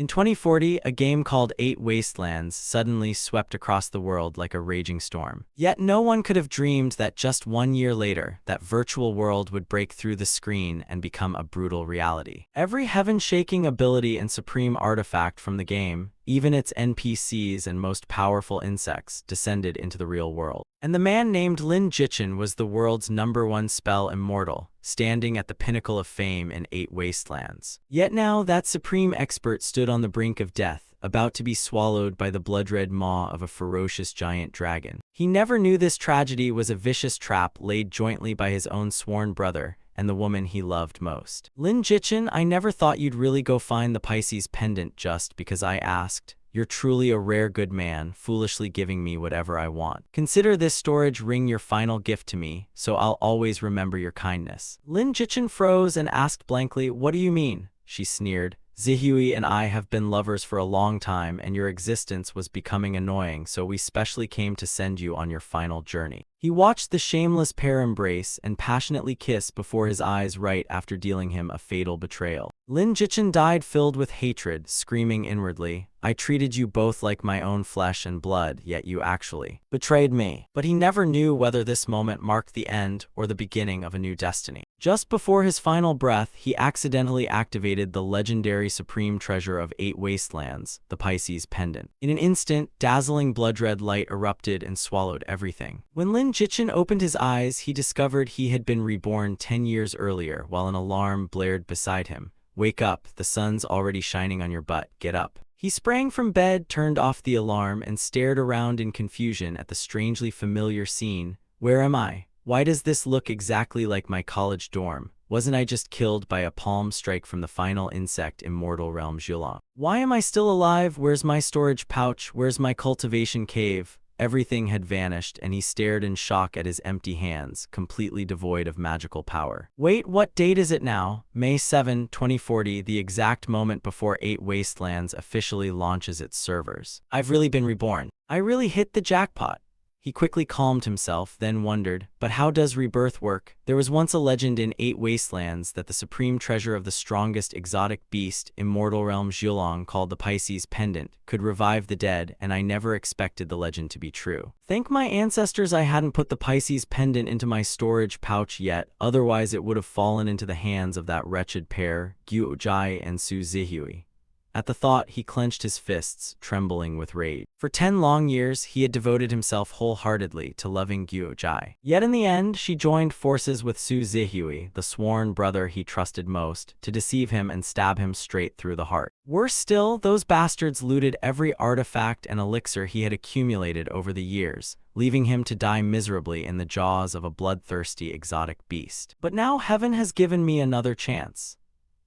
In 2040, a game called Eight Wastelands suddenly swept across the world like a raging storm. Yet no one could have dreamed that just 1 year later, that virtual world would break through the screen and become a brutal reality. Every heaven-shaking ability and supreme artifact from the game, even its NPCs and most powerful insects, descended into the real world. And the man named Lin Jichin was the world's #1 spell immortal, standing at the pinnacle of fame in Eight Wastelands. Yet now that supreme expert stood on the brink of death, about to be swallowed by the blood-red maw of a ferocious giant dragon. He never knew this tragedy was a vicious trap laid jointly by his own sworn brother and the woman he loved most. Lin Jichin, I never thought you'd really go find the Pisces pendant just because I asked. You're truly a rare good man, foolishly giving me whatever I want. Consider this storage ring your final gift to me, so I'll always remember your kindness. Lin Jichin froze and asked blankly, what do you mean? She sneered. Zihui and I have been lovers for a long time, and your existence was becoming annoying, so we specially came to send you on your final journey. He watched the shameless pair embrace and passionately kiss before his eyes right after dealing him a fatal betrayal. Lin Jichin died filled with hatred, screaming inwardly, I treated you both like my own flesh and blood, yet you actually betrayed me. But he never knew whether this moment marked the end or the beginning of a new destiny. Just before his final breath, he accidentally activated the legendary supreme treasure of Eight Wastelands, the Pisces pendant. In an instant, dazzling blood-red light erupted and swallowed everything. When Lin Jichin opened his eyes, he discovered he had been reborn 10 years earlier while an alarm blared beside him. Wake up, the sun's already shining on your butt, get up. He sprang from bed, turned off the alarm, and stared around in confusion at the strangely familiar scene. Where am I? Why does this look exactly like my college dorm? Wasn't I just killed by a palm strike from the final insect immortal realm Zhulong? Why am I still alive? Where's my storage pouch? Where's my cultivation cave? Everything had vanished, and he stared in shock at his empty hands, completely devoid of magical power. Wait, what date is it now? May 7, 2040, the exact moment before Eight Wastelands officially launches its servers. I've really been reborn. I really hit the jackpot. He quickly calmed himself, then wondered, but how does rebirth work? There was once a legend in Eight Wastelands that the supreme treasure of the strongest exotic beast, immortal realm Zhulong, called the Pisces pendant, could revive the dead, and I never expected the legend to be true. Thank my ancestors I hadn't put the Pisces pendant into my storage pouch yet, otherwise it would have fallen into the hands of that wretched pair, Guo Jai and Su Zihui. At the thought, he clenched his fists, trembling with rage. For 10 long years, he had devoted himself wholeheartedly to loving Guo Jai. Yet in the end, she joined forces with Su Zihui, the sworn brother he trusted most, to deceive him and stab him straight through the heart. Worse still, those bastards looted every artifact and elixir he had accumulated over the years, leaving him to die miserably in the jaws of a bloodthirsty exotic beast. But now heaven has given me another chance.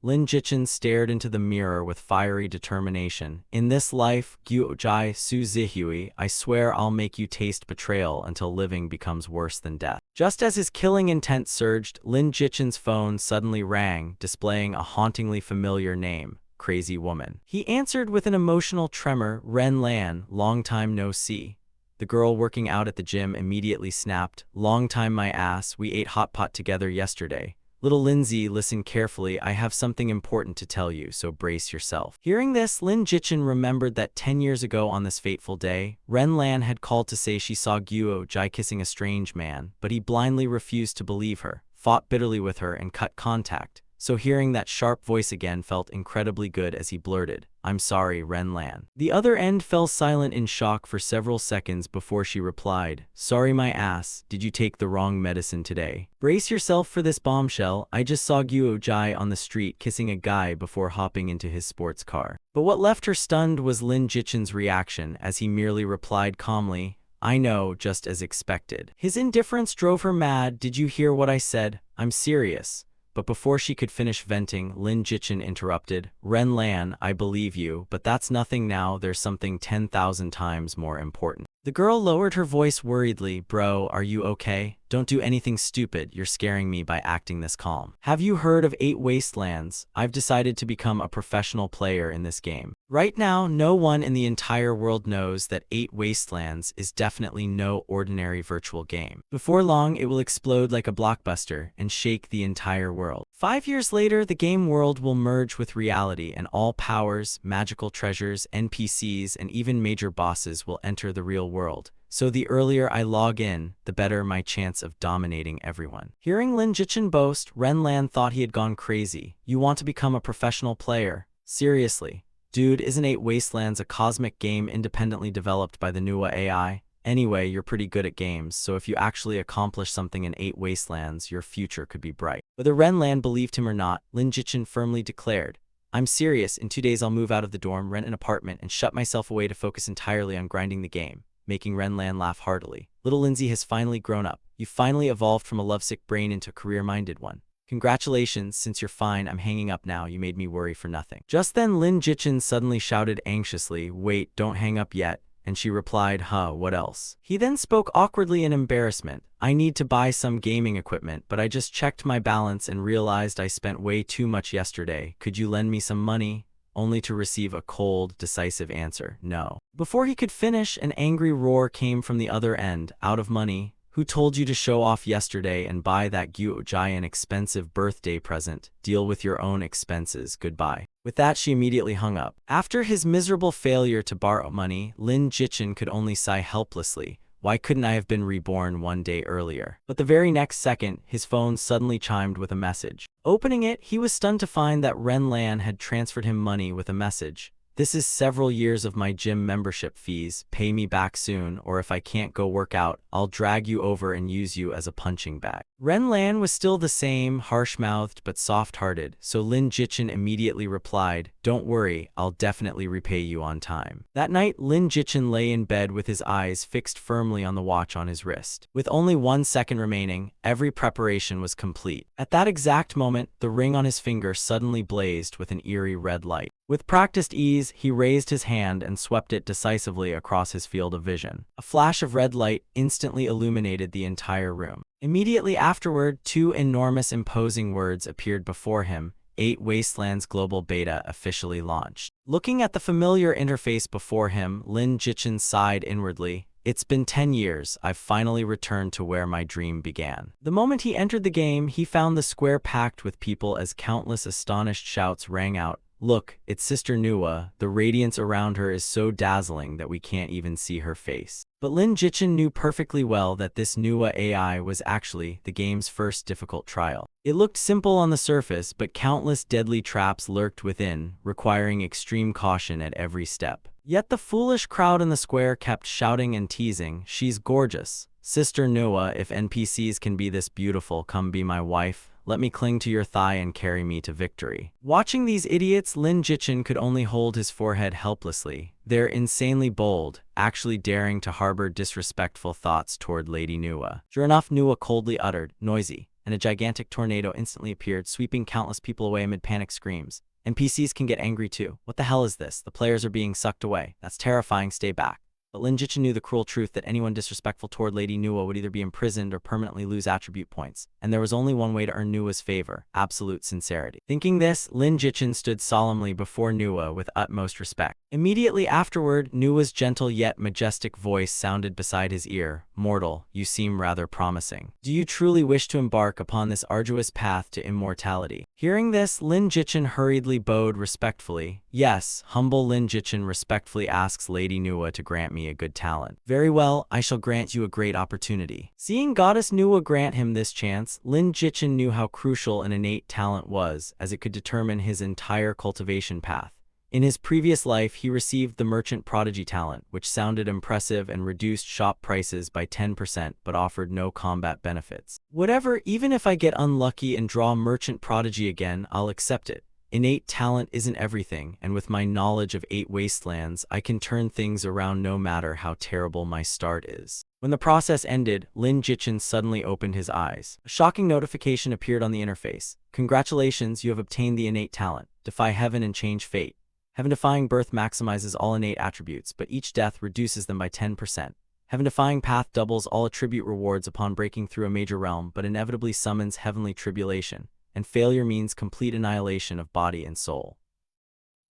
Lin Jichin stared into the mirror with fiery determination. In this life, Guo Jai, Su Zihui, I swear I'll make you taste betrayal until living becomes worse than death. Just as his killing intent surged, Lin Jichin's phone suddenly rang, displaying a hauntingly familiar name, Crazy Woman. He answered with an emotional tremor, Ren Lan, long time no see. The girl working out at the gym immediately snapped, long time my ass, we ate hot pot together yesterday. Little Lindsay, listen carefully, I have something important to tell you, so brace yourself. Hearing this, Lin Jichin remembered that 10 years ago on this fateful day, Ren Lan had called to say she saw Guo Jai kissing a strange man, but he blindly refused to believe her, fought bitterly with her, and cut contact. So hearing that sharp voice again felt incredibly good as he blurted, I'm sorry, Ren Lan. The other end fell silent in shock for several seconds before she replied, sorry my ass, did you take the wrong medicine today? Brace yourself for this bombshell, I just saw Guo Jai on the street kissing a guy before hopping into his sports car. But what left her stunned was Lin Jichin's reaction, as he merely replied calmly, I know, just as expected. His indifference drove her mad. Did you hear what I said? I'm serious. But before she could finish venting, Lin Jichin interrupted, Ren Lan, I believe you, but that's nothing now, there's something 10,000 times more important. The girl lowered her voice worriedly. Bro, are you okay? Don't do anything stupid, you're scaring me by acting this calm. Have you heard of 8 Wastelands? I've decided to become a professional player in this game. Right now, no one in the entire world knows that 8 Wastelands is definitely no ordinary virtual game. Before long, it will explode like a blockbuster and shake the entire world. 5 years later, the game world will merge with reality, and all powers, magical treasures, NPCs, and even major bosses will enter the real world. So the earlier I log in, the better my chance of dominating everyone. Hearing Lin Jichin boast, Renlan thought he had gone crazy. You want to become a professional player? Seriously? Dude, isn't 8 Wastelands a cosmic game independently developed by the Manhwa AI? Anyway, you're pretty good at games, so if you actually accomplish something in 8 Wastelands, your future could be bright. Whether Renlan believed him or not, Lin Jichin firmly declared, I'm serious, in 2 days I'll move out of the dorm, rent an apartment, and shut myself away to focus entirely on grinding the game, making Renlan laugh heartily. Little Lindsay has finally grown up. You finally evolved from a lovesick brain into a career-minded one. Congratulations, since you're fine, I'm hanging up now, you made me worry for nothing. Just then Lin Jichin suddenly shouted anxiously, wait, don't hang up yet, and she replied, huh, what else? He then spoke awkwardly in embarrassment. I need to buy some gaming equipment, but I just checked my balance and realized I spent way too much yesterday. Could you lend me some money? Only to receive a cold, decisive answer, no. Before he could finish, an angry roar came from the other end, out of money. Who told you to show off yesterday and buy that giant expensive birthday present? Deal with your own expenses, goodbye. With that, she immediately hung up. After his miserable failure to borrow money, Lin Jichin could only sigh helplessly. Why couldn't I have been reborn 1 day earlier? But the very next second, his phone suddenly chimed with a message. Opening it, he was stunned to find that Renlan had transferred him money with a message. This is several years of my gym membership fees. Pay me back soon, or if I can't go work out, I'll drag you over and use you as a punching bag. Renlan was still the same, harsh-mouthed but soft-hearted, so Lin Jichin immediately replied, don't worry, I'll definitely repay you on time. That night, Lin Jichin lay in bed with his eyes fixed firmly on the watch on his wrist. With only 1 second remaining, every preparation was complete. At that exact moment, the ring on his finger suddenly blazed with an eerie red light. With practiced ease, he raised his hand and swept it decisively across his field of vision. A flash of red light instantly illuminated the entire room. Immediately afterward, 2 enormous imposing words appeared before him. 8 Wastelands Global Beta officially launched. Looking at the familiar interface before him, Lin Jichin sighed inwardly. It's been 10 years, I've finally returned to where my dream began. The moment he entered the game, he found the square packed with people as countless astonished shouts rang out. Look, it's Sister Manhwa. The radiance around her is so dazzling that we can't even see her face. But Lin Jichin knew perfectly well that this Manhwa AI was actually the game's first difficult trial. It looked simple on the surface, but countless deadly traps lurked within, requiring extreme caution at every step. Yet the foolish crowd in the square kept shouting and teasing, she's gorgeous. Sister Manhwa, if NPCs can be this beautiful, come be my wife. Let me cling to your thigh and carry me to victory. Watching these idiots, Lin Jichin could only hold his forehead helplessly. They're insanely bold, actually daring to harbor disrespectful thoughts toward Lady Manhwa. Sure enough, Manhwa coldly uttered, noisy, and a gigantic tornado instantly appeared, sweeping countless people away amid panic screams. NPCs can get angry too. What the hell is this? The players are being sucked away. That's terrifying, stay back. But Lin Jichin knew the cruel truth that anyone disrespectful toward Lady Manhwa would either be imprisoned or permanently lose attribute points, and there was only one way to earn Manhwa's favor, absolute sincerity. Thinking this, Lin Jichin stood solemnly before Manhwa with utmost respect. Immediately afterward, Manhwa's gentle yet majestic voice sounded beside his ear. Mortal, you seem rather promising. Do you truly wish to embark upon this arduous path to immortality? Hearing this, Lin Jichin hurriedly bowed respectfully. Yes, humble Lin Jichin respectfully asks Lady Manhwa to grant me a good talent. Very well, I shall grant you a great opportunity. Seeing Goddess Manhwa grant him this chance, Lin Jichin knew how crucial an innate talent was, as it could determine his entire cultivation path. In his previous life, he received the Merchant Prodigy talent, which sounded impressive and reduced shop prices by 10% but offered no combat benefits. Whatever, even if I get unlucky and draw Merchant Prodigy again, I'll accept it. Innate talent isn't everything, and with my knowledge of 8 Wastelands, I can turn things around no matter how terrible my start is. When the process ended, Lin Jichin suddenly opened his eyes. A shocking notification appeared on the interface. Congratulations, you have obtained the innate talent. Defy heaven and change fate. Heaven-defying birth maximizes all innate attributes, but each death reduces them by 10%. Heaven-defying path doubles all attribute rewards upon breaking through a major realm, but inevitably summons heavenly tribulation, and failure means complete annihilation of body and soul.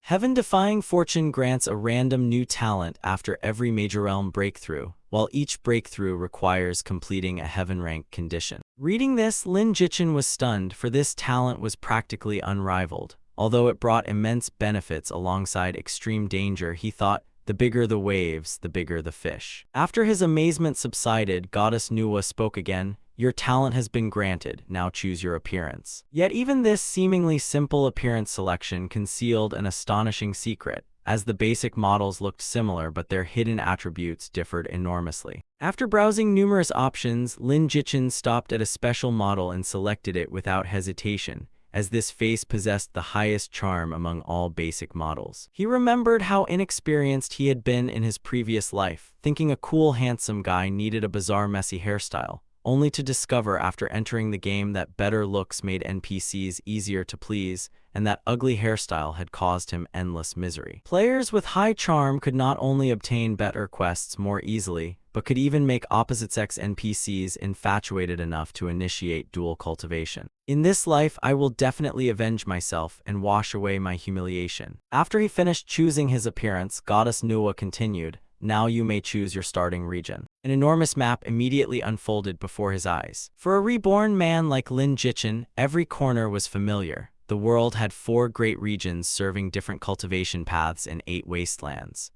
Heaven-defying fortune grants a random new talent after every major realm breakthrough, while each breakthrough requires completing a heaven rank condition. Reading this, Lin Jichin was stunned, for this talent was practically unrivaled. Although it brought immense benefits alongside extreme danger, he thought, the bigger the waves, the bigger the fish. After his amazement subsided, Goddess Nuwa spoke again. Your talent has been granted, now choose your appearance. Yet even this seemingly simple appearance selection concealed an astonishing secret, as the basic models looked similar but their hidden attributes differed enormously. After browsing numerous options, Lin Jichin stopped at a special model and selected it without hesitation, as this face possessed the highest charm among all basic models. He remembered how inexperienced he had been in his previous life, thinking a cool, handsome guy needed a bizarre, messy hairstyle, only to discover after entering the game that better looks made NPCs easier to please, and that ugly hairstyle had caused him endless misery. Players with high charm could not only obtain better quests more easily, but could even make opposite-sex NPCs infatuated enough to initiate dual cultivation. In this life, I will definitely avenge myself and wash away my humiliation. After he finished choosing his appearance, Goddess Nuwa continued, now you may choose your starting region. An enormous map immediately unfolded before his eyes. For a reborn man like Lin Jichin, every corner was familiar. The world had 4 great regions serving different cultivation paths in 8 wastelands.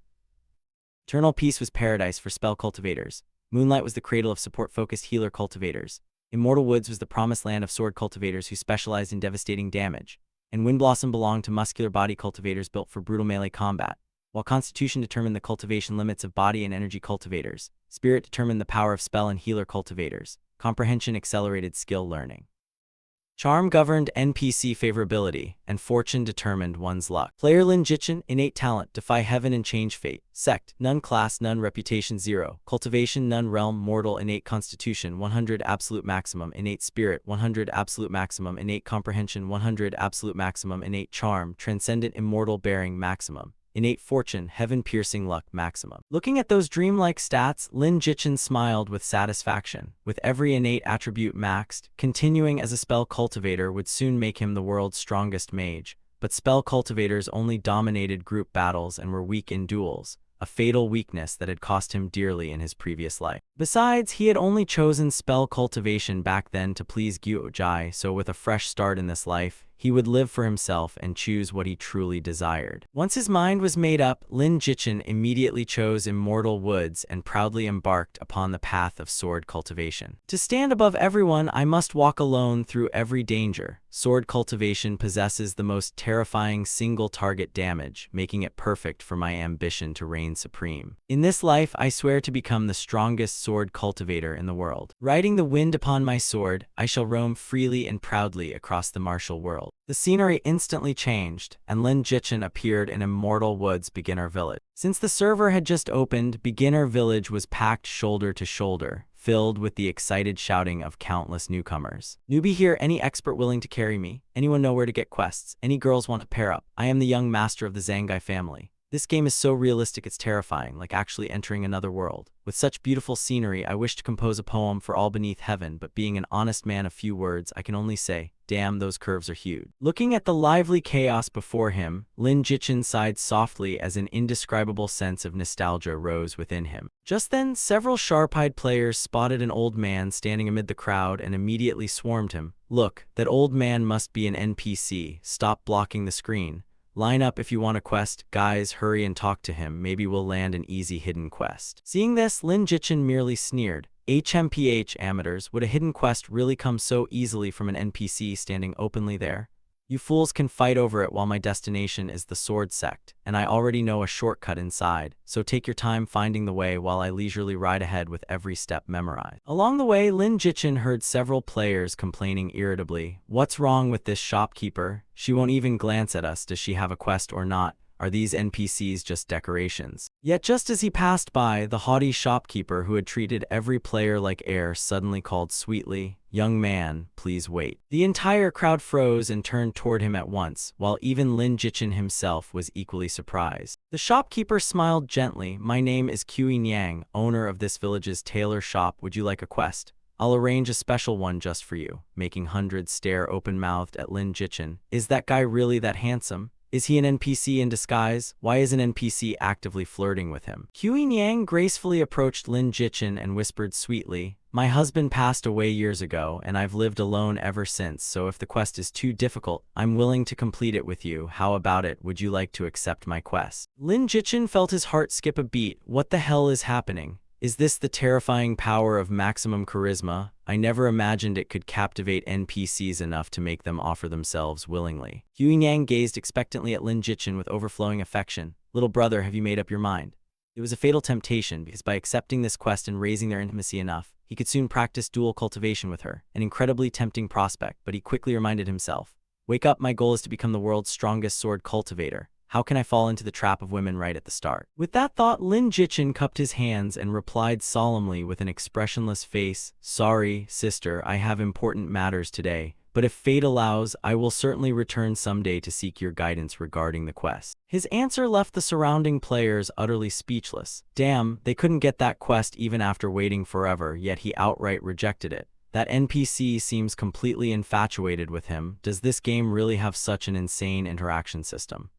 Eternal Peace was paradise for spell cultivators. Moonlight was the cradle of support-focused healer cultivators. Immortal Woods was the promised land of sword cultivators who specialized in devastating damage. And Windblossom belonged to muscular body cultivators built for brutal melee combat. While Constitution determined the cultivation limits of body and energy cultivators, Spirit determined the power of spell and healer cultivators, Comprehension accelerated skill learning. Charm governed NPC favorability, and Fortune determined one's luck. Player Lin Jichin, innate talent, defy heaven and change fate. Sect, none. Class, none. Reputation, 0. Cultivation, none. Realm, mortal. Innate constitution, 100. Absolute maximum. Innate spirit, 100. Absolute maximum. Innate comprehension, 100. Absolute maximum. Innate charm, transcendent immortal bearing, maximum. Innate fortune, heaven-piercing luck, maximum. Looking at those dreamlike stats, Lin Jichin smiled with satisfaction. With every innate attribute maxed, continuing as a spell cultivator would soon make him the world's strongest mage, but spell cultivators only dominated group battles and were weak in duels, a fatal weakness that had cost him dearly in his previous life. Besides, he had only chosen spell cultivation back then to please Gyojai, so with a fresh start in this life, he would live for himself and choose what he truly desired. Once his mind was made up, Lin Jichin immediately chose Immortal Woods and proudly embarked upon the path of sword cultivation. To stand above everyone, I must walk alone through every danger. Sword cultivation possesses the most terrifying single-target damage, making it perfect for my ambition to reign supreme. In this life, I swear to become the strongest sword cultivator in the world. Riding the wind upon my sword, I shall roam freely and proudly across the martial world. The scenery instantly changed, and Lin Jichin appeared in Immortal Woods Beginner Village. Since the server had just opened, Beginner Village was packed shoulder to shoulder, filled with the excited shouting of countless newcomers. Newbie here, any expert willing to carry me? Anyone know where to get quests? Any girls want to pair up? I am the young master of the Zangai family. This game is so realistic it's terrifying, like actually entering another world. With such beautiful scenery, I wish to compose a poem for all beneath heaven, but being an honest man of few words, I can only say, damn, those curves are huge. Looking at the lively chaos before him, Lin Jichin sighed softly as an indescribable sense of nostalgia rose within him. Just then, several sharp-eyed players spotted an old man standing amid the crowd and immediately swarmed him. Look, that old man must be an NPC. Stop blocking the screen. Line up if you want a quest. Guys, hurry and talk to him. Maybe we'll land an easy hidden quest. Seeing this, Lin Jichin merely sneered. HMPH amateurs, would a hidden quest really come so easily from an NPC standing openly there? You fools can fight over it while my destination is the Sword Sect, and I already know a shortcut inside, so take your time finding the way while I leisurely ride ahead with every step memorized. Along the way, Lin Jichin heard several players complaining irritably, "What's wrong with this shopkeeper? She won't even glance at us. Does she have a quest or not? Are these NPCs just decorations? Yet just as he passed by, the haughty shopkeeper who had treated every player like air suddenly called sweetly, "Young man, please wait." The entire crowd froze and turned toward him at once, while even Lin Jichin himself was equally surprised. The shopkeeper smiled gently. "My name is Kui Nyang, owner of this village's tailor shop. Would you like a quest? I'll arrange a special one just for you." Making hundreds stare open-mouthed at Lin Jichin. Is that guy really that handsome? Is he an NPC in disguise? Why is an NPC actively flirting with him? Kui Nyang gracefully approached Lin Jichin and whispered sweetly, "My husband passed away years ago, and I've lived alone ever since, so if the quest is too difficult, I'm willing to complete it with you. How about it? Would you like to accept my quest?" Lin Jichin felt his heart skip a beat. What the hell is happening? Is this the terrifying power of maximum charisma? I never imagined it could captivate NPCs enough to make them offer themselves willingly. Kui Nyang gazed expectantly at Lin Jichin with overflowing affection. "Little brother, have you made up your mind?" It was a fatal temptation because by accepting this quest and raising their intimacy enough, he could soon practice dual cultivation with her, an incredibly tempting prospect, but he quickly reminded himself, "Wake up, my goal is to become the world's strongest sword cultivator. How can I fall into the trap of women right at the start?" With that thought, Lin Jichin cupped his hands and replied solemnly with an expressionless face, "Sorry, sister, I have important matters today, but if fate allows, I will certainly return someday to seek your guidance regarding the quest." His answer left the surrounding players utterly speechless. Damn, they couldn't get that quest even after waiting forever, yet he outright rejected it. That NPC seems completely infatuated with him. Does this game really have such an insane interaction system?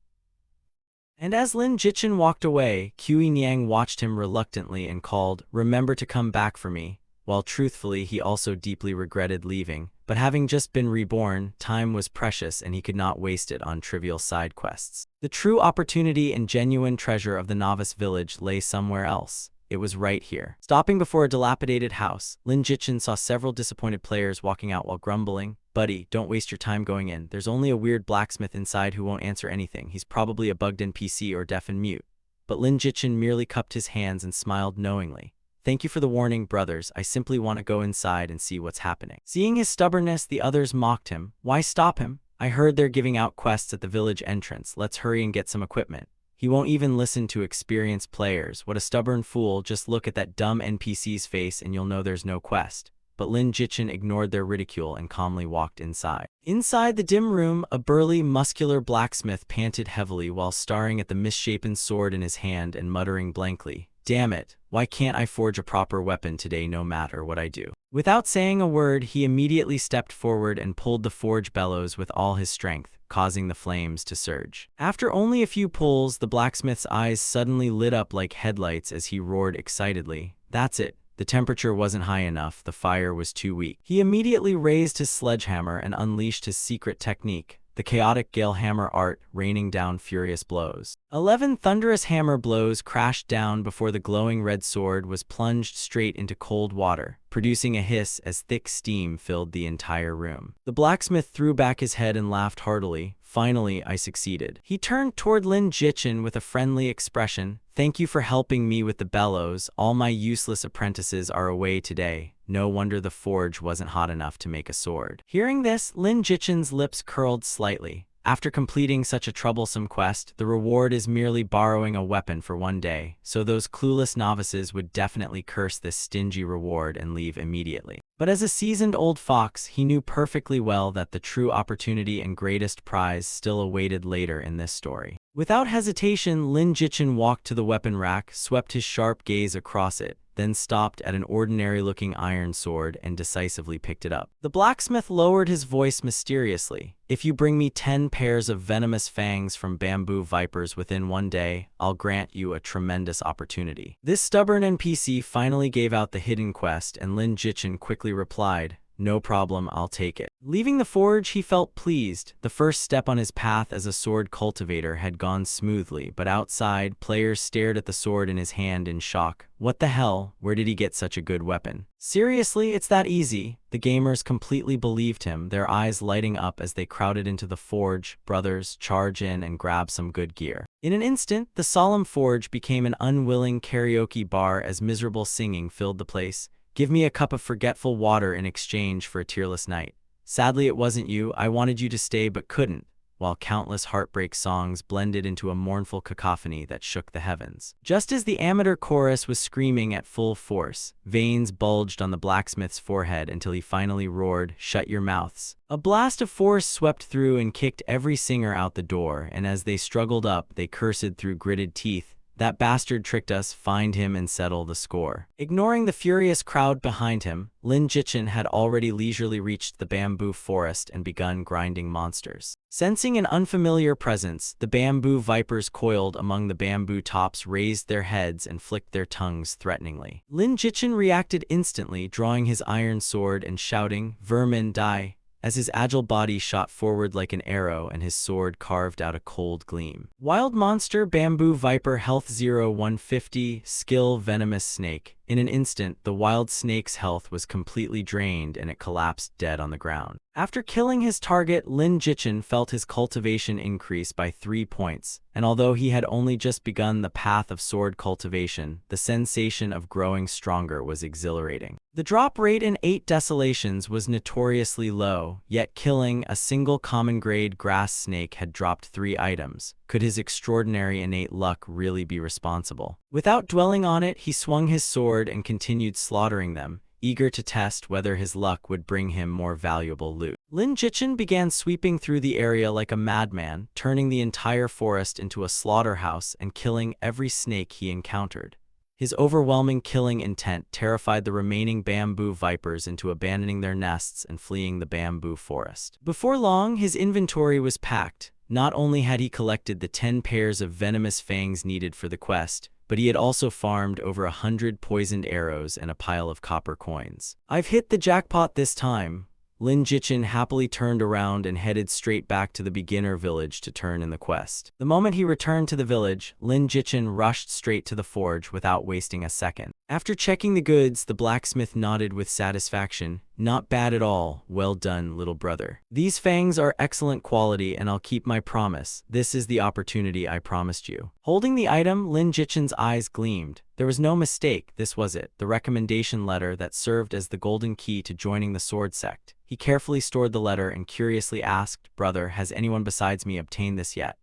And as Lin Jichin walked away, Kui Nyang watched him reluctantly and called, "Remember to come back for me." While truthfully he also deeply regretted leaving, but having just been reborn, time was precious and he could not waste it on trivial side quests. The true opportunity and genuine treasure of the novice village lay somewhere else. It was right here. Stopping before a dilapidated house, Lin Jichin saw several disappointed players walking out while grumbling. "Buddy, don't waste your time going in. There's only a weird blacksmith inside who won't answer anything. He's probably a bugged NPC or deaf and mute." But Lin Jichin merely cupped his hands and smiled knowingly. "Thank you for the warning, brothers. I simply want to go inside and see what's happening." Seeing his stubbornness, the others mocked him. "Why stop him? I heard they're giving out quests at the village entrance. Let's hurry and get some equipment." He won't even listen to experienced players. What a stubborn fool. Just look at that dumb NPC's face and you'll know there's no quest. But Lin Jichin ignored their ridicule and calmly walked inside. Inside the dim room, a burly, muscular blacksmith panted heavily while staring at the misshapen sword in his hand and muttering blankly, "Damn it, why can't I forge a proper weapon today no matter what I do?" Without saying a word, he immediately stepped forward and pulled the forge bellows with all his strength, causing the flames to surge. After only a few pulls, the blacksmith's eyes suddenly lit up like headlights as he roared excitedly, "That's it. The temperature wasn't high enough, the fire was too weak." He immediately raised his sledgehammer and unleashed his secret technique, the chaotic gale hammer art, raining down furious blows. 11 thunderous hammer blows crashed down before the glowing red sword was plunged straight into cold water, producing a hiss as thick steam filled the entire room. The blacksmith threw back his head and laughed heartily. "Finally, I succeeded." He turned toward Lin Jichin with a friendly expression. "Thank you for helping me with the bellows. All my useless apprentices are away today. No wonder the forge wasn't hot enough to make a sword." Hearing this, Lin Jichin's lips curled slightly. After completing such a troublesome quest, the reward is merely borrowing a weapon for one day, so those clueless novices would definitely curse this stingy reward and leave immediately. But as a seasoned old fox, he knew perfectly well that the true opportunity and greatest prize still awaited later in this story. Without hesitation, Lin Jichin walked to the weapon rack, swept his sharp gaze across it, then stopped at an ordinary-looking iron sword and decisively picked it up. The blacksmith lowered his voice mysteriously. "If you bring me 10 pairs of venomous fangs from bamboo vipers within one day, I'll grant you a tremendous opportunity." This stubborn NPC finally gave out the hidden quest, and Lin Jichin quickly replied, "No problem, I'll take it." Leaving the forge, he felt pleased. The first step on his path as a sword cultivator had gone smoothly, but outside, players stared at the sword in his hand in shock. What the hell? Where did he get such a good weapon? Seriously, it's that easy? The gamers completely believed him, their eyes lighting up as they crowded into the forge. Brothers, charge in and grab some good gear. In an instant, the solemn forge became an unwilling karaoke bar as miserable singing filled the place. "Give me a cup of forgetful water in exchange for a tearless night. Sadly, it wasn't you. I wanted you to stay but couldn't." while countless heartbreak songs blended into a mournful cacophony that shook the heavens. Just as the amateur chorus was screaming at full force, veins bulged on the blacksmith's forehead until he finally roared, "Shut your mouths." A blast of force swept through and kicked every singer out the door, and as they struggled up, they cursed through gritted teeth, "That bastard tricked us, find him and settle the score." Ignoring the furious crowd behind him, Lin Jichin had already leisurely reached the bamboo forest and begun grinding monsters. Sensing an unfamiliar presence, the bamboo vipers coiled among the bamboo tops raised their heads and flicked their tongues threateningly. Lin Jichin reacted instantly, drawing his iron sword and shouting, "Vermin, die!" as his agile body shot forward like an arrow and his sword carved out a cold gleam. Wild Monster Bamboo Viper Health 0-150 Skill Venomous Snake. In an instant, the wild snake's health was completely drained and it collapsed dead on the ground. After killing his target, Lin Jichin felt his cultivation increase by 3 points, and although he had only just begun the path of sword cultivation, the sensation of growing stronger was exhilarating. The drop rate in 8 Desolations was notoriously low, yet killing a single common-grade grass snake had dropped 3 items. Could his extraordinary innate luck really be responsible? Without dwelling on it, he swung his sword and continued slaughtering them, eager to test whether his luck would bring him more valuable loot. Lin Jichin began sweeping through the area like a madman, turning the entire forest into a slaughterhouse and killing every snake he encountered. His overwhelming killing intent terrified the remaining bamboo vipers into abandoning their nests and fleeing the bamboo forest. Before long, his inventory was packed. Not only had he collected the 10 pairs of venomous fangs needed for the quest, but he had also farmed over 100 poisoned arrows and a pile of copper coins. "I've hit the jackpot this time." Lin Jichin happily turned around and headed straight back to the beginner village to turn in the quest. The moment he returned to the village, Lin Jichin rushed straight to the forge without wasting a second. After checking the goods, the blacksmith nodded with satisfaction. "Not bad at all. Well done, little brother. These fangs are excellent quality and I'll keep my promise. This is the opportunity I promised you." Holding the item, Lin Jichin's eyes gleamed. There was no mistake, this was it, the recommendation letter that served as the golden key to joining the sword sect. He carefully stored the letter and curiously asked, "Brother, has anyone besides me obtained this yet?"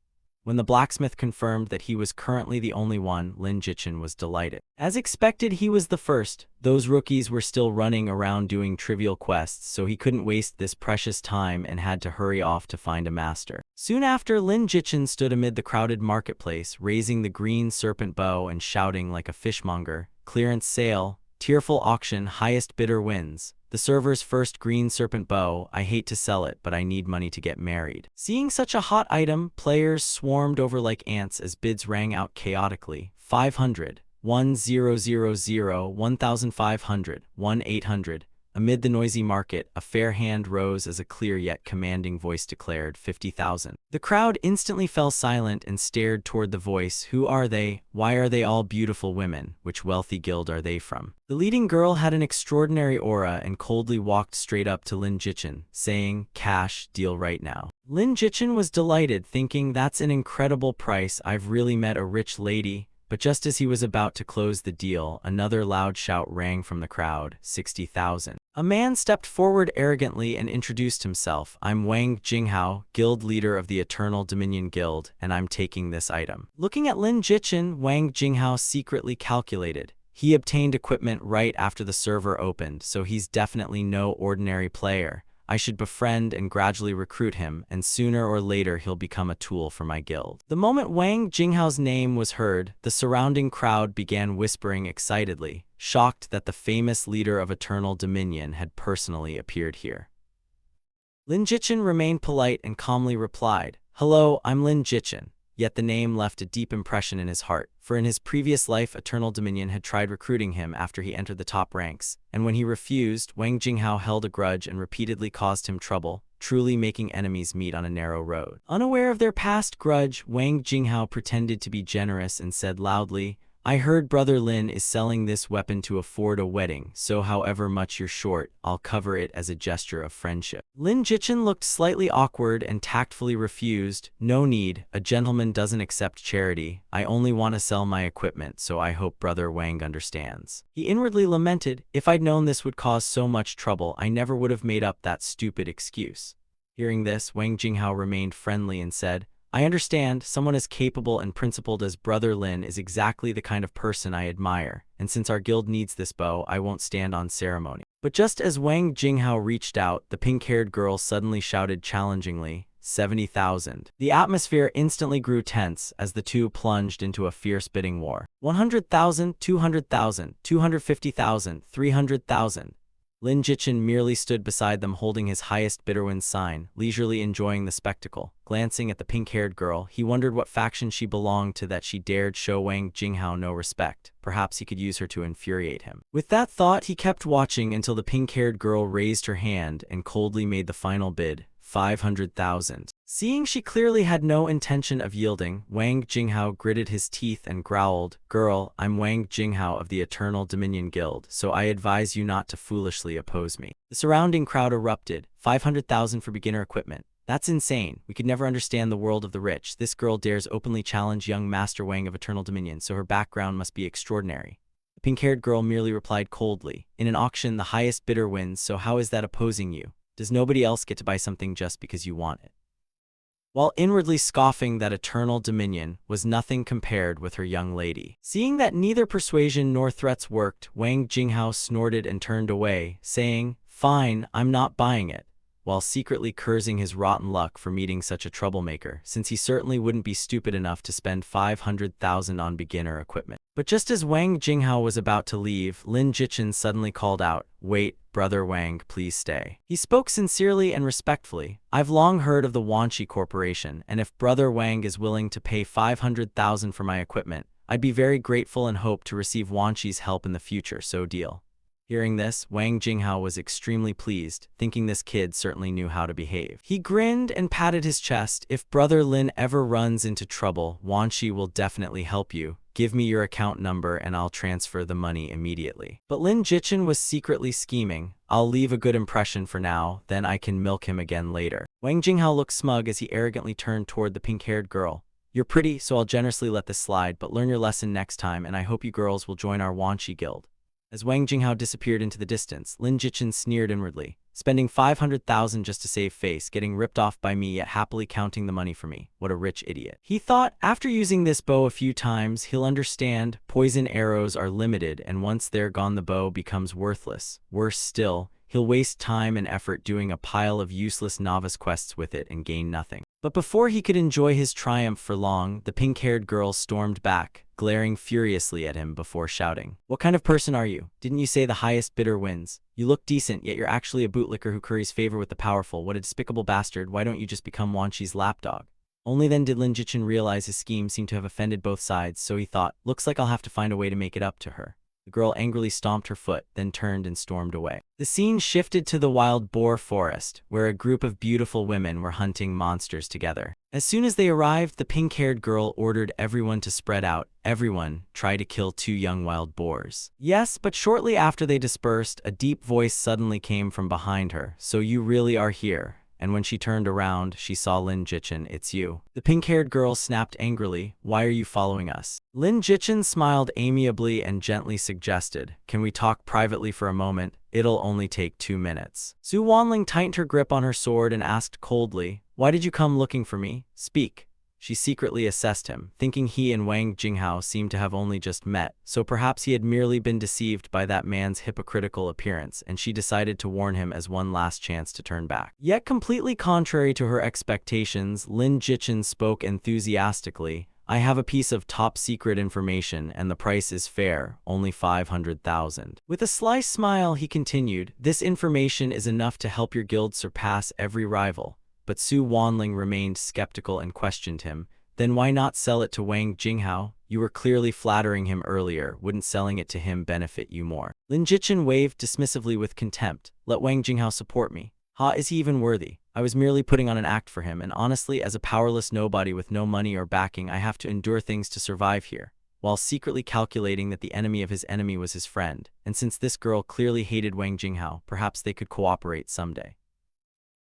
When the blacksmith confirmed that he was currently the only one, Lin Jichin was delighted. As expected, he was the first. Those rookies were still running around doing trivial quests, so he couldn't waste this precious time and had to hurry off to find a master. Soon after, Lin Jichin stood amid the crowded marketplace, raising the green serpent bow and shouting like a fishmonger, "Clearance sale, tearful auction, highest bidder wins. The server's first green serpent bow. I hate to sell it, but I need money to get married." Seeing such a hot item, players swarmed over like ants as bids rang out chaotically. 500, 1000, 1500, 1800. Amid the noisy market, a fair hand rose as a clear yet commanding voice declared 50,000. The crowd instantly fell silent and stared toward the voice. Who are they? Why are they all beautiful women? Which wealthy guild are they from? The leading girl had an extraordinary aura and coldly walked straight up to Lin Jichin, saying, "Cash, deal right now." Lin Jichin was delighted, thinking, "That's an incredible price. I've really met a rich lady." But just as he was about to close the deal, another loud shout rang from the crowd, 60,000. A man stepped forward arrogantly and introduced himself. "I'm Wang Jinghao, guild leader of the Eternal Dominion Guild, and I'm taking this item." Looking at Lin Jichin, Wang Jinghao secretly calculated. He obtained equipment right after the server opened, so he's definitely no ordinary player. I should befriend and gradually recruit him, and sooner or later he'll become a tool for my guild. The moment Wang Jinghao's name was heard, the surrounding crowd began whispering excitedly, shocked that the famous leader of Eternal Dominion had personally appeared here. Lin Jichin remained polite and calmly replied, "Hello, I'm Lin Jichin." Yet the name left a deep impression in his heart, for in his previous life Eternal Dominion had tried recruiting him after he entered the top ranks, and when he refused, Wang Jinghao held a grudge and repeatedly caused him trouble, truly making enemies meet on a narrow road. Unaware of their past grudge, Wang Jinghao pretended to be generous and said loudly, "I heard Brother Lin is selling this weapon to afford a wedding, so however much you're short, I'll cover it as a gesture of friendship." Lin Jichin looked slightly awkward and tactfully refused. "No need, a gentleman doesn't accept charity. I only want to sell my equipment, so I hope Brother Wang understands." He inwardly lamented, "If I'd known this would cause so much trouble, I never would have made up that stupid excuse." Hearing this, Wang Jinghao remained friendly and said, I understand, someone as capable and principled as Brother Lin is exactly the kind of person I admire, and since our guild needs this bow, I won't stand on ceremony. But just as Wang Jinghao reached out, the pink-haired girl suddenly shouted challengingly, 70,000. The atmosphere instantly grew tense as the two plunged into a fierce bidding war. 100,000, 200,000, 250,000, 300,000. Lin Jichin merely stood beside them holding his highest bidder wins sign, leisurely enjoying the spectacle. Glancing at the pink-haired girl, he wondered what faction she belonged to that she dared show Wang Jinghao no respect. Perhaps he could use her to infuriate him. With that thought, he kept watching until the pink-haired girl raised her hand and coldly made the final bid, 500,000. Seeing she clearly had no intention of yielding, Wang Jinghao gritted his teeth and growled, Girl, I'm Wang Jinghao of the Eternal Dominion Guild, so I advise you not to foolishly oppose me. The surrounding crowd erupted, 500,000 for beginner equipment. That's insane. We could never understand the world of the rich. This girl dares openly challenge young Master Wang of Eternal Dominion, so her background must be extraordinary. The pink-haired girl merely replied coldly, In an auction, the highest bidder wins, so how is that opposing you? Does nobody else get to buy something just because you want it? While inwardly scoffing that Eternal Dominion was nothing compared with her young lady. Seeing that neither persuasion nor threats worked, Wang Jinghao snorted and turned away, saying, Fine, I'm not buying it, while secretly cursing his rotten luck for meeting such a troublemaker, since he certainly wouldn't be stupid enough to spend 500,000 on beginner equipment. But just as Wang Jinghao was about to leave, Lin Jichin suddenly called out, Wait, Brother Wang, please stay. He spoke sincerely and respectfully. I've long heard of the Wanshi Corporation, and if Brother Wang is willing to pay 500,000 for my equipment, I'd be very grateful and hope to receive Wanshi's help in the future, so deal. Hearing this, Wang Jinghao was extremely pleased, thinking this kid certainly knew how to behave. He grinned and patted his chest. If Brother Lin ever runs into trouble, Wanshi will definitely help you. Give me your account number and I'll transfer the money immediately. But Lin Jichin was secretly scheming. I'll leave a good impression for now, then I can milk him again later. Wang Jinghao looked smug as he arrogantly turned toward the pink-haired girl. You're pretty, so I'll generously let this slide, but learn your lesson next time, and I hope you girls will join our Wanshi guild. As Wang Jinghao disappeared into the distance, Lin Jichin sneered inwardly, spending 500,000 just to save face, getting ripped off by me yet happily counting the money for me. What a rich idiot. He thought, after using this bow a few times, he'll understand poison arrows are limited, and once they're gone the bow becomes worthless. Worse still, he'll waste time and effort doing a pile of useless novice quests with it and gain nothing. But before he could enjoy his triumph for long, the pink-haired girl stormed back, glaring furiously at him before shouting, What kind of person are you? Didn't you say the highest bidder wins? You look decent, yet you're actually a bootlicker who curries favor with the powerful. What a despicable bastard. Why don't you just become Wanshi's lapdog? Only then did Lin Jichin realize his scheme seemed to have offended both sides, so he thought, Looks like I'll have to find a way to make it up to her. The girl angrily stomped her foot, then turned and stormed away. The scene shifted to the wild boar forest, where a group of beautiful women were hunting monsters together. As soon as they arrived, the pink-haired girl ordered everyone to spread out. Everyone, try to kill 2 young wild boars. Yes, but shortly after they dispersed, a deep voice suddenly came from behind her. So you really are here. And when she turned around, she saw Lin Jichin. It's you. The pink-haired girl snapped angrily, Why are you following us? Lin Jichin smiled amiably and gently suggested, Can we talk privately for a moment? It'll only take 2 minutes. Su Wanling tightened her grip on her sword and asked coldly, Why did you come looking for me? Speak. She secretly assessed him, thinking he and Wang Jinghao seemed to have only just met, so perhaps he had merely been deceived by that man's hypocritical appearance, and she decided to warn him as one last chance to turn back. Yet completely contrary to her expectations, Lin Jichin spoke enthusiastically, I have a piece of top-secret information, and the price is fair, only 500,000. With a sly smile, he continued, This information is enough to help your guild surpass every rival. But Su Wanling remained skeptical and questioned him. Then why not sell it to Wang Jinghao? You were clearly flattering him earlier. Wouldn't selling it to him benefit you more? Lin Jichin waved dismissively with contempt. Let Wang Jinghao support me. Is he even worthy? I was merely putting on an act for him, and honestly, as a powerless nobody with no money or backing, I have to endure things to survive here, while secretly calculating that the enemy of his enemy was his friend. And since this girl clearly hated Wang Jinghao, perhaps they could cooperate someday.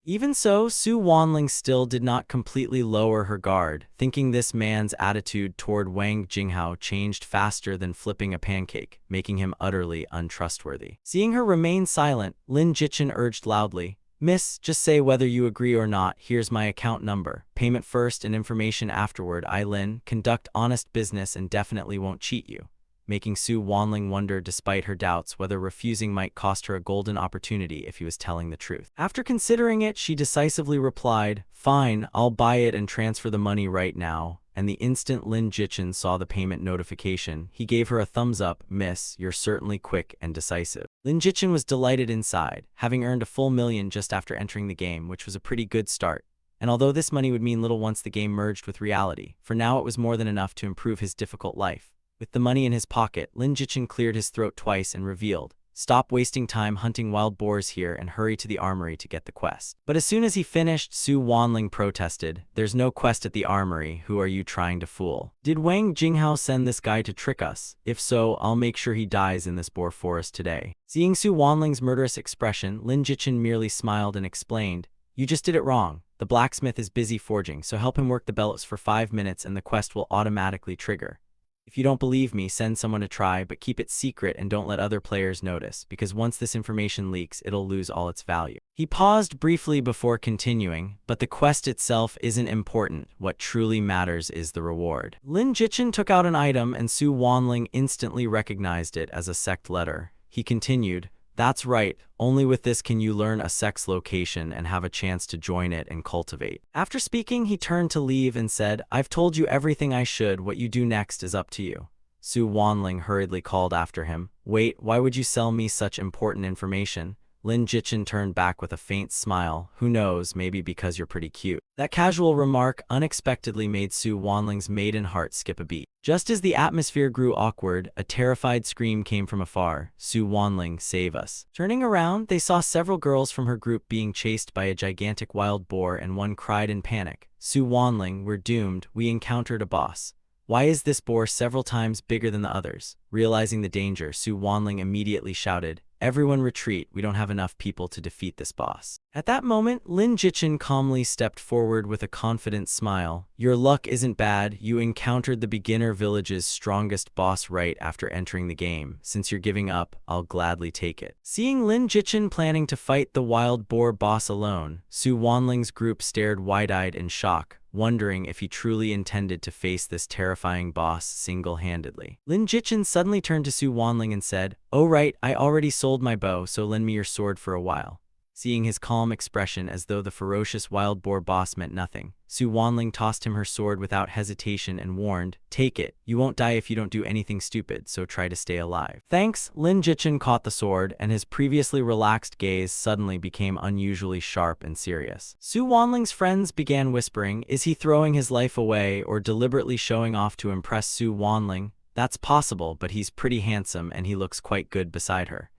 Even so, Su Wanling still did not completely lower her guard, thinking this man's attitude toward Wang Jinghao changed faster than flipping a pancake, making him utterly untrustworthy. Seeing her remain silent, Lin Jichin urged loudly, Miss, just say whether you agree or not. Here's my account number. Payment first and information afterward. Lin, conduct honest business and definitely won't cheat you. Making Su Wanling wonder despite her doubts whether refusing might cost her a golden opportunity if he was telling the truth. After considering it, she decisively replied, "Fine, I'll buy it and transfer the money right now." And the instant Lin Jichin saw the payment notification, he gave her a thumbs up. "Miss, you're certainly quick and decisive." Lin Jichin was delighted inside, having earned a full million just after entering the game, which was a pretty good start. And although this money would mean little once the game merged with reality, for now it was more than enough to improve his difficult life. With the money in his pocket, Lin Jichin cleared his throat twice and revealed, "Stop wasting time hunting wild boars here and hurry to the armory to get the quest." But as soon as he finished, Su Wanling protested, "There's no quest at the armory. Who are you trying to fool? Did Wang Jinghao send this guy to trick us? If so, I'll make sure he dies in this boar forest today." Seeing Su Wanling's murderous expression, Lin Jichin merely smiled and explained, "You just did it wrong. The blacksmith is busy forging, so help him work the bellows for 5 minutes and the quest will automatically trigger. If you don't believe me, send someone to try, but keep it secret and don't let other players notice, because once this information leaks, it'll lose all its value." He paused briefly before continuing, "But the quest itself isn't important. What truly matters is the reward." Lin Jichin took out an item and Su Wanling instantly recognized it as a sect letter. He continued, "That's right, only with this can you learn a sect's location and have a chance to join it and cultivate." After speaking, he turned to leave and said, "I've told you everything I should. What you do next is up to you." Su Wanling hurriedly called after him, "Wait, why would you sell me such important information?" Lin Jichin turned back with a faint smile, "Who knows, maybe because you're pretty cute." That casual remark unexpectedly made Su Wanling's maiden heart skip a beat. Just as the atmosphere grew awkward, a terrified scream came from afar. "Su Wanling, save us." Turning around, they saw several girls from her group being chased by a gigantic wild boar, and one cried in panic, "Su Wanling, we're doomed. We encountered a boss. Why is this boar several times bigger than the others?" Realizing the danger, Su Wanling immediately shouted, "Everyone retreat, we don't have enough people to defeat this boss." At that moment, Lin Jichin calmly stepped forward with a confident smile. "Your luck isn't bad. You encountered the beginner village's strongest boss right after entering the game. Since you're giving up, I'll gladly take it." Seeing Lin Jichin planning to fight the wild boar boss alone, Su Wanling's group stared wide-eyed in shock, wondering if he truly intended to face this terrifying boss single-handedly. Lin Jichin suddenly turned to Su Wanling and said, "Oh right, I already sold my bow, so lend me your sword for a while." Seeing his calm expression as though the ferocious wild boar boss meant nothing, Su Wanling tossed him her sword without hesitation and warned, "Take it. You won't die if you don't do anything stupid, so try to stay alive." "Thanks." Lin Jichin caught the sword, and his previously relaxed gaze suddenly became unusually sharp and serious. Su Wanling's friends began whispering, "Is he throwing his life away or deliberately showing off to impress Su Wanling? That's possible, but he's pretty handsome and he looks quite good beside her."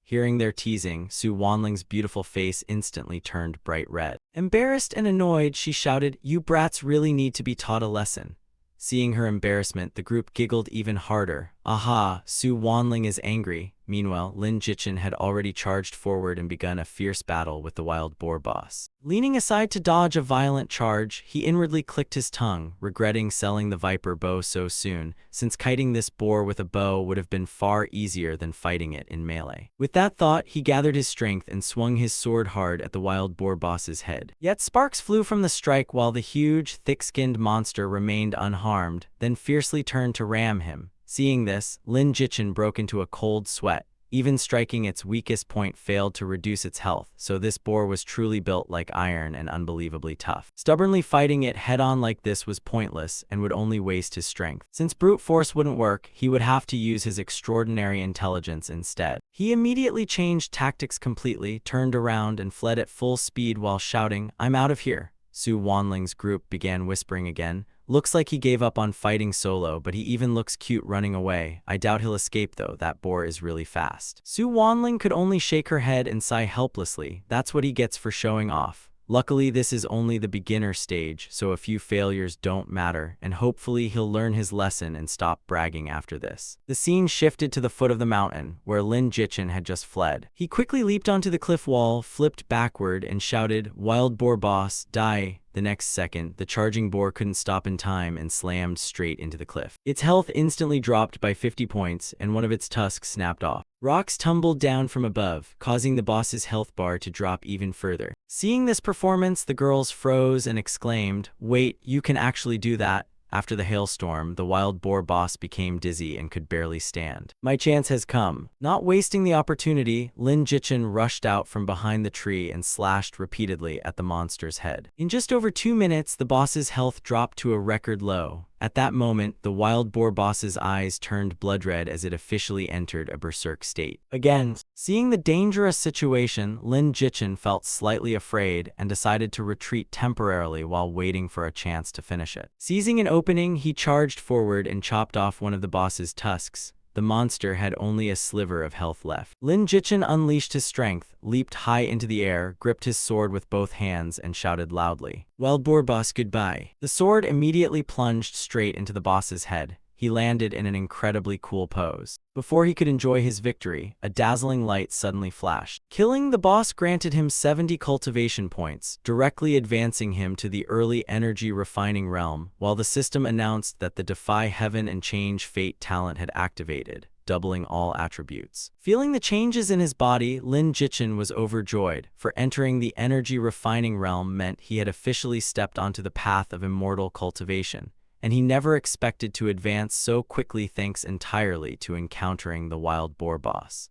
Hearing their teasing, Su Wanling's beautiful face instantly turned bright red. Embarrassed and annoyed, she shouted, "You brats really need to be taught a lesson." Seeing her embarrassment, the group giggled even harder. "Aha, Su Wanling is angry." Meanwhile, Lin Jichin had already charged forward and begun a fierce battle with the wild boar boss. Leaning aside to dodge a violent charge, he inwardly clicked his tongue, regretting selling the viper bow so soon, since kiting this boar with a bow would have been far easier than fighting it in melee. With that thought, he gathered his strength and swung his sword hard at the wild boar boss's head. Yet sparks flew from the strike while the huge, thick-skinned monster remained unharmed, then fiercely turned to ram him. Seeing this, Lin Jichin broke into a cold sweat. Even striking its weakest point failed to reduce its health, so this boar was truly built like iron and unbelievably tough. Stubbornly fighting it head-on like this was pointless and would only waste his strength. Since brute force wouldn't work, he would have to use his extraordinary intelligence instead. He immediately changed tactics completely, turned around and fled at full speed while shouting, "I'm out of here." Su Wanling's group began whispering again. "Looks like he gave up on fighting solo, but he even looks cute running away. I doubt he'll escape though, that boar is really fast." Su Wanling could only shake her head and sigh helplessly. That's what he gets for showing off. Luckily, this is only the beginner stage, so a few failures don't matter, and hopefully he'll learn his lesson and stop bragging after this. The scene shifted to the foot of the mountain, where Lin Jichin had just fled. He quickly leaped onto the cliff wall, flipped backward, and shouted, "Wild boar boss, die." The next second, the charging boar couldn't stop in time and slammed straight into the cliff. Its health instantly dropped by 50 points, and one of its tusks snapped off. Rocks tumbled down from above, causing the boss's health bar to drop even further. Seeing this performance, the girls froze and exclaimed, "Wait, you can actually do that?" After the hailstorm, the wild boar boss became dizzy and could barely stand. "My chance has come." Not wasting the opportunity, Lin Jichin rushed out from behind the tree and slashed repeatedly at the monster's head. In just over 2 minutes, the boss's health dropped to a record low. At that moment, the wild boar boss's eyes turned blood red as it officially entered a berserk state. Again, seeing the dangerous situation, Lin Jichin felt slightly afraid and decided to retreat temporarily while waiting for a chance to finish it. Seizing an opening, he charged forward and chopped off one of the boss's tusks. The monster had only a sliver of health left. Lin Jichin unleashed his strength, leaped high into the air, gripped his sword with both hands, and shouted loudly, "Wild boar boss, goodbye." The sword immediately plunged straight into the boss's head. He landed in an incredibly cool pose. Before he could enjoy his victory, a dazzling light suddenly flashed. Killing the boss granted him 70 cultivation points, directly advancing him to the early energy refining realm, while the system announced that the Defy Heaven and Change Fate talent had activated, doubling all attributes. Feeling the changes in his body, Lin Jichin was overjoyed, for entering the energy refining realm meant he had officially stepped onto the path of immortal cultivation, and he never expected to advance so quickly thanks entirely to encountering the wild boar boss.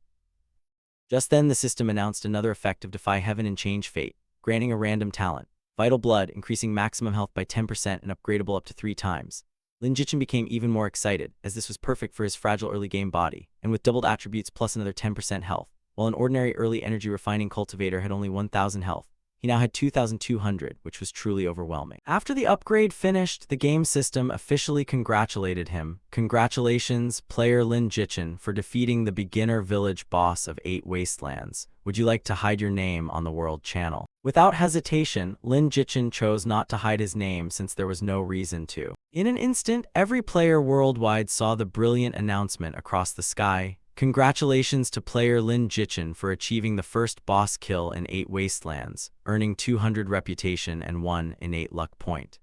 Just then, the system announced another effect of Defy Heaven and Change Fate, granting a random talent, Vital Blood, increasing maximum health by 10% and upgradable up to 3 times. Lin Jichin became even more excited, as this was perfect for his fragile early-game body, and with doubled attributes plus another 10% health, while an ordinary early energy refining cultivator had only 1,000 health. He now had 2,200, which was truly overwhelming. After the upgrade finished, the game system officially congratulated him. "Congratulations, player Lin Jichin, for defeating the beginner village boss of 8 Wastelands. Would you like to hide your name on the world channel?" Without hesitation, Lin Jichin chose not to hide his name since there was no reason to. In an instant, every player worldwide saw the brilliant announcement across the sky. "Congratulations to player Lin Jichin for achieving the first boss kill in 8 Wastelands, earning 200 reputation and 1 innate luck point.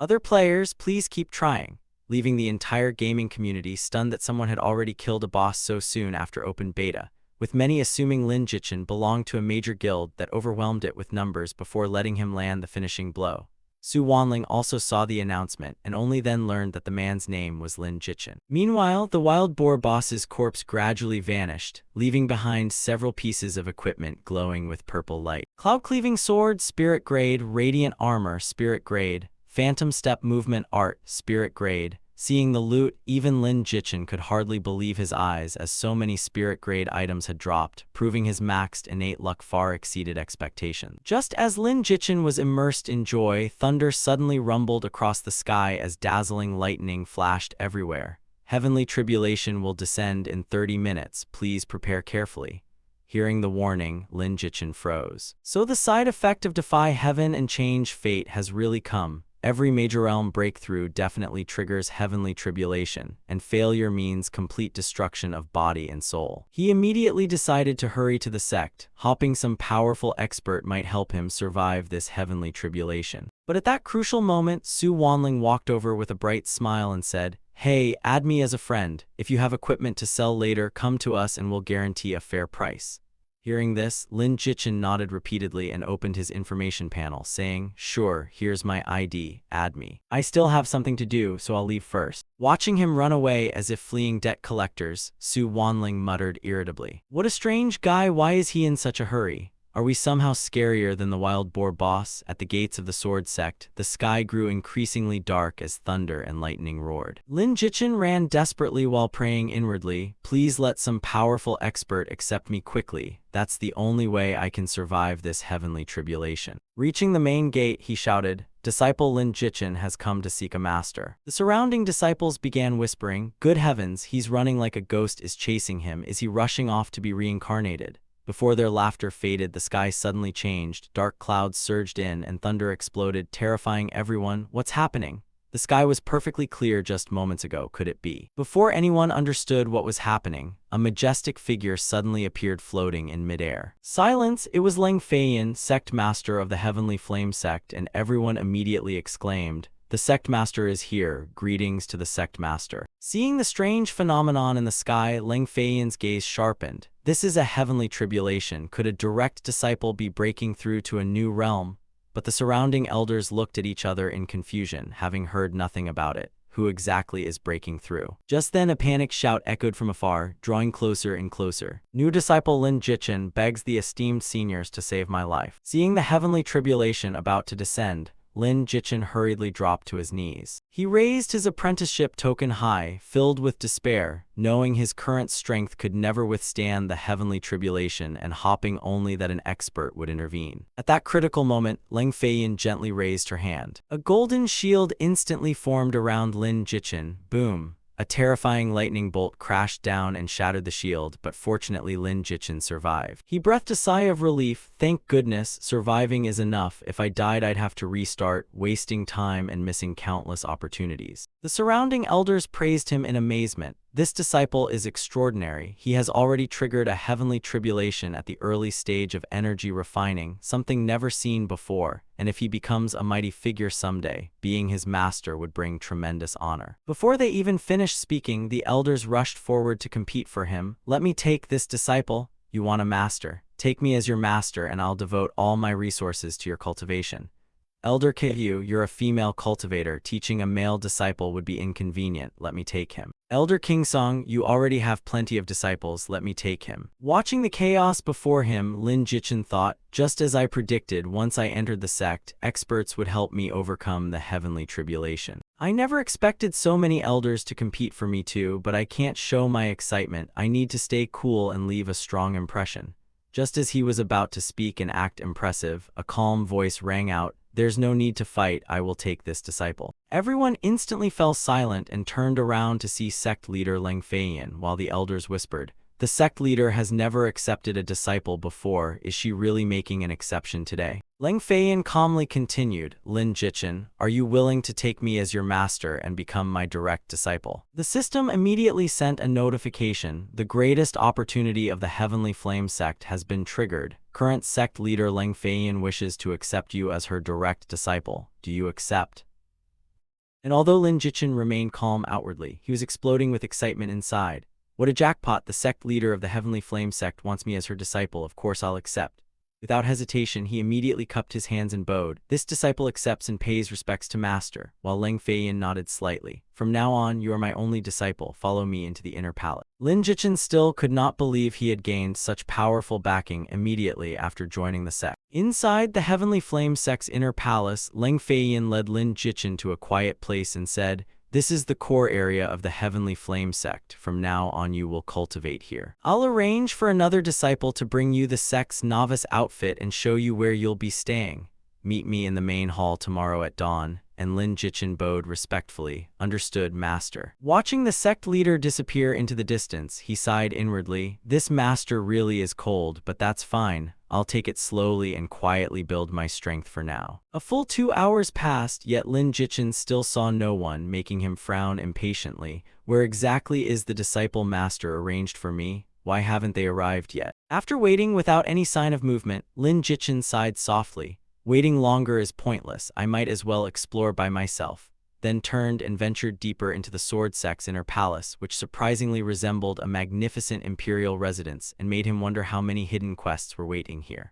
Other players, please keep trying," leaving the entire gaming community stunned that someone had already killed a boss so soon after open beta, with many assuming Lin Jichin belonged to a major guild that overwhelmed it with numbers before letting him land the finishing blow. Su Wanling also saw the announcement and only then learned that the man's name was Lin Jichin. Meanwhile, the wild boar boss's corpse gradually vanished, leaving behind several pieces of equipment glowing with purple light. Cloud-cleaving sword, spirit grade; radiant armor, spirit grade; phantom step movement art, spirit grade. Seeing the loot, even Lin Jichin could hardly believe his eyes as so many spirit-grade items had dropped, proving his maxed innate luck far exceeded expectations. Just as Lin Jichin was immersed in joy, thunder suddenly rumbled across the sky as dazzling lightning flashed everywhere. "Heavenly tribulation will descend in 30 minutes, please prepare carefully." Hearing the warning, Lin Jichin froze. So the side effect of Defy Heaven and Change Fate has really come. Every major realm breakthrough definitely triggers heavenly tribulation, and failure means complete destruction of body and soul. He immediately decided to hurry to the sect, hoping some powerful expert might help him survive this heavenly tribulation. But at that crucial moment, Su Wanling walked over with a bright smile and said, "Hey, add me as a friend. If you have equipment to sell later, come to us and we'll guarantee a fair price." Hearing this, Lin Jichin nodded repeatedly and opened his information panel, saying, "Sure, here's my ID, add me. I still have something to do, so I'll leave first." Watching him run away as if fleeing debt collectors, Su Wanling muttered irritably, "What a strange guy, why is he in such a hurry? Are we somehow scarier than the wild boar boss?" At the gates of the sword sect, the sky grew increasingly dark as thunder and lightning roared. Lin Jichin ran desperately while praying inwardly, "Please let some powerful expert accept me quickly. That's the only way I can survive this heavenly tribulation." Reaching the main gate, he shouted, "Disciple Lin Jichin has come to seek a master." The surrounding disciples began whispering, "Good heavens, he's running like a ghost is chasing him. Is he rushing off to be reincarnated?" Before their laughter faded, the sky suddenly changed, dark clouds surged in, and thunder exploded, terrifying everyone. "What's happening?" The sky was perfectly clear just moments ago, could it be? Before anyone understood what was happening, a majestic figure suddenly appeared floating in midair. Silence! It was Leng Feiyan, sect master of the Heavenly Flame sect, and everyone immediately exclaimed, "The sect master is here, greetings to the sect master." Seeing the strange phenomenon in the sky, Leng Feiyan's gaze sharpened. This is a heavenly tribulation. Could a direct disciple be breaking through to a new realm? But the surrounding elders looked at each other in confusion, having heard nothing about it. Who exactly is breaking through? Just then a panicked shout echoed from afar, drawing closer and closer. "New disciple Lin Jichin begs the esteemed seniors to save my life." Seeing the heavenly tribulation about to descend, Lin Jichin hurriedly dropped to his knees. He raised his apprenticeship token high, filled with despair, knowing his current strength could never withstand the heavenly tribulation and hoping only that an expert would intervene. At that critical moment, Leng Feiyan gently raised her hand. A golden shield instantly formed around Lin Jichin. Boom! A terrifying lightning bolt crashed down and shattered the shield, but fortunately Lin Jichin survived. He breathed a sigh of relief. Thank goodness, surviving is enough. If I died, I'd have to restart, wasting time and missing countless opportunities. The surrounding elders praised him in amazement. This disciple is extraordinary. He has already triggered a heavenly tribulation at the early stage of energy refining, something never seen before, and if he becomes a mighty figure someday, being his master would bring tremendous honor. Before they even finished speaking, the elders rushed forward to compete for him. "Let me take this disciple. You want a master? Take me as your master and I'll devote all my resources to your cultivation." "Elder Kyu, you're a female cultivator. Teaching a male disciple would be inconvenient. Let me take him." "Elder Kingsong, you already have plenty of disciples. Let me take him." Watching the chaos before him, Lin Jichin thought, just as I predicted, once I entered the sect, experts would help me overcome the heavenly tribulation. I never expected so many elders to compete for me too, but I can't show my excitement. I need to stay cool and leave a strong impression. Just as he was about to speak and act impressive, a calm voice rang out, "There's no need to fight, I will take this disciple." Everyone instantly fell silent and turned around to see sect leader Leng Feiyan, while the elders whispered, "The sect leader has never accepted a disciple before. Is she really making an exception today?" Leng Feiyan calmly continued, "Lin Jichin, are you willing to take me as your master and become my direct disciple?" The system immediately sent a notification. The greatest opportunity of the Heavenly Flame sect has been triggered. Current sect leader Leng Feiyan wishes to accept you as her direct disciple. Do you accept? And although Lin Jichin remained calm outwardly, he was exploding with excitement inside. What a jackpot! The sect leader of the Heavenly Flame sect wants me as her disciple. Of course I'll accept. Without hesitation, he immediately cupped his hands and bowed. This disciple accepts and pays respects to master, while Leng Feiyan nodded slightly. "From now on, you are my only disciple. Follow me into the inner palace." Lin Jichin still could not believe he had gained such powerful backing immediately after joining the sect. Inside the Heavenly Flame sect's inner palace, Leng Feiyan led Lin Jichin to a quiet place and said, "This is the core area of the Heavenly Flame sect. From now on you will cultivate here. I'll arrange for another disciple to bring you the sect's novice outfit and show you where you'll be staying. Meet me in the main hall tomorrow at dawn." And Lin Jichin bowed respectfully. "Understood, master." Watching the sect leader disappear into the distance, he sighed inwardly. This master really is cold, but that's fine. I'll take it slowly and quietly build my strength for now. A full 2 hours passed, yet Lin Jichin still saw no one, making him frown impatiently. Where exactly is the disciple master arranged for me? Why haven't they arrived yet? After waiting without any sign of movement, Lin Jichin sighed softly. Waiting longer is pointless. I might as well explore by myself. Then turned and ventured deeper into the sword sect's inner palace, which surprisingly resembled a magnificent imperial residence and made him wonder how many hidden quests were waiting here.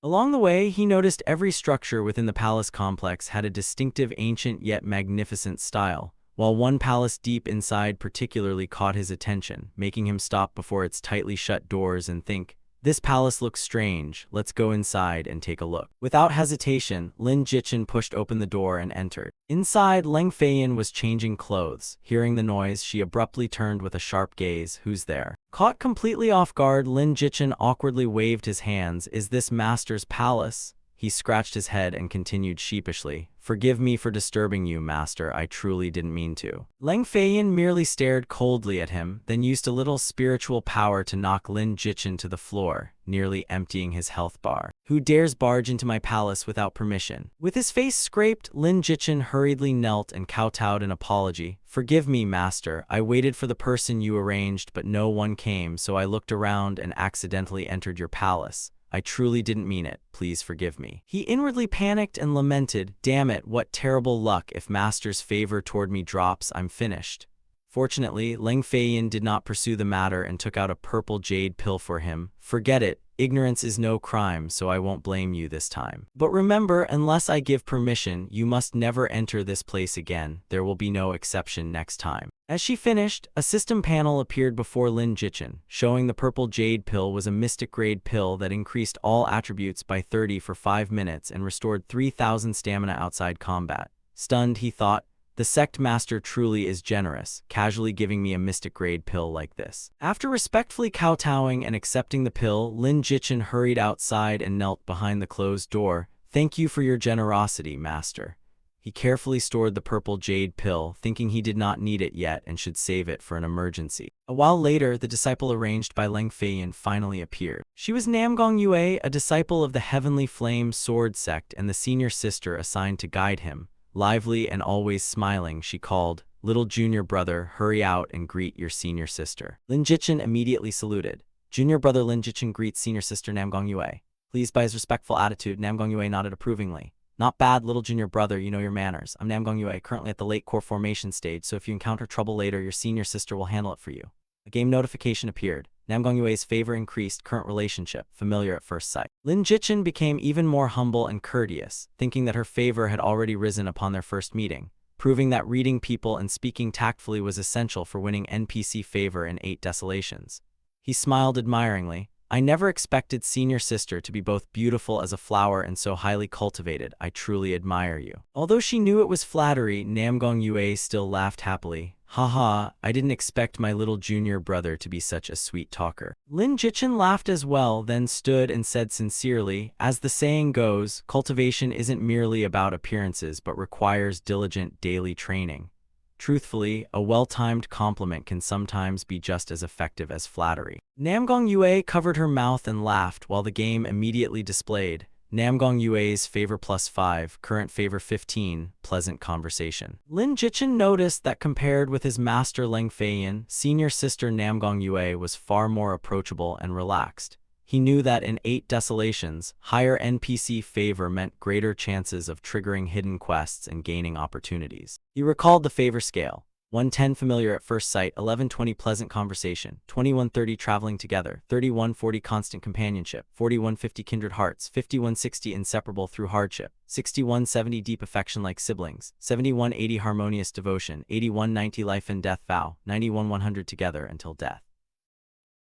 Along the way, he noticed every structure within the palace complex had a distinctive ancient yet magnificent style, while one palace deep inside particularly caught his attention, making him stop before its tightly shut doors and think, "This palace looks strange. Let's go inside and take a look." Without hesitation, Lin Jichin pushed open the door and entered. Inside, Leng Feiyan was changing clothes. Hearing the noise, she abruptly turned with a sharp gaze. "Who's there?" Caught completely off guard, Lin Jichin awkwardly waved his hands. "Is this master's palace?" He scratched his head and continued sheepishly, "Forgive me for disturbing you, master, I truly didn't mean to." Leng Feiyan merely stared coldly at him, then used a little spiritual power to knock Lin Jichin to the floor, nearly emptying his health bar. "Who dares barge into my palace without permission?" With his face scraped, Lin Jichin hurriedly knelt and kowtowed in apology. "Forgive me, master, I waited for the person you arranged, but no one came, so I looked around and accidentally entered your palace. I truly didn't mean it, please forgive me." He inwardly panicked and lamented, "Damn it, what terrible luck, if master's favor toward me drops, I'm finished." Fortunately, Leng Feiyan did not pursue the matter and took out a purple jade pill for him. "Forget it, ignorance is no crime, so I won't blame you this time. But remember, unless I give permission, you must never enter this place again. There will be no exception next time." As she finished, a system panel appeared before Lin Jichin, showing the purple jade pill was a mystic-grade pill that increased all attributes by 30 for 5 minutes and restored 3,000 stamina outside combat. Stunned, he thought, "The sect master truly is generous, casually giving me a mystic-grade pill like this." After respectfully kowtowing and accepting the pill, Lin Jichin hurried outside and knelt behind the closed door. "Thank you for your generosity, master." He carefully stored the purple jade pill, thinking he did not need it yet and should save it for an emergency. A while later, the disciple arranged by Leng Feiyan finally appeared. She was Namgong Yue, a disciple of the Heavenly Flame Sword sect and the senior sister assigned to guide him. Lively and always smiling, she called, "Little junior brother, hurry out and greet your senior sister." Lin Jichin immediately saluted. Junior brother Lin Jichin greets senior sister Namgong Yue. Pleased by his respectful attitude, Namgong Yue nodded approvingly. "Not bad, little junior brother, you know your manners. I'm Namgong Yue, currently at the late core formation stage, so if you encounter trouble later, your senior sister will handle it for you." A game notification appeared. Namgong Yue's favor increased, current relationship, familiar at first sight. Lin Jichin became even more humble and courteous, thinking that her favor had already risen upon their first meeting, proving that reading people and speaking tactfully was essential for winning NPC favor in 8 Desolations. He smiled admiringly. "I never expected senior sister to be both beautiful as a flower and so highly cultivated. I truly admire you." Although she knew it was flattery, Namgong Yue still laughed happily. "Haha, I didn't expect my little junior brother to be such a sweet talker." Lin Jichin laughed as well, then stood and said sincerely, "As the saying goes, cultivation isn't merely about appearances but requires diligent daily training. Truthfully, a well-timed compliment can sometimes be just as effective as flattery." Namgong Yue covered her mouth and laughed while the game immediately displayed, Namgong Yue's favor +5, current favor 15, pleasant conversation. Lin Jichin noticed that compared with his master Leng Feiyan, senior sister Namgong Yue was far more approachable and relaxed. He knew that in 8 Desolations, higher NPC favor meant greater chances of triggering hidden quests and gaining opportunities. He recalled the favor scale. 110 familiar at first sight, 1120 pleasant conversation, 2130 traveling together, 3140 constant companionship, 4150 kindred hearts, 5160 inseparable through hardship, 6170 deep affection like siblings, 7180 harmonious devotion, 8190 life and death vow, 9100 together until death.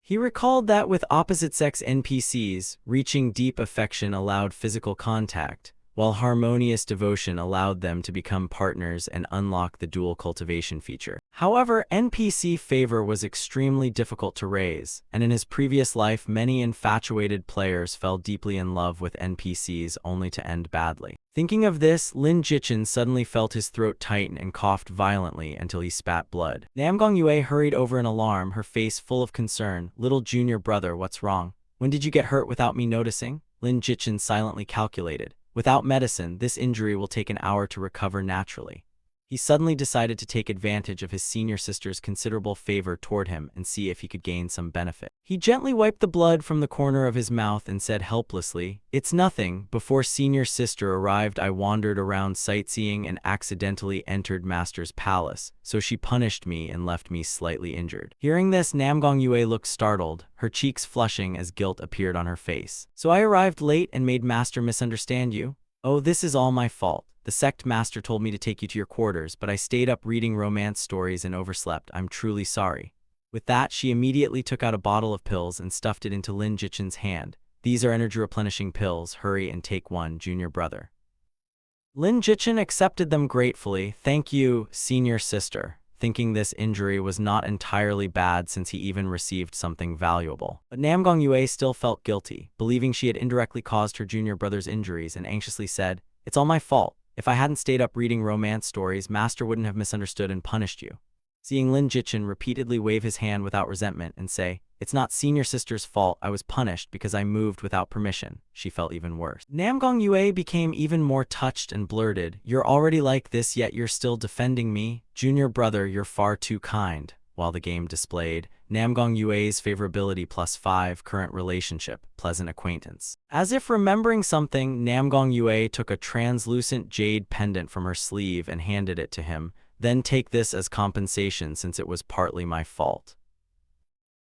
He recalled that with opposite-sex NPCs, reaching deep affection allowed physical contact, while harmonious devotion allowed them to become partners and unlock the dual cultivation feature. However, NPC favor was extremely difficult to raise, and in his previous life many infatuated players fell deeply in love with NPCs only to end badly. Thinking of this, Lin Jichin suddenly felt his throat tighten and coughed violently until he spat blood. Namgong Yue hurried over in alarm, her face full of concern. "Little junior brother, what's wrong? When did you get hurt without me noticing?" Lin Jichin silently calculated. "Without medicine, this injury will take an hour to recover naturally." He suddenly decided to take advantage of his senior sister's considerable favor toward him and see if he could gain some benefit. He gently wiped the blood from the corner of his mouth and said helplessly, "It's nothing. Before senior sister arrived, I wandered around sightseeing and accidentally entered master's palace, so she punished me and left me slightly injured." Hearing this, Namgong Yue looked startled, her cheeks flushing as guilt appeared on her face. "So I arrived late and made master misunderstand you? Oh, this is all my fault. The sect master told me to take you to your quarters, but I stayed up reading romance stories and overslept. I'm truly sorry." With that, she immediately took out a bottle of pills and stuffed it into Lin Jichin's hand. "These are energy replenishing pills. Hurry and take one, junior brother." Lin Jichin accepted them gratefully. "Thank you, senior sister." thinking this injury was not entirely bad since he even received something valuable. But Namgong Yue still felt guilty, believing she had indirectly caused her junior brother's injuries, and anxiously said, "It's all my fault. If I hadn't stayed up reading romance stories, Master wouldn't have misunderstood and punished you." Seeing Lin Jichin repeatedly wave his hand without resentment and say, "It's not senior sister's fault, I was punished because I moved without permission," she felt even worse. Namgong Yue became even more touched and blurted, "You're already like this, yet you're still defending me? Junior brother, you're far too kind," while the game displayed Namgong Yue's favorability +5, current relationship, pleasant acquaintance. As if remembering something, Namgong Yue took a translucent jade pendant from her sleeve and handed it to him. "Then take this as compensation since it was partly my fault."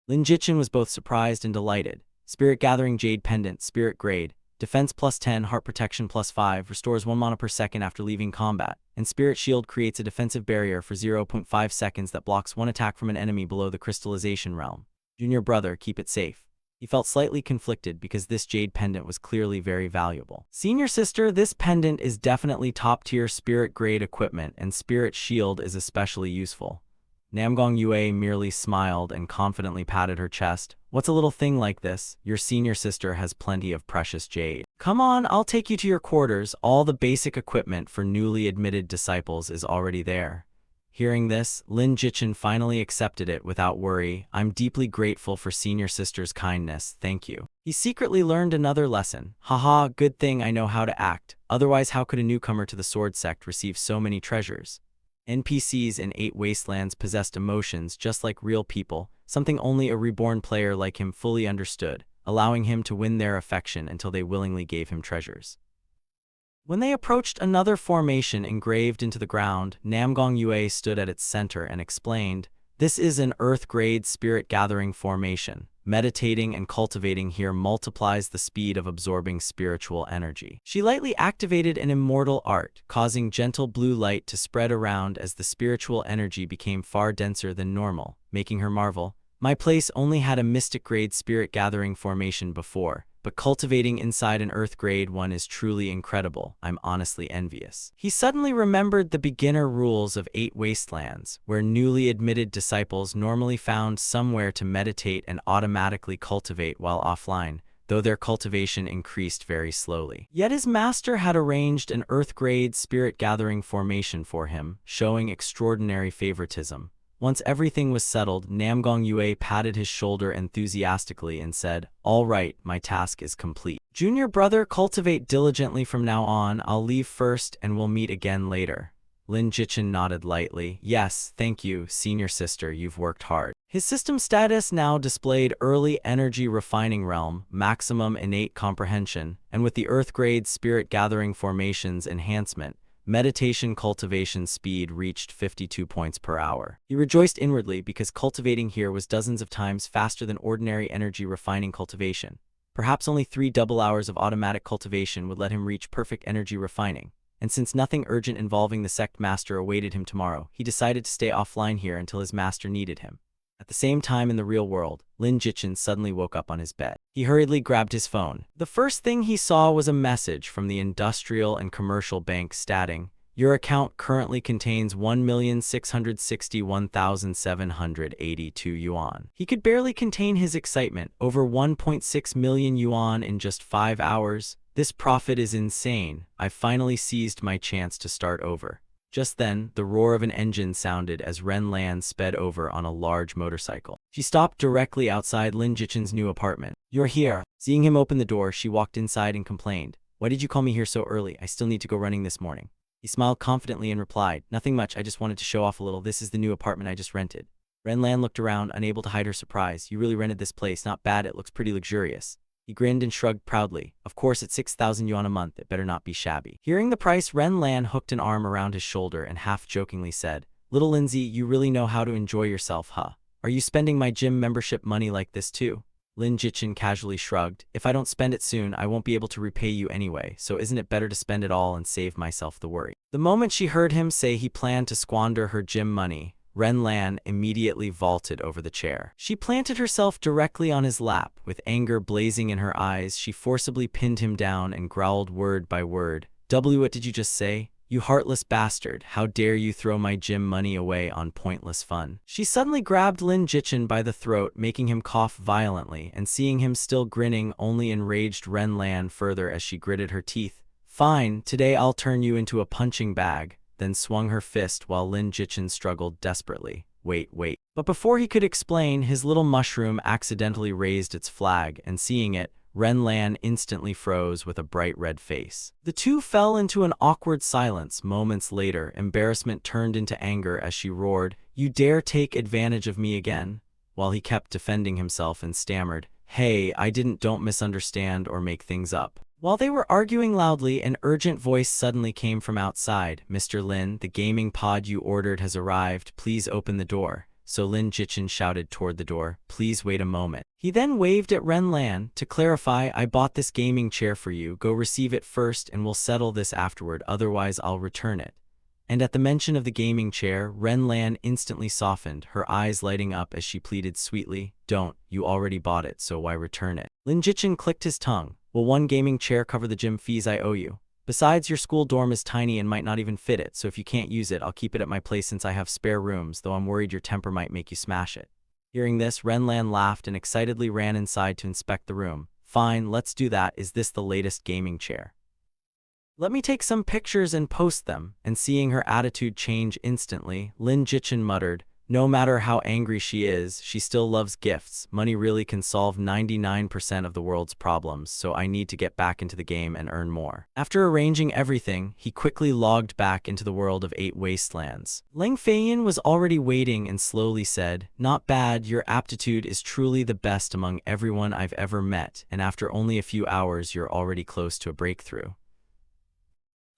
Lin Jichin was both surprised and delighted. Spirit Gathering Jade Pendant, Spirit Grade, Defense +10, Heart Protection +5, restores 1 mana per second after leaving combat, and Spirit Shield creates a defensive barrier for 0.5 seconds that blocks one attack from an enemy below the crystallization realm. Junior brother, keep it safe. He felt slightly conflicted because this jade pendant was clearly very valuable. Senior sister, this pendant is definitely top-tier spirit grade equipment, and Spirit Shield is especially useful. Namgong Yue merely smiled and confidently patted her chest. "What's a little thing like this? Your senior sister has plenty of precious jade. Come on, I'll take you to your quarters. All the basic equipment for newly admitted disciples is already there." Hearing this, Lin Jichin finally accepted it without worry. "I'm deeply grateful for senior sister's kindness, thank you." He secretly learned another lesson. Haha, good thing I know how to act. Otherwise, how could a newcomer to the sword sect receive so many treasures? NPCs in 8 Wastelands possessed emotions just like real people, something only a reborn player like him fully understood, allowing him to win their affection until they willingly gave him treasures. When they approached another formation engraved into the ground, Namgong Yue stood at its center and explained, "This is an Earth-grade spirit-gathering formation. Meditating and cultivating here multiplies the speed of absorbing spiritual energy." She lightly activated an immortal art, causing gentle blue light to spread around as the spiritual energy became far denser than normal, making her marvel. "My place only had a mystic-grade spirit-gathering formation before, but cultivating inside an Earth-grade one is truly incredible. I'm honestly envious." He suddenly remembered the beginner rules of 8 Wastelands, where newly admitted disciples normally found somewhere to meditate and automatically cultivate while offline, though their cultivation increased very slowly. Yet his master had arranged an Earth-grade spirit-gathering formation for him, showing extraordinary favoritism. Once everything was settled, Namgong Yue patted his shoulder enthusiastically and said, "All right, my task is complete. Junior brother, cultivate diligently from now on. I'll leave first and we'll meet again later." Lin Jichin nodded lightly. "Yes, thank you, senior sister, you've worked hard." His system status now displayed Early Energy Refining Realm, Maximum Innate Comprehension, and with the Earth-grade Spirit Gathering Formations enhancement, meditation cultivation speed reached 52 points per hour. He rejoiced inwardly because cultivating here was dozens of times faster than ordinary energy refining cultivation. Perhaps only 3 double hours of automatic cultivation would let him reach perfect energy refining. And since nothing urgent involving the sect master awaited him tomorrow, he decided to stay offline here until his master needed him. At the same time in the real world, Lin Jichin suddenly woke up on his bed. He hurriedly grabbed his phone. The first thing he saw was a message from the Industrial and Commercial Bank stating, "Your account currently contains 1,661,782 yuan." He could barely contain his excitement. Over 1.6 million yuan in just 5 hours. This profit is insane. I finally seized my chance to start over. Just then, the roar of an engine sounded as Ren Lan sped over on a large motorcycle. She stopped directly outside Lin Jichin's new apartment. "You're here." Seeing him open the door, she walked inside and complained, "Why did you call me here so early? I still need to go running this morning." He smiled confidently and replied, "Nothing much, I just wanted to show off a little. This is the new apartment I just rented." Ren Lan looked around, unable to hide her surprise. "You really rented this place? Not bad, it looks pretty luxurious." He grinned and shrugged proudly. "Of course, at 6,000 yuan a month, it better not be shabby." Hearing the price, Ren Lan hooked an arm around his shoulder and half-jokingly said, "Little Lindsay, you really know how to enjoy yourself, huh? Are you spending my gym membership money like this too?" Lin Jichin casually shrugged. "If I don't spend it soon, I won't be able to repay you anyway, so isn't it better to spend it all and save myself the worry?" The moment she heard him say he planned to squander her gym money, Ren Lan immediately vaulted over the chair. She planted herself directly on his lap. With anger blazing in her eyes, she forcibly pinned him down and growled word by word. "What did you just say? "You heartless bastard, how dare you throw my gym money away on pointless fun." She suddenly grabbed Lin Jichin by the throat, making him cough violently, and seeing him still grinning only enraged Ren Lan further as she gritted her teeth. "Fine, today I'll turn you into a punching bag," then swung her fist while Lin Jichin struggled desperately. Wait. But before he could explain, his little mushroom accidentally raised its flag, and seeing it, Ren Lan instantly froze with a bright red face. The two fell into an awkward silence. Moments later, embarrassment turned into anger as she roared, "You dare take advantage of me again?" While he kept defending himself and stammered, "Hey, don't misunderstand or make things up." While they were arguing loudly, an urgent voice suddenly came from outside. "Mr. Lin, the gaming pod you ordered has arrived. Please open the door." So Lin Jichin shouted toward the door, "Please wait a moment." He then waved at Ren Lan. "To clarify, I bought this gaming chair for you. Go receive it first and we'll settle this afterward, otherwise I'll return it." And at the mention of the gaming chair, Ren Lan instantly softened, her eyes lighting up as she pleaded sweetly, "Don't, you already bought it, so why return it?" Lin Jichin clicked his tongue. "Will one gaming chair cover the gym fees I owe you? Besides, your school dorm is tiny and might not even fit it, so if you can't use it, I'll keep it at my place since I have spare rooms, though I'm worried your temper might make you smash it." Hearing this, Ren Lan laughed and excitedly ran inside to inspect the room. "Fine, let's do that. Is this the latest gaming chair? Let me take some pictures and post them." And seeing her attitude change instantly, Lin Jichin muttered, "No matter how angry she is, she still loves gifts. Money really can solve 99% of the world's problems, so I need to get back into the game and earn more." After arranging everything, he quickly logged back into the world of 8 Wastelands. Lang Feiyan was already waiting and slowly said, "Not bad, your aptitude is truly the best among everyone I've ever met, and after only a few hours you're already close to a breakthrough."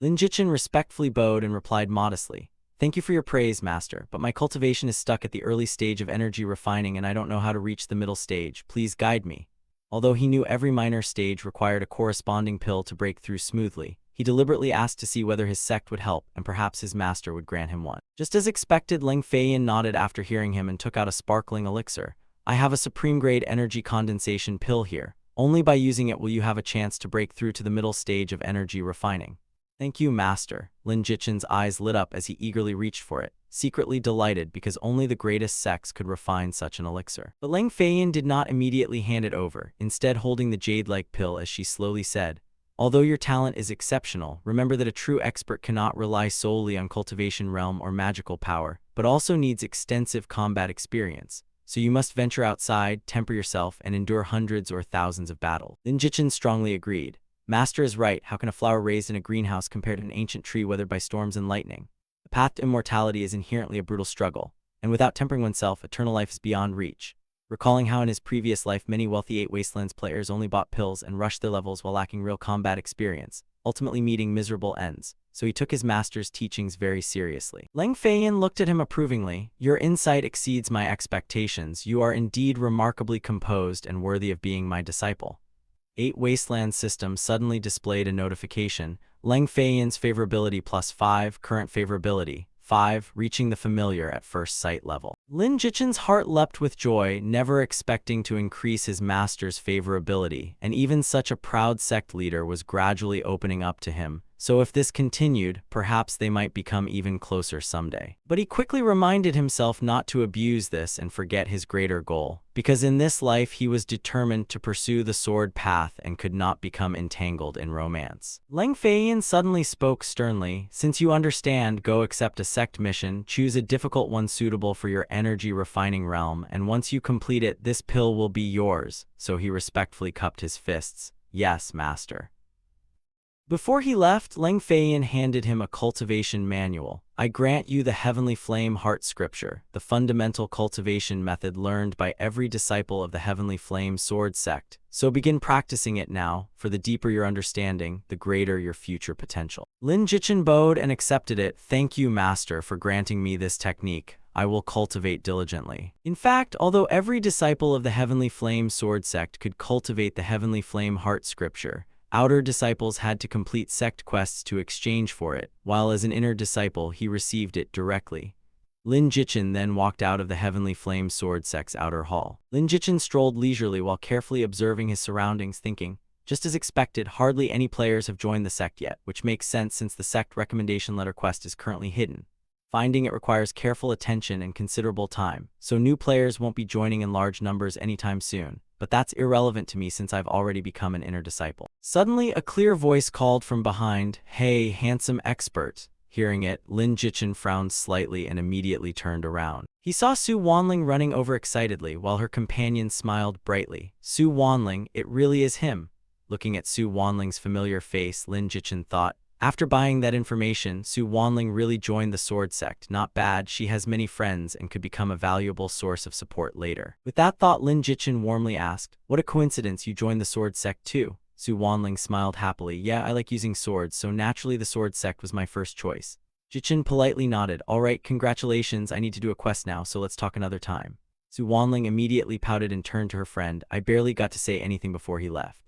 Lin Jichin respectfully bowed and replied modestly, "Thank you for your praise, master, but my cultivation is stuck at the early stage of energy refining and I don't know how to reach the middle stage. Please guide me." Although he knew every minor stage required a corresponding pill to break through smoothly, he deliberately asked to see whether his sect would help, and perhaps his master would grant him one. Just as expected, Lang Feiyan nodded after hearing him and took out a sparkling elixir. "I have a supreme-grade energy condensation pill here. Only by using it will you have a chance to break through to the middle stage of energy refining." "Thank you, master." Lin Jichin's eyes lit up as he eagerly reached for it, secretly delighted because only the greatest sects could refine such an elixir. But Lang Feiyan did not immediately hand it over, instead holding the jade-like pill as she slowly said, "Although your talent is exceptional, remember that a true expert cannot rely solely on cultivation realm or magical power, but also needs extensive combat experience. So you must venture outside, temper yourself, and endure hundreds or thousands of battles." Lin Jichin strongly agreed. "Master is right. How can a flower raised in a greenhouse compare to an ancient tree weathered by storms and lightning? The path to immortality is inherently a brutal struggle, and without tempering oneself, eternal life is beyond reach." Recalling how in his previous life many wealthy 8 Wastelands players only bought pills and rushed their levels while lacking real combat experience, ultimately meeting miserable ends, so he took his master's teachings very seriously. Lang Feiyan looked at him approvingly. "Your insight exceeds my expectations. You are indeed remarkably composed and worthy of being my disciple." 8 Wasteland system suddenly displayed a notification. Lang Feiyan's favorability +5, current favorability 5, reaching the familiar at first sight level. Lin Jichin's heart leapt with joy, never expecting to increase his master's favorability, and even such a proud sect leader was gradually opening up to him. So if this continued, perhaps they might become even closer someday. But he quickly reminded himself not to abuse this and forget his greater goal, because in this life he was determined to pursue the sword path and could not become entangled in romance. Lang Feiyan suddenly spoke sternly, "Since you understand, go accept a sect mission, choose a difficult one suitable for your energy refining realm, and once you complete it, this pill will be yours." So he respectfully cupped his fists. "Yes, master." Before he left, Lang Feiyan handed him a cultivation manual. "I grant you the Heavenly Flame Heart Scripture, the fundamental cultivation method learned by every disciple of the Heavenly Flame Sword Sect. So begin practicing it now, for the deeper your understanding, the greater your future potential." Lin Jichin bowed and accepted it. "Thank you, master, for granting me this technique. I will cultivate diligently." In fact, although every disciple of the Heavenly Flame Sword Sect could cultivate the Heavenly Flame Heart Scripture, outer disciples had to complete sect quests to exchange for it, while as an inner disciple he received it directly. Lin Jichin then walked out of the Heavenly Flame Sword Sect's outer hall. Lin Jichin strolled leisurely while carefully observing his surroundings, thinking, Just as expected, hardly any players have joined the sect yet, which makes sense since the sect recommendation letter quest is currently hidden. Finding it requires careful attention and considerable time, so new players won't be joining in large numbers anytime soon. But that's irrelevant to me since I've already become an inner disciple. Suddenly, a clear voice called from behind, "Hey, handsome expert." Hearing it, Lin Jichin frowned slightly and immediately turned around. He saw Su Wanling running over excitedly, while her companion smiled brightly. Su Wanling, it really is him. Looking at Su Wanling's familiar face, Lin Jichin thought, after buying that information, Su Wanling really joined the sword sect. Not bad, she has many friends and could become a valuable source of support later. With that thought, Lin Jichin warmly asked, "What a coincidence you joined the sword sect too." Su Wanling smiled happily. "Yeah, I like using swords, so naturally the sword sect was my first choice." Jichin politely nodded. "Alright, congratulations, I need to do a quest now, so let's talk another time." Su Wanling immediately pouted and turned to her friend. "I barely got to say anything before he left."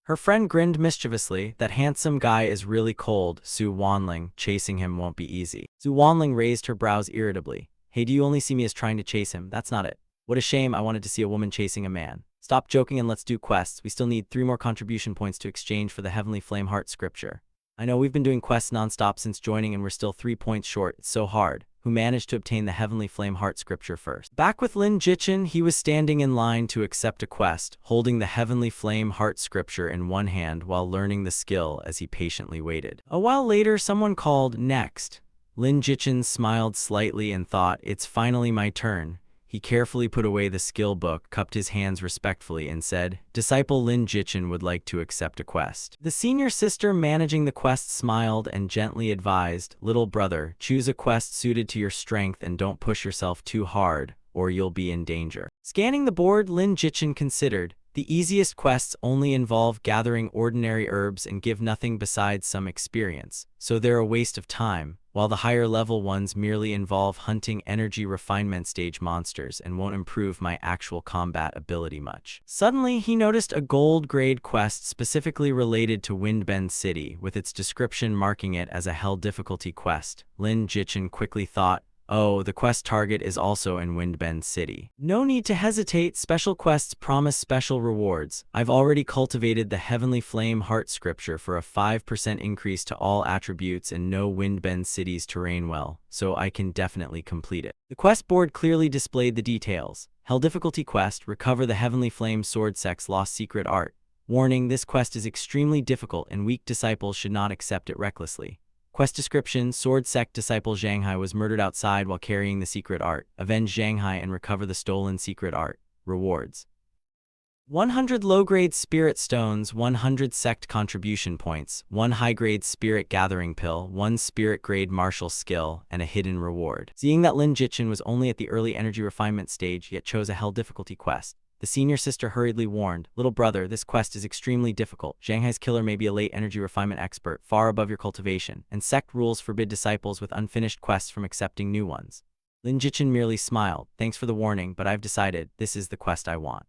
Her friend grinned mischievously. "That handsome guy is really cold, Su Wanling. Chasing him won't be easy." Su Wanling raised her brows irritably. "Hey, do you only see me as trying to chase him? That's not it. What a shame, I wanted to see a woman chasing a man. Stop joking and let's do quests. We still need 3 more contribution points to exchange for the Heavenly Flame Heart scripture. I know we've been doing quests non-stop since joining and we're still 3 points short. It's so hard. Who managed to obtain the Heavenly Flame Heart scripture first?" Back with Lin Jichin, he was standing in line to accept a quest, holding the Heavenly Flame Heart scripture in one hand while learning the skill as he patiently waited. A while later, someone called, "Next." Lin Jichin smiled slightly and thought, "It's finally my turn." He carefully put away the skill book, cupped his hands respectfully, and said, "Disciple Lin Jichin would like to accept a quest." The senior sister managing the quest smiled and gently advised, "Little brother, choose a quest suited to your strength and don't push yourself too hard, or you'll be in danger." Scanning the board, Lin Jichin considered, the easiest quests only involve gathering ordinary herbs and give nothing besides some experience, so they're a waste of time, while the higher level ones merely involve hunting energy refinement stage monsters and won't improve my actual combat ability much. Suddenly, he noticed a gold grade quest specifically related to Windbend City, with its description marking it as a hell difficulty quest. Lin Jichin quickly thought, "Oh, the quest target is also in Windbend City. No need to hesitate, special quests promise special rewards. I've already cultivated the Heavenly Flame Heart scripture for a 5% increase to all attributes and know Windbend City's terrain well, so I can definitely complete it." The quest board clearly displayed the details. Hell difficulty quest, recover the Heavenly Flame Sword Sect's lost secret art. Warning, this quest is extremely difficult and weak disciples should not accept it recklessly. Quest description, Sword Sect disciple Zhanghai was murdered outside while carrying the secret art. Avenge Zhanghai and recover the stolen secret art. Rewards: 100 low-grade spirit stones, 100 sect contribution points, 1 high-grade spirit gathering pill, 1 spirit-grade martial skill, and a hidden reward. Seeing that Lin Jichin was only at the early energy refinement stage yet chose a hell difficulty quest, the senior sister hurriedly warned, "Little brother, this quest is extremely difficult. Zhanghai's killer may be a late energy refinement expert, far above your cultivation, and sect rules forbid disciples with unfinished quests from accepting new ones." Lin Jichin merely smiled, "Thanks for the warning, but I've decided, this is the quest I want."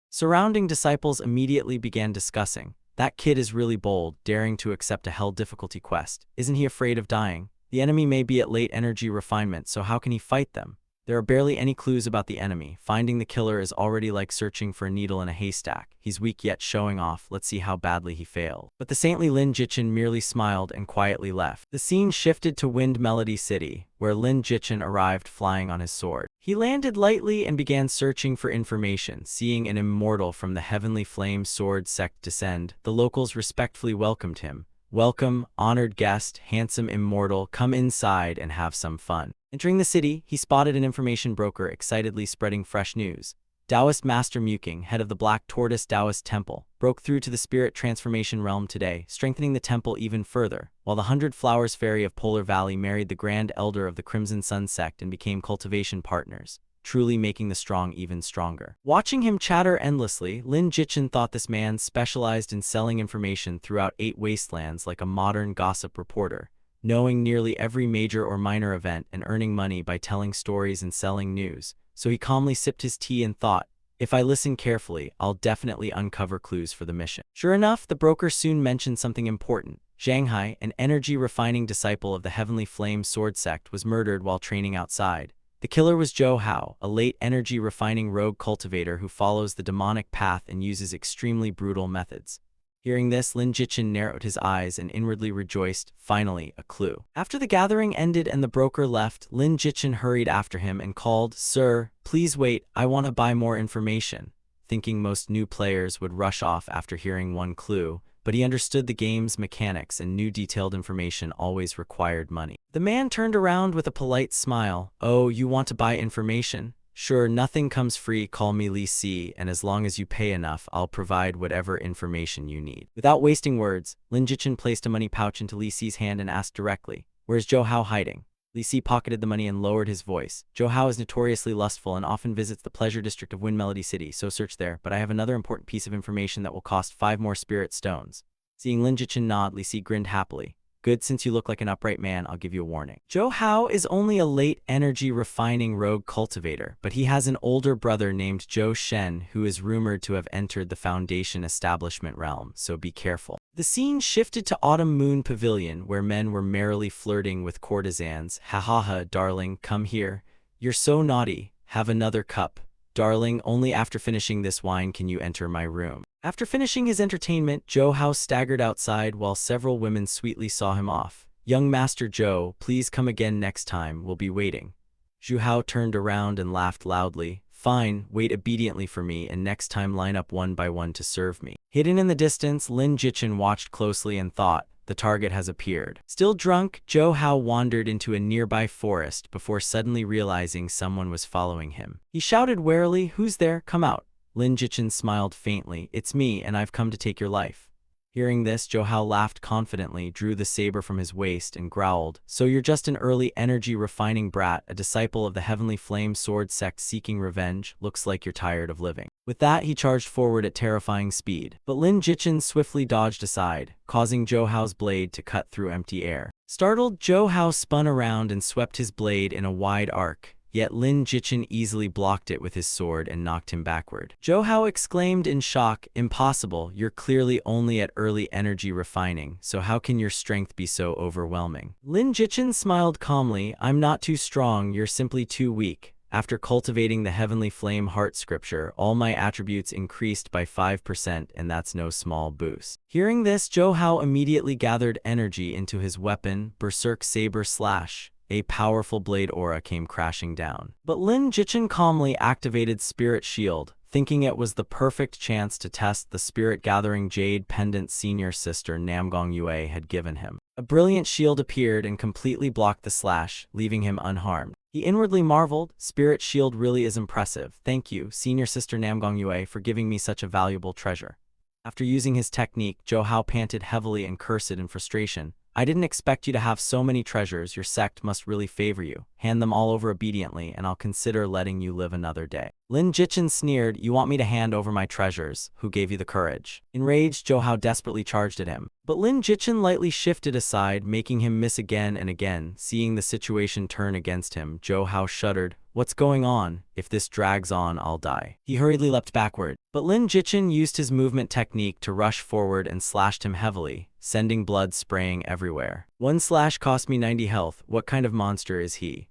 Surrounding disciples immediately began discussing, "That kid is really bold, daring to accept a hell difficulty quest. Isn't he afraid of dying? The enemy may be at late energy refinement, so how can he fight them? There are barely any clues about the enemy. Finding the killer is already like searching for a needle in a haystack. He's weak yet showing off. Let's see how badly he failed." But the saintly Lin Jichin merely smiled and quietly left. The scene shifted to Wind Melody City, where Lin Jichin arrived flying on his sword. He landed lightly and began searching for information. Seeing an immortal from the Heavenly Flame Sword Sect descend, the locals respectfully welcomed him. "Welcome, honored guest, handsome immortal, come inside and have some fun." Entering the city, he spotted an information broker excitedly spreading fresh news. Taoist Master Muking, head of the Black Tortoise Taoist Temple, broke through to the spirit transformation realm today, strengthening the temple even further, while the 100 Flowers Fairy of Polar Valley married the Grand Elder of the Crimson Sun Sect and became cultivation partners, truly making the strong even stronger. Watching him chatter endlessly, Lin Jichin thought this man specialized in selling information throughout 8 wastelands like a modern gossip reporter, knowing nearly every major or minor event and earning money by telling stories and selling news. So he calmly sipped his tea and thought, "If I listen carefully, I'll definitely uncover clues for the mission." Sure enough, the broker soon mentioned something important. Zhanghai, an energy refining disciple of the Heavenly Flame Sword Sect, was murdered while training outside. The killer was Zhou Hao, a late energy refining rogue cultivator who follows the demonic path and uses extremely brutal methods. Hearing this, Lin Jichin narrowed his eyes and inwardly rejoiced. Finally, a clue. After the gathering ended and the broker left, Lin Jichin hurried after him and called, "Sir, please wait, I want to buy more information." Thinking most new players would rush off after hearing one clue, but he understood the game's mechanics and knew detailed information always required money. The man turned around with a polite smile. "Oh, you want to buy information? Sure, nothing comes free, call me Li Si, and as long as you pay enough, I'll provide whatever information you need." Without wasting words, Lin Jichin placed a money pouch into Li Si's hand and asked directly, "Where's Zhou Hao hiding?" Li Si pocketed the money and lowered his voice. "Zhou Hao is notoriously lustful and often visits the pleasure district of Wind Melody City, so search there, but I have another important piece of information that will cost 5 more spirit stones." Seeing Lin Jichin nod, Li Si grinned happily. "Good, since you look like an upright man, I'll give you a warning. Zhou Hao is only a late energy refining rogue cultivator, but he has an older brother named Zhou Shen who is rumored to have entered the Foundation establishment realm, so be careful." The scene shifted to Autumn Moon Pavilion, where men were merrily flirting with courtesans. "Ha ha ha, darling, come here. You're so naughty. Have another cup. Darling, only after finishing this wine can you enter my room." After finishing his entertainment, Zhou Hao staggered outside while several women sweetly saw him off. "Young Master Zhou, please come again next time, we'll be waiting." Zhou Hao turned around and laughed loudly. "Fine, wait obediently for me and next time line up one by one to serve me." Hidden in the distance, Lin Jichin watched closely and thought, the target has appeared. Still drunk, Zhou Hao wandered into a nearby forest before suddenly realizing someone was following him. He shouted warily, "Who's there? Come out." Lin Jichin smiled faintly. "It's me, and I've come to take your life." Hearing this, Zhou Hao laughed confidently, drew the saber from his waist, and growled, "So you're just an early energy-refining brat, a disciple of the Heavenly Flame Sword sect seeking revenge? Looks like you're tired of living." With that, he charged forward at terrifying speed. But Lin Jichin swiftly dodged aside, causing Zhou Hao's blade to cut through empty air. Startled, Zhou Hao spun around and swept his blade in a wide arc. Yet Lin Jichin easily blocked it with his sword and knocked him backward. Zhou Hao exclaimed in shock, "Impossible, you're clearly only at early energy refining, so how can your strength be so overwhelming?" Lin Jichin smiled calmly, "I'm not too strong, you're simply too weak. After cultivating the Heavenly Flame Heart Scripture, all my attributes increased by 5%, and that's no small boost." Hearing this, Zhou Hao immediately gathered energy into his weapon, Berserk Saber Slash. A powerful blade aura came crashing down. But Lin Jichin calmly activated Spirit Shield, thinking it was the perfect chance to test the spirit-gathering jade pendant senior sister Namgong Yue had given him. A brilliant shield appeared and completely blocked the slash, leaving him unharmed. He inwardly marveled, "Spirit Shield really is impressive. Thank you, senior sister Namgong Yue, for giving me such a valuable treasure." After using his technique, Zhou Hao panted heavily and cursed in frustration. "I didn't expect you to have so many treasures. Your sect must really favor you. Hand them all over obediently, and I'll consider letting you live another day." Lin Jichin sneered, "You want me to hand over my treasures? Who gave you the courage?" Enraged, Zhou Hao desperately charged at him. But Lin Jichin lightly shifted aside, making him miss again and again. Seeing the situation turn against him, Zhou Hao shuddered. "What's going on? If this drags on, I'll die." He hurriedly leapt backward. But Lin Jichin used his movement technique to rush forward and slashed him heavily, sending blood spraying everywhere. "One slash cost me 90 health. What kind of monster is he?"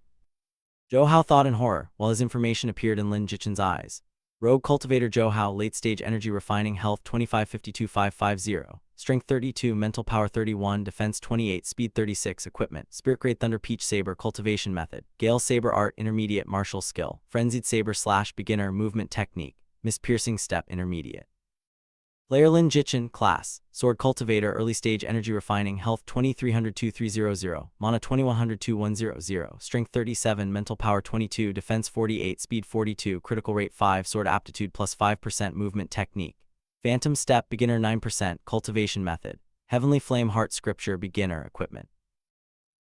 Zhou Hao thought in horror, while his information appeared in Lin Jichin's eyes. Rogue Cultivator Zhou Hao, Late Stage Energy Refining, Health 25-52-550, Strength 32, Mental Power 31, Defense 28, Speed 36, Equipment, Spirit Grade Thunder Peach Saber, Cultivation Method, Gale Saber Art, Intermediate Martial Skill, Frenzied Saber Slash, Beginner, Movement Technique, Miss Piercing Step, Intermediate. Player Lin Jichin, Class, Sword Cultivator, Early Stage Energy Refining, Health 2300-2300, Mana 2100-2100, Strength 37, Mental Power 22, Defense 48, Speed 42, Critical Rate 5, Sword Aptitude plus 5%, Movement Technique. Phantom Step, Beginner 9%, Cultivation Method, Heavenly Flame Heart Scripture, Beginner, Equipment.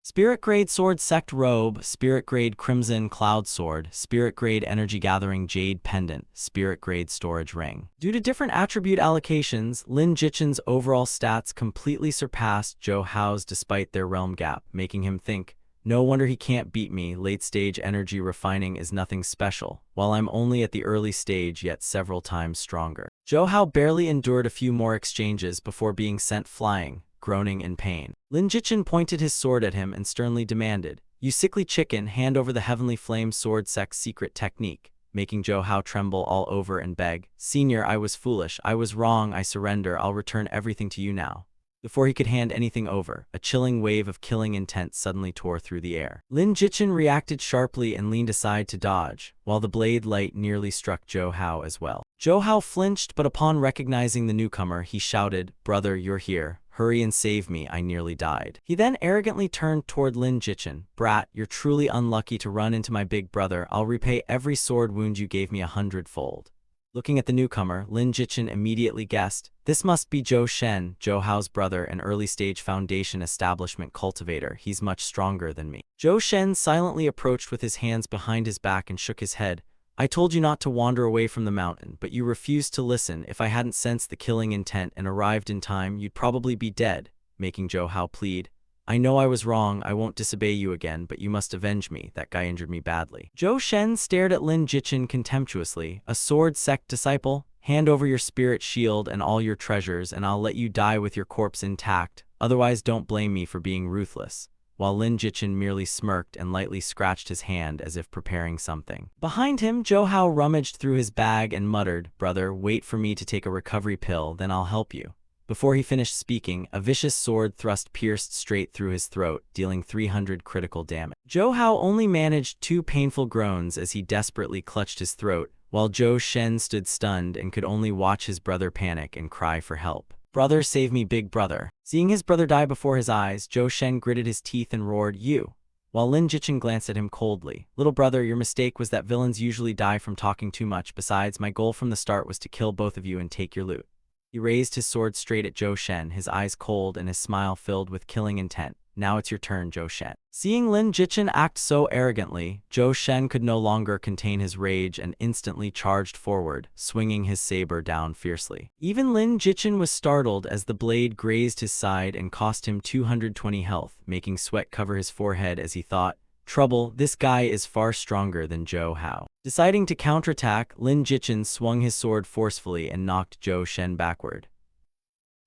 Spirit Grade Sword Sect Robe, Spirit Grade Crimson Cloud Sword, Spirit Grade Energy Gathering Jade Pendant, Spirit Grade Storage Ring. Due to different attribute allocations, Lin Jichin's overall stats completely surpassed Zhou Hao's despite their realm gap, making him think, "No wonder he can't beat me. Late Stage Energy Refining is nothing special, while I'm only at the early stage yet several times stronger." Zhou Hao barely endured a few more exchanges before being sent flying, groaning in pain. Lin Jichin pointed his sword at him and sternly demanded, "You sickly chicken, hand over the heavenly flame sword sect's secret technique," making Zhou Hao tremble all over and beg, "Senior, I was foolish. I was wrong. I surrender. I'll return everything to you now." Before he could hand anything over, a chilling wave of killing intent suddenly tore through the air. Lin Jichin reacted sharply and leaned aside to dodge, while the blade light nearly struck Zhou Hao as well. Zhou Hao flinched, but upon recognizing the newcomer, he shouted, "Brother, you're here. Hurry and save me, I nearly died." He then arrogantly turned toward Lin Jichin. "Brat, you're truly unlucky to run into my big brother. I'll repay every sword wound you gave me 100-fold. Looking at the newcomer, Lin Jichin immediately guessed, this must be Zhou Shen, Zhou Hao's brother, an early-stage foundation establishment cultivator. He's much stronger than me. Zhou Shen silently approached with his hands behind his back and shook his head. "I told you not to wander away from the mountain, but you refused to listen. If I hadn't sensed the killing intent and arrived in time, you'd probably be dead," making Zhou Hao plead. "I know I was wrong. I won't disobey you again, but you must avenge me. That guy injured me badly." Zhou Shen stared at Lin Jichin contemptuously. "A sword sect disciple? Hand over your spirit shield and all your treasures, and I'll let you die with your corpse intact. Otherwise, don't blame me for being ruthless." While Lin Jichin merely smirked and lightly scratched his hand as if preparing something. Behind him, Zhou Hao rummaged through his bag and muttered, "Brother, wait for me to take a recovery pill, then I'll help you." Before he finished speaking, a vicious sword thrust pierced straight through his throat, dealing 300 critical damage. Zhou Hao only managed 2 painful groans as he desperately clutched his throat, while Zhou Shen stood stunned and could only watch his brother panic and cry for help. "Brother, save me, big brother." Seeing his brother die before his eyes, Zhou Shen gritted his teeth and roared, "You!" While Lin Jichin glanced at him coldly. "Little brother, your mistake was that villains usually die from talking too much. Besides, my goal from the start was to kill both of you and take your loot." He raised his sword straight at Zhou Shen, his eyes cold and his smile filled with killing intent. "Now it's your turn, Zhou Shen." Seeing Lin Jichin act so arrogantly, Zhou Shen could no longer contain his rage and instantly charged forward, swinging his saber down fiercely. Even Lin Jichin was startled as the blade grazed his side and cost him 220 health, making sweat cover his forehead as he thought, "Trouble, this guy is far stronger than Zhou Hao." Deciding to counterattack, Lin Jichin swung his sword forcefully and knocked Zhou Shen backward.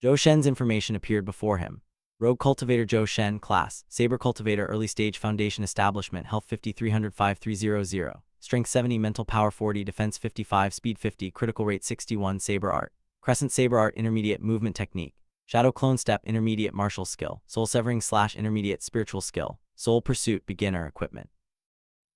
Zhou Shen's information appeared before him. Rogue Cultivator Zhou Shen, Class, Saber Cultivator, Early Stage Foundation Establishment, Health 50, 300, 5300, Strength 70, Mental Power 40, Defense 55, Speed 50, Critical Rate 61, Saber Art, Crescent Saber Art, Intermediate Movement Technique, Shadow Clone Step, Intermediate Martial Skill, Soul Severing / Intermediate Spiritual Skill, Soul Pursuit, Beginner Equipment.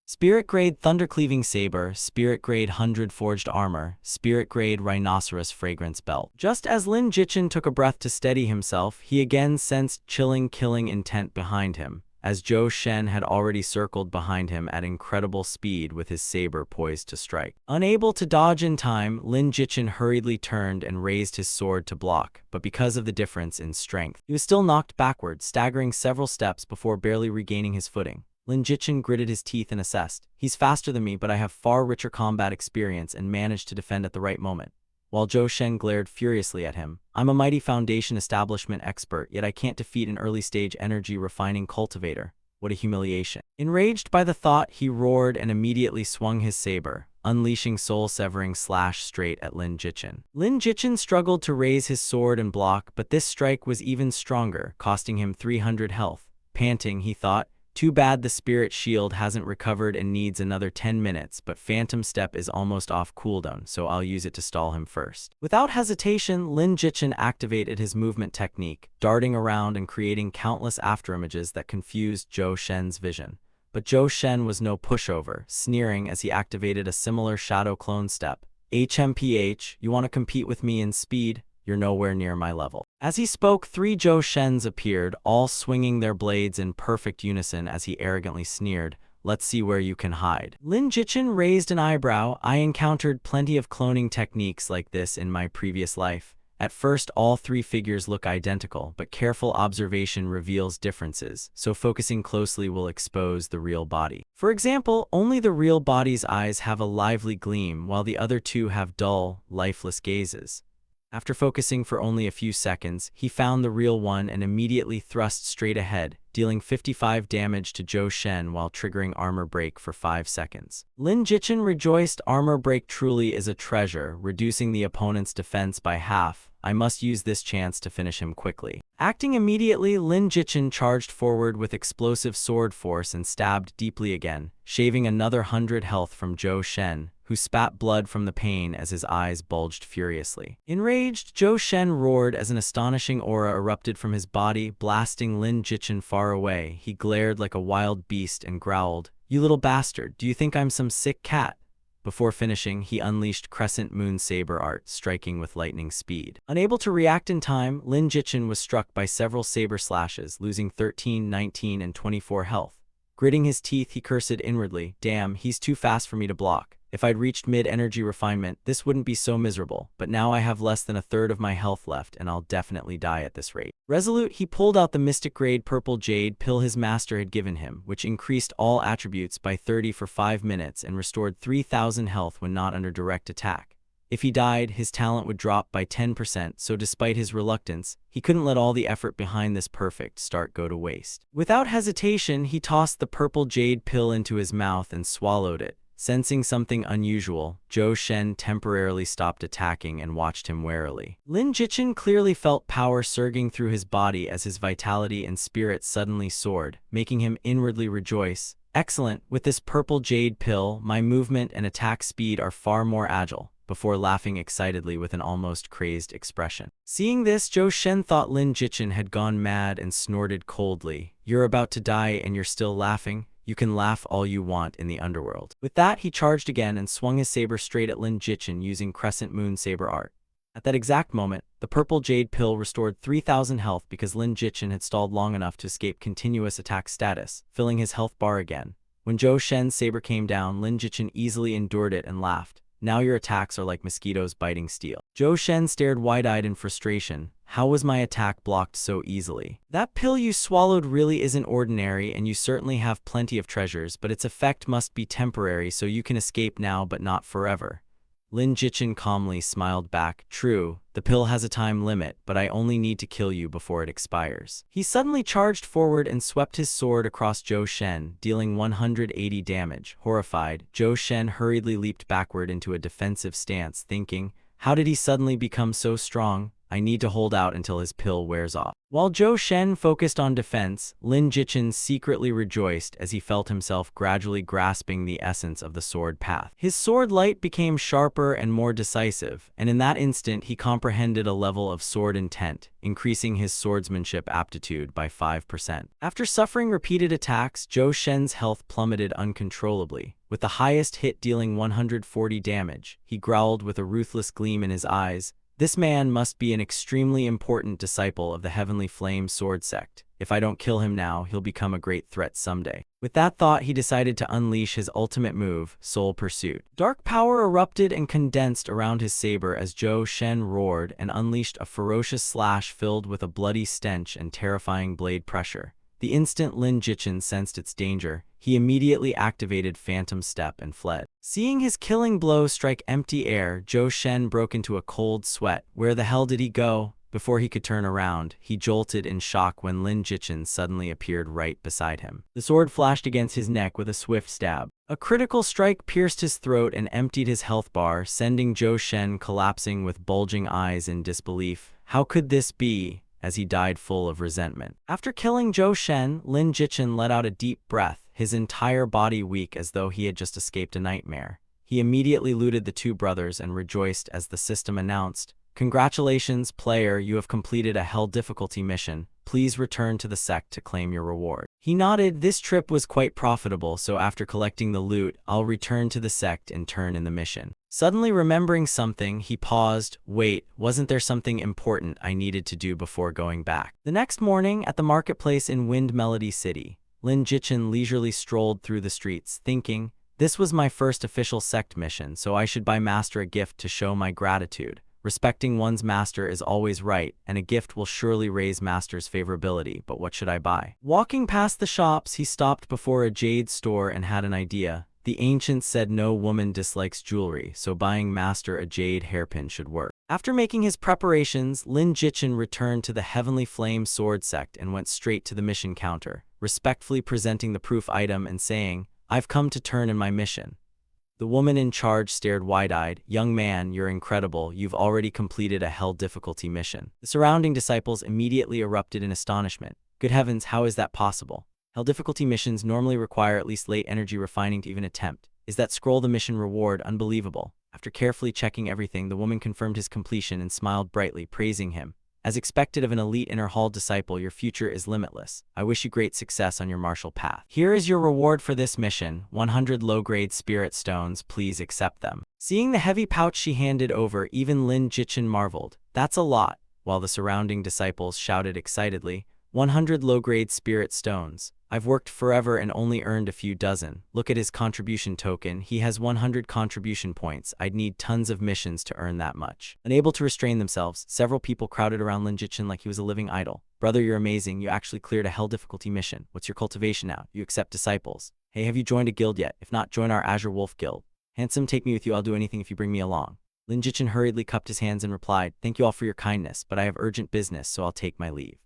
Spirit Grade Thunder Cleaving Saber, Spirit Grade 100 Forged Armor, Spirit Grade Rhinoceros Fragrance Belt. Just as Lin Jichin took a breath to steady himself, he again sensed chilling killing intent behind him, as Zhou Shen had already circled behind him at incredible speed with his saber poised to strike. Unable to dodge in time, Lin Jichin hurriedly turned and raised his sword to block, but because of the difference in strength, he was still knocked backward, staggering several steps before barely regaining his footing. Lin Jichin gritted his teeth and assessed, "He's faster than me, but I have far richer combat experience and managed to defend at the right moment." While Zhou Shen glared furiously at him, "I'm a mighty foundation establishment expert, yet I can't defeat an early-stage energy refining cultivator. What a humiliation." Enraged by the thought, he roared and immediately swung his saber, unleashing soul-severing slash straight at Lin Jichin. Lin Jichin struggled to raise his sword and block, but this strike was even stronger, costing him 300 health. Panting, he thought, "Too bad the spirit shield hasn't recovered and needs another 10 minutes, but Phantom Step is almost off cooldown, so I'll use it to stall him first." Without hesitation, Lin Jichin activated his movement technique, darting around and creating countless afterimages that confused Zhou Shen's vision. But Zhou Shen was no pushover, sneering as he activated a similar Shadow Clone Step. "HMPH, you want to compete with me in speed? You're nowhere near my level." As he spoke, 3 Zhou Shens appeared, all swinging their blades in perfect unison as he arrogantly sneered, "Let's see where you can hide." Lin Jichin raised an eyebrow. "I encountered plenty of cloning techniques like this in my previous life. At first, all 3 figures look identical, but careful observation reveals differences, so focusing closely will expose the real body. For example, only the real body's eyes have a lively gleam, while the other 2 have dull, lifeless gazes." After focusing for only a few seconds, he found the real one and immediately thrust straight ahead, dealing 55 damage to Zhou Shen while triggering armor break for 5 seconds. Lin Jichin rejoiced. Armor break truly is a treasure, reducing the opponent's defense by half. I must use this chance to finish him quickly. Acting immediately, Lin Jichin charged forward with explosive sword force and stabbed deeply again, shaving another 100 health from Zhou Shen, who spat blood from the pain as his eyes bulged furiously. Enraged, Zhou Shen roared as an astonishing aura erupted from his body, blasting Lin Jichin far away. He glared like a wild beast and growled, "You little bastard, do you think I'm some sick cat?" Before finishing, he unleashed Crescent Moon Saber Art, striking with lightning speed. Unable to react in time, Lin Jichin was struck by several saber slashes, losing 13, 19, and 24 health. Gritting his teeth, he cursed inwardly, "Damn, he's too fast for me to block. If I'd reached mid-energy refinement, this wouldn't be so miserable, but now I have less than a third of my health left and I'll definitely die at this rate." Resolute, he pulled out the Mystic Grade Purple Jade pill his master had given him, which increased all attributes by 30 for 5 minutes and restored 3,000 health when not under direct attack. If he died, his talent would drop by 10%, so despite his reluctance, he couldn't let all the effort behind this perfect start go to waste. Without hesitation, he tossed the purple jade pill into his mouth and swallowed it. Sensing something unusual, Zhou Shen temporarily stopped attacking and watched him warily. Lin Jichin clearly felt power surging through his body as his vitality and spirit suddenly soared, making him inwardly rejoice. "Excellent, with this purple jade pill, my movement and attack speed are far more agile," before laughing excitedly with an almost crazed expression. Seeing this, Zhou Shen thought Lin Jichin had gone mad and snorted coldly, "You're about to die and you're still laughing? You can laugh all you want in the underworld." With that, he charged again and swung his saber straight at Lin Jichin using Crescent Moon Saber Art. At that exact moment, the purple jade pill restored 3,000 health because Lin Jichin had stalled long enough to escape continuous attack status, filling his health bar again. When Zhou Shen's saber came down, Lin Jichin easily endured it and laughed. "Now your attacks are like mosquitoes biting steel." Zhou Shen stared wide-eyed in frustration. "How was my attack blocked so easily?" "That pill you swallowed really isn't ordinary, and you certainly have plenty of treasures, but its effect must be temporary, so you can escape now but not forever." Lin Jichin calmly smiled back, "True, the pill has a time limit, but I only need to kill you before it expires." He suddenly charged forward and swept his sword across Zhou Shen, dealing 180 damage. Horrified, Zhou Shen hurriedly leaped backward into a defensive stance, thinking, "How did he suddenly become so strong? I need to hold out until his pill wears off." While Zhou Shen focused on defense, Lin Jichin secretly rejoiced as he felt himself gradually grasping the essence of the sword path. His sword light became sharper and more decisive, and in that instant he comprehended a level of sword intent, increasing his swordsmanship aptitude by 5%. After suffering repeated attacks, Zhou Shen's health plummeted uncontrollably, with the highest hit dealing 140 damage. He growled with a ruthless gleam in his eyes, "This man must be an extremely important disciple of the Heavenly Flame Sword Sect. If I don't kill him now, he'll become a great threat someday." With that thought, he decided to unleash his ultimate move, Soul Pursuit. Dark power erupted and condensed around his saber as Zhou Shen roared and unleashed a ferocious slash filled with a bloody stench and terrifying blade pressure. The instant Lin Jichin sensed its danger, he immediately activated Phantom Step and fled. Seeing his killing blow strike empty air, Zhou Shen broke into a cold sweat. Where the hell did he go? Before he could turn around, he jolted in shock when Lin Jichin suddenly appeared right beside him. The sword flashed against his neck with a swift stab. A critical strike pierced his throat and emptied his health bar, sending Zhou Shen collapsing with bulging eyes in disbelief. How could this be? As he died full of resentment. After killing Zhou Shen, Lin Jichin let out a deep breath, his entire body weak as though he had just escaped a nightmare. He immediately looted the two brothers and rejoiced as the system announced, "Congratulations, player, you have completed a hell difficulty mission. Please return to the sect to claim your reward." He nodded. This trip was quite profitable, so after collecting the loot, I'll return to the sect and turn in the mission. Suddenly remembering something, he paused. Wait, wasn't there something important I needed to do before going back? The next morning, at the marketplace in Wind Melody City, Lin Jichin leisurely strolled through the streets, thinking, "This was my first official sect mission, so I should buy Master a gift to show my gratitude. Respecting one's master is always right, and a gift will surely raise Master's favorability, but what should I buy?" Walking past the shops, he stopped before a jade store and had an idea. The ancients said no woman dislikes jewelry, so buying Master a jade hairpin should work. After making his preparations, Lin Jichin returned to the Heavenly Flame Sword Sect and went straight to the mission counter, respectfully presenting the proof item and saying, "I've come to turn in my mission." The woman in charge stared wide-eyed. "Young man, you're incredible. You've already completed a hell difficulty mission." The surrounding disciples immediately erupted in astonishment. "Good heavens, how is that possible? Hell difficulty missions normally require at least late energy refining to even attempt. Is that scroll the mission reward? Unbelievable." After carefully checking everything, the woman confirmed his completion and smiled brightly, praising him. "As expected of an elite inner hall disciple, your future is limitless. I wish you great success on your martial path. Here is your reward for this mission, 100 low-grade spirit stones. Please accept them." Seeing the heavy pouch she handed over, even Lin Jichin marveled. "That's a lot," while the surrounding disciples shouted excitedly, 100 low-grade spirit stones. I've worked forever and only earned a few dozen. Look at his contribution token. He has 100 contribution points. I'd need tons of missions to earn that much." Unable to restrain themselves, several people crowded around Lin Jichin like he was a living idol. "Brother, you're amazing. You actually cleared a hell difficulty mission. What's your cultivation now? You accept disciples. Hey, have you joined a guild yet? If not, join our Azure Wolf Guild. Handsome, take me with you. I'll do anything if you bring me along." Lin Jichin hurriedly cupped his hands and replied, "Thank you all for your kindness, but I have urgent business, so I'll take my leave."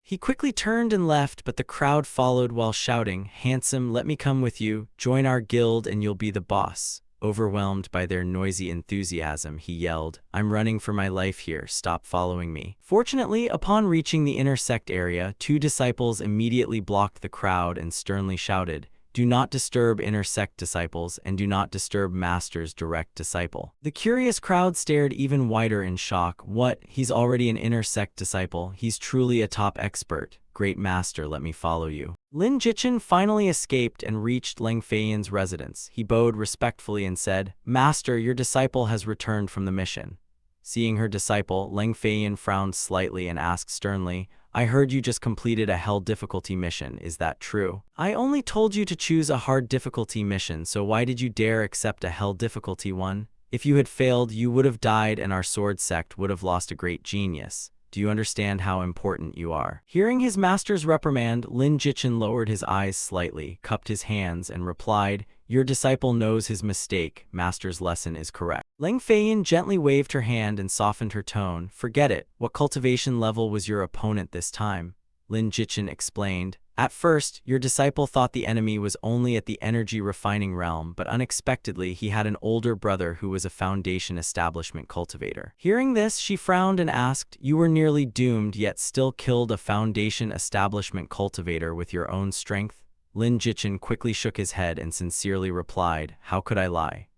He quickly turned and left, but the crowd followed while shouting, "Handsome, let me come with you. Join our guild and you'll be the boss." Overwhelmed by their noisy enthusiasm, he yelled, "I'm running for my life here. Stop following me." Fortunately, upon reaching the intersect area, two disciples immediately blocked the crowd and sternly shouted, "Do not disturb intersect disciples, and do not disturb Master's direct disciple." The curious crowd stared even wider in shock. "What? He's already an intersect disciple. He's truly a top expert. Great Master, let me follow you." Lin Jichin finally escaped and reached Leng Feiyan's residence. He bowed respectfully and said, "Master, your disciple has returned from the mission." Seeing her disciple, Leng Feiyan frowned slightly and asked sternly, "I heard you just completed a hell difficulty mission, is that true?" "I only told you to choose a hard difficulty mission, so why did you dare accept a hell difficulty one? If you had failed, you would have died and our sword sect would have lost a great genius. Do you understand how important you are?" Hearing his master's reprimand, Lin Jichin lowered his eyes slightly, cupped his hands, and replied, "Your disciple knows his mistake. Master's lesson is correct." Leng Feiyan gently waved her hand and softened her tone. "Forget it. What cultivation level was your opponent this time?" Lin Jichin explained. "At first, your disciple thought the enemy was only at the energy refining realm, but unexpectedly he had an older brother who was a foundation establishment cultivator." Hearing this, she frowned and asked, "You were nearly doomed yet still killed a foundation establishment cultivator with your own strength?" Lin Jichin quickly shook his head and sincerely replied, "How could I lie?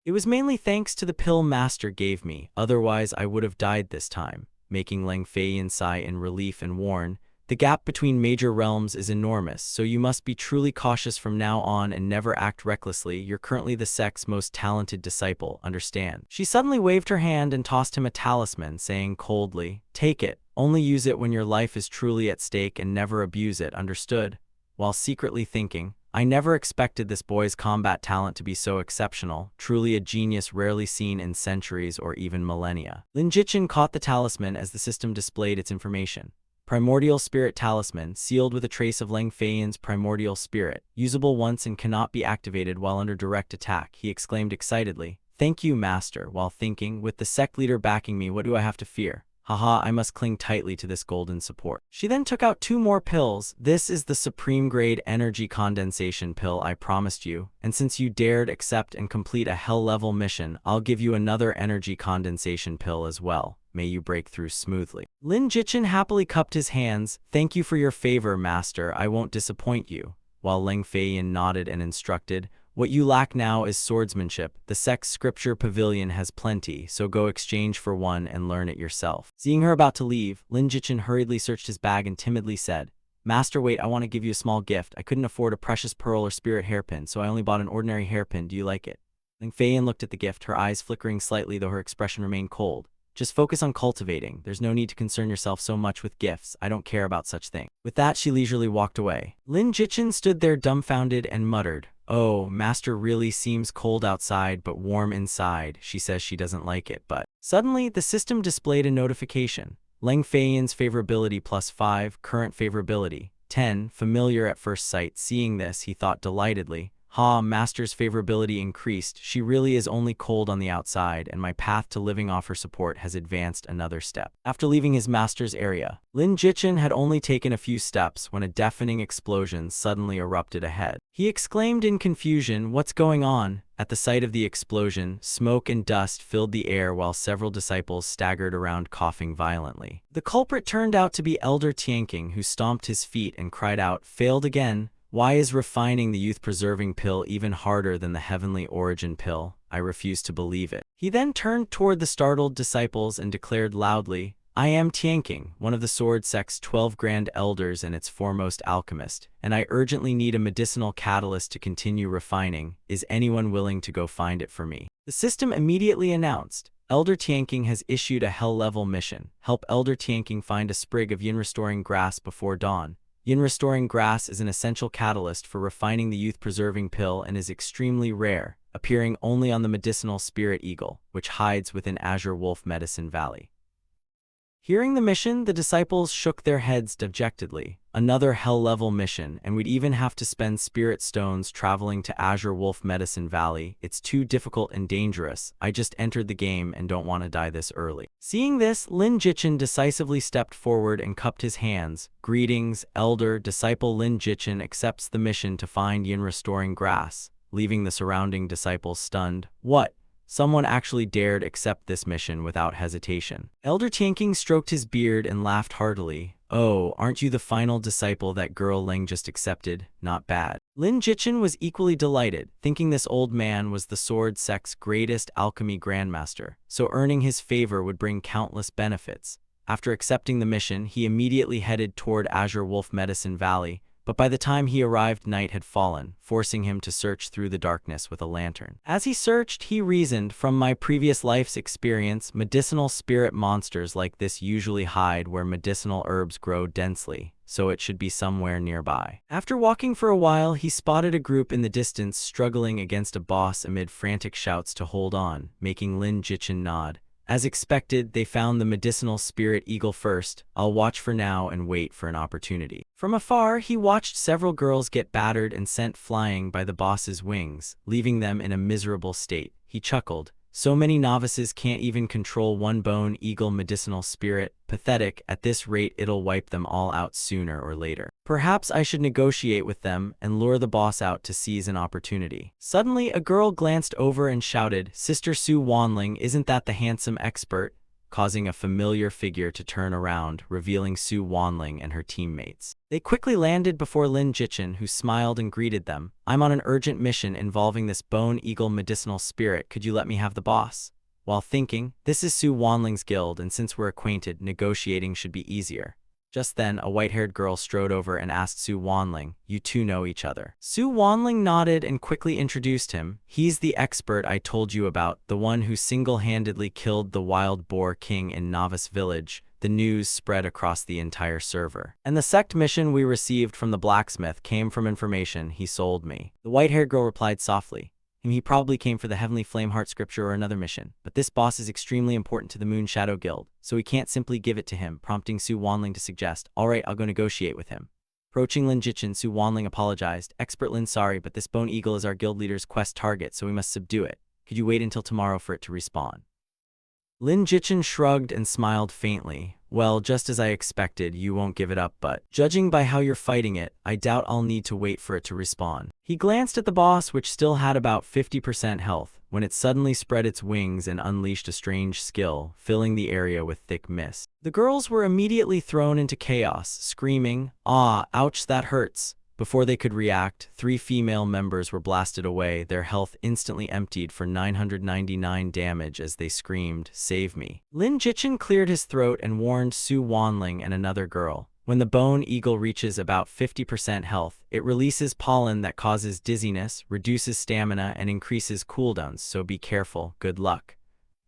It was mainly thanks to the pill Master gave me, otherwise I would have died this time." Making Leng Feiyan sigh in relief and warn, "The gap between major realms is enormous, so you must be truly cautious from now on and never act recklessly. You're currently the sect's most talented disciple, understand?" She suddenly waved her hand and tossed him a talisman, saying coldly, "Take it. Only use it when your life is truly at stake and never abuse it, understood?" While secretly thinking, "I never expected this boy's combat talent to be so exceptional, truly a genius rarely seen in centuries or even millennia." Lin Jichin caught the talisman as the system displayed its information. Primordial Spirit Talisman, sealed with a trace of Leng Feiyan's primordial spirit, usable once and cannot be activated while under direct attack, he exclaimed excitedly. "Thank you, Master," while thinking, "With the sect leader backing me, what do I have to fear? Haha, I must cling tightly to this golden support." She then took out 2 more pills. "This is the supreme grade energy condensation pill I promised you, and since you dared accept and complete a hell-level mission, I'll give you another energy condensation pill as well. May you break through smoothly." Lin Jichin happily cupped his hands. "Thank you for your favor, Master. I won't disappoint you." While Leng Feiyan nodded and instructed, "What you lack now is swordsmanship. The sect's scripture pavilion has plenty, so go exchange for one and learn it yourself." Seeing her about to leave, Lin Jichin hurriedly searched his bag and timidly said, "Master, wait, I want to give you a small gift. I couldn't afford a precious pearl or spirit hairpin, so I only bought an ordinary hairpin. Do you like it?" Leng Feiyan looked at the gift, her eyes flickering slightly though her expression remained cold. "Just focus on cultivating. There's no need to concern yourself so much with gifts. I don't care about such things." With that, she leisurely walked away. Lin Jichin stood there dumbfounded and muttered, "Oh, Master really seems cold outside but warm inside. She says she doesn't like it, but..." Suddenly, the system displayed a notification. Leng Feiyan's favorability +5, current favorability 10, familiar at first sight. Seeing this, he thought delightedly, Ha, Master's favorability increased. She really is only cold on the outside, and my path to living off her support has advanced another step. After leaving his master's area, Lin Jichin had only taken a few steps when a deafening explosion suddenly erupted ahead. He exclaimed in confusion, "What's going on?" At the sight of the explosion, smoke and dust filled the air while several disciples staggered around coughing violently. The culprit turned out to be Elder Tianqing, who stomped his feet and cried out, "Failed again? Why is refining the youth-preserving pill even harder than the heavenly origin pill? I refuse to believe it." He then turned toward the startled disciples and declared loudly, "I am Tianqing, one of the sword sect's 12 grand elders and its foremost alchemist, and I urgently need a medicinal catalyst to continue refining. Is anyone willing to go find it for me?" The system immediately announced, "Elder Tianqing has issued a hell-level mission. Help Elder Tianqing find a sprig of yin-restoring grass before dawn. Yin-restoring grass is an essential catalyst for refining the youth-preserving pill and is extremely rare, appearing only on the medicinal spirit eagle, which hides within Azure Wolf Medicine Valley." Hearing the mission, the disciples shook their heads dejectedly. Another hell-level mission, and we'd even have to spend spirit stones traveling to Azure Wolf Medicine Valley. It's too difficult and dangerous. I just entered the game and don't want to die this early. Seeing this, Lin Jichin decisively stepped forward and cupped his hands. "Greetings, elder disciple." Lin Jichin accepts the mission to find yin-restoring grass, leaving the surrounding disciples stunned. What? Someone actually dared accept this mission without hesitation. Elder Tianqing stroked his beard and laughed heartily. "Oh, aren't you the final disciple that girl Leng just accepted? Not bad." Lin Jichin was equally delighted, thinking this old man was the sword sect's greatest alchemy grandmaster, so earning his favor would bring countless benefits. After accepting the mission, he immediately headed toward Azure Wolf Medicine Valley, but by the time he arrived, night had fallen, forcing him to search through the darkness with a lantern. As he searched, he reasoned, "From my previous life's experience, medicinal spirit monsters like this usually hide where medicinal herbs grow densely, so it should be somewhere nearby." After walking for a while, he spotted a group in the distance struggling against a boss amid frantic shouts to hold on, making Lin Jichin nod. As expected, they found the medicinal spirit eagle first. "I'll watch for now and wait for an opportunity." From afar, he watched several girls get battered and sent flying by the boss's wings, leaving them in a miserable state. He chuckled. "So many novices can't even control one bone eagle medicinal spirit. Pathetic. At this rate, it'll wipe them all out sooner or later. Perhaps I should negotiate with them and lure the boss out to seize an opportunity." Suddenly, a girl glanced over and shouted, "Sister Su Wanling, isn't that the handsome expert?" causing a familiar figure to turn around, revealing Su Wanling and her teammates. They quickly landed before Lin Jichin, who smiled and greeted them. "I'm on an urgent mission involving this bone eagle medicinal spirit. Could you let me have the boss?" While thinking, "This is Su Wanling's guild, and since we're acquainted, negotiating should be easier." Just then, a white-haired girl strode over and asked Su Wanling, "You two know each other?" Su Wanling nodded and quickly introduced him. "He's the expert I told you about, the one who single-handedly killed the wild boar king in Novice Village." The news spread across the entire server. "And the sect mission we received from the blacksmith came from information he sold me." The white-haired girl replied softly, "He probably came for the Heavenly Flameheart scripture or another mission, but this boss is extremely important to the Moon Shadow Guild, so we can't simply give it to him," prompting Su Wanling to suggest, "All right, I'll go negotiate with him." Approaching Lin Jichin, Su Wanling apologized. "Expert Lin, sorry, but this bone eagle is our guild leader's quest target, so we must subdue it. Could you wait until tomorrow for it to respawn?" Lin Jichin shrugged and smiled faintly. "Well, just as I expected, you won't give it up, but judging by how you're fighting it, I doubt I'll need to wait for it to respawn." He glanced at the boss, which still had about 50% health, when it suddenly spread its wings and unleashed a strange skill, filling the area with thick mist. The girls were immediately thrown into chaos, screaming, "Ah, ouch, that hurts." Before they could react, 3 female members were blasted away, their health instantly emptied for 999 damage as they screamed, "Save me." Lin Jichin cleared his throat and warned Su Wanling and another girl. When the bone eagle reaches about 50% health, it releases pollen that causes dizziness, reduces stamina, and increases cooldowns, so be careful. Good luck."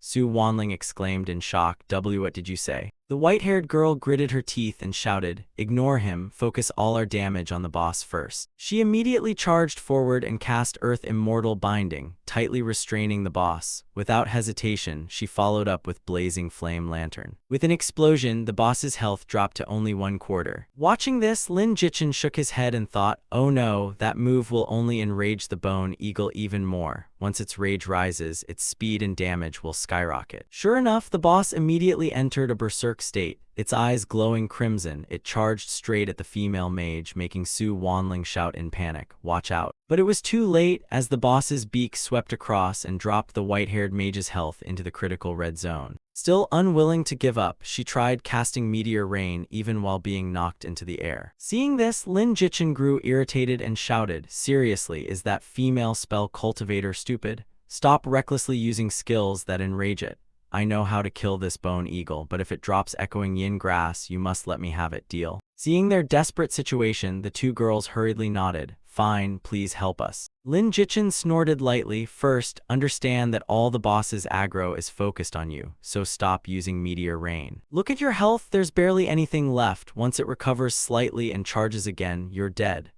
Su Wanling exclaimed in shock. "What did you say?" The white-haired girl gritted her teeth and shouted, "Ignore him, focus all our damage on the boss first." She immediately charged forward and cast Earth Immortal Binding, tightly restraining the boss. Without hesitation, she followed up with Blazing Flame Lantern. With an explosion, the boss's health dropped to only 1/4. Watching this, Lin Jichin shook his head and thought, "Oh no, that move will only enrage the Bone Eagle even more. Once its rage rises, its speed and damage will skyrocket." Sure enough, the boss immediately entered a berserk state. Its eyes glowing crimson, it charged straight at the female mage, making Su Wanling shout in panic, "Watch out." But it was too late, as the boss's beak swept across and dropped the white-haired mage's health into the critical red zone. Still unwilling to give up, she tried casting Meteor Rain even while being knocked into the air. Seeing this, Lin Jichin grew irritated and shouted, "Seriously, is that female spell cultivator stupid? Stop recklessly using skills that enrage it. I know how to kill this bone eagle, but if it drops echoing yin grass, you must let me have it, deal?" Seeing their desperate situation, the two girls hurriedly nodded. "Fine, please help us." Lin Jichin snorted lightly. "First, understand that all the boss's aggro is focused on you, so stop using Meteor Rain. Look at your health, there's barely anything left. Once it recovers slightly and charges again, you're dead."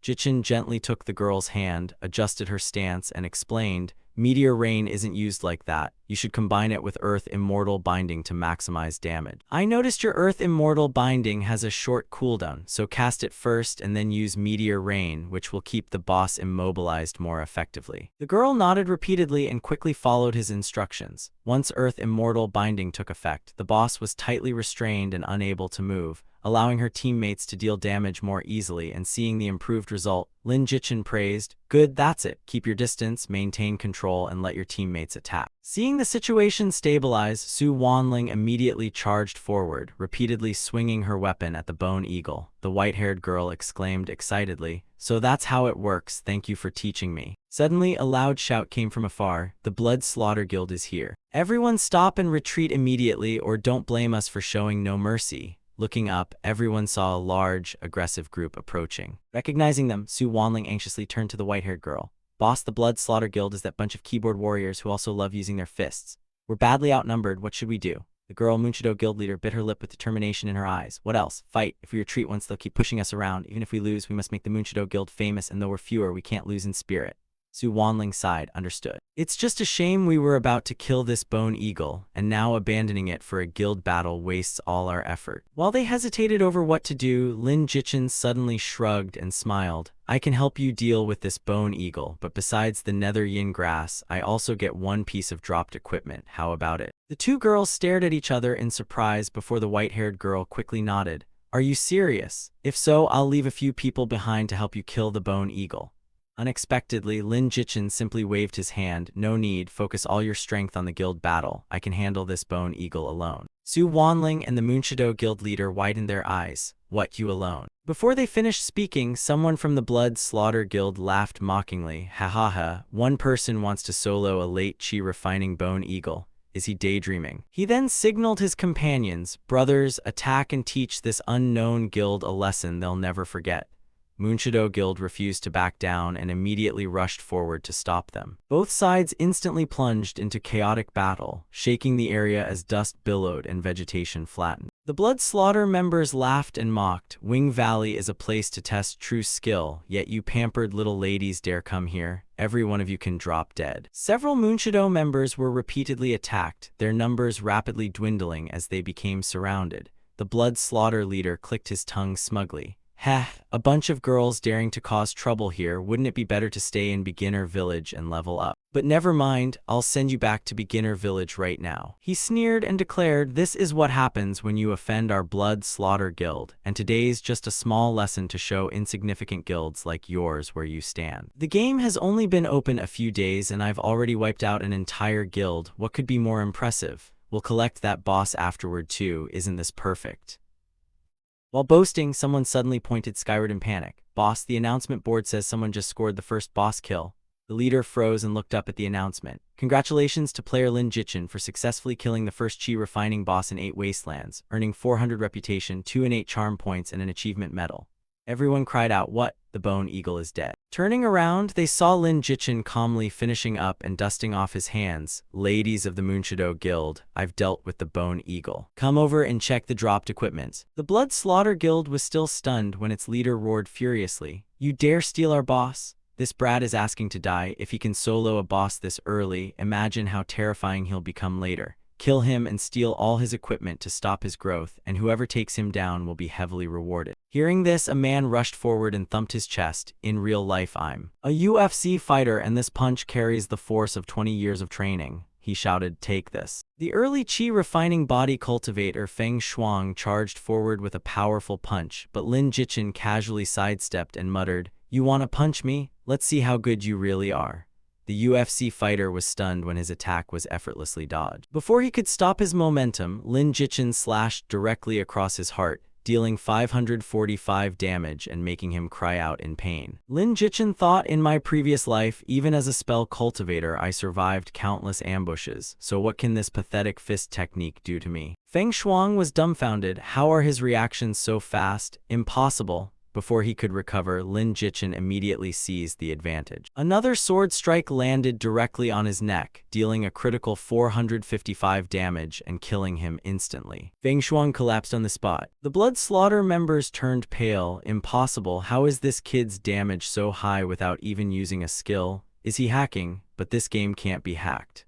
Jichin gently took the girl's hand, adjusted her stance, and explained, "Meteor Rain isn't used like that. You should combine it with Earth Immortal Binding to maximize damage. I noticed your Earth Immortal Binding has a short cooldown, so cast it first and then use Meteor Rain, which will keep the boss immobilized more effectively." The girl nodded repeatedly and quickly followed his instructions. Once Earth Immortal Binding took effect, the boss was tightly restrained and unable to move, allowing her teammates to deal damage more easily. And seeing the improved result, Lin Jichin praised, "Good, that's it. Keep your distance, maintain control, and let your teammates attack." Seeing the situation stabilize, Su Wanling immediately charged forward, repeatedly swinging her weapon at the bone eagle. The white-haired girl exclaimed excitedly, "So that's how it works, thank you for teaching me." Suddenly, a loud shout came from afar, "The Blood Slaughter Guild is here. Everyone stop and retreat immediately, or don't blame us for showing no mercy." Looking up, everyone saw a large, aggressive group approaching. Recognizing them, Su Wanling anxiously turned to the white-haired girl. "Boss, the Blood Slaughter Guild is that bunch of keyboard warriors who also love using their fists. We're badly outnumbered, what should we do?" The girl Munchido guild leader bit her lip with determination in her eyes. "What else? Fight. If we retreat once, they'll keep pushing us around. Even if we lose, we must make the Munchido guild famous, and though we're fewer, we can't lose in spirit." Su Wanling sighed, understood. "It's just a shame we were about to kill this bone eagle, and now abandoning it for a guild battle wastes all our effort." While they hesitated over what to do, Lin Jichin suddenly shrugged and smiled. "I can help you deal with this bone eagle, but besides the nether yin grass, I also get one piece of dropped equipment. How about it?" The two girls stared at each other in surprise before the white-haired girl quickly nodded. "Are you serious? If so, I'll leave a few people behind to help you kill the bone eagle." Unexpectedly, Lin Jichin simply waved his hand. "No need, focus all your strength on the guild battle. I can handle this bone eagle alone." Su Wanling and the Munchido guild leader widened their eyes. "What, you alone?" Before they finished speaking, someone from the Blood Slaughter Guild laughed mockingly. "Ha ha ha, one person wants to solo a late chi refining bone eagle. Is he daydreaming?" He then signaled his companions, "Brothers, attack and teach this unknown guild a lesson they'll never forget." Munchido Guild refused to back down and immediately rushed forward to stop them. Both sides instantly plunged into chaotic battle, shaking the area as dust billowed and vegetation flattened. The Blood Slaughter members laughed and mocked. "Wing Valley is a place to test true skill, yet you pampered little ladies dare come here. Every one of you can drop dead." Several Munchido members were repeatedly attacked, their numbers rapidly dwindling as they became surrounded. The Blood Slaughter leader clicked his tongue smugly. "Heh, a bunch of girls daring to cause trouble here. Wouldn't it be better to stay in Beginner Village and level up? But never mind, I'll send you back to Beginner Village right now." He sneered and declared, "This is what happens when you offend our Blood Slaughter Guild, and today's just a small lesson to show insignificant guilds like yours where you stand. The game has only been open a few days and I've already wiped out an entire guild. What could be more impressive? We'll collect that boss afterward too, isn't this perfect?" While boasting, someone suddenly pointed skyward in panic. "Boss, the announcement board says someone just scored the first boss kill." The leader froze and looked up at the announcement. "Congratulations to player Lin Jichin for successfully killing the first chi refining boss in 8 Wastelands, earning 400 reputation, 2 innate charm points, and an achievement medal." Everyone cried out, "What? The bone eagle is dead." Turning around, they saw Lin Jichin calmly finishing up and dusting off his hands. "Ladies of the Moonshadow Guild, I've dealt with the bone eagle. Come over and check the dropped equipment." The Blood Slaughter Guild was still stunned when its leader roared furiously, "You dare steal our boss? This brat is asking to die. If he can solo a boss this early, imagine how terrifying he'll become later. Kill him and steal all his equipment to stop his growth, and whoever takes him down will be heavily rewarded." Hearing this, a man rushed forward and thumped his chest. "In real life, I'm a UFC fighter, and this punch carries the force of 20 years of training," he shouted. "Take this." The early chi refining body cultivator Feng Shuang charged forward with a powerful punch, but Lin Jichin casually sidestepped and muttered, "You wanna punch me? Let's see how good you really are." The UFC fighter was stunned when his attack was effortlessly dodged. Before he could stop his momentum, Lin Jichin slashed directly across his heart, dealing 545 damage and making him cry out in pain. Lin Jichin thought, "In my previous life, even as a spell cultivator, I survived countless ambushes, so what can this pathetic fist technique do to me?" Feng Shuang was dumbfounded. How are his reactions so fast? Impossible. Before he could recover, Lin Jichin immediately seized the advantage. Another sword strike landed directly on his neck, dealing a critical 455 damage and killing him instantly. Feng Shuang collapsed on the spot. The Blood Slaughter members turned pale. "Impossible. How is this kid's damage so high without even using a skill? Is he hacking? But this game can't be hacked."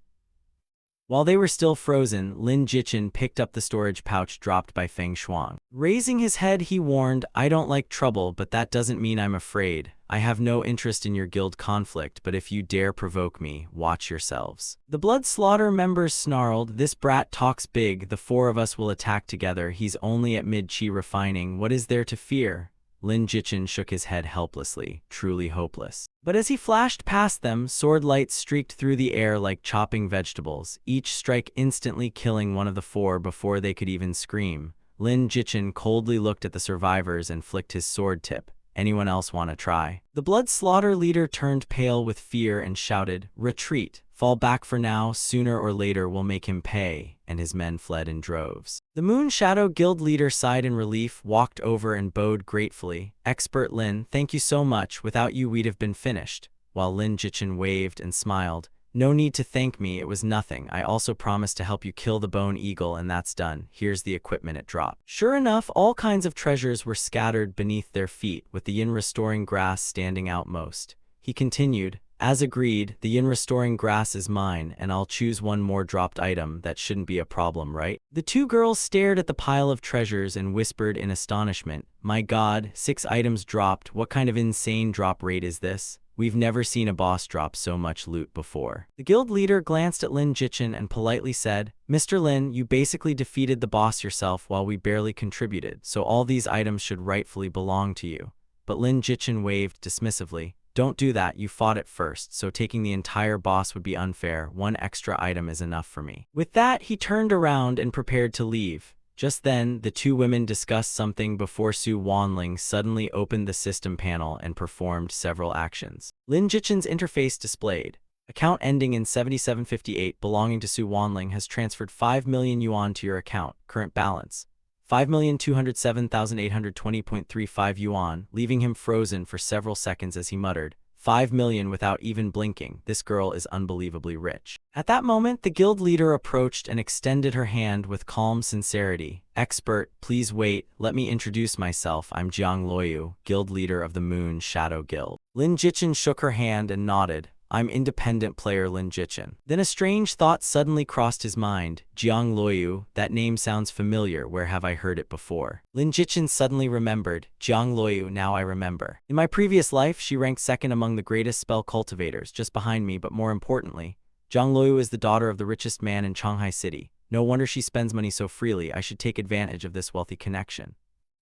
While they were still frozen, Lin Jichin picked up the storage pouch dropped by Feng Shuang. Raising his head, he warned, "I don't like trouble, but that doesn't mean I'm afraid. I have no interest in your guild conflict, but if you dare provoke me, watch yourselves." The Blood Slaughter members snarled, "This brat talks big. The four of us will attack together. He's only at mid-chi refining. What is there to fear?" Lin Jichin shook his head helplessly, truly hopeless. But as he flashed past them, sword lights streaked through the air like chopping vegetables, each strike instantly killing one of the four before they could even scream. Lin Jichin coldly looked at the survivors and flicked his sword tip. "Anyone else want to try?" The Blood Slaughter leader turned pale with fear and shouted, "Retreat! Fall back for now. Sooner or later we'll make him pay," and his men fled in droves. The Moon Shadow Guild leader sighed in relief, walked over and bowed gratefully. "Expert Lin, thank you so much. Without you we'd have been finished." While Lin Jichin waved and smiled, "No need to thank me, it was nothing. I also promised to help you kill the bone eagle, and that's done. Here's the equipment it dropped." Sure enough, all kinds of treasures were scattered beneath their feet, with the yin-restoring grass standing out most. He continued, "As agreed, the yin-restoring grass is mine, and I'll choose one more dropped item. That shouldn't be a problem, right?" The two girls stared at the pile of treasures and whispered in astonishment, "My god, 6 items dropped. What kind of insane drop rate is this? We've never seen a boss drop so much loot before." The guild leader glanced at Lin Jichin and politely said, "Mr. Lin, you basically defeated the boss yourself while we barely contributed, so all these items should rightfully belong to you." But Lin Jichin waved dismissively. "Don't do that, you fought it first, so taking the entire boss would be unfair. One extra item is enough for me." With that, he turned around and prepared to leave. Just then, the two women discussed something before Su Wanling suddenly opened the system panel and performed several actions. Lin Jichin's interface displayed, "Account ending in 7758 belonging to Su Wanling has transferred 5 million yuan to your account. Current balance, 5,207,820.35 yuan, leaving him frozen for several seconds as he muttered, 5 million without even blinking. This girl is unbelievably rich. At that moment, the guild leader approached and extended her hand with calm sincerity. "Expert, please wait. Let me introduce myself. I'm Jiang Loyu, guild leader of the Moon Shadow Guild." Lin Jichin shook her hand and nodded. "I'm independent player Lin Jichin." Then a strange thought suddenly crossed his mind. Jiang Loyu, that name sounds familiar. Where have I heard it before? Lin Jichin suddenly remembered. Jiang Loyu, now I remember. In my previous life, she ranked second among the greatest spell cultivators, just behind me, but more importantly, Jiang Loyu is the daughter of the richest man in Shanghai City. No wonder she spends money so freely. I should take advantage of this wealthy connection.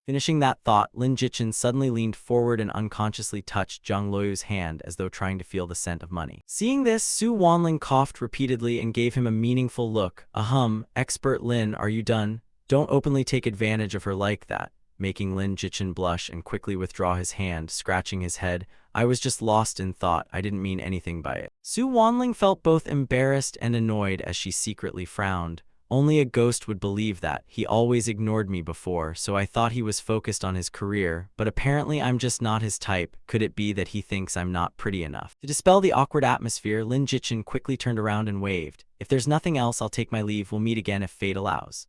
Finishing that thought, Lin Jichin suddenly leaned forward and unconsciously touched Jiang Loyu's hand as though trying to feel the scent of money. Seeing this, Su Wanling coughed repeatedly and gave him a meaningful look. "Ahem, Expert Lin, are you done? Don't openly take advantage of her like that," making Lin Jichin blush and quickly withdraw his hand, scratching his head. "I was just lost in thought. I didn't mean anything by it." Su Wanling felt both embarrassed and annoyed as she secretly frowned. Only a ghost would believe that. He always ignored me before, so I thought he was focused on his career, but apparently I'm just not his type. Could it be that he thinks I'm not pretty enough? To dispel the awkward atmosphere, Lin Jichin quickly turned around and waved. If there's nothing else, I'll take my leave. We'll meet again if fate allows.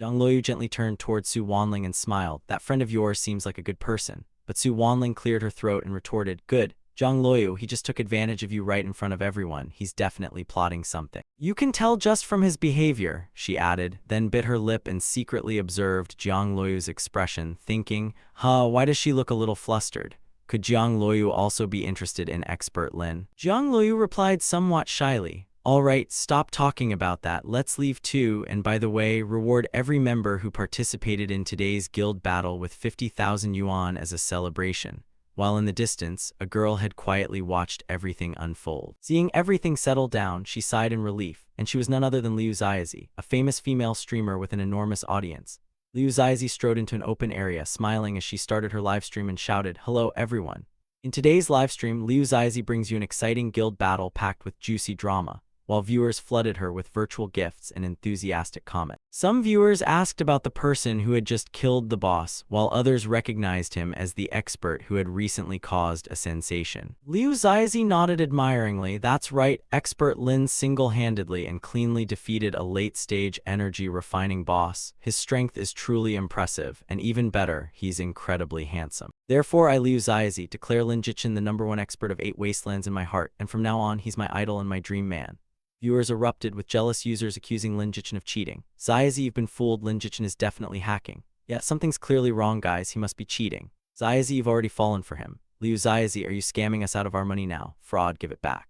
Zhang Luoyu gently turned toward Su Wanling and smiled. That friend of yours seems like a good person. But Su Wanling cleared her throat and retorted, good. Zhang Luoyu, he just took advantage of you right in front of everyone. He's definitely plotting something. You can tell just from his behavior, she added, then bit her lip and secretly observed Zhang Luoyu's expression, thinking, why does she look a little flustered? Could Zhang Luoyu also be interested in expert Lin? Zhang Luoyu replied somewhat shyly, all right, stop talking about that, let's leave too, and by the way, reward every member who participated in today's guild battle with 50,000 yuan as a celebration. While in the distance, a girl had quietly watched everything unfold. Seeing everything settle down, she sighed in relief, and she was none other than Liu Xiaozi, a famous female streamer with an enormous audience. Liu Xiaozi strode into an open area, smiling as she started her livestream and shouted, hello everyone. In today's livestream, Liu Xiaozi brings you an exciting guild battle packed with juicy drama, while viewers flooded her with virtual gifts and enthusiastic comments. Some viewers asked about the person who had just killed the boss, while others recognized him as the expert who had recently caused a sensation. Liu Xiaozi nodded admiringly. That's right, expert Lin single-handedly and cleanly defeated a late-stage energy refining boss. His strength is truly impressive, and even better, he's incredibly handsome. Therefore, I, Liu Xiaozi, declare Lin Jichin the #1 expert of 8 wastelands in my heart, and from now on, he's my idol and my dream man. Viewers erupted, with jealous users accusing Lin Jichin of cheating. Xiaozi, you've been fooled. Lin Jichin is definitely hacking. Yeah, something's clearly wrong, guys. He must be cheating. Xiaozi, you've already fallen for him. Liu Xiaozi, are you scamming us out of our money now? Fraud, give it back.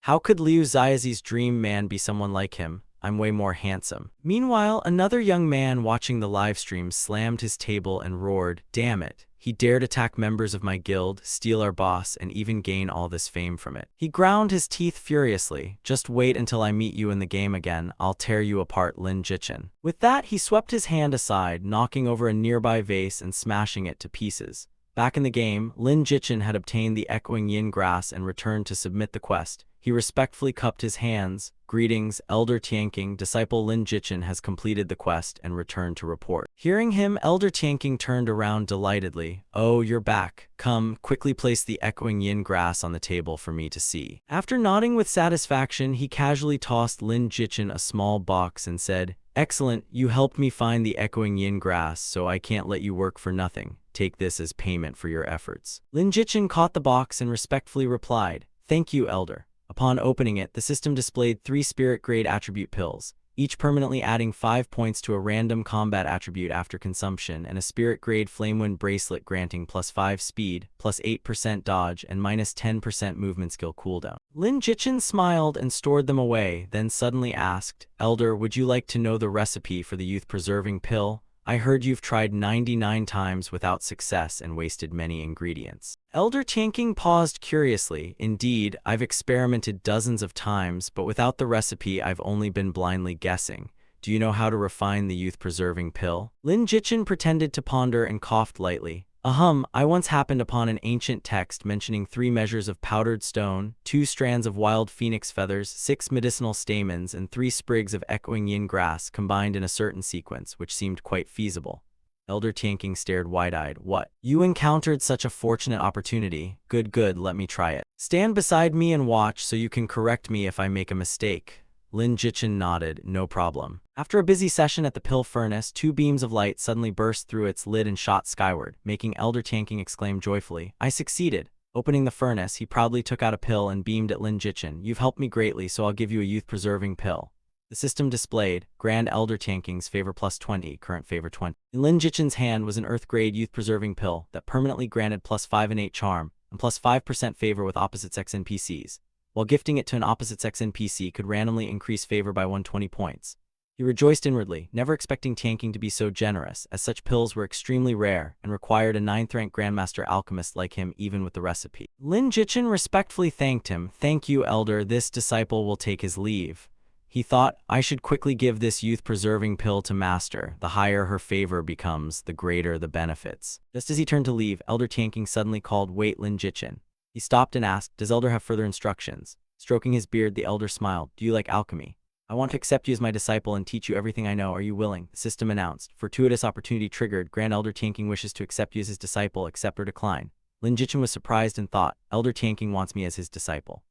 How could Liu Xiaozi's dream man be someone like him? I'm way more handsome. Meanwhile, another young man watching the livestream slammed his table and roared, damn it. He dared attack members of my guild, steal our boss, and even gain all this fame from it. He ground his teeth furiously. Just wait until I meet you in the game again. I'll tear you apart, Lin Jichin. With that, he swept his hand aside, knocking over a nearby vase and smashing it to pieces. Back in the game, Lin Jichin had obtained the echoing yin grass and returned to submit the quest. He respectfully cupped his hands. Greetings, Elder Tianqing. Disciple Lin Jichin has completed the quest and returned to report. Hearing him, Elder Tianqing turned around delightedly. Oh, you're back. Come, quickly place the echoing yin grass on the table for me to see. After nodding with satisfaction, he casually tossed Lin Jichin a small box and said, excellent, you helped me find the echoing yin grass, so I can't let you work for nothing. Take this as payment for your efforts. Lin Jichin caught the box and respectfully replied, thank you, Elder. Upon opening it, the system displayed 3 spirit-grade attribute pills, each permanently adding 5 points to a random combat attribute after consumption, and a spirit-grade Flamewind bracelet granting +5 speed, +8% dodge, and -10% movement skill cooldown. Lin Jichin smiled and stored them away, then suddenly asked, Elder, would you like to know the recipe for the youth-preserving pill? I heard you've tried 99 times without success and wasted many ingredients. Elder Tianqing paused curiously. Indeed, I've experimented dozens of times, but without the recipe I've only been blindly guessing. Do you know how to refine the youth-preserving pill? Lin Jichin pretended to ponder and coughed lightly. I once happened upon an ancient text mentioning 3 measures of powdered stone, 2 strands of wild phoenix feathers, 6 medicinal stamens, and 3 sprigs of echoing yin grass combined in a certain sequence, which seemed quite feasible. Elder Tianqing stared wide-eyed. What? You encountered such a fortunate opportunity. Good, let me try it. Stand beside me and watch so you can correct me if I make a mistake. Lin Jichin nodded, no problem. After a busy session at the pill furnace, 2 beams of light suddenly burst through its lid and shot skyward, making Elder Tianqing exclaim joyfully, I succeeded. Opening the furnace, he proudly took out a pill and beamed at Lin Jichin. You've helped me greatly, so I'll give you a youth-preserving pill. The system displayed, Grand Elder Tianqing's favor +20, current favor 20. In Lin Jichin's hand was an Earth-grade youth-preserving pill that permanently granted +5 innate charm and +5% favor with opposite-sex NPCs, while gifting it to an opposite-sex NPC could randomly increase favor by 120 points. He rejoiced inwardly, never expecting Tianqing to be so generous, as such pills were extremely rare and required a 9th-rank Grandmaster alchemist like him even with the recipe. Lin Jichin respectfully thanked him. Thank you, Elder, this disciple will take his leave. He thought, I should quickly give this youth-preserving pill to Master. The higher her favor becomes, the greater the benefits. Just as he turned to leave, Elder Tianqing suddenly called, Wait, Lin Jichin. He stopped and asked, Does Elder have further instructions? Stroking his beard, the Elder smiled. Do you like alchemy? I want to accept you as my disciple and teach you everything I know. Are you willing? The system announced. Fortuitous opportunity triggered. Grand Elder Tianqing wishes to accept you as his disciple. Accept or decline. Lin Jichin was surprised and thought, Elder Tianqing wants me as his disciple.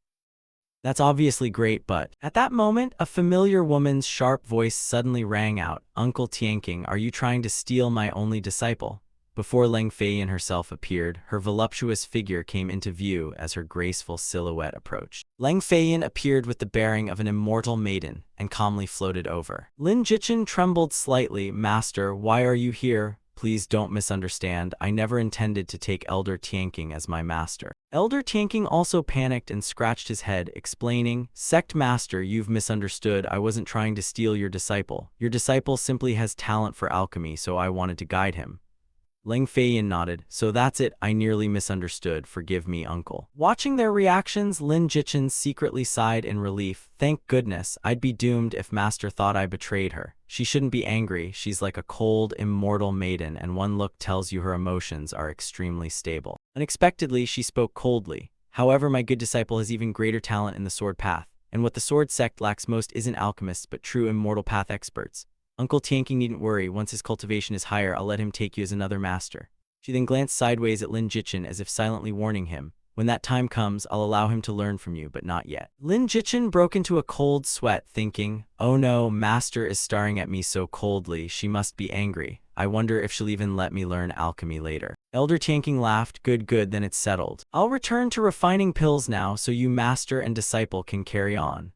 That's obviously great, but at that moment, a familiar woman's sharp voice suddenly rang out. Uncle Tianqing, are you trying to steal my only disciple? Before Leng Feiyin herself appeared, her voluptuous figure came into view as her graceful silhouette approached. Leng Feiyin appeared with the bearing of an immortal maiden and calmly floated over. Lin Jichin trembled slightly. Master, why are you here? Please don't misunderstand. I never intended to take Elder Tianqing as my master. Elder Tianqing also panicked and scratched his head, explaining, Sect Master, you've misunderstood. I wasn't trying to steal your disciple. Your disciple simply has talent for alchemy, so I wanted to guide him. Leng Feiyin nodded. So that's it, I nearly misunderstood. Forgive me, uncle. Watching their reactions, Lin Jichin secretly sighed in relief. Thank goodness, I'd be doomed if Master thought I betrayed her. She shouldn't be angry. She's like a cold, immortal maiden, and one look tells you her emotions are extremely stable. Unexpectedly, she spoke coldly. However, my good disciple has even greater talent in the sword path, and what the sword sect lacks most isn't alchemists but true immortal path experts. Uncle Tianqing needn't worry. Once his cultivation is higher, I'll let him take you as another master. She then glanced sideways at Lin Jichin as if silently warning him, when that time comes, I'll allow him to learn from you, but not yet. Lin Jichin broke into a cold sweat, thinking, oh no, Master is staring at me so coldly, she must be angry. I wonder if she'll even let me learn alchemy later. Elder Tianqing laughed. Good, then it's settled. I'll return to refining pills now so you master and disciple can carry on.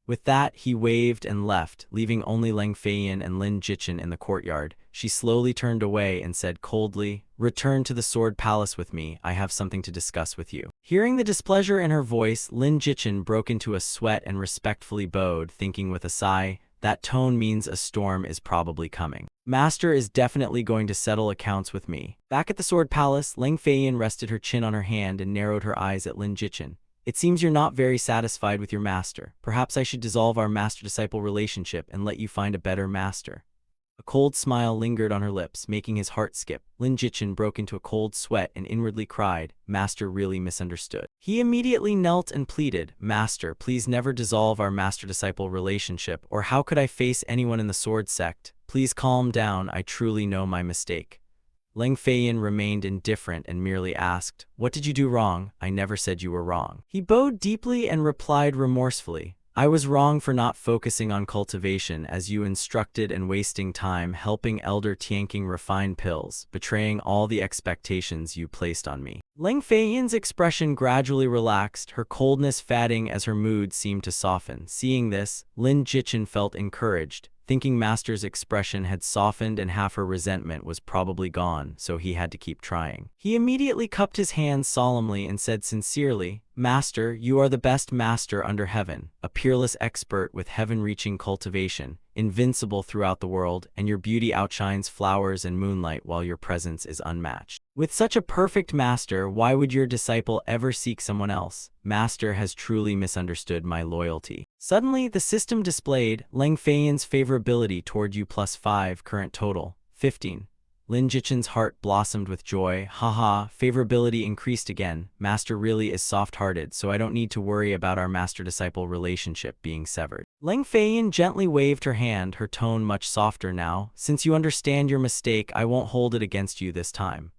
With that, he waved and left, leaving only Leng Feiyin and Lin Jichin in the courtyard. She slowly turned away and said coldly, return to the Sword Palace with me. I have something to discuss with you. Hearing the displeasure in her voice, Lin Jichin broke into a sweat and respectfully bowed, thinking with a sigh, that tone means a storm is probably coming. Master is definitely going to settle accounts with me. Back at the Sword Palace, Leng Feiyin rested her chin on her hand and narrowed her eyes at Lin Jichin. It seems you're not very satisfied with your master. Perhaps I should dissolve our master-disciple relationship and let you find a better master. A cold smile lingered on her lips, making his heart skip. Lin Jichin broke into a cold sweat and inwardly cried, Master really misunderstood. He immediately knelt and pleaded, Master, please never dissolve our master-disciple relationship, or how could I face anyone in the sword sect? Please calm down, I truly know my mistake. Leng Feiyin remained indifferent and merely asked, what did you do wrong? I never said you were wrong. He bowed deeply and replied remorsefully, I was wrong for not focusing on cultivation as you instructed and wasting time helping Elder Tianqing refine pills, betraying all the expectations you placed on me. Leng Feiyin's expression gradually relaxed, her coldness fading as her mood seemed to soften. Seeing this, Lin Jichin felt encouraged, thinking Master's expression had softened and half her resentment was probably gone, so he had to keep trying. He immediately cupped his hands solemnly and said sincerely, Master, you are the best master under heaven, a peerless expert with heaven-reaching cultivation, invincible throughout the world, and your beauty outshines flowers and moonlight while your presence is unmatched. With such a perfect master, why would your disciple ever seek someone else? Master has truly misunderstood my loyalty. Suddenly, the system displayed Leng Feiyin's favorability toward you +5, current total, 15. Lin Jichin's heart blossomed with joy. Haha, favorability increased again. Master really is soft-hearted, so I don't need to worry about our master-disciple relationship being severed. Leng Feiyin gently waved her hand, her tone much softer now. Since you understand your mistake, I won't hold it against you this time.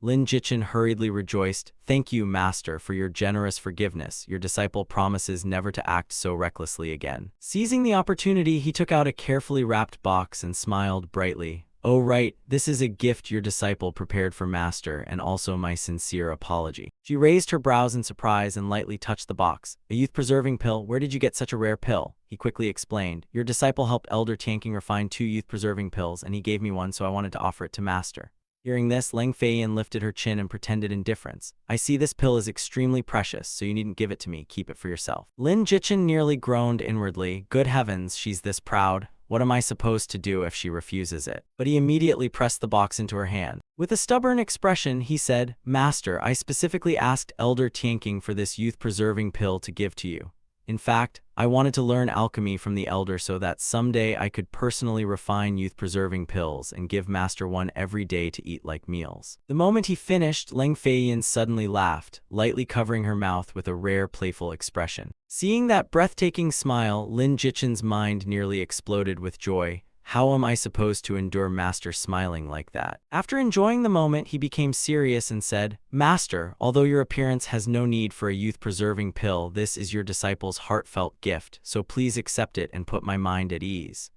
Lin Jichin hurriedly rejoiced. Thank you, Master, for your generous forgiveness. Your disciple promises never to act so recklessly again. Seizing the opportunity, he took out a carefully wrapped box and smiled brightly. Oh right, this is a gift your disciple prepared for Master, and also my sincere apology. She raised her brows in surprise and lightly touched the box. A youth-preserving pill? Where did you get such a rare pill? He quickly explained. Your disciple helped Elder Tianqing refine 2 youth-preserving pills, and he gave me one, so I wanted to offer it to Master. Hearing this, Leng Feiyin lifted her chin and pretended indifference. I see this pill is extremely precious, so you needn't give it to me. Keep it for yourself. Lin Jichin nearly groaned inwardly. Good heavens, she's this proud. What am I supposed to do if she refuses it? But he immediately pressed the box into her hand. With a stubborn expression, he said, Master, I specifically asked Elder Tianqing for this youth-preserving pill to give to you. In fact, I wanted to learn alchemy from the elder so that someday I could personally refine youth-preserving pills and give Master one every day to eat like meals. The moment he finished, Leng Feiyin suddenly laughed, lightly covering her mouth with a rare, playful expression. Seeing that breathtaking smile, Lin Jichen's mind nearly exploded with joy. How am I supposed to endure Master smiling like that? After enjoying the moment, he became serious and said, Master, although your appearance has no need for a youth-preserving pill, this is your disciple's heartfelt gift, so please accept it and put my mind at ease.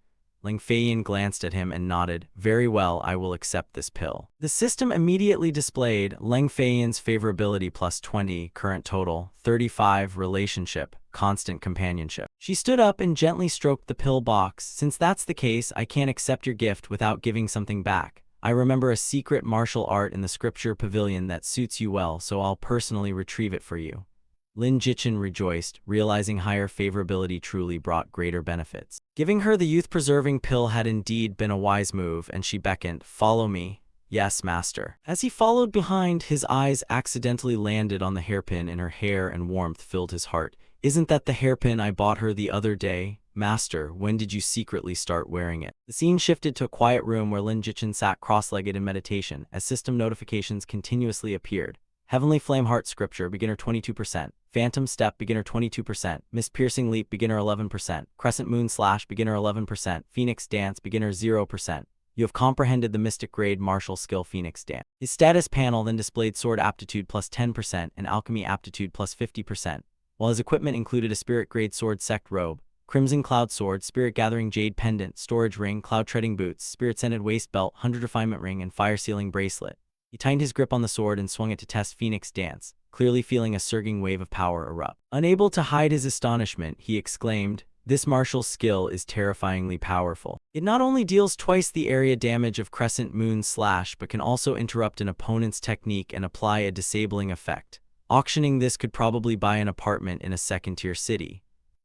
Leng Feiyin glanced at him and nodded. Very well, I will accept this pill. The system immediately displayed Leng Feiyin's favorability plus 20, current total, 35, relationship, constant companionship. She stood up and gently stroked the pill box. Since that's the case, I can't accept your gift without giving something back. I remember a secret martial art in the scripture pavilion that suits you well, so I'll personally retrieve it for you. Lin Jichen rejoiced, realizing higher favorability truly brought greater benefits. Giving her the youth-preserving pill had indeed been a wise move, and she beckoned, Follow me. Yes, Master. As he followed behind, his eyes accidentally landed on the hairpin in her hair and warmth filled his heart. Isn't that the hairpin I bought her the other day? Master, when did you secretly start wearing it? The scene shifted to a quiet room where Lin Jichen sat cross-legged in meditation as system notifications continuously appeared. Heavenly Flame Heart Scripture, beginner 22%. Phantom Step, beginner 22%. Miss Piercing Leap, beginner 11%. Crescent Moon Slash, beginner 11%. Phoenix Dance, beginner 0%. You have comprehended the Mystic Grade Martial Skill Phoenix Dance. His status panel then displayed Sword Aptitude plus 10% and Alchemy Aptitude plus 50%, while his equipment included a Spirit Grade Sword Sect Robe, Crimson Cloud Sword, Spirit Gathering Jade Pendant, Storage Ring, Cloud Treading Boots, Spirit Scented Waist Belt, 100 Refinement Ring, and Fire Sealing Bracelet. He tightened his grip on the sword and swung it to test Phoenix Dance, clearly feeling a surging wave of power erupt. Unable to hide his astonishment, he exclaimed, This martial skill is terrifyingly powerful. It not only deals twice the area damage of Crescent Moon Slash but can also interrupt an opponent's technique and apply a disabling effect. Auctioning this could probably buy an apartment in a second-tier city.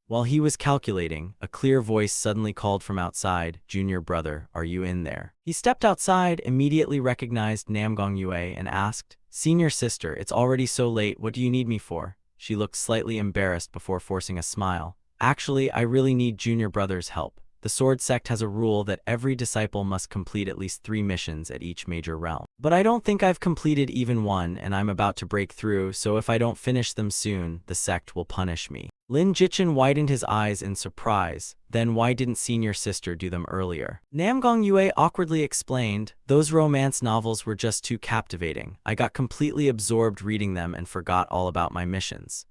While he was calculating, a clear voice suddenly called from outside, Junior brother, are you in there? He stepped outside, immediately recognized Namgong Yue, and asked, Senior sister, it's already so late, what do you need me for? She looked slightly embarrassed before forcing a smile. Actually, I really need Junior brother's help. The Sword Sect has a rule that every disciple must complete at least 3 missions at each major realm. But I don't think I've completed even one, and I'm about to break through, so if I don't finish them soon, the sect will punish me. Lin Jichen widened his eyes in surprise. Then why didn't Senior Sister do them earlier? Namgong Yue awkwardly explained, those romance novels were just too captivating. I got completely absorbed reading them and forgot all about my missions.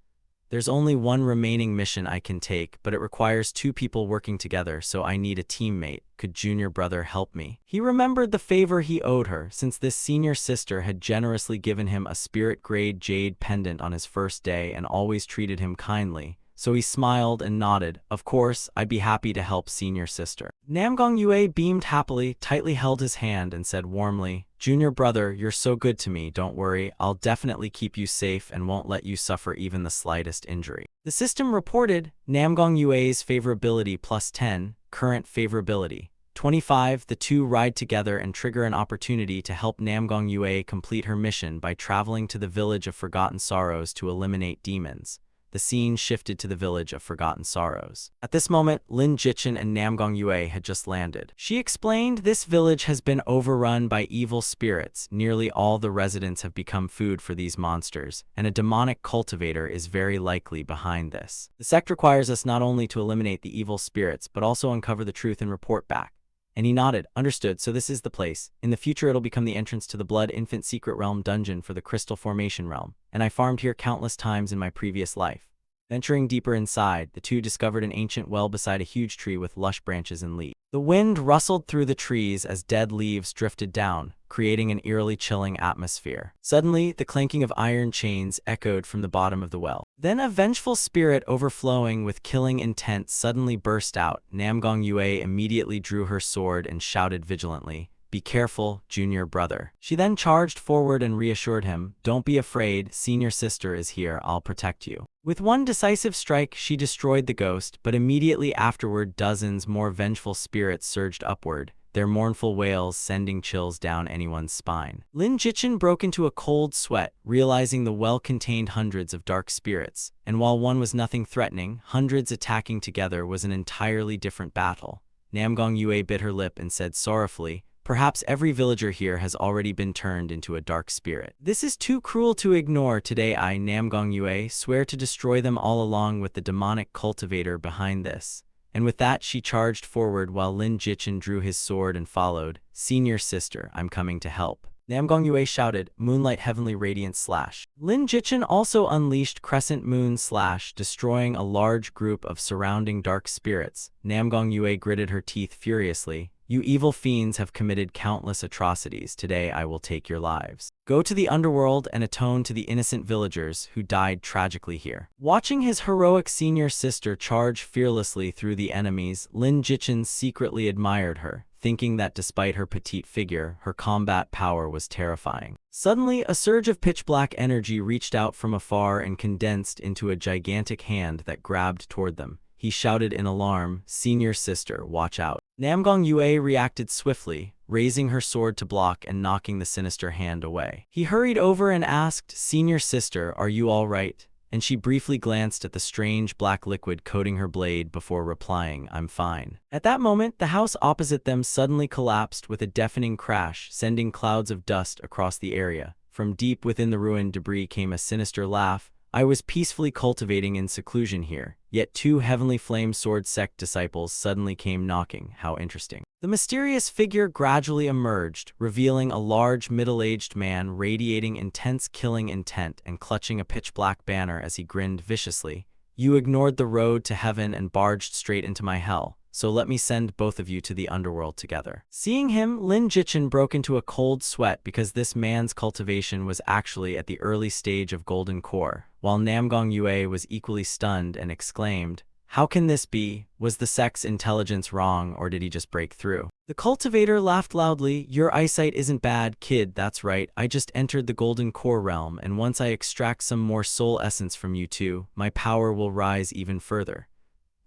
There's only one remaining mission I can take, but it requires 2 people working together, so I need a teammate. Could Junior brother help me? He remembered the favor he owed her, since this senior sister had generously given him a spirit-grade jade pendant on his first day and always treated him kindly. So he smiled and nodded. Of course, I'd be happy to help Senior Sister. Namgong Yue beamed happily, tightly held his hand, and said warmly, Junior brother, you're so good to me, don't worry, I'll definitely keep you safe and won't let you suffer even the slightest injury. The system reported Namgong Yue's favorability plus 10, current favorability 25. The two ride together and trigger an opportunity to help Namgong Yue complete her mission by traveling to the village of Forgotten Sorrows to eliminate demons. The scene shifted to the village of Forgotten Sorrows. At this moment, Lin Jichen and Namgong Yue had just landed. She explained this village has been overrun by evil spirits. Nearly all the residents have become food for these monsters, and a demonic cultivator is very likely behind this. The sect requires us not only to eliminate the evil spirits, but also uncover the truth and report back. And he nodded. Understood, so this is the place. In the future it'll become the entrance to the Blood Infant Secret Realm dungeon for the Crystal Formation Realm, and I farmed here countless times in my previous life. Venturing deeper inside, the two discovered an ancient well beside a huge tree with lush branches and leaves. The wind rustled through the trees as dead leaves drifted down, creating an eerily chilling atmosphere. Suddenly, the clanking of iron chains echoed from the bottom of the well. Then a vengeful spirit overflowing with killing intent suddenly burst out. Namgong Yue immediately drew her sword and shouted vigilantly, "Be careful, junior brother." She then charged forward and reassured him, "Don't be afraid, senior sister is here, I'll protect you." With one decisive strike, she destroyed the ghost, but immediately afterward dozens more vengeful spirits surged upward, their mournful wails sending chills down anyone's spine. Lin Jichin broke into a cold sweat, realizing the well-contained hundreds of dark spirits, and while one was nothing threatening, hundreds attacking together was an entirely different battle. Namgong Yue bit her lip and said sorrowfully, "Perhaps every villager here has already been turned into a dark spirit. This is too cruel to ignore. Today I, Namgong Yue, swear to destroy them all along with the demonic cultivator behind this." And with that she charged forward while Lin Jichin drew his sword and followed. "Senior sister, I'm coming to help," Namgong Yue shouted, Moonlight Heavenly Radiance Slash. Lin Jichin also unleashed Crescent Moon Slash, destroying a large group of surrounding dark spirits. Namgong Yue gritted her teeth furiously. "You evil fiends have committed countless atrocities. Today I will take your lives. Go to the underworld and atone to the innocent villagers who died tragically here." Watching his heroic senior sister charge fearlessly through the enemies, Lin Jichin secretly admired her, thinking that despite her petite figure, her combat power was terrifying. Suddenly, a surge of pitch-black energy reached out from afar and condensed into a gigantic hand that grabbed toward them. He shouted in alarm, "Senior sister, watch out." Namgong Yue reacted swiftly, raising her sword to block and knocking the sinister hand away. He hurried over and asked, "Senior sister, are you all right?" And she briefly glanced at the strange black liquid coating her blade before replying, "I'm fine." At that moment, the house opposite them suddenly collapsed with a deafening crash, sending clouds of dust across the area. From deep within the ruined debris came a sinister laugh. "I was peacefully cultivating in seclusion here, yet two Heavenly Flame Sword sect disciples suddenly came knocking. How interesting." The mysterious figure gradually emerged, revealing a large middle-aged man radiating intense killing intent and clutching a pitch-black banner as he grinned viciously. "You ignored the road to heaven and barged straight into my hell, so let me send both of you to the underworld together." Seeing him, Lin Jichin broke into a cold sweat because this man's cultivation was actually at the early stage of golden core, while Namgong Yue was equally stunned and exclaimed, "How can this be? Was the sect's intelligence wrong, or did he just break through?" The cultivator laughed loudly. "Your eyesight isn't bad, kid, that's right. I just entered the golden core realm, and once I extract some more soul essence from you two, my power will rise even further."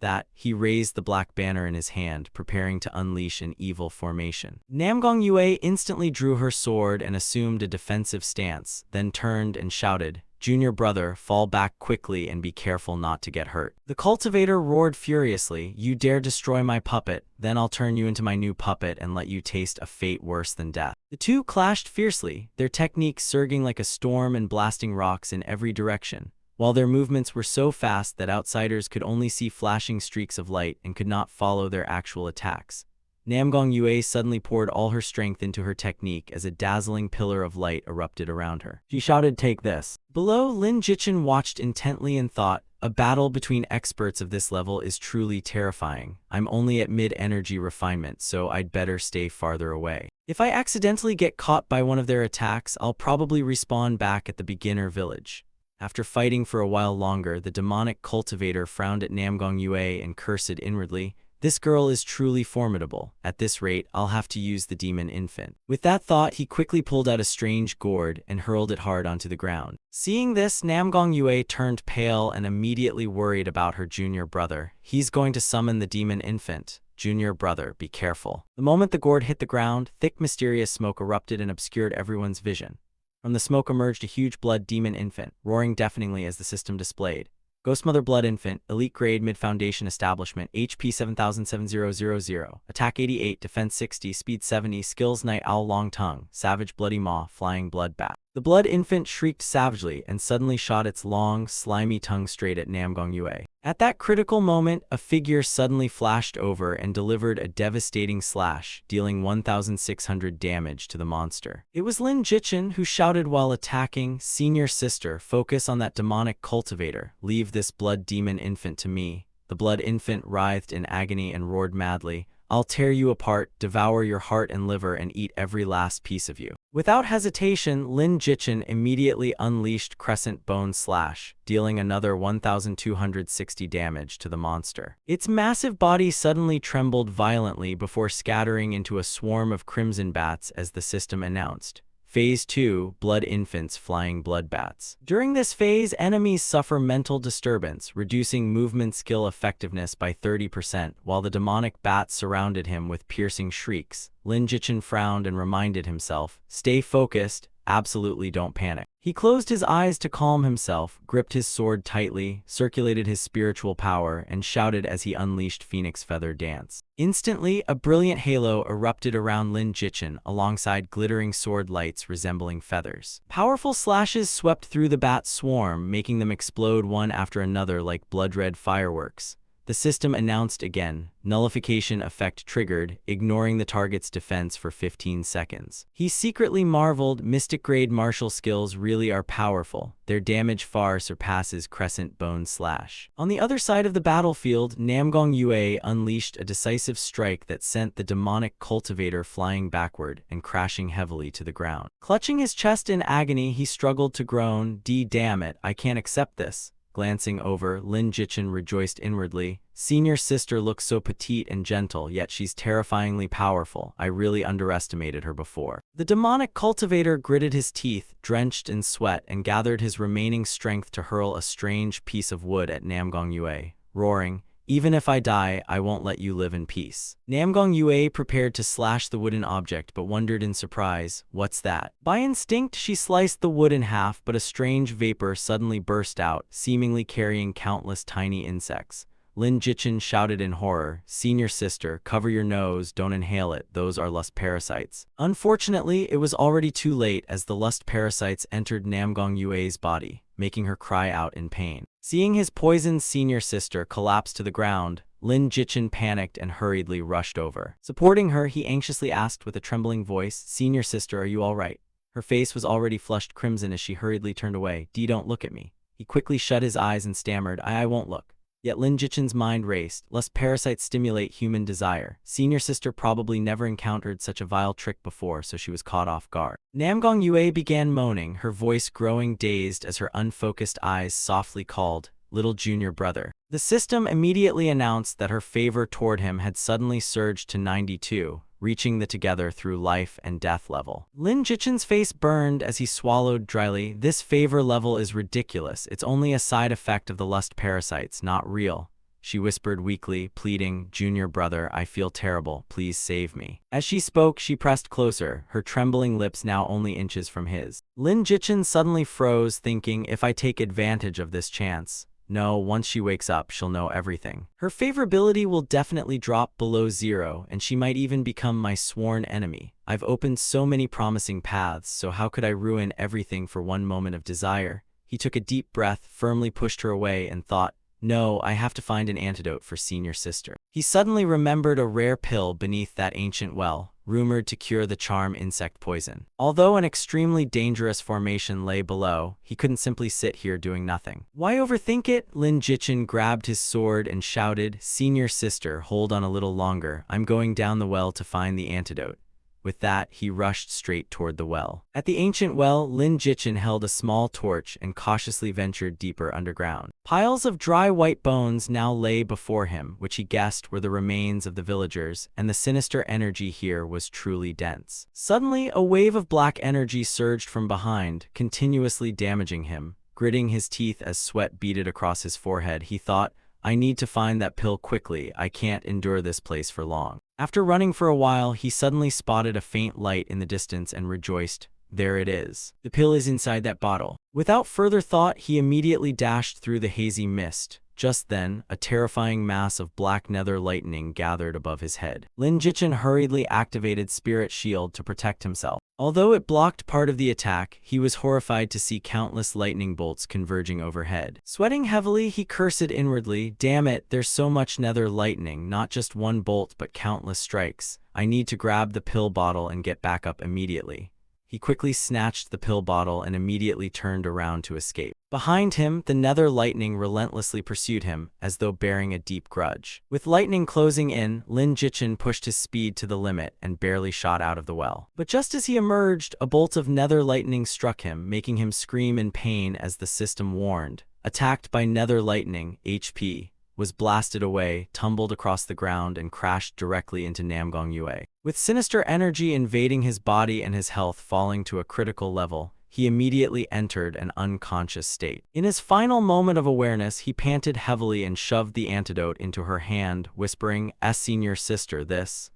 That, he raised the black banner in his hand, preparing to unleash an evil formation. Namgong Yue instantly drew her sword and assumed a defensive stance, then turned and shouted, "Junior brother, fall back quickly and be careful not to get hurt." The cultivator roared furiously, "You dare destroy my puppet, then I'll turn you into my new puppet and let you taste a fate worse than death." The two clashed fiercely, their technique surging like a storm and blasting rocks in every direction. While their movements were so fast that outsiders could only see flashing streaks of light and could not follow their actual attacks. Namgong Yue suddenly poured all her strength into her technique as a dazzling pillar of light erupted around her. She shouted, "Take this." Below, Lin Jichin watched intently and thought, "A battle between experts of this level is truly terrifying. I'm only at mid-energy refinement, so I'd better stay farther away. If I accidentally get caught by one of their attacks, I'll probably respawn back at the beginner village." After fighting for a while longer, the demonic cultivator frowned at Namgong Yue and cursed inwardly, "This girl is truly formidable. At this rate, I'll have to use the demon infant." With that thought, he quickly pulled out a strange gourd and hurled it hard onto the ground. Seeing this, Namgong Yue turned pale and immediately worried about her junior brother. "He's going to summon the demon infant. Junior brother, be careful." The moment the gourd hit the ground, thick mysterious smoke erupted and obscured everyone's vision. From the smoke emerged a huge blood demon infant, roaring deafeningly as the system displayed. Ghostmother Blood Infant, Elite Grade Mid-Foundation Establishment, HP 7700, Attack 88, Defense 60, Speed 70, Skills Night Owl Long Tongue, Savage Bloody Maw, Flying Blood Bat. The Blood Infant shrieked savagely and suddenly shot its long, slimy tongue straight at Namgong Yue. At that critical moment, a figure suddenly flashed over and delivered a devastating slash, dealing 1,600 damage to the monster. It was Lin Jichin who shouted while attacking, "Senior sister, focus on that demonic cultivator. Leave this blood demon infant to me." The blood infant writhed in agony and roared madly, "I'll tear you apart, devour your heart and liver, and eat every last piece of you." Without hesitation, Lin Jichin immediately unleashed Crescent Bone Slash, dealing another 1,260 damage to the monster. Its massive body suddenly trembled violently before scattering into a swarm of crimson bats as the system announced, Phase 2, Blood Infants Flying Blood Bats. During this phase, enemies suffer mental disturbance, reducing movement skill effectiveness by 30%, while the demonic bats surrounded him with piercing shrieks. Lin Jichin frowned and reminded himself, "Stay focused, absolutely don't panic." He closed his eyes to calm himself, gripped his sword tightly, circulated his spiritual power, and shouted as he unleashed Phoenix Feather Dance. Instantly, a brilliant halo erupted around Lin Jichin alongside glittering sword lights resembling feathers. Powerful slashes swept through the bat swarm, making them explode one after another like blood-red fireworks. The system announced again, nullification effect triggered, ignoring the target's defense for 15 seconds. He secretly marveled, mystic-grade martial skills really are powerful. Their damage far surpasses Crescent Bone Slash. On the other side of the battlefield, Namgong Yue unleashed a decisive strike that sent the demonic cultivator flying backward and crashing heavily to the ground. Clutching his chest in agony, he struggled to groan, Damn it, I can't accept this." Glancing over, Lin Jichin rejoiced inwardly. "Senior sister looks so petite and gentle, yet she's terrifyingly powerful. I really underestimated her before." The demonic cultivator gritted his teeth, drenched in sweat, and gathered his remaining strength to hurl a strange piece of wood at Namgong Yue, roaring, "Even if I die, I won't let you live in peace." Namgong Yue prepared to slash the wooden object, but wondered in surprise, "What's that?" By instinct, she sliced the wood in half, but a strange vapor suddenly burst out, seemingly carrying countless tiny insects. Lin Jichin shouted in horror, "Senior sister, cover your nose, don't inhale it, those are lust parasites." Unfortunately, it was already too late as the lust parasites entered Namgong Yue's body, making her cry out in pain. Seeing his poisoned senior sister collapse to the ground, Lin Jichin panicked and hurriedly rushed over. Supporting her, he anxiously asked with a trembling voice, "Senior sister, are you all right?" Her face was already flushed crimson as she hurriedly turned away. Don't look at me." He quickly shut his eyes and stammered, I won't look." Yet Lin Jichin's mind raced, lest parasites stimulate human desire. Senior sister probably never encountered such a vile trick before, so she was caught off guard. Namgong Yue began moaning, her voice growing dazed as her unfocused eyes softly called, "Little junior brother." The system immediately announced that her favor toward him had suddenly surged to 92, reaching the together through life and death level. Lin Jichin's face burned as he swallowed dryly. "This favor level is ridiculous. It's only a side effect of the lust parasites, not real." She whispered weakly, pleading, "Junior brother, I feel terrible. Please save me." As she spoke, she pressed closer, her trembling lips now only inches from his. Lin Jichin suddenly froze, thinking, if I take advantage of this chance. No, once she wakes up, she'll know everything. Her favorability will definitely drop below 0, and she might even become my sworn enemy. I've opened so many promising paths, so how could I ruin everything for one moment of desire? He took a deep breath, firmly pushed her away, and thought, no, I have to find an antidote for senior sister. He suddenly remembered a rare pill beneath that ancient well, rumored to cure the charm insect poison. Although an extremely dangerous formation lay below, he couldn't simply sit here doing nothing. Why overthink it? Lin Jichin grabbed his sword and shouted, "Senior sister, hold on a little longer. I'm going down the well to find the antidote." With that, he rushed straight toward the well. At the ancient well, Lin Jichin held a small torch and cautiously ventured deeper underground. Piles of dry white bones now lay before him, which he guessed were the remains of the villagers, and the sinister energy here was truly dense. Suddenly, a wave of black energy surged from behind, continuously damaging him. Gritting his teeth as sweat beaded across his forehead, he thought, I need to find that pill quickly. I can't endure this place for long. After running for a while, he suddenly spotted a faint light in the distance and rejoiced. There it is. The pill is inside that bottle. Without further thought, he immediately dashed through the hazy mist. Just then, a terrifying mass of black nether lightning gathered above his head. Lin Jichin hurriedly activated Spirit Shield to protect himself. Although it blocked part of the attack, he was horrified to see countless lightning bolts converging overhead. Sweating heavily, he cursed inwardly, damn it, there's so much nether lightning, not just one bolt but countless strikes. I need to grab the pill bottle and get back up immediately. He quickly snatched the pill bottle and immediately turned around to escape. Behind him, the nether lightning relentlessly pursued him, as though bearing a deep grudge. With lightning closing in, Lin Jichin pushed his speed to the limit and barely shot out of the well. But just as he emerged, a bolt of nether lightning struck him, making him scream in pain as the system warned. Attacked by nether lightning, HP. was blasted away, tumbled across the ground, and crashed directly into Namgong Yue. With sinister energy invading his body and his health falling to a critical level, he immediately entered an unconscious state. In his final moment of awareness, he panted heavily and shoved the antidote into her hand, whispering, "Senior sister, this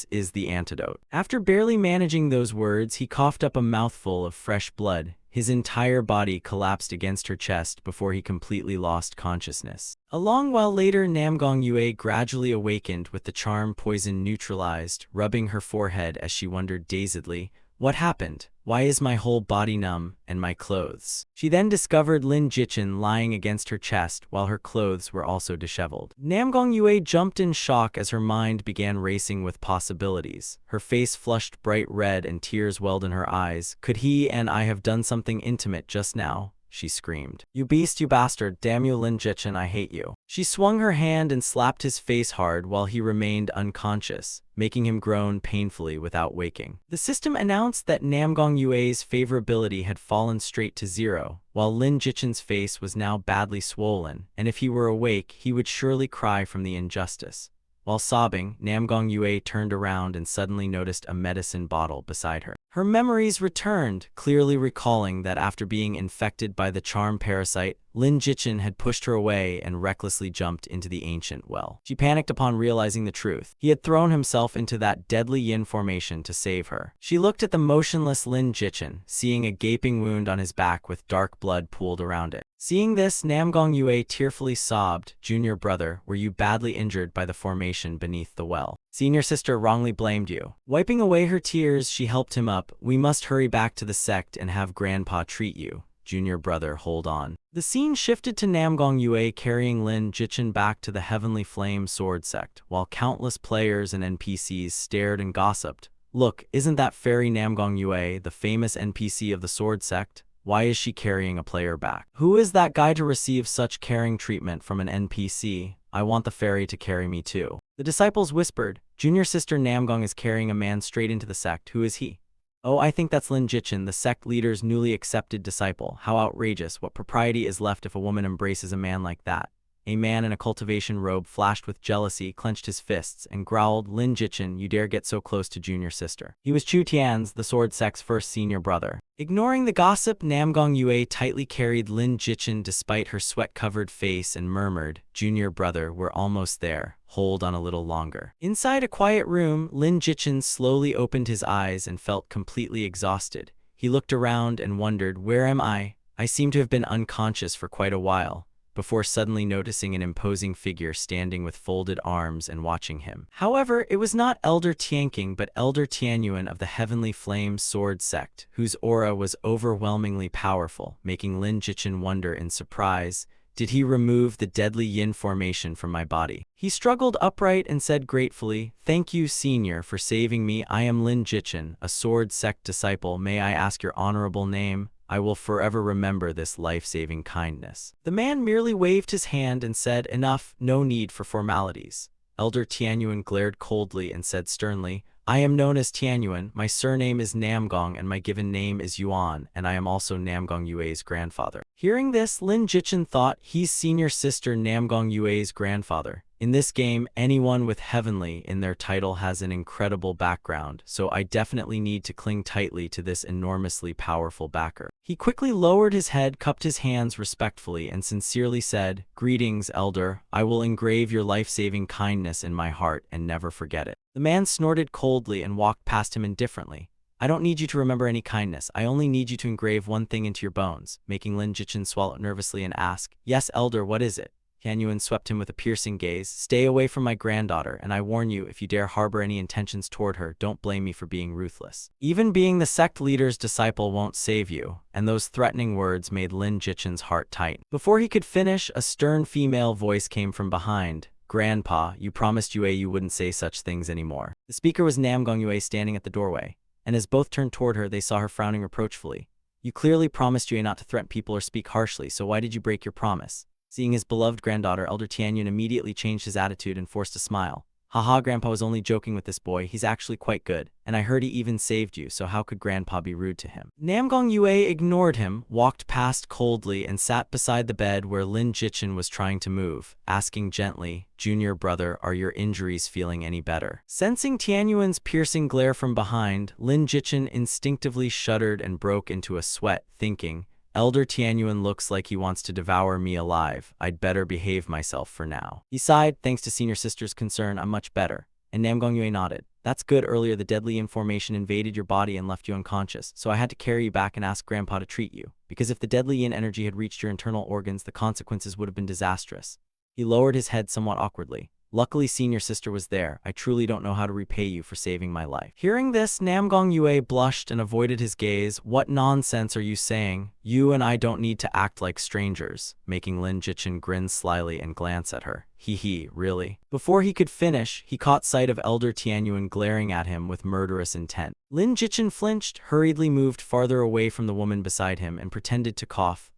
is the antidote." After barely managing those words, he coughed up a mouthful of fresh blood. His entire body collapsed against her chest before he completely lost consciousness. A long while later, Namgong Yue gradually awakened with the charm poison neutralized, rubbing her forehead as she wondered dazedly, "What happened? Why is my whole body numb, and my clothes?" She then discovered Lin Jichin lying against her chest while her clothes were also disheveled. Namgong Yue jumped in shock as her mind began racing with possibilities. Her face flushed bright red and tears welled in her eyes. "Could he and I have done something intimate just now?" she screamed. "You beast, you bastard, damn you Lin Jichin, I hate you." She swung her hand and slapped his face hard while he remained unconscious, making him groan painfully without waking. The system announced that Namgong Yue's favorability had fallen straight to 0, while Lin Jichin's face was now badly swollen, and if he were awake, he would surely cry from the injustice. While sobbing, Namgong Yue turned around and suddenly noticed a medicine bottle beside her. Her memories returned, clearly recalling that after being infected by the charm parasite, Lin Jichin had pushed her away and recklessly jumped into the ancient well. She panicked upon realizing the truth. He had thrown himself into that deadly yin formation to save her. She looked at the motionless Lin Jichin, seeing a gaping wound on his back with dark blood pooled around it. Seeing this, Namgong Yue tearfully sobbed, "Junior brother, were you badly injured by the formation beneath the well? Senior sister wrongly blamed you." Wiping away her tears, she helped him up. "We must hurry back to the sect and have Grandpa treat you. Junior brother, hold on." The scene shifted to Namgong Yue carrying Lin Jichin back to the Heavenly Flame Sword Sect, while countless players and NPCs stared and gossiped. "Look, isn't that fairy Namgong Yue, the famous NPC of the Sword Sect? Why is she carrying a player back? Who is that guy to receive such caring treatment from an NPC? I want the fairy to carry me too." The disciples whispered, "Junior sister Namgong is carrying a man straight into the sect. Who is he?" "Oh, I think that's Lin Jichin, the sect leader's newly accepted disciple. How outrageous. What propriety is left if a woman embraces a man like that?" A man in a cultivation robe flashed with jealousy, clenched his fists, and growled, "Lin Jichin, you dare get so close to junior sister." He was Chu Tian's, the sword sect's first senior brother. Ignoring the gossip, Namgong Yue tightly carried Lin Jichin despite her sweat-covered face and murmured, "Junior brother, we're almost there. Hold on a little longer." Inside a quiet room, Lin Jichin slowly opened his eyes and felt completely exhausted. He looked around and wondered, "Where am I? I seem to have been unconscious for quite a while," before suddenly noticing an imposing figure standing with folded arms and watching him. However, it was not Elder Tianqing but Elder Tianyuan of the Heavenly Flame Sword Sect, whose aura was overwhelmingly powerful, making Lin Jichin wonder in surprise, "Did he remove the deadly yin formation from my body?" He struggled upright and said gratefully, "Thank you, senior, for saving me. I am Lin Jichin, a Sword Sect disciple. May I ask your honorable name? I will forever remember this life-saving kindness." The man merely waved his hand and said, "Enough, no need for formalities." Elder Tianyuan glared coldly and said sternly, "I am known as Tianyuan, my surname is Namgong, and my given name is Yuan, and I am also Namgong Yue's grandfather." Hearing this, Lin Jichin thought, he's senior sister Namgong Yue's grandfather. In this game, anyone with heavenly in their title has an incredible background, so I definitely need to cling tightly to this enormously powerful backer. He quickly lowered his head, cupped his hands respectfully, and sincerely said, "Greetings, elder. I will engrave your life-saving kindness in my heart and never forget it." The man snorted coldly and walked past him indifferently. "I don't need you to remember any kindness. I only need you to engrave one thing into your bones," making Lin Jichin swallow nervously and ask, "Yes, elder, what is it?" Tianyuan swept him with a piercing gaze. "Stay away from my granddaughter, and I warn you, if you dare harbor any intentions toward her, don't blame me for being ruthless. Even being the sect leader's disciple won't save you." And those threatening words made Lin Jichin's heart tighten. Before he could finish, a stern female voice came from behind. "Grandpa, you promised Yue you wouldn't say such things anymore." The speaker was Namgong Yue standing at the doorway, and as both turned toward her, they saw her frowning reproachfully. "You clearly promised Yue not to threaten people or speak harshly, so why did you break your promise?" Seeing his beloved granddaughter, Elder Tianyuan immediately changed his attitude and forced a smile. Haha, Grandpa was only joking with this boy, he's actually quite good, and I heard he even saved you, so how could Grandpa be rude to him? Namgong Yue ignored him, walked past coldly, and sat beside the bed where Lin Jichin was trying to move, asking gently, "Junior brother, are your injuries feeling any better?" Sensing Tianyuan's piercing glare from behind, Lin Jichin instinctively shuddered and broke into a sweat, thinking, "Elder Tianyuan looks like he wants to devour me alive. I'd better behave myself for now." He sighed, "Thanks to senior sister's concern, I'm much better." And Namgong Yue nodded. "That's good. Earlier the deadly information invaded your body and left you unconscious, so I had to carry you back and ask Grandpa to treat you. Because if the deadly yin energy had reached your internal organs, the consequences would have been disastrous." He lowered his head somewhat awkwardly. "Luckily senior sister was there. I truly don't know how to repay you for saving my life." Hearing this, Namgong Yue blushed and avoided his gaze. "What nonsense are you saying? You and I don't need to act like strangers," making Lin Jichin grin slyly and glance at her. "Hee, really?" Before he could finish, he caught sight of Elder Tianyuan glaring at him with murderous intent. Lin Jichin flinched, hurriedly moved farther away from the woman beside him, and pretended to cough.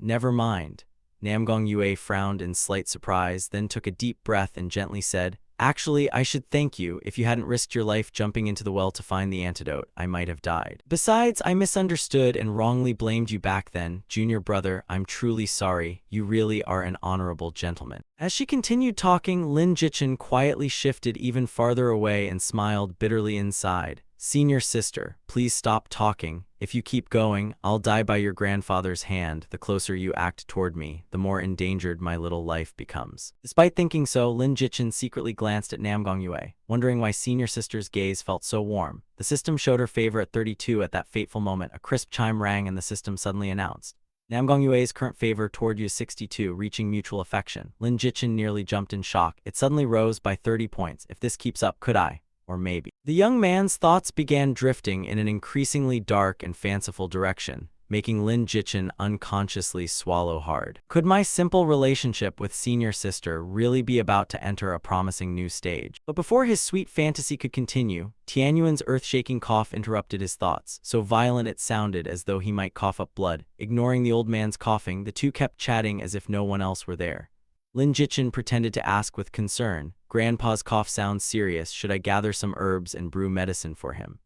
Never mind." Namgong Yue frowned in slight surprise, then took a deep breath and gently said, "Actually, I should thank you. If you hadn't risked your life jumping into the well to find the antidote, I might have died. Besides, I misunderstood and wrongly blamed you back then. Junior brother, I'm truly sorry. You really are an honorable gentleman." As she continued talking, Lin Jichin quietly shifted even farther away and smiled bitterly inside. "Senior sister, please stop talking. If you keep going, I'll die by your grandfather's hand. The closer you act toward me, the more endangered my little life becomes." Despite thinking so, Lin Jichin secretly glanced at Namgong Yue, wondering why senior sister's gaze felt so warm. The system showed her favor at 32 at that fateful moment. A crisp chime rang and the system suddenly announced, "Namgong Yue's current favor toward you is 62, reaching mutual affection." Lin Jichin nearly jumped in shock. It suddenly rose by 30 points. If this keeps up, could I? Or maybe. The young man's thoughts began drifting in an increasingly dark and fanciful direction, making Lin Jichin unconsciously swallow hard. Could my simple relationship with senior sister really be about to enter a promising new stage? But before his sweet fantasy could continue, Tianyuan's earth-shaking cough interrupted his thoughts, so violent it sounded as though he might cough up blood. Ignoring the old man's coughing, the two kept chatting as if no one else were there. Lin Jichin pretended to ask with concern, "Grandpa's cough sounds serious. Should I gather some herbs and brew medicine for him?"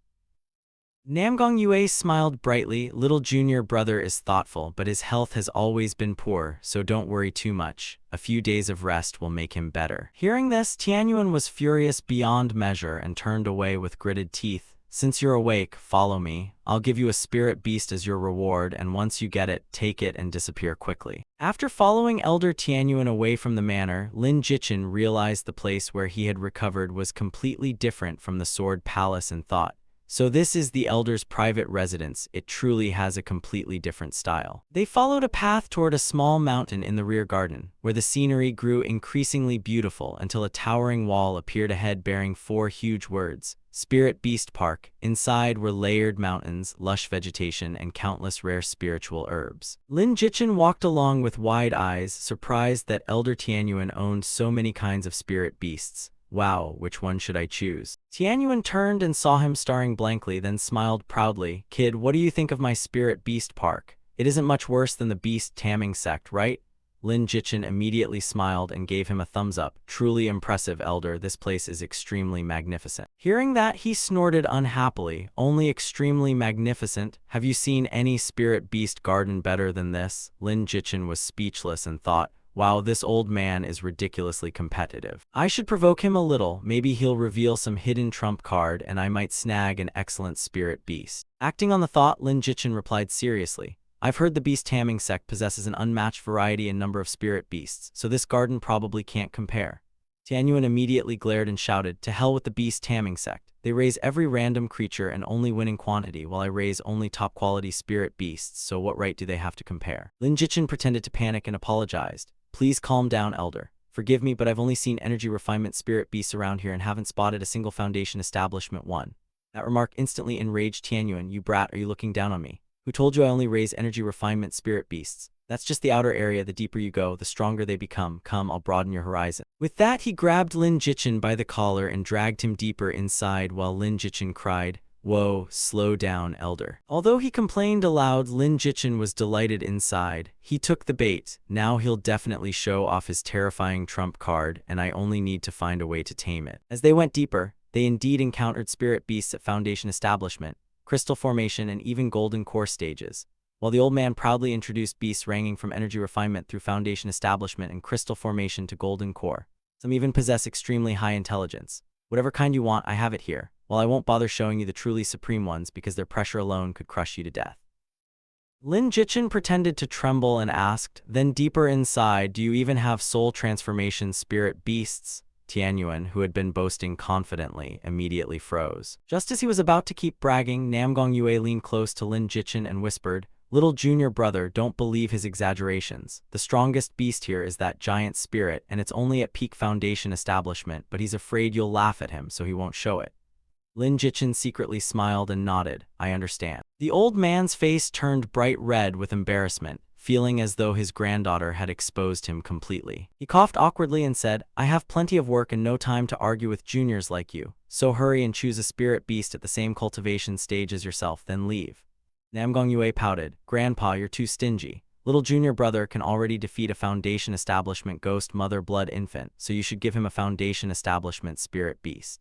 Namgong Yue smiled brightly. "Little junior brother is thoughtful, but his health has always been poor, so don't worry too much. A few days of rest will make him better." Hearing this, Tianyuan was furious beyond measure and turned away with gritted teeth. "Since you're awake, follow me. I'll give you a spirit beast as your reward, and once you get it, take it and disappear quickly." After following Elder Tianyuan away from the manor, Lin Jichin realized the place where he had recovered was completely different from the Sword Palace and thought, "So this is the Elder's private residence. It truly has a completely different style." They followed a path toward a small mountain in the rear garden, where the scenery grew increasingly beautiful until a towering wall appeared ahead bearing 4 huge words, "Spirit Beast Park." Inside were layered mountains, lush vegetation, and countless rare spiritual herbs. Lin Jichin walked along with wide eyes, surprised that Elder Tianyuan owned so many kinds of spirit beasts. "Wow, which one should I choose?" Tianyuan turned and saw him staring blankly, then smiled proudly. "Kid, what do you think of my spirit beast park? It isn't much worse than the beast taming sect, right?" Lin Jichin immediately smiled and gave him a thumbs up. "Truly impressive, Elder. This place is extremely magnificent." Hearing that, he snorted unhappily. "Only extremely magnificent? Have you seen any spirit beast garden better than this?" Lin Jichin was speechless and thought, "Wow, this old man is ridiculously competitive. I should provoke him a little. Maybe he'll reveal some hidden trump card and I might snag an excellent spirit beast." Acting on the thought, Lin Jichin replied seriously, "I've heard the beast taming sect possesses an unmatched variety and number of spirit beasts, so this garden probably can't compare." Tianyuan immediately glared and shouted, "To hell with the beast taming sect. They raise every random creature and only win in quantity, while I raise only top-quality spirit beasts, so what right do they have to compare?" Lin Jichin pretended to panic and apologized. "Please calm down, Elder. Forgive me, but I've only seen energy refinement spirit beasts around here and haven't spotted a single Foundation Establishment one." That remark instantly enraged Tianyuan. "You brat, are you looking down on me? Who told you I only raise energy refinement spirit beasts? That's just the outer area. The deeper you go, the stronger they become. Come, I'll broaden your horizon." With that, he grabbed Lin Jichin by the collar and dragged him deeper inside while Lin Jichin cried, "Whoa, slow down, elder." Although he complained aloud, Lin Jichin was delighted inside. He took the bait. Now he'll definitely show off his terrifying trump card, and I only need to find a way to tame it. As they went deeper, they indeed encountered spirit beasts at Foundation Establishment, Crystal Formation, and even Golden Core stages. While the old man proudly introduced beasts ranging from energy refinement through Foundation Establishment and Crystal Formation to Golden Core. Some even possess extremely high intelligence. Whatever kind you want, I have it here. While I won't bother showing you the truly supreme ones because their pressure alone could crush you to death. Lin Jichin pretended to tremble and asked, then deeper inside, do you even have soul transformation spirit beasts? Tianyuan, who had been boasting confidently, immediately froze. Just as he was about to keep bragging, Namgong Yue leaned close to Lin Jichin and whispered, "Little junior brother, don't believe his exaggerations. The strongest beast here is that giant spirit, and it's only at peak Foundation Establishment, but he's afraid you'll laugh at him, so he won't show it." Lin Jichin secretly smiled and nodded. "I understand." The old man's face turned bright red with embarrassment, feeling as though his granddaughter had exposed him completely. He coughed awkwardly and said, "I have plenty of work and no time to argue with juniors like you, so hurry and choose a spirit beast at the same cultivation stage as yourself, then leave." Namgong Yue pouted, "Grandpa, you're too stingy. Little junior brother can already defeat a Foundation Establishment ghost mother blood infant, so you should give him a Foundation Establishment spirit beast."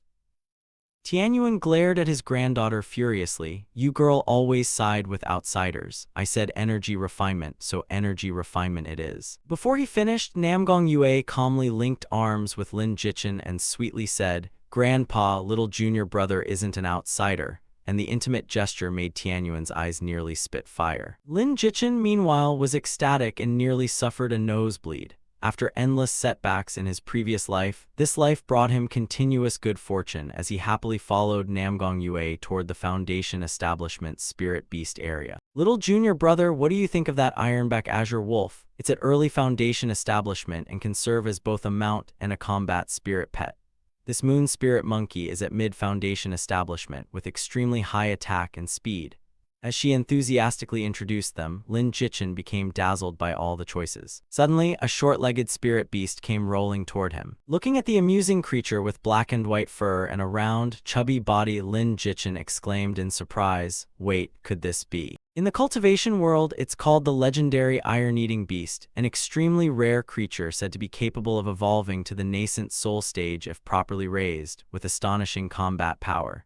Tianyuan glared at his granddaughter furiously. "You girl always side with outsiders. I said energy refinement, so energy refinement it is." Before he finished, Namgong Yue calmly linked arms with Lin Jichin and sweetly said, "Grandpa, little junior brother isn't an outsider," and the intimate gesture made Tianyuan's eyes nearly spit fire. Lin Jichin, meanwhile, was ecstatic and nearly suffered a nosebleed. After endless setbacks in his previous life, this life brought him continuous good fortune as he happily followed Namgong Yue toward the Foundation Establishment Spirit Beast area. "Little junior brother, what do you think of that Ironback Azure Wolf? It's at early Foundation Establishment and can serve as both a mount and a combat spirit pet. This Moon Spirit Monkey is at mid-Foundation Establishment with extremely high attack and speed." As she enthusiastically introduced them, Lin Jichin became dazzled by all the choices. Suddenly, a short-legged spirit beast came rolling toward him. Looking at the amusing creature with black and white fur and a round, chubby body, Lin Jichin exclaimed in surprise, "Wait, could this be?" In the cultivation world, it's called the legendary iron-eating beast, an extremely rare creature said to be capable of evolving to the nascent soul stage if properly raised, with astonishing combat power.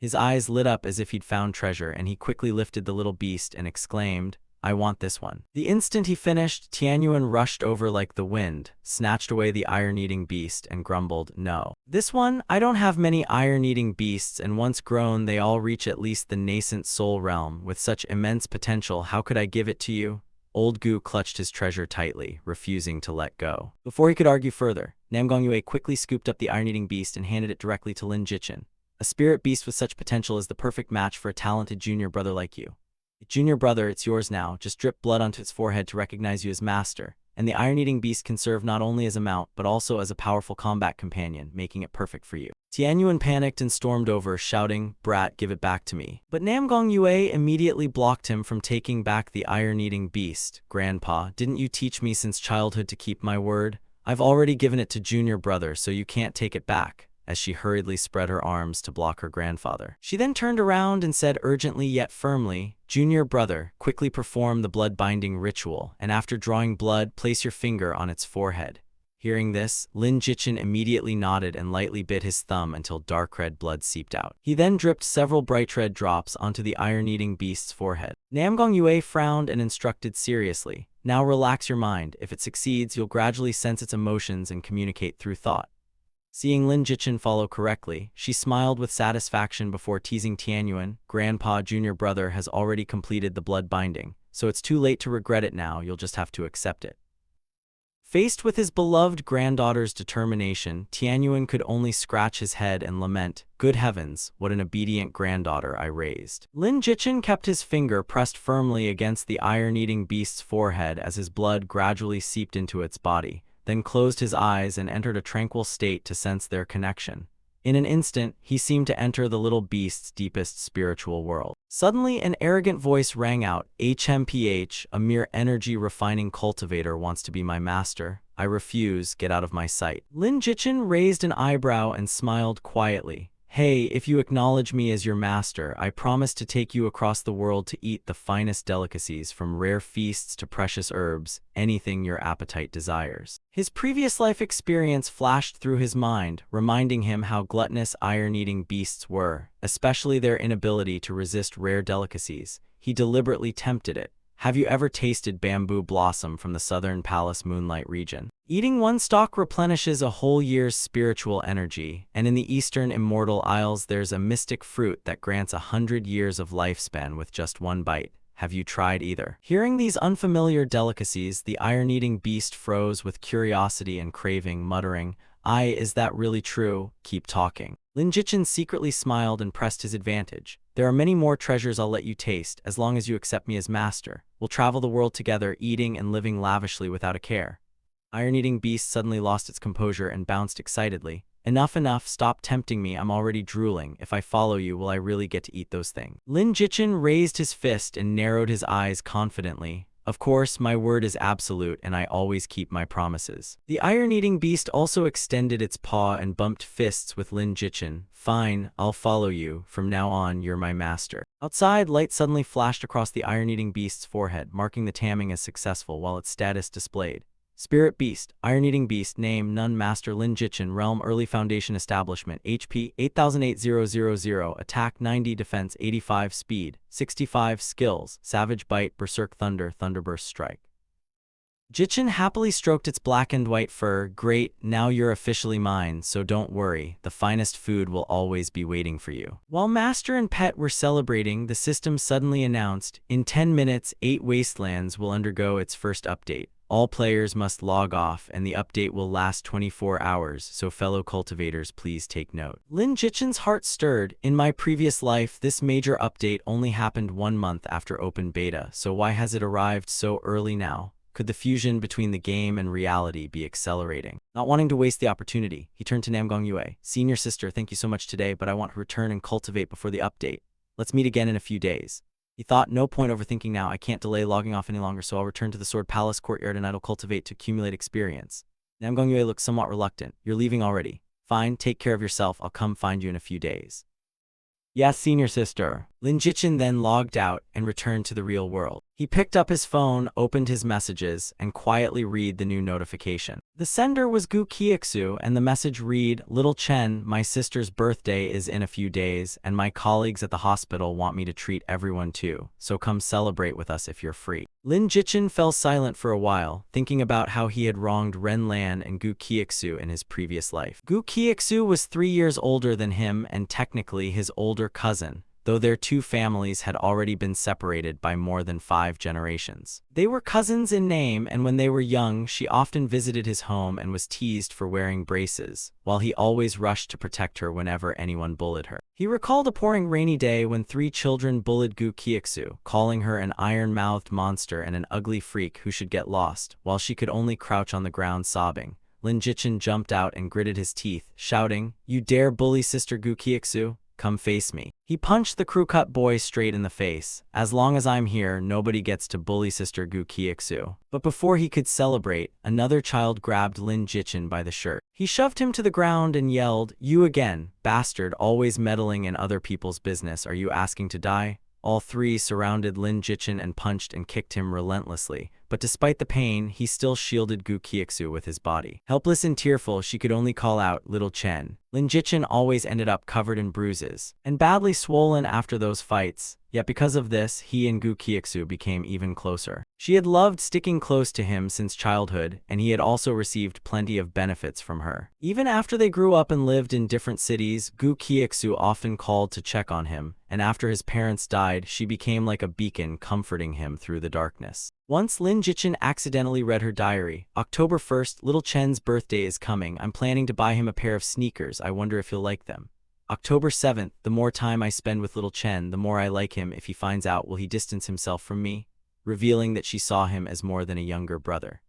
His eyes lit up as if he'd found treasure, and he quickly lifted the little beast and exclaimed, "I want this one." The instant he finished, Tianyuan rushed over like the wind, snatched away the iron-eating beast, and grumbled, "No. This one? I don't have many iron-eating beasts, and once grown, they all reach at least the nascent soul realm. With such immense potential, how could I give it to you?" Old Gu clutched his treasure tightly, refusing to let go. Before he could argue further, Namgong Yue quickly scooped up the iron-eating beast and handed it directly to Lin Jichin. "A spirit beast with such potential is the perfect match for a talented junior brother like you. Junior brother, it's yours now. Just drip blood onto its forehead to recognize you as master. And the iron-eating beast can serve not only as a mount, but also as a powerful combat companion, making it perfect for you." Tianyuan panicked and stormed over, shouting, "Brat, give it back to me." But Namgong Yue immediately blocked him from taking back the iron-eating beast. "Grandpa, didn't you teach me since childhood to keep my word? I've already given it to junior brother, so you can't take it back," as she hurriedly spread her arms to block her grandfather. She then turned around and said urgently yet firmly, "Junior brother, quickly perform the blood-binding ritual, and after drawing blood, place your finger on its forehead." Hearing this, Lin Jichin immediately nodded and lightly bit his thumb until dark red blood seeped out. He then dripped several bright red drops onto the iron-eating beast's forehead. Namgong Yue frowned and instructed seriously, "Now relax your mind. If it succeeds, you'll gradually sense its emotions and communicate through thought." Seeing Lin Jichin follow correctly, she smiled with satisfaction before teasing Tianyuan, "Grandpa, junior brother has already completed the blood binding, so it's too late to regret it now, you'll just have to accept it." Faced with his beloved granddaughter's determination, Tianyuan could only scratch his head and lament, "Good heavens, what an obedient granddaughter I raised." Lin Jichin kept his finger pressed firmly against the iron-eating beast's forehead as his blood gradually seeped into its body, then closed his eyes and entered a tranquil state to sense their connection. In an instant, he seemed to enter the little beast's deepest spiritual world. Suddenly, an arrogant voice rang out, "HMPH, a mere energy-refining cultivator wants to be my master. I refuse, get out of my sight." Lin Jichin raised an eyebrow and smiled quietly. "Hey, if you acknowledge me as your master, I promise to take you across the world to eat the finest delicacies, from rare feasts to precious herbs, anything your appetite desires." His previous life experience flashed through his mind, reminding him how gluttonous iron-eating beasts were, especially their inability to resist rare delicacies. He deliberately tempted it. Have you ever tasted bamboo blossom from the southern Palace Moonlight region? Eating one stalk replenishes a whole year's spiritual energy, and in the eastern Immortal Isles there's a mystic fruit that grants 100 years of lifespan with just one bite. Have you tried either? Hearing these unfamiliar delicacies, the iron-eating beast froze with curiosity and craving, muttering, Is that really true? Keep talking." Lin Jichin secretly smiled and pressed his advantage. "There are many more treasures I'll let you taste, as long as you accept me as master. We'll travel the world together, eating and living lavishly without a care." Iron-eating beast suddenly lost its composure and bounced excitedly. Enough, enough, stop tempting me, I'm already drooling. If I follow you, will I really get to eat those things?" Lin Jichin raised his fist and narrowed his eyes confidently. "Of course, my word is absolute, and I always keep my promises." The iron-eating beast also extended its paw and bumped fists with Lin Jichin. "Fine, I'll follow you. From now on, you're my master." Outside, light suddenly flashed across the iron-eating beast's forehead, marking the tamming as successful, while its status displayed. Spirit Beast, Iron-Eating Beast, name, None Master Lin Jichin, Realm Early Foundation Establishment, HP 808000, Attack 90, Defense 85, Speed 65, Skills, Savage Bite, Berserk Thunder, Thunderburst Strike. Jichin happily stroked its blackened white fur. "Great, now you're officially mine, so don't worry, the finest food will always be waiting for you." While Master and Pet were celebrating, the system suddenly announced, "In 10 minutes, 8 Wastelands will undergo its first update. All players must log off, and the update will last 24 hours, so fellow cultivators, please take note." Lin Jichin's heart stirred. "In my previous life, this major update only happened 1 month after open beta, so why has it arrived so early now? Could the fusion between the game and reality be accelerating?" Not wanting to waste the opportunity, he turned to Namgong Yue. "Senior sister, thank you so much today, but I want to return and cultivate before the update. Let's meet again in a few days." He thought, "No point overthinking now, I can't delay logging off any longer, so I'll return to the Sword Palace courtyard and I'll cultivate to accumulate experience." Namgong Yue looked somewhat reluctant. "You're leaving already? Fine, take care of yourself, I'll come find you in a few days." "Yes, senior sister." Lin Jichin then logged out and returned to the real world. He picked up his phone, opened his messages, and quietly read the new notification. The sender was Gu Qiuxu, and the message read, "Little Chen, my sister's birthday is in a few days, and my colleagues at the hospital want me to treat everyone too, so come celebrate with us if you're free." Lin Jichin fell silent for a while, thinking about how he had wronged Ren Lan and Gu Qiuxu in his previous life. Gu Qiuxu was 3 years older than him and technically his older cousin, though their two families had already been separated by more than 5 generations. They were cousins in name, and when they were young, she often visited his home and was teased for wearing braces, while he always rushed to protect her whenever anyone bullied her. He recalled a pouring rainy day when 3 children bullied Gu Qiuxu, calling her an iron-mouthed monster and an ugly freak who should get lost, while she could only crouch on the ground sobbing. Lin Jichin jumped out and gritted his teeth, shouting, "You dare bully Sister Gu Qiuxu? Come face me." He punched the crew-cut boy straight in the face. "As long as I'm here, nobody gets to bully Sister Gu Qiuxu." But before he could celebrate, another child grabbed Lin Jichin by the shirt. He shoved him to the ground and yelled, "You again, bastard, always meddling in other people's business. Are you asking to die?" All 3 surrounded Lin Jichin and punched and kicked him relentlessly, but despite the pain, he still shielded Gu Qiuxu with his body. Helpless and tearful, she could only call out, "Little Chen." Lin Jichin always ended up covered in bruises, and badly swollen after those fights, yet because of this, he and Gu Qiuxu became even closer. She had loved sticking close to him since childhood, and he had also received plenty of benefits from her. Even after they grew up and lived in different cities, Gu Qiuxu often called to check on him, and after his parents died, she became like a beacon comforting him through the darkness. Once Lin Jichin accidentally read her diary. "October 1st, Little Chen's birthday is coming. I'm planning to buy him a pair of sneakers. I wonder if he'll like them. October 7th, the more time I spend with Little Chen, the more I like him. If he finds out, will he distance himself from me?" Revealing that she saw him as more than a younger brother.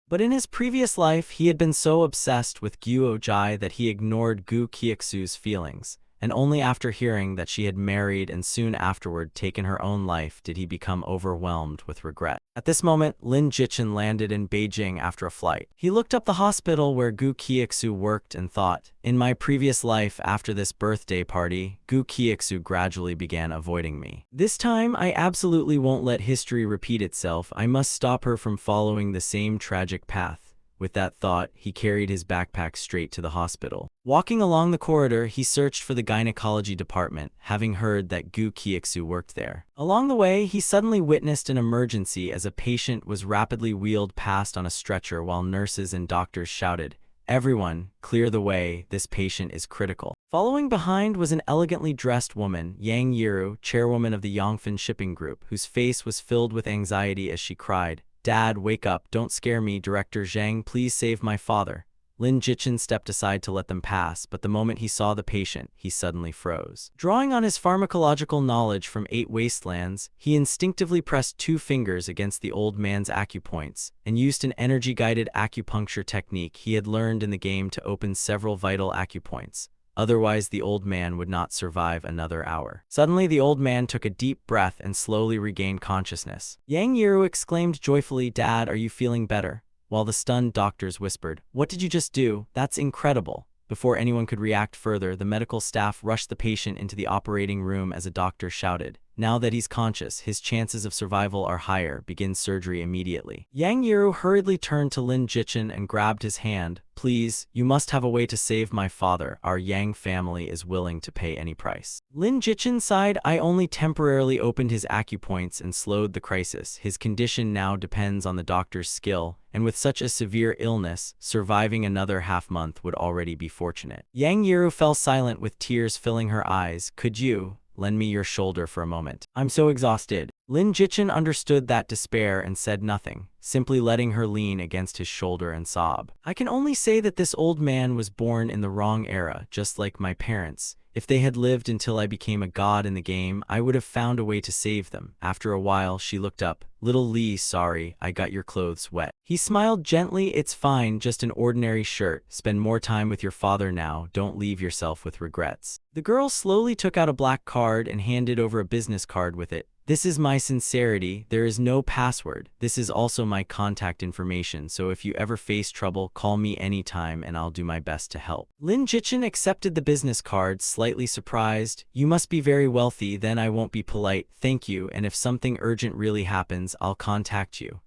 But in his previous life, he had been so obsessed with Guo Jai that he ignored Gu Qiuxu's feelings, and only after hearing that she had married and soon afterward taken her own life did he become overwhelmed with regret. At this moment, Lin Jichin landed in Beijing after a flight. He looked up the hospital where Gu Qiuxu worked and thought, in my previous life after this birthday party, Gu Qiuxu gradually began avoiding me. This time, I absolutely won't let history repeat itself. I must stop her from following the same tragic path. With that thought, he carried his backpack straight to the hospital. Walking along the corridor, he searched for the gynecology department, having heard that Gu Qiuxu worked there. Along the way, he suddenly witnessed an emergency as a patient was rapidly wheeled past on a stretcher while nurses and doctors shouted, "Everyone, clear the way, this patient is critical." Following behind was an elegantly dressed woman, Yang Yiru, chairwoman of the Yongfan shipping group, whose face was filled with anxiety as she cried, "Dad, wake up, don't scare me, Director Zhang, please save my father." Lin Jichin stepped aside to let them pass, but the moment he saw the patient, he suddenly froze. Drawing on his pharmacological knowledge from 8 Wastelands, he instinctively pressed 2 fingers against the old man's acupoints, and used an energy-guided acupuncture technique he had learned in the game to open several vital acupoints. Otherwise, the old man would not survive another hour. Suddenly, the old man took a deep breath and slowly regained consciousness. Yang Yiru exclaimed joyfully, "Dad, are you feeling better?" While the stunned doctors whispered, "What did you just do? That's incredible." Before anyone could react further, the medical staff rushed the patient into the operating room as a doctor shouted, "Now that he's conscious, his chances of survival are higher. Begin surgery immediately." Yang Yiru hurriedly turned to Lin Jichin and grabbed his hand. "Please, you must have a way to save my father. Our Yang family is willing to pay any price." Lin Jichin sighed. "I only temporarily opened his acupoints and slowed the crisis. His condition now depends on the doctor's skill, and with such a severe illness, surviving another half-month would already be fortunate." Yang Yiru fell silent with tears filling her eyes. "Could you lend me your shoulder for a moment? I'm so exhausted." Lin Jichin understood that despair and said nothing, simply letting her lean against his shoulder and sob. "I can only say that this old man was born in the wrong era, just like my parents. If they had lived until I became a god in the game, I would have found a way to save them." After a while, she looked up. "Little Lee, sorry, I got your clothes wet." He smiled gently. "It's fine, just an ordinary shirt. Spend more time with your father now. Don't leave yourself with regrets." The girl slowly took out a black card and handed over a business card with it. "This is my sincerity. There is no password. This is also my contact information, so if you ever face trouble, call me anytime and I'll do my best to help." Lin Jichin accepted the business card, slightly surprised. "You must be very wealthy, then I won't be polite. Thank you, and if something urgent really happens, I'll contact you."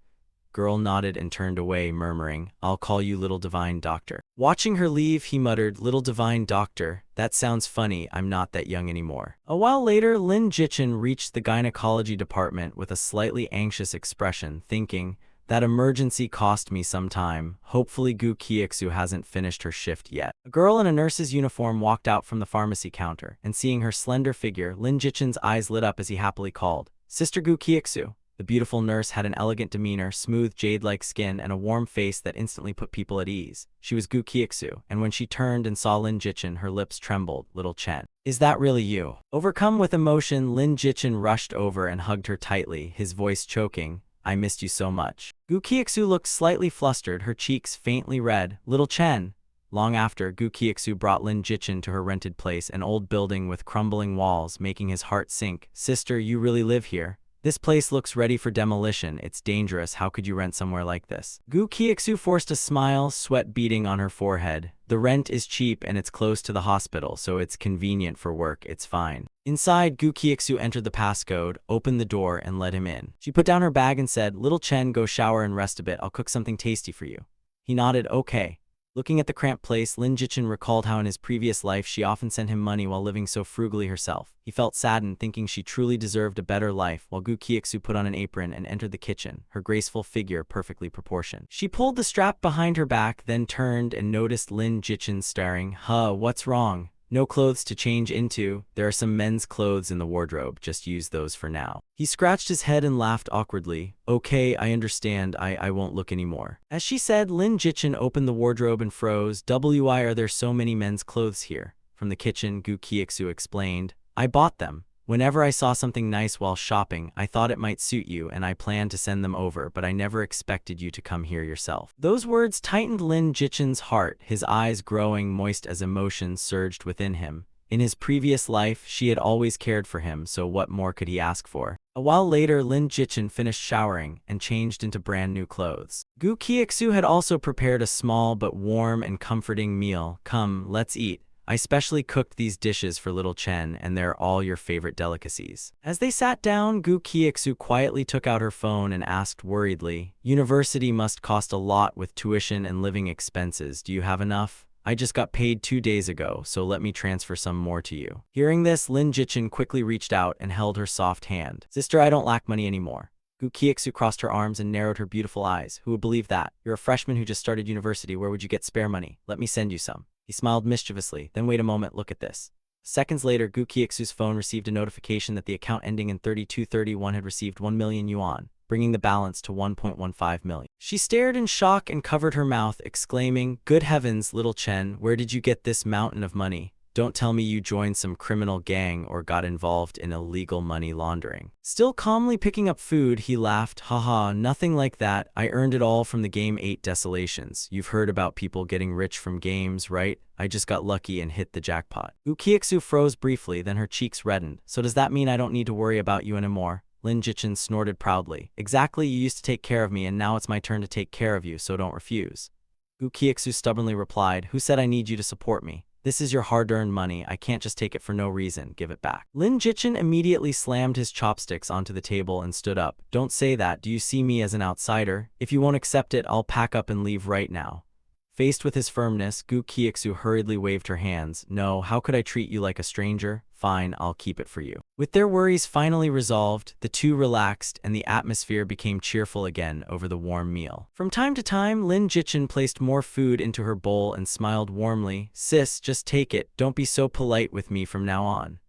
Girl nodded and turned away, murmuring, "I'll call you Little Divine Doctor." Watching her leave, he muttered, "Little Divine Doctor? That sounds funny, I'm not that young anymore." A while later, Lin Jichin reached the gynecology department with a slightly anxious expression, thinking, "That emergency cost me some time. Hopefully Gu Qiuxu hasn't finished her shift yet." A girl in a nurse's uniform walked out from the pharmacy counter, and seeing her slender figure, Lin Jichin's eyes lit up as he happily called, "Sister Gu Qiuxu." The beautiful nurse had an elegant demeanor, smooth jade-like skin, and a warm face that instantly put people at ease. She was Gu Qiuxu, and when she turned and saw Lin Jichin, her lips trembled. "Little Chen, is that really you?" Overcome with emotion, Lin Jichin rushed over and hugged her tightly, his voice choking, "I missed you so much." Gu Qiuxu looked slightly flustered, her cheeks faintly red. "Little Chen." Long after, Gu Qiuxu brought Lin Jichin to her rented place, an old building with crumbling walls, making his heart sink. "Sister, you really live here? This place looks ready for demolition. It's dangerous. How could you rent somewhere like this?" Gu Qiuxu forced a smile, sweat beading on her forehead. "The rent is cheap and it's close to the hospital, so it's convenient for work. It's fine." Inside, Gu Qiuxu entered the passcode, opened the door, and let him in. She put down her bag and said, "Little Chen, go shower and rest a bit. I'll cook something tasty for you." He nodded, "Okay." Looking at the cramped place, Lin Jichin recalled how in his previous life she often sent him money while living so frugally herself. He felt saddened, thinking she truly deserved a better life, while Gu Qiuxu put on an apron and entered the kitchen, her graceful figure perfectly proportioned. She pulled the strap behind her back, then turned and noticed Lin Jichin staring. "Huh, what's wrong? No clothes to change into? There are some men's clothes in the wardrobe, just use those for now." He scratched his head and laughed awkwardly. "Okay, I understand, I won't look anymore." As she said, Lin Jichin opened the wardrobe and froze. "Why are there so many men's clothes here?" From the kitchen, Gu Qiuxu explained, "I bought them. Whenever I saw something nice while shopping, I thought it might suit you and I planned to send them over, but I never expected you to come here yourself." Those words tightened Lin Jichin's heart, his eyes growing moist as emotion surged within him. In his previous life, she had always cared for him, so what more could he ask for? A while later, Lin Jichin finished showering and changed into brand new clothes. Gu Qiuxu had also prepared a small but warm and comforting meal. Come, let's eat. I specially cooked these dishes for little Chen, and they're all your favorite delicacies. As they sat down, Gu Qiuxu quietly took out her phone and asked worriedly, University must cost a lot with tuition and living expenses. Do you have enough? I just got paid 2 days ago, so let me transfer some more to you. Hearing this, Lin Jichin quickly reached out and held her soft hand. Sister, I don't lack money anymore. Gu Qiuxu crossed her arms and narrowed her beautiful eyes. Who would believe that? You're a freshman who just started university. Where would you get spare money? Let me send you some. He smiled mischievously. Then wait a moment, look at this. Seconds later, Gu Qiuxu's phone received a notification that the account ending in 3231 had received 1 million yuan, bringing the balance to 1.15 million. She stared in shock and covered her mouth, exclaiming, Good heavens, little Chen, where did you get this mountain of money? Don't tell me you joined some criminal gang or got involved in illegal money laundering. Still calmly picking up food, he laughed, Haha, nothing like that. I earned it all from the game 8 Desolations. You've heard about people getting rich from games, right? I just got lucky and hit the jackpot. Gu Qiuxu froze briefly, then her cheeks reddened. So does that mean I don't need to worry about you anymore? Lin Jichin snorted proudly. Exactly, you used to take care of me, and now it's my turn to take care of you, so don't refuse. Gu Qiuxu stubbornly replied, Who said I need you to support me? This is your hard-earned money. I can't just take it for no reason. Give it back. Lin Jichin immediately slammed his chopsticks onto the table and stood up. Don't say that. Do you see me as an outsider? If you won't accept it, I'll pack up and leave right now. Faced with his firmness, Gu Qiuxu hurriedly waved her hands. No, how could I treat you like a stranger? Fine, I'll keep it for you. With their worries finally resolved, the two relaxed and the atmosphere became cheerful again over the warm meal. From time to time, Lin Jichin placed more food into her bowl and smiled warmly. Sis, just take it. Don't be so polite with me from now on.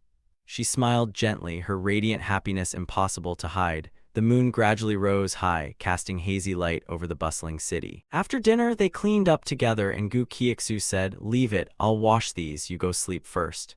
She smiled gently, her radiant happiness impossible to hide. The moon gradually rose high, casting hazy light over the bustling city. After dinner, they cleaned up together and Gu Qiuxu said, Leave it, I'll wash these, you go sleep first.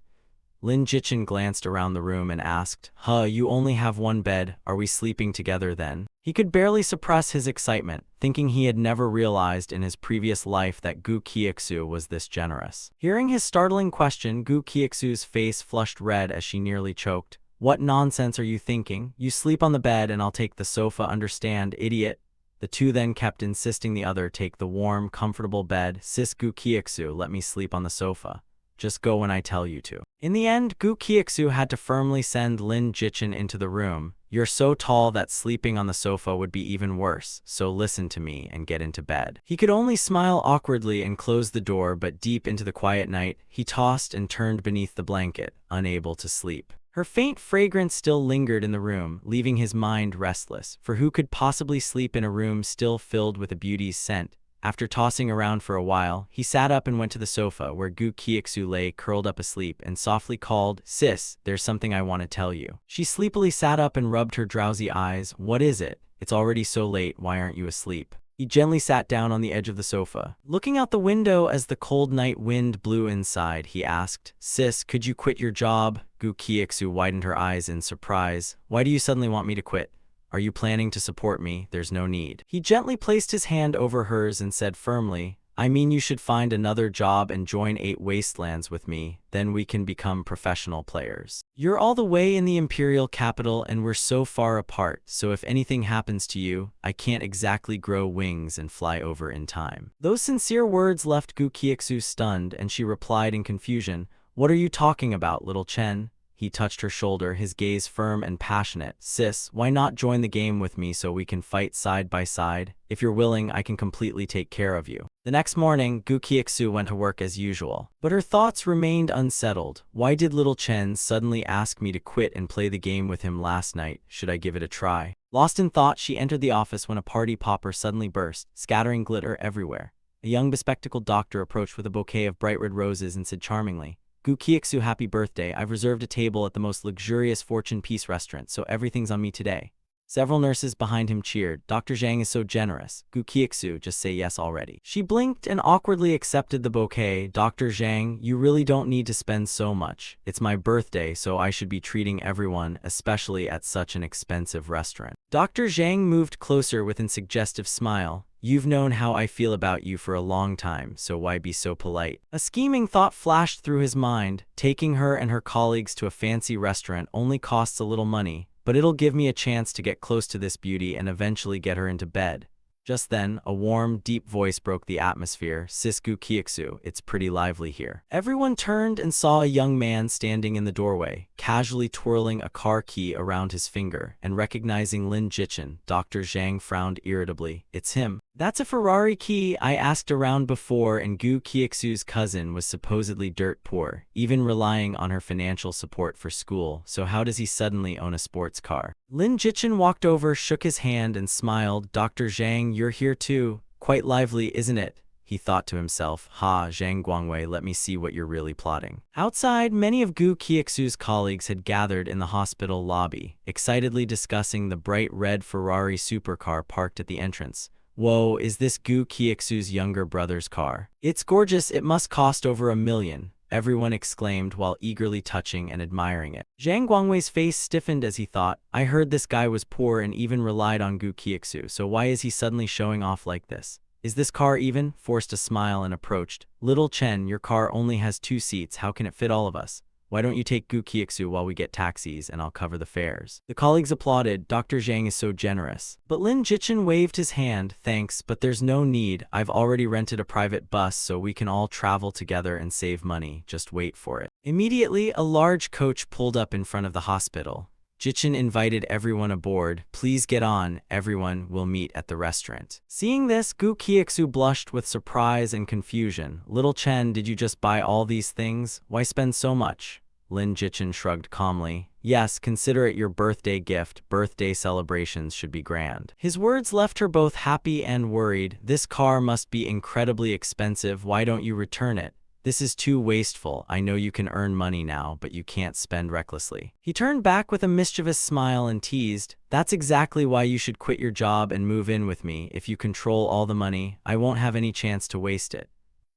Lin Jichin glanced around the room and asked, You only have one bed, are we sleeping together then? He could barely suppress his excitement, thinking he had never realized in his previous life that Gu Qiuxu was this generous. Hearing his startling question, Gu Qiuxu's face flushed red as she nearly choked. What nonsense are you thinking? You sleep on the bed and I'll take the sofa, understand, idiot? The two then kept insisting the other take the warm, comfortable bed. Sis Gu Qiuxu, let me sleep on the sofa. Just go when I tell you to. In the end, Gu Qiuxu had to firmly send Lin Jichin into the room. You're so tall that sleeping on the sofa would be even worse, so listen to me and get into bed. He could only smile awkwardly and close the door, but deep into the quiet night, he tossed and turned beneath the blanket, unable to sleep. Her faint fragrance still lingered in the room, leaving his mind restless, for who could possibly sleep in a room still filled with a beauty's scent? After tossing around for a while, he sat up and went to the sofa where Gu Qiuxu lay curled up asleep and softly called, Sis, there's something I want to tell you. She sleepily sat up and rubbed her drowsy eyes. What is it? It's already so late, why aren't you asleep? He gently sat down on the edge of the sofa. Looking out the window as the cold night wind blew inside, he asked, Sis, could you quit your job? Gu Qiuxu widened her eyes in surprise. Why do you suddenly want me to quit? Are you planning to support me? There's no need. He gently placed his hand over hers and said firmly, I mean you should find another job and join 8 Wastelands with me, then we can become professional players. You're all the way in the imperial capital and we're so far apart, so if anything happens to you, I can't exactly grow wings and fly over in time. Those sincere words left Gu Qiuxu stunned and she replied in confusion, What are you talking about, little Chen? He touched her shoulder, his gaze firm and passionate. Sis, why not join the game with me so we can fight side by side? If you're willing, I can completely take care of you. The next morning, Gu Qiuxu went to work as usual. But her thoughts remained unsettled. Why did little Chen suddenly ask me to quit and play the game with him last night? Should I give it a try? Lost in thought, she entered the office when a party popper suddenly burst, scattering glitter everywhere. A young bespectacled doctor approached with a bouquet of bright red roses and said charmingly, Gu Qiuxu, happy birthday. I've reserved a table at the most luxurious Fortune Peace restaurant, so everything's on me today. Several nurses behind him cheered. Dr. Zhang is so generous. Gu Qiuxu, just say yes already. She blinked and awkwardly accepted the bouquet. Dr. Zhang, you really don't need to spend so much. It's my birthday, so I should be treating everyone, especially at such an expensive restaurant. Dr. Zhang moved closer with a suggestive smile. You've known how I feel about you for a long time, so why be so polite? A scheming thought flashed through his mind. Taking her and her colleagues to a fancy restaurant only costs a little money, but it'll give me a chance to get close to this beauty and eventually get her into bed. Just then, a warm, deep voice broke the atmosphere. Sis Gu Qiuxu, it's pretty lively here. Everyone turned and saw a young man standing in the doorway, casually twirling a car key around his finger, and recognizing Lin Jichen, Dr. Zhang frowned irritably. It's him. That's a Ferrari key. I asked around before, and Gu Qiuxu's cousin was supposedly dirt poor, even relying on her financial support for school, so how does he suddenly own a sports car? Lin Jichen walked over, shook his hand, and smiled. Dr. Zhang, you're here too. Quite lively, isn't it? He thought to himself. Ha, Zhang Guangwei, let me see what you're really plotting. Outside, many of Gu Qiuxu's colleagues had gathered in the hospital lobby, excitedly discussing the bright red Ferrari supercar parked at the entrance. Whoa, is this Gu Qiuxu's younger brother's car? It's gorgeous, it must cost over $1 million, everyone exclaimed while eagerly touching and admiring it. Zhang Guangwei's face stiffened as he thought, I heard this guy was poor and even relied on Gu Qiuxu, so why is he suddenly showing off like this? Is this car even? Forced a smile and approached. Little Chen, your car only has 2 seats, how can it fit all of us? Why don't you take Gu Qiuxu while we get taxis and I'll cover the fares? The colleagues applauded. Dr. Zhang is so generous. But Lin Jichen waved his hand. Thanks, but there's no need. I've already rented a private bus so we can all travel together and save money. Just wait for it. Immediately, a large coach pulled up in front of the hospital. Jichen invited everyone aboard. Please get on, everyone will meet at the restaurant. Seeing this, Gu Qiuxu blushed with surprise and confusion. Little Chen, did you just buy all these things? Why spend so much? Lin Jichen shrugged calmly. Yes, consider it your birthday gift. Birthday celebrations should be grand. His words left her both happy and worried. This car must be incredibly expensive. Why don't you return it? This is too wasteful. I know you can earn money now, but you can't spend recklessly. He turned back with a mischievous smile and teased, that's exactly why you should quit your job and move in with me. If you control all the money, I won't have any chance to waste it.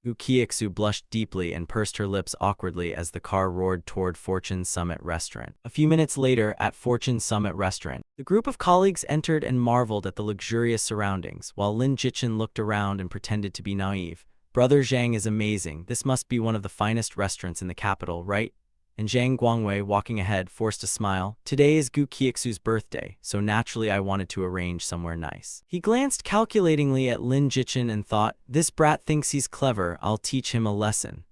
Gu Qiuxu blushed deeply and pursed her lips awkwardly as the car roared toward Fortune Summit Restaurant. A few minutes later, at Fortune Summit Restaurant, the group of colleagues entered and marveled at the luxurious surroundings, while Lin Jichen looked around and pretended to be naive. Brother Zhang is amazing. This must be one of the finest restaurants in the capital, right? And Zhang Guangwei, walking ahead, forced a smile. Today is Gu Qiuxu's birthday, so naturally I wanted to arrange somewhere nice. He glanced calculatingly at Lin Jichen and thought, this brat thinks he's clever, I'll teach him a lesson.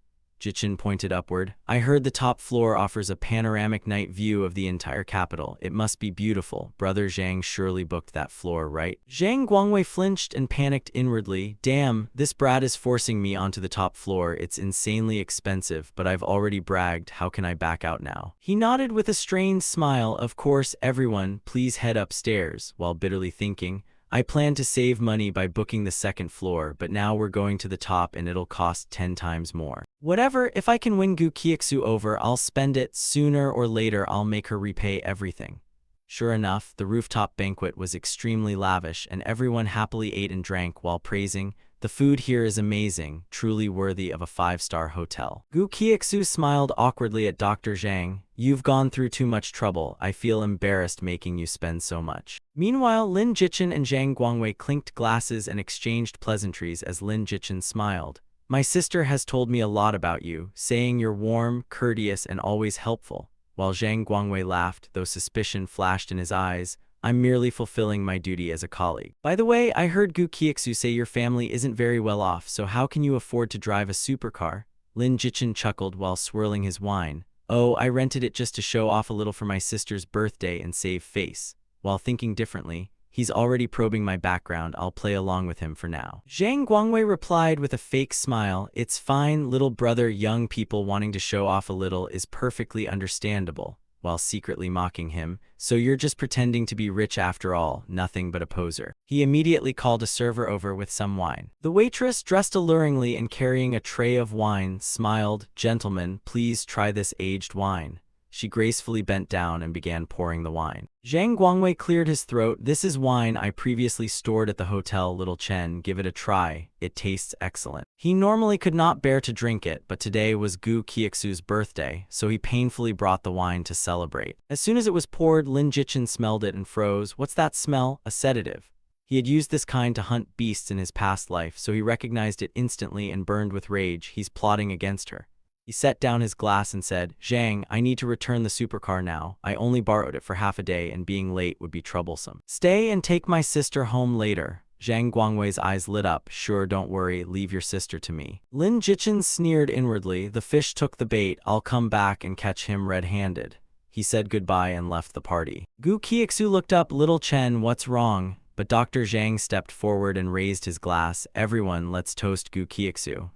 Jichen pointed upward. I heard the top floor offers a panoramic night view of the entire capital. It must be beautiful. Brother Zhang surely booked that floor, right? Zhang Guangwei flinched and panicked inwardly. Damn, this brat is forcing me onto the top floor. It's insanely expensive, but I've already bragged. How can I back out now? He nodded with a strained smile. Of course, everyone, please head upstairs, while bitterly thinking, I planned to save money by booking the 2nd floor, but now we're going to the top and it'll cost 10 times more. Whatever, if I can win Gu Qiuxu over, I'll spend it. Sooner or later, I'll make her repay everything. Sure enough, the rooftop banquet was extremely lavish and everyone happily ate and drank while praising, the food here is amazing, truly worthy of a 5-star hotel. Gu Qiuxu smiled awkwardly at Dr. Zhang. You've gone through too much trouble. I feel embarrassed making you spend so much. Meanwhile, Lin Jichen and Zhang Guangwei clinked glasses and exchanged pleasantries as Lin Jichen smiled. My sister has told me a lot about you, saying you're warm, courteous, and always helpful. While Zhang Guangwei laughed, though suspicion flashed in his eyes, I'm merely fulfilling my duty as a colleague. By the way, I heard Gu Qiuxu say your family isn't very well off, so how can you afford to drive a supercar? Lin Jichen chuckled while swirling his wine. Oh, I rented it just to show off a little for my sister's birthday and save face. While thinking differently, he's already probing my background, I'll play along with him for now. Zhang Guangwei replied with a fake smile, it's fine, little brother, young people wanting to show off a little is perfectly understandable, while secretly mocking him, so you're just pretending to be rich after all, nothing but a poser. He immediately called a server over with some wine. The waitress, dressed alluringly and carrying a tray of wine, smiled, gentlemen, please try this aged wine. She gracefully bent down and began pouring the wine. Zhang Guangwei cleared his throat. "This is wine I previously stored at the hotel, little Chen. Give it a try. It tastes excellent." He normally could not bear to drink it, but today was Gu Qiuxu's birthday, so he painfully brought the wine to celebrate. As soon as it was poured, Lin Jichen smelled it and froze. "What's that smell?" "A sedative." He had used this kind to hunt beasts in his past life, so he recognized it instantly and burned with rage. He's plotting against her. He set down his glass and said, "Zhang, I need to return the supercar now. I only borrowed it for half a day and being late would be troublesome. Stay and take my sister home later." Zhang Guangwei's eyes lit up. "Sure, don't worry, leave your sister to me." Lin Jichen sneered inwardly. The fish took the bait. I'll come back and catch him red-handed. He said goodbye and left the party. Gu Qiuxu looked up. "Little Chen, what's wrong?" But Dr. Zhang stepped forward and raised his glass. "Everyone, let's toast Gu Qiuxu.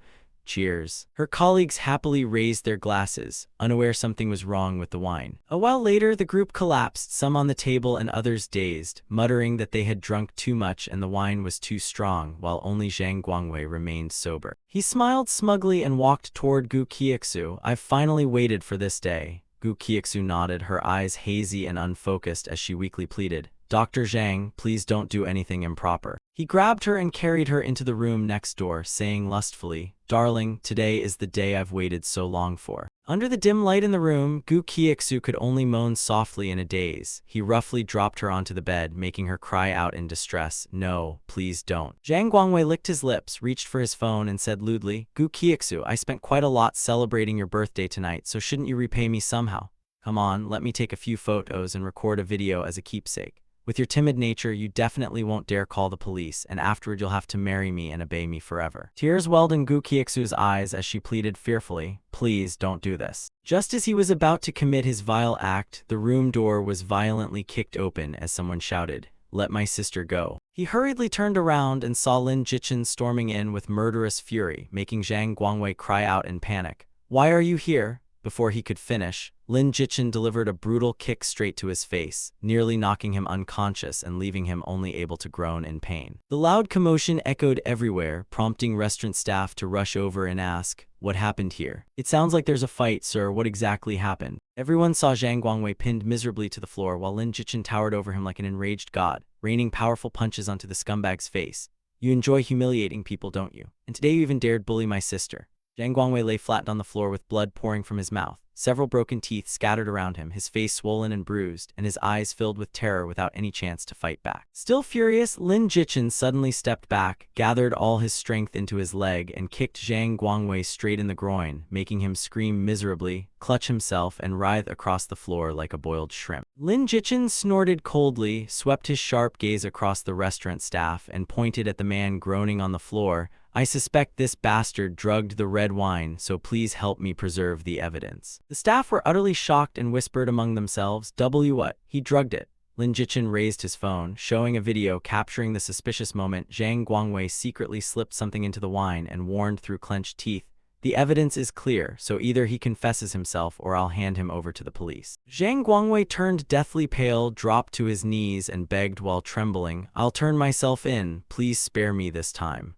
Cheers." Her colleagues happily raised their glasses, unaware something was wrong with the wine. A while later, the group collapsed, some on the table and others dazed, muttering that they had drunk too much and the wine was too strong, while only Zhang Guangwei remained sober. He smiled smugly and walked toward Gu Qiuxu. "I've finally waited for this day." Gu Qiuxu nodded, her eyes hazy and unfocused as she weakly pleaded, "Dr. Zhang, please don't do anything improper." He grabbed her and carried her into the room next door, saying lustfully, "Darling, today is the day I've waited so long for." Under the dim light in the room, Gu Qiuxu could only moan softly in a daze. He roughly dropped her onto the bed, making her cry out in distress, "No, please don't." Zhang Guangwei licked his lips, reached for his phone, and said lewdly, "Gu Qiuxu, I spent quite a lot celebrating your birthday tonight, so shouldn't you repay me somehow? Come on, let me take a few photos and record a video as a keepsake. With your timid nature, you definitely won't dare call the police, and afterward you'll have to marry me and obey me forever." Tears welled in Gu Qiuxu's eyes as she pleaded fearfully, "Please don't do this." Just as he was about to commit his vile act, the room door was violently kicked open as someone shouted, "Let my sister go." He hurriedly turned around and saw Lin Jichen storming in with murderous fury, making Zhang Guangwei cry out in panic, "Why are you here?" Before he could finish, Lin Jichen delivered a brutal kick straight to his face, nearly knocking him unconscious and leaving him only able to groan in pain. The loud commotion echoed everywhere, prompting restaurant staff to rush over and ask, "What happened here?" "It sounds like there's a fight, sir. What exactly happened?" Everyone saw Zhang Guangwei pinned miserably to the floor while Lin Jichen towered over him like an enraged god, raining powerful punches onto the scumbag's face. "You enjoy humiliating people, don't you? And today you even dared bully my sister." Zhang Guangwei lay flat on the floor with blood pouring from his mouth, several broken teeth scattered around him, his face swollen and bruised, and his eyes filled with terror without any chance to fight back. Still furious, Lin Jichen suddenly stepped back, gathered all his strength into his leg, and kicked Zhang Guangwei straight in the groin, making him scream miserably, clutch himself, and writhe across the floor like a boiled shrimp. Lin Jichen snorted coldly, swept his sharp gaze across the restaurant staff, and pointed at the man groaning on the floor. "I suspect this bastard drugged the red wine, so please help me preserve the evidence." The staff were utterly shocked and whispered among themselves, What? He drugged it." Lin Jichen raised his phone, showing a video capturing the suspicious moment. Zhang Guangwei secretly slipped something into the wine and warned through clenched teeth, "The evidence is clear, so either he confesses himself or I'll hand him over to the police." Zhang Guangwei turned deathly pale, dropped to his knees, and begged while trembling, "I'll turn myself in. Please spare me this time."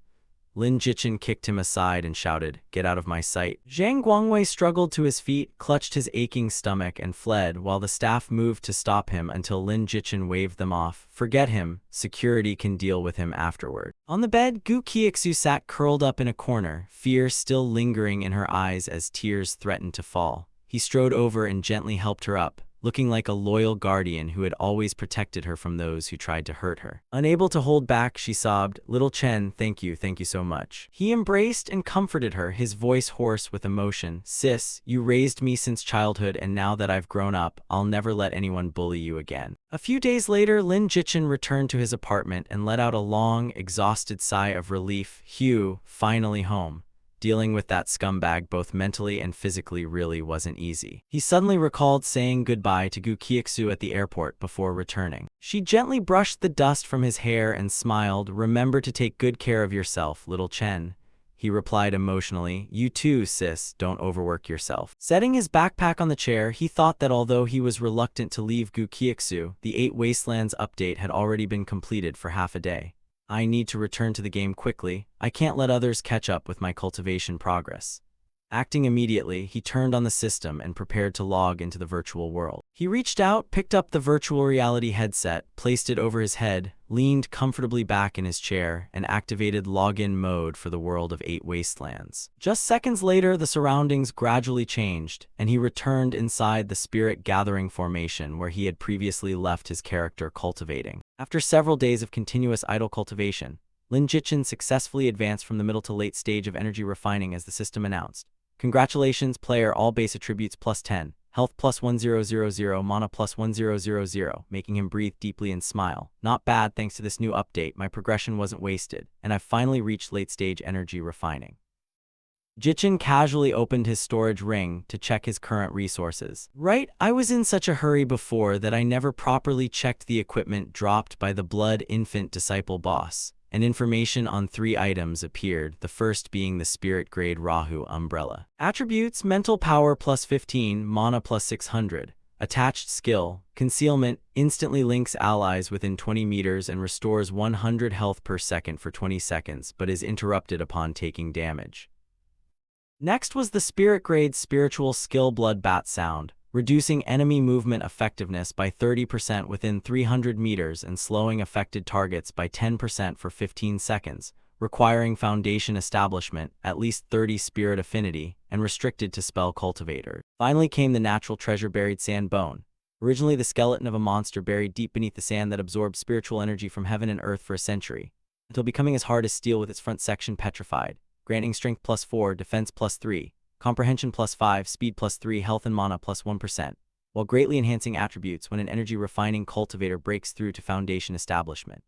Lin Jichen kicked him aside and shouted, "Get out of my sight." Zhang Guangwei struggled to his feet, clutched his aching stomach, and fled while the staff moved to stop him until Lin Jichen waved them off. "Forget him. Security can deal with him afterward." On the bed, Gu Qiuxu sat curled up in a corner, fear still lingering in her eyes as tears threatened to fall. He strode over and gently helped her up, looking like a loyal guardian who had always protected her from those who tried to hurt her. Unable to hold back, she sobbed, "Little Chen, thank you so much." He embraced and comforted her, his voice hoarse with emotion. "Sis, you raised me since childhood, and now that I've grown up, I'll never let anyone bully you again." A few days later, Lin Jichen returned to his apartment and let out a long, exhausted sigh of relief. Finally home. Dealing with that scumbag both mentally and physically really wasn't easy. He suddenly recalled saying goodbye to Gu Qiuxu at the airport before returning. She gently brushed the dust from his hair and smiled, "Remember to take good care of yourself, little Chen." He replied emotionally, "You too, sis, don't overwork yourself." Setting his backpack on the chair, he thought that although he was reluctant to leave Gu Qiuxu, the 8 Wastelands update had already been completed for half a day. "I need to return to the game quickly. I can't let others catch up with my cultivation progress." Acting immediately, he turned on the system and prepared to log into the virtual world. He reached out, picked up the virtual reality headset, placed it over his head, leaned comfortably back in his chair, and activated login mode for the world of 8 Wastelands. Just seconds later, the surroundings gradually changed, and he returned inside the spirit gathering formation where he had previously left his character cultivating. After several days of continuous idle cultivation, Lin Jichin successfully advanced from the middle to late stage of energy refining as the system announced. Congratulations, player, all base attributes +10, health +1000, mana +1000, making him breathe deeply and smile. Not bad, thanks to this new update, my progression wasn't wasted, and I've finally reached late stage energy refining. Jichin casually opened his storage ring to check his current resources. Right, I was in such a hurry before that I never properly checked the equipment dropped by the Blood Infant Disciple boss. And information on 3 items appeared, the first being the spirit-grade Rahu umbrella. Attributes: mental power +15, mana +600. Attached skill: concealment, instantly links allies within 20 meters and restores 100 health per second for 20 seconds, but is interrupted upon taking damage. Next was the spirit-grade spiritual skill Bloodbat Sound, reducing enemy movement effectiveness by 30% within 300 meters and slowing affected targets by 10% for 15 seconds, requiring foundation establishment, at least 30 spirit affinity, and restricted to spell cultivator. Finally came the natural treasure Buried Sand Bone, originally the skeleton of a monster buried deep beneath the sand that absorbed spiritual energy from heaven and earth for a century, until becoming as hard as steel with its front section petrified, granting strength +4, defense +3, comprehension +5, speed +3, health and mana +1%, while greatly enhancing attributes when an energy refining cultivator breaks through to foundation establishment.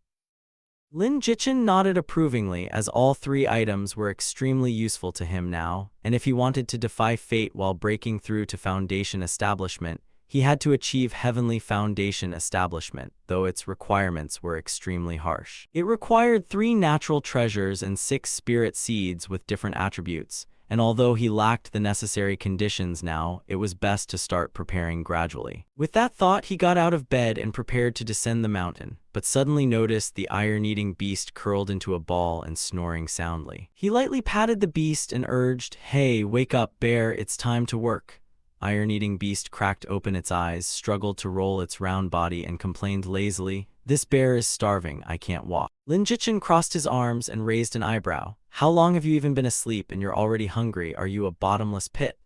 Lin Jichin nodded approvingly as all 3 items were extremely useful to him now, and if he wanted to defy fate while breaking through to foundation establishment, he had to achieve heavenly foundation establishment, though its requirements were extremely harsh. It required 3 natural treasures and 6 spirit seeds with different attributes, and although he lacked the necessary conditions now, it was best to start preparing gradually. With that thought, he got out of bed and prepared to descend the mountain, but suddenly noticed the iron-eating beast curled into a ball and snoring soundly. He lightly patted the beast and urged, "Hey, wake up, bear, it's time to work." Iron-eating beast cracked open its eyes, struggled to roll its round body, and complained lazily, "This bear is starving, I can't walk." Lin Jichin crossed his arms and raised an eyebrow. "How long have you even been asleep and you're already hungry? Are you a bottomless pit?"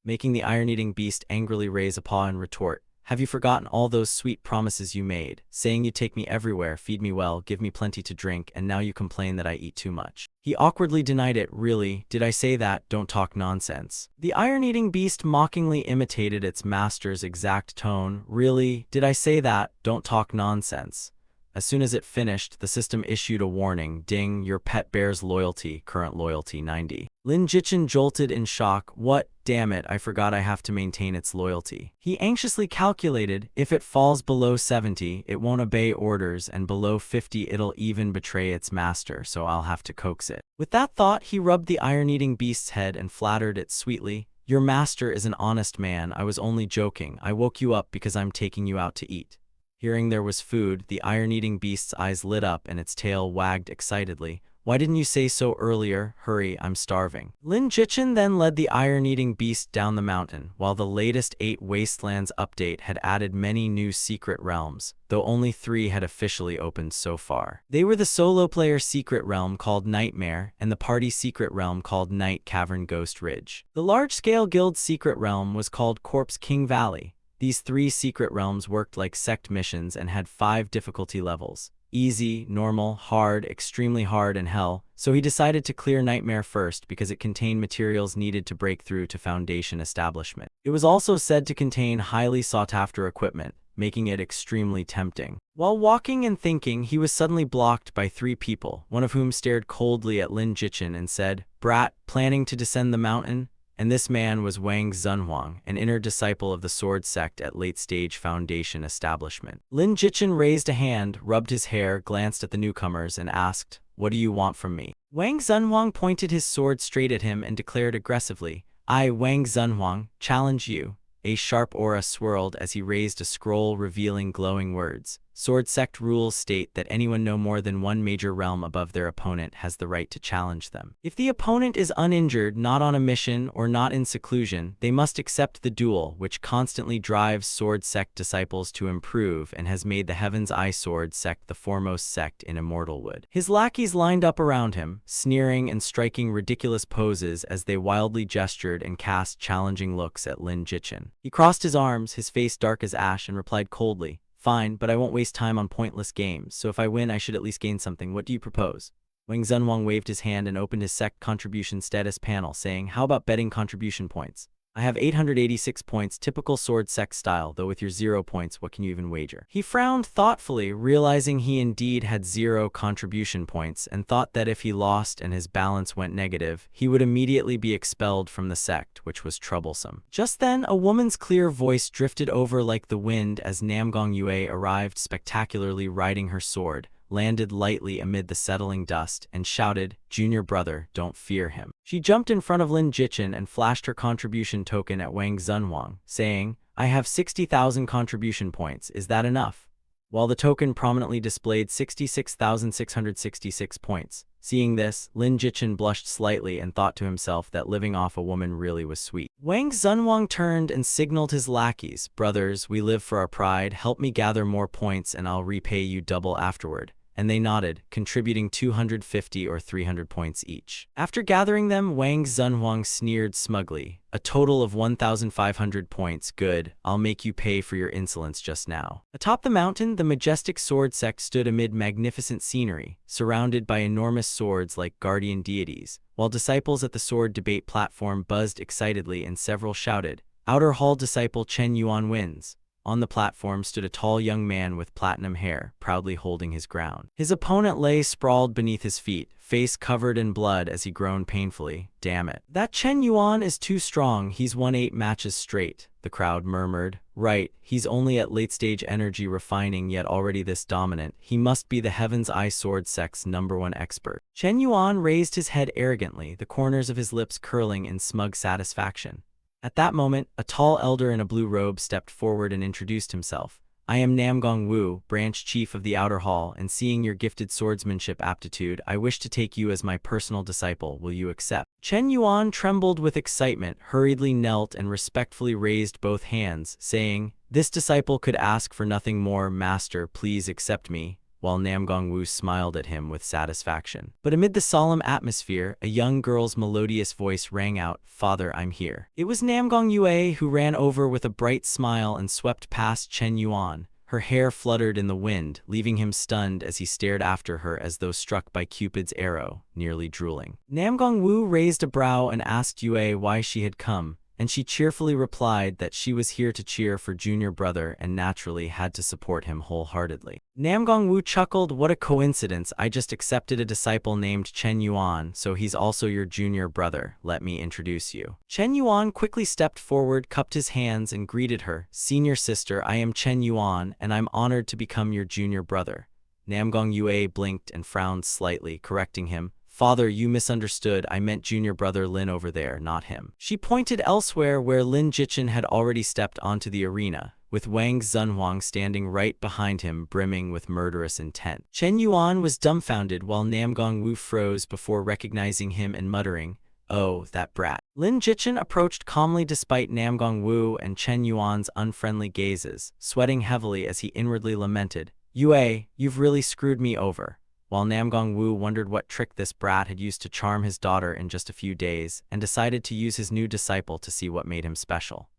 Making the iron-eating beast angrily raise a paw and retort, "Have you forgotten all those sweet promises you made, saying you'd take me everywhere, feed me well, give me plenty to drink, and now you complain that I eat too much?" He awkwardly denied it. "Really? Did I say that? Don't talk nonsense." The iron-eating beast mockingly imitated its master's exact tone. "Really? Did I say that? Don't talk nonsense." As soon as it finished, the system issued a warning, "Ding, your pet bear's loyalty, current loyalty 90. Lin Jichin jolted in shock. "What? Damn it, I forgot I have to maintain its loyalty." He anxiously calculated, if it falls below 70, it won't obey orders, and below 50 it'll even betray its master, so I'll have to coax it. With that thought, he rubbed the iron-eating beast's head and flattered it sweetly. "Your master is an honest man, I was only joking. I woke you up because I'm taking you out to eat." Hearing there was food, the iron-eating beast's eyes lit up and its tail wagged excitedly. "Why didn't you say so earlier? Hurry, I'm starving." Lin Jichin then led the iron-eating beast down the mountain, while the latest 8 Wastelands update had added many new secret realms, though only 3 had officially opened so far. They were the solo player secret realm called Nightmare, and the party secret realm called Night Cavern Ghost Ridge. The large-scale guild secret realm was called Corpse King Valley. These 3 secret realms worked like sect missions and had 5 difficulty levels: easy, normal, hard, extremely hard, and hell, so he decided to clear Nightmare first because it contained materials needed to break through to foundation establishment. It was also said to contain highly sought-after equipment, making it extremely tempting. While walking and thinking, he was suddenly blocked by 3 people, one of whom stared coldly at Lin Jichin and said, "Brat, planning to descend the mountain?" And this man was Wang Zunhuang, an inner disciple of the sword sect at late-stage foundation establishment. Lin Jichin raised a hand, rubbed his hair, glanced at the newcomers, and asked, "What do you want from me?" Wang Zunhuang pointed his sword straight at him and declared aggressively, "I, Wang Zunhuang, challenge you." A sharp aura swirled as he raised a scroll revealing glowing words. Sword sect rules state that anyone no more than one major realm above their opponent has the right to challenge them. If the opponent is uninjured, not on a mission, or not in seclusion, they must accept the duel, which constantly drives sword sect disciples to improve and has made the Heaven's Eye sword sect the foremost sect in Immortalwood. His lackeys lined up around him, sneering and striking ridiculous poses as they wildly gestured and cast challenging looks at Lin Jichin. He crossed his arms, his face dark as ash, and replied coldly, "Fine, but I won't waste time on pointless games, so if I win I should at least gain something. What do you propose?" Wang Zunwang waved his hand and opened his sect contribution status panel, saying, "How about betting contribution points? I have 886 points, typical sword sect style, though with your 0 points, what can you even wager?" He frowned thoughtfully, realizing he indeed had 0 contribution points, and thought that if he lost and his balance went negative, he would immediately be expelled from the sect, which was troublesome. Just then, a woman's clear voice drifted over like the wind as Namgong Yue arrived, spectacularly riding her sword, landed lightly amid the settling dust, and shouted, "Junior brother, don't fear him." She jumped in front of Lin Jichin and flashed her contribution token at Wang Zunwang, saying, "I have 60,000 contribution points, is that enough?" While the token prominently displayed 66,666 points. Seeing this, Lin Jichin blushed slightly and thought to himself that living off a woman really was sweet. Wang Zunwang turned and signaled his lackeys, "Brothers, we live for our pride, help me gather more points and I'll repay you double afterward." And they nodded, contributing 250 or 300 points each. After gathering them, Wang Zunwang sneered smugly, "A total of 1,500 points, good, I'll make you pay for your insolence just now." Atop the mountain, the majestic sword sect stood amid magnificent scenery, surrounded by enormous swords like guardian deities, while disciples at the sword debate platform buzzed excitedly and several shouted, "Outer Hall disciple Chen Yuan wins." On the platform stood a tall young man with platinum hair, proudly holding his ground. His opponent lay sprawled beneath his feet, face covered in blood as he groaned painfully, "Damn it. That Chen Yuan is too strong, he's won 8 matches straight," the crowd murmured. "Right, he's only at late-stage energy refining yet already this dominant. He must be the Heaven's Eye sword sect's #1 expert." Chen Yuan raised his head arrogantly, the corners of his lips curling in smug satisfaction. At that moment, a tall elder in a blue robe stepped forward and introduced himself. "I am Namgong Wu, branch chief of the Outer Hall, and seeing your gifted swordsmanship aptitude, I wish to take you as my personal disciple. Will you accept?" Chen Yuan trembled with excitement, hurriedly knelt and respectfully raised both hands, saying, "This disciple could ask for nothing more, master, please accept me," while Namgong Wu smiled at him with satisfaction. But amid the solemn atmosphere, a young girl's melodious voice rang out, "Father, I'm here." It was Namgong Yue who ran over with a bright smile and swept past Chen Yuan. Her hair fluttered in the wind, leaving him stunned as he stared after her as though struck by Cupid's arrow, nearly drooling. Namgong Wu raised a brow and asked Yue why she had come, and she cheerfully replied that she was here to cheer for junior brother and naturally had to support him wholeheartedly. Namgong Wu chuckled, "What a coincidence, I just accepted a disciple named Chen Yuan, so he's also your junior brother, let me introduce you." Chen Yuan quickly stepped forward, cupped his hands and greeted her, "Senior sister, I am Chen Yuan, and I'm honored to become your junior brother." Namgong Yue blinked and frowned slightly, correcting him, "Father, you misunderstood, I meant junior brother Lin over there, not him." She pointed elsewhere where Lin Jichin had already stepped onto the arena, with Wang Zunwang standing right behind him, brimming with murderous intent. Chen Yuan was dumbfounded while Namgong Wu froze before recognizing him and muttering, "Oh, that brat." Lin Jichin approached calmly despite Namgong Wu and Chen Yuan's unfriendly gazes, sweating heavily as he inwardly lamented, "Yue, you've really screwed me over." While Namgong Wu wondered what trick this brat had used to charm his daughter in just a few days, and decided to use his new disciple to see what made him special.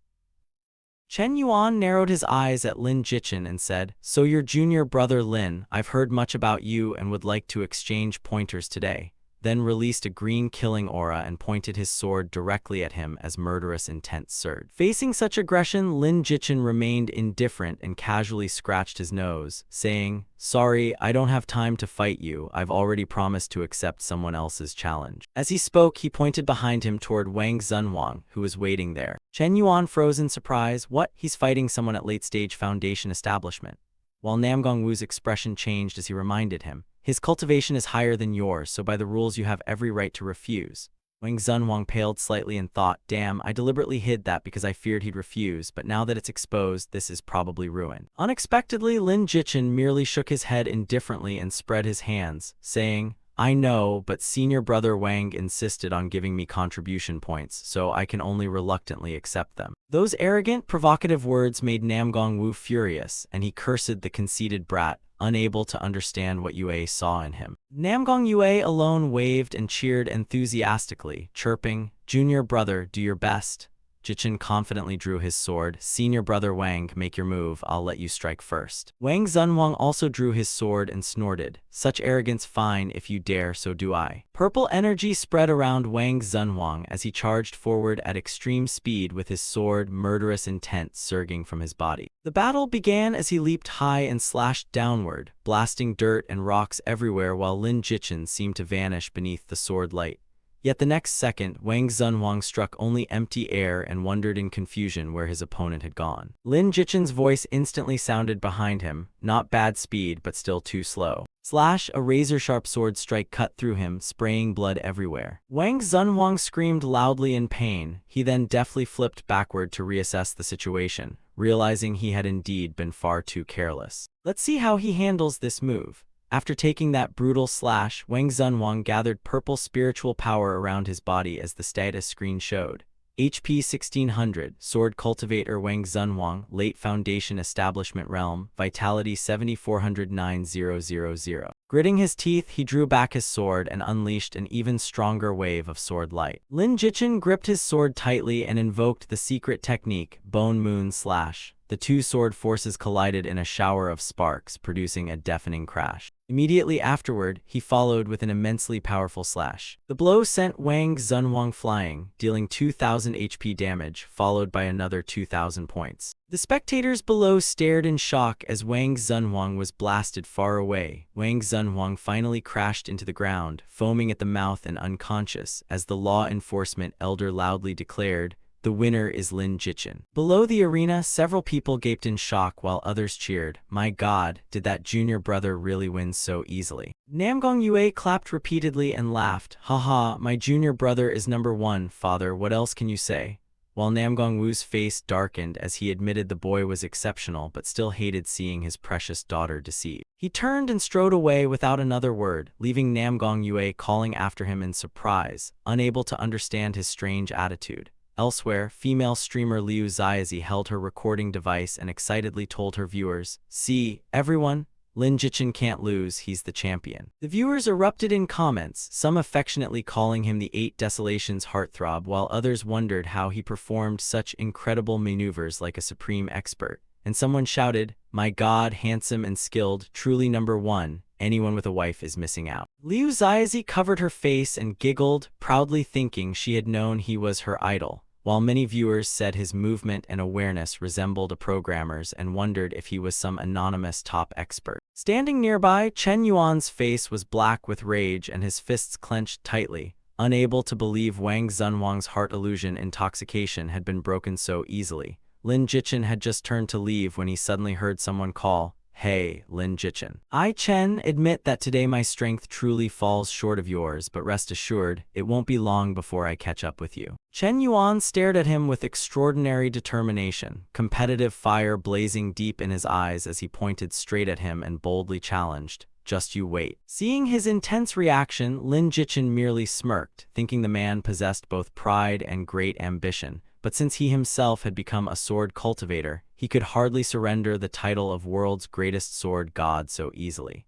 Chen Yuan narrowed his eyes at Lin Jichin and said, "So your junior brother Lin, I've heard much about you and would like to exchange pointers today," then released a green killing aura and pointed his sword directly at him as murderous intent surged. Facing such aggression, Lin Jichin remained indifferent and casually scratched his nose, saying, "Sorry, I don't have time to fight you, I've already promised to accept someone else's challenge." As he spoke, he pointed behind him toward Wang Zunwang, who was waiting there. Chen Yuan froze in surprise. "What? He's fighting someone at late-stage Foundation establishment." While Namgong Wu's expression changed as he reminded him, "His cultivation is higher than yours, so by the rules you have every right to refuse." Wang Zunwang paled slightly and thought, damn, I deliberately hid that because I feared he'd refuse, but now that it's exposed, this is probably ruin. Unexpectedly, Lin Jichin merely shook his head indifferently and spread his hands, saying, I know, but senior brother Wang insisted on giving me contribution points, so I can only reluctantly accept them. Those arrogant, provocative words made Nam Gongwu furious, and he cursed the conceited brat, unable to understand what Yue saw in him. Nam Gongyu alone waved and cheered enthusiastically, chirping, Junior brother, do your best. Jichin confidently drew his sword. Senior brother Wang, make your move, I'll let you strike first. Wang Zunwang also drew his sword and snorted, such arrogance fine, if you dare, so do I. Purple energy spread around Wang Zunwang as he charged forward at extreme speed with his sword, murderous intent surging from his body. The battle began as he leaped high and slashed downward, blasting dirt and rocks everywhere while Lin Jichin seemed to vanish beneath the sword light. Yet the next second, Wang Zunwang struck only empty air and wondered in confusion where his opponent had gone. Lin Jichin's voice instantly sounded behind him, not bad speed but still too slow. Slash, a razor-sharp sword strike cut through him, spraying blood everywhere. Wang Zunwang screamed loudly in pain. He then deftly flipped backward to reassess the situation, realizing he had indeed been far too careless. Let's see how he handles this move. After taking that brutal slash, Wang Zunwang gathered purple spiritual power around his body as the status screen showed. HP 1600, Sword Cultivator Wang Zunwang, Late Foundation Establishment Realm, Vitality 7409,000. Gritting his teeth, he drew back his sword and unleashed an even stronger wave of sword light. Lin Jichin gripped his sword tightly and invoked the secret technique, Bone Moon Slash. The two sword forces collided in a shower of sparks, producing a deafening crash. Immediately afterward, he followed with an immensely powerful slash. The blow sent Wang Zunwang flying, dealing 2,000 HP damage, followed by another 2,000 points. The spectators below stared in shock as Wang Zunwang was blasted far away. Wang Zunwang finally crashed into the ground, foaming at the mouth and unconscious, as the law enforcement elder loudly declared, the winner is Lin Jichin. Below the arena, several people gaped in shock while others cheered. My god, did that junior brother really win so easily? Nam Gongyu clapped repeatedly and laughed. Haha, my junior brother is number one, father, what else can you say? While Nam Gongwu's face darkened as he admitted the boy was exceptional but still hated seeing his precious daughter deceived. He turned and strode away without another word, leaving Nam Gongyu calling after him in surprise, unable to understand his strange attitude. Elsewhere, female streamer Liu Ziazi held her recording device and excitedly told her viewers, see, everyone, Lin Jichin can't lose, he's the champion. The viewers erupted in comments, some affectionately calling him the 8 Desolations heartthrob, while others wondered how he performed such incredible maneuvers like a supreme expert. And someone shouted, my god, handsome and skilled, truly number one. Anyone with a wife is missing out. Liu Ziazi covered her face and giggled, proudly thinking she had known he was her idol, while many viewers said his movement and awareness resembled a programmer's and wondered if he was some anonymous top expert. Standing nearby, Chen Yuan's face was black with rage and his fists clenched tightly, unable to believe Wang Zunwang's heart illusion intoxication had been broken so easily. Lin Jichin had just turned to leave when he suddenly heard someone call, hey, Lin Jichin. I, Chen, admit that today my strength truly falls short of yours, but rest assured, it won't be long before I catch up with you. Chen Yuan stared at him with extraordinary determination, competitive fire blazing deep in his eyes as he pointed straight at him and boldly challenged, just you wait. Seeing his intense reaction, Lin Jichin merely smirked, thinking the man possessed both pride and great ambition. But since he himself had become a sword cultivator, he could hardly surrender the title of world's greatest sword god so easily.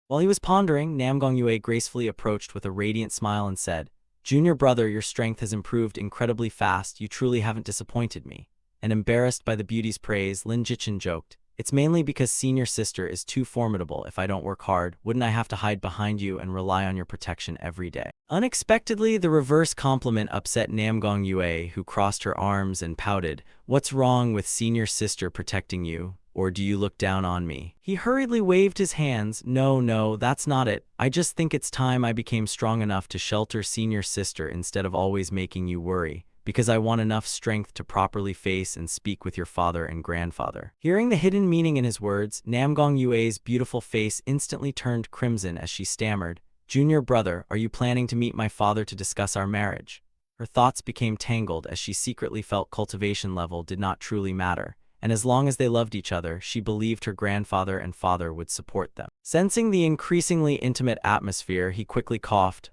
While he was pondering, Nam Gongyu gracefully approached with a radiant smile and said, Junior brother, your strength has improved incredibly fast, you truly haven't disappointed me. And embarrassed by the beauty's praise, Lin Jichin joked, it's mainly because senior sister is too formidable. If I don't work hard, wouldn't I have to hide behind you and rely on your protection every day? Unexpectedly, the reverse compliment upset Nam Gongyu, who crossed her arms and pouted, what's wrong with senior sister protecting you? Or do you look down on me? He hurriedly waved his hands. No, that's not it. I just think it's time I became strong enough to shelter senior sister instead of always making you worry, because I want enough strength to properly face and speak with your father and grandfather. Hearing the hidden meaning in his words, Nam Gongyu's beautiful face instantly turned crimson as she stammered, "Junior brother, are you planning to meet my father to discuss our marriage?" Her thoughts became tangled as she secretly felt cultivation level did not truly matter, and as long as they loved each other, she believed her grandfather and father would support them. Sensing the increasingly intimate atmosphere, he quickly coughed.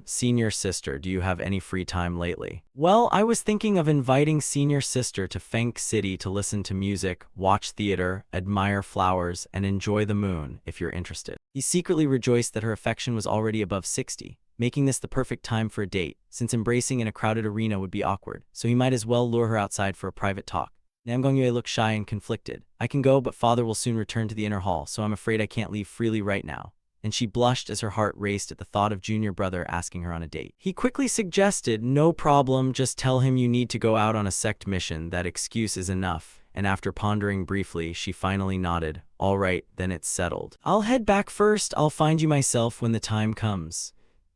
Senior sister, do you have any free time lately?" "Well, I was thinking of inviting senior sister to Feng City to listen to music, watch theater, admire flowers, and enjoy the moon, if you're interested." He secretly rejoiced that her affection was already above 60. Making this the perfect time for a date, since embracing in a crowded arena would be awkward, so he might as well lure her outside for a private talk. Namgongyue looked shy and conflicted. "I can go, but father will soon return to the inner hall, so I'm afraid I can't leave freely right now." And she blushed as her heart raced at the thought of junior brother asking her on a date. He quickly suggested, "No problem, just tell him you need to go out on a sect mission, that excuse is enough." And after pondering briefly, she finally nodded. "All right, then it's settled. I'll head back first, I'll find you myself when the time comes."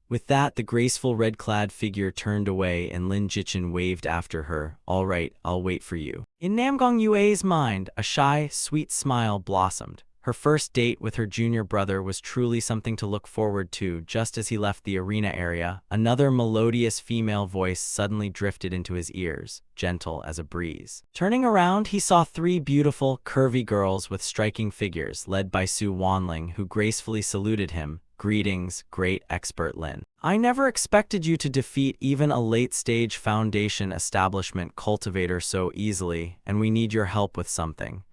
With that, the graceful red-clad figure turned away and Lin Jichin waved after her. "All right, I'll wait for you." In Namgong Yue's mind, a shy, sweet smile blossomed. Her first date with her junior brother was truly something to look forward to. Just as he left the arena area, another melodious female voice suddenly drifted into his ears, gentle as a breeze. Turning around, he saw three beautiful, curvy girls with striking figures, led by Su Wanling, who gracefully saluted him. "Greetings, great expert Lin. I never expected you to defeat even a late-stage foundation establishment cultivator so easily, and we need your help with something."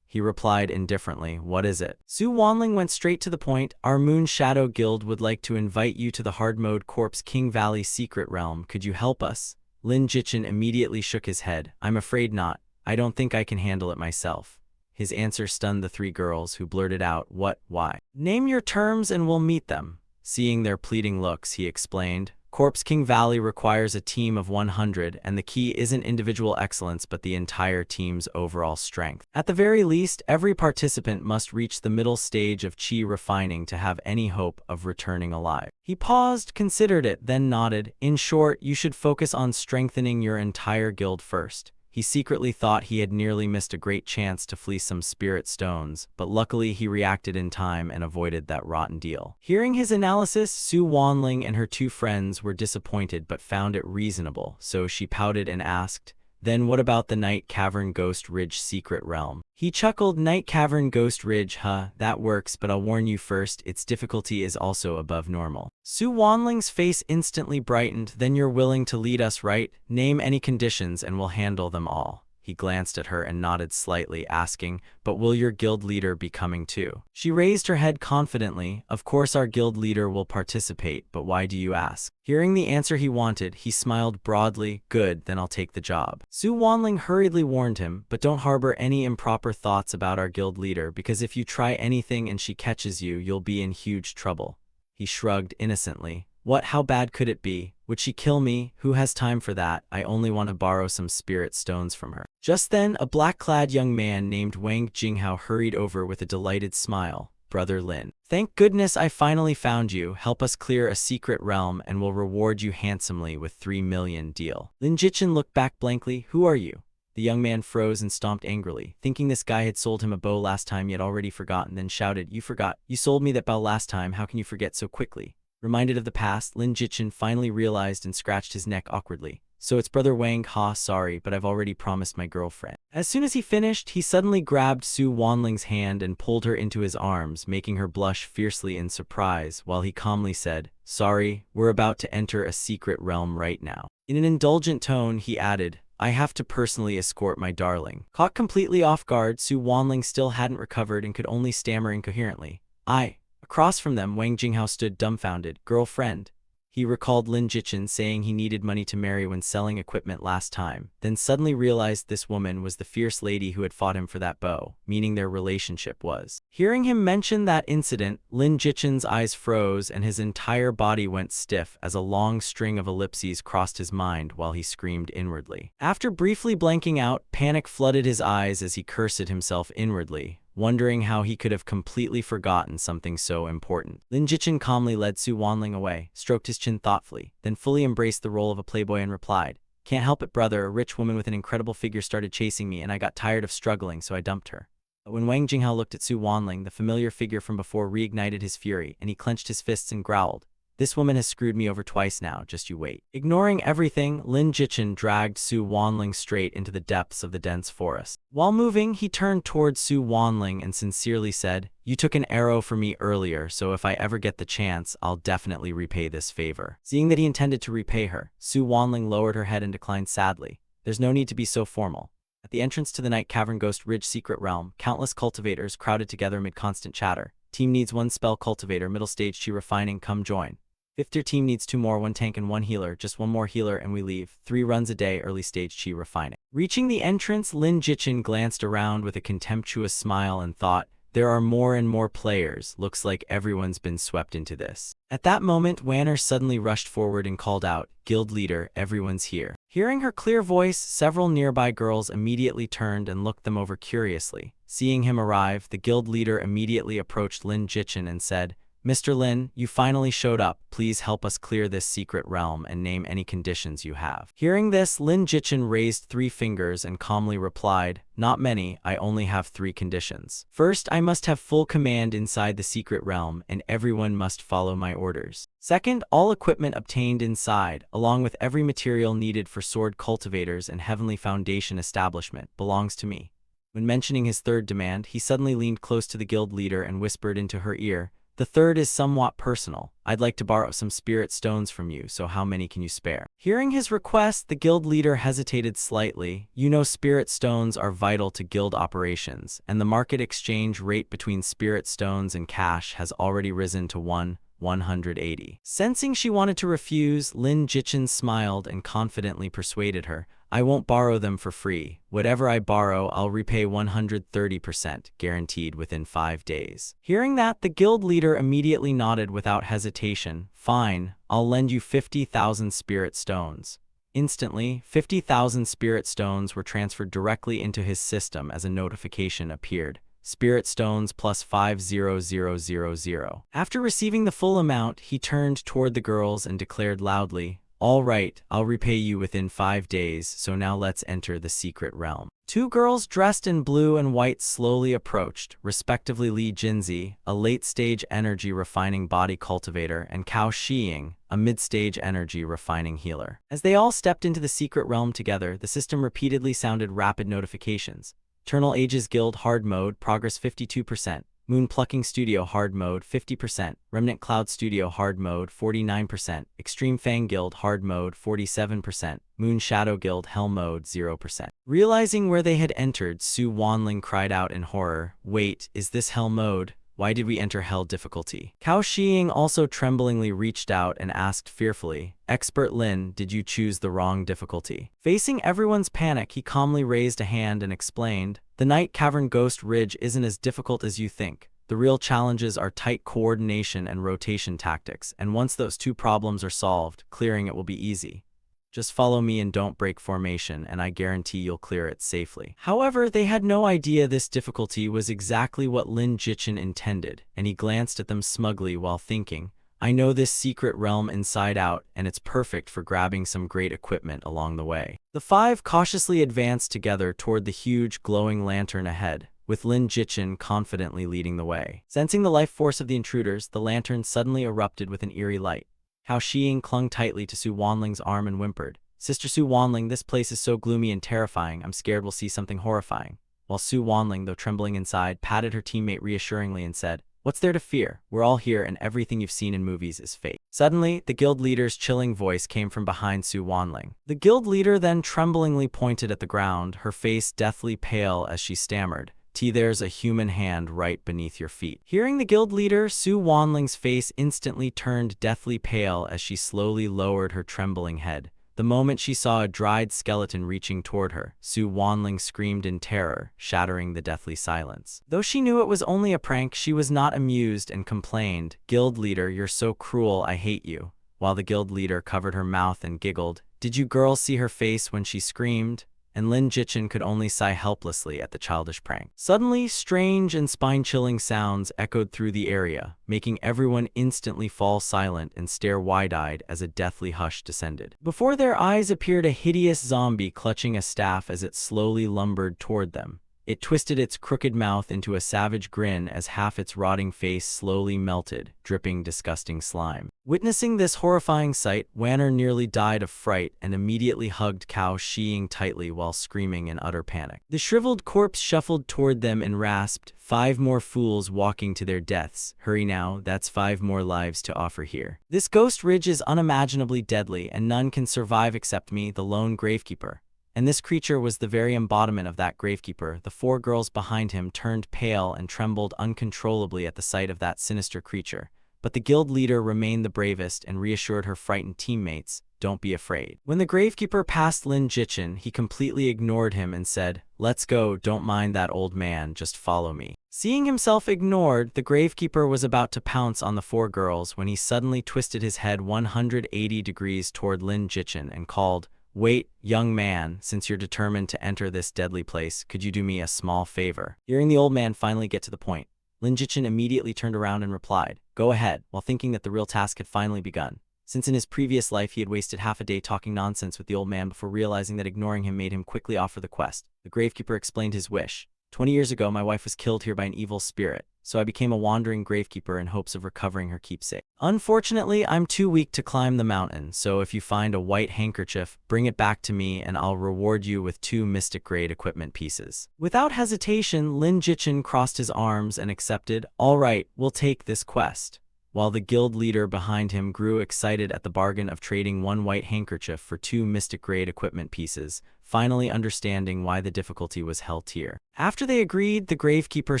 He replied indifferently, "What is it?" Su Wanling went straight to the point. "Our Moon Shadow Guild would like to invite you to the hard-mode Corpse King Valley secret realm. Could you help us?" Lin Jichin immediately shook his head. "I'm afraid not. I don't think I can handle it myself." His answer stunned the three girls, who blurted out, "What? Why?" "Name your terms and we'll meet them." Seeing their pleading looks, he explained, "Corpse King Valley requires a team of 100, and the key isn't individual excellence but the entire team's overall strength. At the very least, every participant must reach the middle stage of chi refining to have any hope of returning alive." He paused, considered it, then nodded. "In short, you should focus on strengthening your entire guild first." He secretly thought he had nearly missed a great chance to fleece some spirit stones, but luckily he reacted in time and avoided that rotten deal. Hearing his analysis, Su Wanling and her two friends were disappointed but found it reasonable, so she pouted and asked, "Then what about the Night Cavern Ghost Ridge secret realm?" He chuckled. "Night Cavern Ghost Ridge, that works, but I'll warn you first, its difficulty is also above normal." Su Wanling's face instantly brightened. "Then you're willing to lead us, right? Name any conditions and we'll handle them all." He glanced at her and nodded slightly, asking, "But will your guild leader be coming too?" She raised her head confidently. "Of course our guild leader will participate, but why do you ask?" Hearing the answer he wanted, he smiled broadly. "Good, then I'll take the job." Su Wanling hurriedly warned him, "But don't harbor any improper thoughts about our guild leader, because if you try anything and she catches you, you'll be in huge trouble." He shrugged innocently. "What? How bad could it be? Would she kill me? Who has time for that? I only want to borrow some spirit stones from her." Just then, a black-clad young man named Wang Jinghao hurried over with a delighted smile. "Brother Lin. Thank goodness I finally found you. Help us clear a secret realm and we'll reward you handsomely with 3 million deal." Lin Jichin looked back blankly. "Who are you?" The young man froze and stomped angrily, thinking this guy had sold him a bow last time he had already forgotten, then shouted, "You forgot. You sold me that bow last time. How can you forget so quickly?" Reminded of the past, Lin Jichin finally realized and scratched his neck awkwardly. "So it's Brother Wang, sorry, but I've already promised my girlfriend." As soon as he finished, he suddenly grabbed Su Wanling's hand and pulled her into his arms, making her blush fiercely in surprise, while he calmly said, "Sorry, we're about to enter a secret realm right now." In an indulgent tone, he added, "I have to personally escort my darling." Caught completely off guard, Su Wanling still hadn't recovered and could only stammer incoherently, "I." Across from them, Wang Jinghao stood dumbfounded. "Girlfriend." He recalled Lin Jichin saying he needed money to marry when selling equipment last time, then suddenly realized this woman was the fierce lady who had fought him for that bow, meaning their relationship was. Hearing him mention that incident, Lin Jichin's eyes froze and his entire body went stiff as a long string of ellipses crossed his mind while he screamed inwardly. After briefly blanking out, panic flooded his eyes as he cursed himself inwardly, wondering how he could have completely forgotten something so important. Lin Jichin calmly led Su Wanling away, stroked his chin thoughtfully, then fully embraced the role of a playboy and replied, "Can't help it, brother. A rich woman with an incredible figure started chasing me and I got tired of struggling, so I dumped her." But when Wang Jinghao looked at Su Wanling, the familiar figure from before reignited his fury, and he clenched his fists and growled, "This woman has screwed me over twice now, just you wait." Ignoring everything, Lin Jichen dragged Su Wanling straight into the depths of the dense forest. While moving, he turned towards Su Wanling and sincerely said, "You took an arrow for me earlier, so if I ever get the chance, I'll definitely repay this favor." Seeing that he intended to repay her, Su Wanling lowered her head and declined sadly. "There's no need to be so formal." At the entrance to the Night Cavern Ghost Ridge secret realm, countless cultivators crowded together amid constant chatter. Team needs 1 spell cultivator, middle stage chi refining, come join. 5th tier team needs 2 more, 1 tank and 1 healer, just 1 more healer and we leave. 3 runs a day, early stage chi refining. Reaching the entrance, Lin Jichen glanced around with a contemptuous smile and thought, there are more and more players, looks like everyone's been swept into this. At that moment, Wanner suddenly rushed forward and called out, "Guild leader, everyone's here." Hearing her clear voice, several nearby girls immediately turned and looked them over curiously. Seeing him arrive, the guild leader immediately approached Lin Jichen and said, "Mr. Lin, you finally showed up. Please help us clear this secret realm and name any conditions you have." Hearing this, Lin Jichen raised 3 fingers and calmly replied, "Not many, I only have 3 conditions. First, I must have full command inside the secret realm, and everyone must follow my orders. Second, all equipment obtained inside, along with every material needed for sword cultivators and heavenly foundation establishment, belongs to me." When mentioning his third demand, he suddenly leaned close to the guild leader and whispered into her ear, "The third is somewhat personal. I'd like to borrow some spirit stones from you, so how many can you spare?" Hearing his request, the guild leader hesitated slightly. You know, spirit stones are vital to guild operations, and the market exchange rate between spirit stones and cash has already risen to 180. Sensing she wanted to refuse, Lin Jichen smiled and confidently persuaded her, "I won't borrow them for free. Whatever I borrow, I'll repay 130%, guaranteed within 5 days." Hearing that, the guild leader immediately nodded without hesitation. "Fine, I'll lend you 50,000 spirit stones." Instantly, 50,000 spirit stones were transferred directly into his system as a notification appeared. Spirit stones plus 50000. After receiving the full amount, he turned toward the girls and declared loudly, "All right, I'll repay you within 5 days, so now let's enter the secret realm." 2 girls dressed in blue and white slowly approached, respectively Li Jinzi, a late-stage energy refining body cultivator, and Cao Shiying, a mid-stage energy refining healer. As they all stepped into the secret realm together, the system repeatedly sounded rapid notifications. Eternal Ages Guild Hard Mode, Progress 52%. Moon Plucking Studio Hard Mode 50%, Remnant Cloud Studio Hard Mode 49%, Extreme Fang Guild Hard Mode 47%, Moon Shadow Guild Hell Mode 0%. Realizing where they had entered, Su Wanling cried out in horror, "Wait, is this Hell Mode? Why did we enter Hell difficulty?" Cao Shiying also tremblingly reached out and asked fearfully, "Expert Lin, did you choose the wrong difficulty?" Facing everyone's panic, he calmly raised a hand and explained, "The Night Cavern Ghost Ridge isn't as difficult as you think. The real challenges are tight coordination and rotation tactics, and once those 2 problems are solved, clearing it will be easy. Just follow me and don't break formation, and I guarantee you'll clear it safely." However, they had no idea this difficulty was exactly what Lin Jichen intended, and he glanced at them smugly while thinking, "I know this secret realm inside out, and it's perfect for grabbing some great equipment along the way." The 5 cautiously advanced together toward the huge glowing lantern ahead, with Lin Jichen confidently leading the way. Sensing the life force of the intruders, the lantern suddenly erupted with an eerie light. Cao Shiying clung tightly to Su Wanling's arm and whimpered, "Sister Su Wanling, this place is so gloomy and terrifying, I'm scared we'll see something horrifying." While Su Wanling, though trembling inside, patted her teammate reassuringly and said, "What's there to fear? We're all here and everything you've seen in movies is fake." Suddenly, the guild leader's chilling voice came from behind Su Wanling. The guild leader then tremblingly pointed at the ground, her face deathly pale as she stammered, "There's a human hand right beneath your feet." Hearing the guild leader, Su Wanling's face instantly turned deathly pale as she slowly lowered her trembling head. The moment she saw a dried skeleton reaching toward her, Su Wanling screamed in terror, shattering the deathly silence. Though she knew it was only a prank, she was not amused and complained, "Guild leader, you're so cruel, I hate you." While the guild leader covered her mouth and giggled, "Did you girls see her face when she screamed?" And Lin Jichen could only sigh helplessly at the childish prank. Suddenly, strange and spine-chilling sounds echoed through the area, making everyone instantly fall silent and stare wide-eyed as a deathly hush descended. Before their eyes appeared a hideous zombie clutching a staff as it slowly lumbered toward them. It twisted its crooked mouth into a savage grin as half its rotting face slowly melted, dripping disgusting slime. Witnessing this horrifying sight, Wanner nearly died of fright and immediately hugged Cao Shiying tightly while screaming in utter panic. The shriveled corpse shuffled toward them and rasped, "5 more fools walking to their deaths. Hurry now, that's 5 more lives to offer here. This ghost ridge is unimaginably deadly, and none can survive except me, the lone gravekeeper." And this creature was the very embodiment of that gravekeeper. The 4 girls behind him turned pale and trembled uncontrollably at the sight of that sinister creature. But the guild leader remained the bravest and reassured her frightened teammates, "Don't be afraid." When the gravekeeper passed Lin Jichin, he completely ignored him and said, "Let's go, don't mind that old man, just follow me." Seeing himself ignored, the gravekeeper was about to pounce on the 4 girls when he suddenly twisted his head 180 degrees toward Lin Jichin and called, "Wait, young man, since you're determined to enter this deadly place, could you do me a small favor?" Hearing the old man finally get to the point, Lin Jichin immediately turned around and replied, "Go ahead," while thinking that the real task had finally begun. Since in his previous life he had wasted half a day talking nonsense with the old man before realizing that ignoring him made him quickly offer the quest, the gravekeeper explained his wish. 20 years ago, my wife was killed here by an evil spirit, so I became a wandering gravekeeper in hopes of recovering her keepsake. Unfortunately, I'm too weak to climb the mountain, so if you find a white handkerchief, bring it back to me and I'll reward you with 2 mystic-grade equipment pieces." Without hesitation, Lin Jichin crossed his arms and accepted, "All right, we'll take this quest," while the guild leader behind him grew excited at the bargain of trading 1 white handkerchief for 2 mystic-grade equipment pieces, finally understanding why the difficulty was held here. After they agreed, the gravekeeper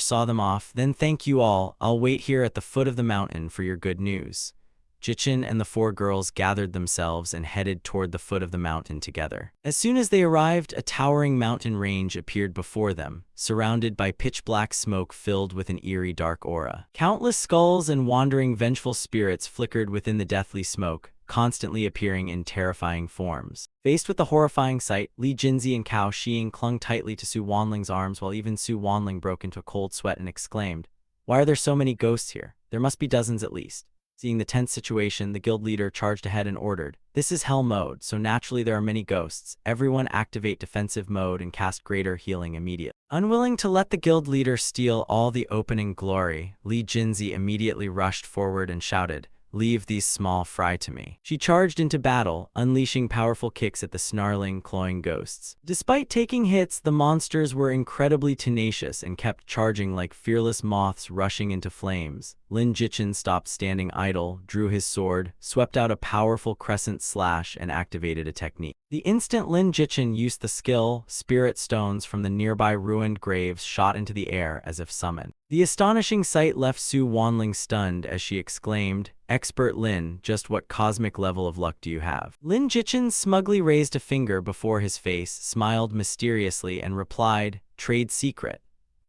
saw them off. "Then thank you all, I'll wait here at the foot of the mountain for your good news." Jichin and the 4 girls gathered themselves and headed toward the foot of the mountain together. As soon as they arrived, a towering mountain range appeared before them, surrounded by pitch-black smoke filled with an eerie dark aura. Countless skulls and wandering vengeful spirits flickered within the deathly smoke, constantly appearing in terrifying forms. Faced with the horrifying sight, Li Jinzi and Cao Shiying clung tightly to Su Wanling's arms while even Su Wanling broke into a cold sweat and exclaimed, "Why are there so many ghosts here? There must be dozens at least." Seeing the tense situation, the guild leader charged ahead and ordered, "This is hell mode, so naturally there are many ghosts. Everyone activate defensive mode and cast greater healing immediately." Unwilling to let the guild leader steal all the opening glory, Li Jinzi immediately rushed forward and shouted, "Leave these small fry to me." She charged into battle, unleashing powerful kicks at the snarling, clawing ghosts. Despite taking hits, the monsters were incredibly tenacious and kept charging like fearless moths rushing into flames. Lin Jichin stopped standing idle, drew his sword, swept out a powerful crescent slash, and activated a technique. The instant Lin Jichin used the skill, spirit stones from the nearby ruined graves shot into the air as if summoned. The astonishing sight left Su Wanling stunned as she exclaimed, "Expert Lin, just what cosmic level of luck do you have?" Lin Jichin smugly raised a finger before his face, smiled mysteriously, and replied, "Trade secret."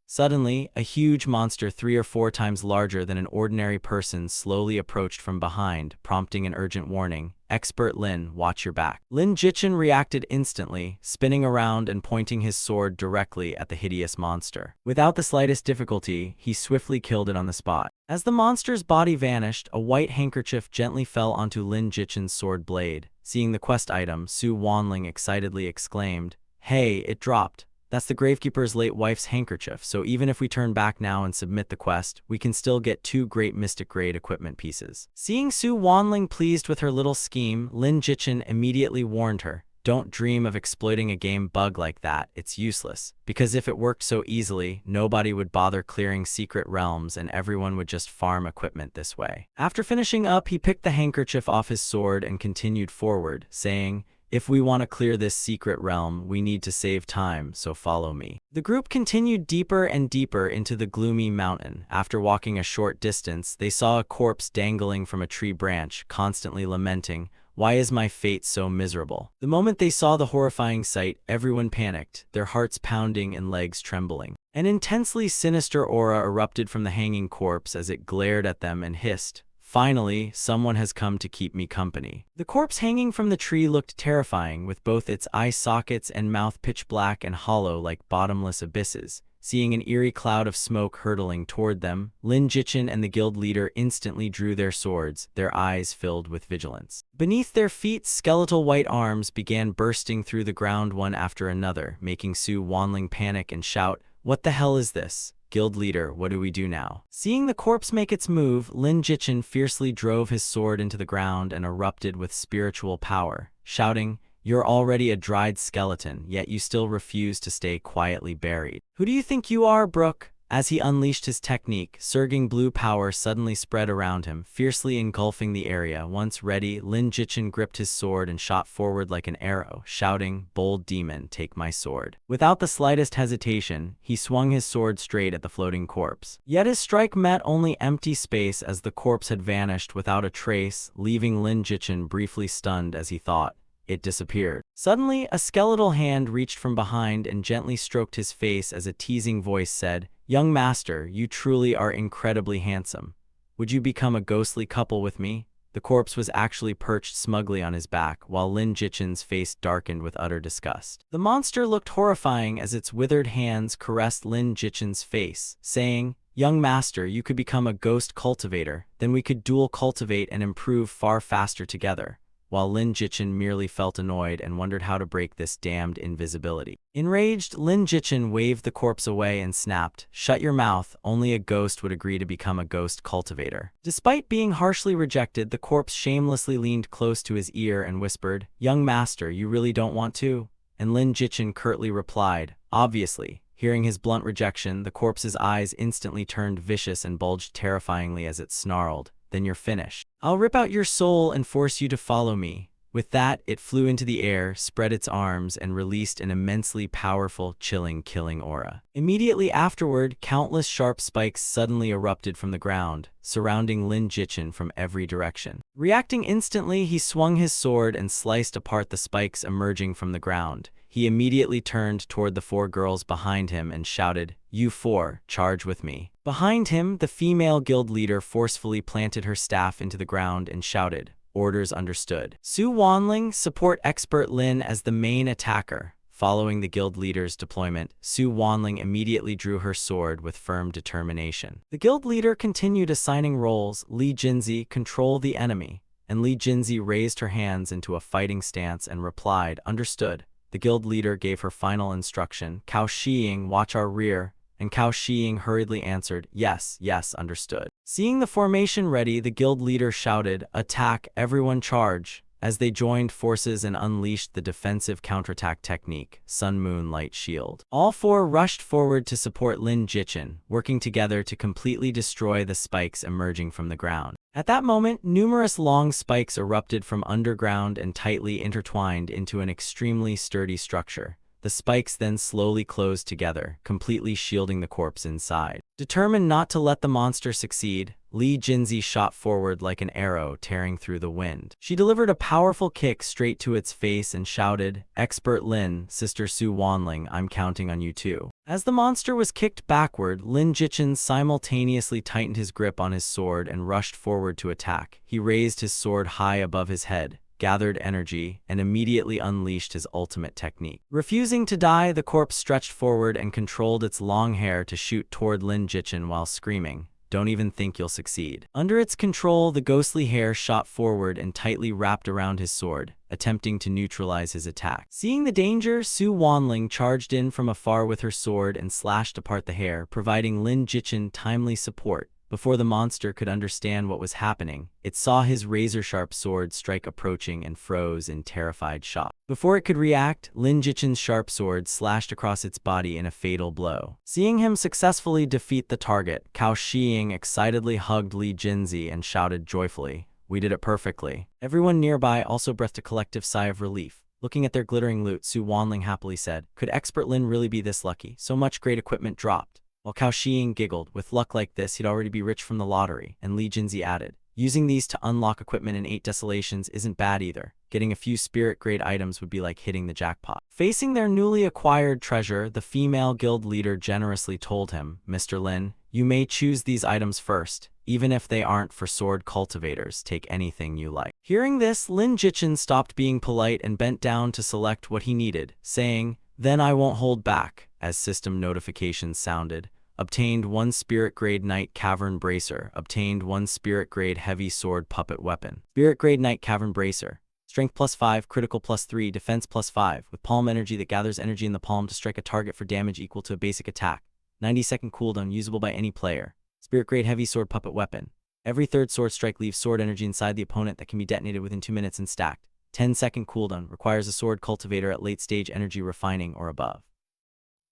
Suddenly, a huge monster 3 or 4 times larger than an ordinary person slowly approached from behind, prompting an urgent warning, "Expert Lin, watch your back." Lin Jichin reacted instantly, spinning around and pointing his sword directly at the hideous monster. Without the slightest difficulty, he swiftly killed it on the spot. As the monster's body vanished, a white handkerchief gently fell onto Lin Jichin's sword blade. Seeing the quest item, Su Wanling excitedly exclaimed, "Hey, it dropped. That's the gravekeeper's late wife's handkerchief, so even if we turn back now and submit the quest, we can still get 2 great mystic-grade equipment pieces." Seeing Su Wanling pleased with her little scheme, Lin Jichin immediately warned her, "Don't dream of exploiting a game bug like that, it's useless. Because if it worked so easily, nobody would bother clearing secret realms and everyone would just farm equipment this way." After finishing up, he picked the handkerchief off his sword and continued forward, saying, "If we want to clear this secret realm, we need to save time, so follow me." The group continued deeper and deeper into the gloomy mountain. After walking a short distance, they saw a corpse dangling from a tree branch, constantly lamenting, "Why is my fate so miserable?" The moment they saw the horrifying sight, everyone panicked, their hearts pounding and legs trembling. An intensely sinister aura erupted from the hanging corpse as it glared at them and hissed, "Finally, someone has come to keep me company." The corpse hanging from the tree looked terrifying, with both its eye sockets and mouth pitch black and hollow like bottomless abysses. Seeing an eerie cloud of smoke hurtling toward them, Lin Jichin and the guild leader instantly drew their swords, their eyes filled with vigilance. Beneath their feet, skeletal white arms began bursting through the ground one after another, making Su Wanling panic and shout, What the hell is this? Guild leader, what do we do now? Seeing the corpse make its move, Lin Jichin fiercely drove his sword into the ground and erupted with spiritual power, shouting, "You're already a dried skeleton, yet you still refuse to stay quietly buried. Who do you think you are, Brook?" As he unleashed his technique, surging blue power suddenly spread around him, fiercely engulfing the area. Once ready, Lin Jichin gripped his sword and shot forward like an arrow, shouting, "Bold demon, take my sword." Without the slightest hesitation, he swung his sword straight at the floating corpse. Yet his strike met only empty space as the corpse had vanished without a trace, leaving Lin Jichin briefly stunned as he thought. It disappeared. Suddenly, a skeletal hand reached from behind and gently stroked his face as a teasing voice said, "Young master, you truly are incredibly handsome. Would you become a ghostly couple with me?" The corpse was actually perched smugly on his back, while Lin Jichin's face darkened with utter disgust. The monster looked horrifying as its withered hands caressed Lin Jichin's face, saying, "Young master, you could become a ghost cultivator, then we could dual cultivate and improve far faster together." While Lin Jichin merely felt annoyed and wondered how to break this damned invisibility. Enraged, Lin Jichin waved the corpse away and snapped, "Shut your mouth, only a ghost would agree to become a ghost cultivator." Despite being harshly rejected, the corpse shamelessly leaned close to his ear and whispered, "Young master, you really don't want to?" And Lin Jichin curtly replied, "Obviously." Hearing his blunt rejection, the corpse's eyes instantly turned vicious and bulged terrifyingly as it snarled, "Then you're finished. I'll rip out your soul and force you to follow me." With that, it flew into the air, spread its arms, and released an immensely powerful, chilling, killing aura. Immediately afterward, countless sharp spikes suddenly erupted from the ground, surrounding Lin Jichin from every direction. Reacting instantly, he swung his sword and sliced apart the spikes emerging from the ground. He immediately turned toward the four girls behind him and shouted, "You four, charge with me." Behind him, the female guild leader forcefully planted her staff into the ground and shouted, "Orders understood." Su Wanling, support expert Lin as the main attacker. Following the guild leader's deployment, Su Wanling immediately drew her sword with firm determination. The guild leader continued assigning roles. Li Jinzi, control the enemy. And Li Jinzi raised her hands into a fighting stance and replied, "Understood." The guild leader gave her final instruction, "Cao Shiying, watch our rear." And Cao Shiying hurriedly answered, "Yes, yes, understood." Seeing the formation ready, the guild leader shouted, "Attack, everyone charge." As they joined forces and unleashed the defensive counterattack technique, Sun Moon Light Shield. All four rushed forward to support Lin Jichin, working together to completely destroy the spikes emerging from the ground. At that moment, numerous long spikes erupted from underground and tightly intertwined into an extremely sturdy structure. The spikes then slowly closed together, completely shielding the corpse inside. Determined not to let the monster succeed, Li Jinzi shot forward like an arrow tearing through the wind. She delivered a powerful kick straight to its face and shouted, "Expert Lin, Sister Su Wanling, I'm counting on you too." As the monster was kicked backward, Lin Jichin simultaneously tightened his grip on his sword and rushed forward to attack. He raised his sword high above his head, gathered energy, and immediately unleashed his ultimate technique. Refusing to die, the corpse stretched forward and controlled its long hair to shoot toward Lin Jichin while screaming, "Don't even think you'll succeed." Under its control, the ghostly hair shot forward and tightly wrapped around his sword, attempting to neutralize his attack. Seeing the danger, Su Wanling charged in from afar with her sword and slashed apart the hair, providing Lin Jichin timely support. Before the monster could understand what was happening, it saw his razor-sharp sword strike approaching and froze in terrified shock. Before it could react, Lin Jichin's sharp sword slashed across its body in a fatal blow. Seeing him successfully defeat the target, Cao Shiying excitedly hugged Li Jinzi and shouted joyfully, "We did it perfectly." Everyone nearby also breathed a collective sigh of relief. Looking at their glittering loot, Su Wanling happily said, "Could expert Lin really be this lucky? So much great equipment dropped." While Cao Shiying giggled, with luck like this he'd already be rich from the lottery, and Li Jinzi added, "Using these to unlock equipment in 8 desolations isn't bad either. Getting a few spirit-grade items would be like hitting the jackpot." Facing their newly acquired treasure, the female guild leader generously told him, "Mr. Lin, you may choose these items first. Even if they aren't for sword cultivators, take anything you like." Hearing this, Lin Jichin stopped being polite and bent down to select what he needed, saying, "Then I won't hold back." As system notifications sounded, obtained 1 spirit-grade Knight Cavern Bracer, obtained 1 spirit-grade Heavy Sword Puppet Weapon. Spirit-grade Knight Cavern Bracer. Strength +5, critical +3, defense +5, with palm energy that gathers energy in the palm to strike a target for damage equal to a basic attack. 90-second cooldown, usable by any player. Spirit grade heavy sword puppet weapon. Every third sword strike leaves sword energy inside the opponent that can be detonated within 2 minutes and stacked. 10-second cooldown, requires a sword cultivator at late stage energy refining or above.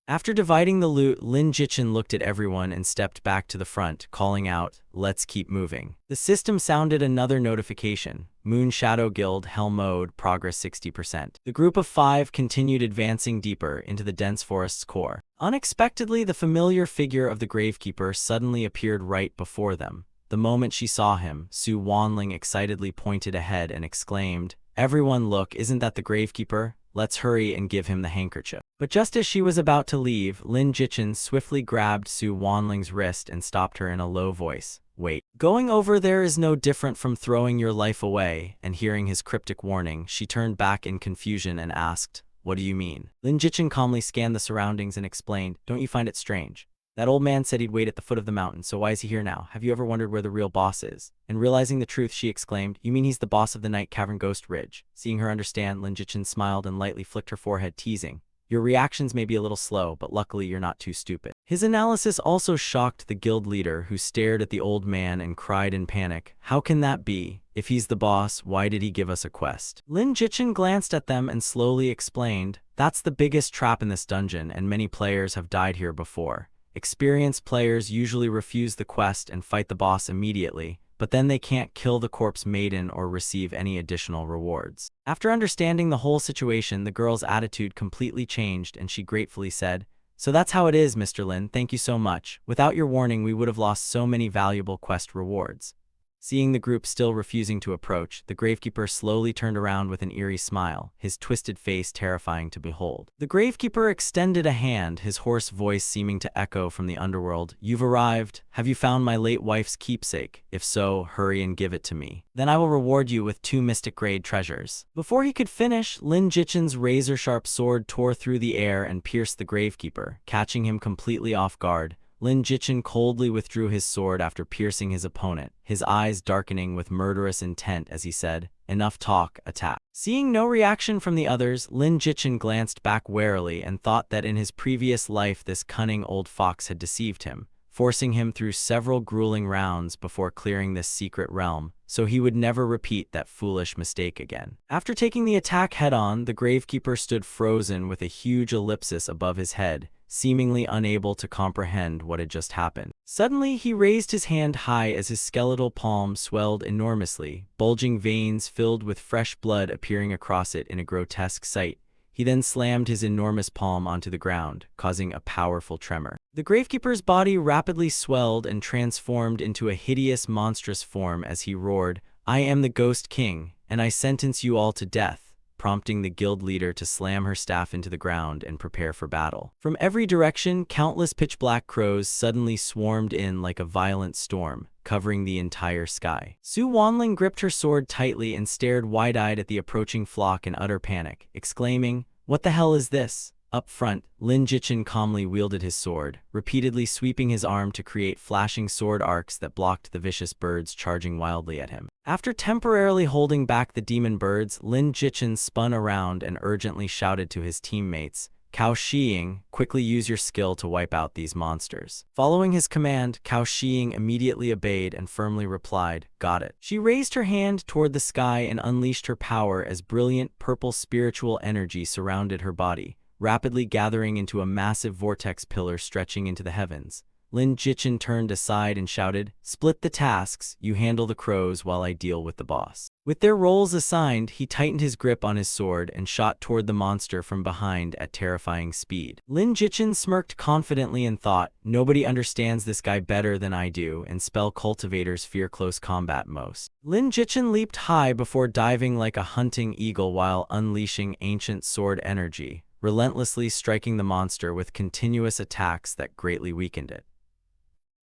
After dividing the loot, Lin Jichin looked at everyone and stepped back to the front, calling out, "Let's keep moving." The system sounded another notification. Moon Shadow Guild, Hell Mode, progress 60%. The group of 5 continued advancing deeper into the dense forest's core. Unexpectedly, the familiar figure of the Gravekeeper suddenly appeared right before them. The moment she saw him, Su Wanling excitedly pointed ahead and exclaimed, "Everyone look, isn't that the Gravekeeper? Let's hurry and give him the handkerchief." But just as she was about to leave, Lin Jichin swiftly grabbed Su Wanling's wrist and stopped her in a low voice. "Wait. Going over there is no different from throwing your life away," and hearing his cryptic warning, she turned back in confusion and asked, "What do you mean?" Lin Jichin calmly scanned the surroundings and explained, "Don't you find it strange? That old man said he'd wait at the foot of the mountain, so why is he here now? Have you ever wondered where the real boss is?" And realizing the truth, she exclaimed, "You mean he's the boss of the Night Cavern Ghost Ridge?" Seeing her understand, Lin Jichin smiled and lightly flicked her forehead, teasing, "Your reactions may be a little slow, but luckily you're not too stupid." His analysis also shocked the guild leader, who stared at the old man and cried in panic, "How can that be? If he's the boss, why did he give us a quest?" Lin Jichin glanced at them and slowly explained, "That's the biggest trap in this dungeon, and many players have died here before. Experienced players usually refuse the quest and fight the boss immediately, but then they can't kill the corpse maiden or receive any additional rewards." After understanding the whole situation, the girl's attitude completely changed and she gratefully said, "So that's how it is, Mr. Lin, thank you so much. Without your warning, we would have lost so many valuable quest rewards." Seeing the group still refusing to approach, the Gravekeeper slowly turned around with an eerie smile, his twisted face terrifying to behold. The Gravekeeper extended a hand, his hoarse voice seeming to echo from the underworld. "You've arrived. Have you found my late wife's keepsake? If so, hurry and give it to me. Then I will reward you with 2 mystic-grade treasures." Before he could finish, Lin Jichin's razor-sharp sword tore through the air and pierced the Gravekeeper, catching him completely off guard. Lin Jichin coldly withdrew his sword after piercing his opponent, his eyes darkening with murderous intent as he said, "Enough talk, attack." Seeing no reaction from the others, Lin Jichin glanced back warily and thought that in his previous life this cunning old fox had deceived him, forcing him through several grueling rounds before clearing this secret realm, so he would never repeat that foolish mistake again. After taking the attack head-on, the Gravekeeper stood frozen with a huge ellipsis above his head, seemingly unable to comprehend what had just happened. Suddenly, he raised his hand high as his skeletal palm swelled enormously, bulging veins filled with fresh blood appearing across it in a grotesque sight. He then slammed his enormous palm onto the ground, causing a powerful tremor. The Gravekeeper's body rapidly swelled and transformed into a hideous, monstrous form as he roared, "I am the Ghost King, and I sentence you all to death," prompting the guild leader to slam her staff into the ground and prepare for battle. From every direction, countless pitch-black crows suddenly swarmed in like a violent storm, covering the entire sky. Su Wanling gripped her sword tightly and stared wide-eyed at the approaching flock in utter panic, exclaiming, "What the hell is this?" Up front, Lin Jichin calmly wielded his sword, repeatedly sweeping his arm to create flashing sword arcs that blocked the vicious birds charging wildly at him. After temporarily holding back the demon birds, Lin Jichin spun around and urgently shouted to his teammates, "Cao Shiying, quickly use your skill to wipe out these monsters." Following his command, Cao Shiying immediately obeyed and firmly replied, "Got it." She raised her hand toward the sky and unleashed her power as brilliant purple spiritual energy surrounded her body, rapidly gathering into a massive vortex pillar stretching into the heavens. Lin Jichin turned aside and shouted, "Split the tasks, you handle the crows while I deal with the boss." With their roles assigned, he tightened his grip on his sword and shot toward the monster from behind at terrifying speed. Lin Jichin smirked confidently and thought, "Nobody understands this guy better than I do, and spell cultivators fear close combat most." Lin Jichin leaped high before diving like a hunting eagle while unleashing ancient sword energy, relentlessly striking the monster with continuous attacks that greatly weakened it.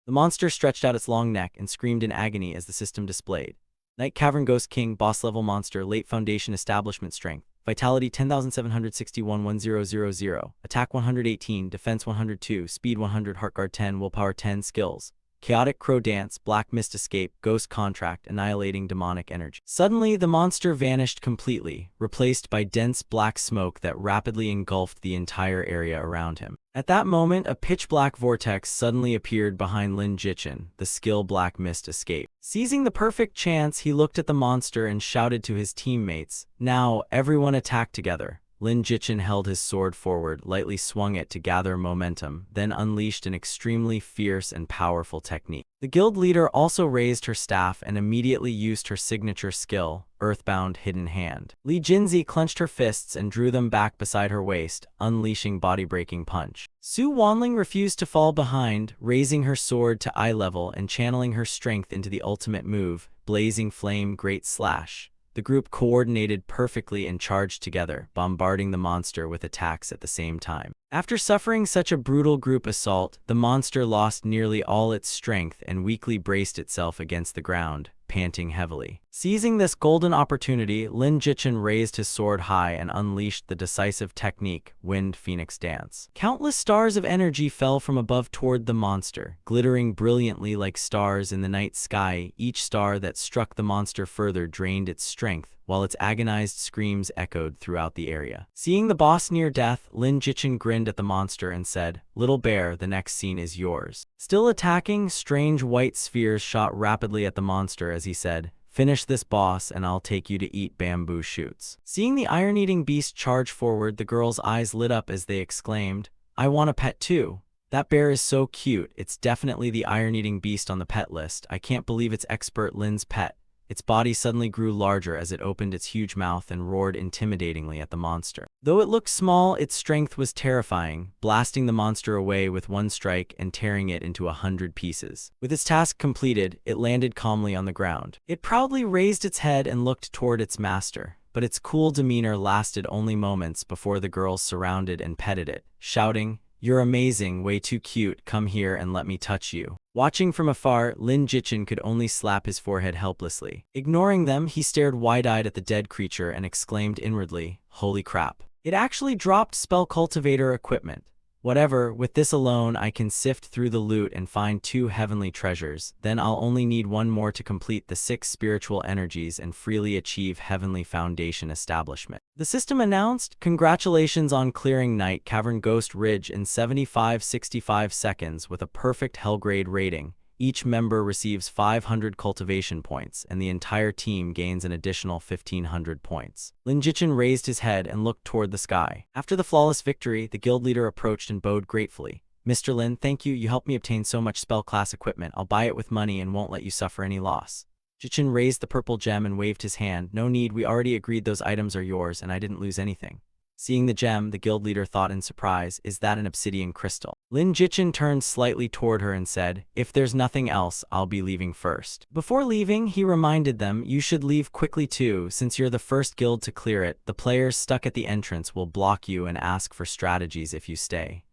The monster stretched out its long neck and screamed in agony as the system displayed. Night Cavern Ghost King, boss level monster, late foundation establishment strength, vitality 10,761 1000, attack 118, defense 102, speed 100, heart guard 10, willpower 10, skills. chaotic crow dance, black mist escape, ghost contract, annihilating demonic energy. Suddenly, the monster vanished completely, replaced by dense black smoke that rapidly engulfed the entire area around him. At that moment, a pitch-black vortex suddenly appeared behind Lin Jichin, the skill black mist escape. Seizing the perfect chance, he looked at the monster and shouted to his teammates, "Now, everyone attack together." Lin Jichin held his sword forward, lightly swung it to gather momentum, then unleashed an extremely fierce and powerful technique. The guild leader also raised her staff and immediately used her signature skill, Earthbound Hidden Hand. Li Jinzi clenched her fists and drew them back beside her waist, unleashing body-breaking punch. Su Wanling refused to fall behind, raising her sword to eye level and channeling her strength into the ultimate move, Blazing Flame Great Slash. The group coordinated perfectly and charged together, bombarding the monster with attacks at the same time. After suffering such a brutal group assault, the monster lost nearly all its strength and weakly braced itself against the ground, panting heavily. Seizing this golden opportunity, Lin Jichin raised his sword high and unleashed the decisive technique, Wind Phoenix Dance. Countless stars of energy fell from above toward the monster, glittering brilliantly like stars in the night sky. Each star that struck the monster further drained its strength, while its agonized screams echoed throughout the area. Seeing the boss near death, Lin Jichin grinned at the monster and said, "Little bear, the next scene is yours." Still attacking, strange white spheres shot rapidly at the monster as he said, "Finish this boss and I'll take you to eat bamboo shoots." Seeing the iron-eating beast charge forward, the girl's eyes lit up as they exclaimed, "I want a pet too. That bear is so cute. It's definitely the iron-eating beast on the pet list. I can't believe it's expert Lin's pet." Its body suddenly grew larger as it opened its huge mouth and roared intimidatingly at the monster. Though it looked small, its strength was terrifying, blasting the monster away with one strike and tearing it into 100 pieces. With its task completed, it landed calmly on the ground. It proudly raised its head and looked toward its master, but its cool demeanor lasted only moments before the girls surrounded and petted it, shouting, "You're amazing, way too cute, come here and let me touch you." Watching from afar, Lin Jichin could only slap his forehead helplessly. Ignoring them, he stared wide-eyed at the dead creature and exclaimed inwardly, "Holy crap. It actually dropped spell cultivator equipment. Whatever, with this alone I can sift through the loot and find 2 heavenly treasures, then I'll only need 1 more to complete the 6 spiritual energies and freely achieve Heavenly Foundation establishment." The system announced, "Congratulations on clearing Night Cavern Ghost Ridge in 75-65 seconds with a perfect Hellgrade rating. Each member receives 500 cultivation points, and the entire team gains an additional 1,500 points." Lin Jichin raised his head and looked toward the sky. After the flawless victory, the guild leader approached and bowed gratefully. "Mr. Lin, thank you. You helped me obtain so much spell class equipment. I'll buy it with money and won't let you suffer any loss." Jichin raised the purple gem and waved his hand. "No need, we already agreed those items are yours and I didn't lose anything." Seeing the gem, the guild leader thought in surprise, "Is that an obsidian crystal?" Lin Jichin turned slightly toward her and said, "If there's nothing else, I'll be leaving first." Before leaving, he reminded them, "You should leave quickly too, since you're the first guild to clear it. The players stuck at the entrance will block you and ask for strategies if you stay."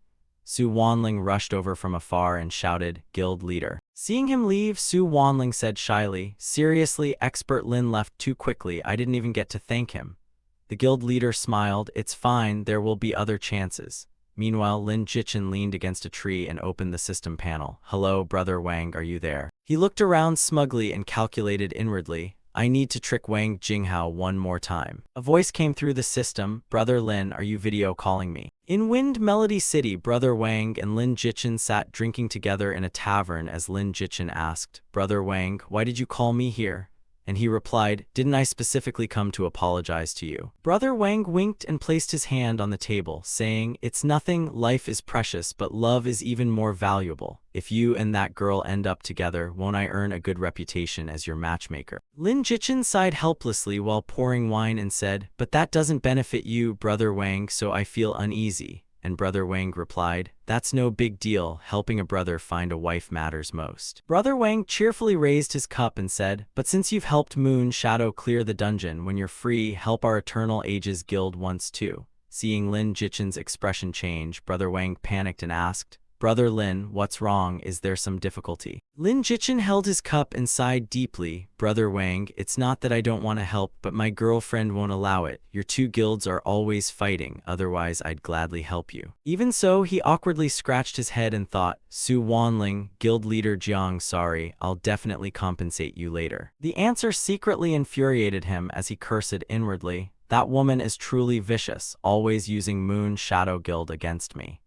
Su Wanling rushed over from afar and shouted, "Guild leader." Seeing him leave, Su Wanling said shyly, "Seriously, expert Lin left too quickly. I didn't even get to thank him." The guild leader smiled, "It's fine, there will be other chances." Meanwhile, Lin Jichin leaned against a tree and opened the system panel. "Hello, Brother Wang, are you there?" He looked around smugly and calculated inwardly, "I need to trick Wang Jinghao one more time." A voice came through the system, "Brother Lin, are you video calling me?" In Wind Melody City, Brother Wang and Lin Jichin sat drinking together in a tavern as Lin Jichin asked, "Brother Wang, why did you call me here?" And he replied, "Didn't I specifically come to apologize to you?" Brother Wang winked and placed his hand on the table, saying, "It's nothing, life is precious, but love is even more valuable. If you and that girl end up together, won't I earn a good reputation as your matchmaker?" Lin Jichin sighed helplessly while pouring wine and said, "But that doesn't benefit you, Brother Wang, so I feel uneasy." And Brother Wang replied, "That's no big deal, helping a brother find a wife matters most." Brother Wang cheerfully raised his cup and said, "But since you've helped Moon Shadow clear the dungeon, when you're free, help our Eternal Ages Guild once too." Seeing Lin Jichin's expression change, Brother Wang panicked and asked, "Brother Lin, what's wrong? Is there some difficulty?" Lin Jichin held his cup and sighed deeply. "Brother Wang, it's not that I don't want to help, but my girlfriend won't allow it. Your two guilds are always fighting, otherwise I'd gladly help you." Even so, he awkwardly scratched his head and thought, "Su Wanling, guild leader Jiang, sorry, I'll definitely compensate you later." The answer secretly infuriated him as he cursed inwardly. That woman is truly vicious, always using Moon Shadow Guild against me.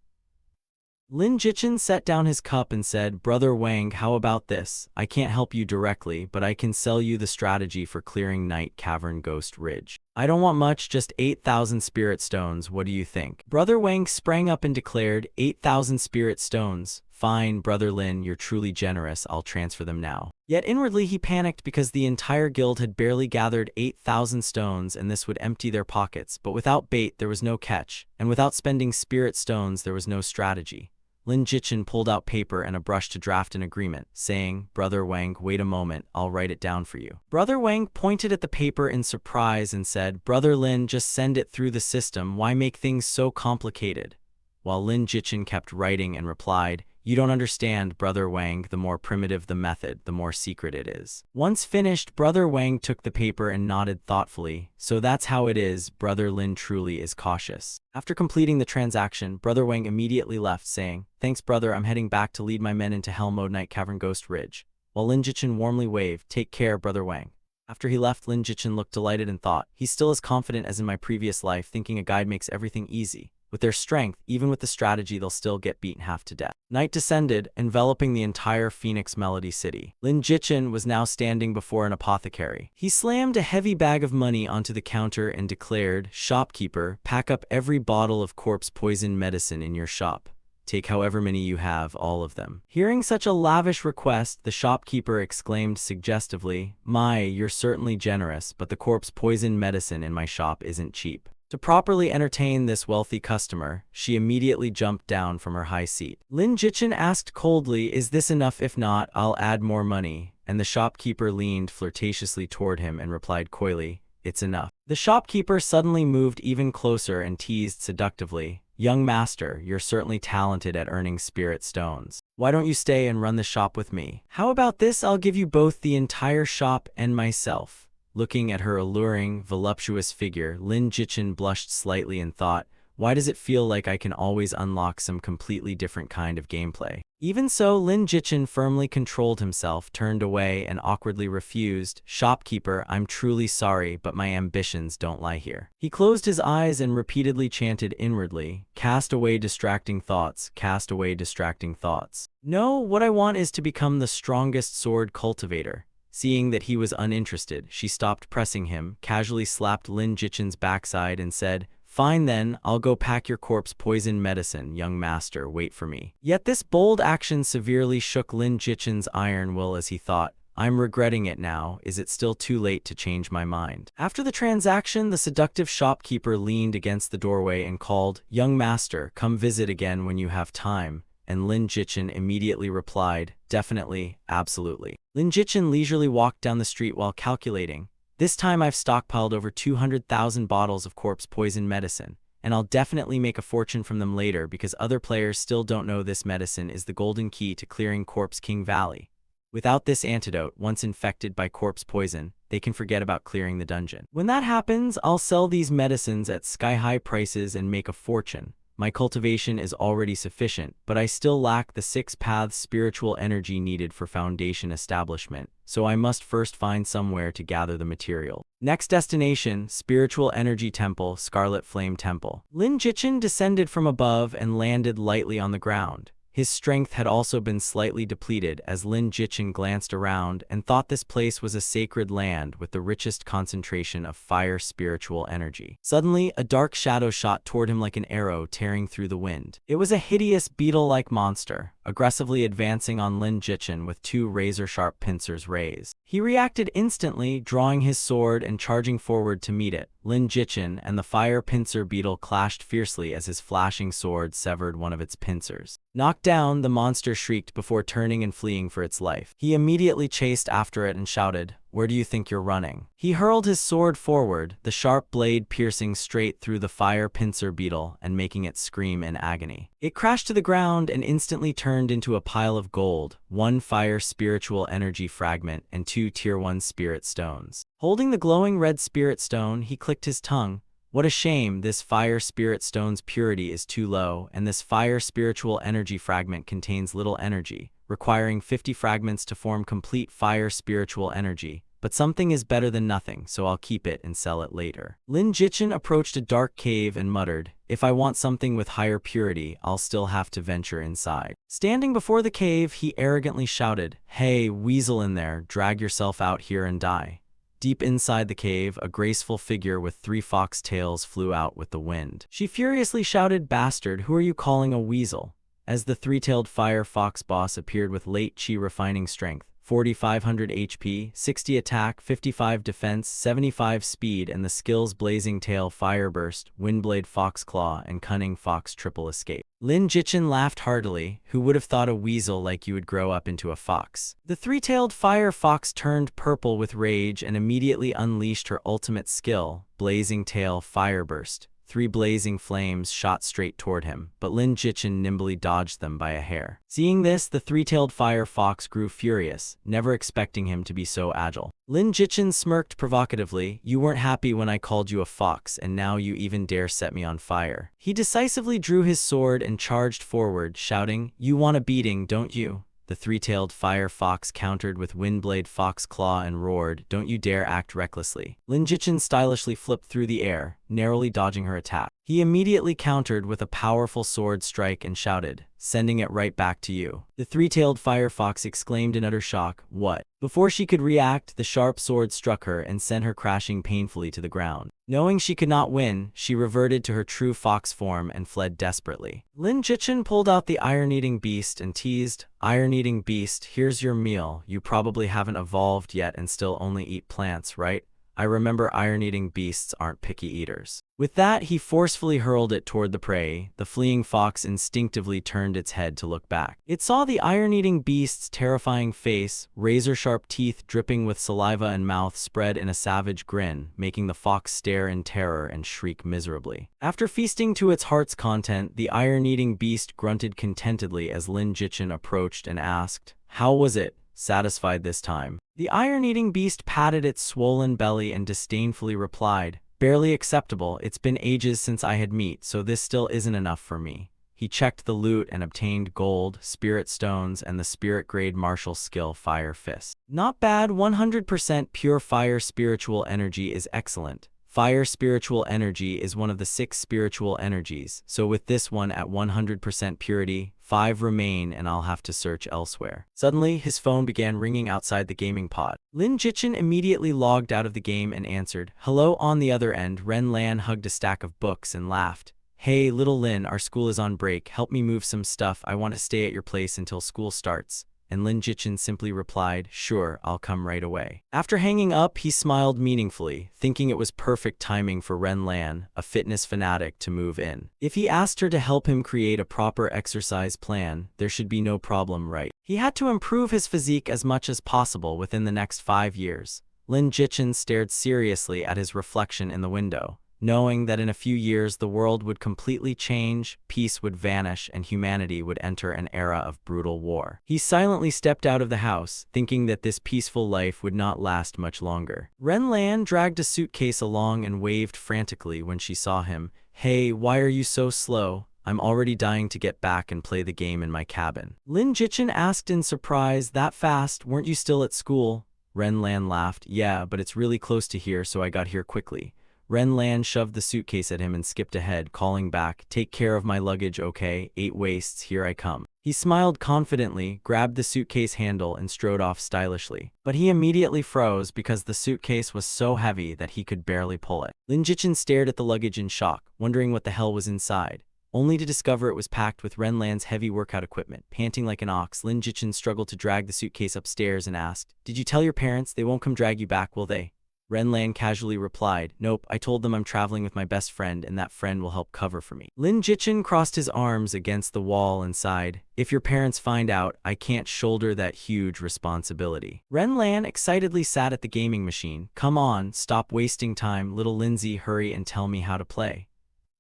Lin Jichin set down his cup and said, "Brother Wang, how about this? I can't help you directly, but I can sell you the strategy for clearing Night Cavern Ghost Ridge. I don't want much, just 8,000 spirit stones. What do you think?" Brother Wang sprang up and declared, 8,000 spirit stones? Fine, Brother Lin, you're truly generous. I'll transfer them now. Yet inwardly he panicked because the entire guild had barely gathered 8,000 stones and this would empty their pockets. But without bait, there was no catch, and without spending spirit stones, there was no strategy. Lin Jichin pulled out paper and a brush to draft an agreement, saying, "Brother Wang, wait a moment, I'll write it down for you." Brother Wang pointed at the paper in surprise and said, "Brother Lin, just send it through the system. Why make things so complicated?" While Lin Jichin kept writing and replied, "You don't understand, Brother Wang, the more primitive the method, the more secret it is." Once finished, Brother Wang took the paper and nodded thoughtfully. "So that's how it is, Brother Lin truly is cautious." After completing the transaction, Brother Wang immediately left, saying, "Thanks, brother, I'm heading back to lead my men into Hell Mode Night Cavern Ghost Ridge." While Lin Jichin warmly waved, "Take care, Brother Wang." After he left, Lin Jichin looked delighted and thought, "He's still as confident as in my previous life, thinking a guide makes everything easy. With their strength, even with the strategy, they'll still get beaten half to death." Night descended, enveloping the entire Phoenix Melody City. Lin Jichin was now standing before an apothecary. He slammed a heavy bag of money onto the counter and declared, "Shopkeeper, pack up every bottle of corpse poison medicine in your shop. Take however many you have, all of them." Hearing such a lavish request, the shopkeeper exclaimed suggestively, "My, you're certainly generous, but the corpse poison medicine in my shop isn't cheap." To properly entertain this wealthy customer, she immediately jumped down from her high seat. Lin Jichin asked coldly, "Is this enough? If not, I'll add more money." And the shopkeeper leaned flirtatiously toward him and replied coyly, "It's enough." The shopkeeper suddenly moved even closer and teased seductively, "Young master, you're certainly talented at earning spirit stones. Why don't you stay and run the shop with me? How about this? I'll give you both the entire shop and myself." Looking at her alluring, voluptuous figure, Lin Jichin blushed slightly and thought, "Why does it feel like I can always unlock some completely different kind of gameplay?" Even so, Lin Jichin firmly controlled himself, turned away, and awkwardly refused, "Shopkeeper, I'm truly sorry, but my ambitions don't lie here." He closed his eyes and repeatedly chanted inwardly, "Cast away distracting thoughts, cast away distracting thoughts. No, what I want is to become the strongest sword cultivator." Seeing that he was uninterested, she stopped pressing him, casually slapped Lin Jichin's backside and said, "Fine then, I'll go pack your corpse poison medicine, young master, wait for me." Yet this bold action severely shook Lin Jichin's iron will as he thought, "I'm regretting it now. Is it still too late to change my mind?" After the transaction, the seductive shopkeeper leaned against the doorway and called, "Young master, come visit again when you have time." And Lin Jichin immediately replied, "Definitely, absolutely." Lin Jichin leisurely walked down the street while calculating, "This time I've stockpiled over 200,000 bottles of corpse poison medicine, and I'll definitely make a fortune from them later because other players still don't know this medicine is the golden key to clearing Corpse King Valley. Without this antidote, once infected by corpse poison, they can forget about clearing the dungeon. When that happens, I'll sell these medicines at sky-high prices and make a fortune. My cultivation is already sufficient, but I still lack the 6 paths spiritual energy needed for foundation establishment, so I must first find somewhere to gather the material." Next destination, Spiritual Energy Temple, Scarlet Flame Temple. Lin Jichin descended from above and landed lightly on the ground. His strength had also been slightly depleted as Lin Jichin glanced around and thought this place was a sacred land with the richest concentration of fire spiritual energy. Suddenly, a dark shadow shot toward him like an arrow tearing through the wind. It was a hideous beetle-like monster, aggressively advancing on Lin Jichin with 2 razor-sharp pincers raised. He reacted instantly, drawing his sword and charging forward to meet it. Lin Jichin and the fire pincer beetle clashed fiercely as his flashing sword severed one of its pincers. Knocked down, the monster shrieked before turning and fleeing for its life. He immediately chased after it and shouted, where do you think you're running? He hurled his sword forward, the sharp blade piercing straight through the fire pincer beetle and making it scream in agony. It crashed to the ground and instantly turned into a pile of gold, 1 fire spiritual energy fragment and 2 tier 1 spirit stones. Holding the glowing red spirit stone, he clicked his tongue. What a shame, this fire spirit stone's purity is too low, and this fire spiritual energy fragment contains little energy, requiring 50 fragments to form complete fire spiritual energy. But something is better than nothing, so I'll keep it and sell it later. Lin Jichin approached a dark cave and muttered, if I want something with higher purity, I'll still have to venture inside. Standing before the cave, he arrogantly shouted, hey, weasel in there, drag yourself out here and die. Deep inside the cave, a graceful figure with 3 fox tails flew out with the wind. She furiously shouted, bastard, who are you calling a weasel? As the 3-tailed fire fox boss appeared with late chi refining strength, 4,500 HP, 60 attack, 55 defense, 75 speed, and the skills Blazing Tail Fire Burst, Windblade Fox Claw, and Cunning Fox Triple Escape. Lin Jichin laughed heartily. Who would have thought a weasel like you would grow up into a fox? The 3-tailed fire fox turned purple with rage and immediately unleashed her ultimate skill, Blazing Tail Fire Burst. 3 blazing flames shot straight toward him, but Lin Jichin nimbly dodged them by a hair. Seeing this, the 3-tailed fire fox grew furious, never expecting him to be so agile. Lin Jichin smirked provocatively, you weren't happy when I called you a fox, and now you even dare set me on fire. He decisively drew his sword and charged forward, shouting, you want a beating, don't you? The 3-tailed fire fox countered with Windblade Fox Claw and roared, don't you dare act recklessly. Lin Jichin stylishly flipped through the air, narrowly dodging her attack. He immediately countered with a powerful sword strike and shouted, sending it right back to you. The 3-tailed fire fox exclaimed in utter shock, what? Before she could react, the sharp sword struck her and sent her crashing painfully to the ground. Knowing she could not win, she reverted to her true fox form and fled desperately. Lin Jichin pulled out the iron-eating beast and teased, iron-eating beast, here's your meal. You probably haven't evolved yet and still only eat plants, right? I remember iron-eating beasts aren't picky eaters. With that, he forcefully hurled it toward the prey. The fleeing fox instinctively turned its head to look back. It saw the iron-eating beast's terrifying face, razor-sharp teeth dripping with saliva and mouth spread in a savage grin, making the fox stare in terror and shriek miserably. After feasting to its heart's content, the iron-eating beast grunted contentedly as Lin Jichin approached and asked, how was it? Satisfied this time? The iron-eating beast patted its swollen belly and disdainfully replied, barely acceptable, it's been ages since I had meat, so this still isn't enough for me. He checked the loot and obtained gold, spirit stones, and the spirit-grade martial skill Fire Fist. Not bad, 100% pure fire spiritual energy is excellent. Fire spiritual energy is one of the 6 spiritual energies, so with this one at 100% purity, 5 remain and I'll have to search elsewhere. Suddenly, his phone began ringing outside the gaming pod. Lin Jichin immediately logged out of the game and answered, hello. On the other end, Ren Lan hugged a stack of books and laughed. Hey, little Lin, our school is on break. Help me move some stuff. I want to stay at your place until school starts. And Lin Jichin simply replied, sure, I'll come right away. After hanging up, he smiled meaningfully, thinking it was perfect timing for Ren Lan, a fitness fanatic, to move in. If he asked her to help him create a proper exercise plan, there should be no problem, right? He had to improve his physique as much as possible within the next 5 years. Lin Jichin stared seriously at his reflection in the window, knowing that in a few years the world would completely change, peace would vanish, and humanity would enter an era of brutal war. He silently stepped out of the house, thinking that this peaceful life would not last much longer. Ren Lan dragged a suitcase along and waved frantically when she saw him. Hey, why are you so slow? I'm already dying to get back and play the game in my cabin. Lin Jichin asked in surprise, that fast? Weren't you still at school? Ren Lan laughed, yeah, but it's really close to here, so I got here quickly. Ren Lan shoved the suitcase at him and skipped ahead, calling back, take care of my luggage, okay? 8 wastes, here I come. He smiled confidently, grabbed the suitcase handle, and strode off stylishly. But he immediately froze because the suitcase was so heavy that he could barely pull it. Lin Jichin stared at the luggage in shock, wondering what the hell was inside, only to discover it was packed with Ren Lan's heavy workout equipment. Panting like an ox, Lin Jichin struggled to drag the suitcase upstairs and asked, did you tell your parents? They won't come drag you back, will they? Renlan casually replied, "Nope, I told them I'm traveling with my best friend and that friend will help cover for me." Lin Jichin crossed his arms against the wall and sighed, "If your parents find out, I can't shoulder that huge responsibility." Renlan excitedly sat at the gaming machine. "Come on, stop wasting time, little Lindsay, hurry and tell me how to play."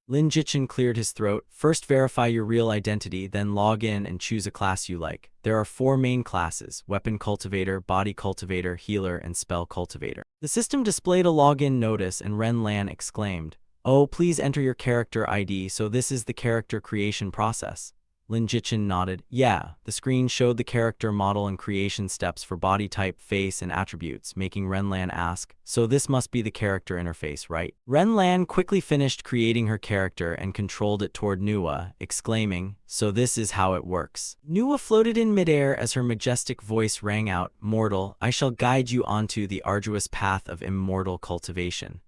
Lin Jichin cleared his throat. "First verify your real identity, then log in and choose a class you like. There are 4 main classes: Weapon Cultivator, Body Cultivator, Healer, and Spell Cultivator." The system displayed a login notice and Renlan exclaimed, "Oh, please enter your character ID, so this is the character creation process." Lin Jichin nodded. "Yeah." The screen showed the character model and creation steps for body type, face, and attributes, making Renlan ask, "So this must be the character interface, right?" Renlan quickly finished creating her character and controlled it toward Nuwa, exclaiming, "So this is how it works." Nuwa floated in midair as her majestic voice rang out, "Mortal, I shall guide you onto the arduous path of immortal cultivation."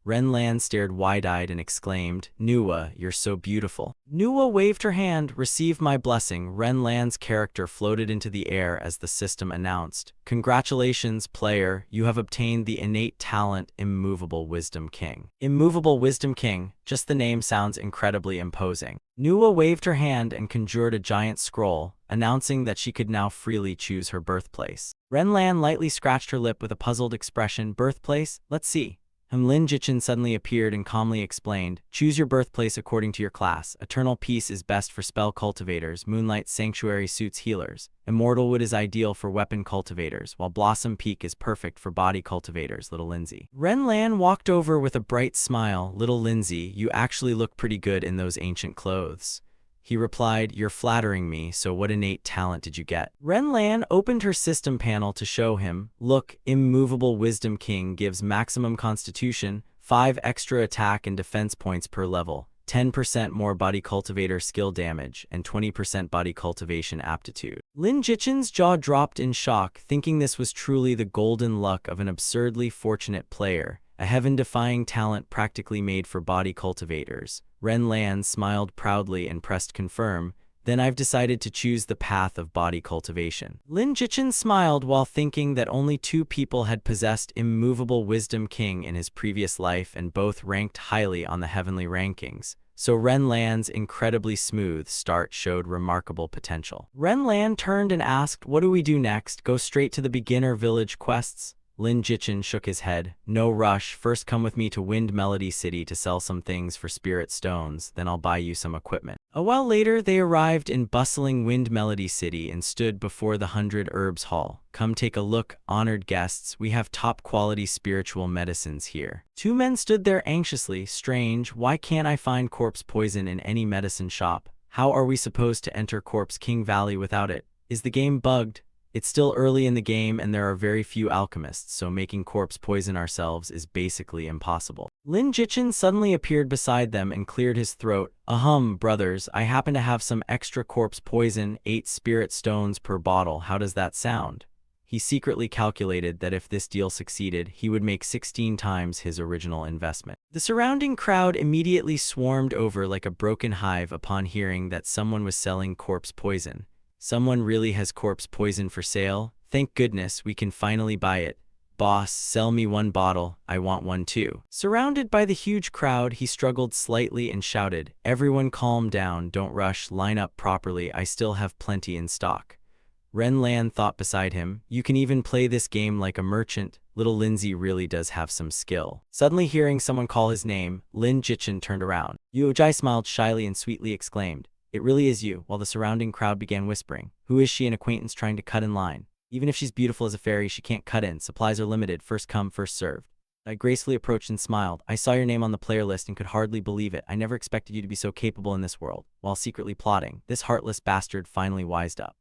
Renlan stared wide-eyed and exclaimed, "Nuwa, you're so beautiful." Nuwa waved her hand, "Receive my blessing." Renlan's character floated into the air as the system announced, "Congratulations, player, you have obtained the innate talent Immovable Wisdom King." Immovable Wisdom King, just the name sounds incredibly imposing. Nuwa waved her hand and conjured a giant scroll, announcing that she could now freely choose her birthplace. Renlan lightly scratched her lip with a puzzled expression. "Birthplace? Let's see." Lin Jichin suddenly appeared and calmly explained, "Choose your birthplace according to your class. Eternal Peace is best for spell cultivators, Moonlight Sanctuary suits healers, Immortal Wood is ideal for weapon cultivators, while Blossom Peak is perfect for body cultivators, little Lindsay." Renlan walked over with a bright smile. "Little Lindsay, you actually look pretty good in those ancient clothes." He replied, "You're flattering me, so what innate talent did you get?" Renlan opened her system panel to show him, "Look, Immovable Wisdom King gives maximum constitution, 5 extra attack and defense points per level, 10% more body cultivator skill damage, and 20% body cultivation aptitude." Lin Jichin's jaw dropped in shock, thinking this was truly the golden luck of an absurdly fortunate player, a heaven-defying talent practically made for body cultivators. Renlan smiled proudly and pressed confirm. "Then I've decided to choose the path of body cultivation." Lin Jichin smiled while thinking that only 2 people had possessed Immovable Wisdom King in his previous life and both ranked highly on the heavenly rankings. So Renlan's incredibly smooth start showed remarkable potential. Renlan turned and asked, "What do we do next? Go straight to the beginner village quests?" Lin Jichin shook his head. "No rush, first come with me to Wind Melody City to sell some things for spirit stones, then I'll buy you some equipment." A while later, they arrived in bustling Wind Melody City and stood before the 100 Herbs Hall. "Come take a look, honored guests, we have top-quality spiritual medicines here." 2 men stood there anxiously. "Strange, why can't I find corpse poison in any medicine shop? How are we supposed to enter Corpse King Valley without it? Is the game bugged? It's still early in the game and there are very few alchemists, so making corpse poison ourselves is basically impossible." Lin Jichin suddenly appeared beside them and cleared his throat. Brothers, I happen to have some extra corpse poison, 8 spirit stones per bottle. How does that sound?" He secretly calculated that if this deal succeeded, he would make 16 times his original investment. The surrounding crowd immediately swarmed over like a broken hive upon hearing that someone was selling corpse poison. "Someone really has corpse poison for sale? Thank goodness, we can finally buy it. Boss, sell me 1 bottle, I want one too." Surrounded by the huge crowd, he struggled slightly and shouted, "Everyone calm down, don't rush, line up properly, I still have plenty in stock." Renlan thought beside him, "You can even play this game like a merchant. Little Lindsay really does have some skill." Suddenly hearing someone call his name, Lin Jichin turned around. Yuojai smiled shyly and sweetly exclaimed, "It really is you," while the surrounding crowd began whispering, "Who is she, an acquaintance trying to cut in line? Even if she's beautiful as a fairy, she can't cut in. Supplies are limited, first come, first served." I gracefully approached and smiled. "I saw your name on the player list and could hardly believe it. I never expected you to be so capable in this world." While secretly plotting, this heartless bastard finally wised up.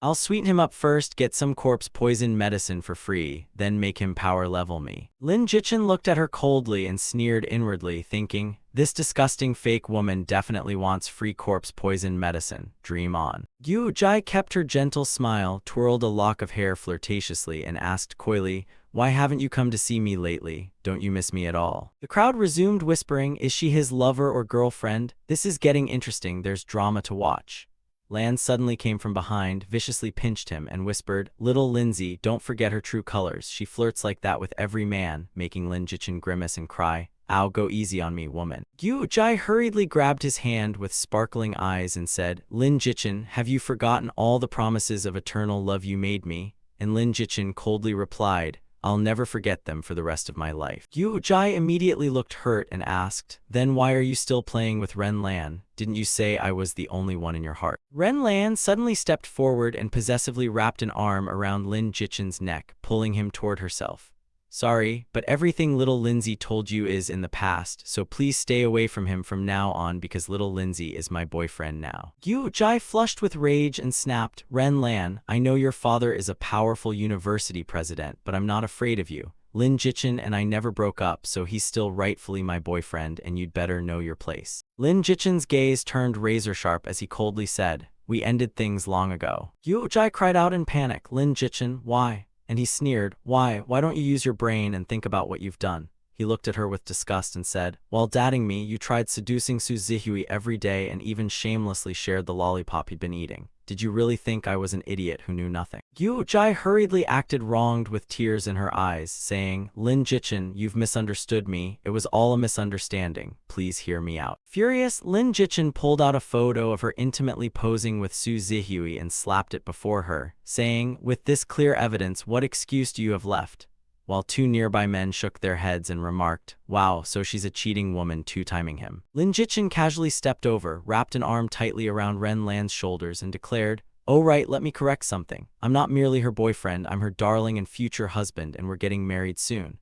"I'll sweeten him up first, get some corpse poison medicine for free, then make him power level me." Lin Jichin looked at her coldly and sneered inwardly, thinking, "This disgusting fake woman definitely wants free corpse poison medicine. Dream on." Yu Jai kept her gentle smile, twirled a lock of hair flirtatiously, and asked coyly, "Why haven't you come to see me lately? Don't you miss me at all?" The crowd resumed whispering, "Is she his lover or girlfriend? This is getting interesting, there's drama to watch." Lan suddenly came from behind, viciously pinched him, and whispered, "Little Lindsay, don't forget her true colors. She flirts like that with every man," making Lin Jichin grimace and cry, "Ow, go easy on me, woman." Yu Jai hurriedly grabbed his hand with sparkling eyes and said, "Lin Jichin, have you forgotten all the promises of eternal love you made me?" And Lin Jichin coldly replied, "I'll never forget them for the rest of my life." Yu Jai immediately looked hurt and asked, "Then why are you still playing with Ren Lan? Didn't you say I was the only one in your heart?" Ren Lan suddenly stepped forward and possessively wrapped an arm around Lin Jichin's neck, pulling him toward herself. "Sorry, but everything little Lindsay told you is in the past, so please stay away from him from now on because little Lindsay is my boyfriend now." Yu Jai flushed with rage and snapped, "Ren Lan, I know your father is a powerful university president, but I'm not afraid of you. Lin Jichin and I never broke up, so he's still rightfully my boyfriend and you'd better know your place." Lin Jichin's gaze turned razor-sharp as he coldly said, "We ended things long ago." Yu Jai cried out in panic, "Lin Jichin, why?" And he sneered, Why don't you use your brain and think about what you've done?" He looked at her with disgust and said, "While dating me, you tried seducing Su Zihui every day and even shamelessly shared the lollipop he'd been eating. Did you really think I was an idiot who knew nothing?" Yu Jai hurriedly acted wronged with tears in her eyes, saying, "Lin Jichin, you've misunderstood me. It was all a misunderstanding. Please hear me out." Furious, Lin Jichin pulled out a photo of her intimately posing with Su Zihui and slapped it before her, saying, "With this clear evidence, what excuse do you have left?" While two nearby men shook their heads and remarked, "Wow, so she's a cheating woman two-timing him." Lin Jichin casually stepped over, wrapped an arm tightly around Ren Lan's shoulders, and declared, "Oh right, let me correct something. I'm not merely her boyfriend, I'm her darling and future husband, and we're getting married soon."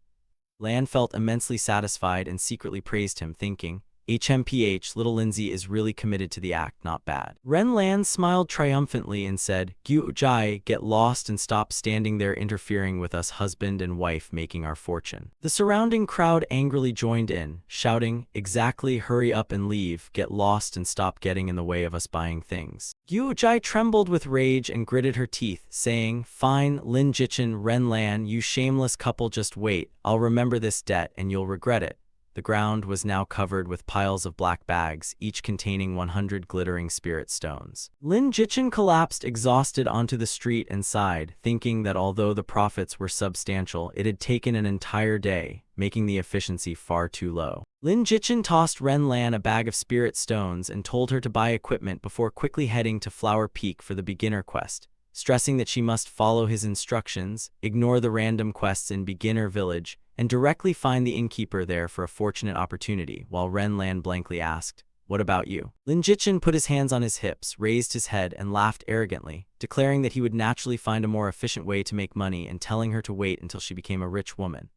Lan felt immensely satisfied and secretly praised him, thinking, HMPH, little Lindsay is really committed to the act, not bad. Ren Lan smiled triumphantly and said, "Gu Jai, get lost and stop standing there interfering with us husband and wife making our fortune." The surrounding crowd angrily joined in, shouting, "Exactly, hurry up and leave, get lost and stop getting in the way of us buying things." Gu Jai trembled with rage and gritted her teeth, saying, "Fine, Lin Jichin, Ren Lan, you shameless couple, just wait. I'll remember this debt and you'll regret it." The ground was now covered with piles of black bags, each containing 100 glittering spirit stones. Lin Jichin collapsed exhausted onto the street and sighed, thinking that although the profits were substantial, it had taken an entire day, making the efficiency far too low. Lin Jichin tossed Ren Lan a bag of spirit stones and told her to buy equipment before quickly heading to Flower Peak for the beginner quest, stressing that she must follow his instructions, ignore the random quests in Beginner Village, and directly find the innkeeper there for a fortunate opportunity, while Ren Lan blankly asked, "What about you?" Lin Jichin put his hands on his hips, raised his head, and laughed arrogantly, declaring that he would naturally find a more efficient way to make money and telling her to wait until she became a rich woman.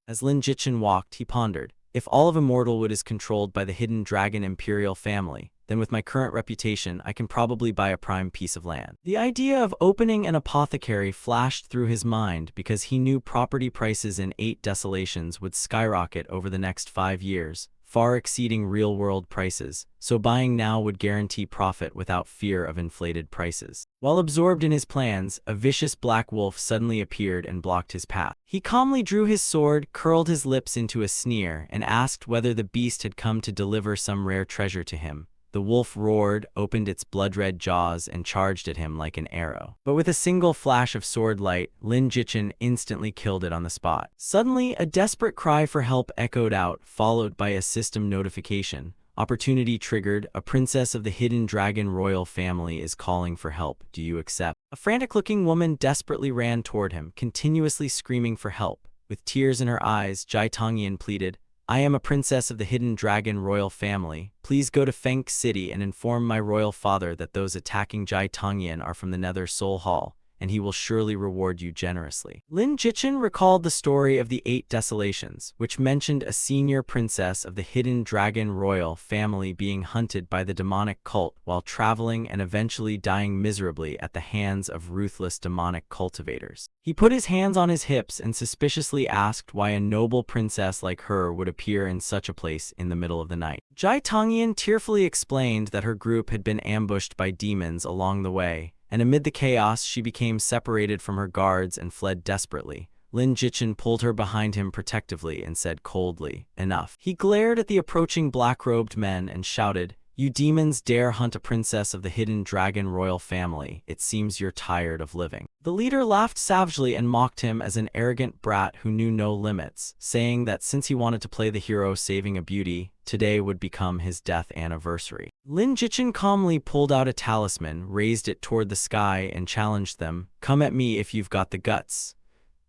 As Lin Jichin walked, he pondered, if all of Immortalwood is controlled by the hidden dragon imperial family, then with my current reputation, I can probably buy a prime piece of land. The idea of opening an apothecary flashed through his mind because he knew property prices in 8 Desolations would skyrocket over the next 5 years, far exceeding real-world prices, so buying now would guarantee profit without fear of inflated prices. While absorbed in his plans, a vicious black wolf suddenly appeared and blocked his path. He calmly drew his sword, curled his lips into a sneer, and asked whether the beast had come to deliver some rare treasure to him. The wolf roared, opened its blood-red jaws, and charged at him like an arrow. But with a single flash of sword light, Lin Jichin instantly killed it on the spot. Suddenly, a desperate cry for help echoed out, followed by a system notification. Opportunity triggered. A princess of the hidden dragon royal family is calling for help. Do you accept? A frantic-looking woman desperately ran toward him, continuously screaming for help. With tears in her eyes, Jai Tongyan pleaded, "I am a princess of the hidden dragon royal family. Please go to Feng City and inform my royal father that those attacking Jai Tongyan are from the Nether Soul Hall, and he will surely reward you generously." Lin Jichin recalled the story of the 8 Desolations, which mentioned a senior princess of the hidden dragon royal family being hunted by the demonic cult while traveling and eventually dying miserably at the hands of ruthless demonic cultivators. He put his hands on his hips and suspiciously asked why a noble princess like her would appear in such a place in the middle of the night. Jai Tongyan tearfully explained that her group had been ambushed by demons along the way, and amid the chaos she became separated from her guards and fled desperately. Lin Jichin pulled her behind him protectively and said coldly, "Enough." He glared at the approaching black-robed men and shouted, "You demons dare hunt a princess of the hidden dragon royal family. It seems you're tired of living." The leader laughed savagely and mocked him as an arrogant brat who knew no limits, saying that since he wanted to play the hero saving a beauty, today would become his death anniversary. Lin Jichin calmly pulled out a talisman, raised it toward the sky, and challenged them, "Come at me if you've got the guts."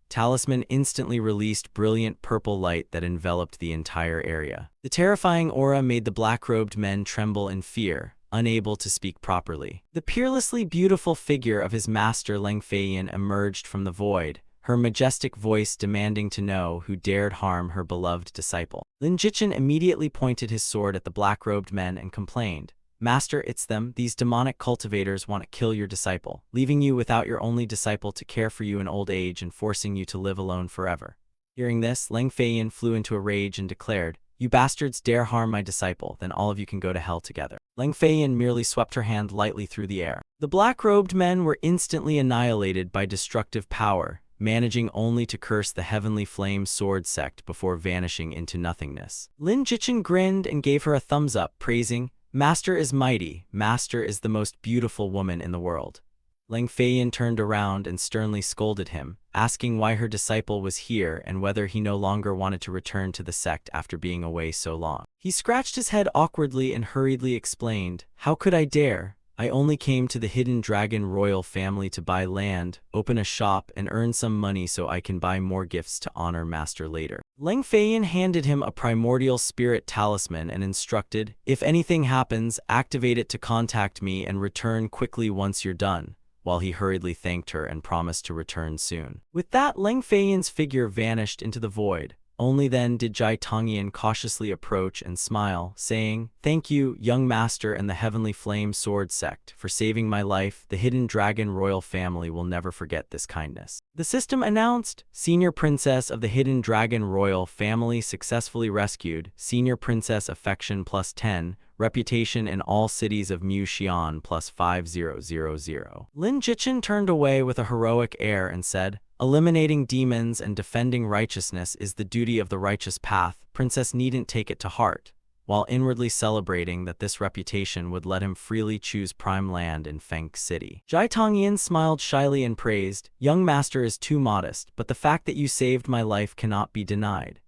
Talisman instantly released brilliant purple light that enveloped the entire area. The terrifying aura made the black-robed men tremble in fear, unable to speak properly. The peerlessly beautiful figure of his master Leng Feiyan emerged from the void, her majestic voice demanding to know who dared harm her beloved disciple. Lin Jichin immediately pointed his sword at the black-robed men and complained, "Master, it's them. These demonic cultivators want to kill your disciple, leaving you without your only disciple to care for you in old age and forcing you to live alone forever." Hearing this, Leng Feiyan flew into a rage and declared, "You bastards dare harm my disciple, then all of you can go to hell together." Leng Feiyan merely swept her hand lightly through the air. The black-robed men were instantly annihilated by destructive power, managing only to curse the Heavenly Flame Sword sect before vanishing into nothingness. Lin Jichin grinned and gave her a thumbs up, praising, "Master is mighty. Master is the most beautiful woman in the world." Leng Feiyan turned around and sternly scolded him, asking why her disciple was here and whether he no longer wanted to return to the sect after being away so long. He scratched his head awkwardly and hurriedly explained, "How could I dare? I only came to the hidden dragon royal family to buy land, open a shop, and earn some money so I can buy more gifts to honor Master later." Leng Feiyan handed him a primordial spirit talisman and instructed, "If anything happens, activate it to contact me and return quickly once you're done," while he hurriedly thanked her and promised to return soon. With that, Leng Feiyan's figure vanished into the void. Only then did Jai Tongyan cautiously approach and smile, saying, "Thank you, young master and the Heavenly Flame Sword sect, for saving my life. The Hidden Dragon royal family will never forget this kindness." The system announced, "Senior Princess of the Hidden Dragon royal family successfully rescued. Senior Princess affection +10, reputation in all cities of Mu Xian +5000. Lin Jichin turned away with a heroic air and said, "Eliminating demons and defending righteousness is the duty of the righteous path. Princess needn't take it to heart," while inwardly celebrating that this reputation would let him freely choose prime land in Feng City. Jai Tongyan smiled shyly and praised, "Young master is too modest, but the fact that you saved my life cannot be denied."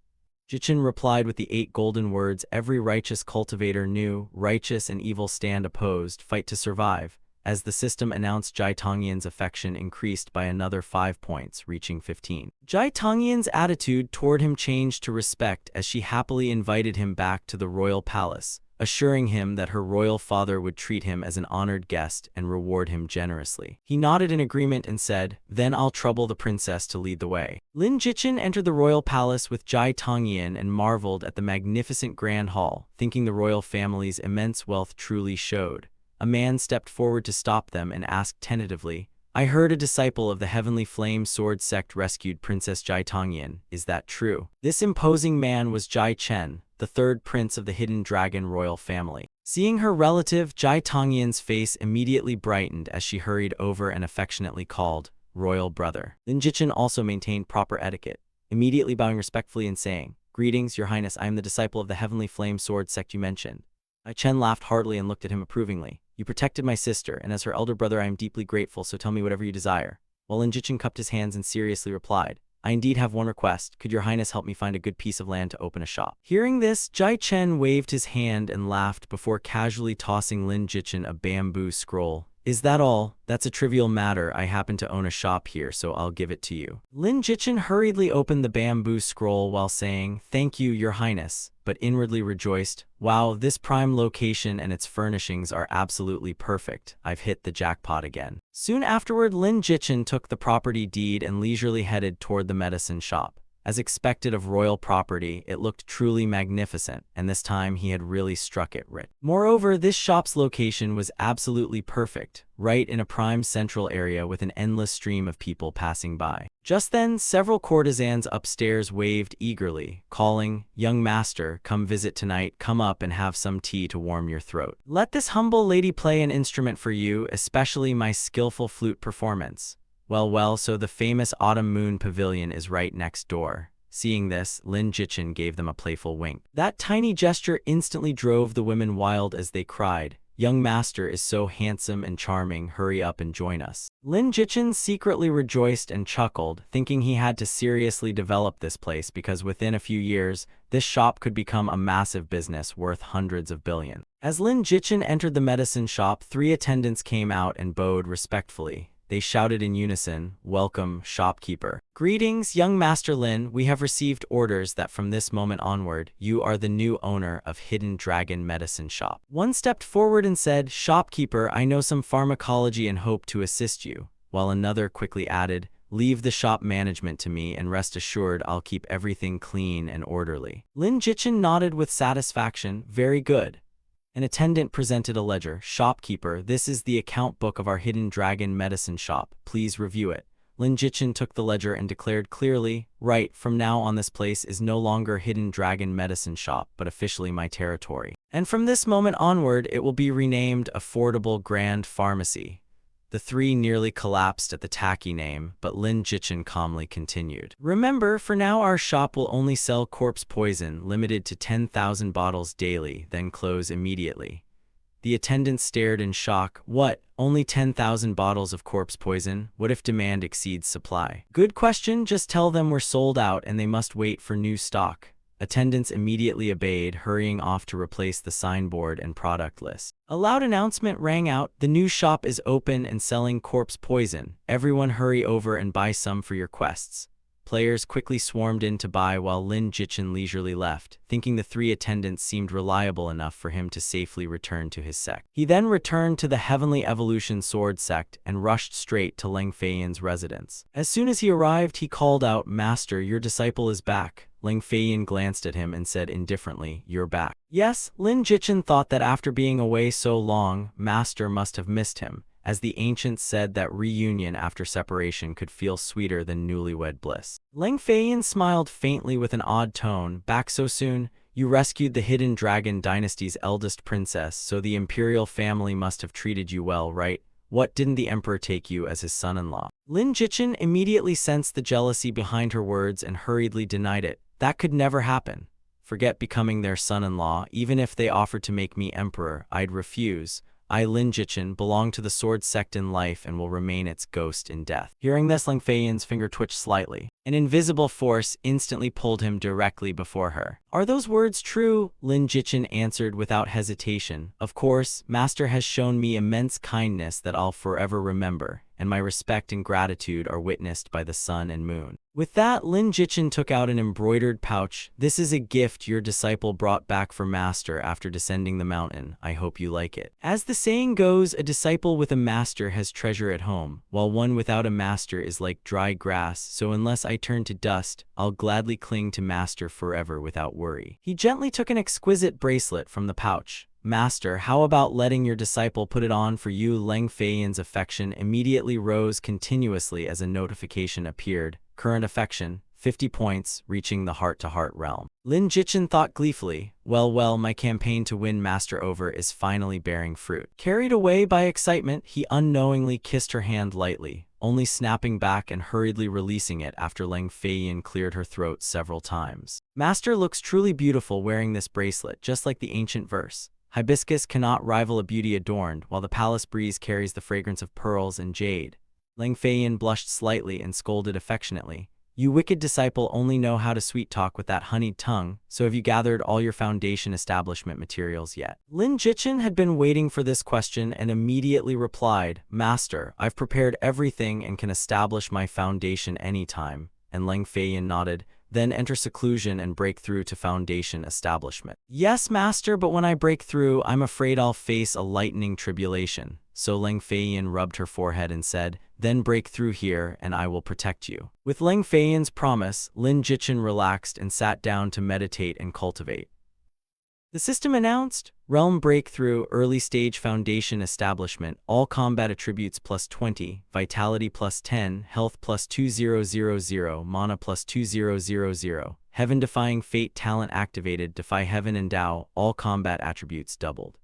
Jichin replied with the 8 golden words every righteous cultivator knew: righteous and evil stand opposed, fight to survive. As the system announced, Jai Tongyan's affection increased by another 5 points, reaching 15. Jai Tongyan's attitude toward him changed to respect as she happily invited him back to the royal palace, assuring him that her royal father would treat him as an honored guest and reward him generously. He nodded in agreement and said, "Then I'll trouble the princess to lead the way." Lin Jichin entered the royal palace with Jai Tongyan and marveled at the magnificent grand hall, thinking the royal family's immense wealth truly showed. A man stepped forward to stop them and asked tentatively, "I heard a disciple of the Heavenly Flame Sword sect rescued Princess Jai Tongyan. Is that true?" This imposing man was Jai Chen, the 3rd prince of the Hidden Dragon royal family. Seeing her relative, Jai Tongyan's face immediately brightened as she hurried over and affectionately called, "Royal brother." Lin Jichin also maintained proper etiquette, immediately bowing respectfully and saying, "Greetings, your highness, I am the disciple of the Heavenly Flame Sword sect you mentioned." Jai Chen laughed heartily and looked at him approvingly. "You protected my sister, and as her elder brother I am deeply grateful, so tell me whatever you desire." While Lin Jichin cupped his hands and seriously replied, "I indeed have one request. Could your highness help me find a good piece of land to open a shop?" Hearing this, Jai Chen waved his hand and laughed before casually tossing Lin Jichin a bamboo scroll. "Is that all? That's a trivial matter. I happen to own a shop here, so I'll give it to you." Lin Jichin hurriedly opened the bamboo scroll while saying, "Thank you, your highness," but inwardly rejoiced, "Wow, this prime location and its furnishings are absolutely perfect. I've hit the jackpot again." Soon afterward, Lin Jichin took the property deed and leisurely headed toward the medicine shop. As expected of royal property, it looked truly magnificent, and this time he had really struck it rich. Moreover, this shop's location was absolutely perfect, right in a prime central area with an endless stream of people passing by. Just then, several courtesans upstairs waved eagerly, calling, "Young master, come visit tonight, come up and have some tea to warm your throat. Let this humble lady play an instrument for you, especially my skillful flute performance." Well, so the famous Autumn Moon Pavilion is right next door. Seeing this, Lin Jichin gave them a playful wink. That tiny gesture instantly drove the women wild as they cried, "Young master is so handsome and charming, hurry up and join us." Lin Jichin secretly rejoiced and chuckled, thinking he had to seriously develop this place because within a few years, this shop could become a massive business worth hundreds of billions. As Lin Jichin entered the medicine shop, 3 attendants came out and bowed respectfully. They shouted in unison, "Welcome, shopkeeper." "Greetings, young Master Lin. We have received orders that from this moment onward, you are the new owner of Hidden Dragon Medicine Shop." One stepped forward and said, "Shopkeeper, I know some pharmacology and hope to assist you," while another quickly added, "Leave the shop management to me and rest assured I'll keep everything clean and orderly." Lin Jichin nodded with satisfaction, "Very good." An attendant presented a ledger. "Shopkeeper, this is the account book of our Hidden Dragon Medicine Shop. Please review it." Lin Jichin took the ledger and declared clearly, "Right, from now on this place is no longer Hidden Dragon Medicine Shop, but officially my territory. And from this moment onward, it will be renamed Affordable Grand Pharmacy." The 3 nearly collapsed at the tacky name, but Lin Jichin calmly continued, "Remember, for now our shop will only sell corpse poison, limited to 10,000 bottles daily, then close immediately." The attendants stared in shock. "What? Only 10,000 bottles of corpse poison? What if demand exceeds supply?" "Good question, just tell them we're sold out and they must wait for new stock." Attendants immediately obeyed, hurrying off to replace the signboard and product list. A loud announcement rang out, "The new shop is open and selling corpse poison. Everyone hurry over and buy some for your quests." Players quickly swarmed in to buy while Lin Jichin leisurely left, thinking the 3 attendants seemed reliable enough for him to safely return to his sect. He then returned to the Heavenly Evolution Sword sect and rushed straight to Leng Feiyan's residence. As soon as he arrived, he called out, "Master, your disciple is back." Leng Feiyan glanced at him and said indifferently, "You're back." Yes, Lin Jichin thought that after being away so long, Master must have missed him, as the ancients said that reunion after separation could feel sweeter than newlywed bliss. Leng Feiyan smiled faintly with an odd tone. "Back so soon? You rescued the Hidden Dragon Dynasty's eldest princess, so the imperial family must have treated you well, right? What, didn't the emperor take you as his son-in-law?" Lin Jichin immediately sensed the jealousy behind her words and hurriedly denied it. "That could never happen. Forget becoming their son-in-law. Even if they offered to make me emperor, I'd refuse. I, Lin Jichin, belong to the sword sect in life and will remain its ghost in death." Hearing this, Leng Feiyan's finger twitched slightly. An invisible force instantly pulled him directly before her. "Are those words true?" Lin Jichin answered without hesitation. "Of course, Master has shown me immense kindness that I'll forever remember, and my respect and gratitude are witnessed by the sun and moon." With that, Lin Jichin took out an embroidered pouch. "This is a gift your disciple brought back for Master after descending the mountain. I hope you like it." As the saying goes, a disciple with a master has treasure at home, while one without a master is like dry grass, so unless I turn to dust, I'll gladly cling to Master forever without worry. He gently took an exquisite bracelet from the pouch. "Master, how about letting your disciple put it on for you?" Leng Feiyan's affection immediately rose continuously as a notification appeared. "Current affection, 50 points, reaching the heart-to-heart realm." Lin Jichin thought gleefully, well, my campaign to win Master over is finally bearing fruit." Carried away by excitement, he unknowingly kissed her hand lightly, only snapping back and hurriedly releasing it after Leng Feiyan cleared her throat several times. "Master looks truly beautiful wearing this bracelet, just like the ancient verse. Hibiscus cannot rival a beauty adorned, while the palace breeze carries the fragrance of pearls and jade." Leng Feiyan blushed slightly and scolded affectionately, "You wicked disciple only know how to sweet-talk with that honeyed tongue, so have you gathered all your foundation establishment materials yet?" Lin Jichin had been waiting for this question and immediately replied, "Master, I've prepared everything and can establish my foundation anytime." And Leng Feiyan nodded. "Then enter seclusion and break through to foundation establishment." "Yes, Master, but when I break through, I'm afraid I'll face a lightning tribulation." So Leng Feiyan rubbed her forehead and said, "Then break through here, and I will protect you." With Leng Feiyan's promise, Lin Jichin relaxed and sat down to meditate and cultivate. The system announced, Realm Breakthrough, Early Stage Foundation Establishment, all combat attributes plus 20, Vitality plus 10, Health plus 2000, Mana plus 2000, Heaven Defying Fate talent activated, Defy Heaven and Tao, all combat attributes doubled.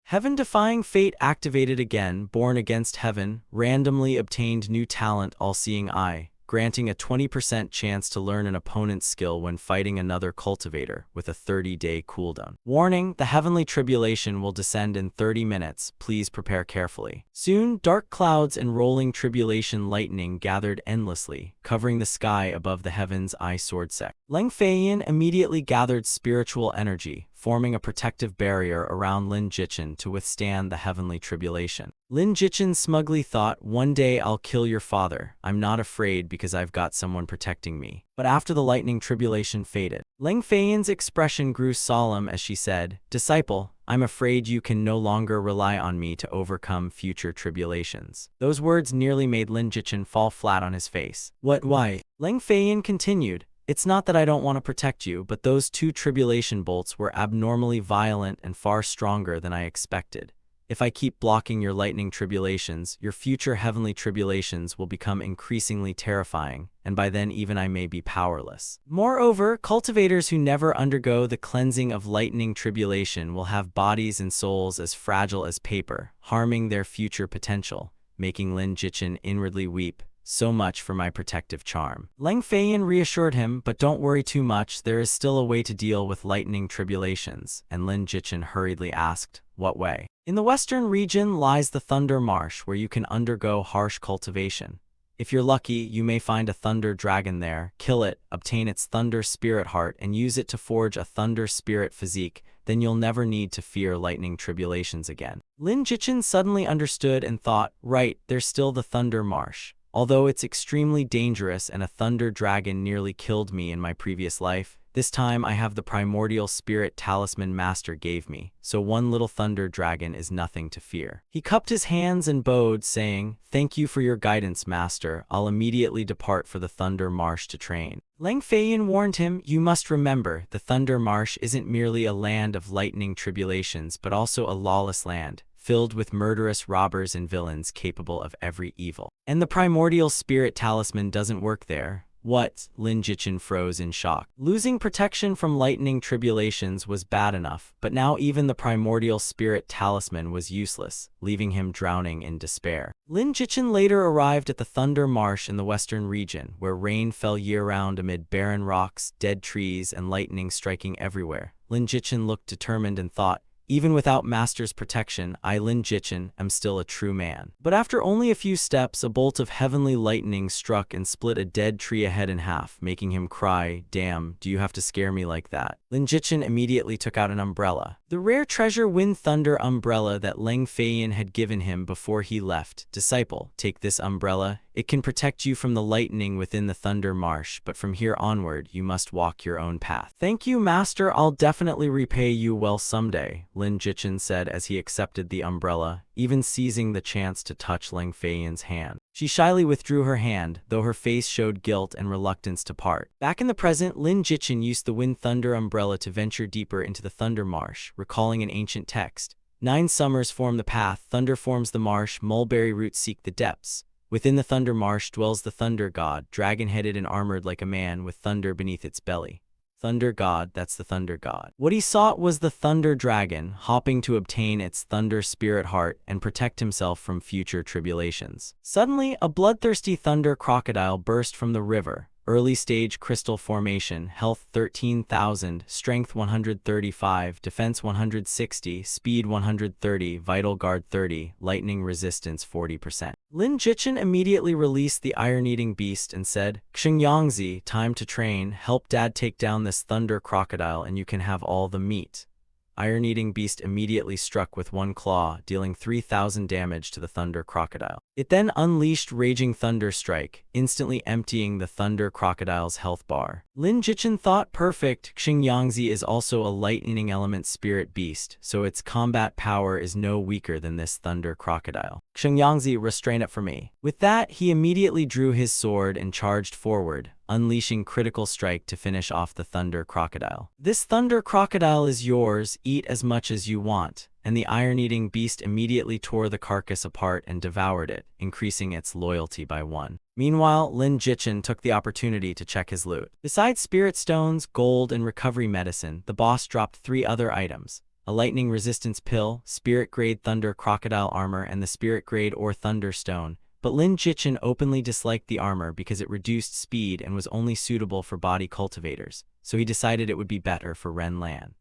Heaven Defying Fate activated again, Born Against Heaven, randomly obtained new talent All-Seeing Eye, granting a 20% chance to learn an opponent's skill when fighting another cultivator, with a 30-day cooldown. Warning: the heavenly tribulation will descend in 30 minutes. Please prepare carefully. Soon, dark clouds and rolling tribulation lightning gathered endlessly, covering the sky above the heavens' eye sword sect. Lin Feiyan immediately gathered spiritual energy, forming a protective barrier around Lin Jichen to withstand the heavenly tribulation. Lin Jichen smugly thought, "One day I'll kill your father. I'm not afraid because I've got someone protecting me." But after the lightning tribulation faded, Lin Feiyan's expression grew solemn as she said, "Disciple, I'm afraid you can no longer rely on me to overcome future tribulations." Those words nearly made Lin Jichen fall flat on his face. "What? Why?" Lin Feiyan continued, "It's not that I don't want to protect you, but those two tribulation bolts were abnormally violent and far stronger than I expected. If I keep blocking your lightning tribulations, your future heavenly tribulations will become increasingly terrifying, and by then even I may be powerless. Moreover, cultivators who never undergo the cleansing of lightning tribulation will have bodies and souls as fragile as paper, harming their future potential," making Lin Jichen inwardly weep. "So much for my protective charm." Lin Feiyan reassured him, "But don't worry too much, there is still a way to deal with lightning tribulations," and Lin Jichen hurriedly asked, "What way?" "In the western region lies the Thunder Marsh, where you can undergo harsh cultivation. If you're lucky, you may find a thunder dragon there, kill it, obtain its thunder spirit heart, and use it to forge a thunder spirit physique. Then you'll never need to fear lightning tribulations again." Lin Jichen suddenly understood and thought, "Right, there's still the Thunder Marsh. Although it's extremely dangerous and a thunder dragon nearly killed me in my previous life, this time I have the primordial spirit talisman Master gave me, so one little thunder dragon is nothing to fear." He cupped his hands and bowed, saying, "Thank you for your guidance, Master. I'll immediately depart for the Thunder Marsh to train." Lin Feiyan warned him, "You must remember, the Thunder Marsh isn't merely a land of lightning tribulations but also a lawless land, filled with murderous robbers and villains capable of every evil. And the primordial spirit talisman doesn't work there." "What?" Lin Jichen froze in shock. Losing protection from lightning tribulations was bad enough, but now even the primordial spirit talisman was useless, leaving him drowning in despair. Lin Jichen later arrived at the Thunder Marsh in the western region, where rain fell year-round amid barren rocks, dead trees, and lightning striking everywhere. Lin Jichen looked determined and thought, "Even without Master's protection, I, Lin Jichen, am still a true man." But after only a few steps, a bolt of heavenly lightning struck and split a dead tree ahead in half, making him cry, "Damn, do you have to scare me like that?" Lin Jichen immediately took out an umbrella. The rare treasure Wind Thunder umbrella that Lin Feiyan had given him before he left. "Disciple, take this umbrella. It can protect you from the lightning within the Thunder Marsh, but from here onward, you must walk your own path." "Thank you, Master. I'll definitely repay you well someday," Lin Jichen said as he accepted the umbrella, even seizing the chance to touch Lin Feiyan's hand. She shyly withdrew her hand, though her face showed guilt and reluctance to part. Back in the present, Lin Jichen used the Wind Thunder umbrella to venture deeper into the Thunder Marsh, recalling an ancient text. 9 summers form the path, thunder forms the marsh, mulberry roots seek the depths. Within the Thunder Marsh dwells the Thunder God, dragon-headed and armored like a man with thunder beneath its belly. Thunder God, that's the Thunder God. What he sought was the Thunder Dragon, hopping to obtain its Thunder Spirit Heart and protect himself from future tribulations. Suddenly, a bloodthirsty Thunder Crocodile burst from the river. Early stage crystal formation, health 13,000, strength 135, defense 160, speed 130, vital guard 30, lightning resistance 40%. Lin Jichen immediately released the iron-eating beast and said, "Xingyangzi, time to train. Help Dad take down this Thunder Crocodile and you can have all the meat." Iron-eating beast immediately struck with one claw, dealing 3,000 damage to the Thunder Crocodile. It then unleashed Raging Thunder Strike, instantly emptying the Thunder Crocodile's health bar. Lin Jichen thought, perfect. Xingyangzi is also a lightning element spirit beast, so its combat power is no weaker than this Thunder Crocodile. Xingyangzi, restrain it for me. With that, he immediately drew his sword and charged forward, unleashing critical strike to finish off the Thunder Crocodile. "This Thunder Crocodile is yours, eat as much as you want." And the iron-eating beast immediately tore the carcass apart and devoured it, increasing its loyalty by 1. Meanwhile, Lin Jichen took the opportunity to check his loot. Besides spirit stones, gold, and recovery medicine, the boss dropped 3 other items: a lightning resistance pill, spirit-grade Thunder Crocodile armor, and the spirit-grade or Thunder Stone, but Lin Jichin openly disliked the armor because it reduced speed and was only suitable for body cultivators, so he decided it would be better for Ren Lan.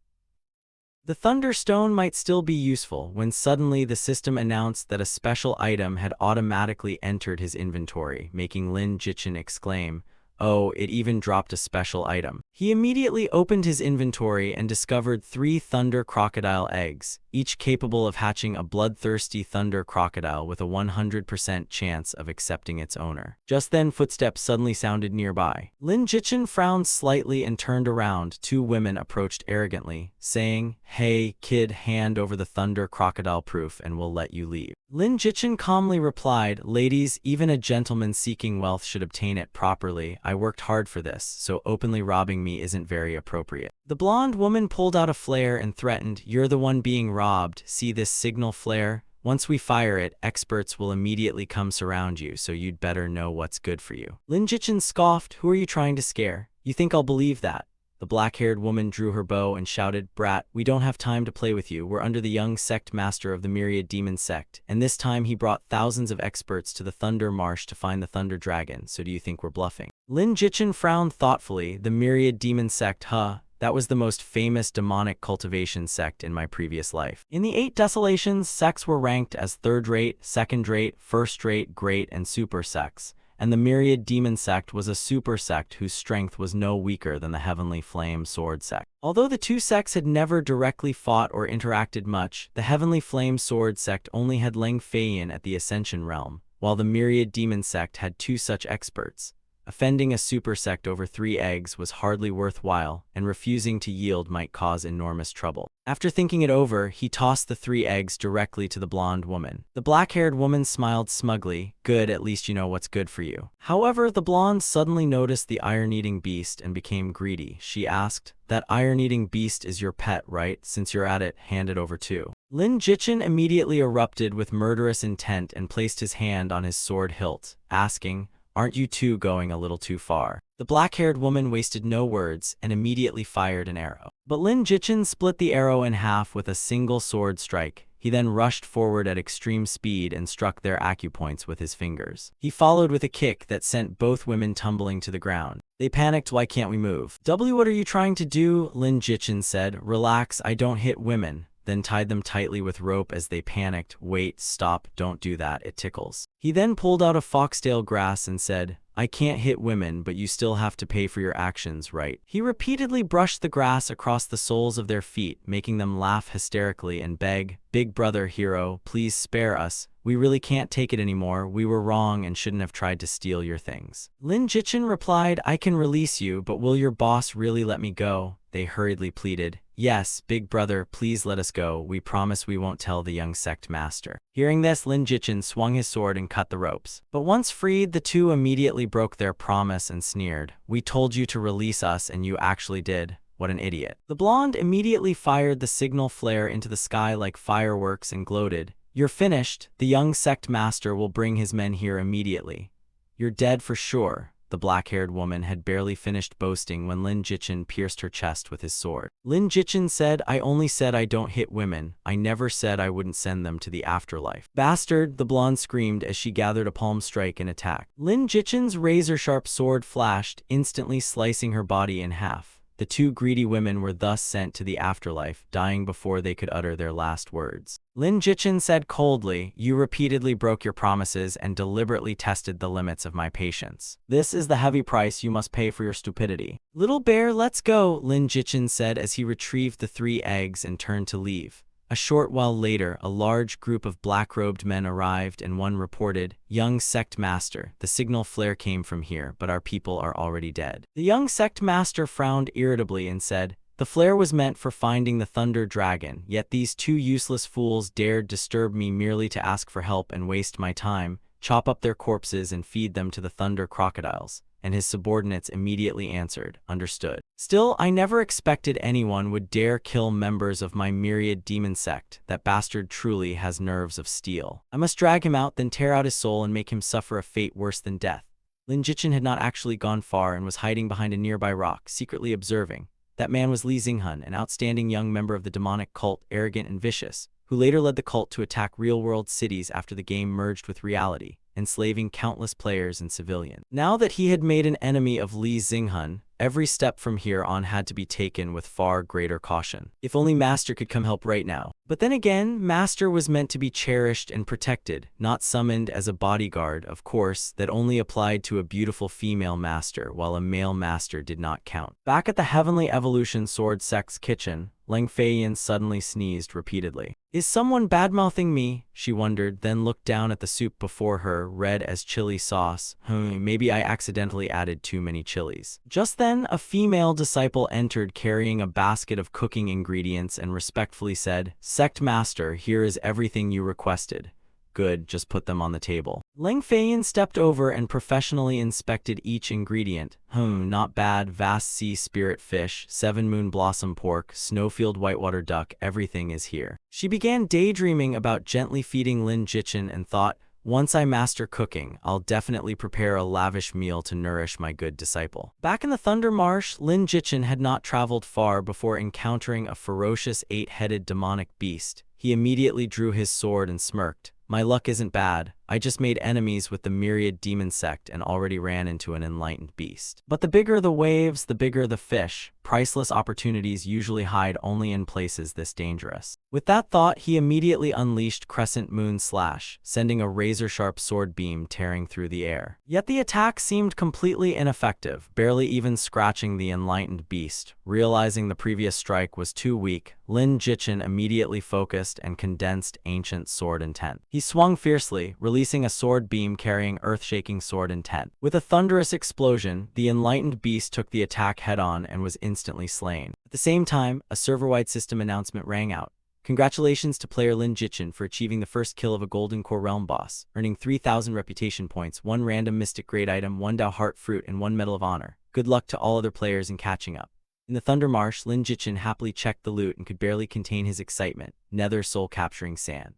The Thunderstone might still be useful when suddenly the system announced that a special item had automatically entered his inventory, making Lin Jichin exclaim, "Oh, it even dropped a special item." He immediately opened his inventory and discovered 3 thunder crocodile eggs, each capable of hatching a bloodthirsty thunder crocodile with a 100% chance of accepting its owner. Just then, footsteps suddenly sounded nearby. Lin Jichin frowned slightly and turned around. 2 women approached arrogantly, saying, "Hey, kid, hand over the thunder crocodile proof and we'll let you leave." Lin Jichin calmly replied, "Ladies, even a gentleman seeking wealth should obtain it properly. I worked hard for this, so openly robbing me isn't very appropriate." The blonde woman pulled out a flare and threatened, "You're the one being robbed. See this signal flare? Once we fire it, experts will immediately come surround you, so you'd better know what's good for you." Lin Jichin scoffed, "Who are you trying to scare? You think I'll believe that?" The black-haired woman drew her bow and shouted, "Brat, we don't have time to play with you. We're under the young sect master of the Myriad Demon Sect, and this time he brought thousands of experts to the Thunder Marsh to find the Thunder Dragon, so do you think we're bluffing?" Lin Jichin frowned thoughtfully. "The Myriad Demon Sect, huh? That was the most famous demonic cultivation sect in my previous life. In the 8 desolations, sects were ranked as third-rate, second-rate, first-rate, great, and super sects, and the Myriad Demon Sect was a super sect whose strength was no weaker than the Heavenly Flame Sword Sect. Although the 2 sects had never directly fought or interacted much, the Heavenly Flame Sword Sect only had Leng Feiyan at the Ascension Realm, while the Myriad Demon Sect had 2 such experts. Offending a super sect over 3 eggs was hardly worthwhile, and refusing to yield might cause enormous trouble. After thinking it over, he tossed the 3 eggs directly to the blonde woman. The black-haired woman smiled smugly. "Good, at least you know what's good for you." However, the blonde suddenly noticed the iron-eating beast and became greedy. She asked, "That iron-eating beast is your pet, right? Since you're at it, hand it over too." Lin Jichin immediately erupted with murderous intent and placed his hand on his sword hilt, asking, "Aren't you two going a little too far?" The black-haired woman wasted no words and immediately fired an arrow. But Lin Jichin split the arrow in half with a single sword strike. He then rushed forward at extreme speed and struck their acupoints with his fingers. He followed with a kick that sent both women tumbling to the ground. They panicked, "Why can't we move?" "What are you trying to do?" Lin Jichin said. "Relax, I don't hit women," then tied them tightly with rope as they panicked. "Wait, stop, don't do that, it tickles." He then pulled out a foxtail grass and said, "I can't hit women, but you still have to pay for your actions, right?" He repeatedly brushed the grass across the soles of their feet, making them laugh hysterically and beg, "Big brother hero, please spare us. We really can't take it anymore. We were wrong and shouldn't have tried to steal your things." Lin Jichin replied, "I can release you, but will your boss really let me go?" They hurriedly pleaded, "Yes, big brother, please let us go. We promise we won't tell the young sect master." Hearing this, Lin Jichin swung his sword and cut the ropes. But once freed, the 2 immediately broke their promise and sneered, "We told you to release us and you actually did. What an idiot." The blonde immediately fired the signal flare into the sky like fireworks and gloated, "You're finished. The young sect master will bring his men here immediately. You're dead for sure." The black-haired woman had barely finished boasting when Lin Jichin pierced her chest with his sword. Lin Jichin said, "I only said I don't hit women. I never said I wouldn't send them to the afterlife." "Bastard!" the blonde screamed as she gathered a palm strike and attacked. Lin Jichin's razor-sharp sword flashed, instantly slicing her body in half. The 2 greedy women were thus sent to the afterlife, dying before they could utter their last words. Lin Jichin said coldly, "You repeatedly broke your promises and deliberately tested the limits of my patience. This is the heavy price you must pay for your stupidity." "Little bear, let's go," Lin Jichin said as he retrieved the 3 eggs and turned to leave. A short while later, a large group of black-robed men arrived and one reported, "Young sect master, the signal flare came from here, but our people are already dead." The young sect master frowned irritably and said, "The flare was meant for finding the Thunder Dragon, yet these 2 useless fools dared disturb me merely to ask for help and waste my time, chop up their corpses and feed them to the Thunder Crocodiles." And his subordinates immediately answered, "Understood." "Still, I never expected anyone would dare kill members of my Myriad Demon Sect. That bastard truly has nerves of steel. I must drag him out, then tear out his soul and make him suffer a fate worse than death." Lin Jichin had not actually gone far and was hiding behind a nearby rock, secretly observing. That man was Li Xinghun, an outstanding young member of the demonic cult, arrogant and vicious, who later led the cult to attack real-world cities after the game merged with reality. enslaving countless players and civilians. Now that he had made an enemy of Li Xinghun, every step from here on had to be taken with far greater caution. If only Master could come help right now. But then again, Master was meant to be cherished and protected, not summoned as a bodyguard, of course. That only applied to a beautiful female master, while a male master did not count. Back at the Heavenly Evolution Sword Sect's kitchen, Lang Feiyan suddenly sneezed repeatedly. Is someone badmouthing me? She wondered, then looked down at the soup before her, red as chili sauce. Maybe I accidentally added too many chilies. Just then, a female disciple entered carrying a basket of cooking ingredients and respectfully said, "Sect Master, here is everything you requested." Good, just put them on the table. Lang Feiyan stepped over and professionally inspected each ingredient. Not bad. Vast sea spirit fish, 7 moon blossom pork, snowfield whitewater duck, everything is here. She began daydreaming about gently feeding Lin Jichin and thought, once I master cooking, I'll definitely prepare a lavish meal to nourish my good disciple. Back in the Thunder Marsh, Lin Jichin had not traveled far before encountering a ferocious 8-headed demonic beast. He immediately drew his sword and smirked. My luck isn't bad. I just made enemies with the myriad demon sect and already ran into an enlightened beast. But the bigger the waves, the bigger the fish. Priceless opportunities usually hide only in places this dangerous. With that thought, he immediately unleashed Crescent Moon Slash, sending a razor-sharp sword beam tearing through the air. Yet the attack seemed completely ineffective, barely even scratching the enlightened beast. Realizing the previous strike was too weak, Lin Jichin immediately focused and condensed ancient sword intent. He swung fiercely, releasing a sword beam carrying earth-shaking sword intent. With a thunderous explosion, the enlightened beast took the attack head-on and was instantly slain. At the same time, a server-wide system announcement rang out. Congratulations to player Lin Jichin for achieving the first kill of a Golden Core Realm boss, earning 3,000 reputation points, 1 random Mystic Grade item, 1 Dao Heart Fruit, and 1 Medal of Honor. Good luck to all other players in catching up. In the Thunder Marsh, Lin Jichin happily checked the loot and could barely contain his excitement. Nether soul capturing sand.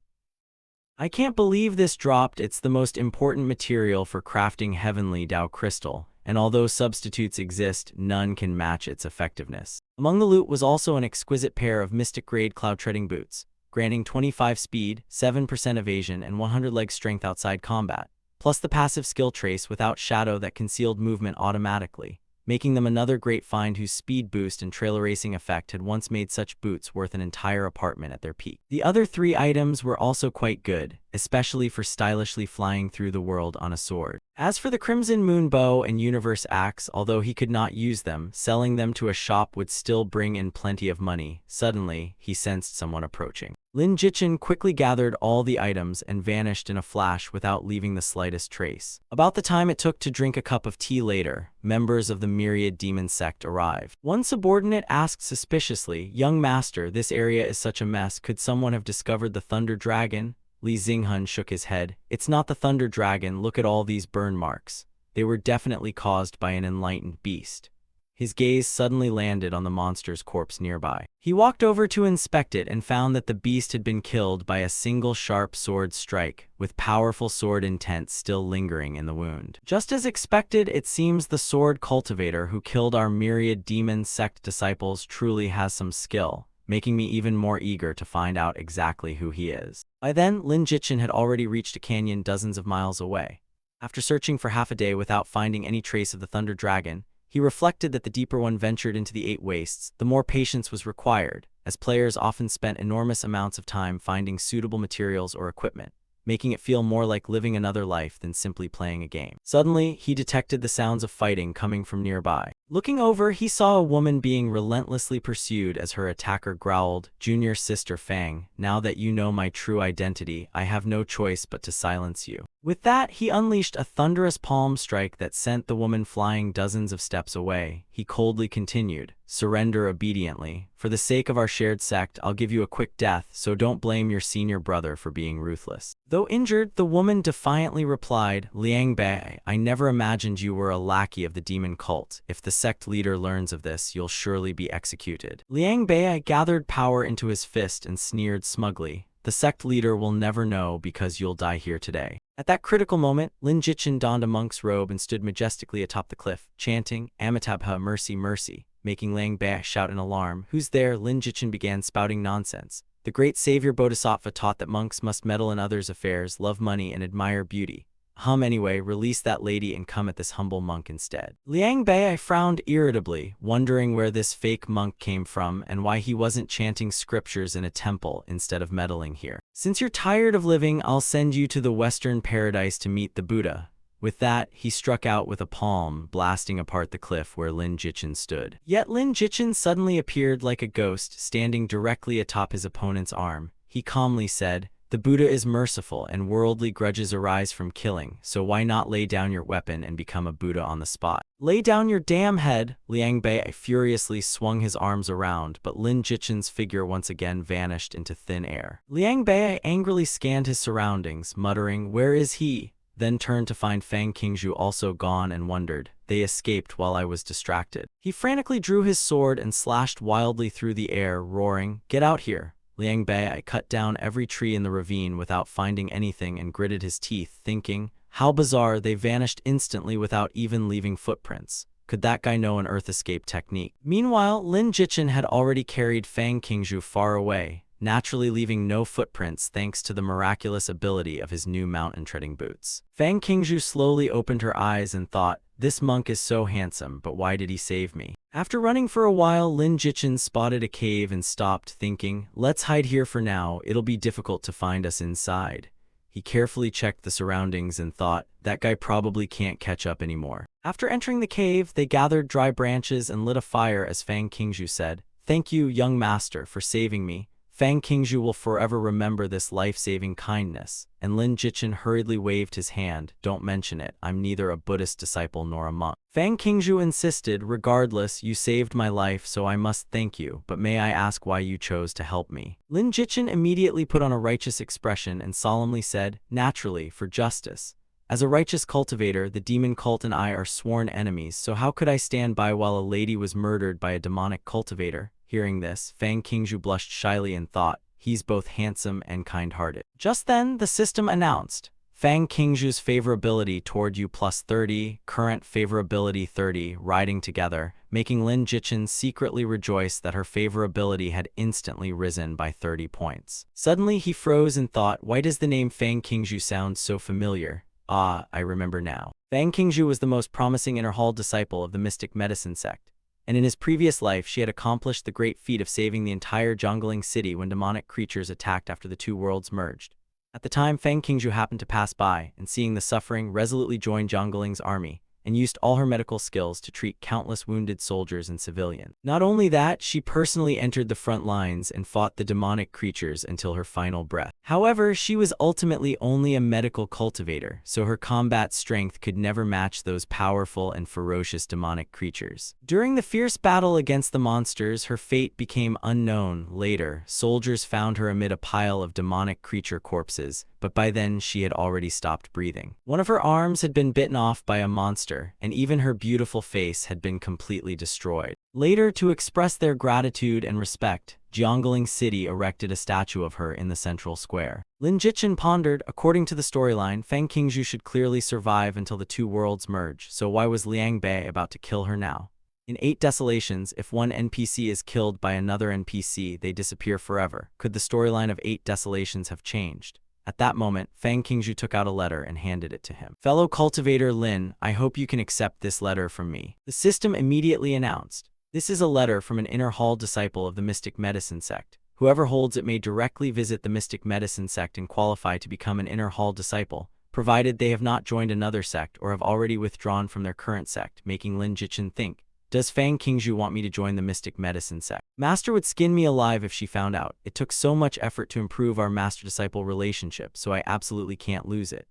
I can't believe this dropped. It's the most important material for crafting Heavenly Dao Crystal, and although substitutes exist, none can match its effectiveness. Among the loot was also an exquisite pair of Mystic Grade Cloud Treading Boots, granting 25 speed, 7% evasion, and 100 leg strength outside combat, plus the passive skill trace without shadow that concealed movement automatically, making them another great find whose speed boost and trail erasing effect had once made such boots worth an entire apartment at their peak. The other 3 items were also quite good, especially for stylishly flying through the world on a sword. As for the Crimson Moon Bow and Universe Axe, although he could not use them, selling them to a shop would still bring in plenty of money. Suddenly, he sensed someone approaching. Lin Jichin quickly gathered all the items and vanished in a flash without leaving the slightest trace. About the time it took to drink a cup of tea later, members of the Myriad Demon Sect arrived. One subordinate asked suspiciously, "Young master, this area is such a mess. Could someone have discovered the Thunder Dragon?" Li Xinghun shook his head. "It's not the Thunder Dragon. Look at all these burn marks. They were definitely caused by an enlightened beast." His gaze suddenly landed on the monster's corpse nearby. He walked over to inspect it and found that the beast had been killed by a single sharp sword strike, with powerful sword intent still lingering in the wound. Just as expected, it seems the sword cultivator who killed our Myriad Demon Sect disciples truly has some skill, making me even more eager to find out exactly who he is. By then, Lin Jichin had already reached a canyon dozens of miles away. After searching for half a day without finding any trace of the Thunder Dragon, he reflected that the deeper one ventured into the 8 wastes, the more patience was required, as players often spent enormous amounts of time finding suitable materials or equipment, making it feel more like living another life than simply playing a game. Suddenly, he detected the sounds of fighting coming from nearby. Looking over, he saw a woman being relentlessly pursued as her attacker growled, "Junior Sister Fang, now that you know my true identity, I have no choice but to silence you." With that, he unleashed a thunderous palm strike that sent the woman flying dozens of steps away. He coldly continued, "Surrender obediently. For the sake of our shared sect, I'll give you a quick death, so don't blame your senior brother for being ruthless." Though injured, the woman defiantly replied, "Liang Bei, I never imagined you were a lackey of the demon cult. If the sect leader learns of this, you'll surely be executed." Liang Bei gathered power into his fist and sneered smugly, "The sect leader will never know because you'll die here today." At that critical moment, Lin Jichin donned a monk's robe and stood majestically atop the cliff, chanting, "Amitabha, mercy, mercy," making Liang Bei shout in alarm. "Who's there?" Lin Jichin began spouting nonsense. The great savior Bodhisattva taught that monks must meddle in others' affairs, love money, and admire beauty. Anyway, release that lady and come at this humble monk instead. Liang Bei frowned irritably, wondering where this fake monk came from and why he wasn't chanting scriptures in a temple instead of meddling here. Since you're tired of living, I'll send you to the Western paradise to meet the Buddha. With that, he struck out with a palm, blasting apart the cliff where Lin Jichin stood. Yet Lin Jichin suddenly appeared like a ghost, standing directly atop his opponent's arm. He calmly said, "The Buddha is merciful and worldly grudges arise from killing, so why not lay down your weapon and become a Buddha on the spot?" "Lay down your damn head!" Liang Bei furiously swung his arms around, but Lin Jichin's figure once again vanished into thin air. Liang Bei angrily scanned his surroundings, muttering, "Where is he?" Then turned to find Fang Qingzhu also gone and wondered, "They escaped while I was distracted." He frantically drew his sword and slashed wildly through the air, roaring, "Get out here!" Liang Bei cut down every tree in the ravine without finding anything and gritted his teeth, thinking, how bizarre, they vanished instantly without even leaving footprints. Could that guy know an earth escape technique? Meanwhile, Lin Jichin had already carried Fang Qingzhu far away, naturally leaving no footprints thanks to the miraculous ability of his new mountain treading boots. Fang Qingzhu slowly opened her eyes and thought, "This monk is so handsome, but why did he save me?" After running for a while, Lin Jichin spotted a cave and stopped, thinking, "Let's hide here for now, it'll be difficult to find us inside." He carefully checked the surroundings and thought, that guy probably can't catch up anymore. After entering the cave, they gathered dry branches and lit a fire as Fang Qingzhu said, "Thank you, young master, for saving me. Fang Qingzhu will forever remember this life-saving kindness." And Lin Jichin hurriedly waved his hand, "Don't mention it, I'm neither a Buddhist disciple nor a monk." Fang Qingzhu insisted, "Regardless, you saved my life, so I must thank you, but may I ask why you chose to help me?" Lin Jichin immediately put on a righteous expression and solemnly said, "Naturally, for justice. As a righteous cultivator, the demon cult and I are sworn enemies, so how could I stand by while a lady was murdered by a demonic cultivator?" Hearing this, Fang Qingzhu blushed shyly and thought, he's both handsome and kind-hearted. Just then, the system announced, Fang Qingzhu's favorability toward you plus 30, current favorability 30, riding together, making Lin Jichin secretly rejoice that her favorability had instantly risen by 30 points. Suddenly, he froze and thought, why does the name Fang Qingzhu sound so familiar? Ah, I remember now. Fang Qingzhu was the most promising inner hall disciple of the mystic medicine sect. And in his previous life she had accomplished the great feat of saving the entire Zhongling city when demonic creatures attacked after the two worlds merged. At the time, Fang Qingzhu happened to pass by, and seeing the suffering, resolutely joined Zhongling's army, and used all her medical skills to treat countless wounded soldiers and civilians. Not only that, she personally entered the front lines and fought the demonic creatures until her final breath. However, she was ultimately only a medical cultivator, so her combat strength could never match those powerful and ferocious demonic creatures. During the fierce battle against the monsters, her fate became unknown. Later, soldiers found her amid a pile of demonic creature corpses, but by then she had already stopped breathing. One of her arms had been bitten off by a monster, and even her beautiful face had been completely destroyed. Later, to express their gratitude and respect, Zhongling City erected a statue of her in the central square. Lin Jichin pondered, according to the storyline, Fang Qingzhu should clearly survive until the two worlds merge, so why was Liang Bei about to kill her now? In 8 Desolations, if one NPC is killed by another NPC, they disappear forever. Could the storyline of 8 Desolations have changed? At that moment, Fang Qingzhu took out a letter and handed it to him. "Fellow cultivator Lin, I hope you can accept this letter from me." The system immediately announced, "This is a letter from an inner hall disciple of the mystic medicine sect. Whoever holds it may directly visit the mystic medicine sect and qualify to become an inner hall disciple, provided they have not joined another sect or have already withdrawn from their current sect," making Lin Jichin think, does Fang Qingzhu want me to join the mystic medicine sect? Master would skin me alive if she found out. It took so much effort to improve our master-disciple relationship, so I absolutely can't lose it.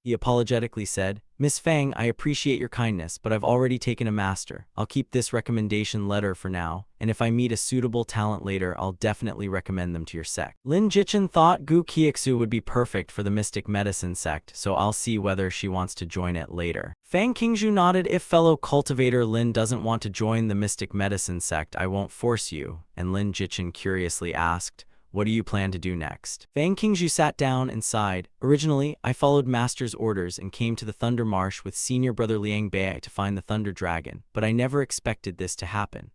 He apologetically said, "Miss Fang, I appreciate your kindness, but I've already taken a master. I'll keep this recommendation letter for now, and if I meet a suitable talent later, I'll definitely recommend them to your sect." Lin Jichin thought Gu Qiuxu would be perfect for the mystic medicine sect, so I'll see whether she wants to join it later. Fang Qingzhu nodded. "If fellow cultivator Lin doesn't want to join the mystic medicine sect, I won't force you," and Lin Jichin curiously asked, "What do you plan to do next?" Fang Qingzhu sat down and sighed. "Originally, I followed Master's orders and came to the Thunder Marsh with senior brother Liang Bei to find the Thunder Dragon, but I never expected this to happen."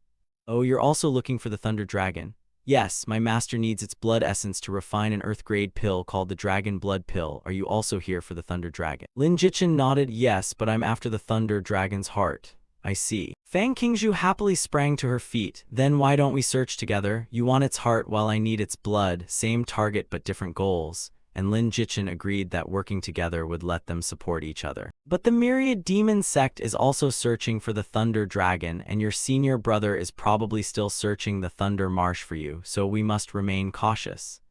"Oh, you're also looking for the Thunder Dragon?" Yes, my master needs its blood essence to refine an earth-grade pill called the Dragon Blood Pill. Are you also here for the Thunder Dragon? Lin Jichin nodded. Yes, but I'm after the Thunder Dragon's heart. I see. Fang Qingzhu happily sprang to her feet. Then why don't we search together? You want its heart while I need its blood. Same target but different goals. And Lin Jichin agreed that working together would let them support each other. But the Myriad Demon Sect is also searching for the Thunder Dragon, and your senior brother is probably still searching the Thunder Marsh for you, so we must remain cautious.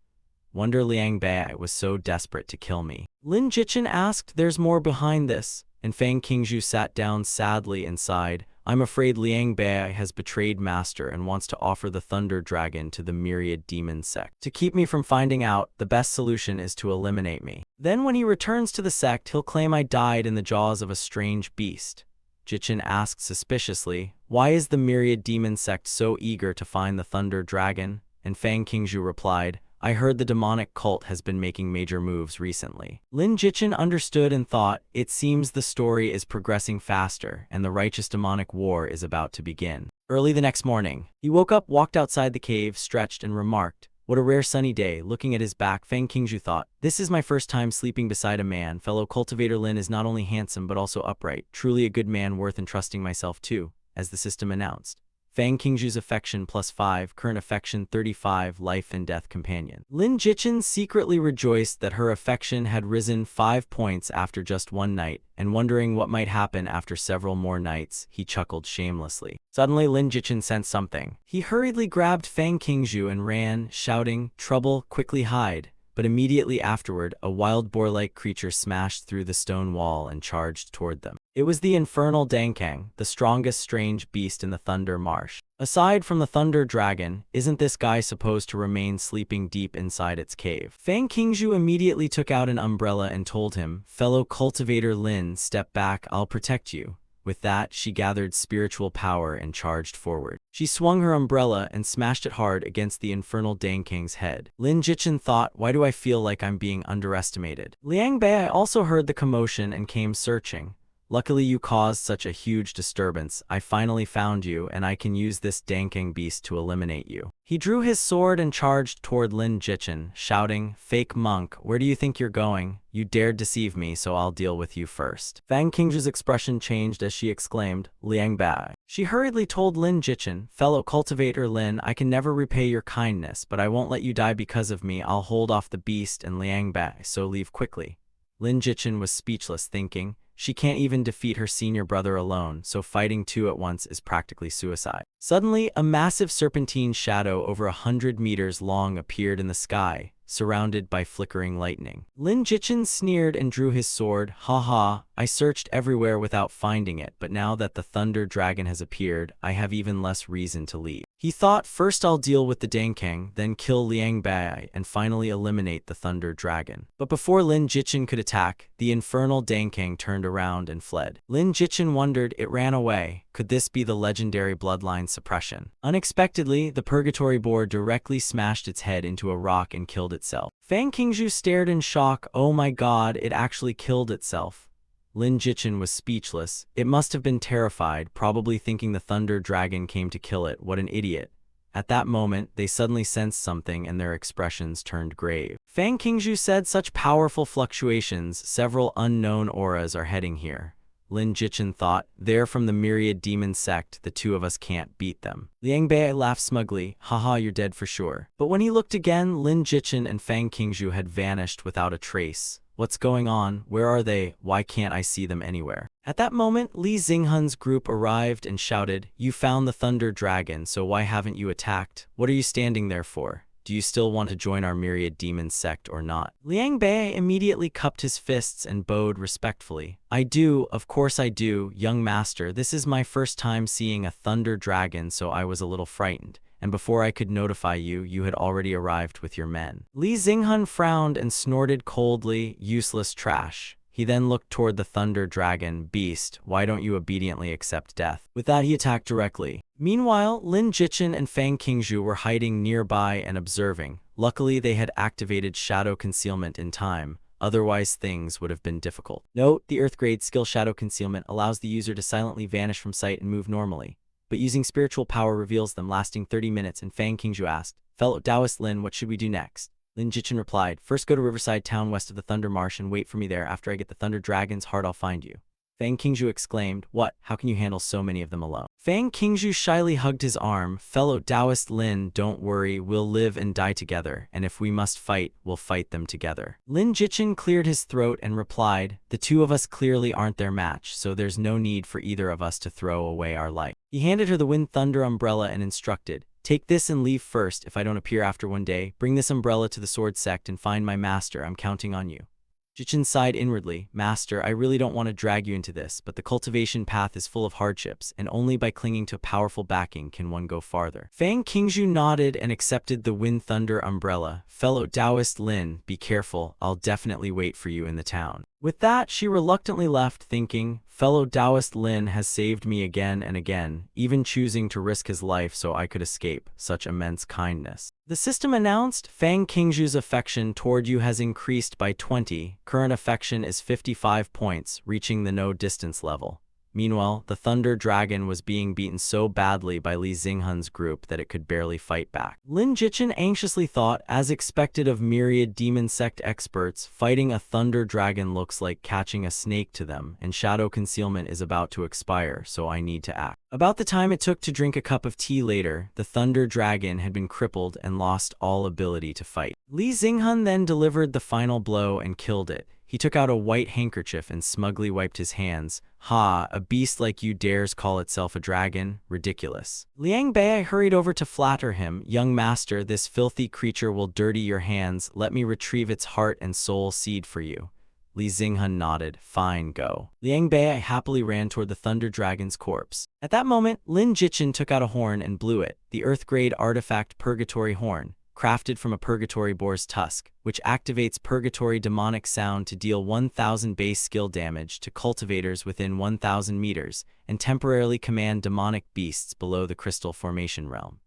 Wonder Liang Bai was so desperate to kill me. Lin Jichin asked, there's more behind this, and Fang Qingzhu sat down sadly and sighed. I'm afraid Liang Bai has betrayed Master and wants to offer the Thunder Dragon to the Myriad Demon Sect. To keep me from finding out, the best solution is to eliminate me. Then when he returns to the sect, he'll claim I died in the jaws of a strange beast. Jichin asked suspiciously, why is the Myriad Demon Sect so eager to find the Thunder Dragon? And Fang Qingzhu replied, I heard the demonic cult has been making major moves recently. Lin Jichin understood and thought, it seems the story is progressing faster and the righteous demonic war is about to begin. Early the next morning, he woke up, walked outside the cave, stretched and remarked, what a rare sunny day. Looking at his back, Fang Qingzhu thought, this is my first time sleeping beside a man. Fellow cultivator Lin is not only handsome but also upright, truly a good man worth entrusting myself to, as the system announced. Fang Qingzhu's affection +5, current affection 35, life and death companion. Lin Jichin secretly rejoiced that her affection had risen 5 points after just one night, and wondering what might happen after several more nights, he chuckled shamelessly. Suddenly Lin Jichin sensed something. He hurriedly grabbed Fang Qingzhu and ran, shouting, trouble, quickly hide. But immediately afterward, a wild boar-like creature smashed through the stone wall and charged toward them. It was the infernal Dankang, the strongest strange beast in the Thunder Marsh. Aside from the Thunder Dragon, isn't this guy supposed to remain sleeping deep inside its cave? Fang Qingzhu immediately took out an umbrella and told him, fellow cultivator Lin, step back, I'll protect you. With that, she gathered spiritual power and charged forward. She swung her umbrella and smashed it hard against the infernal Dankang's head. Lin Jichin thought, why do I feel like I'm being underestimated? Liang Bai also heard the commotion and came searching. Luckily you caused such a huge disturbance. I finally found you, and I can use this Dankang beast to eliminate you. He drew his sword and charged toward Lin Jichin, shouting, fake monk, where do you think you're going? You dared deceive me, so I'll deal with you first. Fang Qingzhu's expression changed as she exclaimed, Liang Bai. She hurriedly told Lin Jichin, fellow cultivator Lin, I can never repay your kindness, but I won't let you die because of me. I'll hold off the beast and Liang Bai, so leave quickly. Lin Jichin was speechless, thinking, she can't even defeat her senior brother alone, so fighting two at once is practically suicide. Suddenly, a massive serpentine shadow over 100 meters long appeared in the sky, surrounded by flickering lightning. Lin Jichin sneered and drew his sword. Ha ha, I searched everywhere without finding it, but now that the Thunder Dragon has appeared, I have even less reason to leave. He thought, first I'll deal with the Dankang, then kill Liang Bai, and finally eliminate the Thunder Dragon. But before Lin Jichin could attack, the infernal Dankang turned around and fled. Lin Jichin wondered, it ran away. Could this be the legendary bloodline suppression? Unexpectedly, the purgatory boar directly smashed its head into a rock and killed itself. Fang Qingzhu stared in shock. Oh my god, it actually killed itself. Lin Jichin was speechless. It must have been terrified, probably thinking the Thunder Dragon came to kill it. What an idiot. At that moment, they suddenly sensed something and their expressions turned grave. Fang Qingzhu said, such powerful fluctuations, several unknown auras are heading here. Lin Jichin thought, they're from the Myriad Demon Sect, the two of us can't beat them. Liang Bai laughed smugly, haha, you're dead for sure. But when he looked again, Lin Jichin and Fang Qingzhu had vanished without a trace. What's going on? Where are they? Why can't I see them anywhere? At that moment, Li Xinghun's group arrived and shouted, you found the Thunder Dragon, so why haven't you attacked? What are you standing there for? Do you still want to join our Myriad Demon Sect or not? Liang Bai immediately cupped his fists and bowed respectfully. I do, of course I do, young master. This is my first time seeing a Thunder Dragon, so I was a little frightened. And before I could notify you, you had already arrived with your men. Li Xinghun frowned and snorted coldly, useless trash. He then looked toward the Thunder Dragon, beast, why don't you obediently accept death? With that, he attacked directly. Meanwhile, Lin Jichin and Fang Qingzhu were hiding nearby and observing. Luckily, they had activated shadow concealment in time. Otherwise, things would have been difficult. Note, the Earth-grade skill Shadow Concealment allows the user to silently vanish from sight and move normally. but using spiritual power reveals them, lasting 30 minutes, and Fang Qingzhu asked, "Fellow Taoist Lin, what should we do next?" Lin Jichin replied, "First go to Riverside Town west of the Thunder Marsh and wait for me there. After I get the Thunder Dragon's heart, I'll find you." Fang Qingzhu exclaimed, "What? How can you handle so many of them alone?" Fang Qingzhu shyly hugged his arm. "Fellow Taoist Lin, don't worry, we'll live and die together, and if we must fight, we'll fight them together." Lin Jichin cleared his throat and replied, "The two of us clearly aren't their match, so there's no need for either of us to throw away our life." He handed her the Wind Thunder umbrella and instructed, "Take this and leave first. If I don't appear after one day, bring this umbrella to the sword sect and find my master. I'm counting on you." Jichin sighed inwardly. "Master, I really don't want to drag you into this, but the cultivation path is full of hardships, and only by clinging to powerful backing can one go farther." Fang Qingzhu nodded and accepted the Wind Thunder umbrella. "Fellow Taoist Lin, be careful. I'll definitely wait for you in the town." With that, she reluctantly left, thinking, "Fellow Taoist Lin has saved me again and again, even choosing to risk his life so I could escape. Such immense kindness." The system announced, "Fang Qingzhu's affection toward you has increased by 20. Current affection is 55 points, reaching the no distance level." Meanwhile, the Thunder Dragon was being beaten so badly by Li Xinghan's group that it could barely fight back. Lin Jichin anxiously thought, as expected of myriad demon sect experts, fighting a Thunder Dragon looks like catching a snake to them, and shadow concealment is about to expire, so I need to act. About the time it took to drink a cup of tea later, the Thunder Dragon had been crippled and lost all ability to fight. Li Xinghan then delivered the final blow and killed it. He took out a white handkerchief and smugly wiped his hands. "Ha, a beast like you dares call itself a dragon? Ridiculous." Liang Bei hurried over to flatter him. "Young master, this filthy creature will dirty your hands. Let me retrieve its heart and soul seed for you." Li Xinghan nodded. "Fine, go." Liang Bei happily ran toward the Thunder Dragon's corpse. At that moment, Lin Jichin took out a horn and blew it, the Earth-grade artifact Purgatory Horn, crafted from a Purgatory boar's tusk, which activates Purgatory demonic sound to deal 1,000 base skill damage to cultivators within 1,000 meters, and temporarily command demonic beasts below the crystal formation realm.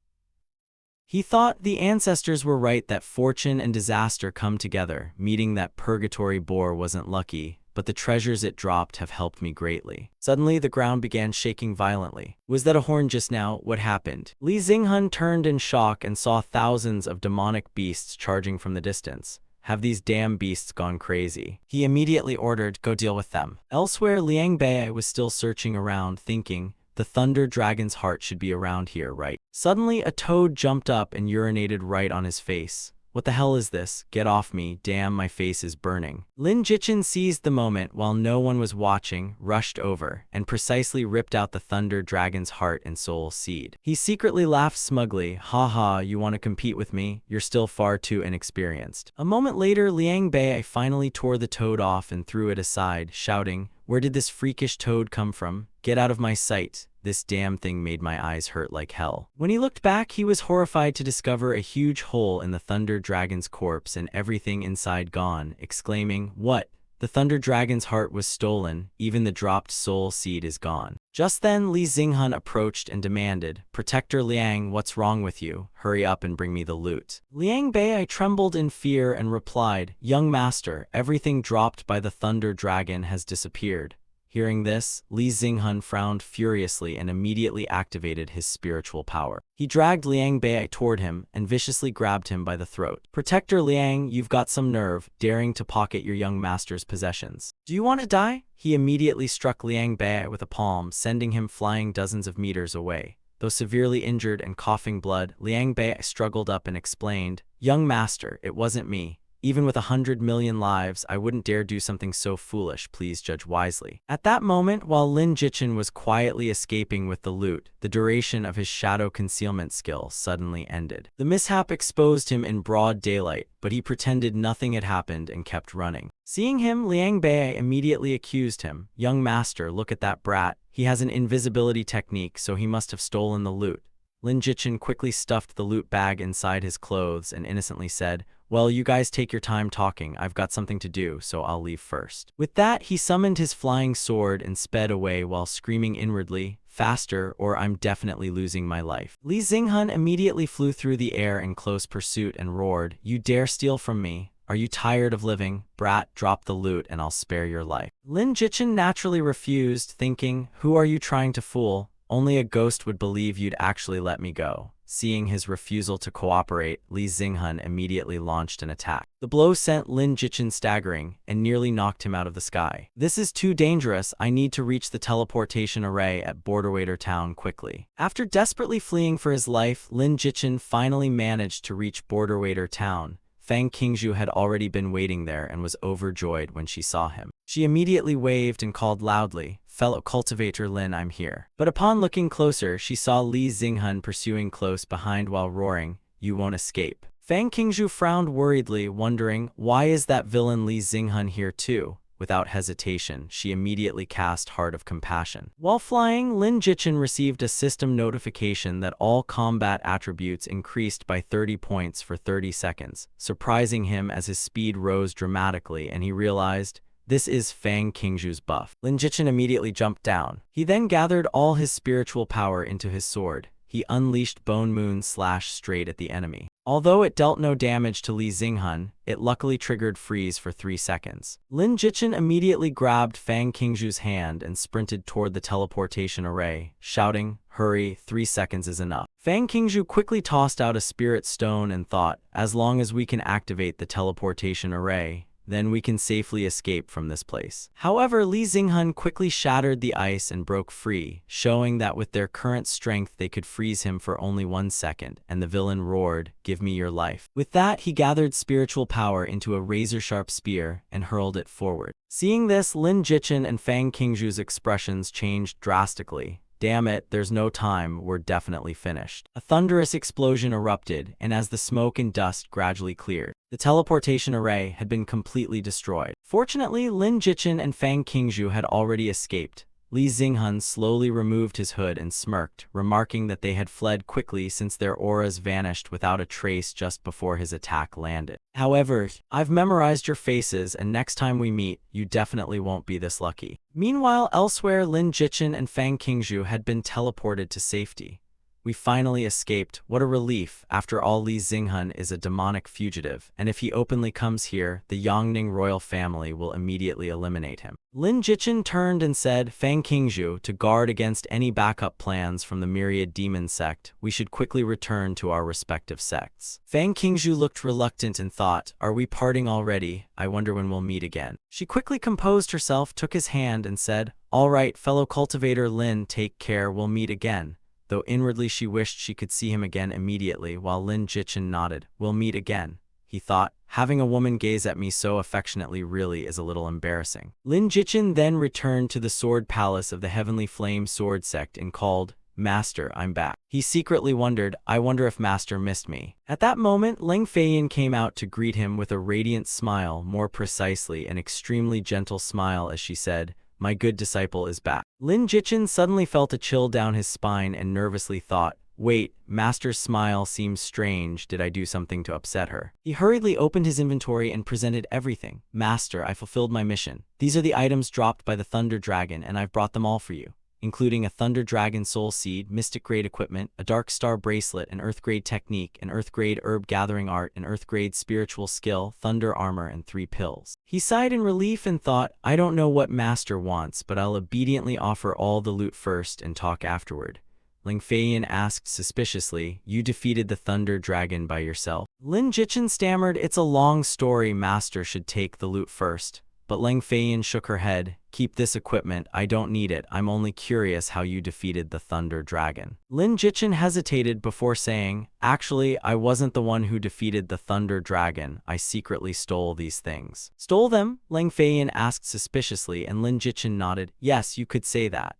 He thought the ancestors were right that fortune and disaster come together, meaning that Purgatory boar wasn't lucky, but the treasures it dropped have helped me greatly. Suddenly, the ground began shaking violently. "Was that a horn just now? What happened?" Li Xinghan turned in shock and saw thousands of demonic beasts charging from the distance. "Have these damn beasts gone crazy?" He immediately ordered, "Go deal with them." Elsewhere, Liang Bei was still searching around, thinking, "The Thunder Dragon's heart should be around here, right?" Suddenly, a toad jumped up and urinated right on his face. "What the hell is this? Get off me, damn, my face is burning." Lin Jichin seized the moment while no one was watching, rushed over, and precisely ripped out the Thunder Dragon's heart and soul seed. He secretly laughed smugly. "Ha ha, you want to compete with me? You're still far too inexperienced." A moment later, Liang Bei finally tore the toad off and threw it aside, shouting, "Where did this freakish toad come from? Get out of my sight. This damn thing made my eyes hurt like hell." When he looked back, he was horrified to discover a huge hole in the Thunder Dragon's corpse and everything inside gone, exclaiming, "What? The Thunder Dragon's heart was stolen, even the dropped soul seed is gone." Just then, Li Xinghan approached and demanded, "Protector Liang, what's wrong with you? Hurry up and bring me the loot." Liang Bei trembled in fear and replied, "Young master, everything dropped by the Thunder Dragon has disappeared." Hearing this, Li Xinghan frowned furiously and immediately activated his spiritual power. He dragged Liang Bei toward him and viciously grabbed him by the throat. "Protector Liang, you've got some nerve, daring to pocket your young master's possessions. Do you want to die?" He immediately struck Liang Bei with a palm, sending him flying dozens of meters away. Though severely injured and coughing blood, Liang Bei struggled up and explained, "Young master, it wasn't me. Even with 100 million lives, I wouldn't dare do something so foolish. Please judge wisely." At that moment, while Lin Jichin was quietly escaping with the loot, the duration of his shadow concealment skill suddenly ended. The mishap exposed him in broad daylight, but he pretended nothing had happened and kept running. Seeing him, Liang Bei immediately accused him. "Young master, look at that brat. He has an invisibility technique, so he must have stolen the loot." Lin Jichin quickly stuffed the loot bag inside his clothes and innocently said, "Well, you guys take your time talking. I've got something to do, so I'll leave first." With that, he summoned his flying sword and sped away while screaming inwardly, "Faster, or I'm definitely losing my life." Li Xinghan immediately flew through the air in close pursuit and roared, "You dare steal from me? Are you tired of living? Brat, drop the loot and I'll spare your life." Lin Jichin naturally refused, thinking, "Who are you trying to fool? Only a ghost would believe you'd actually let me go." Seeing his refusal to cooperate, Li Xinghan immediately launched an attack. The blow sent Lin Jichin staggering and nearly knocked him out of the sky. "This is too dangerous. I need to reach the teleportation array at Borderwaiter Town quickly." After desperately fleeing for his life, Lin Jichin finally managed to reach Borderwaiter Town. Fang Qingzhu had already been waiting there and was overjoyed when she saw him. She immediately waved and called loudly, "Fellow cultivator Lin, I'm here." But upon looking closer, she saw Li Xinghan pursuing close behind while roaring, "You won't escape." Fang Qingzhu frowned worriedly, wondering, why is that villain Li Xinghan here too? Without hesitation, she immediately cast Heart of Compassion. While flying, Lin Jichin received a system notification that all combat attributes increased by 30 points for 30 seconds, surprising him as his speed rose dramatically and he realized, this is Fang Qingzhu's buff. Lin Jichin immediately jumped down. He then gathered all his spiritual power into his sword. He unleashed Bone Moon slash straight at the enemy. Although it dealt no damage to Li Xinghan, it luckily triggered freeze for 3 seconds. Lin Jichin immediately grabbed Fang Qingzhu's hand and sprinted toward the teleportation array, shouting, "Hurry, 3 seconds is enough." Fang Qingzhu quickly tossed out a spirit stone and thought, as long as we can activate the teleportation array, then we can safely escape from this place. However, Li Xinghan quickly shattered the ice and broke free, showing that with their current strength they could freeze him for only 1 second, and the villain roared, "Give me your life." With that, he gathered spiritual power into a razor-sharp spear and hurled it forward. Seeing this, Lin Jichin and Fang Qingzhu's expressions changed drastically. "Damn it, there's no time, we're definitely finished." A thunderous explosion erupted, and as the smoke and dust gradually cleared, the teleportation array had been completely destroyed. Fortunately, Lin Jichin and Fang Qingzhu had already escaped. Li Xinghan slowly removed his hood and smirked, remarking that they had fled quickly since their auras vanished without a trace just before his attack landed. "However, I've memorized your faces, and next time we meet, you definitely won't be this lucky." Meanwhile, elsewhere, Lin Jichin and Fang Qingzhu had been teleported to safety. "We finally escaped. What a relief. After all, Li Xinghan is a demonic fugitive, and if he openly comes here, the Yongning royal family will immediately eliminate him." Lin Jichin turned and said, "Fang Qingzhu, to guard against any backup plans from the myriad demon sect, we should quickly return to our respective sects." Fang Qingzhu looked reluctant and thought, "Are we parting already? I wonder when we'll meet again." She quickly composed herself, took his hand, and said, "All right, fellow cultivator Lin, take care, we'll meet again." Though inwardly she wished she could see him again immediately, while Lin Jichin nodded. "We'll meet again," he thought. "Having a woman gaze at me so affectionately really is a little embarrassing." Lin Jichin then returned to the sword palace of the Heavenly Flame Sword Sect and called, "Master, I'm back." He secretly wondered, I wonder if Master missed me. At that moment, Leng Feiyin came out to greet him with a radiant smile, more precisely an extremely gentle smile as she said, "My good disciple is back." Lin Jichin suddenly felt a chill down his spine and nervously thought, "Wait, Master's smile seems strange. Did I do something to upset her?" He hurriedly opened his inventory and presented everything. "Master, I fulfilled my mission. These are the items dropped by the Thunder Dragon, and I've brought them all for you, including a Thunder Dragon Soul Seed, Mystic Grade equipment, a Dark Star Bracelet, an Earth Grade Technique, an Earth Grade Herb Gathering Art, an Earth Grade Spiritual Skill, Thunder Armor, and 3 pills." He sighed in relief and thought, I don't know what Master wants, but I'll obediently offer all the loot first and talk afterward. Leng Feiyin asked suspiciously, "You defeated the Thunder Dragon by yourself?" Lin Jichin stammered, "It's a long story, Master should take the loot first." But Leng Feiyin shook her head, "Keep this equipment, I don't need it, I'm only curious how you defeated the Thunder Dragon." Lin Jichin hesitated before saying, "Actually, I wasn't the one who defeated the Thunder Dragon, I secretly stole these things." "Stole them?" Leng Feiyin asked suspiciously, and Lin Jichin nodded, "Yes, you could say that."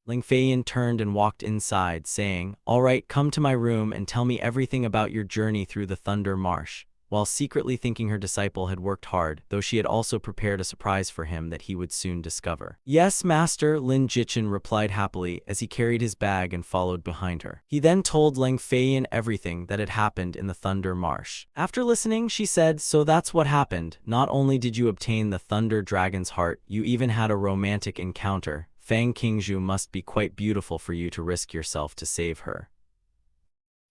Leng Feiyin turned and walked inside, saying, "All right, come to my room and tell me everything about your journey through the Thunder Marsh," while secretly thinking her disciple had worked hard, though she had also prepared a surprise for him that he would soon discover. "Yes, Master," Lin Jichin replied happily as he carried his bag and followed behind her. He then told Leng Feiyin everything that had happened in the Thunder Marsh. After listening, she said, "So that's what happened. Not only did you obtain the Thunder Dragon's heart, you even had a romantic encounter. Fang Qingzhu must be quite beautiful for you to risk yourself to save her."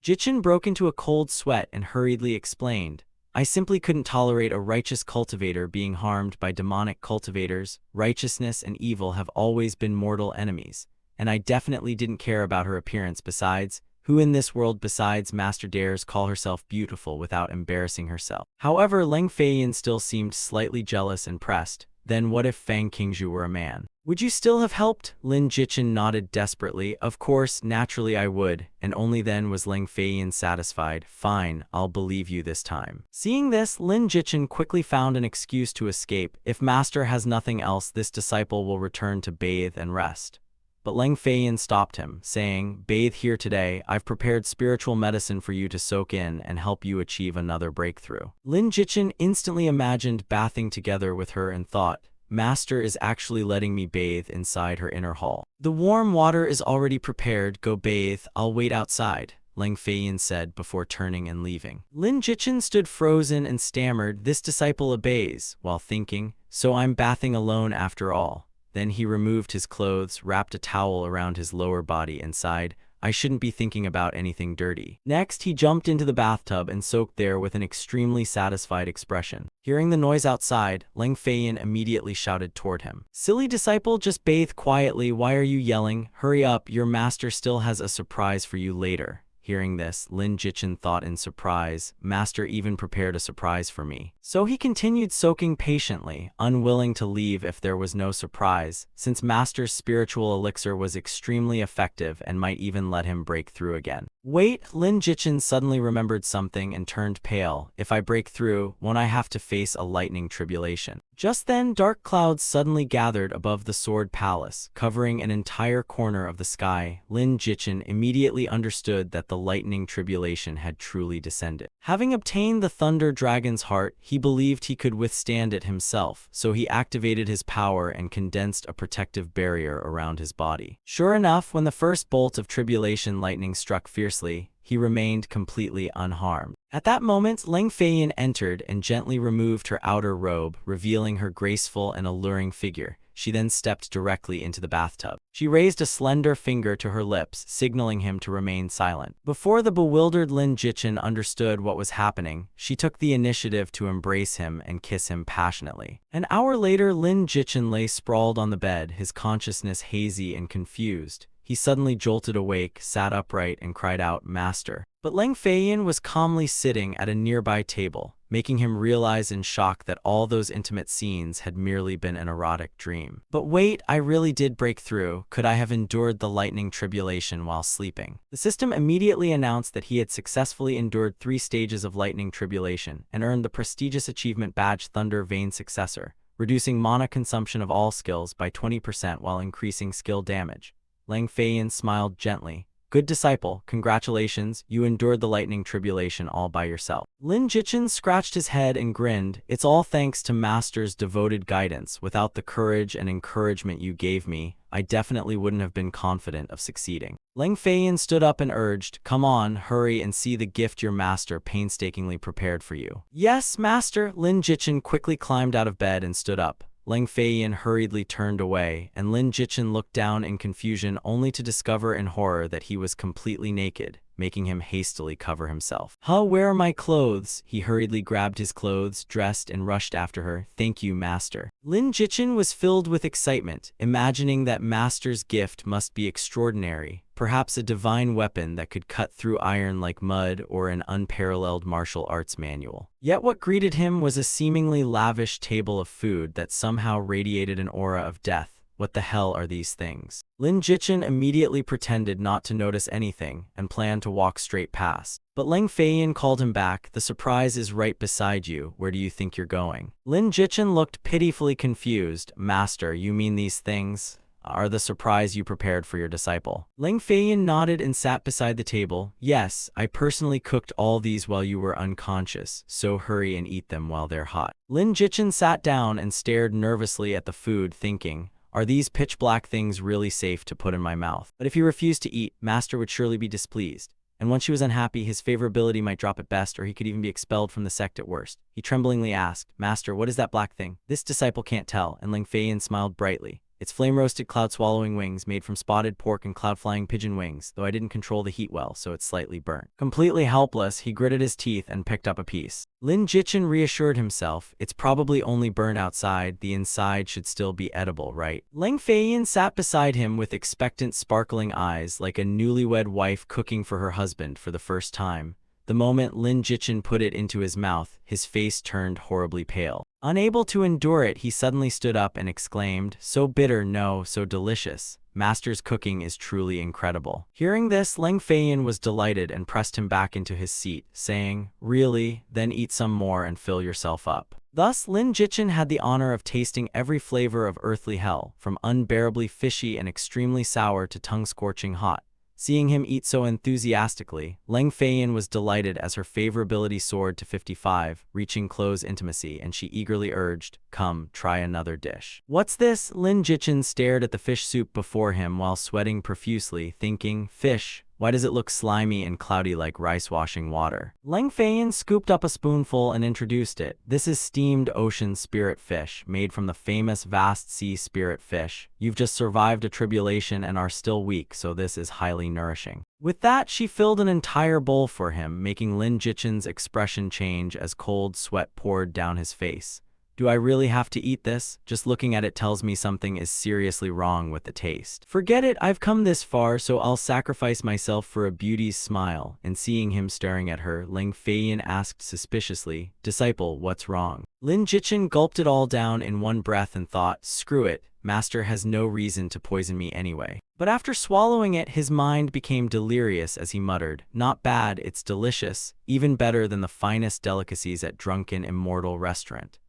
Jichin broke into a cold sweat and hurriedly explained, "I simply couldn't tolerate a righteous cultivator being harmed by demonic cultivators. Righteousness and evil have always been mortal enemies. and I definitely didn't care about her appearance. Besides, who in this world besides Master dares call herself beautiful without embarrassing herself? However, Leng Feiyan still seemed slightly jealous and pressed. Then what if Fang Qingzhu were a man? Would you still have helped? Lin Jichin nodded desperately. Of course, naturally I would, and only then was Leng Feiyan satisfied. Fine, I'll believe you this time. Seeing this, Lin Jichin quickly found an excuse to escape. If Master has nothing else, this disciple will return to bathe and rest. But Leng Feiyan stopped him, saying, "Bathe here today. I've prepared spiritual medicine for you to soak in and help you achieve another breakthrough." Lin Jichin instantly imagined bathing together with her and thought, Master is actually letting me bathe inside her inner hall. "The warm water is already prepared. Go bathe. I'll wait outside," Leng Feiyan said before turning and leaving. Lin Jichin stood frozen and stammered, "This disciple obeys," while thinking, "So I'm bathing alone after all." Then he removed his clothes, wrapped a towel around his lower body and sighed, "I shouldn't be thinking about anything dirty." Next, he jumped into the bathtub and soaked there with an extremely satisfied expression. Hearing the noise outside, Leng Feiyan immediately shouted toward him, "Silly disciple, just bathe quietly. Why are you yelling? Hurry up, your master still has a surprise for you later." Hearing this, Lin Jichin thought in surprise, "Master even prepared a surprise for me." So he continued soaking patiently, unwilling to leave if there was no surprise, since Master's spiritual elixir was extremely effective and might even let him break through again. Wait, Lin Jichin suddenly remembered something and turned pale. "If I break through, won't I have to face a lightning tribulation?" Just then, dark clouds suddenly gathered above the Sword Palace, covering an entire corner of the sky. Lin Jichin immediately understood that the lightning tribulation had truly descended. Having obtained the Thunder Dragon's heart, he believed he could withstand it himself, so he activated his power and condensed a protective barrier around his body. Sure enough, when the first bolt of tribulation lightning struck fiercely, he remained completely unharmed. At that moment, Leng Feiyan entered and gently removed her outer robe, revealing her graceful and alluring figure. She then stepped directly into the bathtub. She raised a slender finger to her lips, signaling him to remain silent. Before the bewildered Lin Jichin understood what was happening, she took the initiative to embrace him and kiss him passionately. An hour later, Lin Jichin lay sprawled on the bed, his consciousness hazy and confused. He suddenly jolted awake, sat upright, and cried out, "Master." But Leng Feiyan was calmly sitting at a nearby table, making him realize in shock that all those intimate scenes had merely been an erotic dream. But wait, I really did break through. Could I have endured the lightning tribulation while sleeping? The system immediately announced that he had successfully endured 3 stages of lightning tribulation and earned the prestigious achievement badge Thunder Vein Successor, reducing mana consumption of all skills by 20% while increasing skill damage. Leng Feiyan smiled gently. "Good disciple, congratulations, you endured the lightning tribulation all by yourself." Lin Jichin scratched his head and grinned. "It's all thanks to Master's devoted guidance. Without the courage and encouragement you gave me, I definitely wouldn't have been confident of succeeding." Leng Feiyan stood up and urged, "Come on, hurry and see the gift your master painstakingly prepared for you." "Yes, Master." Lin Jichin quickly climbed out of bed and stood up. Leng Feiyan hurriedly turned away, and Lin Jichin looked down in confusion only to discover in horror that he was completely naked, making him hastily cover himself. "Huh, where are my clothes?" He hurriedly grabbed his clothes, dressed, and rushed after her. "Thank you, Master." Lin Jichin was filled with excitement, imagining that Master's gift must be extraordinary, perhaps a divine weapon that could cut through iron like mud or an unparalleled martial arts manual. Yet what greeted him was a seemingly lavish table of food that somehow radiated an aura of death. What the hell are these things? Lin Jichin immediately pretended not to notice anything and planned to walk straight past. But Leng Feiyan called him back. "The surprise is right beside you. Where do you think you're going?" Lin Jichin looked pitifully confused. "Master, you mean these things are the surprise you prepared for your disciple?" Leng Feiyan nodded and sat beside the table. "Yes, I personally cooked all these while you were unconscious, so hurry and eat them while they're hot." Lin Jichin sat down and stared nervously at the food, thinking, "Are these pitch-black things really safe to put in my mouth?" But if he refused to eat, Master would surely be displeased. And once she was unhappy, his favorability might drop at best, or he could even be expelled from the sect at worst. He tremblingly asked, "Master, what is that black thing?" "This disciple can't tell," and Leng Feiyan smiled brightly. It's flame-roasted cloud-swallowing wings made from spotted pork and cloud-flying pigeon wings, though I didn't control the heat well, so it's slightly burnt. Completely helpless, he gritted his teeth and picked up a piece. Lin Jichin reassured himself, it's probably only burnt outside, the inside should still be edible, right? Leng Feiyin sat beside him with expectant sparkling eyes like a newlywed wife cooking for her husband for the first time. The moment Lin Jichin put it into his mouth, his face turned horribly pale. Unable to endure it, he suddenly stood up and exclaimed, so bitter, no, so delicious. Master's cooking is truly incredible. Hearing this, Leng Feiyin was delighted and pressed him back into his seat, saying, really? Then eat some more and fill yourself up. Thus, Lin Jichin had the honor of tasting every flavor of earthly hell, from unbearably fishy and extremely sour to tongue-scorching hot. Seeing him eat so enthusiastically, Leng Feiyin was delighted as her favorability soared to 55, reaching close intimacy, and she eagerly urged, come, try another dish. What's this? Lin Jichin stared at the fish soup before him while sweating profusely, thinking, fish? Why does it look slimy and cloudy like rice washing water? Leng Feiyin scooped up a spoonful and introduced it. This is steamed ocean spirit fish, made from the famous vast sea spirit fish. You've just survived a tribulation and are still weak, so this is highly nourishing. With that, she filled an entire bowl for him, making Lin Jichin's expression change as cold sweat poured down his face. Do I really have to eat this? Just looking at it tells me something is seriously wrong with the taste. Forget it, I've come this far, so I'll sacrifice myself for a beauty's smile. And seeing him staring at her, Leng Feiyin asked suspiciously, disciple, what's wrong? Lin Jichin gulped it all down in one breath and thought, screw it, master has no reason to poison me anyway. But after swallowing it, his mind became delirious as he muttered, not bad, it's delicious, even better than the finest delicacies at drunken immortal restaurant.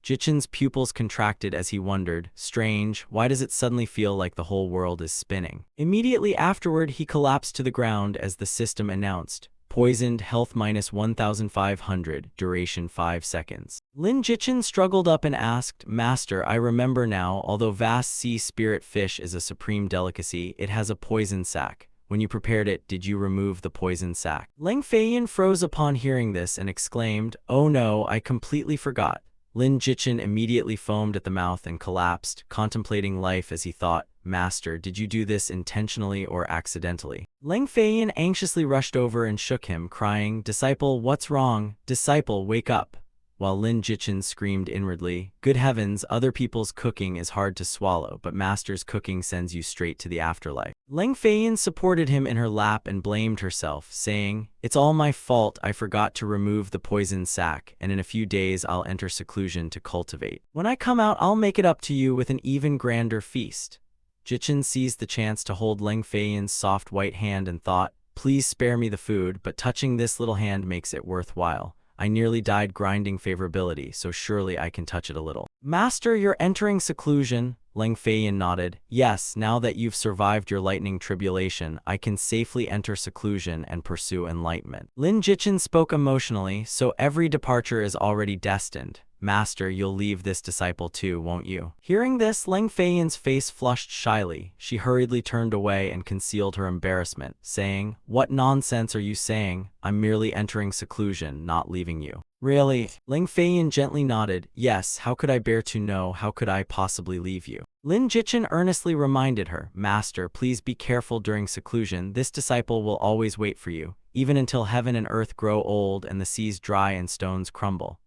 Jichin's pupils contracted as he wondered, strange, why does it suddenly feel like the whole world is spinning? Immediately afterward, he collapsed to the ground as the system announced, poisoned, health -1500, duration 5 seconds. Lin Jichin struggled up and asked, master, I remember now, although vast sea spirit fish is a supreme delicacy, it has a poison sac. When you prepared it, did you remove the poison sac? Leng Feiyin froze upon hearing this and exclaimed, oh no, I completely forgot. Lin Jichin immediately foamed at the mouth and collapsed, contemplating life as he thought, master, did you do this intentionally or accidentally? Leng Feiyin anxiously rushed over and shook him, crying, disciple, what's wrong? Disciple, wake up. While Lin Jichin screamed inwardly, good heavens, other people's cooking is hard to swallow, but master's cooking sends you straight to the afterlife. Leng Feiyin supported him in her lap and blamed herself, saying, it's all my fault, I forgot to remove the poison sac, and in a few days I'll enter seclusion to cultivate. When I come out, I'll make it up to you with an even grander feast. Jichin seized the chance to hold Leng Feiyin's soft white hand and thought, please spare me the food, but touching this little hand makes it worthwhile. I nearly died grinding favorability, so surely I can touch it a little. Master, you're entering seclusion. Leng Feiyin nodded. Yes, now that you've survived your lightning tribulation, I can safely enter seclusion and pursue enlightenment. Lin Jichin spoke emotionally, so every departure is already destined. Master, you'll leave this disciple too, won't you? Hearing this, Leng Feiyin's face flushed shyly. She hurriedly turned away and concealed her embarrassment, saying, what nonsense are you saying? I'm merely entering seclusion, not leaving you. Really? Leng Feiyin gently nodded. Yes, how could I bear to know? How could I possibly leave you? Lin Jichin earnestly reminded her, Master, please be careful during seclusion. This disciple will always wait for you, even until heaven and earth grow old and the seas dry and stones crumble.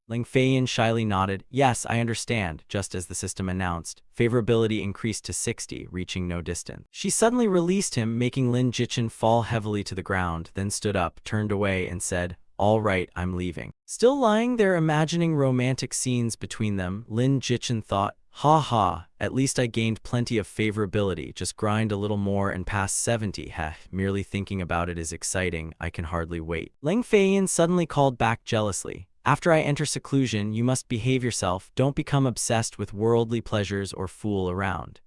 Leng Feiyin shyly nodded. Yes, I understand, just as the system announced. Favorability increased to 60, reaching no distance. She suddenly released him, making Lin Jichin fall heavily to the ground, then stood up, turned away, and said, all right, I'm leaving. Still lying there imagining romantic scenes between them, Lin Jichin thought, ha ha, at least I gained plenty of favorability, just grind a little more and pass 70, heh, merely thinking about it is exciting, I can hardly wait. Leng Feiyin suddenly called back jealously. After I enter seclusion, you must behave yourself, don't become obsessed with worldly pleasures or fool around.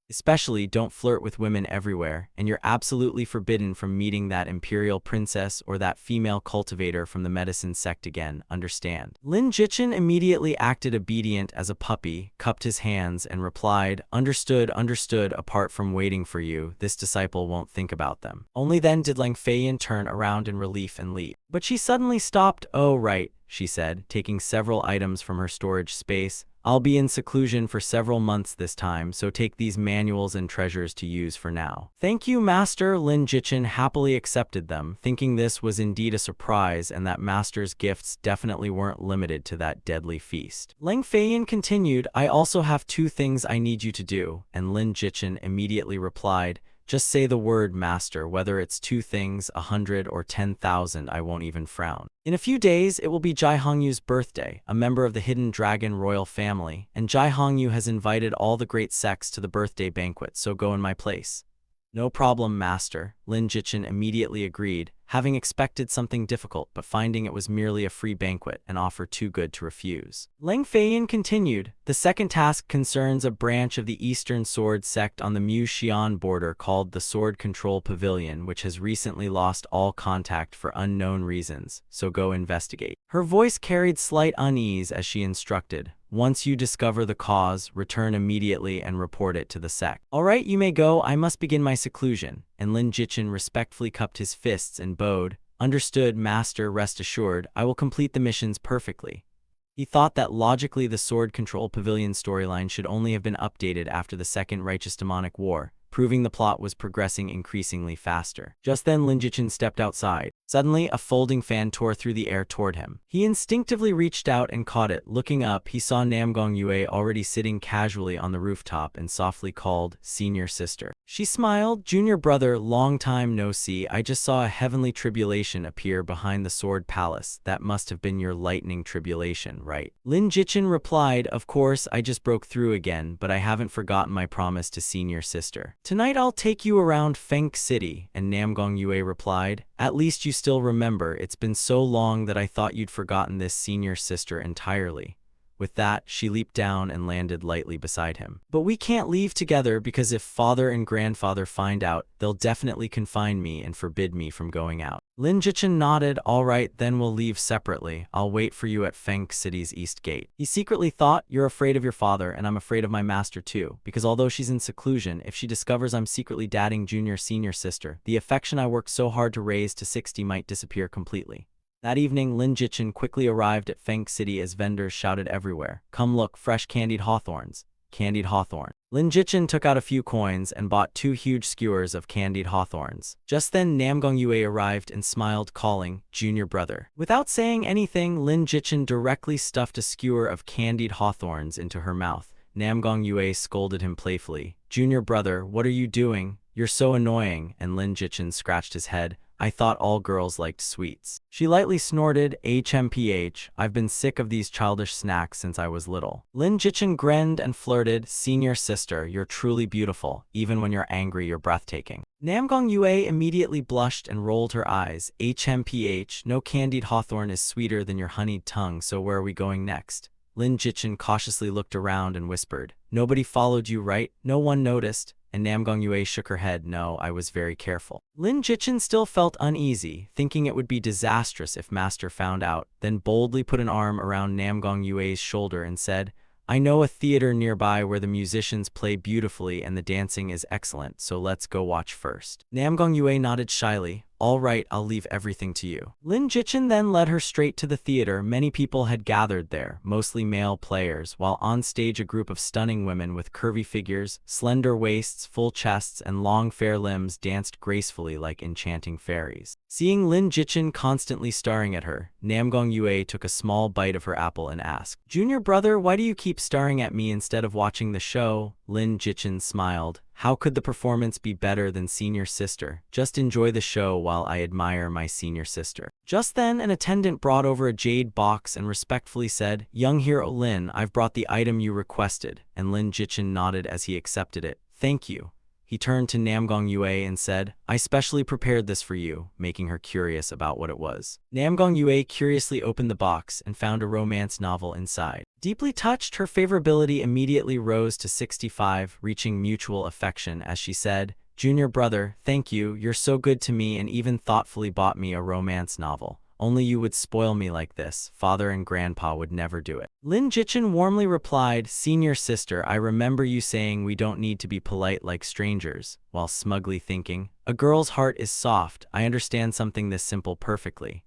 Especially don't flirt with women everywhere, and you're absolutely forbidden from meeting that imperial princess or that female cultivator from the medicine sect again, understand? Lin Jichin immediately acted obedient as a puppy, cupped his hands, and replied, understood, understood, apart from waiting for you, this disciple won't think about them. Only then did Leng Feiyin turn around in relief and leave. But she suddenly stopped. Oh right, she said, taking several items from her storage space. I'll be in seclusion for several months this time, so take these manuals and treasures to use for now. Thank you, Master. Lin Jichin happily accepted them, thinking this was indeed a surprise and that Master's gifts definitely weren't limited to that deadly feast. Leng Feiyan continued, I also have 2 things I need you to do, and Lin Jichin immediately replied, just say the word, Master, whether it's 2 things, 100 or 10,000, I won't even frown. In a few days, it will be Jai Hongyu's birthday, a member of the Hidden Dragon royal family, and Jai Hongyu has invited all the great sects to the birthday banquet, so go in my place. No problem, Master, Lin Jichin immediately agreed, having expected something difficult but finding it was merely a free banquet, an offer too good to refuse. Leng Feiyan continued, the second task concerns a branch of the Eastern Sword sect on the Mu-Xian border called the Sword Control Pavilion, which has recently lost all contact for unknown reasons, so go investigate. Her voice carried slight unease as she instructed, once you discover the cause, return immediately and report it to the sect. All right, you may go, I must begin my seclusion. And Lin Jichin respectfully cupped his fists and bowed. Understood, Master, rest assured, I will complete the missions perfectly. He thought that logically the Sword Control Pavilion storyline should only have been updated after the Second Righteous Demonic War, proving the plot was progressing increasingly faster. Just then Lin Jichin stepped outside. Suddenly, a folding fan tore through the air toward him. He instinctively reached out and caught it. Looking up, he saw Namgong Yue already sitting casually on the rooftop and softly called, Senior Sister. She smiled, Junior Brother, long time no see. I just saw a heavenly tribulation appear behind the Sword Palace. That must have been your lightning tribulation, right? Lin Jichin replied, of course, I just broke through again, but I haven't forgotten my promise to Senior Sister. Tonight I'll take you around Feng City, and Namgong Yue replied, at least you still remember, it's been so long that I thought you'd forgotten this, Senior Sister, entirely. With that, she leaped down and landed lightly beside him. But we can't leave together because if father and grandfather find out, they'll definitely confine me and forbid me from going out. Lin Jichin nodded, all right, then we'll leave separately. I'll wait for you at Feng City's east gate. He secretly thought, you're afraid of your father and I'm afraid of my master too, because although she's in seclusion, if she discovers I'm secretly dating Senior Sister, the affection I worked so hard to raise to 60 might disappear completely. That evening, Lin Jichin quickly arrived at Feng City as vendors shouted everywhere, come look, fresh candied hawthorns. Candied hawthorn. Lin Jichin took out a few coins and bought 2 huge skewers of candied hawthorns. Just then Namgong Yue arrived and smiled, calling, Junior Brother. Without saying anything, Lin Jichin directly stuffed a skewer of candied hawthorns into her mouth. Namgong Yue scolded him playfully, Junior Brother, what are you doing? You're so annoying, and Lin Jichin scratched his head. I thought all girls liked sweets. She lightly snorted, HMPH, I've been sick of these childish snacks since I was little. Lin Jichin grinned and flirted, Senior Sister, you're truly beautiful. Even when you're angry, you're breathtaking. Namgong Yue immediately blushed and rolled her eyes, HMPH, no candied hawthorn is sweeter than your honeyed tongue, so where are we going next? Lin Jichin cautiously looked around and whispered, nobody followed you, right? No one noticed. And Namgong Yue shook her head, no, I was very careful. Lin Jichin still felt uneasy, thinking it would be disastrous if Master found out, then boldly put an arm around Namgong Yue's shoulder and said, I know a theater nearby where the musicians play beautifully and the dancing is excellent, so let's go watch first. Namgong Yue nodded shyly, all right, I'll leave everything to you. Lin Jichin then led her straight to the theater. Many people had gathered there, mostly male players, while on stage a group of stunning women with curvy figures, slender waists, full chests, and long fair limbs danced gracefully like enchanting fairies. Seeing Lin Jichin constantly staring at her, Namgong Yue took a small bite of her apple and asked, Junior Brother, why do you keep staring at me instead of watching the show? Lin Jichin smiled. How could the performance be better than Senior Sister? Just enjoy the show while I admire my Senior Sister. Just then, an attendant brought over a jade box and respectfully said, Young hero Lin, I've brought the item you requested, and Lin Jichin nodded as he accepted it. Thank you. He turned to Namgong Yue and said, I specially prepared this for you, making her curious about what it was. Namgong Yue curiously opened the box and found a romance novel inside. Deeply touched, her favorability immediately rose to 65, reaching mutual affection as she said, Junior Brother, thank you, you're so good to me and even thoughtfully bought me a romance novel. Only you would spoil me like this. Father and Grandpa would never do it. Lin Jichin warmly replied, Senior Sister, I remember you saying we don't need to be polite like strangers, while smugly thinking, a girl's heart is soft. I understand something this simple perfectly.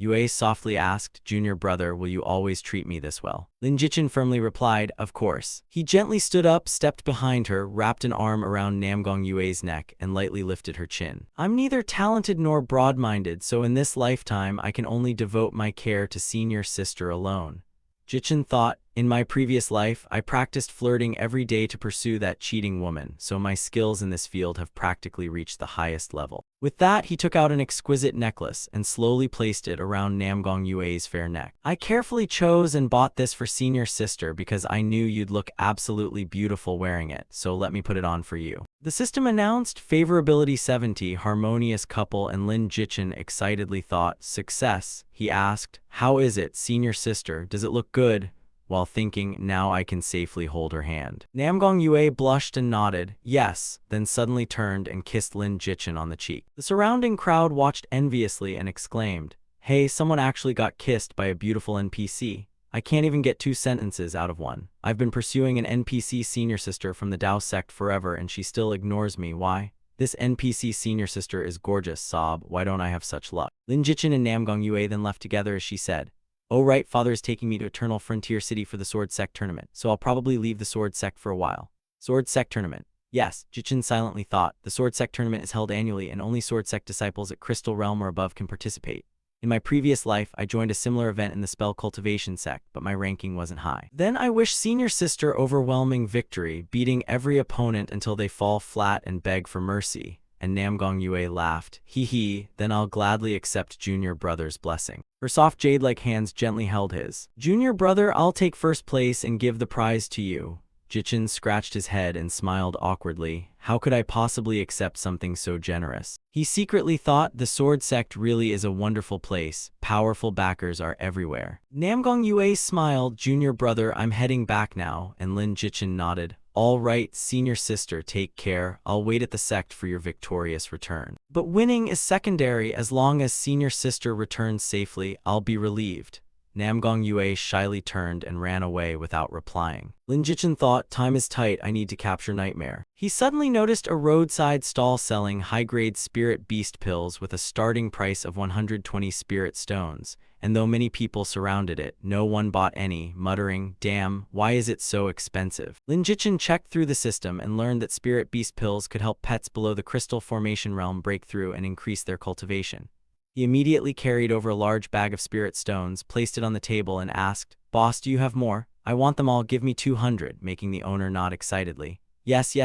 Yue softly asked, "Junior brother, will you always treat me this well?" Lin Jichin firmly replied, "Of course." He gently stood up, stepped behind her, wrapped an arm around Namgong Yue's neck, and lightly lifted her chin. "I'm neither talented nor broad-minded, so in this lifetime I can only devote my care to senior sister alone." Jichin thought, "In my previous life, I practiced flirting every day to pursue that cheating woman, so my skills in this field have practically reached the highest level." With that, he took out an exquisite necklace and slowly placed it around Namgong Yue's fair neck. "I carefully chose and bought this for senior sister because I knew you'd look absolutely beautiful wearing it, so let me put it on for you." The system announced favorability 70, harmonious couple, and Lin Jichin excitedly thought, "Success." He asked, "How is it, senior sister? Does it look good?" While thinking, "Now I can safely hold her hand." Namgong Yue blushed and nodded, "Yes," then suddenly turned and kissed Lin Jichin on the cheek. The surrounding crowd watched enviously and exclaimed, "Hey, someone actually got kissed by a beautiful NPC. I can't even get 2 sentences out of one. I've been pursuing an NPC senior sister from the Dao sect forever and she still ignores me. Why? This NPC senior sister is gorgeous, sob. Why don't I have such luck?" Lin Jichin and Namgong Yue then left together as she said, "Oh right, father is taking me to Eternal Frontier City for the Sword Sect tournament, so I'll probably leave the Sword Sect for a while." Sword Sect tournament. Yes, Jichin silently thought, the Sword Sect tournament is held annually and only Sword Sect disciples at Crystal Realm or above can participate. In my previous life, I joined a similar event in the Spell Cultivation sect, but my ranking wasn't high. Then I wish senior sister overwhelming victory, beating every opponent until they fall flat and beg for mercy. And Namgong Yue laughed, "Hee, then I'll gladly accept junior brother's blessing." Her soft jade-like hands gently held his. "Junior brother, I'll take first place and give the prize to you." Jichin scratched his head and smiled awkwardly. How could I possibly accept something so generous? He secretly thought the Sword Sect really is a wonderful place. Powerful backers are everywhere. Namgong Yue smiled, "Junior brother, I'm heading back now," and Lin Jichin nodded. "All right, senior sister, take care. I'll wait at the sect for your victorious return. But winning is secondary. As long as senior sister returns safely, I'll be relieved." Namgong Yue shyly turned and ran away without replying. Lin Jichin thought, time is tight, I need to capture Nightmare. He suddenly noticed a roadside stall selling high-grade spirit beast pills with a starting price of 120 spirit stones, and though many people surrounded it, no one bought any, muttering, "Damn, why is it so expensive?" Lin Jichin checked through the system and learned that spirit beast pills could help pets below the crystal formation realm break through and increase their cultivation. He immediately carried over a large bag of spirit stones, placed it on the table, and asked, "Boss, do you have more? I want them all, give me 200, making the owner nod excitedly. Yes,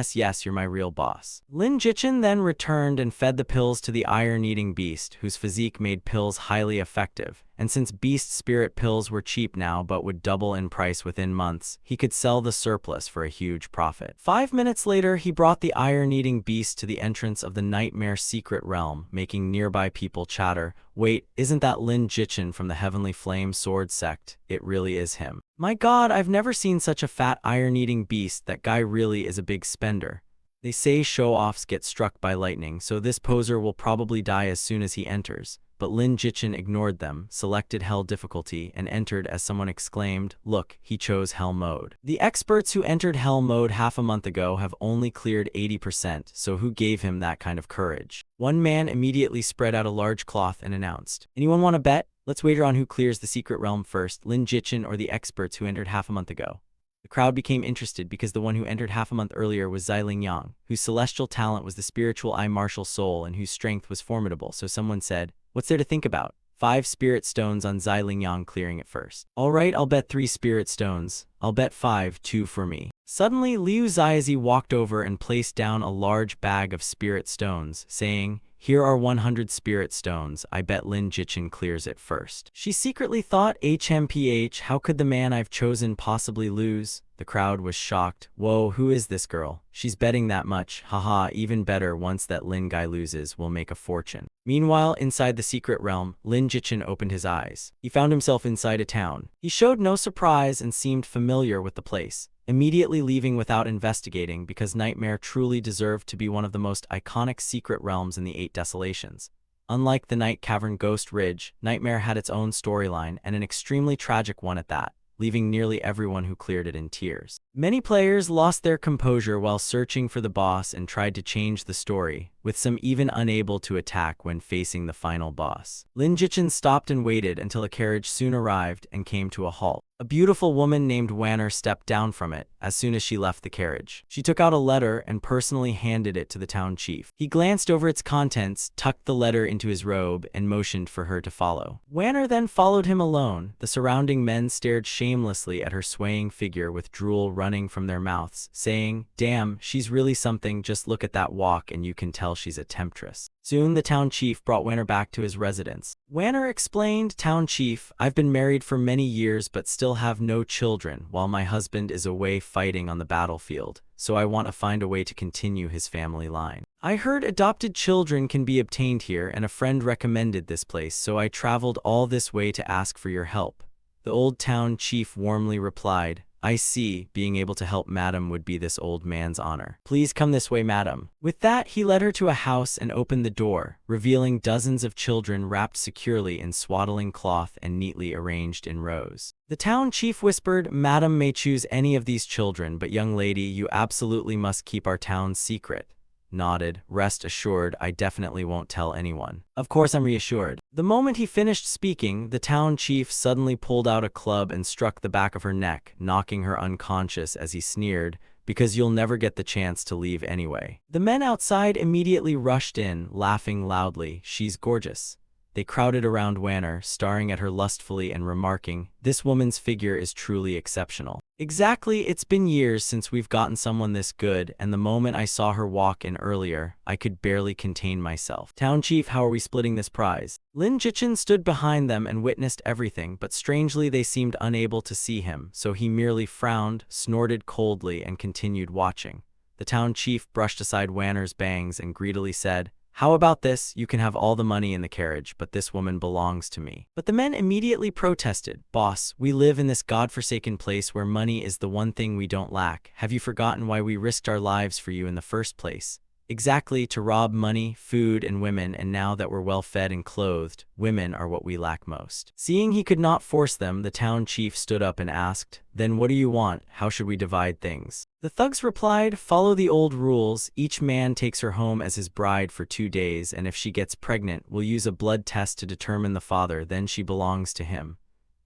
you're my real boss." Lin Jichin then returned and fed the pills to the iron-eating beast, whose physique made pills highly effective. And since beast spirit pills were cheap now but would double in price within months, he could sell the surplus for a huge profit. 5 minutes later, he brought the iron-eating beast to the entrance of the Nightmare secret realm, making nearby people chatter, "Wait, isn't that Lin Jichin from the Heavenly Flame Sword Sect? It really is him. My god, I've never seen such a fat iron-eating beast. That guy really is a big spender." They say show-offs get struck by lightning, so this poser will probably die as soon as he enters. But Lin Jichin ignored them, selected Hell difficulty, and entered as someone exclaimed, "Look, he chose Hell mode." The experts who entered Hell mode half a month ago have only cleared 80%, so who gave him that kind of courage? One man immediately spread out a large cloth and announced, "Anyone want to bet? Let's wager on who clears the secret realm first, Lin Jichin or the experts who entered half a month ago." The crowd became interested because the one who entered half a month earlier was Xiling Yang, whose celestial talent was the spiritual eye martial soul and whose strength was formidable, so someone said, "What's there to think about? 5 spirit stones on Xiling Yang clearing it first." "All right, I'll bet 3 spirit stones. I'll bet 5, 2 for me." Suddenly, Liu Xiaozi walked over and placed down a large bag of spirit stones, saying, "Here are 100 spirit stones. I bet Lin Jichin clears it first." She secretly thought, HMPH, how could the man I've chosen possibly lose? The crowd was shocked. Whoa, who is this girl? She's betting that much. Haha, even better, once that Lin guy loses, we'll make a fortune. Meanwhile, inside the secret realm, Lin Jichin opened his eyes. He found himself inside a town. He showed no surprise and seemed familiar with the place, immediately leaving without investigating because Nightmare truly deserved to be one of the most iconic secret realms in the 8 Desolations. Unlike the Night Cavern Ghost Ridge, Nightmare had its own storyline and an extremely tragic one at that. leaving nearly everyone who cleared it in tears. Many players lost their composure while searching for the boss and tried to change the story, with some even unable to attack when facing the final boss. Lin Jichin stopped and waited until a carriage soon arrived and came to a halt. A beautiful woman named Wanner stepped down from it as soon as she left the carriage. She took out a letter and personally handed it to the town chief. He glanced over its contents, tucked the letter into his robe, and motioned for her to follow. Wanner then followed him alone. The surrounding men stared shamelessly at her swaying figure with drool running from their mouths, saying, "Damn, she's really something, just look at that walk and you can tell she's a temptress." Soon the town chief brought Wanner back to his residence. Wanner explained, "Town chief, I've been married for many years but still have no children while my husband is away fighting on the battlefield, so I want to find a way to continue his family line. I heard adopted children can be obtained here and a friend recommended this place, so I traveled all this way to ask for your help." The old town chief warmly replied, "I see, being able to help madam would be this old man's honor. Please come this way, madam." With that, he led her to a house and opened the door, revealing dozens of children wrapped securely in swaddling cloth and neatly arranged in rows. The town chief whispered, "Madam may choose any of these children, but young lady, you absolutely must keep our town's secret." Nodded, "Rest assured, I definitely won't tell anyone." "Of course I'm reassured." The moment he finished speaking, the town chief suddenly pulled out a club and struck the back of her neck, knocking her unconscious as he sneered, "Because you'll never get the chance to leave anyway." The men outside immediately rushed in, laughing loudly, "She's gorgeous." They crowded around Wanner, staring at her lustfully and remarking, "This woman's figure is truly exceptional." "Exactly, it's been years since we've gotten someone this good, and the moment I saw her walk in earlier, I could barely contain myself." "Town chief, how are we splitting this prize?" Lin Jichin stood behind them and witnessed everything, but strangely they seemed unable to see him, so he merely frowned, snorted coldly, and continued watching. The town chief brushed aside Wanner's bangs and greedily said, "How about this? You can have all the money in the carriage, but this woman belongs to me." But the men immediately protested, "Boss, we live in this godforsaken place where money is the one thing we don't lack. Have you forgotten why we risked our lives for you in the first place? Exactly, to rob money, food, and women, and now that we're well fed and clothed, women are what we lack most." Seeing he could not force them, the town chief stood up and asked, "Then what do you want? How should we divide things?" The thugs replied, "Follow the old rules. Each man takes her home as his bride for 2 days, and if she gets pregnant, we'll use a blood test to determine the father, then she belongs to him."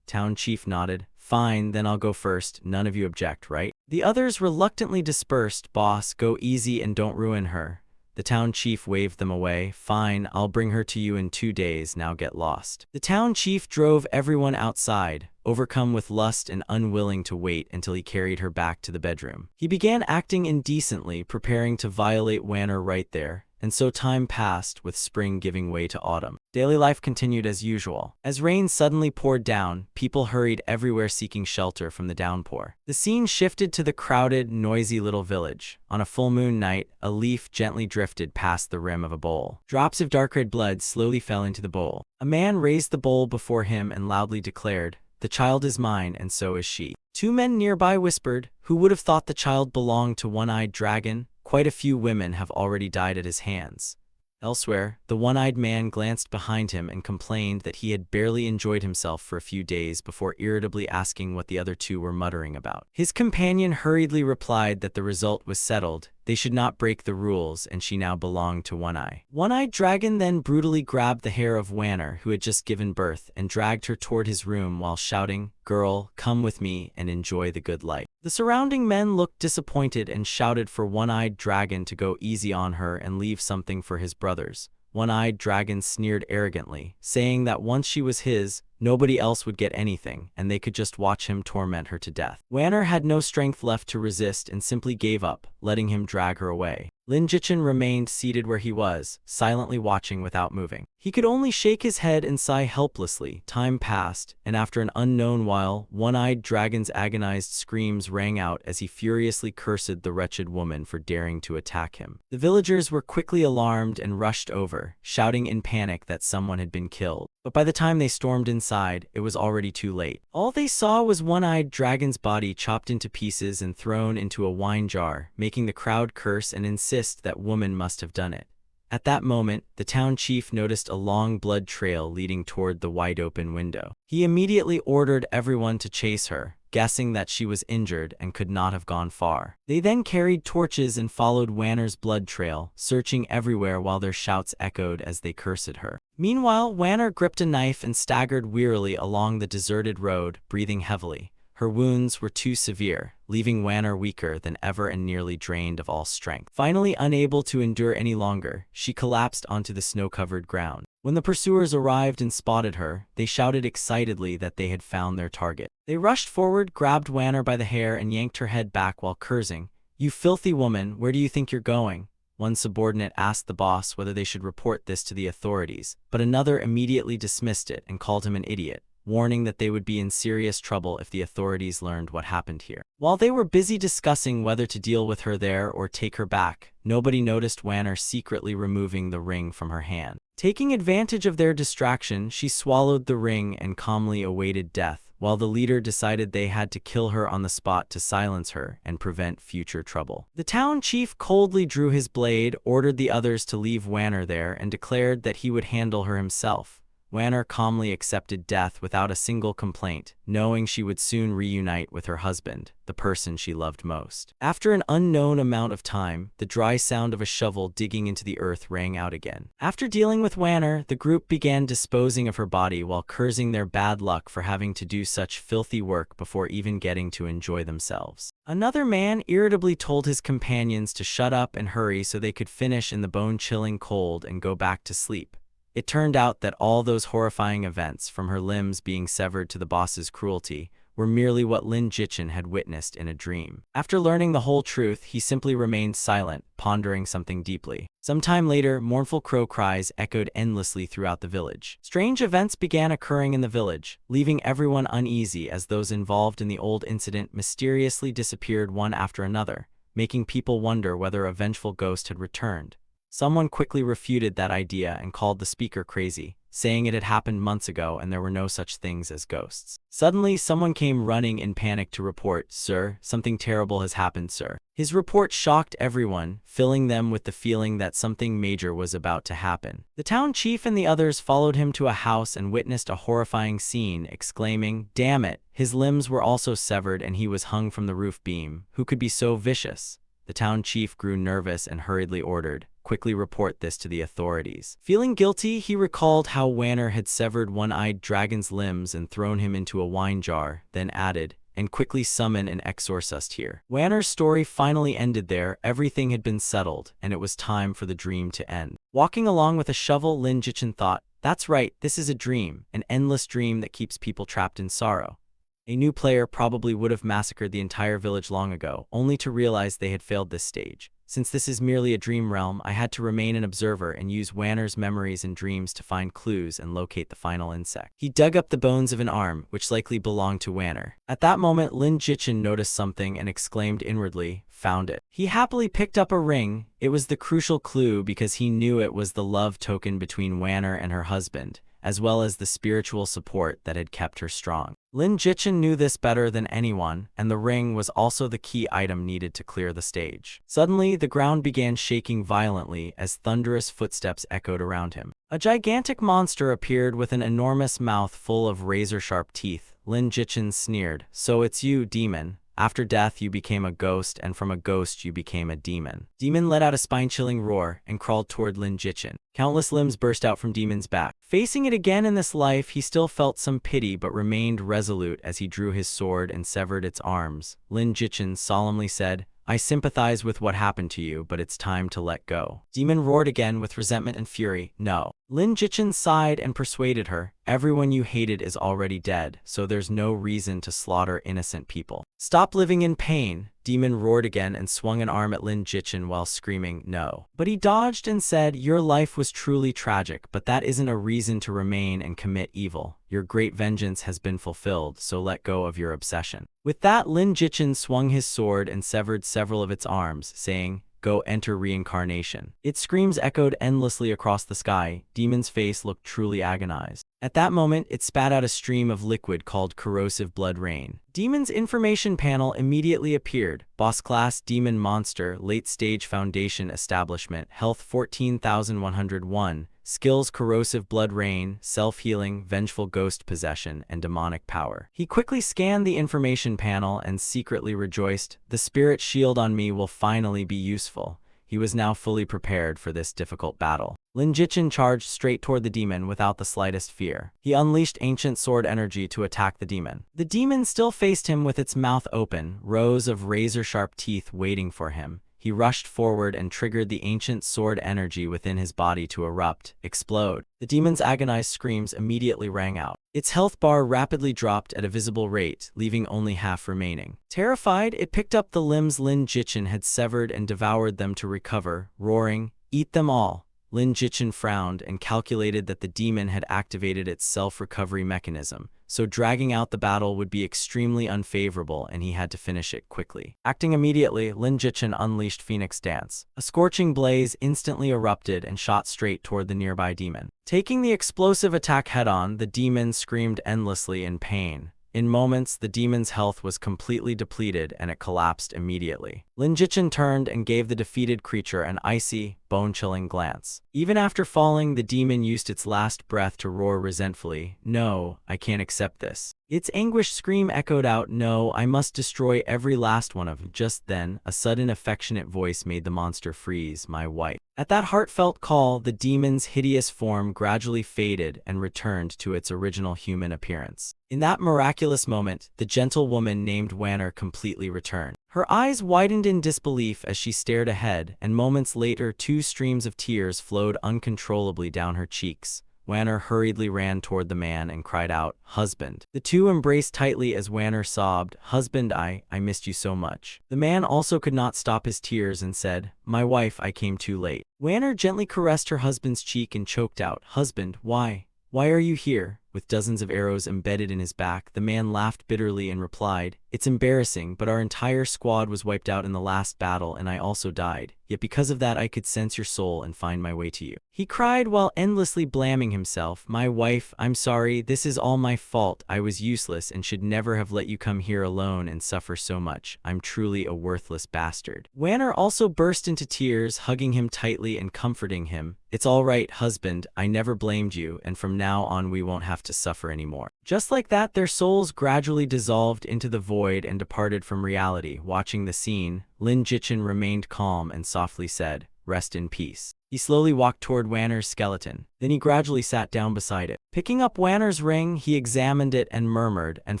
Town chief nodded. "Fine, then I'll go first. None of you object, right?" The others reluctantly dispersed. "Boss, go easy and don't ruin her." The town chief waved them away. "Fine, I'll bring her to you in 2 days, now get lost." The town chief drove everyone outside, overcome with lust and unwilling to wait until he carried her back to the bedroom. He began acting indecently, preparing to violate Wanner right there. And so time passed, with spring giving way to autumn. Daily life continued as usual. As rain suddenly poured down, people hurried everywhere seeking shelter from the downpour. The scene shifted to the crowded, noisy little village. On a full moon night, a leaf gently drifted past the rim of a bowl. Drops of dark red blood slowly fell into the bowl. A man raised the bowl before him and loudly declared, "The child is mine, and so is she." 2 men nearby whispered, "Who would have thought the child belonged to One-Eyed Dragon? Quite a few women have already died at his hands." Elsewhere, the one-eyed man glanced behind him and complained that he had barely enjoyed himself for a few days before irritably asking what the other 2 were muttering about. His companion hurriedly replied that the result was settled. They should not break the rules, and she now belonged to One-Eye. One-Eyed Dragon then brutally grabbed the hair of Wanner, who had just given birth, and dragged her toward his room while shouting, "Girl, come with me and enjoy the good life." The surrounding men looked disappointed and shouted for One-Eyed Dragon to go easy on her and leave something for his brothers. One-Eyed Dragon sneered arrogantly, saying that once she was his, nobody else would get anything, and they could just watch him torment her to death. Wanner had no strength left to resist and simply gave up, letting him drag her away. Lin Jichin remained seated where he was, silently watching without moving. He could only shake his head and sigh helplessly. Time passed, and after an unknown while, One-Eyed Dragon's agonized screams rang out as he furiously cursed the wretched woman for daring to attack him. The villagers were quickly alarmed and rushed over, shouting in panic that someone had been killed. But by the time they stormed inside, it was already too late. All they saw was One-Eyed Dragon's body chopped into pieces and thrown into a wine jar, making the crowd curse and insist that woman must have done it. At that moment, the town chief noticed a long blood trail leading toward the wide-open window. He immediately ordered everyone to chase her, guessing that she was injured and could not have gone far. They then carried torches and followed Wanner's blood trail, searching everywhere while their shouts echoed as they cursed her. Meanwhile, Wanner gripped a knife and staggered wearily along the deserted road, breathing heavily. Her wounds were too severe, leaving Wanner weaker than ever and nearly drained of all strength. Finally, unable to endure any longer, she collapsed onto the snow-covered ground. When the pursuers arrived and spotted her, they shouted excitedly that they had found their target. They rushed forward, grabbed Wanner by the hair and yanked her head back while cursing, "You filthy woman, where do you think you're going?" One subordinate asked the boss whether they should report this to the authorities, but another immediately dismissed it and called him an idiot, warning that they would be in serious trouble if the authorities learned what happened here. While they were busy discussing whether to deal with her there or take her back, nobody noticed Wanner secretly removing the ring from her hand. Taking advantage of their distraction, she swallowed the ring and calmly awaited death, while the leader decided they had to kill her on the spot to silence her and prevent future trouble. The town chief coldly drew his blade, ordered the others to leave Wanner there, and declared that he would handle her himself. Wanner calmly accepted death without a single complaint, knowing she would soon reunite with her husband, the person she loved most. After an unknown amount of time, the dry sound of a shovel digging into the earth rang out again. After dealing with Wanner, the group began disposing of her body while cursing their bad luck for having to do such filthy work before even getting to enjoy themselves. Another man irritably told his companions to shut up and hurry so they could finish in the bone-chilling cold and go back to sleep. It turned out that all those horrifying events, from her limbs being severed to the boss's cruelty, were merely what Lin Jichin had witnessed in a dream. After learning the whole truth, he simply remained silent, pondering something deeply. Some time later, mournful crow cries echoed endlessly throughout the village. Strange events began occurring in the village, leaving everyone uneasy as those involved in the old incident mysteriously disappeared one after another, making people wonder whether a vengeful ghost had returned. Someone quickly refuted that idea and called the speaker crazy, saying it had happened months ago and there were no such things as ghosts. Suddenly, someone came running in panic to report, "Sir, something terrible has happened, sir." His report shocked everyone, filling them with the feeling that something major was about to happen. The town chief and the others followed him to a house and witnessed a horrifying scene, exclaiming, "Damn it, his limbs were also severed and he was hung from the roof beam. Who could be so vicious?" The town chief grew nervous and hurriedly ordered, "Quickly report this to the authorities." Feeling guilty, he recalled how Wanner had severed one-eyed dragon's limbs and thrown him into a wine jar, then added, "And quickly summon an exorcist here." Wanner's story finally ended there. Everything had been settled, and it was time for the dream to end. Walking along with a shovel, Lin Jichin thought, "That's right, this is a dream, an endless dream that keeps people trapped in sorrow." A new player probably would have massacred the entire village long ago, only to realize they had failed this stage. Since this is merely a dream realm, I had to remain an observer and use Wanner's memories and dreams to find clues and locate the final insect. He dug up the bones of an arm, which likely belonged to Wanner. At that moment, Lin Jichin noticed something and exclaimed inwardly, "Found it." He happily picked up a ring. It was the crucial clue because he knew it was the love token between Wanner and her husband, as well as the spiritual support that had kept her strong. Lin Jichin knew this better than anyone, and the ring was also the key item needed to clear the stage. Suddenly, the ground began shaking violently as thunderous footsteps echoed around him. A gigantic monster appeared with an enormous mouth full of razor-sharp teeth. Lin Jichin sneered, "So it's you, demon. After death, you became a ghost, and from a ghost, you became a demon." Demon let out a spine-chilling roar and crawled toward Lin Jichin. Countless limbs burst out from Demon's back. Facing it again in this life, he still felt some pity but remained resolute as he drew his sword and severed its arms. Lin Jichin solemnly said, "I sympathize with what happened to you, but it's time to let go." Demon roared again with resentment and fury, "No." Lin Jichin sighed and persuaded her, "Everyone you hated is already dead, so there's no reason to slaughter innocent people. Stop living in pain." Demon roared again and swung an arm at Lin Jichin while screaming, "No." But he dodged and said, "Your life was truly tragic, but that isn't a reason to remain and commit evil. Your great vengeance has been fulfilled, so let go of your obsession." With that, Lin Jichin swung his sword and severed several of its arms, saying, "Go enter reincarnation." Its screams echoed endlessly across the sky. Demon's face looked truly agonized. At that moment, it spat out a stream of liquid called corrosive blood rain. Demon's information panel immediately appeared. Boss class, Demon Monster, Late Stage Foundation Establishment, Health 14,101, skills corrosive blood rain, self-healing, vengeful ghost possession, and demonic power. He quickly scanned the information panel and secretly rejoiced, the spirit shield on me will finally be useful. He was now fully prepared for this difficult battle. Lin Jichin charged straight toward the demon without the slightest fear. He unleashed ancient sword energy to attack the demon. The demon still faced him with its mouth open, rows of razor-sharp teeth waiting for him. He rushed forward and triggered the ancient sword energy within his body to erupt, explode. The demon's agonized screams immediately rang out. Its health bar rapidly dropped at a visible rate, leaving only half remaining. Terrified, it picked up the limbs Lin Jichin had severed and devoured them to recover, roaring, "Eat them all!" Lin Jichin frowned and calculated that the demon had activated its self-recovery mechanism, so dragging out the battle would be extremely unfavorable and he had to finish it quickly. Acting immediately, Lin Jichin unleashed Phoenix Dance. A scorching blaze instantly erupted and shot straight toward the nearby demon. Taking the explosive attack head-on, the demon screamed endlessly in pain. In moments, the demon's health was completely depleted and it collapsed immediately. Lin Jichin turned and gave the defeated creature an icy, bone-chilling glance. Even after falling, the demon used its last breath to roar resentfully, "No, I can't accept this." Its anguished scream echoed out, "No, I must destroy every last one of them." Just then, a sudden affectionate voice made the monster freeze, "My wife." At that heartfelt call, the demon's hideous form gradually faded and returned to its original human appearance. In that miraculous moment, the gentle woman named Wanner completely returned. Her eyes widened in disbelief as she stared ahead, and moments later 2 streams of tears flowed uncontrollably down her cheeks. Wanner hurriedly ran toward the man and cried out, "Husband." The two embraced tightly as Wanner sobbed, "Husband, I missed you so much." The man also could not stop his tears and said, "My wife, I came too late." Wanner gently caressed her husband's cheek and choked out, "Husband, why? Why are you here?" With dozens of arrows embedded in his back, the man laughed bitterly and replied, "It's embarrassing, but our entire squad was wiped out in the last battle and I also died. Yet because of that I could sense your soul and find my way to you." He cried while endlessly blaming himself, "My wife, I'm sorry, this is all my fault. I was useless and should never have let you come here alone and suffer so much. I'm truly a worthless bastard." Wanner also burst into tears, hugging him tightly and comforting him. "It's all right, husband, I never blamed you, and from now on we won't have to suffer anymore." Just like that, their souls gradually dissolved into the void and departed from reality. Watching the scene, Lin Jichin remained calm and softly said, "Rest in peace." He slowly walked toward Wanner's skeleton. Then he gradually sat down beside it. Picking up Wanner's ring, he examined it and murmured, and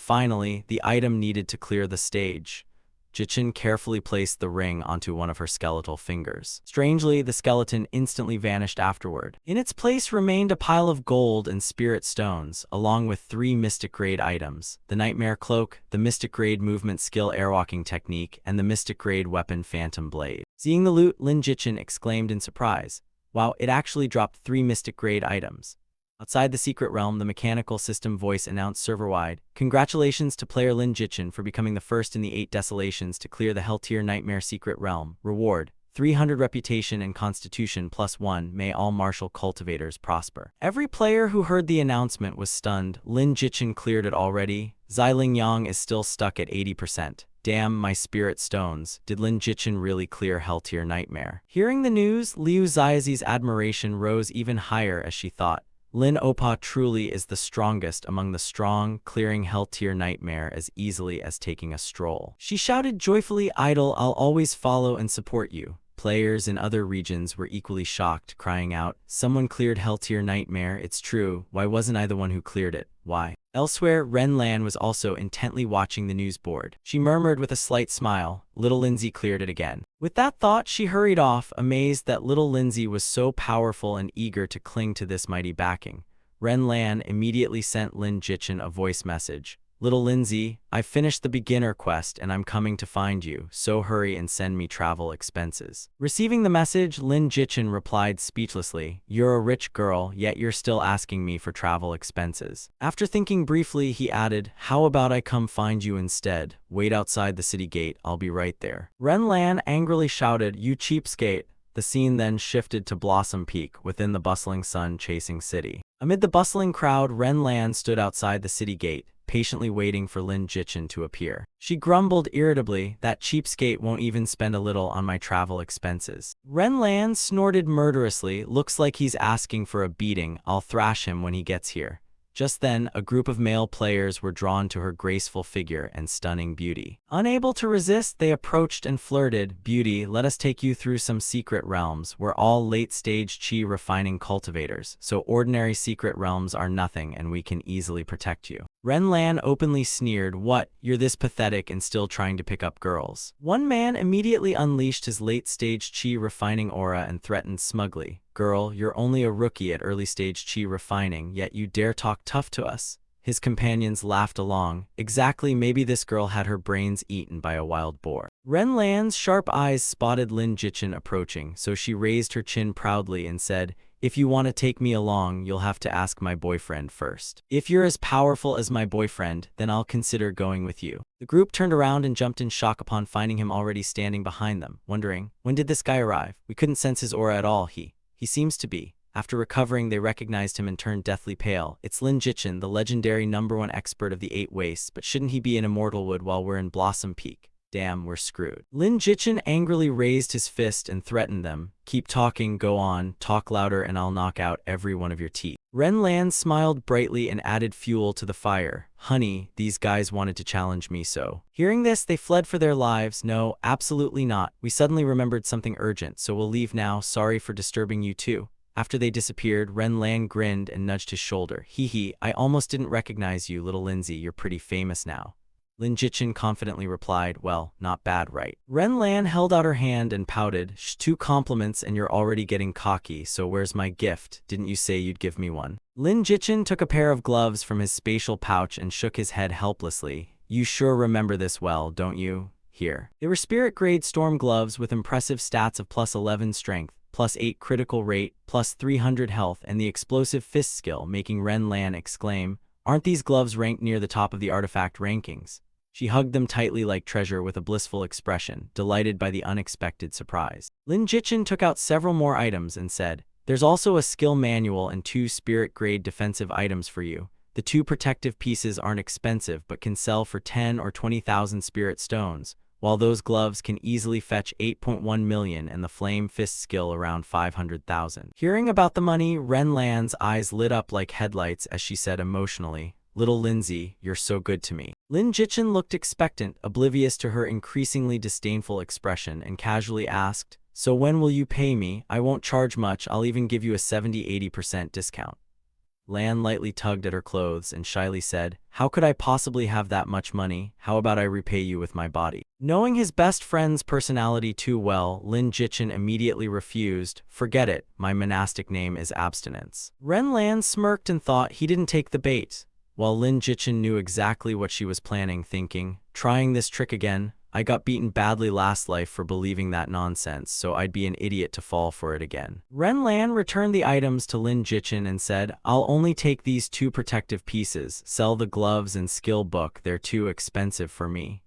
finally, the item needed to clear the stage. Jichin carefully placed the ring onto one of her skeletal fingers. Strangely, the skeleton instantly vanished afterward. In its place remained a pile of gold and spirit stones, along with 3 mystic grade items: the Nightmare Cloak, the mystic grade movement skill Airwalking Technique, and the mystic grade weapon Phantom Blade. Seeing the loot, Lin Jichin exclaimed in surprise, "Wow, it actually dropped 3 mystic grade items." Outside the secret realm, the mechanical system voice announced server-wide, "Congratulations to player Lin Jichin for becoming the first in the 8 Desolations to clear the Hell-tier Nightmare Secret Realm. Reward, 300 reputation and constitution +1. May all martial cultivators prosper." Every player who heard the announcement was stunned. Lin Jichin cleared it already. Xiling Yang is still stuck at 80%. Damn, my spirit stones. Did Lin Jichin really clear Hell-tier Nightmare? Hearing the news, Liu Xiaozi's admiration rose even higher as she thought, "Lin Oppa truly is the strongest among the strong, clearing Hell-tier Nightmare as easily as taking a stroll." She shouted joyfully, "Idol, I'll always follow and support you." Players in other regions were equally shocked, crying out, "Someone cleared Hell-tier Nightmare, it's true. Why wasn't I the one who cleared it? Why?" Elsewhere, Ren Lan was also intently watching the news board. She murmured with a slight smile, "Little Lindsay cleared it again." With that thought, she hurried off, amazed that little Lindsay was so powerful and eager to cling to this mighty backing. Ren Lan immediately sent Lin Jichin a voice message. "Little Lindsay, I've finished the beginner quest and I'm coming to find you, so hurry and send me travel expenses." Receiving the message, Lin Jichin replied speechlessly, "You're a rich girl, yet you're still asking me for travel expenses." After thinking briefly, he added, "How about I come find you instead? Wait outside the city gate, I'll be right there." Ren Lan angrily shouted, "You cheapskate." The scene then shifted to Blossom Peak, within the bustling sun-chasing city. Amid the bustling crowd, Ren Lan stood outside the city gate, patiently waiting for Lin Jichin to appear. She grumbled irritably, "That cheapskate won't even spend a little on my travel expenses." Ren Lan snorted murderously, "Looks like he's asking for a beating. I'll thrash him when he gets here." Just then, a group of male players were drawn to her graceful figure and stunning beauty. Unable to resist, they approached and flirted. "Beauty, let us take you through some secret realms. We're all late-stage qi refining cultivators, so ordinary secret realms are nothing and we can easily protect you." Ren Lan openly sneered, "What, you're this pathetic and still trying to pick up girls?" One man immediately unleashed his late-stage qi refining aura and threatened smugly, "Girl, you're only a rookie at early-stage qi refining, yet you dare talk tough to us?" His companions laughed along. Exactly, maybe this girl had her brains eaten by a wild boar. Ren Lan's sharp eyes spotted Lin Jichin approaching, so she raised her chin proudly and said, "If you want to take me along, you'll have to ask my boyfriend first. If you're as powerful as my boyfriend, then I'll consider going with you." The group turned around and jumped in shock upon finding him already standing behind them, wondering, when did this guy arrive? We couldn't sense his aura at all. He seems to be. After recovering, they recognized him and turned deathly pale. "It's Lin Jichin, the legendary #1 expert of the 8 Wastes, but shouldn't he be in Immortalwood while we're in Blossom Peak? Damn, we're screwed." Lin Jichin angrily raised his fist and threatened them, "Keep talking, go on, talk louder and I'll knock out every one of your teeth." Ren Lan smiled brightly and added fuel to the fire. "Honey, these guys wanted to challenge me so." Hearing this, they fled for their lives. "No, absolutely not. We suddenly remembered something urgent, so we'll leave now. Sorry for disturbing you too." After they disappeared, Ren Lan grinned and nudged his shoulder. "Hee, I almost didn't recognize you, little Lindsay. You're pretty famous now." Lin Jichin confidently replied, "Well, not bad, right?" Ren Lan held out her hand and pouted, "Two compliments and you're already getting cocky, so where's my gift? Didn't you say you'd give me one?" Lin Jichin took a pair of gloves from his spatial pouch and shook his head helplessly. "You sure remember this well, don't you? Here." They were spirit-grade storm gloves with impressive stats of +11 strength, +8 critical rate, +300 health, and the explosive fist skill, making Ren Lan exclaim, "Aren't these gloves ranked near the top of the artifact rankings?" She hugged them tightly like treasure with a blissful expression, delighted by the unexpected surprise. Lin Jichin took out several more items and said, "There's also a skill manual and 2 spirit-grade defensive items for you. The 2 protective pieces aren't expensive but can sell for 10 or 20,000 spirit stones, while those gloves can easily fetch 8.1 million and the flame fist skill around 500,000. Hearing about the money, Ren Lan's eyes lit up like headlights as she said emotionally, "Little Lindsay, you're so good to me." Lin Jichin looked expectant, oblivious to her increasingly disdainful expression, and casually asked, "So when will you pay me? I won't charge much, I'll even give you a 70–80% discount." Lan lightly tugged at her clothes and shyly said, "How could I possibly have that much money? How about I repay you with my body?" Knowing his best friend's personality too well, Lin Jichin immediately refused. "Forget it, my monastic name is Abstinence." Ren Lan smirked and thought he didn't take the bait, while Lin Jichin knew exactly what she was planning, thinking, "Trying this trick again? I got beaten badly last life for believing that nonsense, so I'd be an idiot to fall for it again." Ren Lan returned the items to Lin Jichin and said, "I'll only take these 2 protective pieces. Sell the gloves and skill book, they're too expensive for me."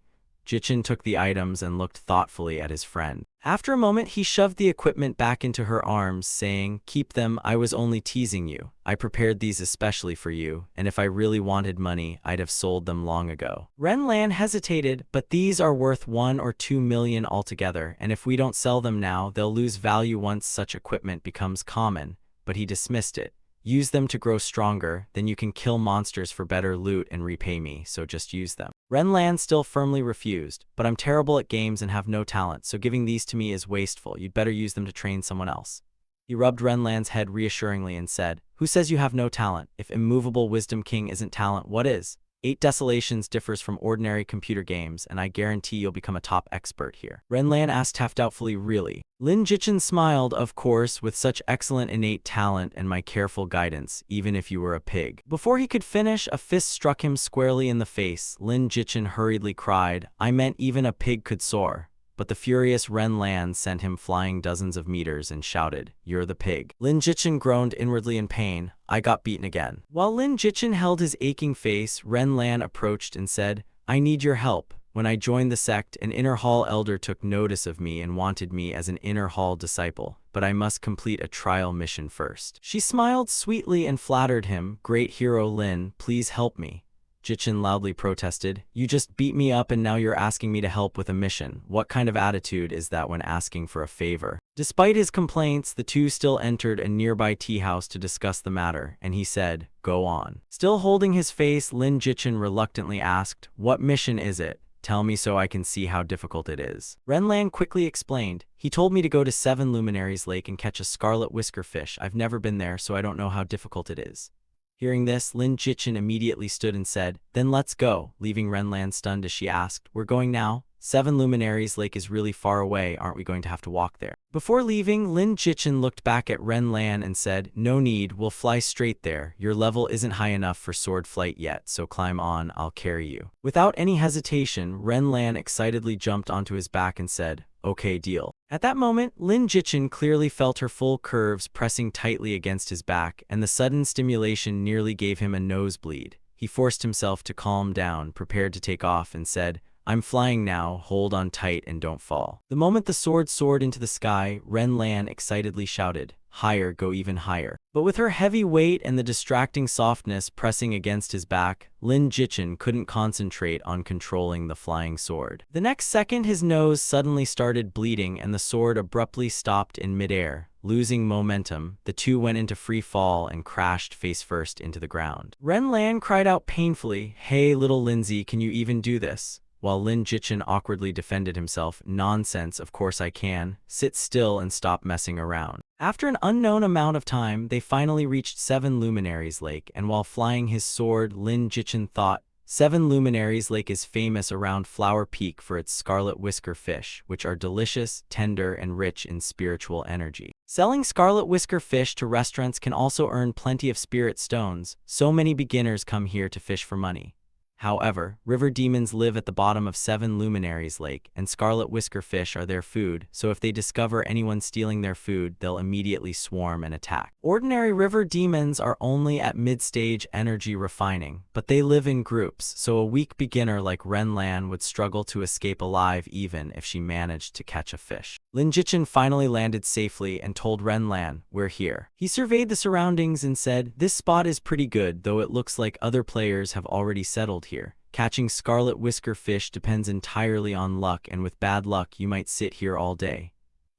Jichin took the items and looked thoughtfully at his friend. After a moment, he shoved the equipment back into her arms, saying, "Keep them, I was only teasing you. I prepared these especially for you, and if I really wanted money, I'd have sold them long ago." Ren Lan hesitated, "But these are worth 1 or 2 million altogether, and if we don't sell them now, they'll lose value once such equipment becomes common." But he dismissed it. "Use them to grow stronger, then you can kill monsters for better loot and repay me, so just use them." Ren Lan still firmly refused, "But I'm terrible at games and have no talent, so giving these to me is wasteful. You'd better use them to train someone else." He rubbed Ren Lan's head reassuringly and said, "Who says you have no talent? If Immovable Wisdom King isn't talent, what is? 8 Desolations differs from ordinary computer games, and I guarantee you'll become a top expert here." Ren Lan asked half doubtfully, "Really?" Lin Jichin smiled, "Of course, with such excellent innate talent and my careful guidance, even if you were a pig." Before he could finish, a fist struck him squarely in the face. Lin Jichin hurriedly cried, "I meant even a pig could soar." But the furious Ren Lan sent him flying dozens of meters and shouted, "You're the pig." Lin Jichin groaned inwardly in pain. "I got beaten again." While Lin Jichin held his aching face, Ren Lan approached and said, "I need your help. When I joined the sect, an inner hall elder took notice of me and wanted me as an inner hall disciple, but I must complete a trial mission first." She smiled sweetly and flattered him, "Great hero Lin, please help me." Jichin loudly protested. You just beat me up and now you're asking me to help with a mission. What kind of attitude is that when asking for a favor? Despite his complaints, the two still entered a nearby tea house to discuss the matter, and he said, "Go on." Still holding his face, Lin Jichin reluctantly asked, "What mission is it? Tell me so I can see how difficult it is." Renlan quickly explained, "He told me to go to Seven Luminaries Lake and catch a scarlet whisker fish. I've never been there, so I don't know how difficult it is." Hearing this, Lin Jichin immediately stood and said, "Then let's go," leaving Renlan stunned as she asked, "We're going now? Seven Luminaries Lake is really far away, aren't we going to have to walk there?" Before leaving, Lin Jichin looked back at Renlan and said, "No need, we'll fly straight there. Your level isn't high enough for sword flight yet, so climb on, I'll carry you." Without any hesitation, Renlan excitedly jumped onto his back and said, "Okay, deal." At that moment, Lin Jichin clearly felt her full curves pressing tightly against his back, and the sudden stimulation nearly gave him a nosebleed. He forced himself to calm down, prepared to take off, and said, "I'm flying now, hold on tight and don't fall." The moment the sword soared into the sky, Renlan excitedly shouted, "Higher, go even higher." But with her heavy weight and the distracting softness pressing against his back, Lin Jichin couldn't concentrate on controlling the flying sword. The next second, his nose suddenly started bleeding and the sword abruptly stopped in midair. Losing momentum, the two went into free fall and crashed face first into the ground. Renlan cried out painfully, "Hey, little Lindsay, can you even do this?" While Lin Jichin awkwardly defended himself, "Nonsense, of course I can. Sit still and stop messing around." After an unknown amount of time, they finally reached Seven Luminaries Lake, and while flying his sword, Lin Jichin thought, Seven Luminaries Lake is famous around Flower Peak for its scarlet whisker fish, which are delicious, tender, and rich in spiritual energy. Selling scarlet whisker fish to restaurants can also earn plenty of spirit stones, so many beginners come here to fish for money. However, river demons live at the bottom of Seven Luminaries Lake, and scarlet whisker fish are their food, so if they discover anyone stealing their food, they'll immediately swarm and attack. Ordinary river demons are only at mid-stage energy refining, but they live in groups, so a weak beginner like Renlan would struggle to escape alive even if she managed to catch a fish. Lin Jichin finally landed safely and told Renlan, "We're here." He surveyed the surroundings and said, "This spot is pretty good, though it looks like other players have already settled here. Catching scarlet whisker fish depends entirely on luck, and with bad luck you might sit here all day."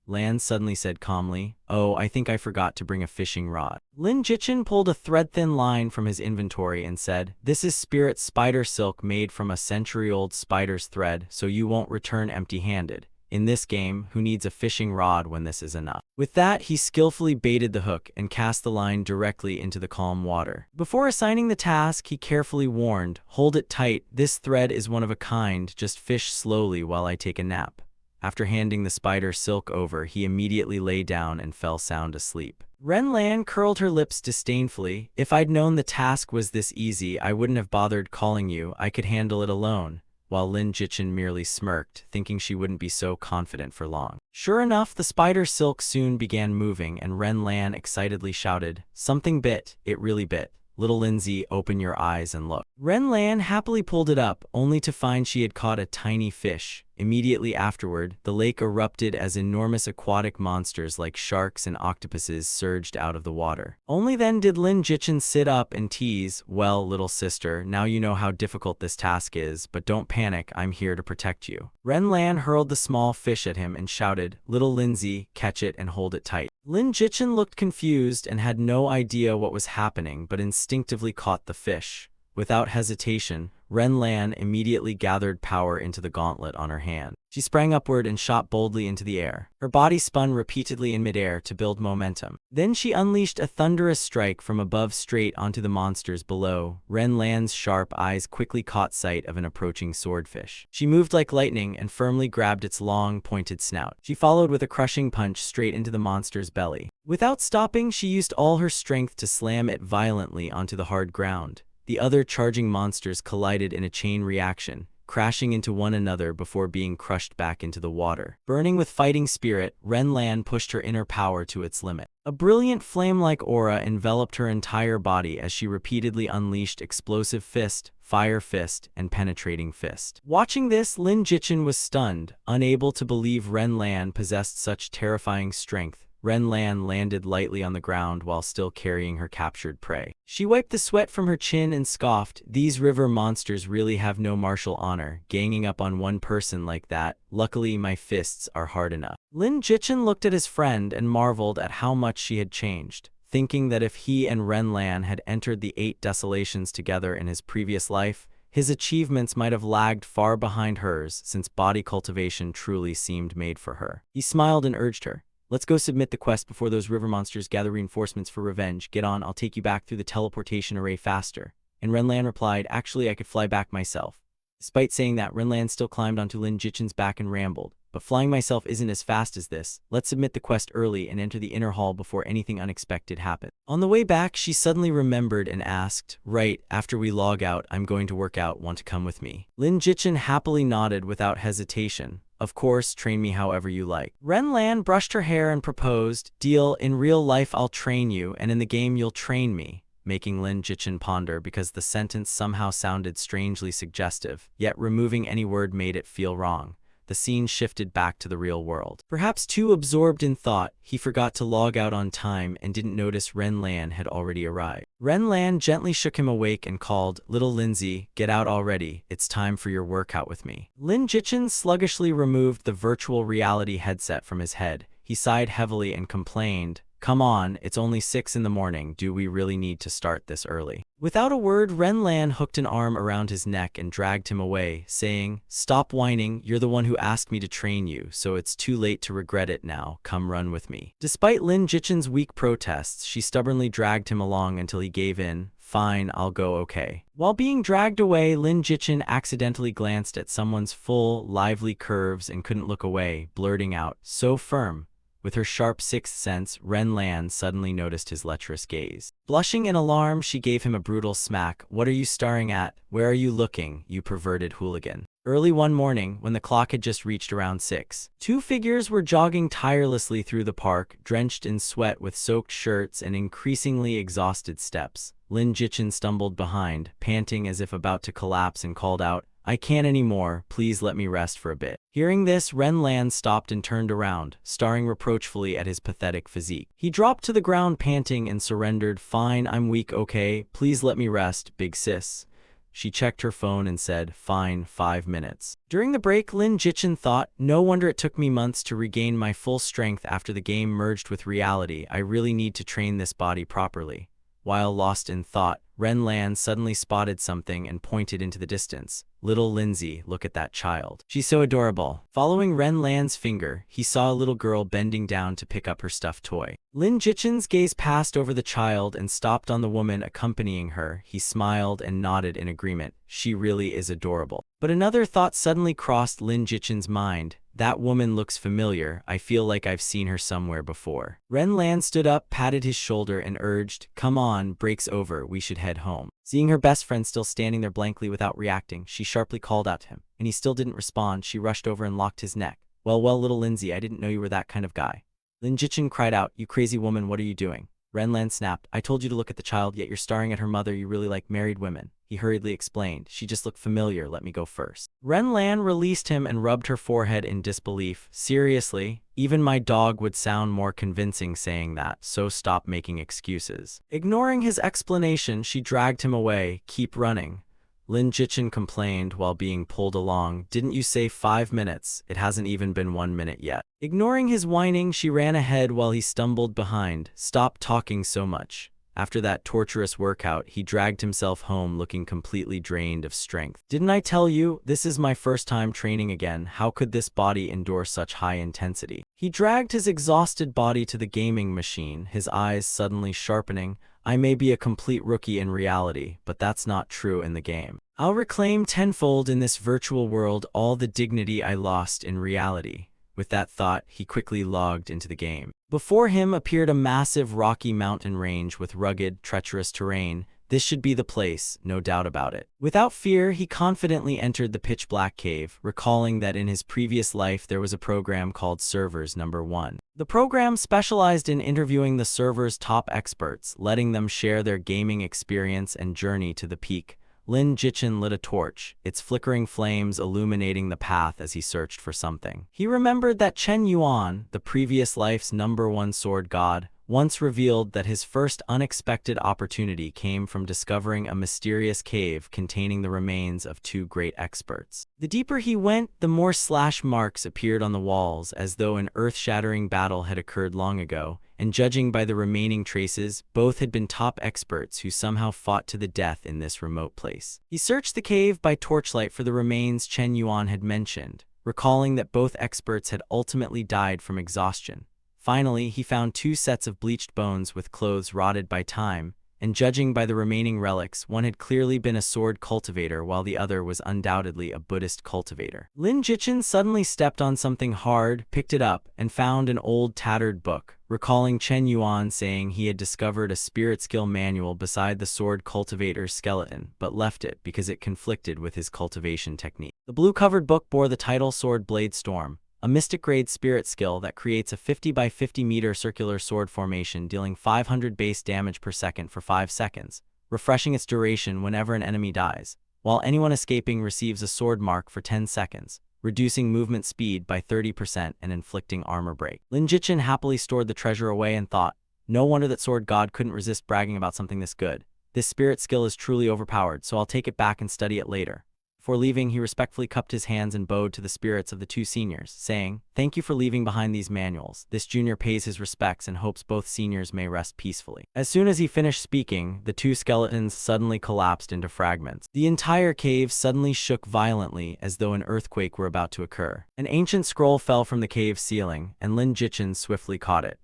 Lan suddenly said calmly, "Oh, I think I forgot to bring a fishing rod." Lin Jichin pulled a thread-thin line from his inventory and said, "This is spirit spider silk made from a century-old spider's thread, so you won't return empty-handed. In this game, who needs a fishing rod when this is enough?" With that, he skillfully baited the hook and cast the line directly into the calm water. Before assigning the task, he carefully warned, "Hold it tight, this thread is one of a kind, just fish slowly while I take a nap." After handing the spider silk over, he immediately lay down and fell sound asleep. Renlan curled her lips disdainfully. "If I'd known the task was this easy, I wouldn't have bothered calling you, I could handle it alone." While Lin Jichin merely smirked, thinking she wouldn't be so confident for long. Sure enough, the spider silk soon began moving, and Renlan excitedly shouted, "Something bit, it really bit. Little Lindsay, open your eyes and look." Renlan happily pulled it up, only to find she had caught a tiny fish. Immediately afterward, the lake erupted as enormous aquatic monsters like sharks and octopuses surged out of the water. Only then did Lin Jichin sit up and tease, "Well, little sister, now you know how difficult this task is, but don't panic, I'm here to protect you." Renlan hurled the small fish at him and shouted, "Little Lindsay, catch it and hold it tight." Lin Jichin looked confused and had no idea what was happening, but instinctively caught the fish. Without hesitation, Renlan immediately gathered power into the gauntlet on her hand. She sprang upward and shot boldly into the air. Her body spun repeatedly in midair to build momentum. Then she unleashed a thunderous strike from above straight onto the monsters below. Renlan's sharp eyes quickly caught sight of an approaching swordfish. She moved like lightning and firmly grabbed its long, pointed snout. She followed with a crushing punch straight into the monster's belly. Without stopping, she used all her strength to slam it violently onto the hard ground. The other charging monsters collided in a chain reaction, crashing into one another before being crushed back into the water. Burning with fighting spirit, Renlan pushed her inner power to its limit. A brilliant flame-like aura enveloped her entire body as she repeatedly unleashed explosive fist, fire fist, and penetrating fist. Watching this, Lin Jichin was stunned, unable to believe Renlan possessed such terrifying strength. Renlan landed lightly on the ground while still carrying her captured prey. She wiped the sweat from her chin and scoffed, "These river monsters really have no martial honor, ganging up on one person like that. Luckily, my fists are hard enough." Lin Jichin looked at his friend and marveled at how much she had changed, thinking that if he and Renlan had entered the 8 desolations together in his previous life, his achievements might have lagged far behind hers, since body cultivation truly seemed made for her. He smiled and urged her, "Let's go submit the quest before those river monsters gather reinforcements for revenge. Get on, I'll take you back through the teleportation array faster." And Renlan replied, "Actually, I could fly back myself." Despite saying that, Renlan still climbed onto Lin Jichin's back and rambled, "But flying myself isn't as fast as this. Let's submit the quest early and enter the inner hall before anything unexpected happens." On the way back, she suddenly remembered and asked, "Right, after we log out, I'm going to work out. Want to come with me?" Lin Jichin happily nodded without hesitation. "Of course, train me however you like." Renlan brushed her hair and proposed, "Deal, in real life I'll train you, and in the game you'll train me," making Lin Jichin ponder because the sentence somehow sounded strangely suggestive, yet removing any word made it feel wrong. The scene shifted back to the real world. Perhaps too absorbed in thought, he forgot to log out on time and didn't notice Renlan had already arrived. Renlan gently shook him awake and called, "Little Lindsay, get out already. It's time for your workout with me." Lin Jichin sluggishly removed the virtual reality headset from his head. He sighed heavily and complained, "Come on, it's only 6 in the morning. Do we really need to start this early?" Without a word, Renlan hooked an arm around his neck and dragged him away, saying, "Stop whining. You're the one who asked me to train you, so it's too late to regret it now. Come run with me." Despite Lin Jichin's weak protests, she stubbornly dragged him along until he gave in. "Fine, I'll go, okay." While being dragged away, Lin Jichin accidentally glanced at someone's full, lively curves and couldn't look away, blurting out, "So firm." With her sharp sixth sense, Renlan suddenly noticed his lecherous gaze. Blushing in alarm, she gave him a brutal smack. "What are you staring at? Where are you looking, you perverted hooligan?" Early one morning, when the clock had just reached around 6, 2 figures were jogging tirelessly through the park, drenched in sweat with soaked shirts and increasingly exhausted steps. Lin Jichin stumbled behind, panting as if about to collapse, and called out, "I can't anymore, please let me rest for a bit." Hearing this, Renlan stopped and turned around, staring reproachfully at his pathetic physique. He dropped to the ground panting and surrendered, "Fine, I'm weak, okay, please let me rest, big sis." She checked her phone and said, "Fine, 5 minutes." During the break, Lin Jichin thought, "No wonder it took me months to regain my full strength after the game merged with reality. I really need to train this body properly." While lost in thought, Renlan suddenly spotted something and pointed into the distance. "Little Lindsay, look at that child. She's so adorable." Following Renlan's finger, he saw a little girl bending down to pick up her stuffed toy. Lin Jichin's gaze passed over the child and stopped on the woman accompanying her. He smiled and nodded in agreement. She really is adorable. But another thought suddenly crossed Lin Jichin's mind. That woman looks familiar. I feel like I've seen her somewhere before. Renlan stood up, patted his shoulder, and urged, "Come on, break's over. We should head home." Seeing her best friend still standing there blankly without reacting, she sharply called out to him, and he still didn't respond. She rushed over and locked his neck. Well, little Lindsay, I didn't know you were that kind of guy." Lin Jichin cried out, "You crazy woman, what are you doing?" Renlan snapped, "I told you to look at the child, yet you're staring at her mother. You really like married women." He hurriedly explained, "She just looked familiar, let me go first." Renlan released him and rubbed her forehead in disbelief. "Seriously? Even my dog would sound more convincing saying that, so stop making excuses." Ignoring his explanation, she dragged him away. "Keep running." Lin Jichin complained while being pulled along, "Didn't you say 5 minutes? It hasn't even been 1 minute yet." Ignoring his whining, she ran ahead while he stumbled behind. "Stop talking so much." After that torturous workout, he dragged himself home looking completely drained of strength. "Didn't I tell you? This is my first time training again. How could this body endure such high intensity?" He dragged his exhausted body to the gaming machine, his eyes suddenly sharpening. "I may be a complete rookie in reality, but that's not true in the game. I'll reclaim tenfold in this virtual world all the dignity I lost in reality." With that thought, he quickly logged into the game. Before him appeared a massive rocky mountain range with rugged, treacherous terrain. This should be the place, no doubt about it. Without fear, he confidently entered the pitch-black cave, recalling that in his previous life there was a program called Servers Number 1. The program specialized in interviewing the server's top experts, letting them share their gaming experience and journey to the peak. Lin Jichin lit a torch, its flickering flames illuminating the path as he searched for something. He remembered that Chen Yuan, the previous life's #1 sword god, once revealed that his first unexpected opportunity came from discovering a mysterious cave containing the remains of two great experts. The deeper he went, the more slash marks appeared on the walls, as though an earth-shattering battle had occurred long ago, and judging by the remaining traces, both had been top experts who somehow fought to the death in this remote place. He searched the cave by torchlight for the remains Chen Yuan had mentioned, recalling that both experts had ultimately died from exhaustion. Finally, he found 2 sets of bleached bones with clothes rotted by time, and judging by the remaining relics, one had clearly been a sword cultivator while the other was undoubtedly a Buddhist cultivator. Lin Jichin suddenly stepped on something hard, picked it up, and found an old tattered book, recalling Chen Yuan saying he had discovered a spirit skill manual beside the sword cultivator's skeleton, but left it because it conflicted with his cultivation technique. The blue-covered book bore the title Sword Blade Storm, a mystic-grade spirit skill that creates a 50 by 50 meter circular sword formation dealing 500 base damage per second for 5 seconds, refreshing its duration whenever an enemy dies, while anyone escaping receives a sword mark for 10 seconds, reducing movement speed by 30% and inflicting armor break. Lin Jichin happily stored the treasure away and thought, no wonder that sword god couldn't resist bragging about something this good. This spirit skill is truly overpowered, so I'll take it back and study it later. Before leaving, he respectfully cupped his hands and bowed to the spirits of the 2 seniors, saying, "Thank you for leaving behind these manuals. This junior pays his respects and hopes both seniors may rest peacefully." As soon as he finished speaking, the 2 skeletons suddenly collapsed into fragments. The entire cave suddenly shook violently as though an earthquake were about to occur. An ancient scroll fell from the cave's ceiling, and Lin Jichin swiftly caught it.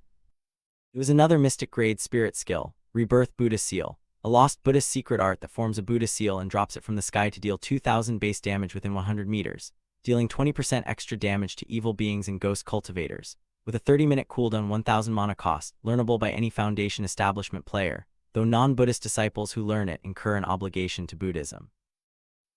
It was another mystic-grade spirit skill, Rebirth Buddha Seal, a lost Buddhist secret art that forms a Buddha seal and drops it from the sky to deal 2,000 base damage within 100 meters, dealing 20% extra damage to evil beings and ghost cultivators. With a 30-minute cooldown, 1,000 mana cost, learnable by any Foundation establishment player, though non-Buddhist disciples who learn it incur an obligation to Buddhism,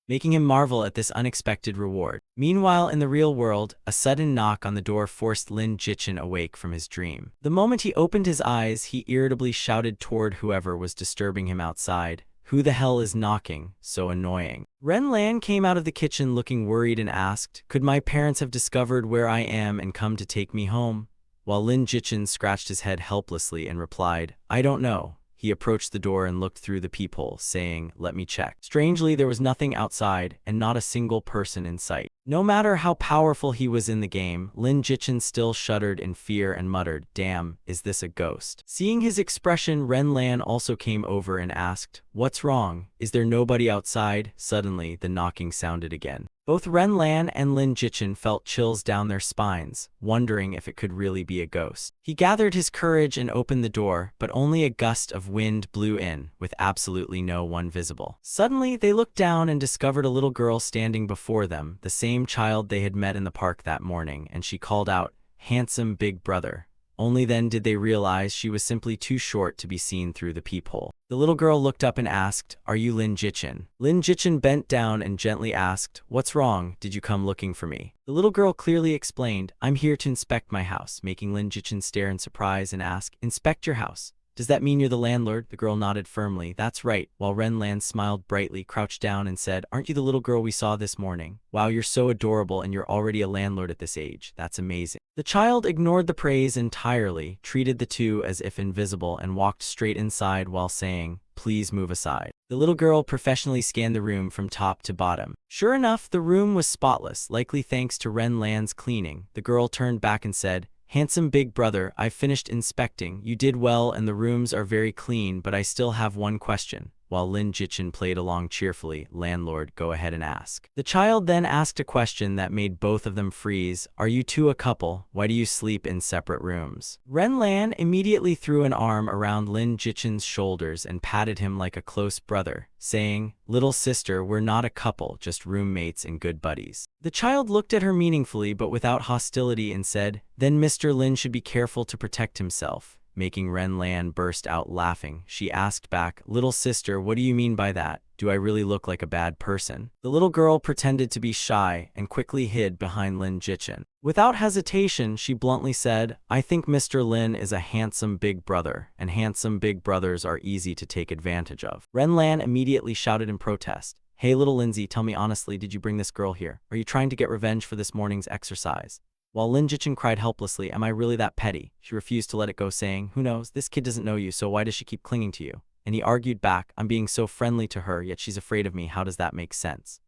making him marvel at this unexpected reward. Meanwhile, in the real world, a sudden knock on the door forced Lin Jichin awake from his dream. The moment he opened his eyes, he irritably shouted toward whoever was disturbing him outside, "Who the hell is knocking? So annoying." Ren Lan came out of the kitchen looking worried and asked, "Could my parents have discovered where I am and come to take me home?" While Lin Jichin scratched his head helplessly and replied, "I don't know." He approached the door and looked through the peephole, saying, "Let me check." Strangely, there was nothing outside, and not a single person in sight. No matter how powerful he was in the game, Lin Jichin still shuddered in fear and muttered, "Damn, is this a ghost?" Seeing his expression, Ren Lan also came over and asked, "What's wrong? Is there nobody outside?" Suddenly, the knocking sounded again. Both Ren Lan and Lin Jichin felt chills down their spines, wondering if it could really be a ghost. He gathered his courage and opened the door, but only a gust of wind blew in, with absolutely no one visible. Suddenly, they looked down and discovered a little girl standing before them, the same child they had met in the park that morning, and she called out, "Handsome big brother." Only then did they realize she was simply too short to be seen through the peephole. The little girl looked up and asked, "Are you Lin Jichin?" Lin Jichin bent down and gently asked, "What's wrong? Did you come looking for me?" The little girl clearly explained, "I'm here to inspect my house," making Lin Jichin stare in surprise and ask, "Inspect your house? Does that mean you're the landlord?" The girl nodded firmly, "That's right," while Ren Lan smiled brightly, crouched down and said, "Aren't you the little girl we saw this morning? Wow, you're so adorable and you're already a landlord at this age. That's amazing." The child ignored the praise entirely, treated the two as if invisible, and walked straight inside while saying, "Please move aside." The little girl professionally scanned the room from top to bottom. Sure enough, the room was spotless, likely thanks to Ren Lan's cleaning. The girl turned back and said, "Handsome big brother, I've finished inspecting. You did well and the rooms are very clean, but I still have one question." While Lin Jichin played along cheerfully, "Landlord, go ahead and ask." The child then asked a question that made both of them freeze. "Are you two a couple? Why do you sleep in separate rooms?" Ren Lan immediately threw an arm around Lin Jichin's shoulders and patted him like a close brother, saying, "Little sister, we're not a couple, just roommates and good buddies." The child looked at her meaningfully but without hostility and said, "Then Mr. Lin should be careful to protect himself. making Ren Lan burst out laughing. She asked back, "Little sister, what do you mean by that? Do I really look like a bad person?" The little girl pretended to be shy and quickly hid behind Lin Jichin. Without hesitation, she bluntly said, "I think Mr. Lin is a handsome big brother, and handsome big brothers are easy to take advantage of." Ren Lan immediately shouted in protest, "Hey little Lindsay, tell me honestly, did you bring this girl here? Are you trying to get revenge for this morning's exercise?" While Lin Jichin cried helplessly, "Am I really that petty?" She refused to let it go, saying, "Who knows, this kid doesn't know you, so why does she keep clinging to you?" And he argued back, "I'm being so friendly to her, yet she's afraid of me, how does that make sense?"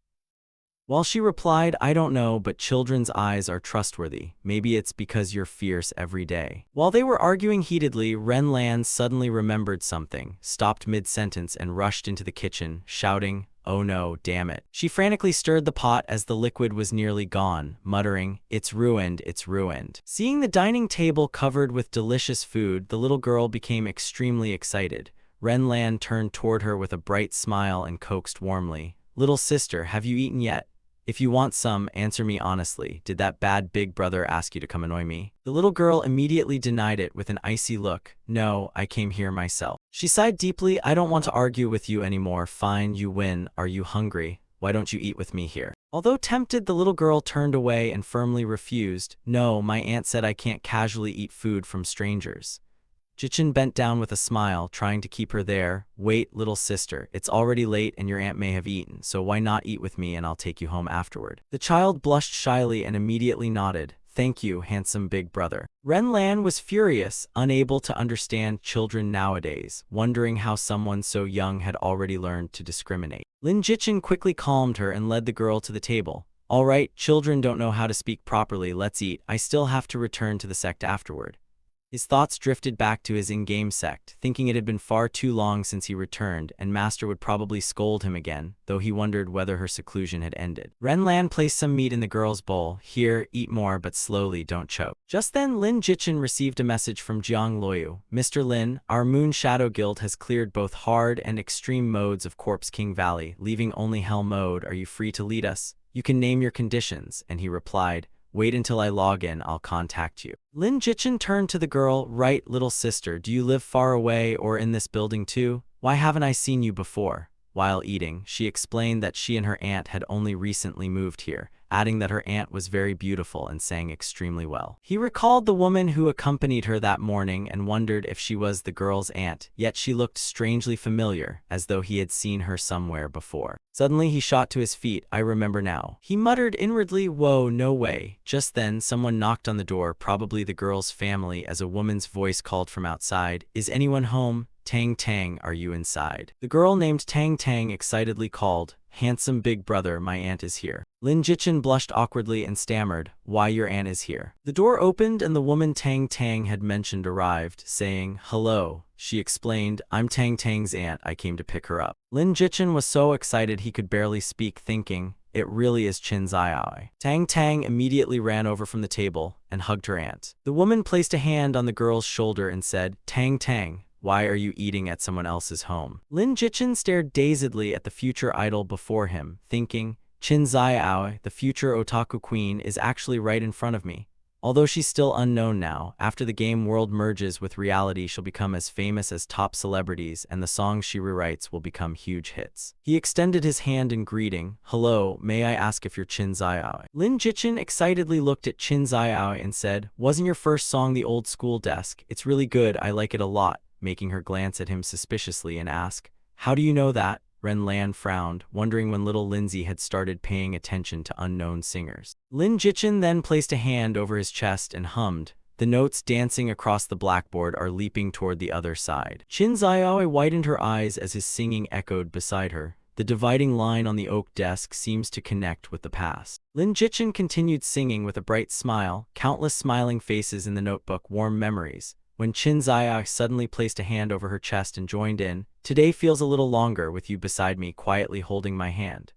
While she replied, "I don't know, but children's eyes are trustworthy. Maybe it's because you're fierce every day." While they were arguing heatedly, Ren Lan suddenly remembered something, stopped mid-sentence and rushed into the kitchen, shouting, "Oh no, damn it." She frantically stirred the pot as the liquid was nearly gone, muttering, "It's ruined, it's ruined." Seeing the dining table covered with delicious food, the little girl became extremely excited. Ren Lan turned toward her with a bright smile and coaxed warmly, "Little sister, have you eaten yet? If you want some, answer me honestly. Did that bad big brother ask you to come annoy me?" The little girl immediately denied it with an icy look. "No, I came here myself." She sighed deeply. "I don't want to argue with you anymore. Fine, you win. Are you hungry? Why don't you eat with me here?" Although tempted, the little girl turned away and firmly refused. "No, my aunt said I can't casually eat food from strangers." Jichin bent down with a smile, trying to keep her there. "Wait, little sister, it's already late and your aunt may have eaten, so why not eat with me and I'll take you home afterward?" The child blushed shyly and immediately nodded. "Thank you, handsome big brother." Ren Lan was furious, unable to understand children nowadays, wondering how someone so young had already learned to discriminate. Lin Jichin quickly calmed her and led the girl to the table. "All right, children don't know how to speak properly, let's eat. I still have to return to the sect afterward." His thoughts drifted back to his in-game sect, thinking it had been far too long since he returned, and Master would probably scold him again, though he wondered whether her seclusion had ended. Ren Lan placed some meat in the girl's bowl. "Here, eat more, but slowly, don't choke." Just then, Lin Jichin received a message from Jiang Loyu. "Mr. Lin, our Moon Shadow Guild has cleared both hard and extreme modes of Corpse King Valley, leaving only Hell mode. Are you free to lead us? You can name your conditions." And he replied, "Wait until I log in, I'll contact you." Lin Jichin turned to the girl. "Right, little sister, do you live far away or in this building too? Why haven't I seen you before?" While eating, she explained that she and her aunt had only recently moved here, adding that her aunt was very beautiful and sang extremely well. He recalled the woman who accompanied her that morning and wondered if she was the girl's aunt, yet she looked strangely familiar, as though he had seen her somewhere before. Suddenly he shot to his feet. "I remember now." He muttered inwardly, "Whoa, no way." Just then, someone knocked on the door, probably the girl's family, as a woman's voice called from outside, "Is anyone home? Tang Tang, are you inside?" The girl named Tang Tang excitedly called, "Handsome big brother, my aunt is here." Lin Jichin blushed awkwardly and stammered, "Why, your aunt is here." The door opened and the woman Tang Tang had mentioned arrived, saying, "Hello." She explained, "I'm Tang Tang's aunt, I came to pick her up." Lin Jichin was so excited he could barely speak, thinking, "It really is Qin Zaiai." Tang Tang immediately ran over from the table and hugged her aunt. The woman placed a hand on the girl's shoulder and said, "Tang Tang, why are you eating at someone else's home?" Lin Jichin stared dazedly at the future idol before him, thinking, Qin Zaiao, the future otaku queen, is actually right in front of me. Although she's still unknown now, after the game world merges with reality, she'll become as famous as top celebrities and the songs she rewrites will become huge hits. He extended his hand in greeting. "Hello, may I ask if you're Qin Zaiao?" Lin Jichin excitedly looked at Qin Zaiao and said, "Wasn't your first song the old school desk? It's really good, I like it a lot," making her glance at him suspiciously and ask, "How do you know that?" Ren Lan frowned, wondering when little Lindsay had started paying attention to unknown singers. Lin Jichin then placed a hand over his chest and hummed, "The notes dancing across the blackboard are leaping toward the other side." Qin Zaiao widened her eyes as his singing echoed beside her. "The dividing line on the oak desk seems to connect with the past." Lin Jichin continued singing with a bright smile, countless smiling faces in the notebook, warm memories. When Qin Zaiao suddenly placed a hand over her chest and joined in, "Today feels a little longer with you beside me, quietly holding my hand."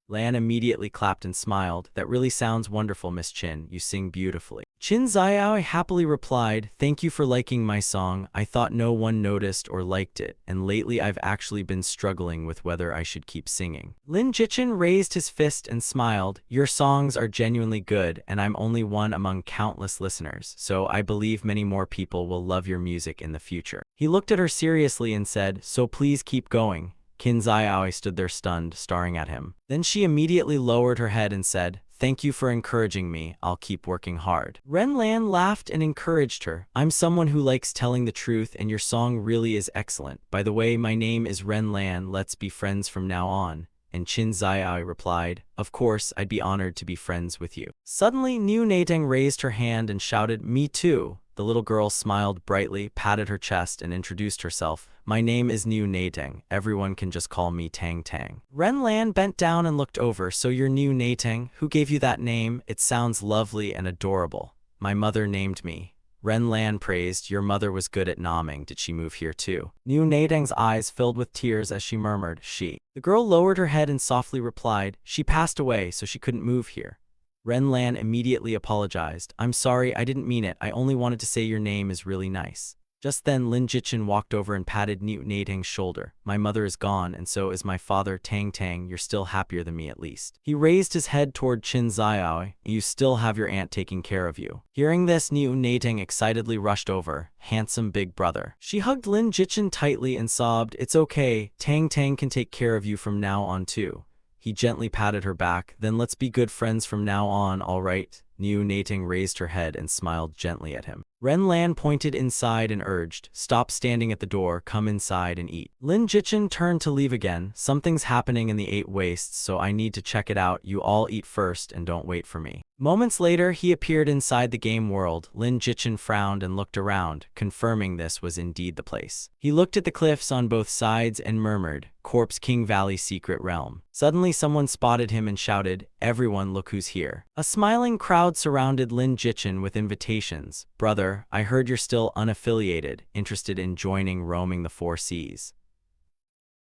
Lan immediately clapped and smiled. "That really sounds wonderful, Miss Qin. You sing beautifully." Qin Ziao happily replied, "Thank you for liking my song. I thought no one noticed or liked it, and lately I've actually been struggling with whether I should keep singing." Lin Jichen raised his fist and smiled, "Your songs are genuinely good, and I'm only one among countless listeners, so I believe many more people will love your music in the future." He looked at her seriously and said, "So please keep going." Qin Ziao stood there stunned, staring at him. Then she immediately lowered her head and said, "Thank you for encouraging me. I'll keep working hard." Ren Lan laughed and encouraged her. "I'm someone who likes telling the truth, and your song really is excellent. By the way, my name is Ren Lan. Let's be friends from now on." And Qin Ziao replied, "Of course, I'd be honored to be friends with you." Suddenly, Niu Nateng raised her hand and shouted, "Me too." The little girl smiled brightly, patted her chest, and introduced herself. "My name is Niu Nateng. Everyone can just call me Tang Tang." Ren Lan bent down and looked over. "So you're Niu Nateng? Who gave you that name? It sounds lovely and adorable." "My mother named me." Ren Lan praised, "Your mother was good at naming. Did she move here too?" Niu Nateng's eyes filled with tears as she murmured, "She." The girl lowered her head and softly replied, "She passed away, so she couldn't move here." Ren Lan immediately apologized. "I'm sorry, I didn't mean it. I only wanted to say your name is really nice." Just then, Lin Jichen walked over and patted Niu Nateng's shoulder. "My mother is gone, and so is my father, Tang Tang. You're still happier than me, at least." He raised his head toward Qin Ziao. "You still have your aunt taking care of you." Hearing this, Niu Nateng excitedly rushed over. "Handsome big brother." She hugged Lin Jichen tightly and sobbed, "It's okay. Tang Tang can take care of you from now on too." He gently patted her back. "Then let's be good friends from now on, all right?" Niu Nateng raised her head and smiled gently at him. Ren Lan pointed inside and urged, "Stop standing at the door, come inside and eat." Lin Jichen turned to leave again. "Something's happening in the Eight Wastes, so I need to check it out. You all eat first and don't wait for me." Moments later, he appeared inside the game world. Lin Jichen frowned and looked around, confirming this was indeed the place. He looked at the cliffs on both sides and murmured, "Corpse King Valley Secret Realm." Suddenly someone spotted him and shouted, "Everyone, look who's here." A smiling crowd surrounded Lin Jichen with invitations. "Brother, I heard you're still unaffiliated, interested in joining roaming the four seas."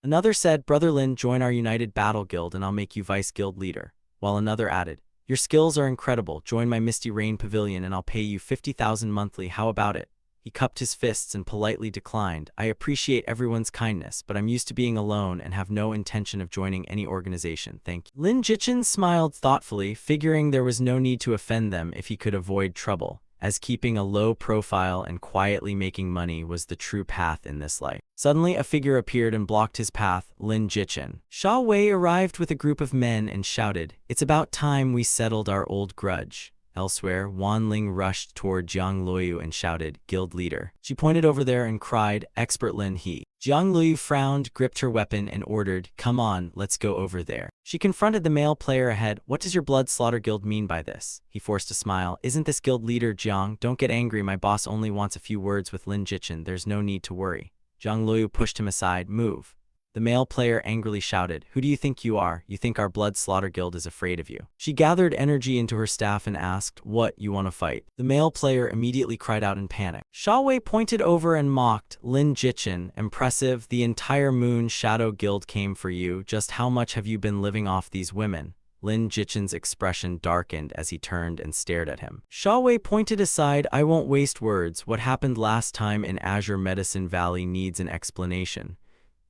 Another said, "Brother Lin, join our United Battle Guild and I'll make you Vice Guild Leader." While another added, "Your skills are incredible. Join my Misty Rain Pavilion and I'll pay you 50,000 monthly. How about it?" He cupped his fists and politely declined. "I appreciate everyone's kindness, but I'm used to being alone and have no intention of joining any organization. Thank you." Lin Jichen smiled thoughtfully, figuring there was no need to offend them if he could avoid trouble, as keeping a low profile and quietly making money was the true path in this life. Suddenly, a figure appeared and blocked his path. Lin Jichen. Sha Wei arrived with a group of men and shouted, "It's about time we settled our old grudge." Elsewhere, Wan Ling rushed toward Jiang Luoyu and shouted, "Guild leader." She pointed over there and cried, "Expert Lin He." Jiang Luoyu frowned, gripped her weapon, and ordered, "Come on, let's go over there." She confronted the male player ahead. "What does your Blood Slaughter Guild mean by this?" He forced a smile. "Isn't this guild leader Jiang? Don't get angry, my boss only wants a few words with Lin Jichen. There's no need to worry." Jiang Luoyu pushed him aside. "Move." The male player angrily shouted, "Who do you think you are? You think our Blood Slaughter Guild is afraid of you?" She gathered energy into her staff and asked, "What, you want to fight?" The male player immediately cried out in panic. Sha Wei pointed over and mocked, "Lin Jichen, impressive. The entire Moon Shadow Guild came for you. Just how much have you been living off these women?" Lin Jichen's expression darkened as he turned and stared at him. Sha Wei pointed aside. "I won't waste words. What happened last time in Azure Medicine Valley needs an explanation."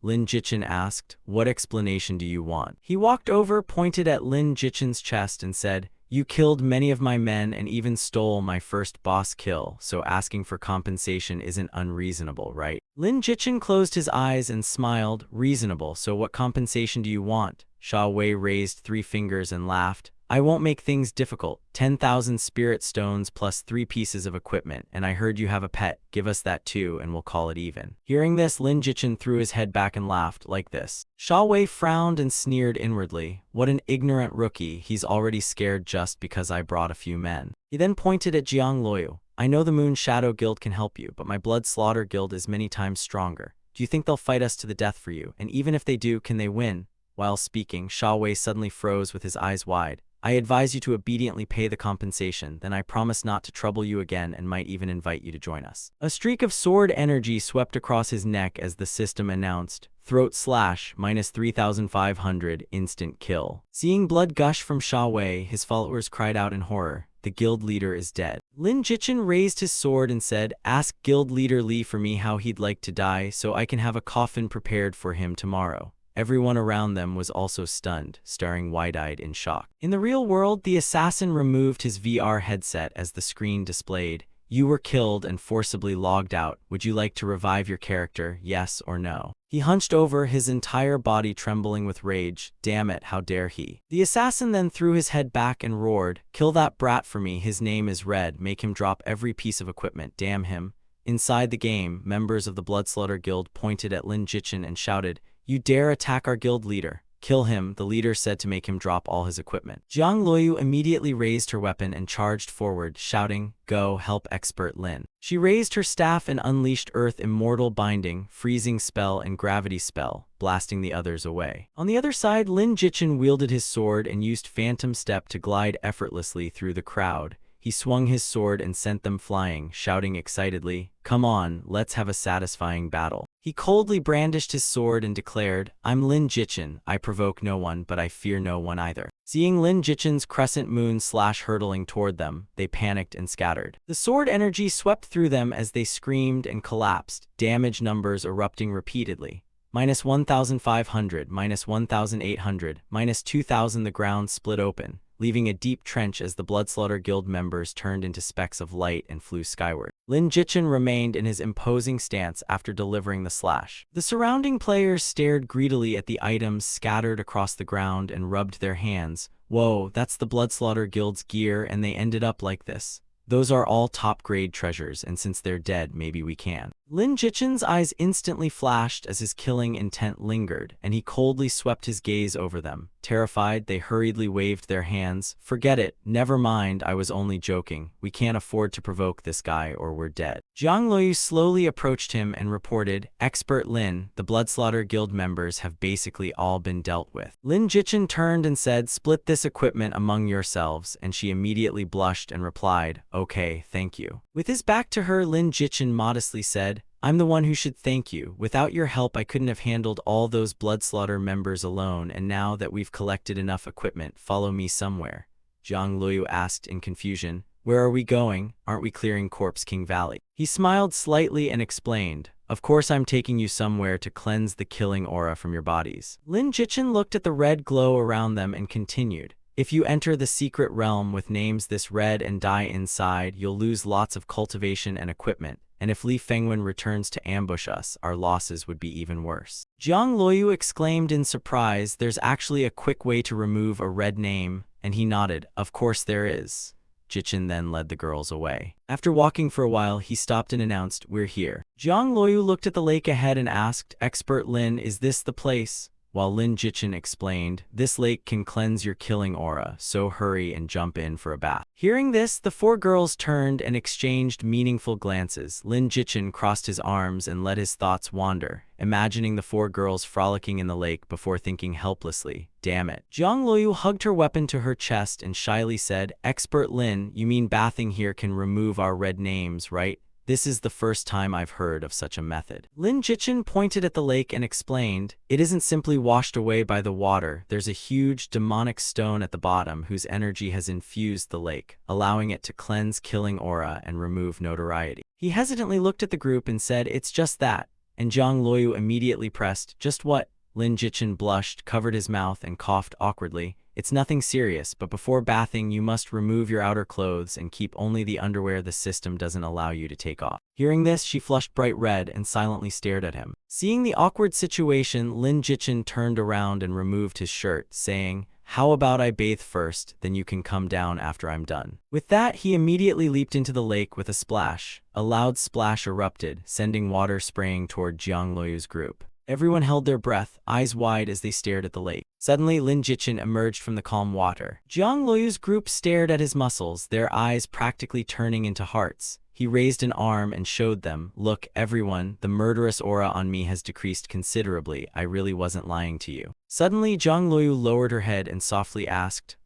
Lin Jichen asked, "What explanation do you want?" He walked over, pointed at Lin Jichen's chest and said, "You killed many of my men and even stole my first boss kill, so asking for compensation isn't unreasonable, right?" Lin Jichen closed his eyes and smiled. "Reasonable, so what compensation do you want?" Sha Wei raised 3 fingers and laughed. "I won't make things difficult. 10,000 spirit stones plus 3 pieces of equipment, and I heard you have a pet. Give us that too, and we'll call it even." Hearing this, Lin Jichen threw his head back and laughed, "Like this." Sha Wei frowned and sneered inwardly. "What an ignorant rookie. He's already scared just because I brought a few men." He then pointed at Jiang Luoyu. "I know the Moon Shadow Guild can help you, but my Blood Slaughter Guild is many times stronger. Do you think they'll fight us to the death for you? And even if they do, can they win?" While speaking, Sha Wei suddenly froze with his eyes wide. "I advise you to obediently pay the compensation, then I promise not to trouble you again and might even invite you to join us." A streak of sword energy swept across his neck as the system announced, "Throat slash, minus 3,500, instant kill." Seeing blood gush from Sha Wei, his followers cried out in horror. the guild leader is dead. Lin Jichin raised his sword and said, "Ask guild leader Li for me how he'd like to die so I can have a coffin prepared for him tomorrow." Everyone around them was also stunned, staring wide-eyed in shock. In the real world, the assassin removed his VR headset as the screen displayed, "You were killed and forcibly logged out. Would you like to revive your character, yes or no?" He hunched over, his entire body trembling with rage. Damn it, how dare he? The assassin then threw his head back and roared, "Kill that brat for me, his name is Red. Make him drop every piece of equipment, damn him." Inside the game, members of the Bloodslaughter Guild pointed at Lin Jichin and shouted, "You dare attack our guild leader? Kill him," the leader said to make him drop all his equipment. Jiang Luoyu immediately raised her weapon and charged forward, shouting, "Go, help expert Lin." She raised her staff and unleashed Earth Immortal Binding, Freezing Spell, and Gravity Spell, blasting the others away. On the other side, Lin Jichin wielded his sword and used Phantom Step to glide effortlessly through the crowd. He swung his sword and sent them flying, shouting excitedly, "Come on, let's have a satisfying battle." He coldly brandished his sword and declared, "I'm Lin Jichin. I provoke no one, but I fear no one either." Seeing Lin Jichin's crescent moon hurtling toward them, they panicked and scattered. The sword energy swept through them as they screamed and collapsed, damage numbers erupting repeatedly. -1,500, -1,800, -2,000. The ground split open, leaving a deep trench as the Bloodslaughter Guild members turned into specks of light and flew skyward. Lin Jichin remained in his imposing stance after delivering the slash. The surrounding players stared greedily at the items scattered across the ground and rubbed their hands. "Whoa, that's the Bloodslaughter Guild's gear and they ended up like this. Those are all top-grade treasures, and since they're dead, maybe we can." Lin Jichin's eyes instantly flashed as his killing intent lingered, and he coldly swept his gaze over them. Terrified, they hurriedly waved their hands. "Forget it, never mind, I was only joking. We can't afford to provoke this guy or we're dead." Jiang Luoyu slowly approached him and reported, "Expert Lin, the Bloodslaughter Guild members have basically all been dealt with." Lin Jichin turned and said, "Split this equipment among yourselves," and she immediately blushed and replied, "Okay, thank you." With his back to her, Lin Jichin modestly said, "I'm the one who should thank you. Without your help, I couldn't have handled all those Bloodslaughter members alone, and now that we've collected enough equipment, follow me somewhere." Jiang Luoyu asked in confusion, "Where are we going? Aren't we clearing Corpse King Valley?" He smiled slightly and explained, "Of course I'm taking you somewhere to cleanse the killing aura from your bodies." Lin Jichin looked at the red glow around them and continued, "If you enter the secret realm with names this red and die inside, you'll lose lots of cultivation and equipment. And if Li Fengwen returns to ambush us, our losses would be even worse." Jiang Luoyu exclaimed in surprise, "There's actually a quick way to remove a red name," and he nodded, "Of course there is." Jichin then led the girls away. After walking for a while, he stopped and announced, "We're here." Jiang Luoyu looked at the lake ahead and asked, "Expert Lin, is this the place?" While Lin Jichin explained, "This lake can cleanse your killing aura, so hurry and jump in for a bath." Hearing this, the four girls turned and exchanged meaningful glances. Lin Jichin crossed his arms and let his thoughts wander, imagining the four girls frolicking in the lake before thinking helplessly, "Damn it." Jiang Luoyu hugged her weapon to her chest and shyly said, "Expert Lin, you mean bathing here can remove our red names, right? This is the first time I've heard of such a method." Lin Jichin pointed at the lake and explained, "It isn't simply washed away by the water. There's a huge demonic stone at the bottom whose energy has infused the lake, allowing it to cleanse killing aura and remove notoriety." He hesitantly looked at the group and said, "It's just that." And Jiang Luoyu immediately pressed, "Just what?" Lin Jichin blushed, covered his mouth, and coughed awkwardly. "It's nothing serious, but before bathing you must remove your outer clothes and keep only the underwear the system doesn't allow you to take off." Hearing this, she flushed bright red and silently stared at him. Seeing the awkward situation, Lin Jichin turned around and removed his shirt, saying, "How about I bathe first, then you can come down after I'm done." With that, he immediately leaped into the lake with a splash. A loud splash erupted, sending water spraying toward Jiang Luoyu's group. Everyone held their breath, eyes wide as they stared at the lake. Suddenly, Lin Jichin emerged from the calm water. Jiang Luoyu's group stared at his muscles, their eyes practically turning into hearts. He raised an arm and showed them, "Look, everyone, the murderous aura on me has decreased considerably. I really wasn't lying to you." Suddenly, Jiang Luoyu lowered her head and softly asked,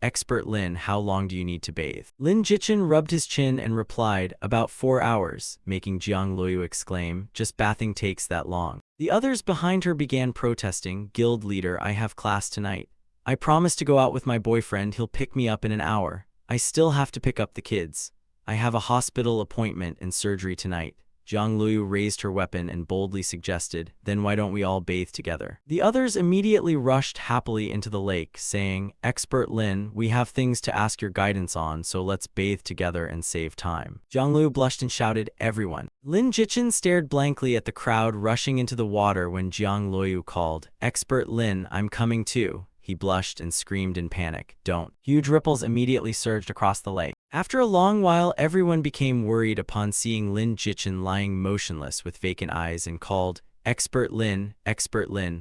Expert Lin, how long do you need to bathe?" Lin Jichin rubbed his chin and replied, "About 4 hours," making Jiang Luoyu exclaim, "Just bathing takes that long." The others behind her began protesting, "Guild leader, I have class tonight. I promised to go out with my boyfriend, he'll pick me up in an hour. I still have to pick up the kids. I have a hospital appointment and surgery tonight. Jiang Luyu raised her weapon and boldly suggested, then why don't we all bathe together? The others immediately rushed happily into the lake, saying, Expert Lin, we have things to ask your guidance on, so let's bathe together and save time. Jiang Luyu blushed and shouted, everyone. Lin Jichin stared blankly at the crowd rushing into the water when Jiang Luyu called, Expert Lin, I'm coming too. He blushed and screamed in panic, don't. Huge ripples immediately surged across the lake. After a long while, everyone became worried upon seeing Lin Jichin lying motionless with vacant eyes and called, Expert Lin,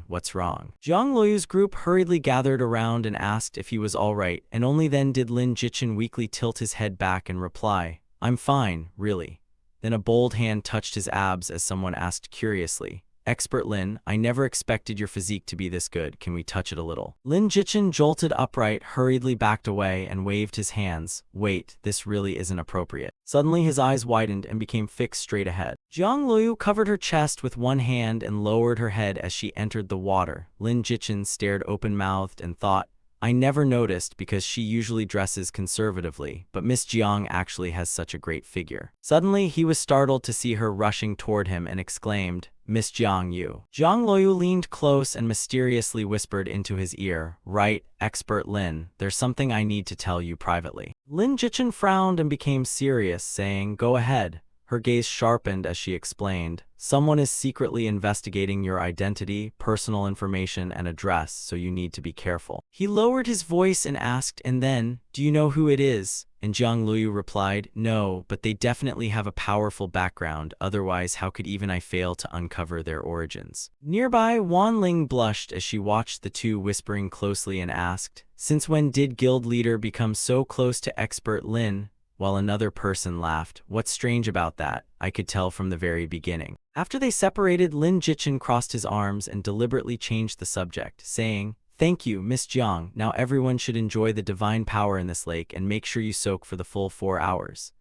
what's wrong? Jiang Luoyu's group hurriedly gathered around and asked if he was all right, and only then did Lin Jichin weakly tilt his head back and reply, I'm fine, really. Then a bold hand touched his abs as someone asked curiously, Expert Lin, I never expected your physique to be this good. Can we touch it a little? Lin Jichin jolted upright, hurriedly backed away, and waved his hands. Wait, this really isn't appropriate. Suddenly his eyes widened and became fixed straight ahead. Jiang Luoyu covered her chest with one hand and lowered her head as she entered the water. Lin Jichin stared open-mouthed and thought, I never noticed because she usually dresses conservatively, but Miss Jiang actually has such a great figure. Suddenly, he was startled to see her rushing toward him and exclaimed, Miss Jiang Yu. Jiang Luoyu leaned close and mysteriously whispered into his ear, Right, Expert Lin, there's something I need to tell you privately. Lin Jichin frowned and became serious, saying, Go ahead. Her gaze sharpened as she explained, Someone is secretly investigating your identity, personal information, and address, so you need to be careful. He lowered his voice and asked, and then, do you know who it is? And Jiang Luoyu replied, no, but they definitely have a powerful background, otherwise how could even I fail to uncover their origins? Nearby, Wan Ling blushed as she watched the two whispering closely and asked, since when did guild leader become so close to Expert Lin? While another person laughed, what's strange about that? I could tell from the very beginning. After they separated, Lin Jichin crossed his arms and deliberately changed the subject, saying, Thank you, Miss Jiang. Now everyone should enjoy the divine power in this lake and make sure you soak for the full 4 hours.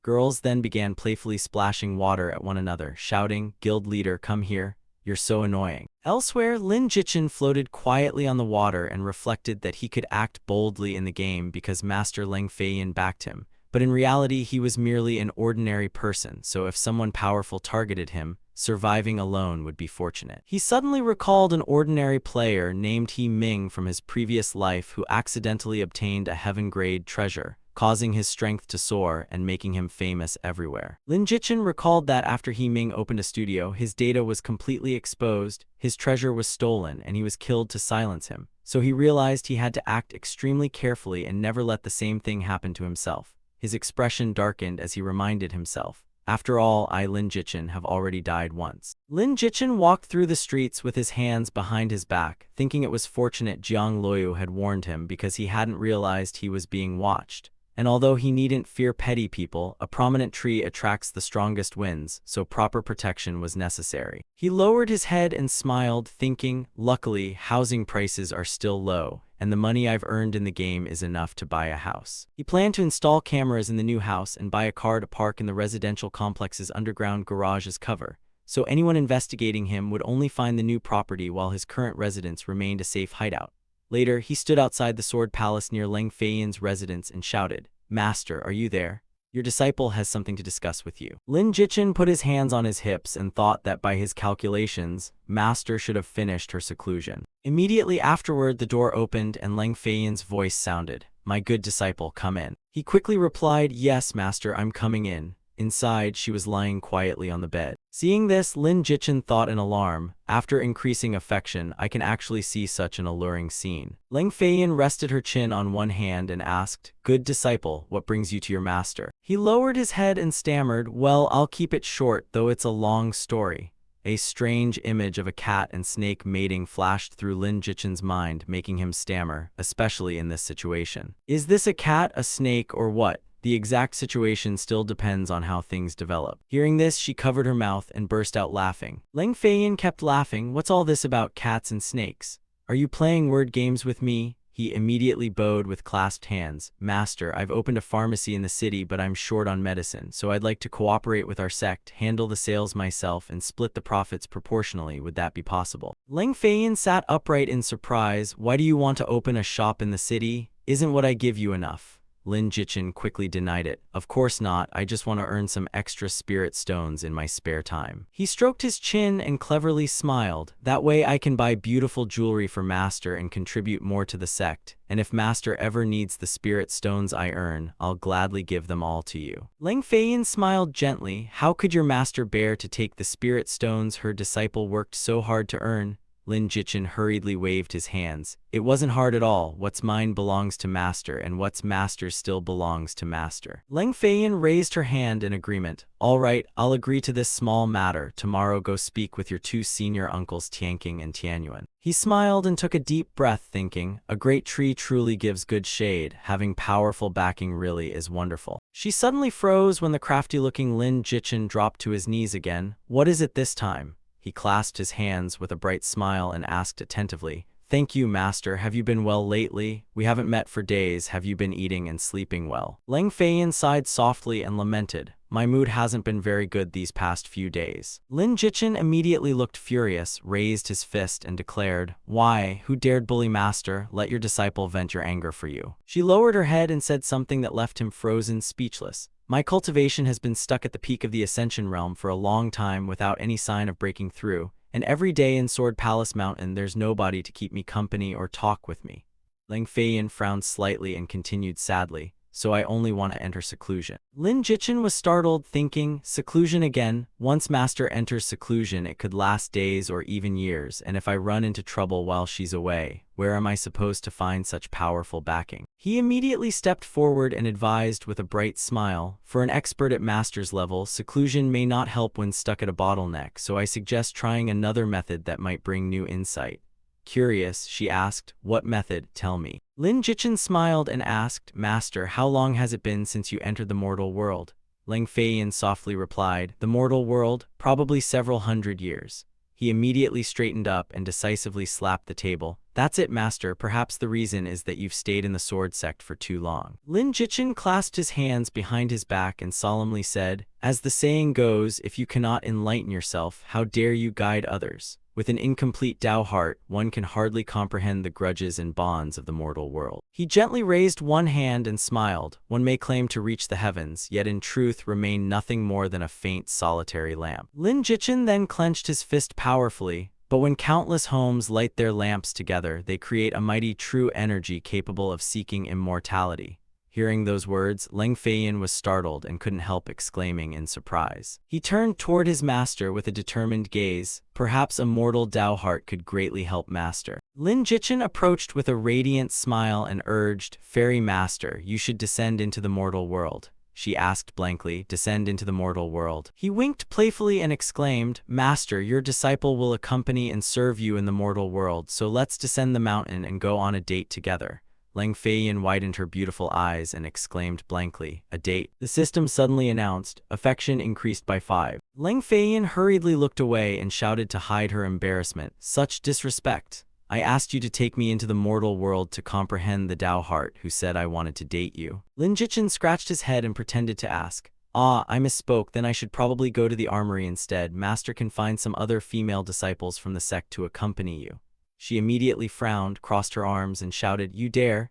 Girls then began playfully splashing water at one another, shouting, Guild leader, come here. You're so annoying. Elsewhere, Lin Jichin floated quietly on the water and reflected that he could act boldly in the game because Master Leng Feiyin backed him. But in reality, he was merely an ordinary person, so if someone powerful targeted him, surviving alone would be fortunate. He suddenly recalled an ordinary player named He Ming from his previous life who accidentally obtained a heaven-grade treasure, causing his strength to soar and making him famous everywhere. Lin Jichin recalled that after He Ming opened a studio, his data was completely exposed, his treasure was stolen, and he was killed to silence him. So he realized he had to act extremely carefully and never let the same thing happen to himself. His expression darkened as he reminded himself, after all, I, Lin Jichin, have already died once. Lin Jichin walked through the streets with his hands behind his back, thinking it was fortunate Jiang Luoyu had warned him because he hadn't realized he was being watched. And although he needn't fear petty people, a prominent tree attracts the strongest winds, so proper protection was necessary. He lowered his head and smiled, thinking, luckily, housing prices are still low, and the money I've earned in the game is enough to buy a house. He planned to install cameras in the new house and buy a car to park in the residential complex's underground garage as cover, so anyone investigating him would only find the new property while his current residence remained a safe hideout. Later, he stood outside the Sword Palace near Leng Feiyin's residence and shouted, Master, are you there? Your disciple has something to discuss with you. Lin Jichin put his hands on his hips and thought that by his calculations, Master should have finished her seclusion. Immediately afterward, the door opened and Leng Feiyin's voice sounded, My good disciple, come in. He quickly replied, Yes, Master, I'm coming in. Inside, she was lying quietly on the bed. Seeing this, Lin Jichin thought in alarm, after increasing affection, I can actually see such an alluring scene. Leng Feiyin rested her chin on one hand and asked, Good disciple, what brings you to your master? He lowered his head and stammered, Well, I'll keep it short, though it's a long story. A strange image of a cat and snake mating flashed through Lin Jichin's mind, making him stammer, especially in this situation. Is this a cat, a snake, or what? The exact situation still depends on how things develop. Hearing this, she covered her mouth and burst out laughing. Leng Feiyin kept laughing. What's all this about cats and snakes? Are you playing word games with me? He immediately bowed with clasped hands. Master, I've opened a pharmacy in the city, but I'm short on medicine, so I'd like to cooperate with our sect, handle the sales myself, and split the profits proportionally. Would that be possible? Leng Feiyin sat upright in surprise. Why do you want to open a shop in the city? Isn't what I give you enough? Lin Jichin quickly denied it. Of course not, I just want to earn some extra spirit stones in my spare time. He stroked his chin and cleverly smiled. That way I can buy beautiful jewelry for Master and contribute more to the sect. And if Master ever needs the spirit stones I earn, I'll gladly give them all to you. Lang Feiyin smiled gently. How could your master bear to take the spirit stones her disciple worked so hard to earn? Lin Jichin hurriedly waved his hands. It wasn't hard at all. What's mine belongs to Master, and what's Master's still belongs to Master. Lang Feiyin raised her hand in agreement. All right, I'll agree to this small matter. Tomorrow go speak with your two senior uncles Tianqing and Tianyuan. He smiled and took a deep breath, thinking, a great tree truly gives good shade. Having powerful backing really is wonderful. She suddenly froze when the crafty-looking Lin Jichin dropped to his knees again. What is it this time? He clasped his hands with a bright smile and asked attentively, Thank you, Master. Have you been well lately? We haven't met for days. Have you been eating and sleeping well? Lang Feiyin sighed softly and lamented. My mood hasn't been very good these past few days. Lin Jichin immediately looked furious, raised his fist, and declared, Why? Who dared bully Master? Let your disciple vent your anger for you. She lowered her head and said something that left him frozen, speechless. My cultivation has been stuck at the peak of the Ascension Realm for a long time without any sign of breaking through, and every day in Sword Palace Mountain there's nobody to keep me company or talk with me. Lang Feiyin frowned slightly and continued sadly, so I only want to enter seclusion. Lin Jichin was startled, thinking, seclusion again? Once Master enters seclusion, it could last days or even years, and if I run into trouble while she's away, where am I supposed to find such powerful backing? He immediately stepped forward and advised with a bright smile, for an expert at Master's level, seclusion may not help when stuck at a bottleneck, so I suggest trying another method that might bring new insight. Curious, she asked, what method? Tell me. Lin Jichin smiled and asked, Master, how long has it been since you entered the mortal world? Lang Feiyin softly replied, the mortal world? Probably several hundred years. He immediately straightened up and decisively slapped the table. That's it, Master. Perhaps the reason is that you've stayed in the sword sect for too long. Lin Jichin clasped his hands behind his back and solemnly said, As the saying goes, if you cannot enlighten yourself, how dare you guide others? With an incomplete Tao heart, one can hardly comprehend the grudges and bonds of the mortal world. He gently raised one hand and smiled. One may claim to reach the heavens, yet in truth remain nothing more than a faint solitary lamp. Lin Jichin then clenched his fist powerfully, but when countless homes light their lamps together, they create a mighty true energy capable of seeking immortality. Hearing those words, Lang Feiyin was startled and couldn't help exclaiming in surprise. He turned toward his master with a determined gaze. Perhaps a mortal Tao heart could greatly help Master. Lin Jichin approached with a radiant smile and urged, Fairy Master, you should descend into the mortal world. She asked blankly, descend into the mortal world. He winked playfully and exclaimed, Master, your disciple will accompany and serve you in the mortal world, so let's descend the mountain and go on a date together. Lang Feiyin widened her beautiful eyes and exclaimed blankly, a date. The system suddenly announced, affection increased by 5. Lang Feiyin hurriedly looked away and shouted to hide her embarrassment, such disrespect. I asked you to take me into the mortal world to comprehend the Tao heart who said I wanted to date you. Lin Jichin scratched his head and pretended to ask, Ah, I misspoke, then I should probably go to the armory instead. Master can find some other female disciples from the sect to accompany you. She immediately frowned, crossed her arms, and shouted, You dare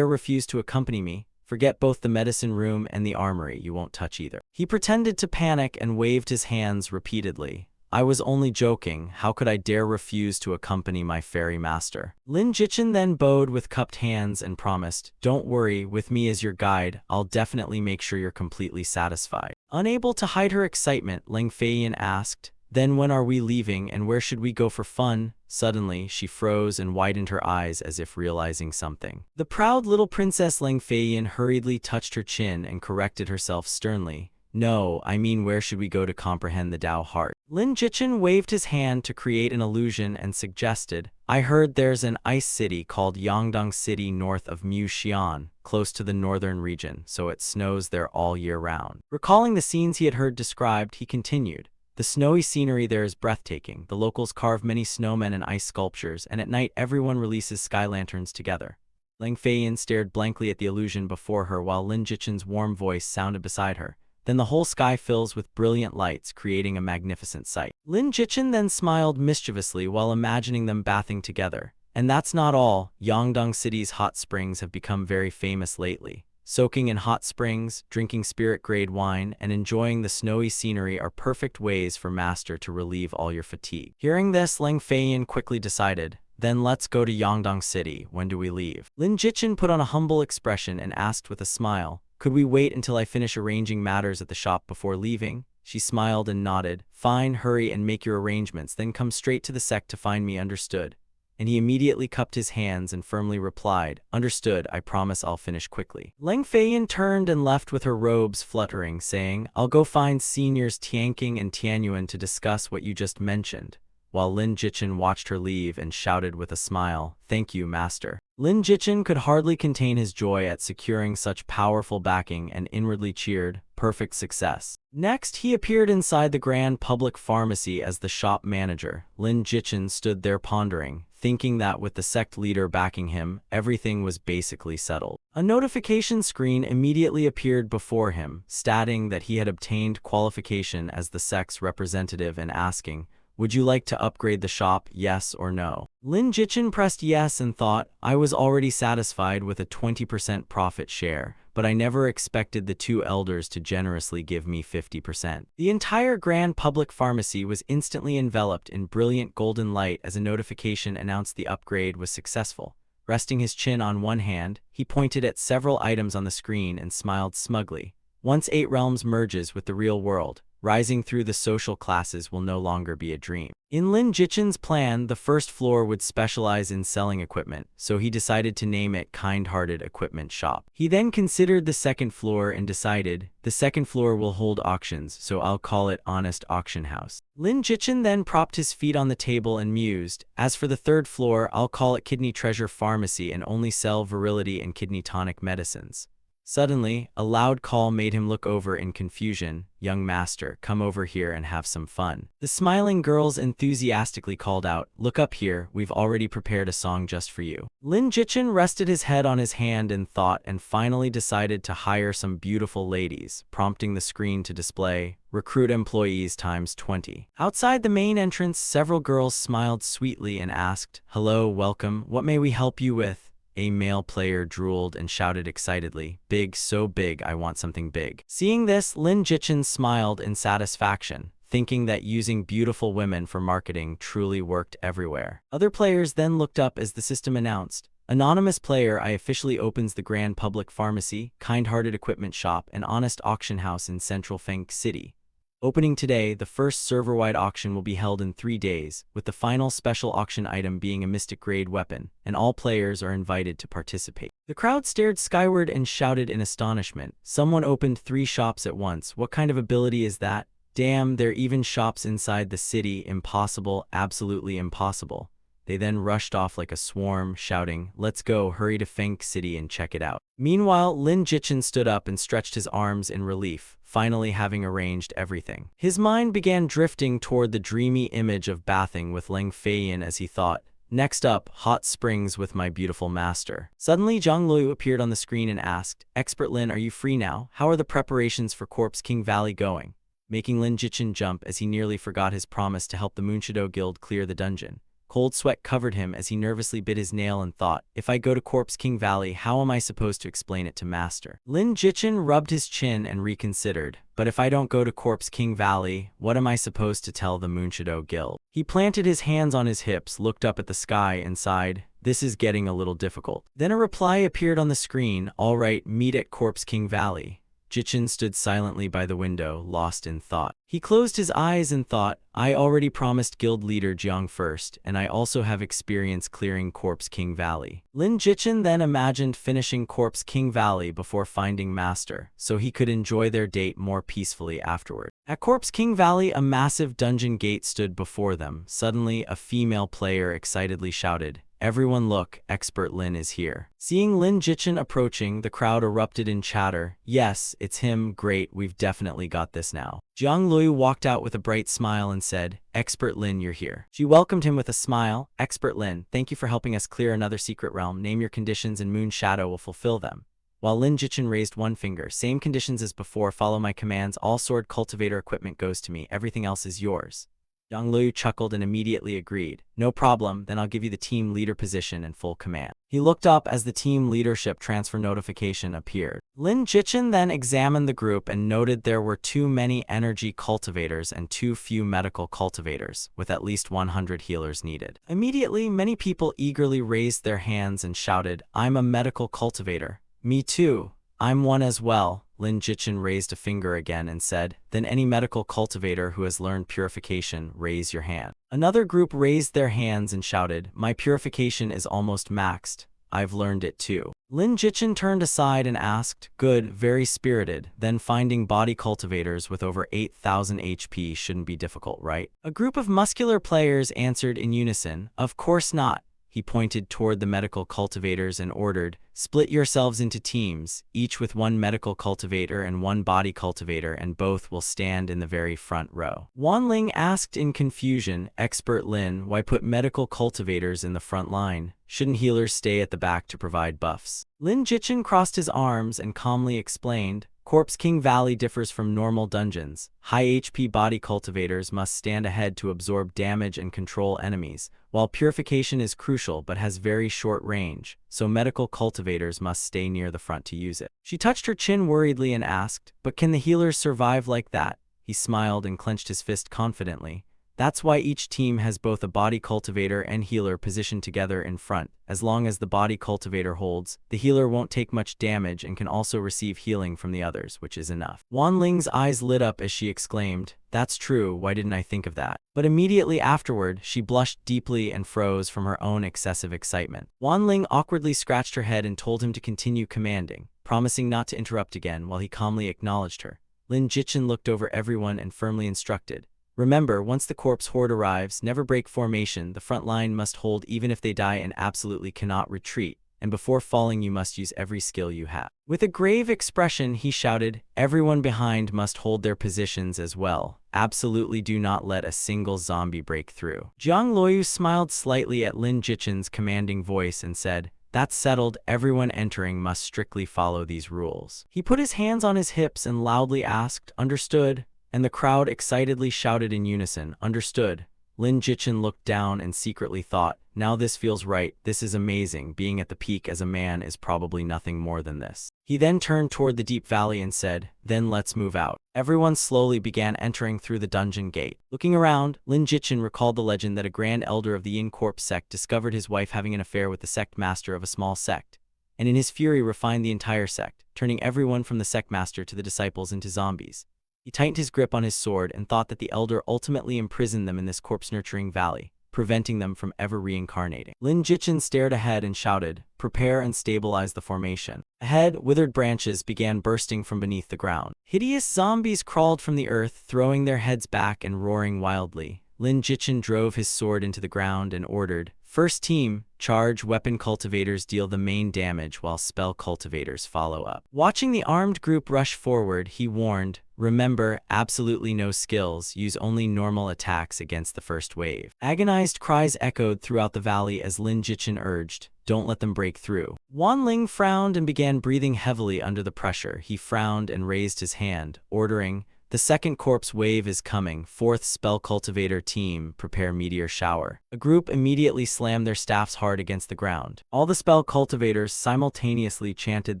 refuse to accompany me? Forget both the medicine room and the armory, you won't touch either. He pretended to panic and waved his hands repeatedly. I was only joking, how could I dare refuse to accompany my fairy master? Lin Jichin then bowed with cupped hands and promised, Don't worry, with me as your guide, I'll definitely make sure you're completely satisfied. Unable to hide her excitement, Lang Feiyin asked, Then when are we leaving and where should we go for fun? Suddenly, she froze and widened her eyes as if realizing something. The proud little Princess Lang Feiyin hurriedly touched her chin and corrected herself sternly. No, I mean where should we go to comprehend the Tao heart? Lin Jichin waved his hand to create an illusion and suggested, I heard there's an ice city called Yangdong City north of Muxian, close to the northern region, so it snows there all year round. Recalling the scenes he had heard described, he continued, The snowy scenery there is breathtaking. The locals carve many snowmen and ice sculptures, and at night everyone releases sky lanterns together. Lang Feiyin stared blankly at the illusion before her while Lin Jichin's warm voice sounded beside her. Then the whole sky fills with brilliant lights, creating a magnificent sight. Lin Jichin then smiled mischievously while imagining them bathing together. And that's not all. Yangdong City's hot springs have become very famous lately. Soaking in hot springs, drinking spirit-grade wine, and enjoying the snowy scenery are perfect ways for Master to relieve all your fatigue. Hearing this, Lin Feiyin quickly decided, then let's go to Yangdong City. When do we leave? Lin Jichin put on a humble expression and asked with a smile, could we wait until I finish arranging matters at the shop before leaving? She smiled and nodded. Fine, hurry and make your arrangements, then come straight to the sect to find me, understood? And he immediately cupped his hands and firmly replied, understood, I promise I'll finish quickly. Lin Feiyin turned and left with her robes fluttering, saying, I'll go find seniors Tianqing and Tianyuan to discuss what you just mentioned, while Lin Jichin watched her leave and shouted with a smile, thank you, master. Lin Jichin could hardly contain his joy at securing such powerful backing and inwardly cheered, perfect success. Next, he appeared inside the Grand Public Pharmacy as the shop manager. Lin Jichin stood there pondering, thinking that with the sect leader backing him, everything was basically settled. A notification screen immediately appeared before him, stating that he had obtained qualification as the sect's representative and asking, would you like to upgrade the shop, yes or no? Lin Jichin pressed yes and thought, I was already satisfied with a 20% profit share, but I never expected the two elders to generously give me 50%. The entire Grand Public Pharmacy was instantly enveloped in brilliant golden light as a notification announced the upgrade was successful. Resting his chin on one hand, he pointed at several items on the screen and smiled smugly. Once 8 realms merges with the real world, rising through the social classes will no longer be a dream. In Lin Jichin's plan, the first floor would specialize in selling equipment, so he decided to name it Kind-Hearted Equipment Shop. He then considered the second floor and decided, the second floor will hold auctions, so I'll call it Honest Auction House. Lin Jichin then propped his feet on the table and mused, as for the third floor, I'll call it Kidney Treasure Pharmacy and only sell virility and kidney tonic medicines. Suddenly, a loud call made him look over in confusion. Young master, come over here and have some fun. The smiling girls enthusiastically called out, look up here, we've already prepared a song just for you. Lin Jichin rested his head on his hand in thought and finally decided to hire some beautiful ladies, prompting the screen to display, recruit employees times 20. Outside the main entrance, several girls smiled sweetly and asked, hello, welcome, what may we help you with? A male player drooled and shouted excitedly, big, so big, I want something big. Seeing this, Lin Jichin smiled in satisfaction, thinking that using beautiful women for marketing truly worked everywhere. Other players then looked up as the system announced, anonymous player I officially opens the Grand Public Pharmacy, Kind-Hearted Equipment Shop, and Honest Auction House in Central Feng City. Opening today, the first server-wide auction will be held in 3 days, with the final special auction item being a mystic-grade weapon, and all players are invited to participate. The crowd stared skyward and shouted in astonishment. Someone opened 3 shops at once. What kind of ability is that? Damn, there are even shops inside the city. Impossible, absolutely impossible. They then rushed off like a swarm, shouting, let's go, hurry to Feng City and check it out. Meanwhile, Lin Jichin stood up and stretched his arms in relief, finally having arranged everything. His mind began drifting toward the dreamy image of bathing with Lin Feiyin as he thought, next up, hot springs with my beautiful master. Suddenly, Zhang Lu appeared on the screen and asked, Expert Lin, are you free now? How are the preparations for Corpse King Valley going? Making Lin Jichin jump as he nearly forgot his promise to help the Moonshadow Guild clear the dungeon. Cold sweat covered him as he nervously bit his nail and thought, if I go to Corpse King Valley, how am I supposed to explain it to Master? Lin Jichin rubbed his chin and reconsidered, but if I don't go to Corpse King Valley, what am I supposed to tell the Moonshadow Guild? He planted his hands on his hips, looked up at the sky and sighed, this is getting a little difficult. Then a reply appeared on the screen, all right, meet at Corpse King Valley. Jichin stood silently by the window, lost in thought. He closed his eyes and thought, I already promised guild leader Jiang first, and I also have experience clearing Corpse King Valley. Lin Jichin then imagined finishing Corpse King Valley before finding Master, so he could enjoy their date more peacefully afterward. At Corpse King Valley, a massive dungeon gate stood before them. Suddenly, a female player excitedly shouted, everyone look, Expert Lin is here. Seeing Lin Jichin approaching, the crowd erupted in chatter. Yes, it's him, great, we've definitely got this now. Jiang Lui walked out with a bright smile and said, Expert Lin, you're here. She welcomed him with a smile. Expert Lin, thank you for helping us clear another secret realm. Name your conditions and Moon Shadow will fulfill them. While Lin Jichin raised one finger, same conditions as before, follow my commands, all sword cultivator equipment goes to me, everything else is yours. Zhang Lu chuckled and immediately agreed. No problem, then I'll give you the team leader position and full command. He looked up as the team leadership transfer notification appeared. Lin Jichin then examined the group and noted there were too many energy cultivators and too few medical cultivators, with at least 100 healers needed. Immediately, many people eagerly raised their hands and shouted, "I'm a medical cultivator." "Me too. I'm one as well." Lin Jichin raised a finger again and said, "Then any medical cultivator who has learned purification, raise your hand." Another group raised their hands and shouted, "My purification is almost maxed. I've learned it too." Lin Jichin turned aside and asked, "Good, very spirited. Then finding body cultivators with over 8,000 HP shouldn't be difficult, right?" A group of muscular players answered in unison, "Of course not." He pointed toward the medical cultivators and ordered, "Split yourselves into teams, each with one medical cultivator and one body cultivator, and both will stand in the very front row." Wan Ling asked in confusion, "Expert Lin, why put medical cultivators in the front line? Shouldn't healers stay at the back to provide buffs?" Lin Jichin crossed his arms and calmly explained, Corpse King Valley differs from normal dungeons. High HP body cultivators must stand ahead to absorb damage and control enemies, while purification is crucial but has very short range, so medical cultivators must stay near the front to use it. She touched her chin worriedly and asked, "But can the healers survive like that?" He smiled and clenched his fist confidently. "That's why each team has both a body cultivator and healer positioned together in front. As long as the body cultivator holds, the healer won't take much damage and can also receive healing from the others, which is enough." Wan Ling's eyes lit up as she exclaimed, "That's true, why didn't I think of that?" But immediately afterward, she blushed deeply and froze from her own excessive excitement. Wan Ling awkwardly scratched her head and told him to continue commanding, promising not to interrupt again while he calmly acknowledged her. Lin Jichin looked over everyone and firmly instructed, "Remember, once the corpse horde arrives, never break formation. The front line must hold even if they die and absolutely cannot retreat. And before falling, you must use every skill you have." With a grave expression, he shouted, "Everyone behind must hold their positions as well. Absolutely do not let a single zombie break through." Jiang Luoyu smiled slightly at Lin Jichin's commanding voice and said, "That's settled. Everyone entering must strictly follow these rules." He put his hands on his hips and loudly asked, "Understood?" And the crowd excitedly shouted in unison, "Understood." Lin Jichin looked down and secretly thought, "Now this feels right. This is amazing. Being at the peak as a man is probably nothing more than this." He then turned toward the deep valley and said, "Then let's move out." Everyone slowly began entering through the dungeon gate. Looking around, Lin Jichin recalled the legend that a grand elder of the Yin Corpse sect discovered his wife having an affair with the sect master of a small sect, and in his fury refined the entire sect, turning everyone from the sect master to the disciples into zombies. He tightened his grip on his sword and thought that the elder ultimately imprisoned them in this corpse-nurturing valley, preventing them from ever reincarnating. Lin Jichin stared ahead and shouted, "Prepare and stabilize the formation." Ahead, withered branches began bursting from beneath the ground. Hideous zombies crawled from the earth, throwing their heads back and roaring wildly. Lin Jichin drove his sword into the ground and ordered, "First team, charge. Weapon cultivators deal the main damage while spell cultivators follow up." Watching the armed group rush forward, he warned, "Remember, absolutely no skills. Use only normal attacks against the first wave." Agonized cries echoed throughout the valley as Lin Jichin urged, "Don't let them break through." Wan Ling frowned and began breathing heavily under the pressure. He frowned and raised his hand, ordering, "The second corpse wave is coming. Fourth spell cultivator team, prepare meteor shower." A group immediately slammed their staffs hard against the ground. All the spell cultivators simultaneously chanted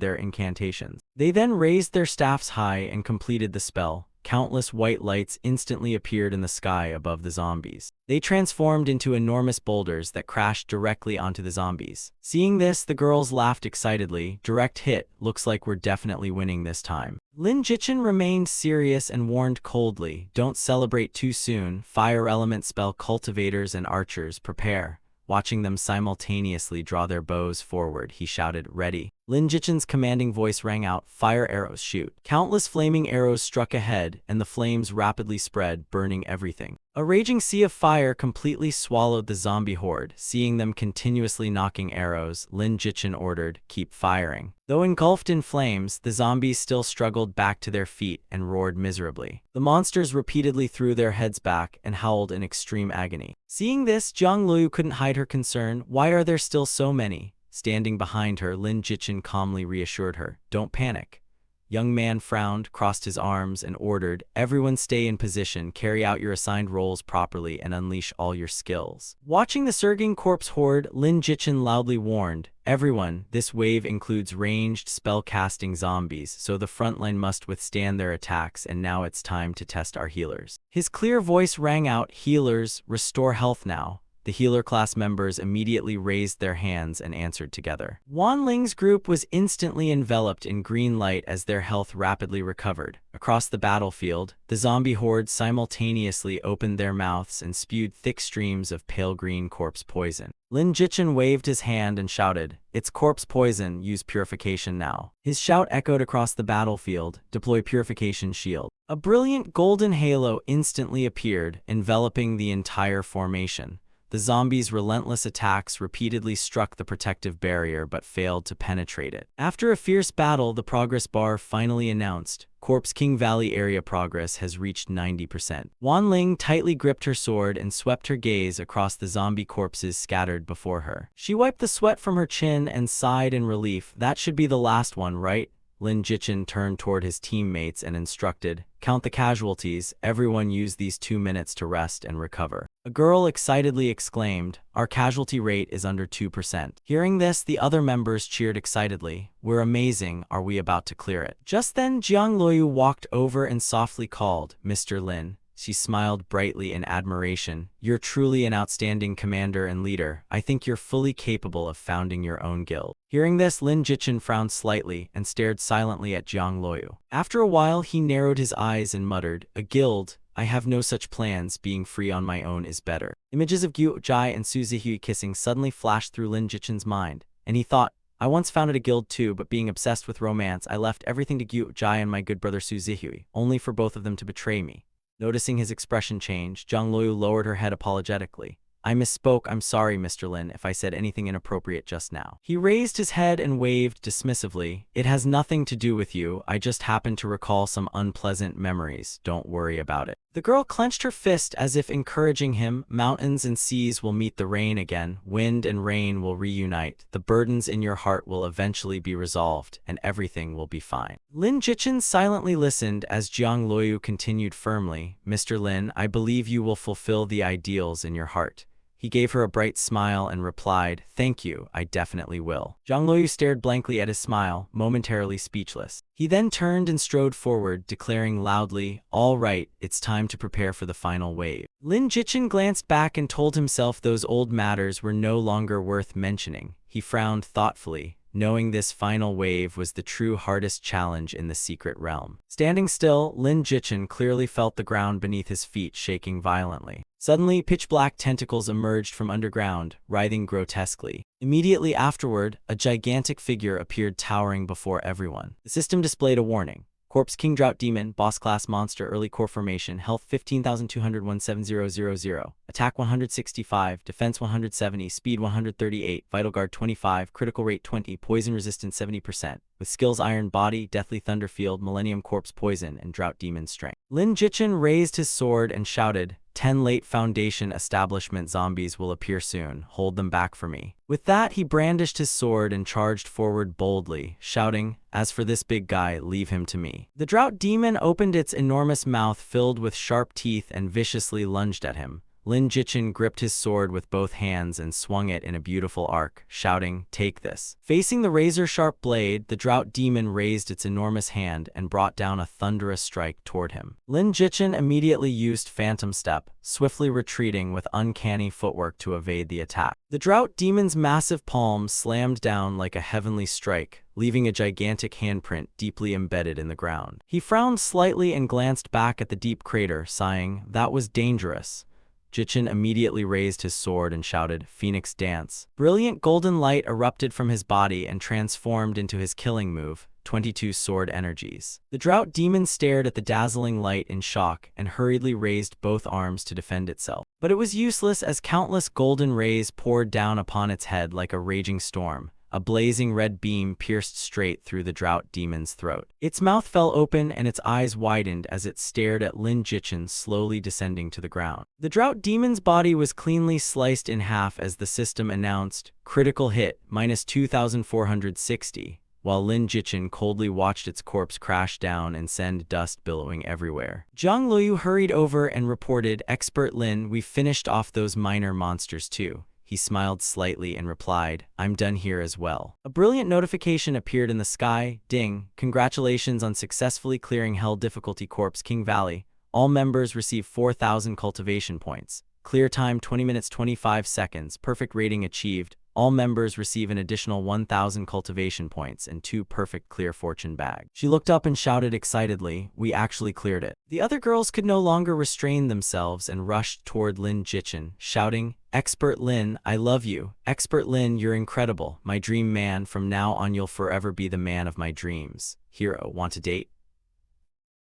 their incantations. They then raised their staffs high and completed the spell. Countless white lights instantly appeared in the sky above the zombies. They transformed into enormous boulders that crashed directly onto the zombies. Seeing this, the girls laughed excitedly. "Direct hit. Looks like we're definitely winning this time." Lin Jichin remained serious and warned coldly, "Don't celebrate too soon. Fire element spell cultivators and archers, prepare." Watching them simultaneously draw their bows forward, he shouted, "Ready." Lin Jichin's commanding voice rang out, "Fire arrows, shoot." Countless flaming arrows struck ahead, and the flames rapidly spread, burning everything. A raging sea of fire completely swallowed the zombie horde. Seeing them continuously knocking arrows, Lin Jichin ordered, "Keep firing." Though engulfed in flames, the zombies still struggled back to their feet and roared miserably. The monsters repeatedly threw their heads back and howled in extreme agony. Seeing this, Jiang Luoyu couldn't hide her concern. "Why are there still so many?" Standing behind her, Lin Jichin calmly reassured her, "Don't panic. Young man frowned, crossed his arms, and ordered, "Everyone stay in position, carry out your assigned roles properly, and unleash all your skills." Watching the surging corpse horde, Lin Jichin loudly warned, "Everyone, this wave includes ranged, spell-casting zombies, so the frontline must withstand their attacks, and now it's time to test our healers." His clear voice rang out, "Healers, restore health now." The healer class members immediately raised their hands and answered together. Wan Ling's group was instantly enveloped in green light as their health rapidly recovered. Across the battlefield, the zombie horde simultaneously opened their mouths and spewed thick streams of pale green corpse poison. Lin Jichin waved his hand and shouted, "It's corpse poison, use purification now." His shout echoed across the battlefield, "Deploy purification shield." A brilliant golden halo instantly appeared, enveloping the entire formation. The zombies' relentless attacks repeatedly struck the protective barrier but failed to penetrate it. After a fierce battle, the progress bar finally announced, "Corpse King Valley area progress has reached 90%. Wan Ling tightly gripped her sword and swept her gaze across the zombie corpses scattered before her. She wiped the sweat from her chin and sighed in relief. "That should be the last one, right?" Lin Jichin turned toward his teammates and instructed, "Count the casualties, everyone use these 2 minutes to rest and recover." A girl excitedly exclaimed, "Our casualty rate is under 2%. Hearing this, the other members cheered excitedly, "We're amazing, are we about to clear it?" Just then Jiang Luoyu walked over and softly called, "Mr. Lin." She smiled brightly in admiration. "You're truly an outstanding commander and leader. I think you're fully capable of founding your own guild." Hearing this, Lin Jichin frowned slightly and stared silently at Jiang Luoyu. After a while, he narrowed his eyes and muttered, "A guild? I have no such plans. Being free on my own is better." Images of Guo Jai and Su Zihui kissing suddenly flashed through Lin Jichin's mind, and he thought, "I once founded a guild too, but being obsessed with romance, I left everything to Guo Jai and my good brother Su Zihui, only for both of them to betray me." Noticing his expression change, Jiang Luoyu lowered her head apologetically. "I misspoke. I'm sorry, Mr. Lin, if I said anything inappropriate just now." He raised his head and waved dismissively. "It has nothing to do with you. I just happened to recall some unpleasant memories. Don't worry about it." The girl clenched her fist as if encouraging him. "Mountains and seas will meet the rain again. Wind and rain will reunite. The burdens in your heart will eventually be resolved, and everything will be fine." Lin Jichin silently listened as Jiang Luoyu continued firmly, "Mr. Lin, I believe you will fulfill the ideals in your heart." He gave her a bright smile and replied, "Thank you, I definitely will." Jiang Luoyu stared blankly at his smile, momentarily speechless. He then turned and strode forward, declaring loudly, "All right, it's time to prepare for the final wave." Lin Jichin glanced back and told himself those old matters were no longer worth mentioning. He frowned thoughtfully, knowing this final wave was the true hardest challenge in the secret realm. Standing still, Lin Jichin clearly felt the ground beneath his feet shaking violently. Suddenly, pitch-black tentacles emerged from underground, writhing grotesquely. Immediately afterward, a gigantic figure appeared towering before everyone. The system displayed a warning. Corpse King Drought Demon, Boss Class Monster, Early Core Formation, Health 15,200 17000, Attack 165, Defense 170, Speed 138, Vital Guard 25, Critical Rate 20, Poison Resistance 70%, with skills Iron Body, Deathly Thunder Field, Millennium Corpse Poison, and Drought Demon Strength. Lin Jichin raised his sword and shouted, 10 late Foundation establishment zombies will appear soon, hold them back for me." With that, he brandished his sword and charged forward boldly, shouting, "As for this big guy, leave him to me." The Drought Demon opened its enormous mouth filled with sharp teeth and viciously lunged at him. Lin Jichin gripped his sword with both hands and swung it in a beautiful arc, shouting, "Take this." Facing the razor-sharp blade, the Drought Demon raised its enormous hand and brought down a thunderous strike toward him. Lin Jichin immediately used Phantom Step, swiftly retreating with uncanny footwork to evade the attack. The Drought Demon's massive palm slammed down like a heavenly strike, leaving a gigantic handprint deeply embedded in the ground. He frowned slightly and glanced back at the deep crater, sighing, "That was dangerous." Jichin immediately raised his sword and shouted, "Phoenix Dance." Brilliant golden light erupted from his body and transformed into his killing move, 22 sword energies. The Drought Demon stared at the dazzling light in shock and hurriedly raised both arms to defend itself. But it was useless as countless golden rays poured down upon its head like a raging storm. A blazing red beam pierced straight through the Drought Demon's throat. Its mouth fell open and its eyes widened as it stared at Lin Jichin slowly descending to the ground. The Drought Demon's body was cleanly sliced in half as the system announced, "Critical hit, minus 2,460. while Lin Jichin coldly watched its corpse crash down and send dust billowing everywhere. Zhang Luoyu hurried over and reported, "Expert Lin, we've finished off those minor monsters too." He smiled slightly and replied, "I'm done here as well." A brilliant notification appeared in the sky. Ding! Congratulations on successfully clearing Hell Difficulty Corpse King Valley. All members receive 4,000 cultivation points. Clear time 20 minutes 25 seconds. Perfect rating achieved. All members receive an additional 1,000 cultivation points and 2 perfect clear fortune bags. She looked up and shouted excitedly, "We actually cleared it." The other girls could no longer restrain themselves and rushed toward Lin Jichin, shouting, "Expert Lin, I love you. Expert Lin, you're incredible. My dream man, from now on you'll forever be the man of my dreams. Hero, want to date?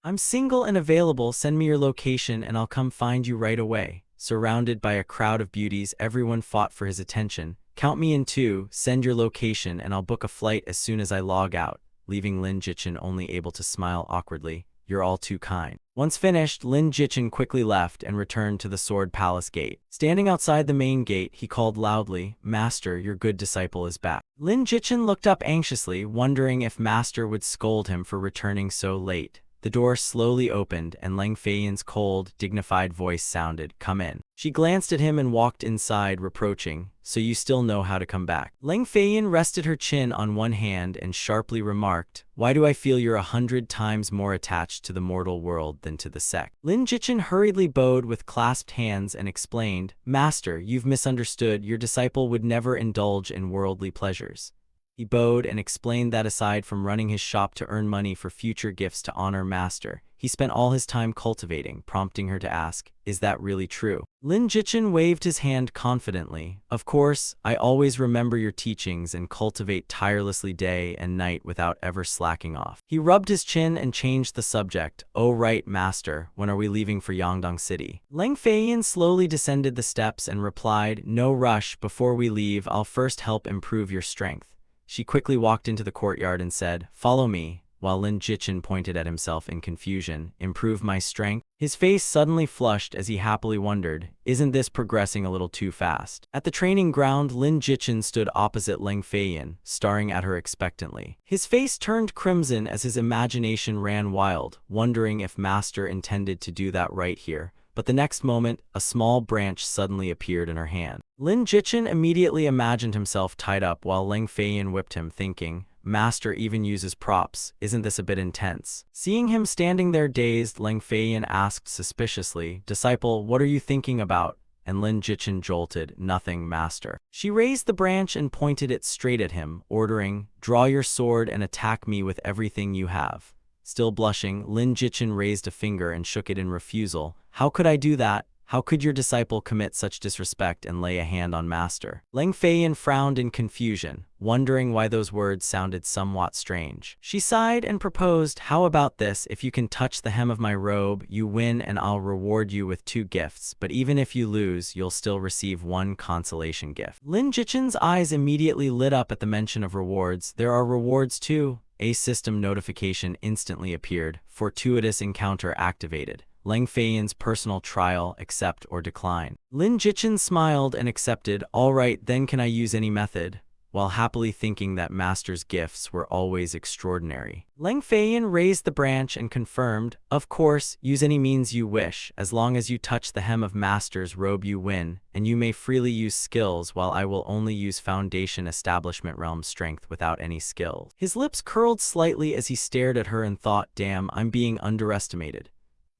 I'm single and available. Send me your location and I'll come find you right away." Surrounded by a crowd of beauties, everyone fought for his attention. "Count me in too. Send your location and I'll book a flight as soon as I log out," leaving Lin Jichin only able to smile awkwardly. "You're all too kind." Once finished, Lin Jichin quickly left and returned to the Sword Palace gate. Standing outside the main gate, he called loudly, "Master, your good disciple is back." Lin Jichin looked up anxiously, wondering if Master would scold him for returning so late. The door slowly opened and Lang Feiyan's cold, dignified voice sounded, "Come in." She glanced at him and walked inside, reproaching, "So you still know how to come back?" Lang Feiyan rested her chin on one hand and sharply remarked, "Why do I feel you're 100 times more attached to the mortal world than to the sect?" Lin Jichin hurriedly bowed with clasped hands and explained, "Master, you've misunderstood. Your disciple would never indulge in worldly pleasures." He bowed and explained that aside from running his shop to earn money for future gifts to honor Master, he spent all his time cultivating, prompting her to ask, "Is that really true?" Lin Jichin waved his hand confidently. "Of course, I always remember your teachings and cultivate tirelessly day and night without ever slacking off." He rubbed his chin and changed the subject. "Oh right, Master, when are we leaving for Yangdong City?" Lang Feiyan slowly descended the steps and replied, "No rush. Before we leave, I'll first help improve your strength." She quickly walked into the courtyard and said, "Follow me," while Lin Jichin pointed at himself in confusion. "Improve my strength?" His face suddenly flushed as he happily wondered, "Isn't this progressing a little too fast?" At the training ground, Lin Jichin stood opposite Lang Feiyan, staring at her expectantly. His face turned crimson as his imagination ran wild, wondering if Master intended to do that right here. But the next moment, a small branch suddenly appeared in her hand. Lin Jichin immediately imagined himself tied up while Lang Feiyan whipped him, thinking, "Master even uses props. Isn't this a bit intense?" Seeing him standing there dazed, Lang Feiyan asked suspiciously, "Disciple, what are you thinking about?" And Lin Jichin jolted, "Nothing, Master." She raised the branch and pointed it straight at him, ordering, "Draw your sword and attack me with everything you have." Still blushing, Lin Jichin raised a finger and shook it in refusal. "How could I do that? How could your disciple commit such disrespect and lay a hand on Master?" Lang Feiyan frowned in confusion, wondering why those words sounded somewhat strange. She sighed and proposed, "How about this? If you can touch the hem of my robe, you win and I'll reward you with 2 gifts, but even if you lose, you'll still receive 1 consolation gift." Lin Jichin's eyes immediately lit up at the mention of rewards. "There are rewards too?" A system notification instantly appeared. "Fortuitous encounter activated. Lang Feiyan's personal trial, accept or decline." Lin Jichin smiled and accepted. "All right, then can I use any method?" While happily thinking that Master's gifts were always extraordinary. Lang Feiyan raised the branch and confirmed, "Of course, use any means you wish. As long as you touch the hem of Master's robe you win, and you may freely use skills while I will only use Foundation Establishment Realm Strength without any skills." His lips curled slightly as he stared at her and thought, "Damn, I'm being underestimated."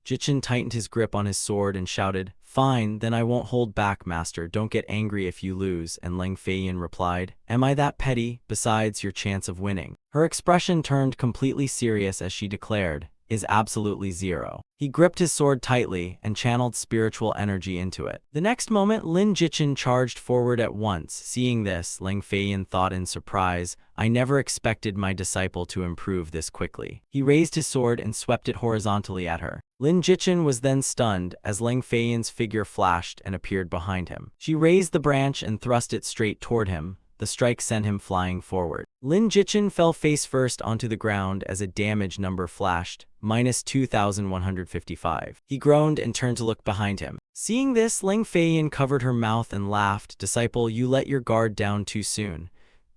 Jichin tightened his grip on his sword and shouted, "Fine, then I won't hold back, Master. Don't get angry if you lose." And Lang Feiyan replied, "Am I that petty? Besides, your chance of winning." Her expression turned completely serious as she declared, "Is absolutely 0. He gripped his sword tightly and channeled spiritual energy into it. The next moment, Lin Jichin charged forward at once. Seeing this, Lang Feiyan thought in surprise, "I never expected my disciple to improve this quickly." He raised his sword and swept it horizontally at her. Lin Jichin was then stunned as Lang Feiyan's figure flashed and appeared behind him. She raised the branch and thrust it straight toward him. The strike sent him flying forward. Lin Jichin fell face first onto the ground as a damage number flashed, -2,155. He groaned and turned to look behind him. Seeing this, Lang Feiyan covered her mouth and laughed, "Disciple, you let your guard down too soon.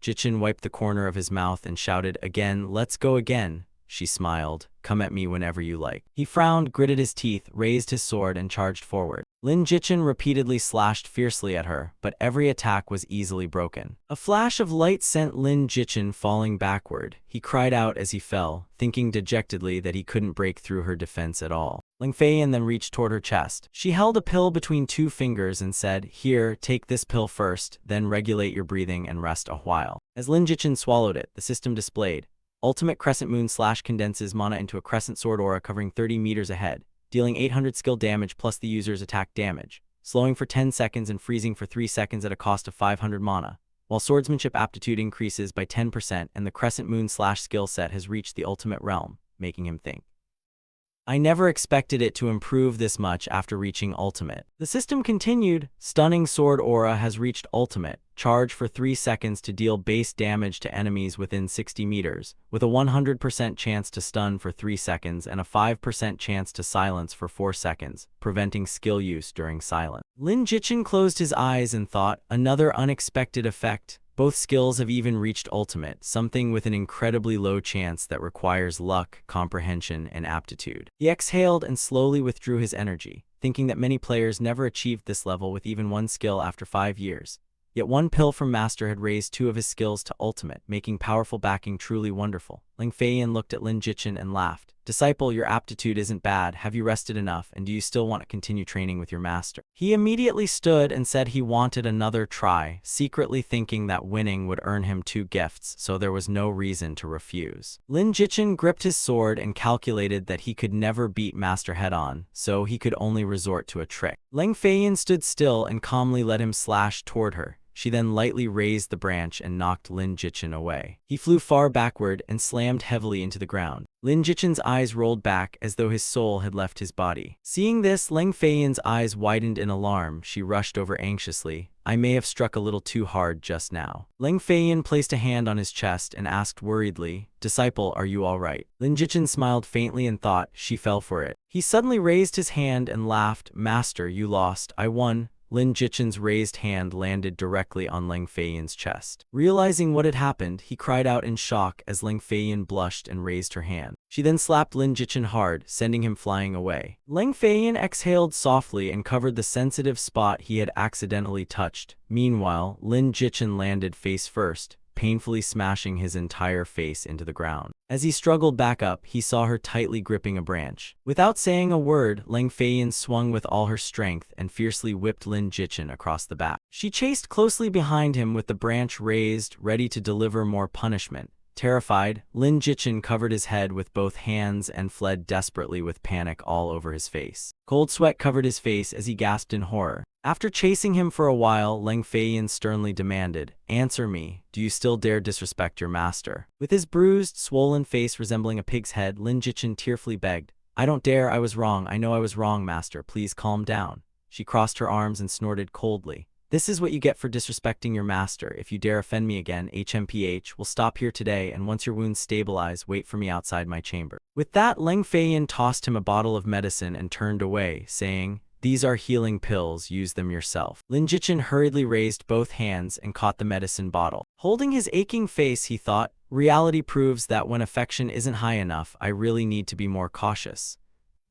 Jichin wiped the corner of his mouth and shouted, "Again, let's go again." She smiled. "Come at me whenever you like." He frowned, gritted his teeth, raised his sword, and charged forward. Lin Jichin repeatedly slashed fiercely at her, but every attack was easily broken. A flash of light sent Lin Jichin falling backward. He cried out as he fell, thinking dejectedly that he couldn't break through her defense at all. Ling Feiyan then reached toward her chest. She held a pill between two fingers and said, "Here, take this pill first, then regulate your breathing and rest a while." As Lin Jichin swallowed it, the system displayed, "Ultimate Crescent Moon / condenses mana into a crescent sword aura covering 30 meters ahead, dealing 800 skill damage plus the user's attack damage, slowing for 10 seconds and freezing for 3 seconds at a cost of 500 mana, while swordsmanship aptitude increases by 10% and the Crescent Moon / skill set has reached the ultimate realm," making him think. "I never expected it to improve this much after reaching ultimate." The system continued, "Stunning Sword Aura has reached ultimate. Charge for 3 seconds to deal base damage to enemies within 60 meters, with a 100% chance to stun for 3 seconds and a 5% chance to silence for 4 seconds, preventing skill use during silence." Lin Jichin closed his eyes and thought, "Another unexpected effect. Both skills have even reached ultimate, something with an incredibly low chance that requires luck, comprehension, and aptitude." He exhaled and slowly withdrew his energy, thinking that many players never achieved this level with even one skill after 5 years. Yet one pill from Master had raised 2 of his skills to ultimate, making powerful backing truly wonderful. Ling Feiyan looked at Lin Jichin and laughed. "Disciple, your aptitude isn't bad. Have you rested enough, and do you still want to continue training with your master?" He immediately stood and said he wanted another try, secretly thinking that winning would earn him 2 gifts, so there was no reason to refuse. Lin Jichin gripped his sword and calculated that he could never beat Master head-on, so he could only resort to a trick. Ling Feiyan stood still and calmly let him slash toward her. She then lightly raised the branch and knocked Lin Jichin away. He flew far backward and slammed heavily into the ground. Lin Jichin's eyes rolled back as though his soul had left his body. Seeing this, Ling Feiyan's eyes widened in alarm. She rushed over anxiously. "I may have struck a little too hard just now." Ling Feiyan placed a hand on his chest and asked worriedly, "Disciple, are you all right?" Lin Jichin smiled faintly and thought, she fell for it. He suddenly raised his hand and laughed, "Master, you lost, I won." Lin Jichin's raised hand landed directly on Ling Feiyan's chest. Realizing what had happened, he cried out in shock as Ling Feiyan blushed and raised her hand. She then slapped Lin Jichin hard, sending him flying away. Ling Feiyan exhaled softly and covered the sensitive spot he had accidentally touched. Meanwhile, Lin Jichin landed face first, painfully smashing his entire face into the ground. As he struggled back up, he saw her tightly gripping a branch. Without saying a word, Ling Feiyan swung with all her strength and fiercely whipped Lin Jichin across the back. She chased closely behind him with the branch raised, ready to deliver more punishment. Terrified, Lin Jichin covered his head with both hands and fled desperately with panic all over his face. Cold sweat covered his face as he gasped in horror. After chasing him for a while, Ling Feiyan sternly demanded, "Answer me, do you still dare disrespect your master?" With his bruised, swollen face resembling a pig's head, Lin Jichin tearfully begged, "I don't dare, I was wrong, I know I was wrong, master, please calm down." She crossed her arms and snorted coldly. "This is what you get for disrespecting your master. If you dare offend me again, HMPH, we'll stop here today, and once your wounds stabilize, wait for me outside my chamber." With that, Ling Feiyan tossed him a bottle of medicine and turned away, saying, "These are healing pills, use them yourself." Lin Jichin hurriedly raised both hands and caught the medicine bottle. Holding his aching face, he thought, "Reality proves that when affection isn't high enough, I really need to be more cautious."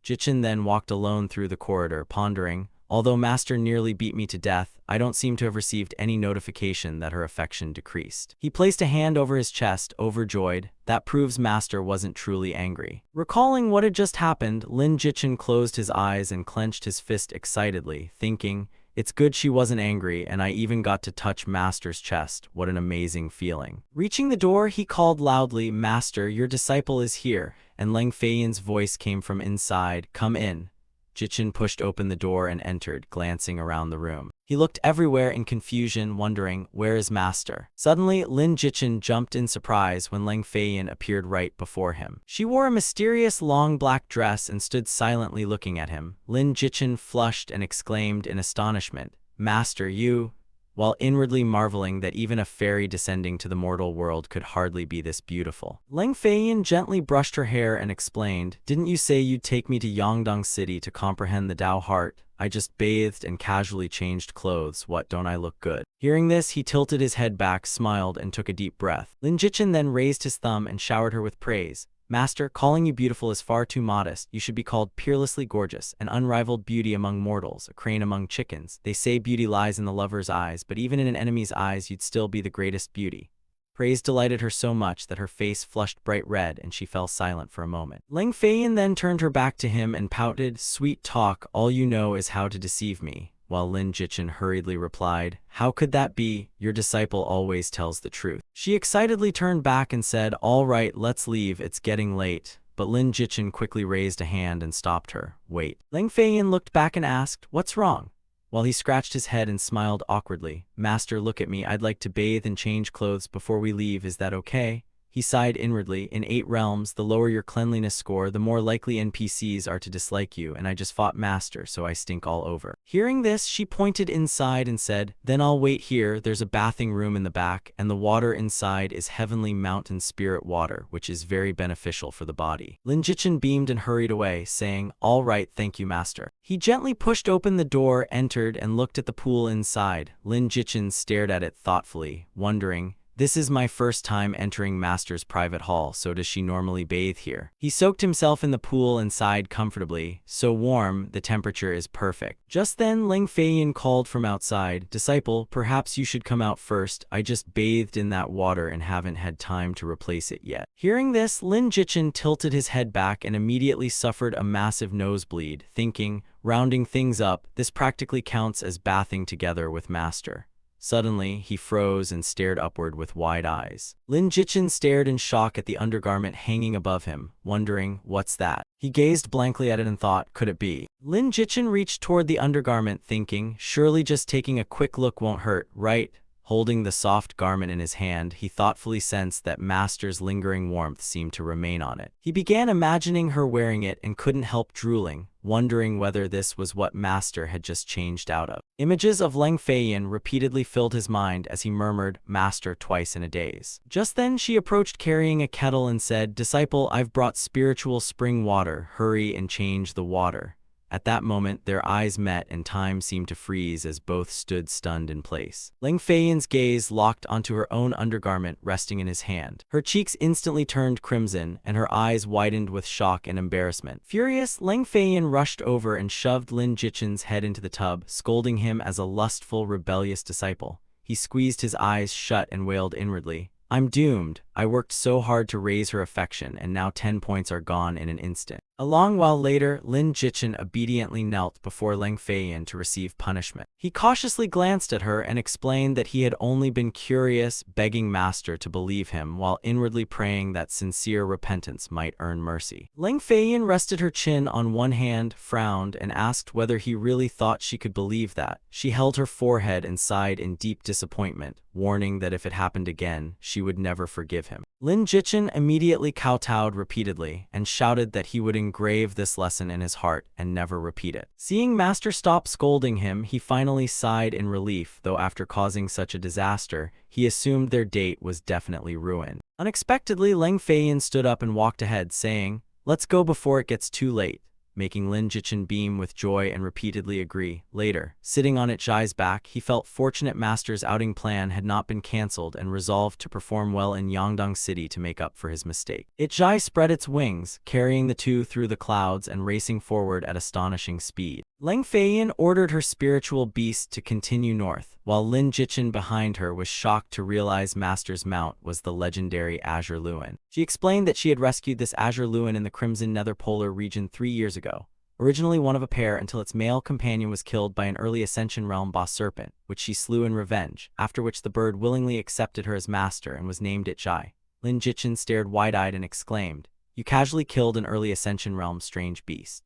Jichin then walked alone through the corridor, pondering, "Although Master nearly beat me to death, I don't seem to have received any notification that her affection decreased." He placed a hand over his chest, overjoyed. That proves Master wasn't truly angry. Recalling what had just happened, Lin Jichin closed his eyes and clenched his fist excitedly, thinking, "It's good she wasn't angry, and I even got to touch Master's chest. What an amazing feeling." Reaching the door, he called loudly, "Master, your disciple is here," and Ling Feiyan's voice came from inside, "Come in." Jichin pushed open the door and entered, glancing around the room. He looked everywhere in confusion, wondering, where is Master? Suddenly, Lin Jichin jumped in surprise when Ling Feiyan appeared right before him. She wore a mysterious long black dress and stood silently looking at him. Lin Jichin flushed and exclaimed in astonishment, "Master, you..." while inwardly marveling that even a fairy descending to the mortal world could hardly be this beautiful. Ling Feiyan gently brushed her hair and explained, "Didn't you say you'd take me to Yongdong City to comprehend the Tao heart? I just bathed and casually changed clothes. What, don't I look good? Hearing this, he tilted his head back, smiled, and took a deep breath. Lin Jichin then raised his thumb and showered her with praise. Master, calling you beautiful is far too modest. You should be called peerlessly gorgeous, an unrivaled beauty among mortals, a crane among chickens. They say beauty lies in the lover's eyes, but even in an enemy's eyes you'd still be the greatest beauty. Praise delighted her so much that her face flushed bright red and she fell silent for a moment. Leng Feiyan then turned her back to him and pouted, "Sweet talk, all you know is how to deceive me," while Lin Jichin hurriedly replied, "How could that be? Your disciple always tells the truth." She excitedly turned back and said, "All right, let's leave, it's getting late." But Lin Jichin quickly raised a hand and stopped her. "Wait." Leng Feiyan looked back and asked, "What's wrong?" While he scratched his head and smiled awkwardly. "Master, look at me. I'd like to bathe and change clothes before we leave. Is that okay?" He sighed inwardly. "In 8 realms, the lower your cleanliness score, the more likely NPCs are to dislike you, and I just fought Master, so I stink all over." Hearing this, she pointed inside and said, "Then I'll wait here. There's a bathing room in the back, and the water inside is heavenly mountain spirit water, which is very beneficial for the body." Lin Jichin beamed and hurried away, saying, "All right, thank you, Master." He gently pushed open the door, entered, and looked at the pool inside. Lin Jichin stared at it thoughtfully, wondering, "This is my first time entering Master's private hall, so does she normally bathe here?" He soaked himself in the pool and sighed comfortably. "So warm, the temperature is perfect." Just then, Leng Feiyan called from outside, "Disciple, perhaps you should come out first. I just bathed in that water and haven't had time to replace it yet." Hearing this, Lin Jichin tilted his head back and immediately suffered a massive nosebleed, thinking, rounding things up, this practically counts as bathing together with Master. Suddenly, he froze and stared upward with wide eyes. Lin Jichin stared in shock at the undergarment hanging above him, wondering, "What's that?" He gazed blankly at it and thought, could it be? Lin Jichin reached toward the undergarment, thinking, surely just taking a quick look won't hurt, right? Holding the soft garment in his hand, he thoughtfully sensed that Master's lingering warmth seemed to remain on it. He began imagining her wearing it and couldn't help drooling, wondering whether this was what Master had just changed out of. Images of Leng Feiyan repeatedly filled his mind as he murmured, "Master," twice in a daze. Just then she approached carrying a kettle and said, "Disciple, I've brought spiritual spring water. Hurry and change the water." At that moment, their eyes met and time seemed to freeze as both stood stunned in place. Leng Feiyan's gaze locked onto her own undergarment resting in his hand. Her cheeks instantly turned crimson, and her eyes widened with shock and embarrassment. Furious, Leng Feiyan rushed over and shoved Lin Jichin's head into the tub, scolding him as a lustful, rebellious disciple. He squeezed his eyes shut and wailed inwardly, "I'm doomed. I worked so hard to raise her affection, and now 10 points are gone in an instant." A long while later, Lin Jichin obediently knelt before Leng Feiyan to receive punishment. He cautiously glanced at her and explained that he had only been curious, begging Master to believe him while inwardly praying that sincere repentance might earn mercy. Leng Feiyan rested her chin on one hand, frowned, and asked whether he really thought she could believe that. She held her forehead and sighed in deep disappointment, warning that if it happened again, she would never forgive him. Lin Jichin immediately kowtowed repeatedly and shouted that he would engrave this lesson in his heart and never repeat it. Seeing Master stop scolding him, he finally sighed in relief, though after causing such a disaster, he assumed their date was definitely ruined. Unexpectedly, Leng Feiyan stood up and walked ahead, saying, "Let's go before it gets too late," making Lin Jichin beam with joy and repeatedly agree. Later, sitting on Itchai's back, he felt fortunate Master's outing plan had not been cancelled and resolved to perform well in Yangdong City to make up for his mistake. Itchai spread its wings, carrying the two through the clouds and racing forward at astonishing speed. Leng Feiyan ordered her spiritual beast to continue north, while Lin Jichin behind her was shocked to realize Master's mount was the legendary Azure Luin. She explained that she had rescued this Azure Luin in the Crimson Nether Polar region 3 years ago, originally one of a pair until its male companion was killed by an early Ascension Realm boss serpent, which she slew in revenge, after which the bird willingly accepted her as master and was named Itchai. Lin Jichin stared wide-eyed and exclaimed, "You casually killed an early Ascension Realm strange beast."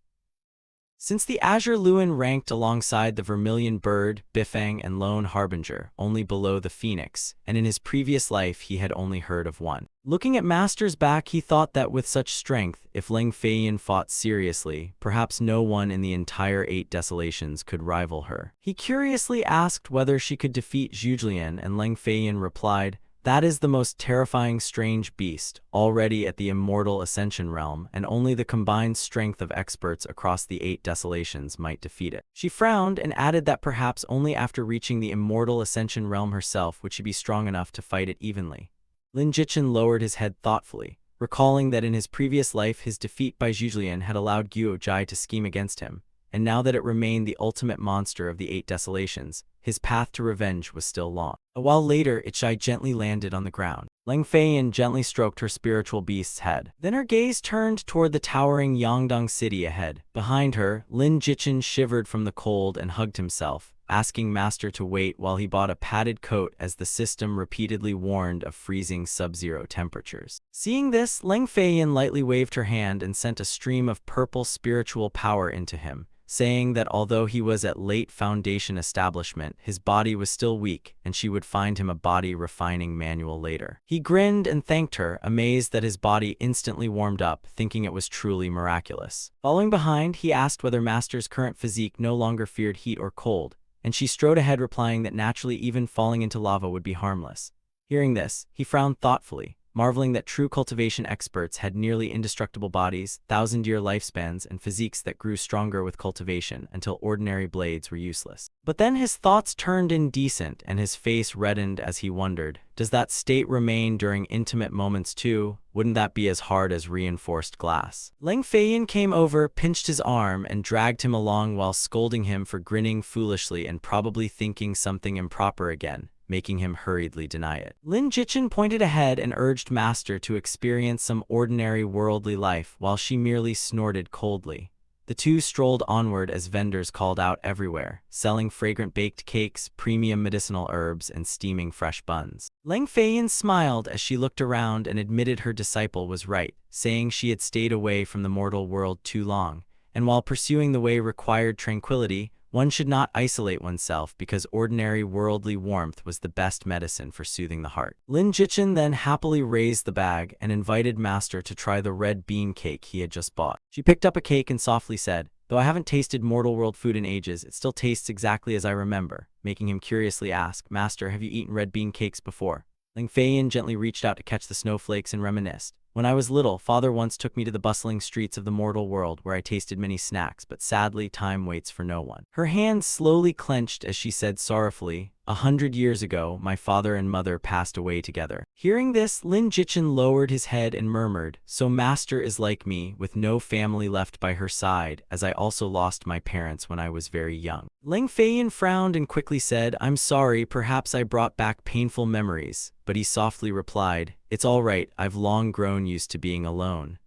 Since the Azure Luin ranked alongside the Vermilion Bird, Bifang, and Lone Harbinger, only below the Phoenix, and in his previous life he had only heard of one. Looking at Master's back, he thought that with such strength, if Leng Feiyan fought seriously, perhaps no one in the entire 8 Desolations could rival her. He curiously asked whether she could defeat Zhuge Liang, and Leng Feiyan replied, That is the most terrifying strange beast, already at the immortal ascension realm, and only the combined strength of experts across the 8 desolations might defeat it. She frowned and added that perhaps only after reaching the immortal ascension realm herself would she be strong enough to fight it evenly. Lin Jichin lowered his head thoughtfully, recalling that in his previous life his defeat by Zhulian had allowed Guo Jai to scheme against him, and now that it remained the ultimate monster of the 8 desolations, his path to revenge was still long. A while later, Ichai gently landed on the ground. Lang Feiyan gently stroked her spiritual beast's head. Then her gaze turned toward the towering Yangdong city ahead. Behind her, Lin Jichin shivered from the cold and hugged himself, asking Master to wait while he bought a padded coat as the system repeatedly warned of freezing sub-zero temperatures. Seeing this, Lang Feiyan lightly waved her hand and sent a stream of purple spiritual power into him, saying that although he was at late foundation establishment, his body was still weak and she would find him a body refining manual later. He grinned and thanked her, amazed that his body instantly warmed up, thinking it was truly miraculous. Following behind, he asked whether Master's current physique no longer feared heat or cold, and she strode ahead replying that naturally even falling into lava would be harmless. Hearing this, he frowned thoughtfully, marveling that true cultivation experts had nearly indestructible bodies, 1,000-year lifespans, and physiques that grew stronger with cultivation until ordinary blades were useless. But then his thoughts turned indecent and his face reddened as he wondered, does that state remain during intimate moments too? Wouldn't that be as hard as reinforced glass? Lang Feiyan came over, pinched his arm, and dragged him along while scolding him for grinning foolishly and probably thinking something improper again, making him hurriedly deny it. Lin Jichin pointed ahead and urged Master to experience some ordinary worldly life while she merely snorted coldly. The two strolled onward as vendors called out everywhere, selling fragrant baked cakes, premium medicinal herbs, and steaming fresh buns. Lang Feiyan smiled as she looked around and admitted her disciple was right, saying she had stayed away from the mortal world too long, and while pursuing the way required tranquility, one should not isolate oneself because ordinary worldly warmth was the best medicine for soothing the heart. Lin Jichin then happily raised the bag and invited Master to try the red bean cake he had just bought. She picked up a cake and softly said, "Though I haven't tasted mortal world food in ages, it still tastes exactly as I remember," making him curiously ask, "Master, have you eaten red bean cakes before?" Lang Feiyan gently reached out to catch the snowflakes and reminisced. "When I was little, Father once took me to the bustling streets of the mortal world where I tasted many snacks, but sadly, time waits for no one." Her hands slowly clenched as she said sorrowfully, 100 years ago, my father and mother passed away together." Hearing this, Lin Jichin lowered his head and murmured, "So Master is like me, with no family left by her side, as I also lost my parents when I was very young." Lang Feiyan frowned and quickly said, "I'm sorry, perhaps I brought back painful memories," but he softly replied, "It's all right, I've long grown used to being alone."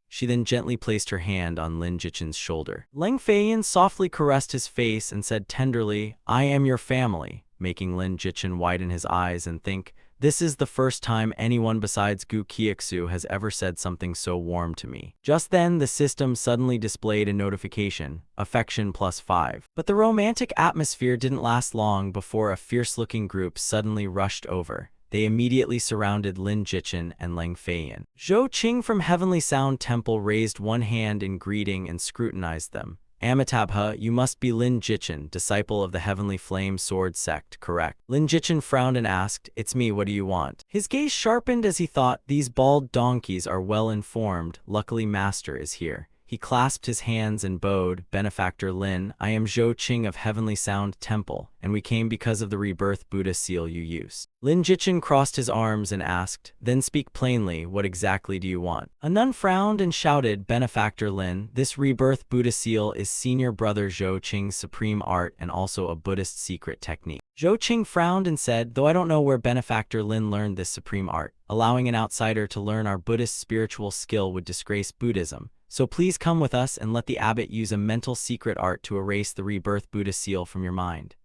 She then gently placed her hand on Lin Jichin's shoulder. Lang Feiyan softly caressed his face and said tenderly, "I am your family," making Lin Jichin widen his eyes and think, "This is the first time anyone besides Gu Qiuxu has ever said something so warm to me." Just then, the system suddenly displayed a notification, affection +5. But the romantic atmosphere didn't last long before a fierce-looking group suddenly rushed over. They immediately surrounded Lin Jichin and Lang Feiyan. Zhou Qing from Heavenly Sound Temple raised one hand in greeting and scrutinized them. "Amitabha, you must be Lin Jichin, disciple of the Heavenly Flame Sword sect, correct?" Lin Jichin frowned and asked, "It's me, what do you want?" His gaze sharpened as he thought, these bald donkeys are well informed, luckily Master is here. He clasped his hands and bowed, "Benefactor Lin, I am Zhou Qing of Heavenly Sound Temple, and we came because of the rebirth Buddha seal you used." Lin Jichin crossed his arms and asked, "Then speak plainly, what exactly do you want?" A nun frowned and shouted, "Benefactor Lin, this rebirth Buddha seal is senior brother Zhou Qing's supreme art and also a Buddhist secret technique." Zhou Qing frowned and said, "Though I don't know where Benefactor Lin learned this supreme art, allowing an outsider to learn our Buddhist spiritual skill would disgrace Buddhism. So please come with us and let the abbot use a mental secret art to erase the rebirth Buddha seal from your mind."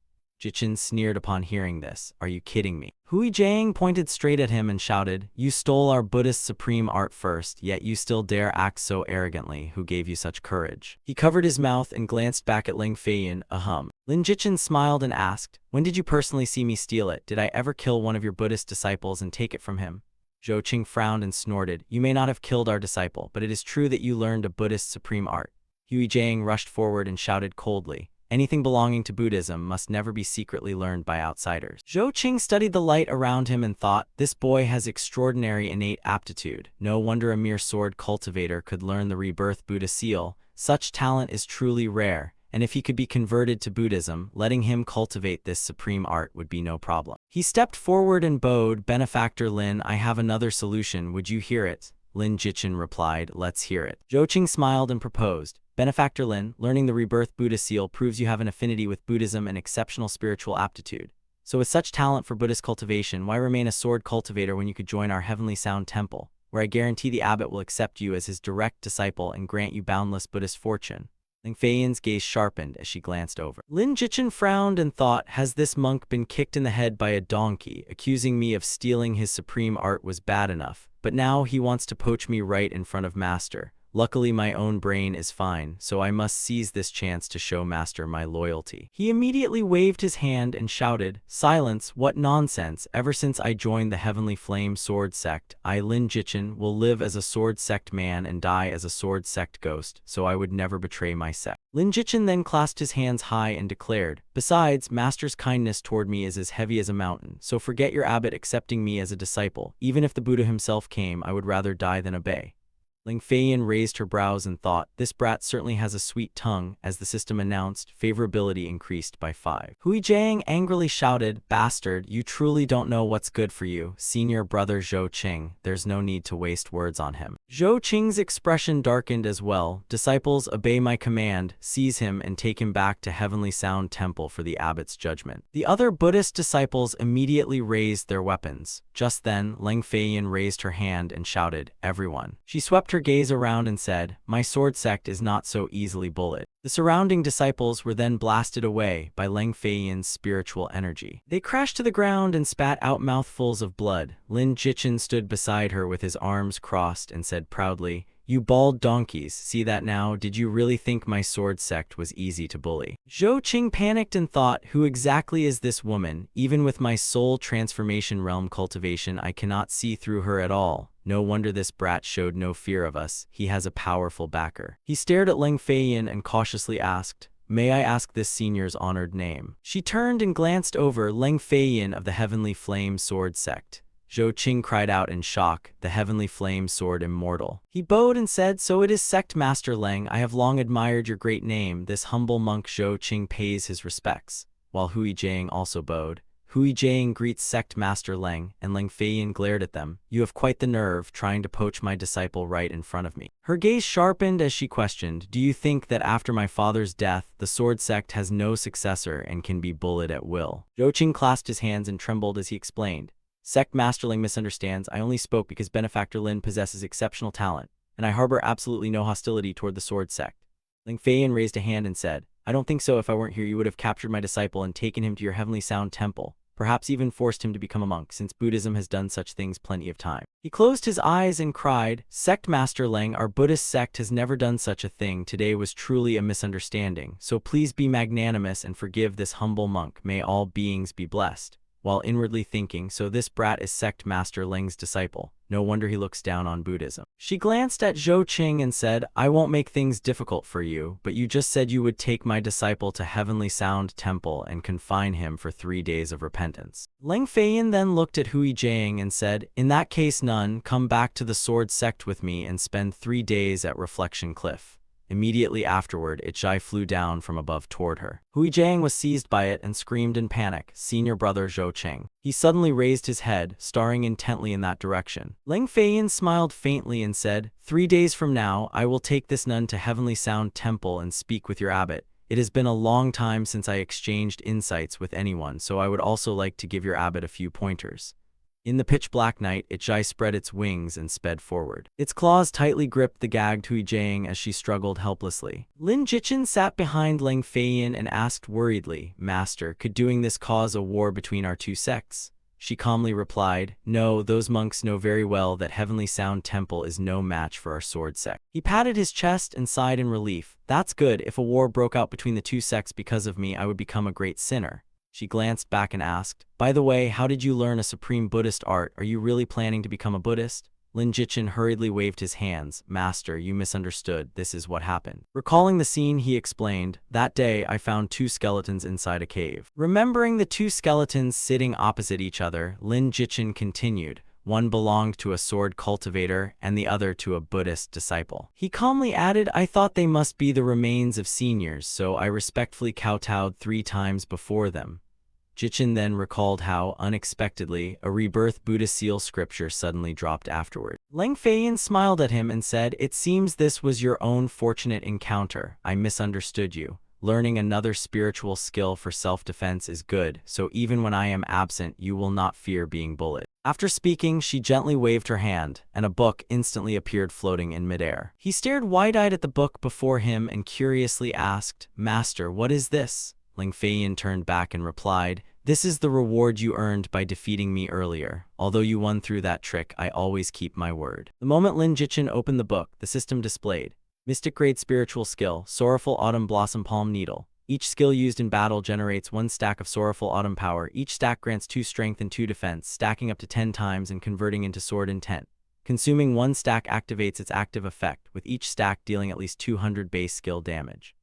Jichin sneered upon hearing this. "Are you kidding me?" Hui Jiang pointed straight at him and shouted, "You stole our Buddhist supreme art first, yet you still dare act so arrogantly. Who gave you such courage?" He covered his mouth and glanced back at Lang Feiyan, ahem. Lin Jichin smiled and asked, "When did you personally see me steal it? Did I ever kill one of your Buddhist disciples and take it from him?" Zhou Qing frowned and snorted, "You may not have killed our disciple, but it is true that you learned a Buddhist supreme art." Hui Jiang rushed forward and shouted coldly, Anything belonging to Buddhism must never be secretly learned by outsiders. Zhou Qing studied the light around him and thought, this boy has extraordinary innate aptitude. No wonder a mere sword cultivator could learn the rebirth Buddha seal. Such talent is truly rare, and if he could be converted to Buddhism, letting him cultivate this supreme art would be no problem. He stepped forward and bowed. Benefactor Lin, I have another solution. Would you hear it? Lin Jichin replied, let's hear it. Zhou Qing smiled and proposed. Benefactor Lin, learning the rebirth Buddha seal proves you have an affinity with Buddhism and exceptional spiritual aptitude. So with such talent for Buddhist cultivation, why remain a sword cultivator when you could join our Heavenly Sound Temple, where I guarantee the abbot will accept you as his direct disciple and grant you boundless Buddhist fortune? Ling Feiyan's gaze sharpened as she glanced over. Lin Jichin frowned and thought, has this monk been kicked in the head by a donkey? Accusing me of stealing his supreme art was bad enough, but now he wants to poach me right in front of Master. Luckily, my own brain is fine, so I must seize this chance to show Master my loyalty. He immediately waved his hand and shouted, silence, what nonsense! Ever since I joined the Heavenly Flame Sword Sect, I, Lin Jichin, will live as a Sword Sect man and die as a Sword Sect ghost, so I would never betray my sect. Lin Jichin then clasped his hands high and declared, besides, Master's kindness toward me is as heavy as a mountain, so forget your abbot accepting me as a disciple. Even if the Buddha himself came, I would rather die than obey. Ling Feiyan raised her brows and thought, this brat certainly has a sweet tongue. As the system announced, favorability increased by 5. Hui Jiang angrily shouted, bastard, you truly don't know what's good for you. Senior brother Zhou Qing, there's no need to waste words on him. Zhou Qing's expression darkened as well. Disciples, obey my command, seize him and take him back to Heavenly Sound Temple for the abbot's judgment. The other Buddhist disciples immediately raised their weapons. Just then, Ling Feiyan raised her hand and shouted, everyone. She swept her gaze around and said, my sword sect is not so easily bullied. The surrounding disciples were then blasted away by Ling Feiyan's spiritual energy. They crashed to the ground and spat out mouthfuls of blood. Lin Jichin stood beside her with his arms crossed and said proudly, you bald donkeys, see that now? Did you really think my sword sect was easy to bully? Zhou Qing panicked and thought, who exactly is this woman? Even with my soul transformation realm cultivation, I cannot see through her at all. No wonder this brat showed no fear of us. He has a powerful backer. He stared at Ling Feiyan and cautiously asked, may I ask this senior's honored name? She turned and glanced over. Ling Feiyan of the Heavenly Flame Sword Sect. Zhou Qing cried out in shock, the Heavenly Flame Sword Immortal. He bowed and said, so it is Sect Master Leng. I have long admired your great name. This humble monk Zhou Qing pays his respects, while Hui Jiang also bowed. Hui Jiang greets Sect Master Leng, and Ling Feiyan glared at them. You have quite the nerve, trying to poach my disciple right in front of me. Her gaze sharpened as she questioned, do you think that after my father's death, the sword sect has no successor and can be bullied at will? Zhou Qing clasped his hands and trembled as he explained. Sect Master Ling misunderstands. I only spoke because Benefactor Lin possesses exceptional talent, and I harbor absolutely no hostility toward the sword sect. Ling Feiyan raised a hand and said, I don't think so. If I weren't here, you would have captured my disciple and taken him to your Heavenly Sound Temple, perhaps even forced him to become a monk, since Buddhism has done such things plenty of time. He closed his eyes and cried, Sect Master Leng, our Buddhist sect has never done such a thing. Today was truly a misunderstanding, so please be magnanimous and forgive this humble monk. May all beings be blessed. While inwardly thinking, so this brat is Sect Master Leng's disciple. No wonder he looks down on Buddhism. She glanced at Zhou Qing and said, I won't make things difficult for you, but you just said you would take my disciple to Heavenly Sound Temple and confine him for 3 days of repentance. Ling Feiyan then looked at Hui Jiang and said, in that case none, come back to the sword sect with me and spend 3 days at Reflection Cliff. Immediately afterward, Ichai flew down from above toward her. Hui Jiang was seized by it and screamed in panic, senior brother Zhou Qing. He suddenly raised his head, staring intently in that direction. Ling Feiyan smiled faintly and said, 3 days from now, I will take this nun to Heavenly Sound Temple and speak with your abbot. It has been a long time since I exchanged insights with anyone, so I would also like to give your abbot a few pointers. In the pitch-black night, Ichai spread its wings and sped forward. Its claws tightly gripped the gagged Hui Jiang as she struggled helplessly. Lin Jichin sat behind Ling Feiyan and asked worriedly, Master, could doing this cause a war between our two sects? She calmly replied, no, those monks know very well that Heavenly Sound Temple is no match for our sword sect. He patted his chest and sighed in relief. That's good. If a war broke out between the two sects because of me, I would become a great sinner. She glanced back and asked, by the way, how did you learn a supreme Buddhist art? Are you really planning to become a Buddhist? Lin Jichin hurriedly waved his hands. Master, you misunderstood. This is what happened. Recalling the scene, he explained, that day I found two skeletons inside a cave. Remembering the two skeletons sitting opposite each other, Lin Jichin continued. One belonged to a sword cultivator and the other to a Buddhist disciple. He calmly added, I thought they must be the remains of seniors, so I respectfully kowtowed 3 times before them. Jichin then recalled how, unexpectedly, a rebirth Buddha seal scripture suddenly dropped afterward. Lang Feiyan smiled at him and said, it seems this was your own fortunate encounter. I misunderstood you. Learning another spiritual skill for self-defense is good, so even when I am absent, you will not fear being bullied. After speaking, she gently waved her hand, and a book instantly appeared floating in midair. He stared wide-eyed at the book before him and curiously asked, Master, what is this? Lang Feiyan turned back and replied, this is the reward you earned by defeating me earlier. Although you won through that trick, I always keep my word. The moment Lin Jichin opened the book, the system displayed. Mystic Grade Spiritual Skill, Sorrowful Autumn Blossom Palm Needle. Each skill used in battle generates 1 stack of Sorrowful Autumn power. Each stack grants 2 strength and 2 defense, stacking up to 10 times and converting into sword intent. Consuming 1 stack activates its active effect, with each stack dealing at least 200 base skill damage.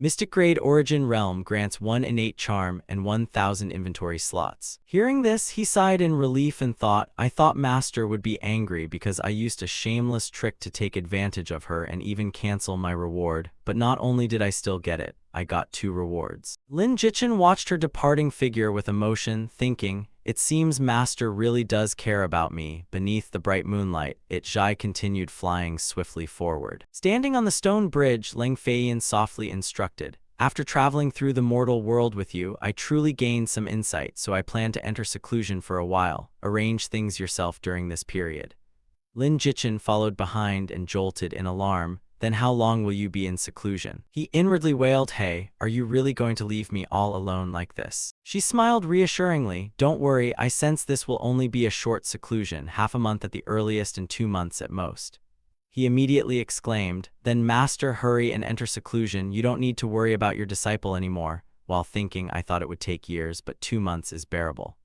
Mystic Grade Origin Realm grants 1 innate charm and 1,000 inventory slots. Hearing this, he sighed in relief and thought, I thought Master would be angry because I used a shameless trick to take advantage of her and even cancel my reward, but not only did I still get it, I got 2 rewards. Lin Jichin watched her departing figure with emotion, thinking, it seems Master really does care about me. Beneath the bright moonlight, Jai continued flying swiftly forward. Standing on the stone bridge, Lang Feiyan softly instructed, after traveling through the mortal world with you, I truly gained some insight, so I plan to enter seclusion for a while. Arrange things yourself during this period. Lin Jichin followed behind and jolted in alarm. Then how long will you be in seclusion? He inwardly wailed, hey, are you really going to leave me all alone like this? She smiled reassuringly, don't worry, I sense this will only be a short seclusion, half a month at the earliest and 2 months at most. He immediately exclaimed, then Master, hurry and enter seclusion, you don't need to worry about your disciple anymore. While thinking, I thought it would take years, but 2 months is bearable.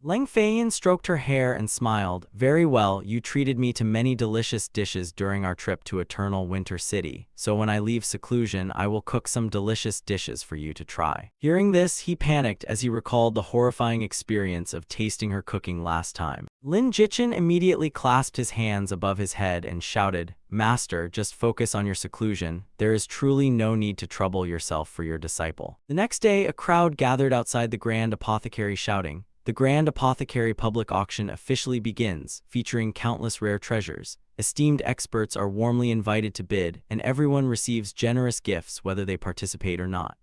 Lang Feiyan stroked her hair and smiled. Very well, you treated me to many delicious dishes during our trip to Eternal Winter City, so when I leave seclusion, I will cook some delicious dishes for you to try. Hearing this, he panicked as he recalled the horrifying experience of tasting her cooking last time. Lin Jichin immediately clasped his hands above his head and shouted, Master, just focus on your seclusion. There is truly no need to trouble yourself for your disciple. The next day, a crowd gathered outside the Grand Apothecary shouting, the Grand Apothecary public auction officially begins, featuring countless rare treasures. Esteemed experts are warmly invited to bid, and everyone receives generous gifts whether they participate or not.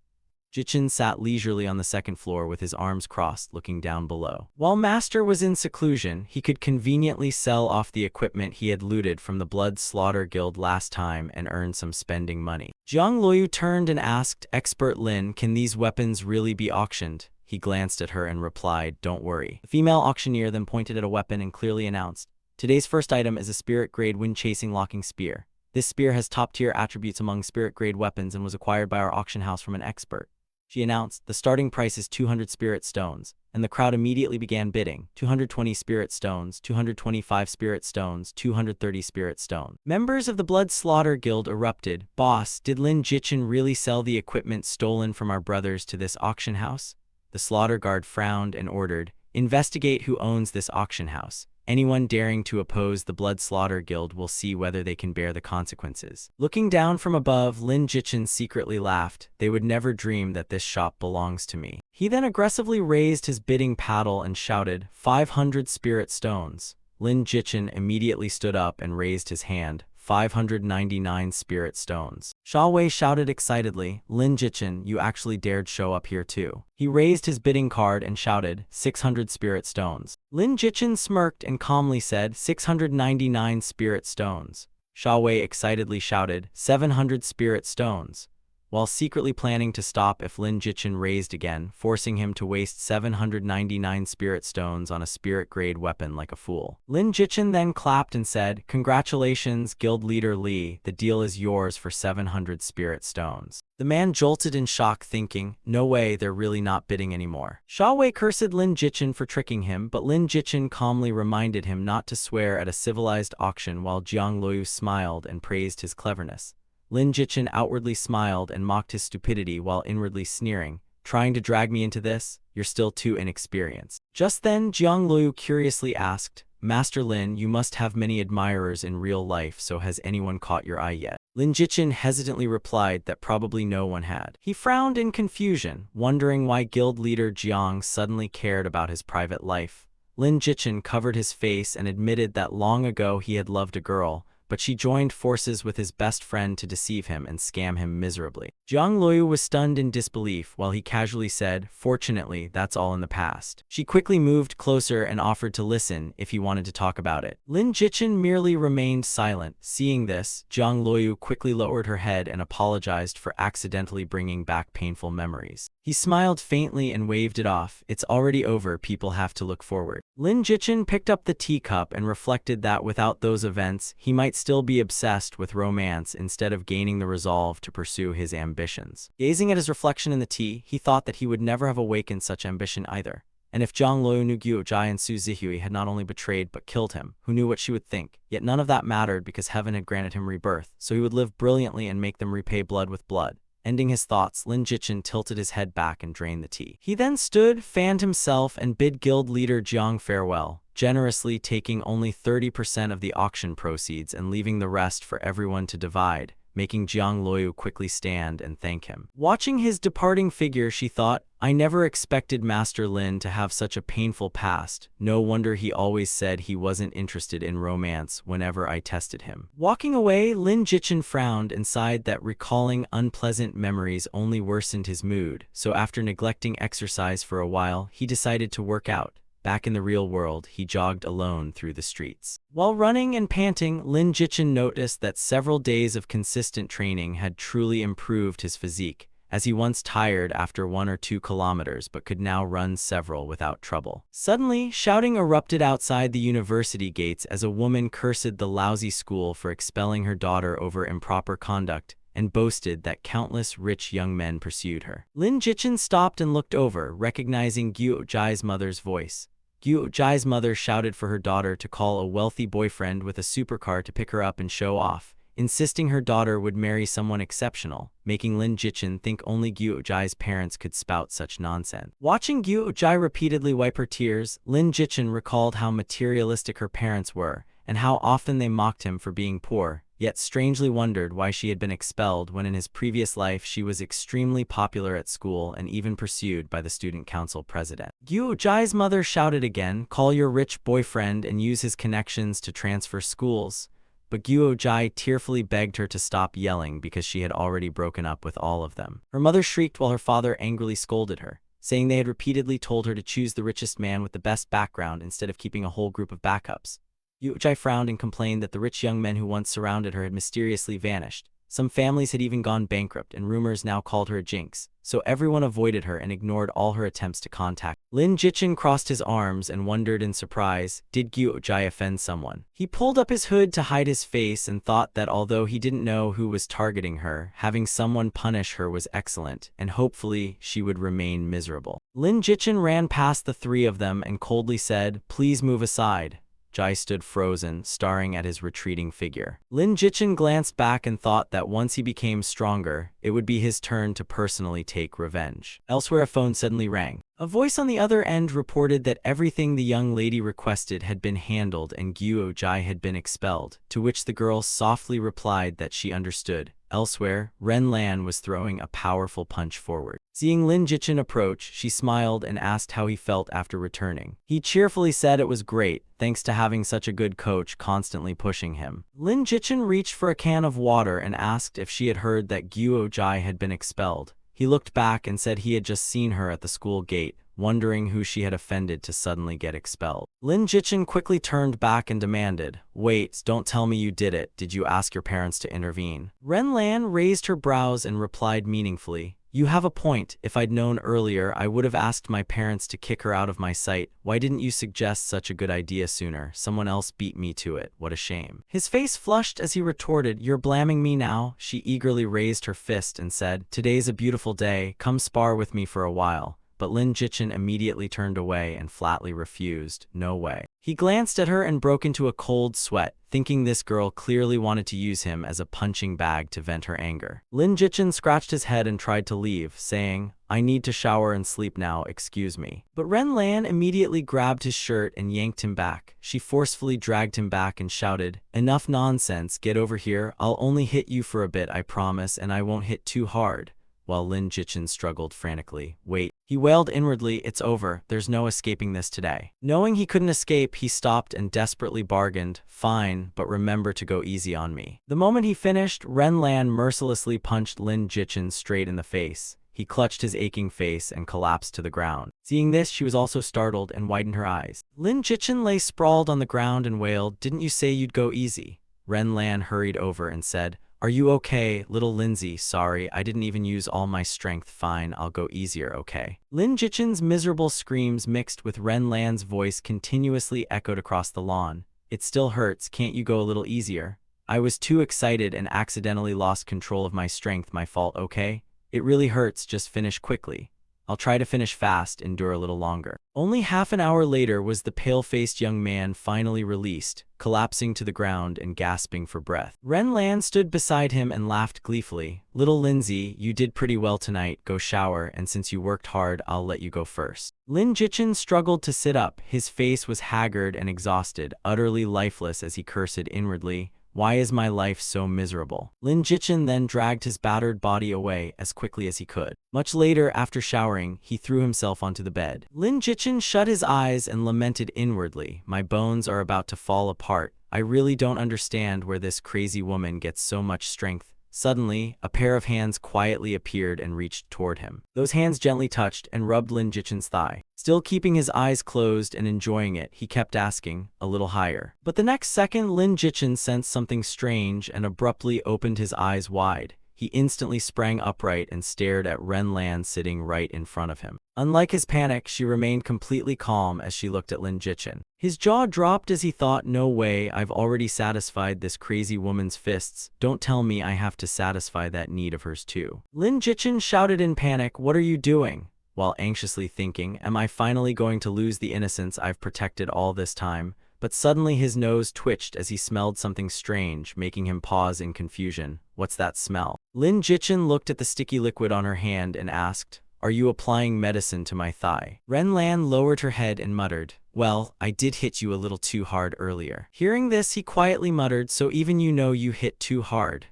Jichin sat leisurely on the second floor with his arms crossed, looking down below. While Master was in seclusion, he could conveniently sell off the equipment he had looted from the Blood Slaughter Guild last time and earn some spending money. Jiang Luoyu turned and asked, Expert Lin, can these weapons really be auctioned? He glanced at her and replied, don't worry. The female auctioneer then pointed at a weapon and clearly announced, today's first item is a spirit-grade wind-chasing locking spear. This spear has top-tier attributes among spirit-grade weapons and was acquired by our auction house from an expert. She announced, the starting price is 200 spirit stones, and the crowd immediately began bidding. 220 spirit stones, 225 spirit stones, 230 spirit stones. Members of the Blood Slaughter Guild erupted. Boss, did Lin Jichin really sell the equipment stolen from our brothers to this auction house? The slaughter guard frowned and ordered, investigate who owns this auction house. Anyone daring to oppose the Blood Slaughter Guild will see whether they can bear the consequences. Looking down from above, Lin Jichin secretly laughed. They would never dream that this shop belongs to me. He then aggressively raised his bidding paddle and shouted, 500 spirit stones. Lin Jichin immediately stood up and raised his hand. 599 spirit stones. Sha Wei shouted excitedly, Lin Jichin, you actually dared show up here too. He raised his bidding card and shouted, 600 spirit stones. Lin Jichin smirked and calmly said, 699 spirit stones. Sha Wei excitedly shouted, 700 spirit stones. while secretly planning to stop if Lin Jichin raised again, forcing him to waste 799 spirit stones on a spirit-grade weapon like a fool. Lin Jichin then clapped and said, "Congratulations, Guild Leader Li, the deal is yours for 700 spirit stones." The man jolted in shock, thinking, no way, they're really not bidding anymore. Sha Wei cursed Lin Jichin for tricking him, but Lin Jichin calmly reminded him not to swear at a civilized auction while Jiang Luoyu smiled and praised his cleverness. Lin Jichin outwardly smiled and mocked his stupidity while inwardly sneering, "Trying to drag me into this? You're still too inexperienced." Just then, Jiang Luoyu curiously asked, "Master Lin, you must have many admirers in real life, so has anyone caught your eye yet?" Lin Jichin hesitantly replied that probably no one had. He frowned in confusion, wondering why guild leader Jiang suddenly cared about his private life. Lin Jichin covered his face and admitted that long ago he had loved a girl, but she joined forces with his best friend to deceive him and scam him miserably. Jiang Luoyu was stunned in disbelief while he casually said, "Fortunately, that's all in the past." She quickly moved closer and offered to listen if he wanted to talk about it. Lin Jichin merely remained silent. Seeing this, Jiang Luoyu quickly lowered her head and apologized for accidentally bringing back painful memories. He smiled faintly and waved it off. "It's already over, people have to look forward." Lin Jichin picked up the teacup and reflected that without those events, he might still be obsessed with romance instead of gaining the resolve to pursue his ambitions. Gazing at his reflection in the tea, he thought that he would never have awakened such ambition either. And if Jiang Luoyu knew Guo Jai and Su Zihui had not only betrayed but killed him, who knew what she would think? Yet none of that mattered because heaven had granted him rebirth, so he would live brilliantly and make them repay blood with blood. Ending his thoughts, Lin Jichin tilted his head back and drained the tea. He then stood, fanned himself, and bid guild leader Jiang farewell, generously taking only 30% of the auction proceeds and leaving the rest for everyone to divide, making Jiang Luoyu quickly stand and thank him. Watching his departing figure, she thought, "I never expected Master Lin to have such a painful past. No wonder he always said he wasn't interested in romance whenever I tested him." Walking away, Lin Jichin frowned and sighed that recalling unpleasant memories only worsened his mood, so after neglecting exercise for a while, he decided to work out. Back in the real world, he jogged alone through the streets. While running and panting, Lin Jichin noticed that several days of consistent training had truly improved his physique, as he once tired after 1 or 2 kilometers but could now run several without trouble. Suddenly, shouting erupted outside the university gates as a woman cursed the lousy school for expelling her daughter over improper conduct, and boasted that countless rich young men pursued her. Lin Jichin stopped and looked over, recognizing Guo Jai's mother's voice. Guo Jai's mother shouted for her daughter to call a wealthy boyfriend with a supercar to pick her up and show off, insisting her daughter would marry someone exceptional, making Lin Jichin think only Guo Jai's parents could spout such nonsense. Watching Guo Jai repeatedly wipe her tears, Lin Jichin recalled how materialistic her parents were, and how often they mocked him for being poor, yet strangely wondered why she had been expelled when in his previous life she was extremely popular at school and even pursued by the student council president. Guo Jai's mother shouted again, "Call your rich boyfriend and use his connections to transfer schools." But Guo Jai tearfully begged her to stop yelling because she had already broken up with all of them. Her mother shrieked while her father angrily scolded her, saying they had repeatedly told her to choose the richest man with the best background instead of keeping a whole group of backups. Guo Jai frowned and complained that the rich young men who once surrounded her had mysteriously vanished. Some families had even gone bankrupt, and rumors now called her a jinx, so everyone avoided her and ignored all her attempts to contact. Lin Jichin crossed his arms and wondered in surprise, did Guo Jai offend someone? He pulled up his hood to hide his face and thought that although he didn't know who was targeting her, having someone punish her was excellent, and hopefully she would remain miserable. Lin Jichin ran past the 3 of them and coldly said, "Please move aside." Jai stood frozen, staring at his retreating figure. Lin Jichin glanced back and thought that once he became stronger, it would be his turn to personally take revenge. Elsewhere, a phone suddenly rang. A voice on the other end reported that everything the young lady requested had been handled and Guo Jai had been expelled, to which the girl softly replied that she understood. Elsewhere, Ren Lan was throwing a powerful punch forward. Seeing Lin Jichin approach, she smiled and asked how he felt after returning. He cheerfully said it was great, thanks to having such a good coach constantly pushing him. Lin Jichin reached for a can of water and asked if she had heard that Guo Jai had been expelled. He looked back and said he had just seen her at the school gate, wondering who she had offended to suddenly get expelled. Lin Jichin quickly turned back and demanded, "Wait, don't tell me you did it. Did you ask your parents to intervene?" Ren Lan raised her brows and replied meaningfully, "You have a point. If I'd known earlier, I would have asked my parents to kick her out of my sight. Why didn't you suggest such a good idea sooner? Someone else beat me to it. What a shame." His face flushed as he retorted, "You're blaming me now?" She eagerly raised her fist and said, "Today's a beautiful day. Come spar with me for a while." But Lin Jichin immediately turned away and flatly refused. No way. He glanced at her and broke into a cold sweat, thinking this girl clearly wanted to use him as a punching bag to vent her anger. Lin Jichin scratched his head and tried to leave, saying, "I need to shower and sleep now, excuse me." But Ren Lan immediately grabbed his shirt and yanked him back. She forcefully dragged him back and shouted, "Enough nonsense, get over here. I'll only hit you for a bit, I promise, and I won't hit too hard." While Lin Jichin struggled frantically. "Wait." He wailed inwardly, "It's over. There's no escaping this today." Knowing he couldn't escape, he stopped and desperately bargained, "Fine, but remember to go easy on me." The moment he finished, Ren Lan mercilessly punched Lin Jichin straight in the face. He clutched his aching face and collapsed to the ground. Seeing this, she was also startled and widened her eyes. Lin Jichin lay sprawled on the ground and wailed, "Didn't you say you'd go easy?" Ren Lan hurried over and said, "Are you okay, little Lindsay? Sorry, I didn't even use all my strength. Fine, I'll go easier, okay?" Lin Jichin's miserable screams mixed with Ren Lan's voice continuously echoed across the lawn. "It still hurts. Can't you go a little easier? I was too excited and accidentally lost control of my strength. My fault, okay? It really hurts. Just finish quickly. I'll try to finish fast, endure a little longer." Only half an hour later was the pale-faced young man finally released, collapsing to the ground and gasping for breath. Ren Lan stood beside him and laughed gleefully. "Little Lindsay, you did pretty well tonight. Go shower, and since you worked hard, I'll let you go first." Lin Jichin struggled to sit up. His face was haggard and exhausted, utterly lifeless as he cursed inwardly, "Why is my life so miserable?" Lin Jichin then dragged his battered body away as quickly as he could. Much later, after showering, he threw himself onto the bed. Lin Jichin shut his eyes and lamented inwardly, "My bones are about to fall apart. I really don't understand where this crazy woman gets so much strength." Suddenly, a pair of hands quietly appeared and reached toward him. Those hands gently touched and rubbed Lin Jichin's thigh. Still keeping his eyes closed and enjoying it, he kept asking, "A little higher." But the next second, Lin Jichin sensed something strange and abruptly opened his eyes wide. He instantly sprang upright and stared at Ren Lan sitting right in front of him. Unlike his panic, she remained completely calm as she looked at Lin Jichin. His jaw dropped as he thought, "No way, I've already satisfied this crazy woman's fists. Don't tell me I have to satisfy that need of hers too." Lin Jichin shouted in panic, "What are you doing?" While anxiously thinking, "Am I finally going to lose the innocence I've protected all this time?" But suddenly his nose twitched as he smelled something strange, making him pause in confusion. "What's that smell?" Lin Jichin looked at the sticky liquid on her hand and asked, "Are you applying medicine to my thigh?" Ren Lan lowered her head and muttered, "Well, I did hit you a little too hard earlier." Hearing this, he quietly muttered, "So even you know you hit too hard?"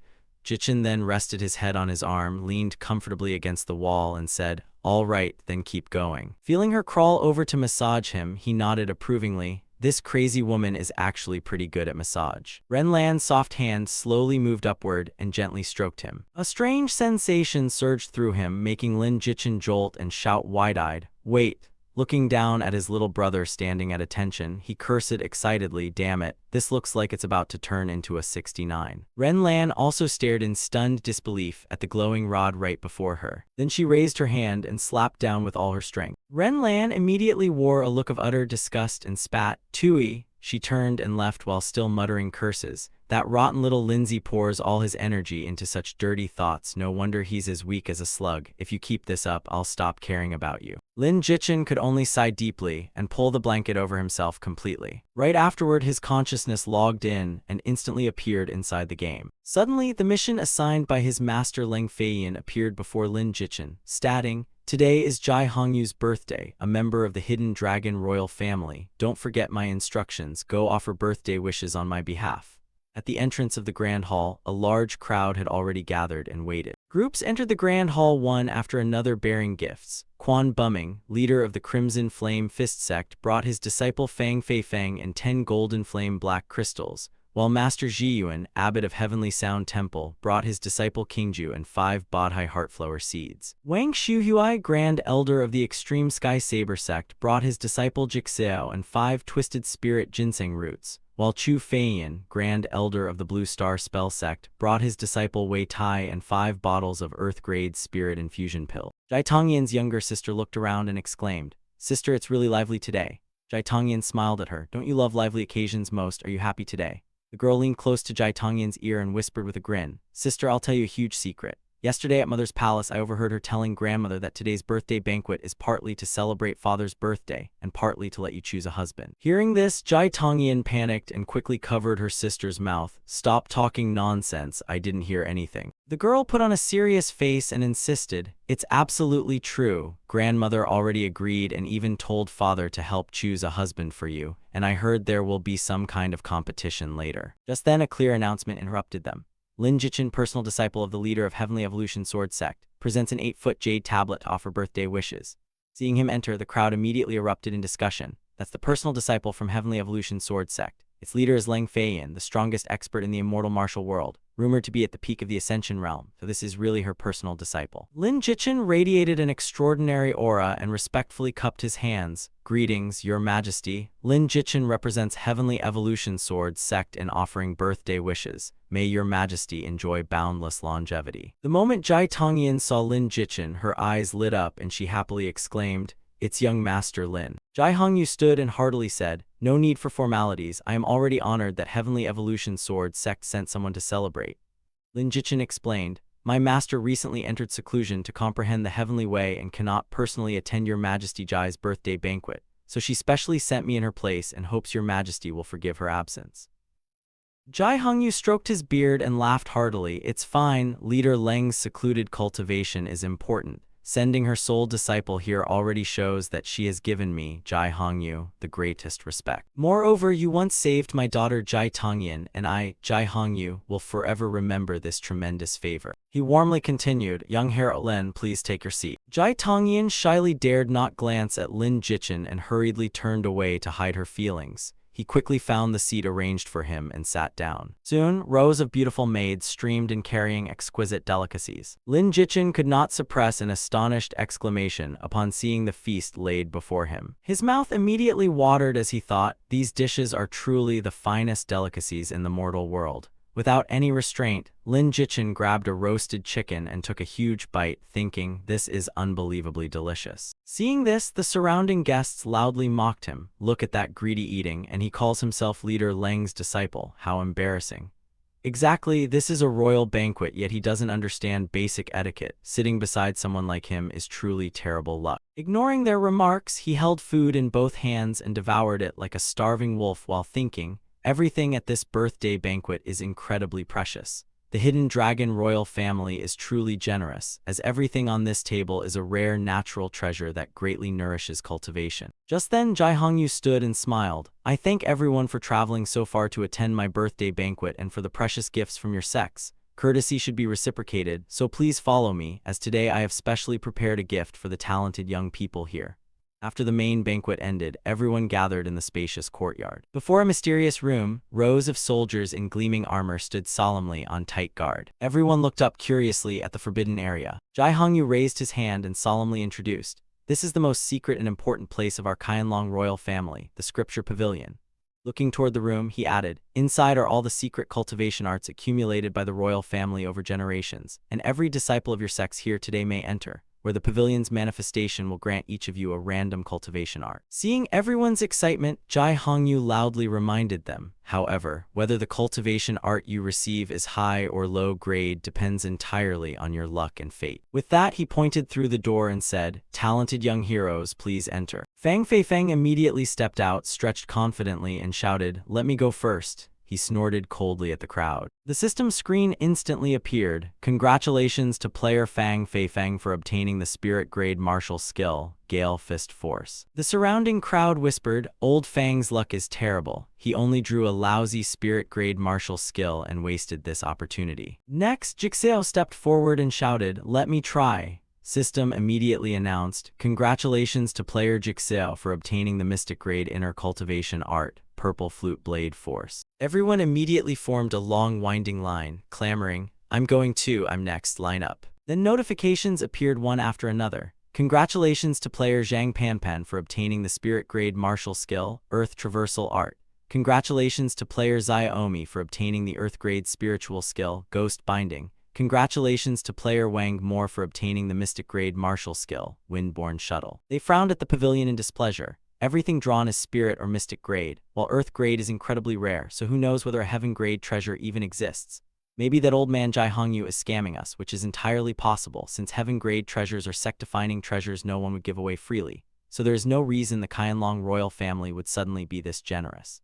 Jichin then rested his head on his arm, leaned comfortably against the wall, and said, "All right, then keep going." Feeling her crawl over to massage him, he nodded approvingly. This crazy woman is actually pretty good at massage. Ren Lan's soft hand slowly moved upward and gently stroked him. A strange sensation surged through him, making Lin Jichin jolt and shout wide-eyed, "Wait!" Looking down at his little brother standing at attention, he cursed excitedly, "Damn it, this looks like it's about to turn into a 69. Ren Lan also stared in stunned disbelief at the glowing rod right before her. Then she raised her hand and slapped down with all her strength. Ren Lan immediately wore a look of utter disgust and spat, "Tooey." She turned and left while still muttering curses. "That rotten little Lindsay pours all his energy into such dirty thoughts. No wonder he's as weak as a slug. If you keep this up, I'll stop caring about you." Lin Jichin could only sigh deeply and pull the blanket over himself completely. Right afterward, his consciousness logged in and instantly appeared inside the game. Suddenly, the mission assigned by his master Leng Feiyan appeared before Lin Jichin, stating, "Today is Jai Hongyu's birthday, a member of the Hidden Dragon royal family. Don't forget my instructions. Go offer birthday wishes on my behalf." At the entrance of the Grand Hall, a large crowd had already gathered and waited. Groups entered the Grand Hall one after another bearing gifts. Quan Bumming, leader of the Crimson Flame Fist sect, brought his disciple Fang Fei Fang and 10 golden flame black crystals, while Master Zhiyuan, abbot of Heavenly Sound Temple, brought his disciple Qingju and 5 Bodhi Heartflower seeds. Wang Shuhui, Grand Elder of the Extreme Sky Saber sect, brought his disciple Jixao and 5 Twisted Spirit Ginseng roots, while Chu Feiyan, Grand Elder of the Blue Star Spell sect, brought his disciple Wei Tai and 5 bottles of Earth-grade Spirit Infusion Pill. Jai Tongyan's younger sister looked around and exclaimed, "Sister, it's really lively today." Jai Tongyan smiled at her. "Don't you love lively occasions most? Are you happy today?" The girl leaned close to Jai Tongyan's ear and whispered with a grin, "Sister, I'll tell you a huge secret. Yesterday at Mother's palace, I overheard her telling grandmother that today's birthday banquet is partly to celebrate Father's birthday and partly to let you choose a husband." Hearing this, Jai Tongyan panicked and quickly covered her sister's mouth. "Stop talking nonsense, I didn't hear anything." The girl put on a serious face and insisted, "It's absolutely true. Grandmother already agreed and even told father to help choose a husband for you, and I heard there will be some kind of competition later." Just then a clear announcement interrupted them. Lin Jichin, personal disciple of the leader of Heavenly Evolution Sword Sect, presents an 8-foot jade tablet to offer birthday wishes. Seeing him enter, the crowd immediately erupted in discussion. That's the personal disciple from Heavenly Evolution Sword Sect. Its leader is Leng Feiyan, the strongest expert in the immortal martial world, rumored to be at the peak of the Ascension realm, so this is really her personal disciple. Lin Jichin radiated an extraordinary aura and respectfully cupped his hands. "Greetings, Your Majesty." Lin Jichin represents Heavenly Evolution Sword Sect in offering birthday wishes. "May Your Majesty enjoy boundless longevity." The moment Jai Tongyan saw Lin Jichin, her eyes lit up and she happily exclaimed, "It's young Master Lin." Jai Hongyu stood and heartily said, "No need for formalities. I am already honored that Heavenly Evolution Sword Sect sent someone to celebrate." Lin Jichin explained, "My master recently entered seclusion to comprehend the heavenly way and cannot personally attend Your Majesty Jai's birthday banquet, so she specially sent me in her place and hopes Your Majesty will forgive her absence." Jai Hongyu stroked his beard and laughed heartily. "It's fine. Leader Leng's secluded cultivation is important. Sending her sole disciple here already shows that she has given me, Jai Hongyu, the greatest respect. Moreover, you once saved my daughter Jai Tongyan, and I, Jai Hongyu, will forever remember this tremendous favor." He warmly continued, "Young Herald Lin, please take your seat." Jai Tongyan shyly dared not glance at Lin Jichin and hurriedly turned away to hide her feelings. He quickly found the seat arranged for him and sat down. Soon, rows of beautiful maids streamed in carrying exquisite delicacies. Lin Jichin could not suppress an astonished exclamation upon seeing the feast laid before him. His mouth immediately watered as he thought, "These dishes are truly the finest delicacies in the mortal world." Without any restraint, Lin Jichin grabbed a roasted chicken and took a huge bite, thinking, "This is unbelievably delicious." Seeing this, the surrounding guests loudly mocked him. "Look at that greedy eating, and he calls himself Leader Leng's disciple. How embarrassing." Exactly, this is a royal banquet, yet he doesn't understand basic etiquette. Sitting beside someone like him is truly terrible luck. Ignoring their remarks, he held food in both hands and devoured it like a starving wolf while thinking, "Everything at this birthday banquet is incredibly precious. The hidden dragon royal family is truly generous, as everything on this table is a rare natural treasure that greatly nourishes cultivation." Just then, Jai Hongyu stood and smiled. "I thank everyone for traveling so far to attend my birthday banquet and for the precious gifts from your sects. Courtesy should be reciprocated, so please follow me, as today I have specially prepared a gift for the talented young people here." After the main banquet ended, everyone gathered in the spacious courtyard. Before a mysterious room, rows of soldiers in gleaming armor stood solemnly on tight guard. Everyone looked up curiously at the forbidden area. Jai Hongyu raised his hand and solemnly introduced, "This is the most secret and important place of our Qianlong royal family, the Scripture Pavilion." Looking toward the room, he added, "Inside are all the secret cultivation arts accumulated by the royal family over generations, and every disciple of your sects here today may enter, where the pavilion's manifestation will grant each of you a random cultivation art." Seeing everyone's excitement, Jai Hongyu loudly reminded them, "However, whether the cultivation art you receive is high or low grade depends entirely on your luck and fate." With that, he pointed through the door and said, "Talented young heroes, please enter." Fang Feifeng immediately stepped out, stretched confidently, and shouted, "Let me go first." He snorted coldly at the crowd. The system screen instantly appeared. "Congratulations to player Fang Feifeng for obtaining the spirit-grade martial skill, Gale Fist Force." The surrounding crowd whispered, "Old Fang's luck is terrible. He only drew a lousy spirit-grade martial skill and wasted this opportunity." Next, Jixeo stepped forward and shouted, "Let me try." System immediately announced, "Congratulations to player Jixeo for obtaining the Mystic Grade Inner Cultivation Art, purple flute blade force. Everyone immediately formed a long winding line, clamoring, "I'm going too, I'm next, line up." Then notifications appeared one after another. Congratulations to player Zhang Panpan for obtaining the Spirit Grade Martial Skill, Earth Traversal Art. Congratulations to player Xiaomi for obtaining the Earth Grade Spiritual Skill, Ghost Binding. Congratulations to player Wang Mo for obtaining the Mystic Grade Martial Skill, Windborne Shuttle. They frowned at the pavilion in displeasure. Everything drawn is Spirit or Mystic Grade, while Earth Grade is incredibly rare, so who knows whether a Heaven Grade treasure even exists. Maybe that old man Jai Hongyu is scamming us, which is entirely possible, since Heaven Grade treasures are sect-defining treasures no one would give away freely, so there is no reason the Qianlong royal family would suddenly be this generous.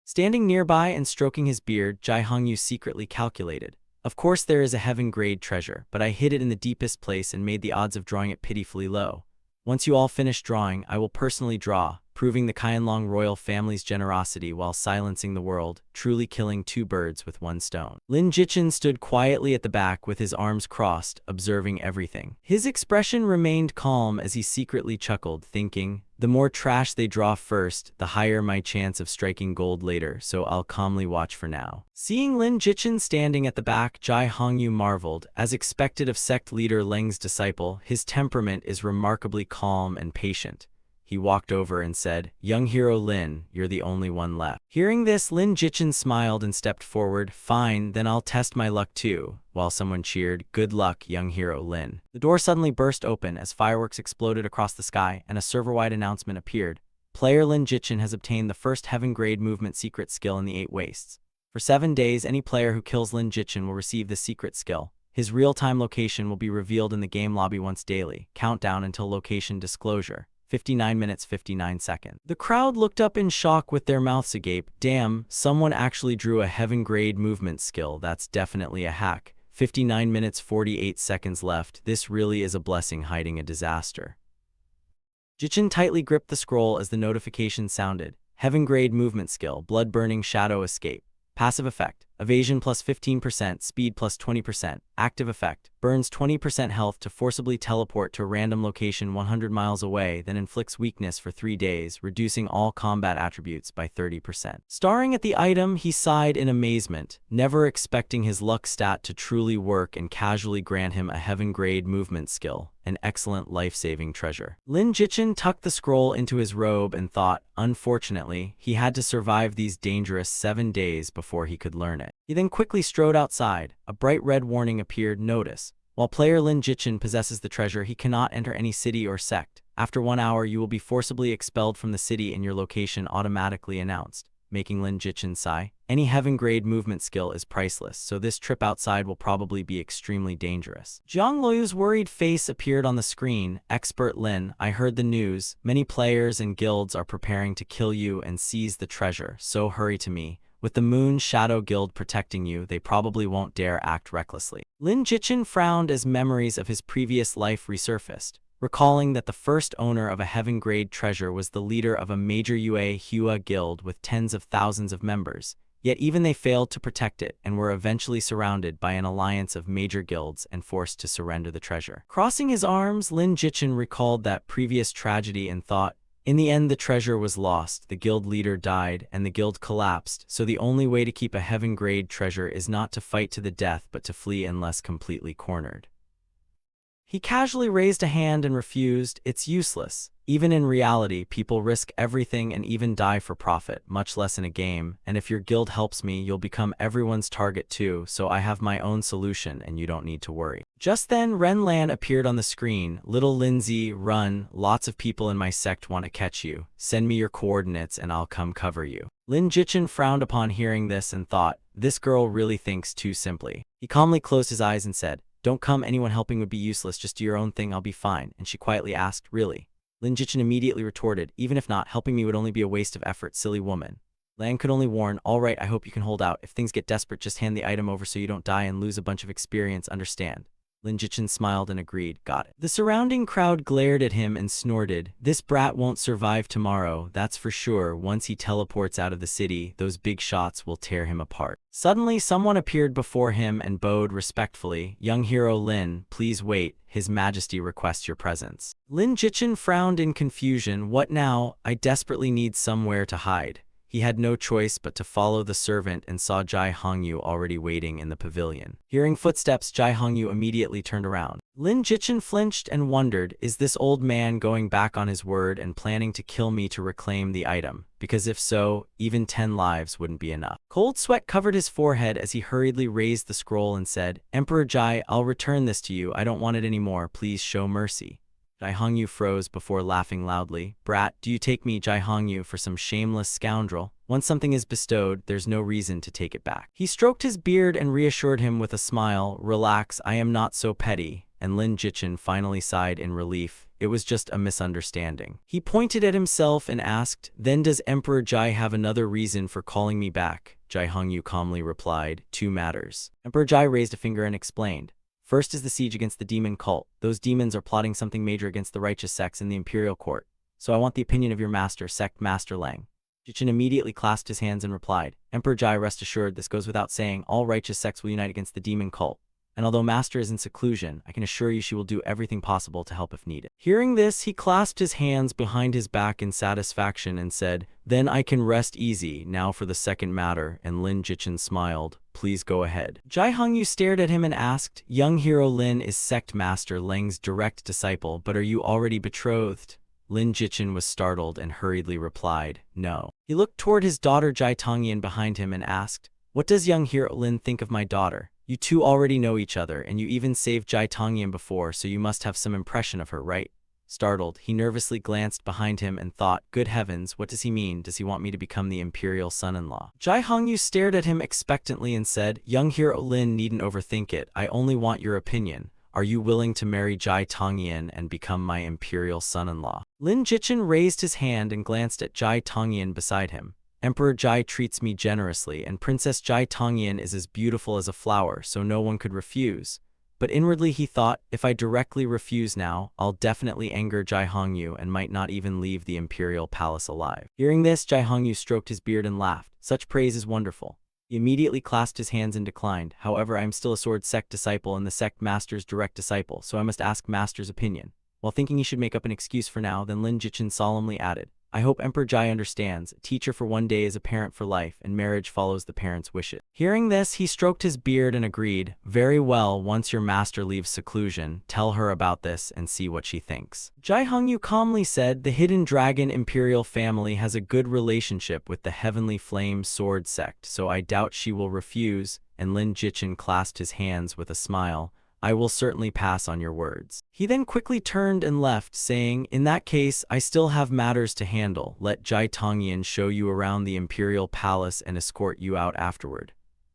Standing nearby and stroking his beard, Jai Hongyu secretly calculated. Of course there is a Heaven Grade treasure, but I hid it in the deepest place and made the odds of drawing it pitifully low. Once you all finish drawing, I will personally draw, proving the Qianlong royal family's generosity while silencing the world, truly killing two birds with one stone. Lin Jichin stood quietly at the back with his arms crossed, observing everything. His expression remained calm as he secretly chuckled, thinking, the more trash they draw first, the higher my chance of striking gold later, so I'll calmly watch for now. Seeing Lin Jichin standing at the back, Jai Hongyu marveled. As expected of sect leader Leng's disciple, his temperament is remarkably calm and patient. He walked over and said, "Young hero Lin, you're the only one left." Hearing this, Lin Jichin smiled and stepped forward. "Fine, then I'll test my luck too," while someone cheered, "Good luck, young hero Lin." The door suddenly burst open as fireworks exploded across the sky and a server-wide announcement appeared. Player Lin Jichin has obtained the first Heaven Grade movement secret skill in the 8 Wastes. For 7 days, any player who kills Lin Jichin will receive this secret skill. His real-time location will be revealed in the game lobby once daily. Countdown until location disclosure. 59 minutes 59 seconds. The crowd looked up in shock with their mouths agape. Damn, someone actually drew a Heaven Grade movement skill. That's definitely a hack. 59 minutes 48 seconds left. This really is a blessing hiding a disaster. Jichin tightly gripped the scroll as the notification sounded. Heaven Grade movement skill, Blood Burning Shadow Escape. Passive effect, evasion plus 15%, speed plus 20%. Active effect, burns 20% health to forcibly teleport to a random location 100 miles away, then inflicts weakness for 3 days, reducing all combat attributes by 30%. Staring at the item, he sighed in amazement, never expecting his luck stat to truly work and casually grant him a Heaven Grade movement skill, an excellent life-saving treasure. Lin Jichin tucked the scroll into his robe and thought, unfortunately, he had to survive these dangerous 7 days before he could learn it. He then quickly strode outside. A bright red warning appeared. Notice. While player Lin Jichin possesses the treasure, he cannot enter any city or sect. After 1 hour, you will be forcibly expelled from the city and your location automatically announced, making Lin Jichin sigh. Any Heaven Grade movement skill is priceless, so this trip outside will probably be extremely dangerous. Jiang Luoyu's worried face appeared on the screen. Expert Lin, I heard the news. Many players and guilds are preparing to kill you and seize the treasure, so hurry to me. With the Moon Shadow Guild protecting you, they probably won't dare act recklessly. Lin Jichin frowned as memories of his previous life resurfaced, recalling that the first owner of a Heaven Grade treasure was the leader of a major Yue Hua guild with tens of thousands of members, yet even they failed to protect it and were eventually surrounded by an alliance of major guilds and forced to surrender the treasure. Crossing his arms, Lin Jichin recalled that previous tragedy and thought, in the end the treasure was lost, the guild leader died, and the guild collapsed, so the only way to keep a Heaven Grade treasure is not to fight to the death but to flee unless completely cornered. He casually raised a hand and refused. It's useless. Even in reality, people risk everything and even die for profit, much less in a game, and if your guild helps me, you'll become everyone's target too, so I have my own solution and you don't need to worry. Just then, Ren Lan appeared on the screen. Little Lindsay, run. Lots of people in my sect want to catch you. Send me your coordinates and I'll come cover you. Lin Jichin frowned upon hearing this and thought, this girl really thinks too simply. He calmly closed his eyes and said, don't come, anyone helping would be useless, just do your own thing, I'll be fine. And she quietly asked, really? Lin Jichin immediately retorted, even if not, helping me would only be a waste of effort, silly woman. Lan could only warn, all right, I hope you can hold out. If things get desperate, just hand the item over so you don't die and lose a bunch of experience, understand? Lin Jichin smiled and agreed, got it. The surrounding crowd glared at him and snorted, this brat won't survive tomorrow, that's for sure. Once he teleports out of the city, those big shots will tear him apart. Suddenly, someone appeared before him and bowed respectfully, young hero Lin, please wait, His Majesty requests your presence. Lin Jichin frowned in confusion, what now? I desperately need somewhere to hide. He had no choice but to follow the servant and saw Jai Hongyu already waiting in the pavilion. Hearing footsteps, Jai Hongyu immediately turned around. Lin Jichin flinched and wondered, is this old man going back on his word and planning to kill me to reclaim the item? Because if so, even 10 lives wouldn't be enough. Cold sweat covered his forehead as he hurriedly raised the scroll and said, Emperor Jai, I'll return this to you. I don't want it anymore. Please show mercy. Jai Hongyu froze before laughing loudly. Brat, do you take me, Jai Hongyu, for some shameless scoundrel? Once something is bestowed, there's no reason to take it back. He stroked his beard and reassured him with a smile. Relax, I am not so petty. And Lin Jichin finally sighed in relief. It was just a misunderstanding. He pointed at himself and asked, then does Emperor Jai have another reason for calling me back? Jai Hongyu calmly replied, 2 matters. Emperor Jai raised a finger and explained. First is the siege against the demon cult. Those demons are plotting something major against the righteous sects in the imperial court. So I want the opinion of your master, sect master Lang. Jichin immediately clasped his hands and replied, Emperor Jai, rest assured, this goes without saying, all righteous sects will unite against the demon cult. And although master is in seclusion, I can assure you she will do everything possible to help if needed. Hearing this, he clasped his hands behind his back in satisfaction and said, then I can rest easy. Now for the second matter. And Lin Jichin smiled. Please go ahead. Jai Hongyu stared at him and asked, young hero Lin is sect master Lang's direct disciple, but are you already betrothed? Lin Jichin was startled and hurriedly replied, no. He looked toward his daughter Jai Tongyan behind him and asked, what does young hero Lin think of my daughter? You two already know each other, and you even saved Jai Tongyan before, so you must have some impression of her, right? Startled, he nervously glanced behind him and thought, good heavens, what does he mean? Does he want me to become the imperial son-in-law? Jai Hongyu stared at him expectantly and said, young hero Lin needn't overthink it. I only want your opinion. Are you willing to marry Jai Tongyan and become my imperial son-in-law? Lin Jichin raised his hand and glanced at Jai Tongyan beside him. Emperor Jai treats me generously, and Princess Jai Tongyan is as beautiful as a flower, so no one could refuse. But inwardly he thought, if I directly refuse now, I'll definitely anger Jai Hongyu and might not even leave the imperial palace alive. Hearing this, Jai Hongyu stroked his beard and laughed. Such praise is wonderful. He immediately clasped his hands and declined. However, I am still a sword sect disciple and the sect master's direct disciple, so I must ask master's opinion. While thinking he should make up an excuse for now, then Lin Jichin solemnly added, I hope Emperor Jai understands, a teacher for one day is a parent for life, and marriage follows the parent's wishes. Hearing this, he stroked his beard and agreed, very well, once your master leaves seclusion, tell her about this and see what she thinks. Jai Hongyu calmly said, the Hidden Dragon Imperial family has a good relationship with the Heavenly Flame Sword sect, so I doubt she will refuse, and Lin Jichin clasped his hands with a smile. I will certainly pass on your words. He then quickly turned and left, saying, in that case, I still have matters to handle. Let Jai Tongyan show you around the imperial palace and escort you out afterward.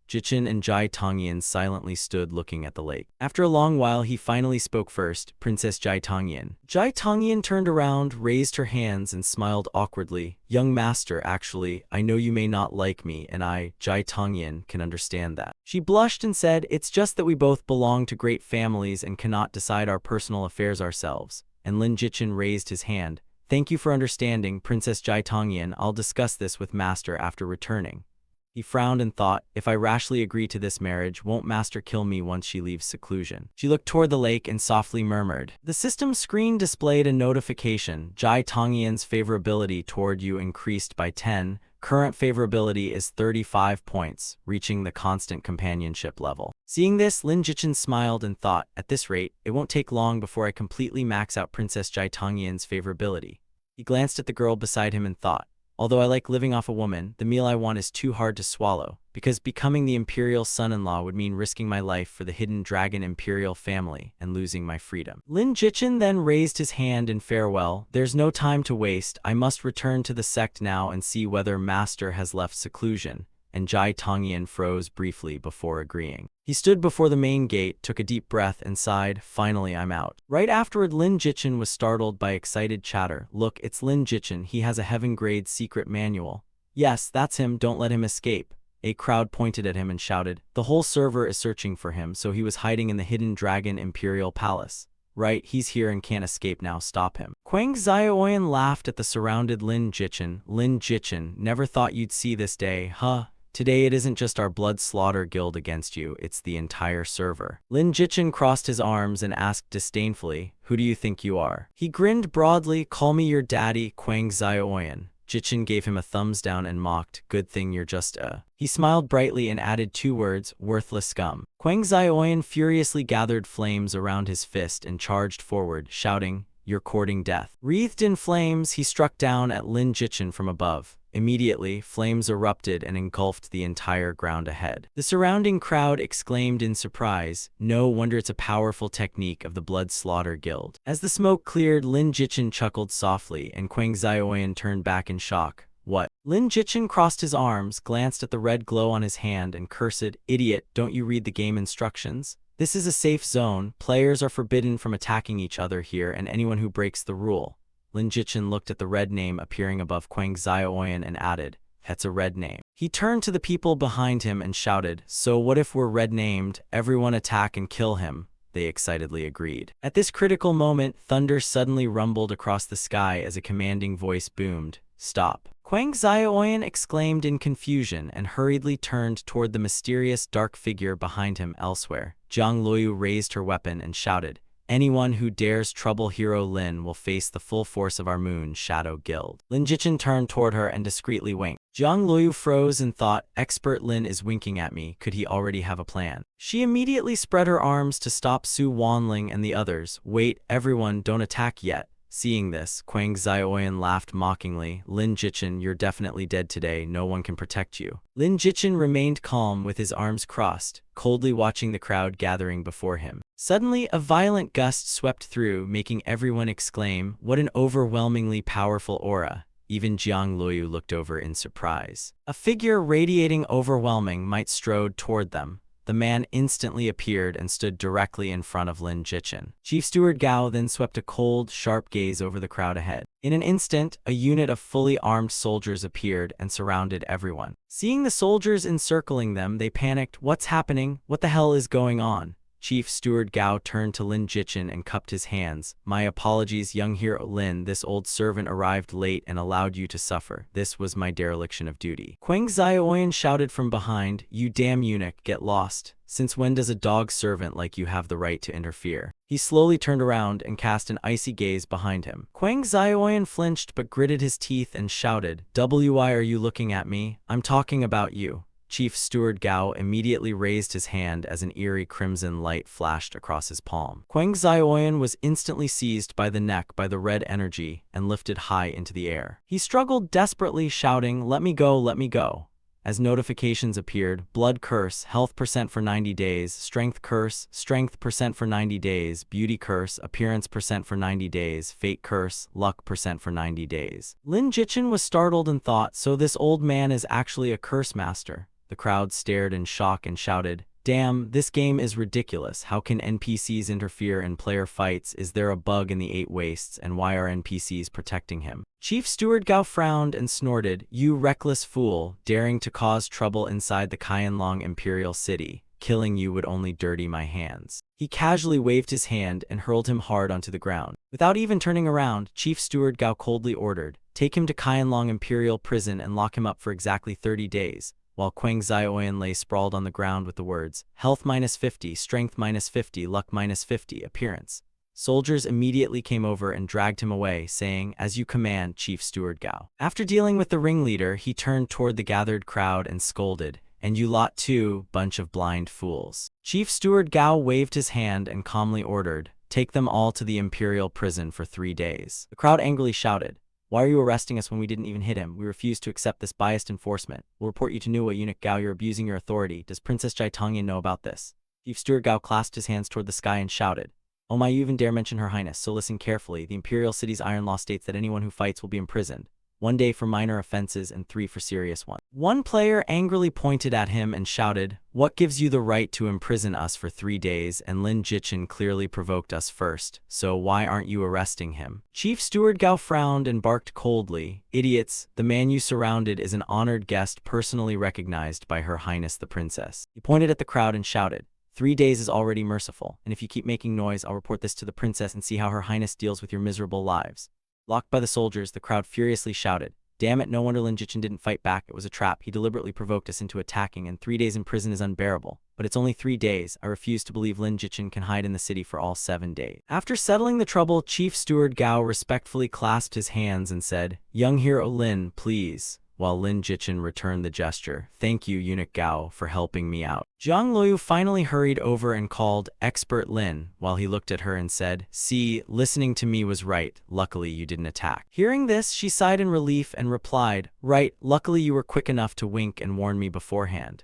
Jichin and Jai Tongyan silently stood looking at the lake. After a long while, he finally spoke first, Princess Jai Tongyan. Jai Tongyan turned around, raised her hands, and smiled awkwardly. Young master, actually, I know you may not like me, and I, Jai Tongyan, can understand that. She blushed and said, it's just that we both belong to great families and cannot decide our personal affairs ourselves. And Lin Jichin raised his hand. Thank you for understanding, Princess Jai Tongyan. I'll discuss this with master after returning. He frowned and thought, if I rashly agree to this marriage, won't master kill me once she leaves seclusion? She looked toward the lake and softly murmured. The system screen displayed a notification. Jai Tongyan's favorability toward you increased by 10. Current favorability is 35 points, reaching the constant companionship level. Seeing this, Lin Jichin smiled and thought, at this rate, it won't take long before I completely max out Princess Jai Tongyan's favorability. He glanced at the girl beside him and thought, although I like living off a woman, the meal I want is too hard to swallow, because becoming the imperial son-in-law would mean risking my life for the Hidden Dragon Imperial family and losing my freedom. Lin Jichin then raised his hand in farewell. There's no time to waste. I must return to the sect now and see whether master has left seclusion. And Jai Tongyan froze briefly before agreeing. He stood before the main gate, took a deep breath, and sighed, finally I'm out. Right afterward, Lin Jichin was startled by excited chatter. Look, it's Lin Jichin. He has a heaven-grade secret manual. Yes, that's him. Don't let him escape. A crowd pointed at him and shouted. The whole server is searching for him, so he was hiding in the Hidden Dragon Imperial Palace. Right, he's here and can't escape now. Stop him. Quang Xiaoyan laughed at the surrounded Lin Jichin. Lin Jichin, never thought you'd see this day, huh? Today it isn't just our blood slaughter guild against you, it's the entire server. Lin Jichin crossed his arms and asked disdainfully, who do you think you are? He grinned broadly, call me your daddy, Quang Xiaoyan. Jichin gave him a thumbs down and mocked, "Good thing you're just a." He smiled brightly and added 2 words, "worthless scum." Quang Zioyan furiously gathered flames around his fist and charged forward, shouting, "You're courting death." Wreathed in flames, he struck down at Lin Jichin from above. Immediately, flames erupted and engulfed the entire ground ahead. The surrounding crowd exclaimed in surprise, "No wonder it's a powerful technique of the Blood Slaughter Guild." As the smoke cleared, Lin Jichin chuckled softly, and Quang Zioyan turned back in shock. "What?" Lin Jichin crossed his arms, glanced at the red glow on his hand, and cursed, "Idiot, don't you read the game instructions? This is a safe zone. Players are forbidden from attacking each other here and anyone who breaks the rule." Lin Jichin looked at the red name appearing above Quang Zioyan and added, "That's a red name." He turned to the people behind him and shouted, "So what if we're red named? Everyone attack and kill him." They excitedly agreed. At this critical moment, thunder suddenly rumbled across the sky as a commanding voice boomed, "Stop." Quang Zioyan exclaimed in confusion and hurriedly turned toward the mysterious dark figure behind him elsewhere. Jiang Luoyu raised her weapon and shouted, "Anyone who dares trouble Hero Lin will face the full force of our Moon Shadow Guild." Lin Jichin turned toward her and discreetly winked. Jiang Luoyu froze and thought, "Expert Lin is winking at me. Could he already have a plan?" She immediately spread her arms to stop Su Wanling and the others. "Wait, everyone, don't attack yet." Seeing this, Quang Zioyan laughed mockingly. "Lin Jichin, you're definitely dead today. No one can protect you." Lin Jichin remained calm with his arms crossed, coldly watching the crowd gathering before him. Suddenly, a violent gust swept through, making everyone exclaim, "What an overwhelmingly powerful aura." Even Jiang Luoyu looked over in surprise. A figure radiating overwhelming might strode toward them. The man instantly appeared and stood directly in front of Lin Jichin. Chief Steward Gao then swept a cold, sharp gaze over the crowd ahead. In an instant, a unit of fully armed soldiers appeared and surrounded everyone. Seeing the soldiers encircling them, they panicked. "What's happening? What the hell is going on?" Chief Steward Gao turned to Lin Jichin and cupped his hands. "My apologies, young hero Lin. This old servant arrived late and allowed you to suffer. This was my dereliction of duty." Quang Zioyan shouted from behind, "You damn eunuch, get lost. Since when does a dog servant like you have the right to interfere?" He slowly turned around and cast an icy gaze behind him. Quang Zioyan flinched but gritted his teeth and shouted, "Why are you looking at me? I'm talking about you." Chief Steward Gao immediately raised his hand as an eerie crimson light flashed across his palm. Quang Zioyan was instantly seized by the neck by the red energy and lifted high into the air. He struggled desperately, shouting, "Let me go, let me go." As notifications appeared, blood curse, health percent for 90 days, strength curse, strength percent for 90 days, beauty curse, appearance percent for 90 days, fate curse, luck percent for 90 days. Lin Jichin was startled and thought, so this old man is actually a curse master. The crowd stared in shock and shouted, "Damn, this game is ridiculous. How can NPCs interfere in player fights? Is there a bug in the 8 wastes, and why are NPCs protecting him?" Chief Steward Gao frowned and snorted, "You reckless fool, daring to cause trouble inside the Qianlong Imperial City. Killing you would only dirty my hands." He casually waved his hand and hurled him hard onto the ground. Without even turning around, Chief Steward Gao coldly ordered, "Take him to Qianlong Imperial Prison and lock him up for exactly 30 days. While Quang Zioyan lay sprawled on the ground with the words, "Health -50, strength -50, luck -50, appearance." Soldiers immediately came over and dragged him away, saying, "As you command, Chief Steward Gao." After dealing with the ringleader, he turned toward the gathered crowd and scolded, "And you lot too, bunch of blind fools." Chief Steward Gao waved his hand and calmly ordered, "Take them all to the Imperial Prison for 3 days." The crowd angrily shouted, "Why are you arresting us when we didn't even hit him? We refuse to accept this biased enforcement. We'll report you to Manhwa, eunuch Gao. You're abusing your authority. Does Princess Jai Tongyan know about this?" Chief Steward Gao clasped his hands toward the sky and shouted, "Oh my, you even dare mention Her Highness, so listen carefully. The Imperial City's iron law states that anyone who fights will be imprisoned. 1 day for minor offenses and 3 for serious ones." One player angrily pointed at him and shouted, "What gives you the right to imprison us for 3 days? And Lin Jichin clearly provoked us first, so why aren't you arresting him?" Chief Steward Gao frowned and barked coldly, "Idiots, the man you surrounded is an honored guest personally recognized by Her Highness the Princess." He pointed at the crowd and shouted, 3 days is already merciful, and if you keep making noise, I'll report this to the princess and see how Her Highness deals with your miserable lives." Locked by the soldiers, the crowd furiously shouted, Damn it, no wonder Lin Jichin didn't fight back. It was a trap. He deliberately provoked us into attacking, and 3 days in prison is unbearable. But it's only 3 days. I refuse to believe Lin Jichin can hide in the city for all 7 days. After settling the trouble, Chief Steward Gao respectfully clasped his hands and said, "Young hero Lin, please." While Lin Jichin returned the gesture, "Thank you, Eunuch Gao, for helping me out." Zhang Luoyu finally hurried over and called Expert Lin, while he looked at her and said, "See, listening to me was right. Luckily, you didn't attack." Hearing this, she sighed in relief and replied, "Right, luckily you were quick enough to wink and warn me beforehand."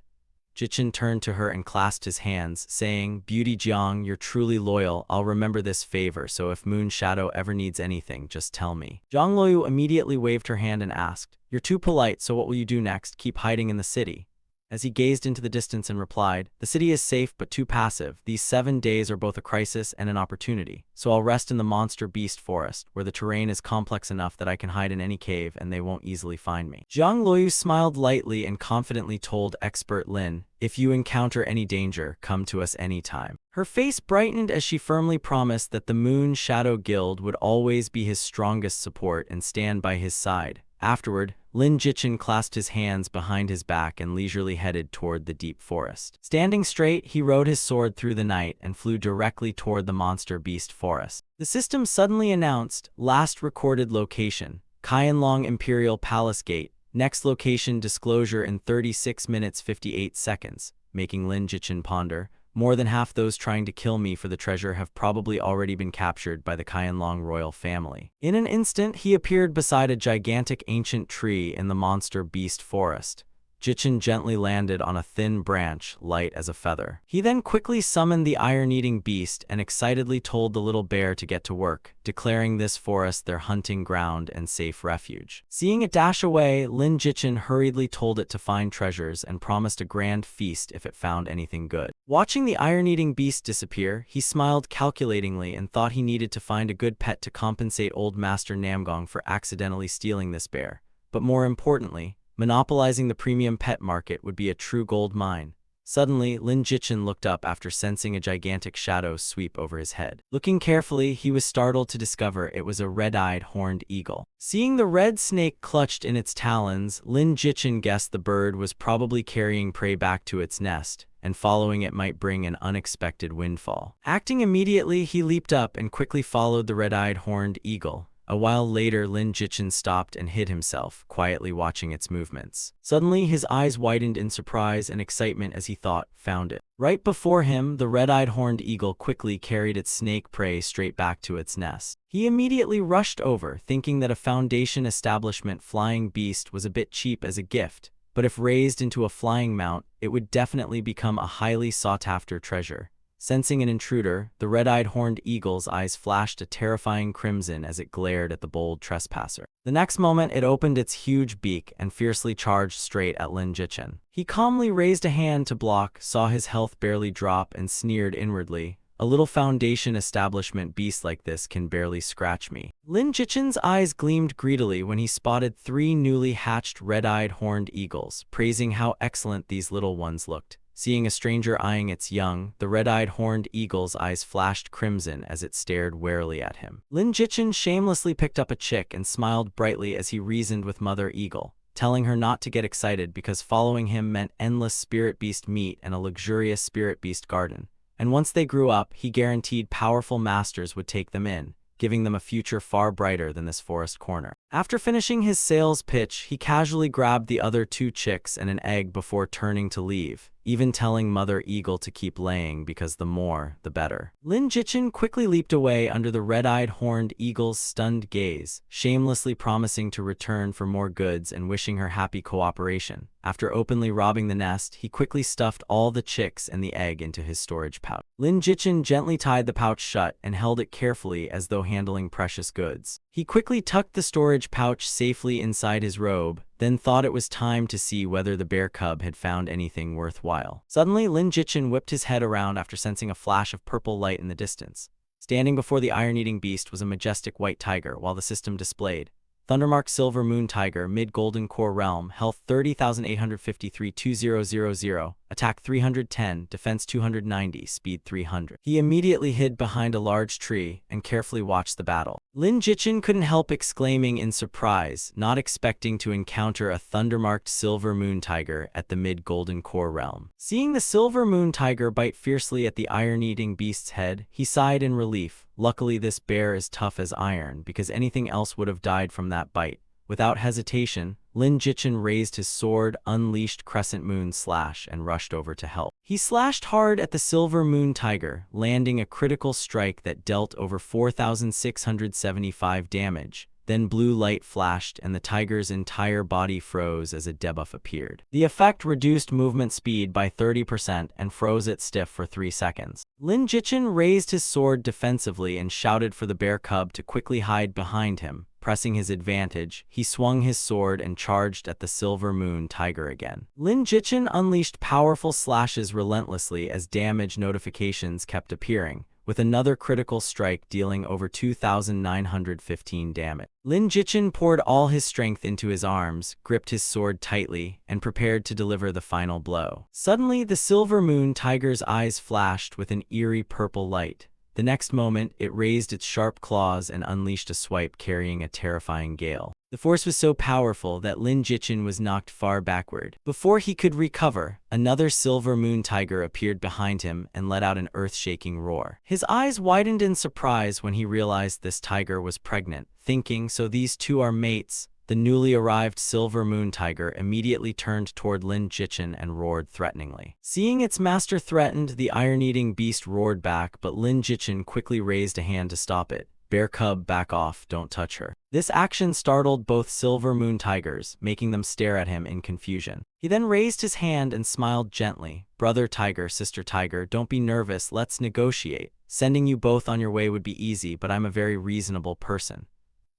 Jichin turned to her and clasped his hands, saying, "Beauty Jiang, you're truly loyal. I'll remember this favor, so if Moon Shadow ever needs anything, just tell me." Zhang Luoyu immediately waved her hand and asked, "You're too polite, so what will you do next? Keep hiding in the city?" As he gazed into the distance and replied, "The city is safe but too passive. These 7 days are both a crisis and an opportunity. So I'll rest in the monster beast forest, where the terrain is complex enough that I can hide in any cave and they won't easily find me." Zhang Luoyu smiled lightly and confidently told Expert Lin, "If you encounter any danger, come to us anytime." Her face brightened as she firmly promised that the Moon Shadow Guild would always be his strongest support and stand by his side. Afterward, Lin Jichin clasped his hands behind his back and leisurely headed toward the deep forest. Standing straight, he rode his sword through the night and flew directly toward the monster beast forest. The system suddenly announced, "Last recorded location, Qianlong Imperial Palace Gate. Next location disclosure in 36 minutes 58 seconds, making Lin Jichin ponder. More than half those trying to kill me for the treasure have probably already been captured by the Qianlong royal family. In an instant, he appeared beside a gigantic ancient tree in the monster beast forest. Jichin gently landed on a thin branch, light as a feather. He then quickly summoned the iron-eating beast and excitedly told the little bear to get to work, declaring this forest their hunting ground and safe refuge. Seeing it dash away, Lin Jichin hurriedly told it to find treasures and promised a grand feast if it found anything good. Watching the iron-eating beast disappear, he smiled calculatingly and thought he needed to find a good pet to compensate old Master Namgong for accidentally stealing this bear. But more importantly, monopolizing the premium pet market would be a true gold mine. Suddenly, Lin Jichin looked up after sensing a gigantic shadow sweep over his head. Looking carefully, he was startled to discover it was a red-eyed horned eagle. Seeing the red snake clutched in its talons, Lin Jichin guessed the bird was probably carrying prey back to its nest, and following it might bring an unexpected windfall. Acting immediately, he leaped up and quickly followed the red-eyed horned eagle. A while later, Lin Jichin stopped and hid himself, quietly watching its movements. Suddenly, his eyes widened in surprise and excitement as he thought, found it. Right before him, the red-eyed horned eagle quickly carried its snake prey straight back to its nest. He immediately rushed over, thinking that a Foundation establishment flying beast was a bit cheap as a gift, but if raised into a flying mount, it would definitely become a highly sought-after treasure. Sensing an intruder, the red-eyed horned eagle's eyes flashed a terrifying crimson as it glared at the bold trespasser. The next moment, it opened its huge beak and fiercely charged straight at Lin Jichin. He calmly raised a hand to block, saw his health barely drop, and sneered inwardly, "A little Foundation establishment beast like this can barely scratch me." Lin Jichin's eyes gleamed greedily when he spotted 3 newly hatched red-eyed horned eagles, praising how excellent these little ones looked. Seeing a stranger eyeing its young, the red-eyed horned eagle's eyes flashed crimson as it stared warily at him. Lin Jichin shamelessly picked up a chick and smiled brightly as he reasoned with Mother Eagle, telling her not to get excited because following him meant endless spirit beast meat and a luxurious spirit beast garden. And once they grew up, he guaranteed powerful masters would take them in, giving them a future far brighter than this forest corner. After finishing his sales pitch, he casually grabbed the other 2 chicks and an egg before turning to leave, even telling Mother Eagle to keep laying because the more, the better. Lin Jichin quickly leaped away under the red-eyed horned eagle's stunned gaze, shamelessly promising to return for more goods and wishing her happy cooperation. After openly robbing the nest, he quickly stuffed all the chicks and the egg into his storage pouch. Lin Jichin gently tied the pouch shut and held it carefully as though handling precious goods. He quickly tucked the storage pouch safely inside his robe, then thought it was time to see whether the bear cub had found anything worthwhile. Suddenly, Lin Jichin whipped his head around after sensing a flash of purple light in the distance. Standing before the iron-eating beast was a majestic white tiger, while the system displayed, Thundermark Silver Moon Tiger, Mid-Golden Core Realm, Health 30,853 2000, Attack 310, Defense 290, Speed 300. He immediately hid behind a large tree and carefully watched the battle. Lin Jichin couldn't help exclaiming in surprise, not expecting to encounter a Thundermarked Silver Moon Tiger at the Mid-Golden Core Realm. Seeing the Silver Moon Tiger bite fiercely at the iron-eating beast's head, he sighed in relief. Luckily, this bear is tough as iron, because anything else would have died from that bite. Without hesitation, Lin Jichin raised his sword, unleashed Crescent Moon Slash, and rushed over to help. He slashed hard at the Silver Moon Tiger, landing a critical strike that dealt over 4,675 damage. Then blue light flashed and the tiger's entire body froze as a debuff appeared. The effect reduced movement speed by 30% and froze it stiff for 3 seconds. Lin Jichin raised his sword defensively and shouted for the bear cub to quickly hide behind him. Pressing his advantage, he swung his sword and charged at the Silver Moon Tiger again. Lin Jichin unleashed powerful slashes relentlessly as damage notifications kept appearing, with another critical strike dealing over 2,915 damage. Lin Jichin poured all his strength into his arms, gripped his sword tightly, and prepared to deliver the final blow. Suddenly, the Silver Moon Tiger's eyes flashed with an eerie purple light. The next moment, it raised its sharp claws and unleashed a swipe carrying a terrifying gale. The force was so powerful that Lin Jichin was knocked far backward. Before he could recover, another Silver Moon Tiger appeared behind him and let out an earth-shaking roar. His eyes widened in surprise when he realized this tiger was pregnant. Thinking, so these two are mates, the newly arrived Silver Moon Tiger immediately turned toward Lin Jichin and roared threateningly. Seeing its master threatened, the iron-eating beast roared back, but Lin Jichin quickly raised a hand to stop it. Bear cub, back off, don't touch her. This action startled both Silver Moon Tigers, making them stare at him in confusion. He then raised his hand and smiled gently. Brother tiger, sister tiger, don't be nervous, let's negotiate. Sending you both on your way would be easy, but I'm a very reasonable person.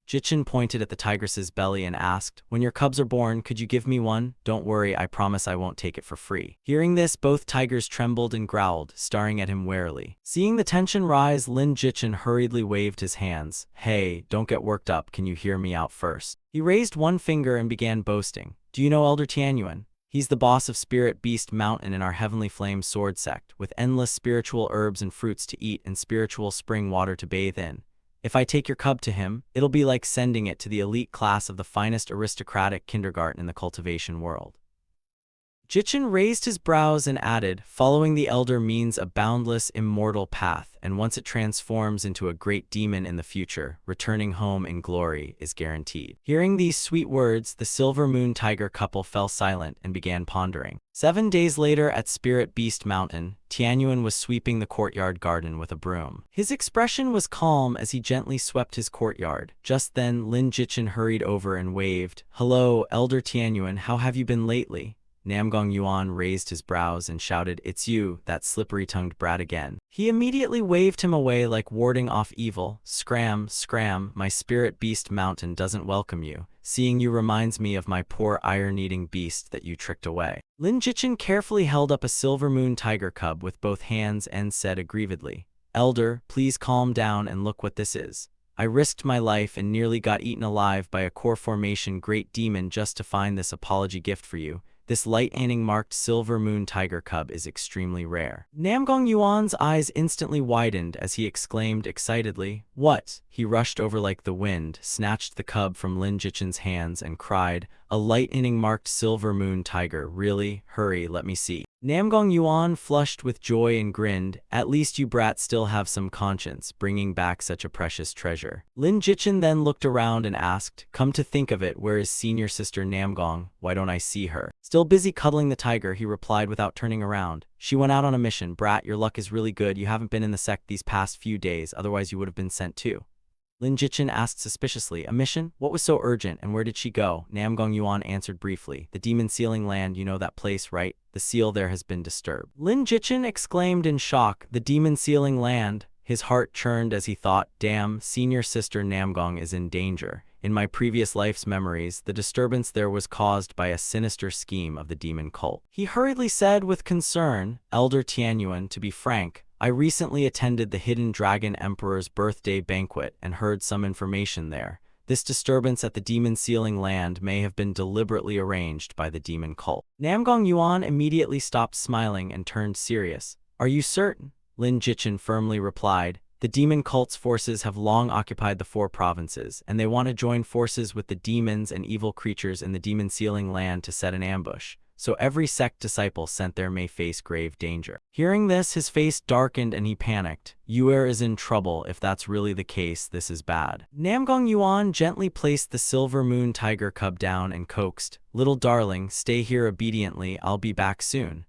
Jichin pointed at the tigress's belly and asked, when your cubs are born, could you give me one? Don't worry, I promise I won't take it for free. Hearing this, both tigers trembled and growled, staring at him warily. Seeing the tension rise, Lin Jichin hurriedly waved his hands. Hey, don't get worked up, can you hear me out first? He raised one finger and began boasting. Do you know Elder Tianyuan? He's the boss of Spirit Beast Mountain in our Heavenly Flame Sword sect, with endless spiritual herbs and fruits to eat and spiritual spring water to bathe in. If I take your cub to him, it'll be like sending it to the elite class of the finest aristocratic kindergarten in the cultivation world. Jichin raised his brows and added, following the elder means a boundless, immortal path, and once it transforms into a great demon in the future, returning home in glory is guaranteed. Hearing these sweet words, the Silver Moon Tiger couple fell silent and began pondering. 7 days later at Spirit Beast Mountain, Tianyuan was sweeping the courtyard garden with a broom. His expression was calm as he gently swept his courtyard. Just then, Lin Jichin hurried over and waved. Hello, Elder Tianyuan, how have you been lately? Namgong Yuan raised his brows and shouted, It's you, that slippery-tongued brat again. He immediately waved him away like warding off evil. Scram, scram, my Spirit Beast Mountain doesn't welcome you. Seeing you reminds me of my poor iron-eating beast that you tricked away. Lin Jichin carefully held up a Silver Moon Tiger cub with both hands and said aggrievedly, Elder, please calm down and look what this is. I risked my life and nearly got eaten alive by a core formation great demon just to find this apology gift for you. This lightning marked Silver Moon Tiger cub is extremely rare. Namgong Yuan's eyes instantly widened as he exclaimed excitedly, What? He rushed over like the wind, snatched the cub from Lin Jichin's hands and cried, A lightning marked Silver Moon Tiger, really? Hurry, let me see. Namgong Yuan flushed with joy and grinned, At least you brats still have some conscience, bringing back such a precious treasure. Lin Jichin then looked around and asked, Come to think of it, where is senior sister Namgong? Why don't I see her? Still busy cuddling the tiger, he replied without turning around. She went out on a mission. Brat, your luck is really good. You haven't been in the sect these past few days, otherwise you would have been sent too. Lin Jichin asked suspiciously, A mission? What was so urgent, and where did she go? Namgong Yuan answered briefly, The Demon Sealing Land, you know that place, right? The seal there has been disturbed. Lin Jichin exclaimed in shock, The Demon Sealing Land? His heart churned as he thought, Damn, senior sister Namgong is in danger. In my previous life's memories, the disturbance there was caused by a sinister scheme of the demon cult. He hurriedly said with concern, Elder Tianyuan, to be frank, I recently attended the Hidden Dragon Emperor's birthday banquet and heard some information there. This disturbance at the demon sealing land may have been deliberately arranged by the demon cult. Namgong Yuan immediately stopped smiling and turned serious. Are you certain? Lin Jichin firmly replied. The demon cult's forces have long occupied the 4 provinces, and they want to join forces with the demons and evil creatures in the demon sealing land to set an ambush. So every sect disciple sent there may face grave danger. Hearing this, his face darkened and he panicked. Yuer is in trouble. If that's really the case, this is bad. Namgong Yuan gently placed the silver moon tiger cub down and coaxed, "Little darling, stay here obediently. I'll be back soon."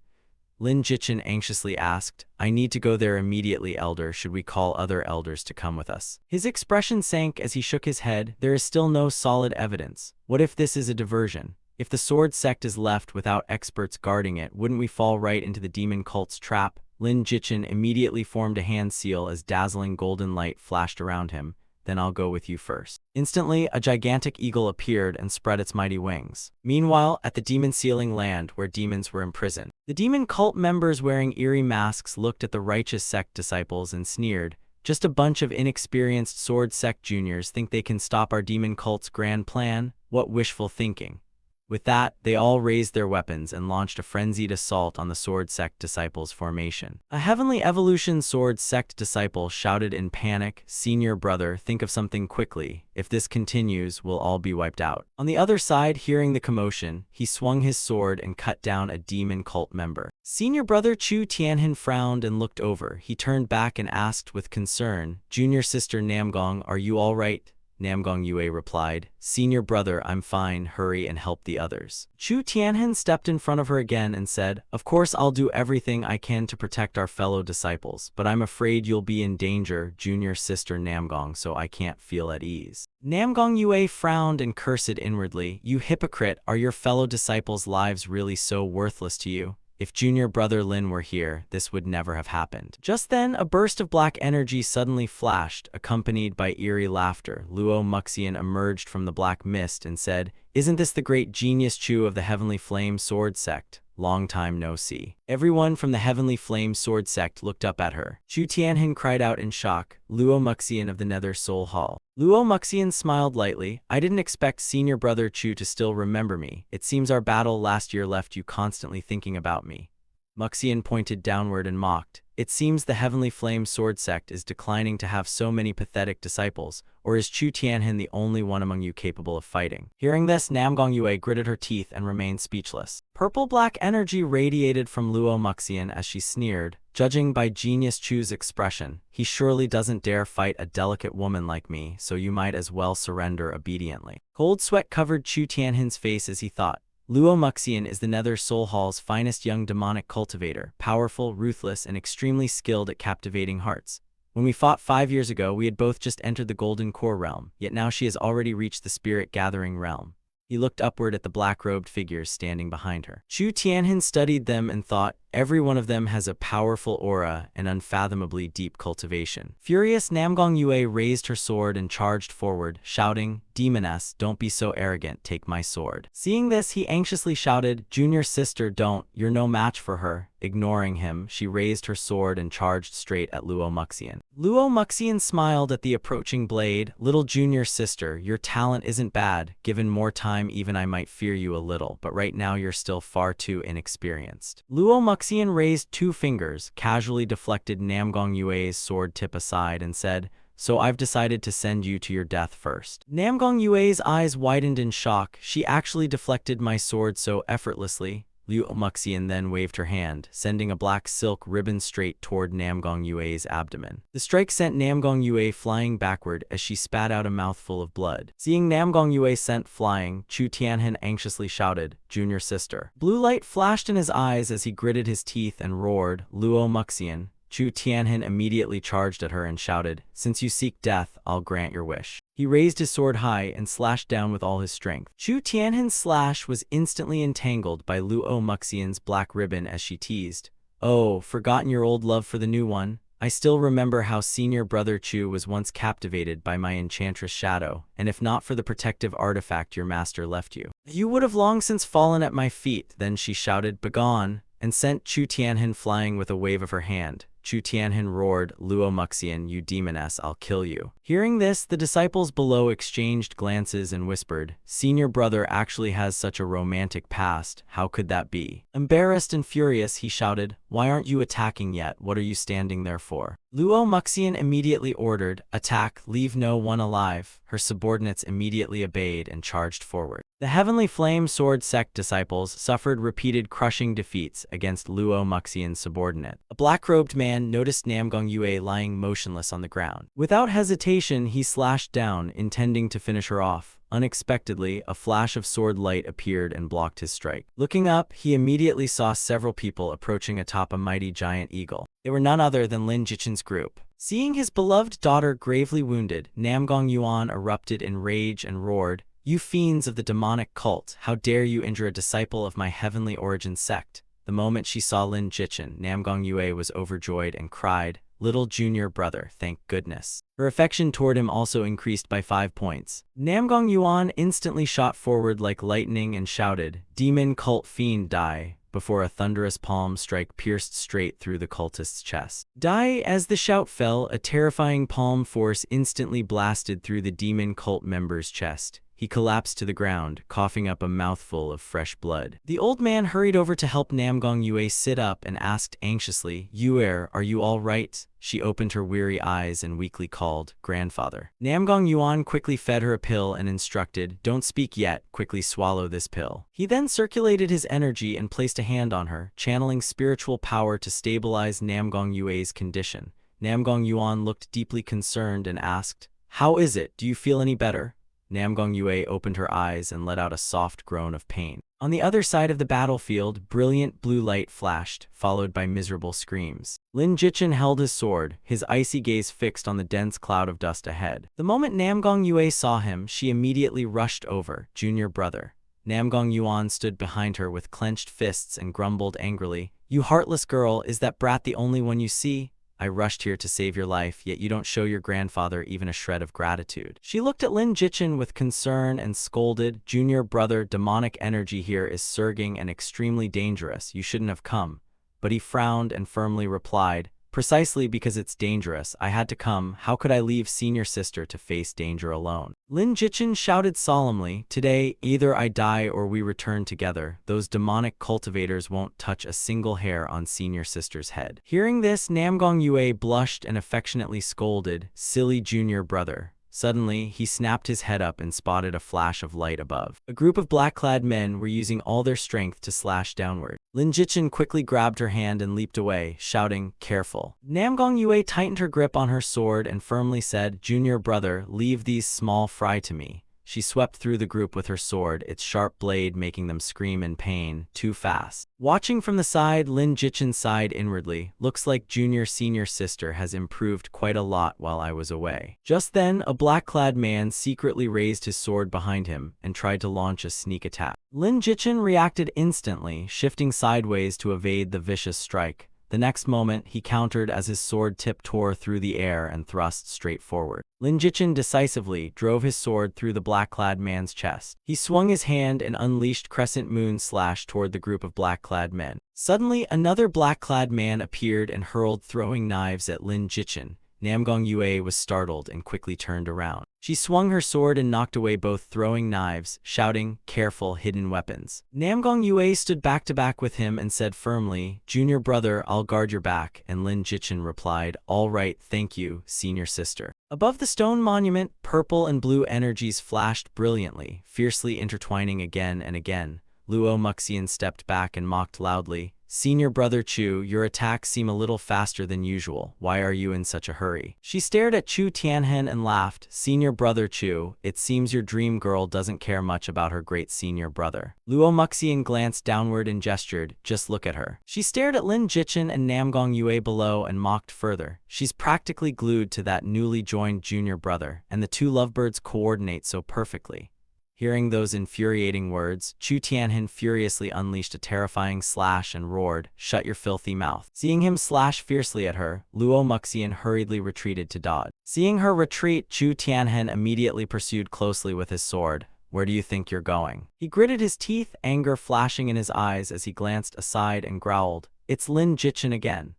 Lin Jichin anxiously asked, "I need to go there immediately, elder. Should we call other elders to come with us?" His expression sank as he shook his head. There is still no solid evidence. What if this is a diversion? If the sword sect is left without experts guarding it, wouldn't we fall right into the demon cult's trap? Lin Jichin immediately formed a hand seal as dazzling golden light flashed around him. "Then I'll go with you first." Instantly, a gigantic eagle appeared and spread its mighty wings. Meanwhile, at the demon sealing land where demons were imprisoned, the demon cult members wearing eerie masks looked at the righteous sect disciples and sneered. "Just a bunch of inexperienced sword sect juniors think they can stop our demon cult's grand plan? What wishful thinking." With that, they all raised their weapons and launched a frenzied assault on the sword sect disciples' formation. A heavenly evolution sword sect disciple shouted in panic, "Senior brother, think of something quickly. If this continues, we'll all be wiped out." On the other side, hearing the commotion, he swung his sword and cut down a demon cult member. Senior brother Chu Tianhin frowned and looked over. He turned back and asked with concern, "Junior sister Namgong, are you all right?" Namgong Yue replied, "Senior brother, I'm fine. Hurry and help the others." Chu Tianhin stepped in front of her again and said, "Of course I'll do everything I can to protect our fellow disciples, but I'm afraid you'll be in danger, junior sister Namgong, so I can't feel at ease." Namgong Yue frowned and cursed inwardly. "You hypocrite, are your fellow disciples' lives really so worthless to you? If junior brother Lin were here, this would never have happened." Just then, a burst of black energy suddenly flashed, accompanied by eerie laughter. Luo Muxian emerged from the black mist and said, "Isn't this the great genius Chu of the Heavenly Flame Sword Sect? Long time no see." Everyone from the Heavenly Flame Sword Sect looked up at her. Chu Tianhin cried out in shock, "Luo Muxian of the Nether Soul Hall." Luo Muxian smiled lightly. "I didn't expect senior brother Chu to still remember me. It seems our battle last year left you constantly thinking about me." Muxian pointed downward and mocked. "It seems the Heavenly Flame Sword Sect is declining to have so many pathetic disciples, or is Chu Tianhin the only one among you capable of fighting?" Hearing this, Namgong Yue gritted her teeth and remained speechless. Purple-black energy radiated from Luo Muxian as she sneered. "Judging by Genius Chu's expression, he surely doesn't dare fight a delicate woman like me, so you might as well surrender obediently." Cold sweat covered Chu Tianhin's face as he thought. Luo Muxian is the Nether Soul Hall's finest young demonic cultivator, powerful, ruthless, and extremely skilled at captivating hearts. When we fought 5 years ago, we had both just entered the Golden Core realm, yet now she has already reached the Spirit Gathering realm. He looked upward at the black-robed figures standing behind her. Chu Tianhin studied them and thought, every one of them has a powerful aura and unfathomably deep cultivation. Furious, Namgong Yue raised her sword and charged forward, shouting, "Demoness, don't be so arrogant, take my sword." Seeing this, he anxiously shouted, "Junior sister, don't, you're no match for her." Ignoring him, she raised her sword and charged straight at Luo Muxian. Luo Muxian smiled at the approaching blade. "Little junior sister, your talent isn't bad. Given more time, even I might fear you a little, but right now you're still far too inexperienced." Luo Muxian raised 2 fingers, casually deflected Namgong Yue's sword tip aside and said, "So I've decided to send you to your death first." Namgong Yue's eyes widened in shock. She actually deflected my sword so effortlessly. Luo Muxian then waved her hand, sending a black silk ribbon straight toward Namgong Yue's abdomen. The strike sent Namgong Yue flying backward as she spat out a mouthful of blood. Seeing Namgong Yue sent flying, Chu Tianhin anxiously shouted, "Junior sister." Blue light flashed in his eyes as he gritted his teeth and roared, "Luo Muxian." Chu Tianhin immediately charged at her and shouted, "Since you seek death, I'll grant your wish." He raised his sword high and slashed down with all his strength. Chu Tianhin's slash was instantly entangled by Luo Muxian's black ribbon as she teased, "Oh, forgotten your old love for the new one? I still remember how senior brother Chu was once captivated by my enchantress Shadow, and if not for the protective artifact your master left you, you would have long since fallen at my feet." Then she shouted, "Begone," and sent Chu Tianhin flying with a wave of her hand. Chu Tianhen roared, Luo Muxian, you demoness, I'll kill you. Hearing this, the disciples below exchanged glances and whispered, Senior brother actually has such a romantic past, how could that be? Embarrassed and furious, he shouted, why aren't you attacking yet? What are you standing there for? Luo Muxian immediately ordered, attack, leave no one alive. Her subordinates immediately obeyed and charged forward. The Heavenly Flame Sword sect disciples suffered repeated crushing defeats against Luo Muxian's subordinate. A black-robed man noticed Namgong Yue lying motionless on the ground. Without hesitation, he slashed down, intending to finish her off. Unexpectedly, a flash of sword light appeared and blocked his strike. Looking up, he immediately saw several people approaching atop a mighty giant eagle. They were none other than Lin Jichen's group. Seeing his beloved daughter gravely wounded, Namgong Yuan erupted in rage and roared, you fiends of the demonic cult, how dare you injure a disciple of my heavenly origin sect? The moment she saw Lin Jichen, Namgong Yue was overjoyed and cried, little junior brother, thank goodness. Her affection toward him also increased by 5 points. Namgong Yuan instantly shot forward like lightning and shouted, demon cult fiend die, before a thunderous palm strike pierced straight through the cultist's chest. Die! As the shout fell, a terrifying palm force instantly blasted through the demon cult member's chest. He collapsed to the ground, coughing up a mouthful of fresh blood. The old man hurried over to help Namgong Yue sit up and asked anxiously, Yue, are you all right? She opened her weary eyes and weakly called, Grandfather. Namgong Yuan quickly fed her a pill and instructed, don't speak yet, quickly swallow this pill. He then circulated his energy and placed a hand on her, channeling spiritual power to stabilize Namgong Yue's condition. Namgong Yuan looked deeply concerned and asked, how is it? Do you feel any better? Namgong Yue opened her eyes and let out a soft groan of pain. On the other side of the battlefield, brilliant blue light flashed, followed by miserable screams. Lin Jichen held his sword, his icy gaze fixed on the dense cloud of dust ahead. The moment Namgong Yue saw him, she immediately rushed over, junior brother. Namgong Yuan stood behind her with clenched fists and grumbled angrily, you heartless girl, is that brat the only one you see? I rushed here to save your life, yet you don't show your grandfather even a shred of gratitude. She looked at Lin Jichen with concern and scolded, junior brother, demonic energy here is surging and extremely dangerous, you shouldn't have come. But he frowned and firmly replied, precisely because it's dangerous, I had to come, how could I leave senior sister to face danger alone? Lin Jichen shouted solemnly, today, either I die or we return together, those demonic cultivators won't touch a single hair on senior sister's head. Hearing this, Namgong Yue blushed and affectionately scolded, silly junior brother. Suddenly, he snapped his head up and spotted a flash of light above. A group of black-clad men were using all their strength to slash downward. Lin Jichen quickly grabbed her hand and leaped away, shouting, careful. Namgong Yue tightened her grip on her sword and firmly said, junior brother, leave these small fry to me. She swept through the group with her sword, its sharp blade making them scream in pain, too fast. Watching from the side, Lin Jichen sighed inwardly, looks like senior sister has improved quite a lot while I was away. Just then, a black-clad man secretly raised his sword behind him and tried to launch a sneak attack. Lin Jichen reacted instantly, shifting sideways to evade the vicious strike. The next moment, he countered as his sword tip tore through the air and thrust straight forward. Lin Jichen decisively drove his sword through the black-clad man's chest. He swung his hand and unleashed Crescent Moon Slash toward the group of black-clad men. Suddenly, another black-clad man appeared and hurled throwing knives at Lin Jichen. Namgong Yue was startled and quickly turned around. She swung her sword and knocked away both throwing knives, shouting, careful, hidden weapons. Namgong Yue stood back to back with him and said firmly, junior brother, I'll guard your back, and Lin Jichen replied, all right, thank you, senior sister. Above the stone monument, purple and blue energies flashed brilliantly, fiercely intertwining again and again. Luo Muxian stepped back and mocked loudly, senior brother Chu, your attacks seem a little faster than usual. Why are you in such a hurry? She stared at Chu Tianhen and laughed, senior brother Chu, it seems your dream girl doesn't care much about her great senior brother. Luo Muxian glanced downward and gestured, just look at her. She stared at Lin Jichen and Namgong Yue below and mocked further. She's practically glued to that newly joined junior brother, and the two lovebirds coordinate so perfectly. Hearing those infuriating words, Chu Tianhen furiously unleashed a terrifying slash and roared, shut your filthy mouth. Seeing him slash fiercely at her, Luo Muxian hurriedly retreated to dodge. Seeing her retreat, Chu Tianhen immediately pursued closely with his sword. Where do you think you're going? He gritted his teeth, anger flashing in his eyes as he glanced aside and growled, it's Lin Jichen again.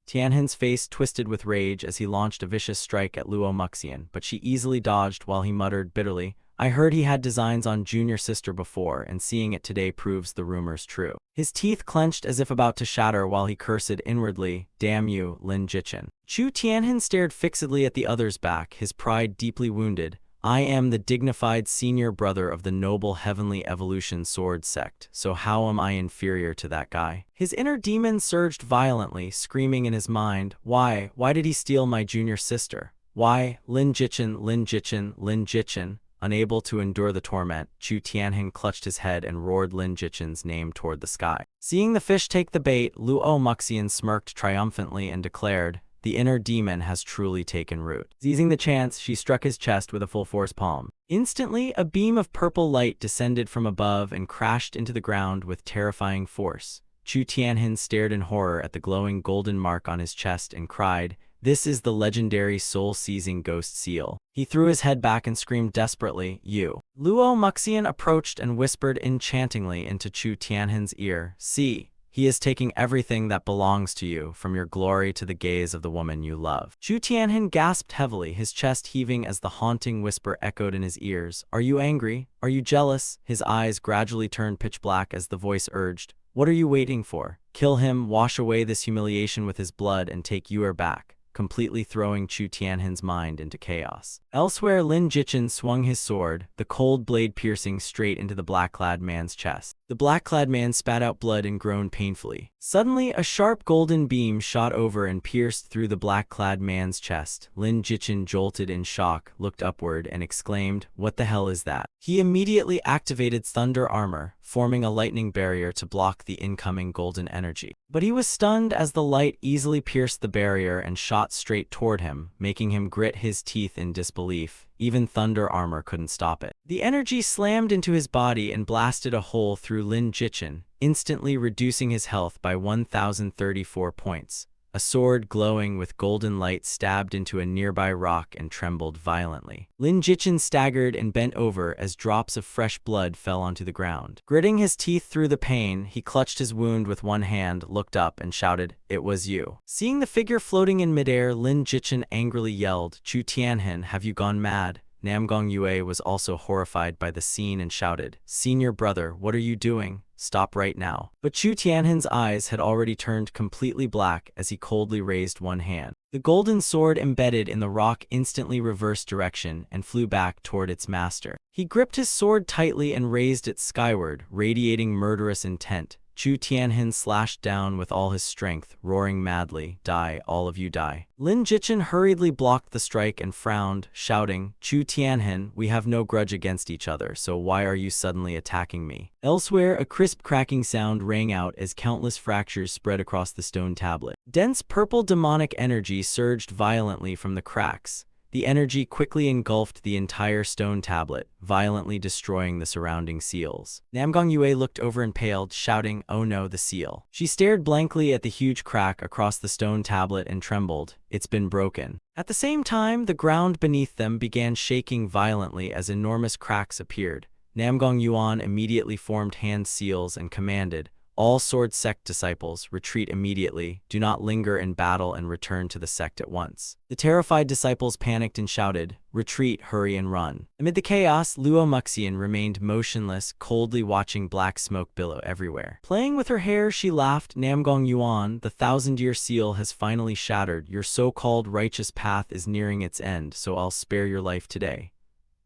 Tianhin's face twisted with rage as he launched a vicious strike at Luo Muxian, but she easily dodged while he muttered bitterly, I heard he had designs on junior sister before, and seeing it today proves the rumors true. His teeth clenched as if about to shatter while he cursed inwardly, damn you, Lin Jichin. Chu Tianhin stared fixedly at the other's back, his pride deeply wounded. I am the dignified senior brother of the noble heavenly evolution sword sect, so how am I inferior to that guy? His inner demon surged violently, screaming in his mind, why did he steal my junior sister? Why, Lin Jichin, Lin Jichin, Lin Jichin. Unable to endure the torment, Chu Tianhin clutched his head and roared Lin Jichin's name toward the sky. Seeing the fish take the bait, Luo Muxian smirked triumphantly and declared, the inner demon has truly taken root. Seizing the chance, she struck his chest with a full-force palm. Instantly, a beam of purple light descended from above and crashed into the ground with terrifying force. Chu Tianhin stared in horror at the glowing golden mark on his chest and cried, this is the legendary soul-seizing ghost seal. He threw his head back and screamed desperately, you. Luo Muxian approached and whispered enchantingly into Chu Tianhin's ear, see, he is taking everything that belongs to you, from your glory to the gaze of the woman you love. Chu Tianhin gasped heavily, his chest heaving as the haunting whisper echoed in his ears. Are you angry? Are you jealous? His eyes gradually turned pitch black as the voice urged, what are you waiting for? Kill him, wash away this humiliation with his blood, and take Yuer back, completely throwing Chu Tianhin's mind into chaos. Elsewhere, Lin Jichin swung his sword, the cold blade piercing straight into the black-clad man's chest. The black-clad man spat out blood and groaned painfully. Suddenly, a sharp golden beam shot over and pierced through the black-clad man's chest. Lin Jichin jolted in shock, looked upward, and exclaimed, what the hell is that? He immediately activated thunder armor, forming a lightning barrier to block the incoming golden energy. But he was stunned as the light easily pierced the barrier and shot straight toward him, making him grit his teeth in disbelief. Even thunder armor couldn't stop it. The energy slammed into his body and blasted a hole through Lin Jichin, instantly reducing his health by 1,034 points. A sword glowing with golden light stabbed into a nearby rock and trembled violently. Lin Jichin staggered and bent over as drops of fresh blood fell onto the ground. Gritting his teeth through the pain, he clutched his wound with one hand, looked up, and shouted, it was you. Seeing the figure floating in midair, Lin Jichin angrily yelled, Chu Tianhin, have you gone mad? Namgong Yue was also horrified by the scene and shouted, senior brother, what are you doing? Stop right now. But Chu Tianhin's eyes had already turned completely black as he coldly raised one hand. The golden sword embedded in the rock instantly reversed direction and flew back toward its master. He gripped his sword tightly and raised it skyward, radiating murderous intent. Chu Tianhin slashed down with all his strength, roaring madly, die, all of you die. Lin Jichin hurriedly blocked the strike and frowned, shouting, Chu Tianhin, we have no grudge against each other, so why are you suddenly attacking me? Elsewhere, a crisp cracking sound rang out as countless fractures spread across the stone tablet. Dense purple demonic energy surged violently from the cracks. The energy quickly engulfed the entire stone tablet, violently destroying the surrounding seals. Namgong Yue looked over and paled, shouting, oh no, the seal. She stared blankly at the huge crack across the stone tablet and trembled. It's been broken. At the same time, the ground beneath them began shaking violently as enormous cracks appeared. Namgong Yuan immediately formed hand seals and commanded, all sword sect disciples, retreat immediately, do not linger in battle and return to the sect at once. The terrified disciples panicked and shouted, retreat, hurry and run. Amid the chaos, Luo Muxian remained motionless, coldly watching black smoke billow everywhere. Playing with her hair, she laughed, Namgong Yuan, the 1,000-year seal has finally shattered, your so-called righteous path is nearing its end, so I'll spare your life today.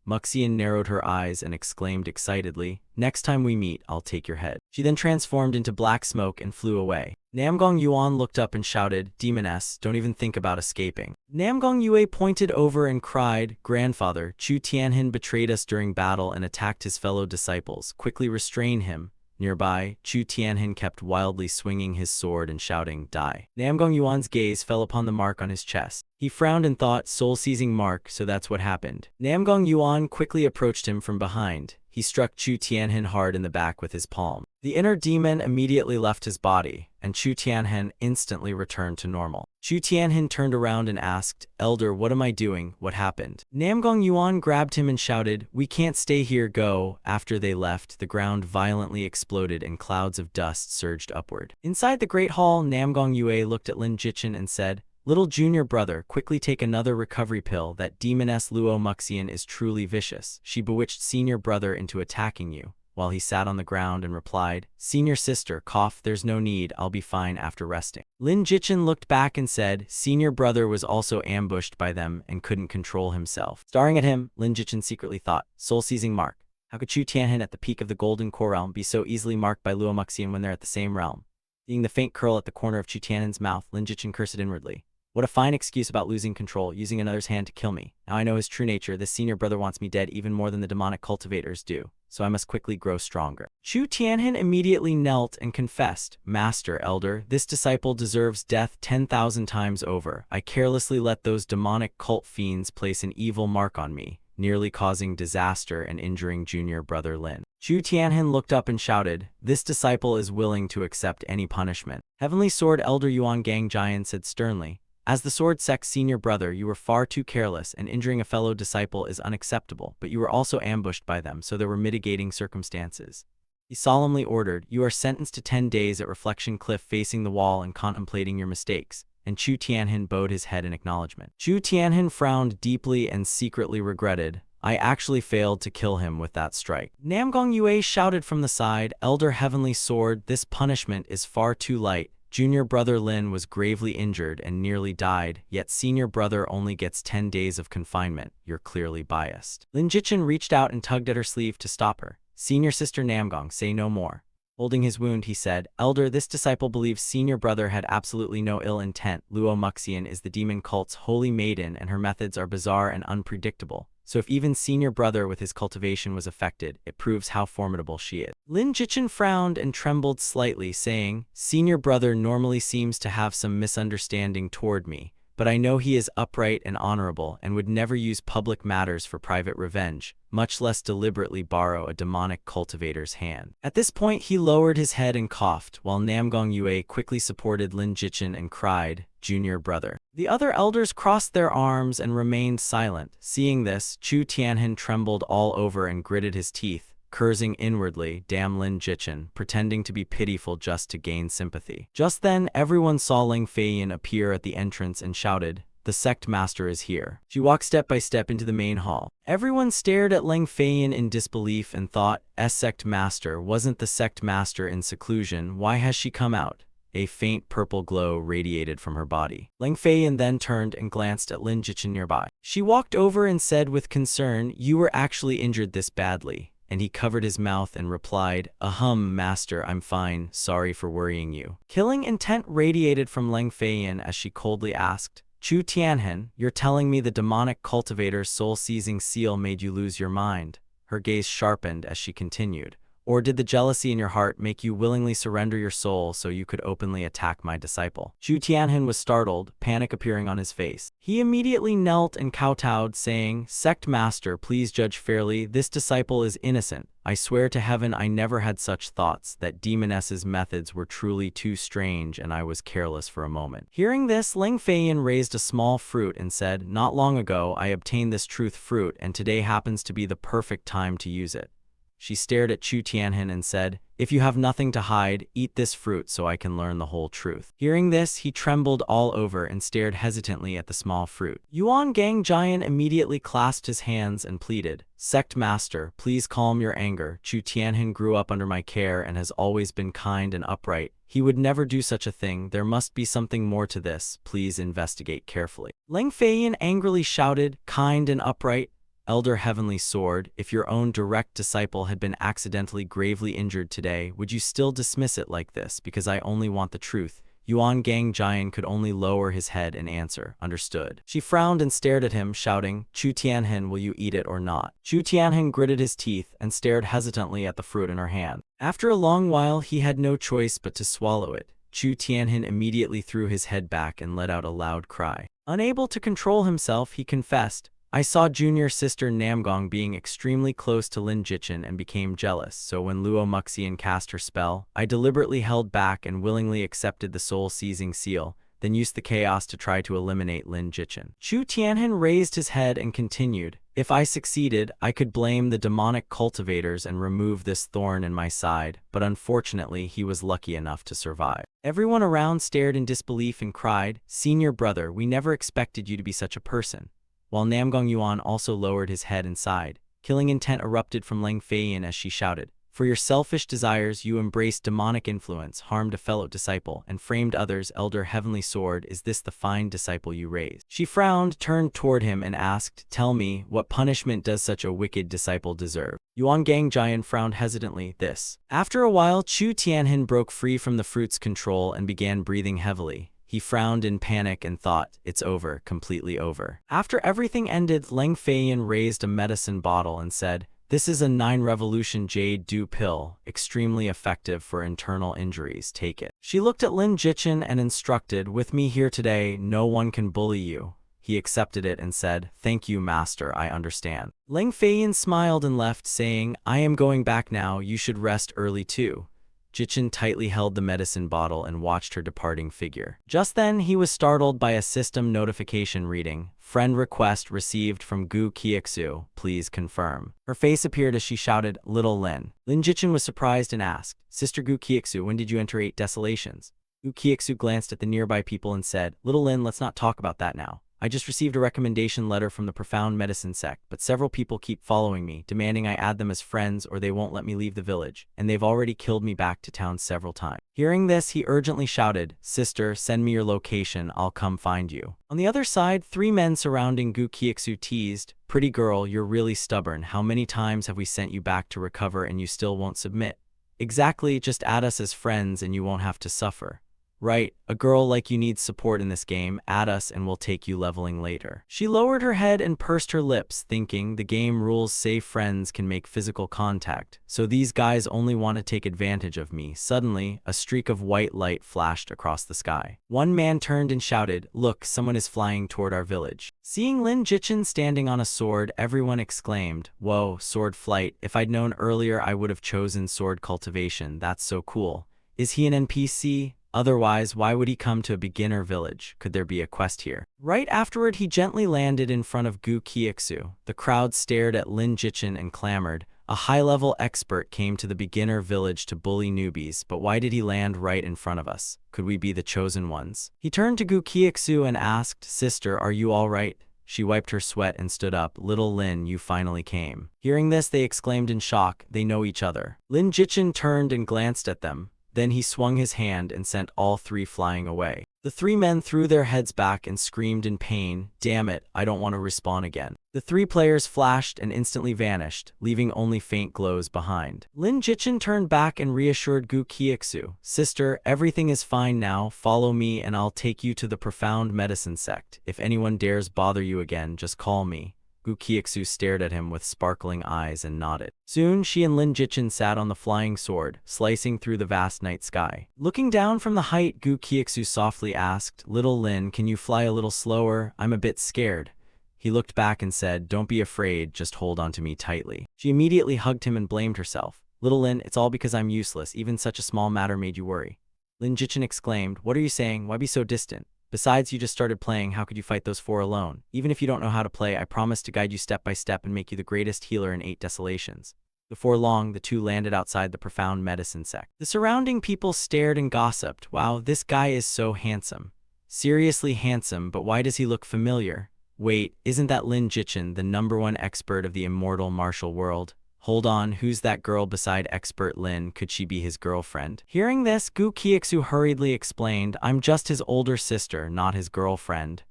Muxian narrowed her eyes and exclaimed excitedly, next time we meet, I'll take your head. She then transformed into black smoke and flew away. Namgong Yuan looked up and shouted, demoness, don't even think about escaping. Namgong Yue pointed over and cried, grandfather, Chu Tianhin betrayed us during battle and attacked his fellow disciples. Quickly restrain him. Nearby, Chu Tianhin kept wildly swinging his sword and shouting, die. Namgong Yuan's gaze fell upon the mark on his chest. He frowned and thought, soul-seizing mark, so that's what happened. Namgong Yuan quickly approached him from behind. he struck Chu Tianhen hard in the back with his palm. The inner demon immediately left his body, and Chu Tianhen instantly returned to normal. Chu Tianhen turned around and asked, "Elder, what am I doing? What happened?" Namgong Yuan grabbed him and shouted, "We can't stay here, go!" After they left, the ground violently exploded and clouds of dust surged upward. Inside the Great Hall, Namgong Yue looked at Lin Jichin and said, "Little junior brother, quickly take another recovery pill. That demoness Luo Muxian is truly vicious. She bewitched senior brother into attacking you," while he sat on the ground and replied, "Senior sister, cough, there's no need, I'll be fine after resting." Lin Jichin looked back and said, "Senior brother was also ambushed by them and couldn't control himself." Staring at him, Lin Jichin secretly thought, soul-seizing mark. How could Chu Tianhen at the peak of the Golden Core realm be so easily marked by Luo Muxian when they're at the same realm? Seeing the faint curl at the corner of Chu Tianhen's mouth, Lin Jichin cursed inwardly. What a fine excuse about losing control, using another's hand to kill me. Now I know his true nature. This senior brother wants me dead even more than the demonic cultivators do, so I must quickly grow stronger. Chu Tianhen immediately knelt and confessed, "Master, elder, this disciple deserves death 10,000 times over. I carelessly let those demonic cult fiends place an evil mark on me, nearly causing disaster and injuring junior brother Lin." Chu Tianhen looked up and shouted, "This disciple is willing to accept any punishment." Heavenly Sword Elder Yuan Gang Jian said sternly, "As the Sword Sect's senior brother, you were far too careless, and injuring a fellow disciple is unacceptable, but you were also ambushed by them, so there were mitigating circumstances." He solemnly ordered, "You are sentenced to 10 days at Reflection Cliff facing the wall and contemplating your mistakes," and Chu Tianhen bowed his head in acknowledgement. Chu Tianhen frowned deeply and secretly regretted, "I actually failed to kill him with that strike." Namgong Yue shouted from the side, "Elder Heavenly Sword, this punishment is far too light. Junior brother Lin was gravely injured and nearly died, yet senior brother only gets 10 days of confinement. You're clearly biased." Lin Jichin reached out and tugged at her sleeve to stop her. "Senior sister Namgong, say no more." Holding his wound, he said, "Elder, this disciple believes senior brother had absolutely no ill intent. Luo Muxian is the demon cult's holy maiden and her methods are bizarre and unpredictable. So if even senior brother with his cultivation was affected, it proves how formidable she is." Lin Jichin frowned and trembled slightly, saying, "Senior brother normally seems to have some misunderstanding toward me, but I know he is upright and honorable and would never use public matters for private revenge, much less deliberately borrow a demonic cultivator's hand." At this point, he lowered his head and coughed, while Namgong Yue quickly supported Lin Jichin and cried, "Junior brother." The other elders crossed their arms and remained silent. Seeing this, Chu Tianhen trembled all over and gritted his teeth, cursing inwardly, "Damn Lin Jichin, pretending to be pitiful just to gain sympathy." Just then, everyone saw Ling Feiyin appear at the entrance and shouted, "The sect master is here." She walked step by step into the main hall. Everyone stared at Ling Feiyin in disbelief and thought, Sect master, wasn't the sect master in seclusion? Why has she come out?" A faint purple glow radiated from her body. Ling Feiyin then turned and glanced at Lin Jichin nearby. She walked over and said with concern, "You were actually injured this badly?" And he covered his mouth and replied, "Ahem, master, I'm fine, sorry for worrying you." Killing intent radiated from Ling Feiyin as she coldly asked, "Chu Tianhen, you're telling me the demonic cultivator's soul-seizing seal made you lose your mind?" Her gaze sharpened as she continued, "Or did the jealousy in your heart make you willingly surrender your soul so you could openly attack my disciple?" Chu Tianhen was startled, panic appearing on his face. He immediately knelt and kowtowed, saying, "Sect master, please judge fairly. This disciple is innocent. I swear to heaven I never had such thoughts. That demoness's methods were truly too strange and I was careless for a moment." Hearing this, Ling Feiyin raised a small fruit and said, "Not long ago I obtained this truth fruit and today happens to be the perfect time to use it." She stared at Chu Tianhen and said, "If you have nothing to hide, eat this fruit so I can learn the whole truth." Hearing this, he trembled all over and stared hesitantly at the small fruit. Yuan Gang Giant immediately clasped his hands and pleaded, "Sect master, please calm your anger. Chu Tianhen grew up under my care and has always been kind and upright. He would never do such a thing. There must be something more to this. Please investigate carefully." Ling Feiyin angrily shouted, "Kind and upright? Elder Heavenly Sword, if your own direct disciple had been accidentally gravely injured today, would you still dismiss it like this because I only want the truth?" Yuan Gang Jian could only lower his head and answer, "Understood." She frowned and stared at him, shouting, "Chu Tianhen, will you eat it or not?" Chu Tianhen gritted his teeth and stared hesitantly at the fruit in her hand. After a long while, he had no choice but to swallow it. Chu Tianhen immediately threw his head back and let out a loud cry. Unable to control himself, he confessed, I saw junior sister Namgong being extremely close to Lin Jichin and became jealous, so when Luo Muxian cast her spell, I deliberately held back and willingly accepted the soul-seizing seal, then used the chaos to try to eliminate Lin Jichin. Chu Tianhen raised his head and continued, if I succeeded, I could blame the demonic cultivators and remove this thorn in my side, but unfortunately he was lucky enough to survive. Everyone around stared in disbelief and cried, Senior brother, we never expected you to be such a person. While Namgong Yuan also lowered his head and sighed. Killing intent erupted from Lang Feiyin as she shouted, for your selfish desires you embraced demonic influence, harmed a fellow disciple, and framed others. Elder Heavenly Sword, is this the fine disciple you raised? She frowned, turned toward him and asked, tell me, what punishment does such a wicked disciple deserve? Yuan Gangjian frowned hesitantly, this. After a while, Chu Tianhen broke free from the fruit's control and began breathing heavily. He frowned in panic and thought, it's over, completely over. After everything ended, Lang Feiyin raised a medicine bottle and said, this is a 9-revolution jade dew pill, extremely effective for internal injuries, take it. She looked at Lin Jichin and instructed, with me here today, no one can bully you. He accepted it and said, thank you, master, I understand. Lang Feiyin smiled and left, saying, I am going back now, you should rest early too. Jichin tightly held the medicine bottle and watched her departing figure. Just then, he was startled by a system notification reading, friend request received from Gu Qiexu, please confirm. Her face appeared as she shouted, Little Lin. Lin Jichin was surprised and asked, Sister Gu Qiexu, when did you enter 8 Desolations? Gu Qiexu glanced at the nearby people and said, Little Lin, let's not talk about that now. I just received a recommendation letter from the Profound Medicine sect, but several people keep following me, demanding I add them as friends or they won't let me leave the village, and they've already killed me back to town several times. Hearing this, he urgently shouted, Sister, send me your location, I'll come find you. On the other side, 3 men surrounding Gu Qiexu teased, Pretty girl, you're really stubborn. How many times have we sent you back to recover and you still won't submit? Exactly, just add us as friends and you won't have to suffer. Right, a girl like you needs support in this game, add us and we'll take you leveling later. She lowered her head and pursed her lips, thinking the game rules say friends can make physical contact, so these guys only want to take advantage of me. Suddenly, a streak of white light flashed across the sky. One man turned and shouted, look, someone is flying toward our village. Seeing Lin Jichin standing on a sword, everyone exclaimed, whoa, sword flight, if I'd known earlier I would have chosen sword cultivation, that's so cool. Is he an NPC? Otherwise, why would he come to a beginner village? Could there be a quest here? Right afterward, he gently landed in front of Gu Qiexu. The crowd stared at Lin Jichin and clamored. A high-level expert came to the beginner village to bully newbies, but why did he land right in front of us? Could we be the chosen ones? He turned to Gu Qiexu and asked, Sister, are you all right? She wiped her sweat and stood up. Little Lin, you finally came. Hearing this, they exclaimed in shock. They know each other. Lin Jichin turned and glanced at them. Then he swung his hand and sent all 3 flying away. The 3 men threw their heads back and screamed in pain, damn it, I don't want to respawn again. The 3 players flashed and instantly vanished, leaving only faint glows behind. Lin Jichin turned back and reassured Gu Qiexu, Sister, everything is fine now, follow me and I'll take you to the Profound Medicine sect. If anyone dares bother you again, just call me. Gu Qiexu stared at him with sparkling eyes and nodded. Soon, she and Lin Jichin sat on the flying sword, slicing through the vast night sky. Looking down from the height, Gu Qiexu softly asked, Little Lin, can you fly a little slower? I'm a bit scared. He looked back and said, Don't be afraid, just hold on to me tightly. She immediately hugged him and blamed herself. Little Lin, it's all because I'm useless, even such a small matter made you worry. Lin Jichin exclaimed, What are you saying? Why be so distant? Besides, you just started playing, how could you fight those 4 alone? Even if you don't know how to play, I promise to guide you step by step and make you the greatest healer in 8 Desolations. Before long, the 2 landed outside the Profound Medicine sect. The surrounding people stared and gossiped. Wow, this guy is so handsome. Seriously handsome, but why does he look familiar? Wait, isn't that Lin Jichin, the #1 expert of the immortal martial world? Hold on, who's that girl beside expert Lin? Could she be his girlfriend? Hearing this, Gu Qiexu hurriedly explained, I'm just his older sister, not his girlfriend.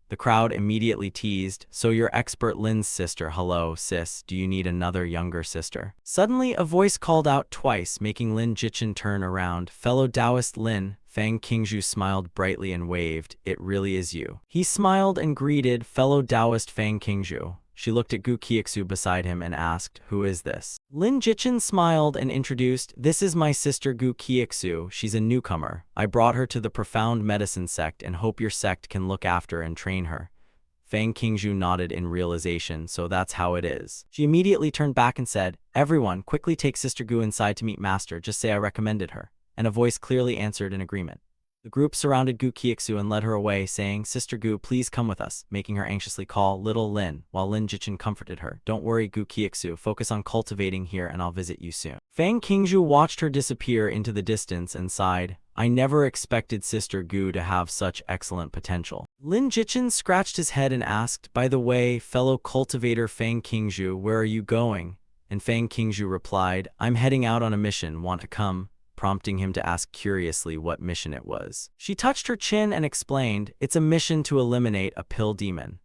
The crowd immediately teased, so you're expert Lin's sister. Hello, sis, do you need another younger sister? Suddenly, a voice called out twice, making Lin Jichin turn around. Fellow Taoist Lin. Fang Qingzhu smiled brightly and waved, it really is you. He smiled and greeted fellow Taoist Fang Qingzhu. She looked at Gu Qiexu beside him and asked, Who is this? Lin Jichin smiled and introduced, This is my sister Gu Qiexu. She's a newcomer. I brought her to the Profound Medicine sect and hope your sect can look after and train her. Fang Qingzhu nodded in realization, so that's how it is. She immediately turned back and said, "Everyone, quickly take Sister Gu inside to meet Master, just say I recommended her." And a voice clearly answered in agreement. The group surrounded Gu Qiuxu and led her away, saying, "Sister Gu, please come with us," making her anxiously call Little Lin, while Lin Jichin comforted her. "Don't worry, Gu Qiuxu, focus on cultivating here and I'll visit you soon." Fang Qingzhu watched her disappear into the distance and sighed, "I never expected Sister Gu to have such excellent potential." Lin Jichin scratched his head and asked, "By the way, fellow cultivator Fang Qingzhu, where are you going?" And Fang Qingzhu replied, "I'm heading out on a mission, want to come?" Prompting him to ask curiously what mission it was. She touched her chin and explained, "It's a mission to eliminate a pill demon."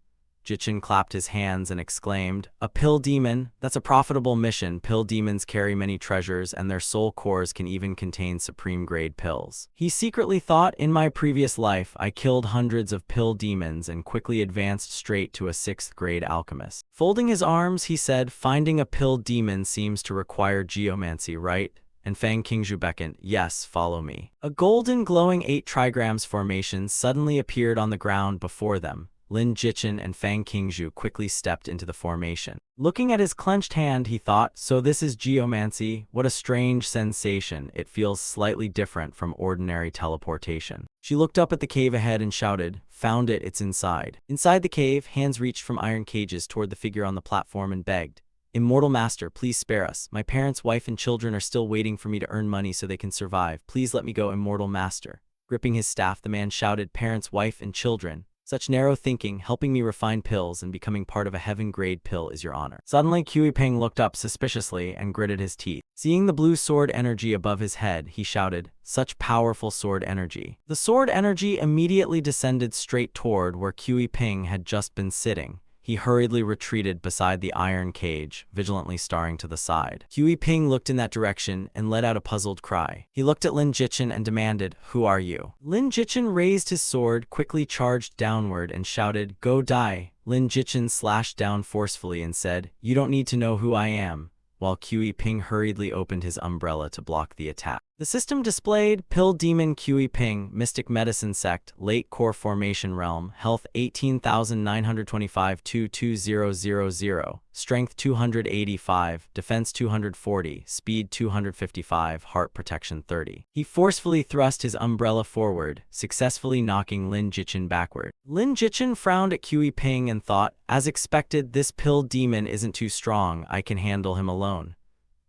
Jichin clapped his hands and exclaimed, "A pill demon? That's a profitable mission. Pill demons carry many treasures and their soul cores can even contain supreme-grade pills." He secretly thought, "In my previous life, I killed hundreds of pill demons and quickly advanced straight to a 6th-grade alchemist." Folding his arms, he said, "Finding a pill demon seems to require geomancy, right?" And Fang Qingzhu beckoned, "Yes, follow me." A golden glowing 8 trigrams formation suddenly appeared on the ground before them. Lin Jichin and Fang Qingzhu quickly stepped into the formation. Looking at his clenched hand, he thought, "So this is geomancy? What a strange sensation. It feels slightly different from ordinary teleportation." She looked up at the cave ahead and shouted, "Found it, it's inside." Inside the cave, hands reached from iron cages toward the figure on the platform and begged, "Immortal Master, please spare us. My parents, wife, and children are still waiting for me to earn money so they can survive. Please let me go, Immortal Master." Gripping his staff, the man shouted, "Parents, wife, and children. Such narrow thinking, helping me refine pills and becoming part of a heaven-grade pill is your honor." Suddenly, Kui Ping looked up suspiciously and gritted his teeth. Seeing the blue sword energy above his head, he shouted, "Such powerful sword energy." The sword energy immediately descended straight toward where Kui Ping had just been sitting. He hurriedly retreated beside the iron cage, vigilantly staring to the side. Kui Ping looked in that direction and let out a puzzled cry. He looked at Lin Jichin and demanded, "Who are you?" Lin Jichin raised his sword, quickly charged downward, and shouted, "Go die." Lin Jichin slashed down forcefully and said, "You don't need to know who I am," while Kui Ping hurriedly opened his umbrella to block the attack. The system displayed, Pill Demon Kui Ping, Mystic Medicine Sect, Late Core Formation Realm, Health 18,925 22000, Strength 285, Defense 240, Speed 255, Heart Protection 30. He forcefully thrust his umbrella forward, successfully knocking Lin Jichin backward. Lin Jichin frowned at Kui Ping and thought, "As expected, this Pill Demon isn't too strong. I can handle him alone."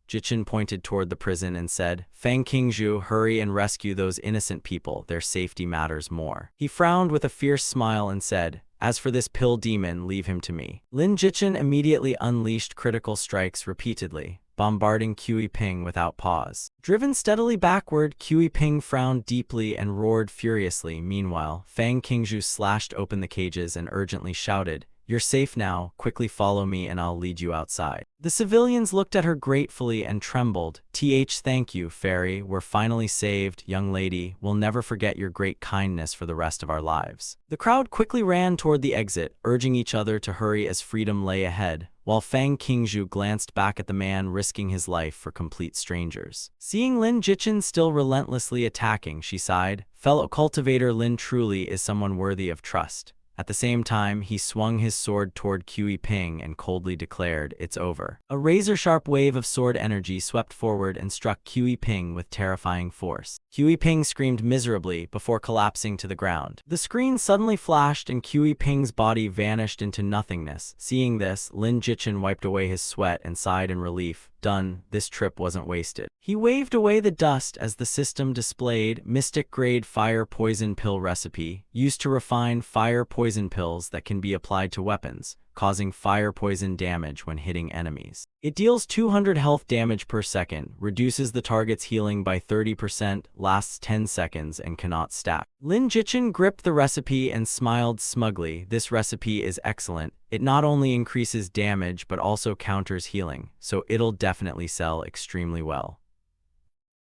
Jichin pointed toward the prison and said, "Fang Qingzhu, hurry and rescue those innocent people. Their safety matters more." He frowned with a fierce smile and said, "As for this pill demon, leave him to me." Lin Jichin immediately unleashed critical strikes repeatedly, bombarding Kui Ping without pause. Driven steadily backward, Kui Ping frowned deeply and roared furiously. Meanwhile, Fang Qingzhu slashed open the cages and urgently shouted, "You're safe now. Quickly follow me and I'll lead you outside." The civilians looked at her gratefully and trembled. Thank you, fairy. We're finally saved, young lady. We'll never forget your great kindness for the rest of our lives." The crowd quickly ran toward the exit, urging each other to hurry as freedom lay ahead, while Fang Qingzhu glanced back at the man risking his life for complete strangers. Seeing Lin Jichin still relentlessly attacking, she sighed, "Fellow cultivator Lin truly is someone worthy of trust." At the same time, he swung his sword toward Kui Ping and coldly declared, "It's over." A razor-sharp wave of sword energy swept forward and struck Kui Ping with terrifying force. Kui Ping screamed miserably before collapsing to the ground. The screen suddenly flashed and Kui Ping's body vanished into nothingness. Seeing this, Lin Jichin wiped away his sweat and sighed in relief. Done, this trip wasn't wasted. He waved away the dust as the system displayed Mystic-grade fire poison pill recipe, used to refine fire poison pills that can be applied to weapons, causing fire poison damage when hitting enemies. It deals 200 health damage per second, reduces the target's healing by 30%, lasts 10 seconds, and cannot stack. Lin Jichin gripped the recipe and smiled smugly. "This recipe is excellent. It not only increases damage but also counters healing, so it'll definitely sell extremely well."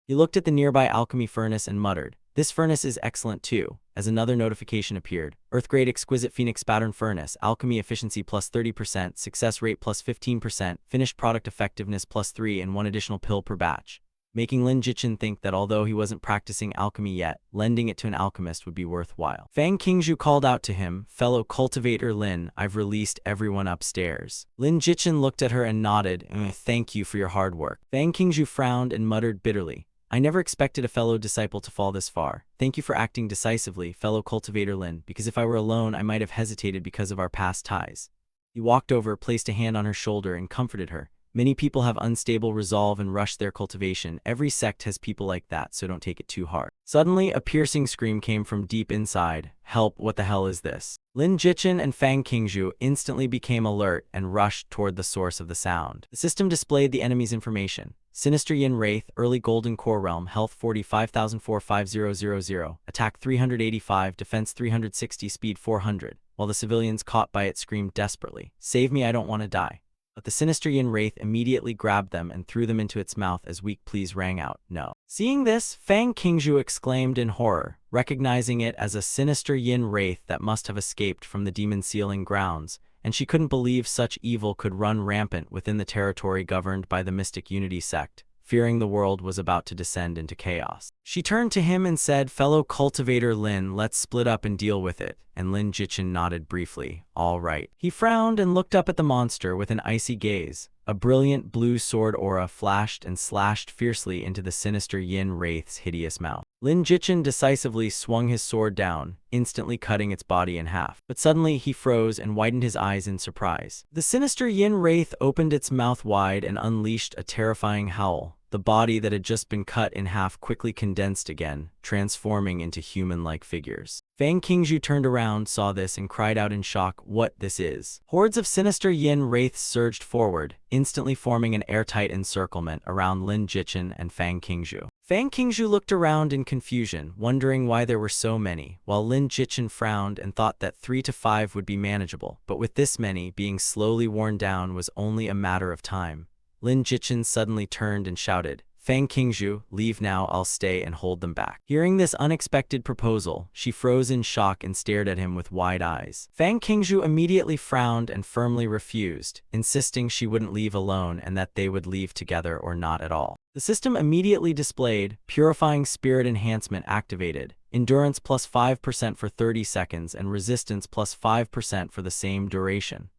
He looked at the nearby alchemy furnace and muttered, "This furnace is excellent too," as another notification appeared. Earth-grade exquisite phoenix pattern furnace, alchemy efficiency plus 30%, success rate plus 15%, finished product effectiveness plus 3 and 1 additional pill per batch. making Lin Jichin think that although he wasn't practicing alchemy yet, lending it to an alchemist would be worthwhile. Fang Qingzhu called out to him, "Fellow cultivator Lin, I've released everyone upstairs." Lin Jichin looked at her and nodded, "Thank you for your hard work." Fang Qingzhu frowned and muttered bitterly, "I never expected a fellow disciple to fall this far. Thank you for acting decisively, fellow cultivator Lin, because if I were alone, I might have hesitated because of our past ties." He walked over, placed a hand on her shoulder, and comforted her. Many people have unstable resolve and rush their cultivation. Every sect has people like that, so don't take it too hard. Suddenly, a piercing scream came from deep inside. "Help, what the hell is this?" Lin Jichin and Fang Qingzhu instantly became alert and rushed toward the source of the sound. The system displayed the enemy's information. Sinister Yin Wraith, Early Golden Core Realm, Health 45,004-5000, Attack 385, Defense 360, Speed 400, while the civilians caught by it screamed desperately, "Save me, I don't want to die." But the Sinister Yin Wraith immediately grabbed them and threw them into its mouth as weak pleas rang out, "No." Seeing this, Fang Qingzhu exclaimed in horror, recognizing it as a Sinister Yin Wraith that must have escaped from the demon sealing grounds, and she couldn't believe such evil could run rampant within the territory governed by the Mystic Unity sect, fearing the world was about to descend into chaos. She turned to him and said, "Fellow cultivator Lin, let's split up and deal with it," and Lin Jichin nodded briefly, "All right." He frowned and looked up at the monster with an icy gaze. A brilliant blue sword aura flashed and slashed fiercely into the Sinister Yin Wraith's hideous mouth. Lin Jichin decisively swung his sword down, instantly cutting its body in half. But suddenly he froze and widened his eyes in surprise. The Sinister Yin Wraith opened its mouth wide and unleashed a terrifying howl. The body that had just been cut in half quickly condensed again, transforming into human-like figures. Fang Qingzhu turned around, saw this, and cried out in shock, "What this is?" Hordes of Sinister Yin Wraiths surged forward, instantly forming an airtight encirclement around Lin Jichin and Fang Qingzhu. Fang Qingzhu looked around in confusion, wondering why there were so many, while Lin Jichin frowned and thought that 3 to 5 would be manageable, but with this many, being slowly worn down was only a matter of time. Lin Jichin suddenly turned and shouted, "Fang Qingzhu, leave now, I'll stay and hold them back." Hearing this unexpected proposal, she froze in shock and stared at him with wide eyes. Fang Qingzhu immediately frowned and firmly refused, insisting she wouldn't leave alone and that they would leave together or not at all. The system immediately displayed, Purifying Spirit Enhancement activated, Endurance plus 5% for 30 seconds and Resistance plus 5% for the same duration.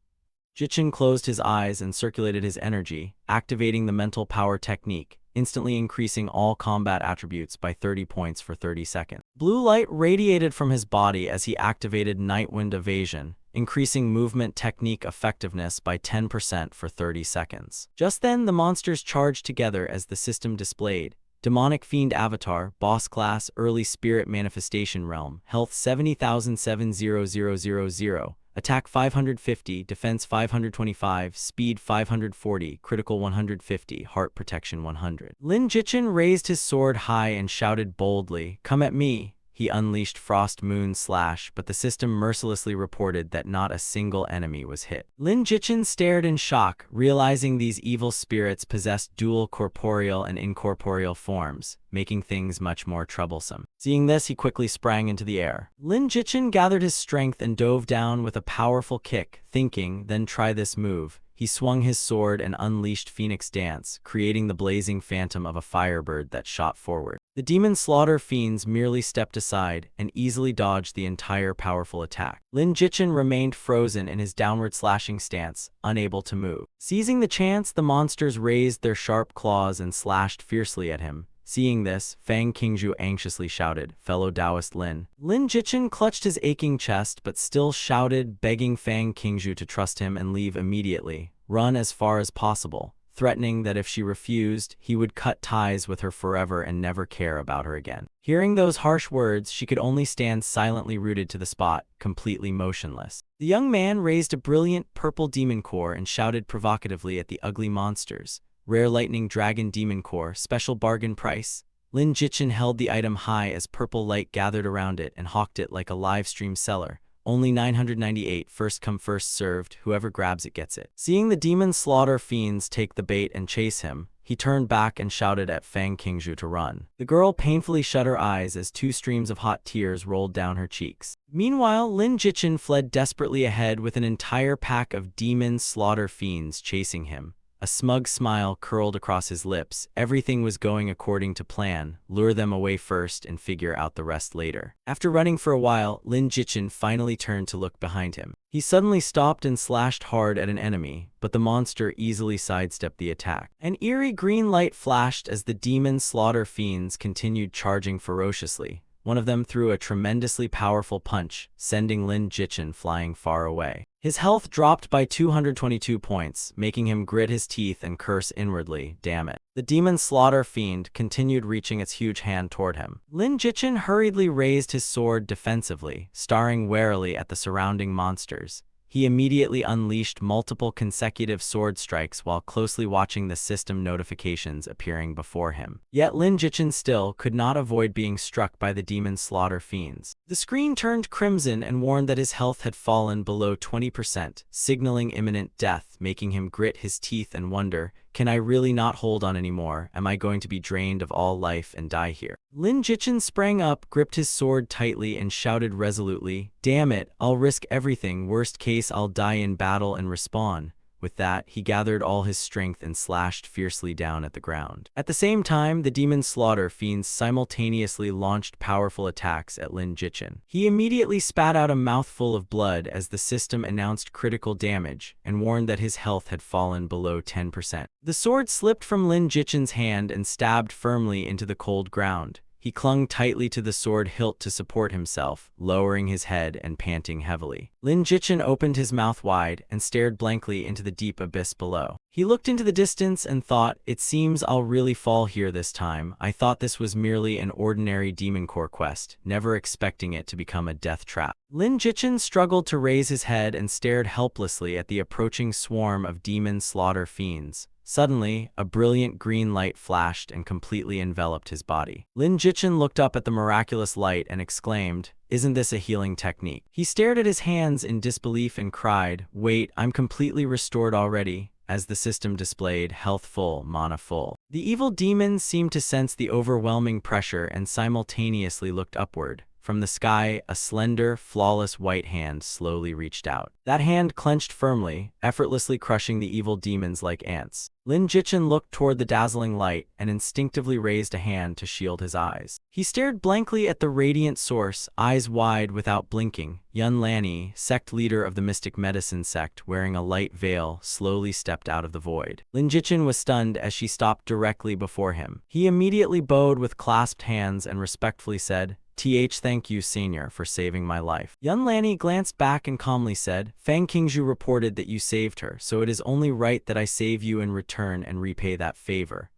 Jichin closed his eyes and circulated his energy, activating the mental power technique, instantly increasing all combat attributes by 30 points for 30 seconds. Blue light radiated from his body as he activated Nightwind Evasion, increasing movement technique effectiveness by 10% for 30 seconds. Just then, the monsters charged together as the system displayed. Demonic Fiend Avatar, Boss Class, Early Spirit Manifestation Realm, Health 70,070,000, Attack 550, Defense 525, Speed 540, Critical 150, Heart Protection 100. Lin Jichin raised his sword high and shouted boldly, "Come at me!" He unleashed Frost Moon Slash, but the system mercilessly reported that not a single enemy was hit. Lin Jichin stared in shock, realizing these evil spirits possessed dual corporeal and incorporeal forms, making things much more troublesome. Seeing this, he quickly sprang into the air. Lin Jichin gathered his strength and dove down with a powerful kick, thinking, "Then try this move." He swung his sword and unleashed Phoenix Dance, creating the blazing phantom of a firebird that shot forward. The demon slaughter fiends merely stepped aside and easily dodged the entire powerful attack. Lin Jichin remained frozen in his downward slashing stance, unable to move. Seizing the chance, the monsters raised their sharp claws and slashed fiercely at him. Seeing this, Fang Qingzhu anxiously shouted, "Fellow Taoist Lin." Lin Jichin clutched his aching chest but still shouted, begging Fang Qingzhu to trust him and leave immediately, run as far as possible, threatening that if she refused, he would cut ties with her forever and never care about her again. Hearing those harsh words, she could only stand silently rooted to the spot, completely motionless. The young man raised a brilliant purple demon core and shouted provocatively at the ugly monsters, "Rare Lightning Dragon Demon Core, special bargain price." Lin Jichin held the item high as purple light gathered around it and hawked it like a live stream seller. Only 998, first come first served, whoever grabs it gets it. Seeing the demon slaughter fiends take the bait and chase him, he turned back and shouted at Fang Qingzhu to run. The girl painfully shut her eyes as 2 streams of hot tears rolled down her cheeks. Meanwhile, Lin Jichin fled desperately ahead with an entire pack of demon slaughter fiends chasing him. A smug smile curled across his lips. Everything was going according to plan. Lure them away first and figure out the rest later. After running for a while, Lin Jichin finally turned to look behind him. He suddenly stopped and slashed hard at an enemy, but the monster easily sidestepped the attack. An eerie green light flashed as the demon slaughter fiends continued charging ferociously. One of them threw a tremendously powerful punch, sending Lin Jichin flying far away. His health dropped by 222 points, making him grit his teeth and curse inwardly, damn it. The demon slaughter fiend continued reaching its huge hand toward him. Lin Jichin hurriedly raised his sword defensively, staring warily at the surrounding monsters. He immediately unleashed multiple consecutive sword strikes while closely watching the system notifications appearing before him. Yet Lin Jichin still could not avoid being struck by the demon slaughter fiends. The screen turned crimson and warned that his health had fallen below 20%, signaling imminent death, making him grit his teeth and wonder, can I really not hold on anymore? Am I going to be drained of all life and die here? Lin Jichin sprang up, gripped his sword tightly, and shouted resolutely, damn it, I'll risk everything, worst case I'll die in battle and respawn. With that, he gathered all his strength and slashed fiercely down at the ground. At the same time, the demon slaughter fiends simultaneously launched powerful attacks at Lin Jichin. He immediately spat out a mouthful of blood as the system announced critical damage and warned that his health had fallen below 10%. The sword slipped from Lin Jichin's hand and stabbed firmly into the cold ground. He clung tightly to the sword hilt to support himself, lowering his head and panting heavily. Lin Jichin opened his mouth wide and stared blankly into the deep abyss below. He looked into the distance and thought, it seems I'll really fall here this time. I thought this was merely an ordinary demon core quest, never expecting it to become a death trap. Lin Jichin struggled to raise his head and stared helplessly at the approaching swarm of demon slaughter fiends. Suddenly, a brilliant green light flashed and completely enveloped his body. Lin Jichin looked up at the miraculous light and exclaimed, isn't this a healing technique? He stared at his hands in disbelief and cried, wait, I'm completely restored already, as the system displayed health full, mana full. The evil demons seemed to sense the overwhelming pressure and simultaneously looked upward. From the sky, a slender, flawless white hand slowly reached out. That hand clenched firmly, effortlessly crushing the evil demons like ants. Lin Jichin looked toward the dazzling light and instinctively raised a hand to shield his eyes. He stared blankly at the radiant source, eyes wide without blinking. Yun Lanny, sect leader of the mystic medicine sect, wearing a light veil, slowly stepped out of the void. Lin Jichin was stunned as she stopped directly before him. He immediately bowed with clasped hands and respectfully said, thank you, senior, for saving my life. Yun Lanny glanced back and calmly said, Fang Qingzhu reported that you saved her, so it is only right that I save you in return and repay that favor.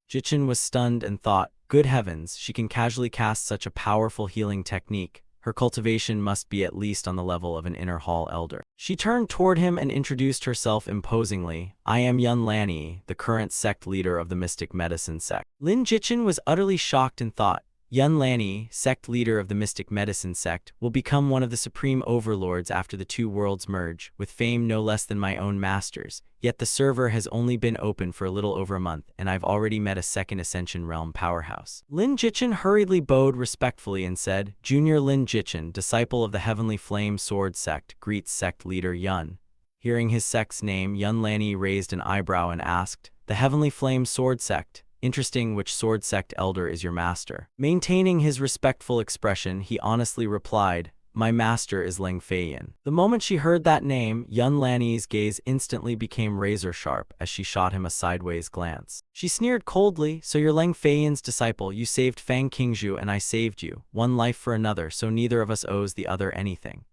Jichin was stunned and thought, good heavens, she can casually cast such a powerful healing technique. Her cultivation must be at least on the level of an inner hall elder. She turned toward him and introduced herself imposingly. I am Yun Lanny, the current sect leader of the mystic medicine sect. Lin Jichin was utterly shocked and thought, Yun Lanny, sect leader of the mystic medicine sect, will become one of the supreme overlords after the two worlds merge, with fame no less than my own master's. Yet the server has only been open for a little over a month, and I've already met a second Ascension Realm powerhouse. Lin Jichin hurriedly bowed respectfully and said, Junior Lin Jichin, disciple of the Heavenly Flame Sword sect, greets sect leader Yun. Hearing his sect's name, Yun Lanny raised an eyebrow and asked, the Heavenly Flame Sword sect? Interesting, which sword sect elder is your master? Maintaining his respectful expression, he honestly replied, my master is Lang Feiyan. The moment she heard that name, Yun Lanny's gaze instantly became razor-sharp as she shot him a sideways glance. She sneered coldly, so you're Lang Feiyan's disciple, you saved Fang Qingzhu and I saved you. One life for another, so neither of us owes the other anything.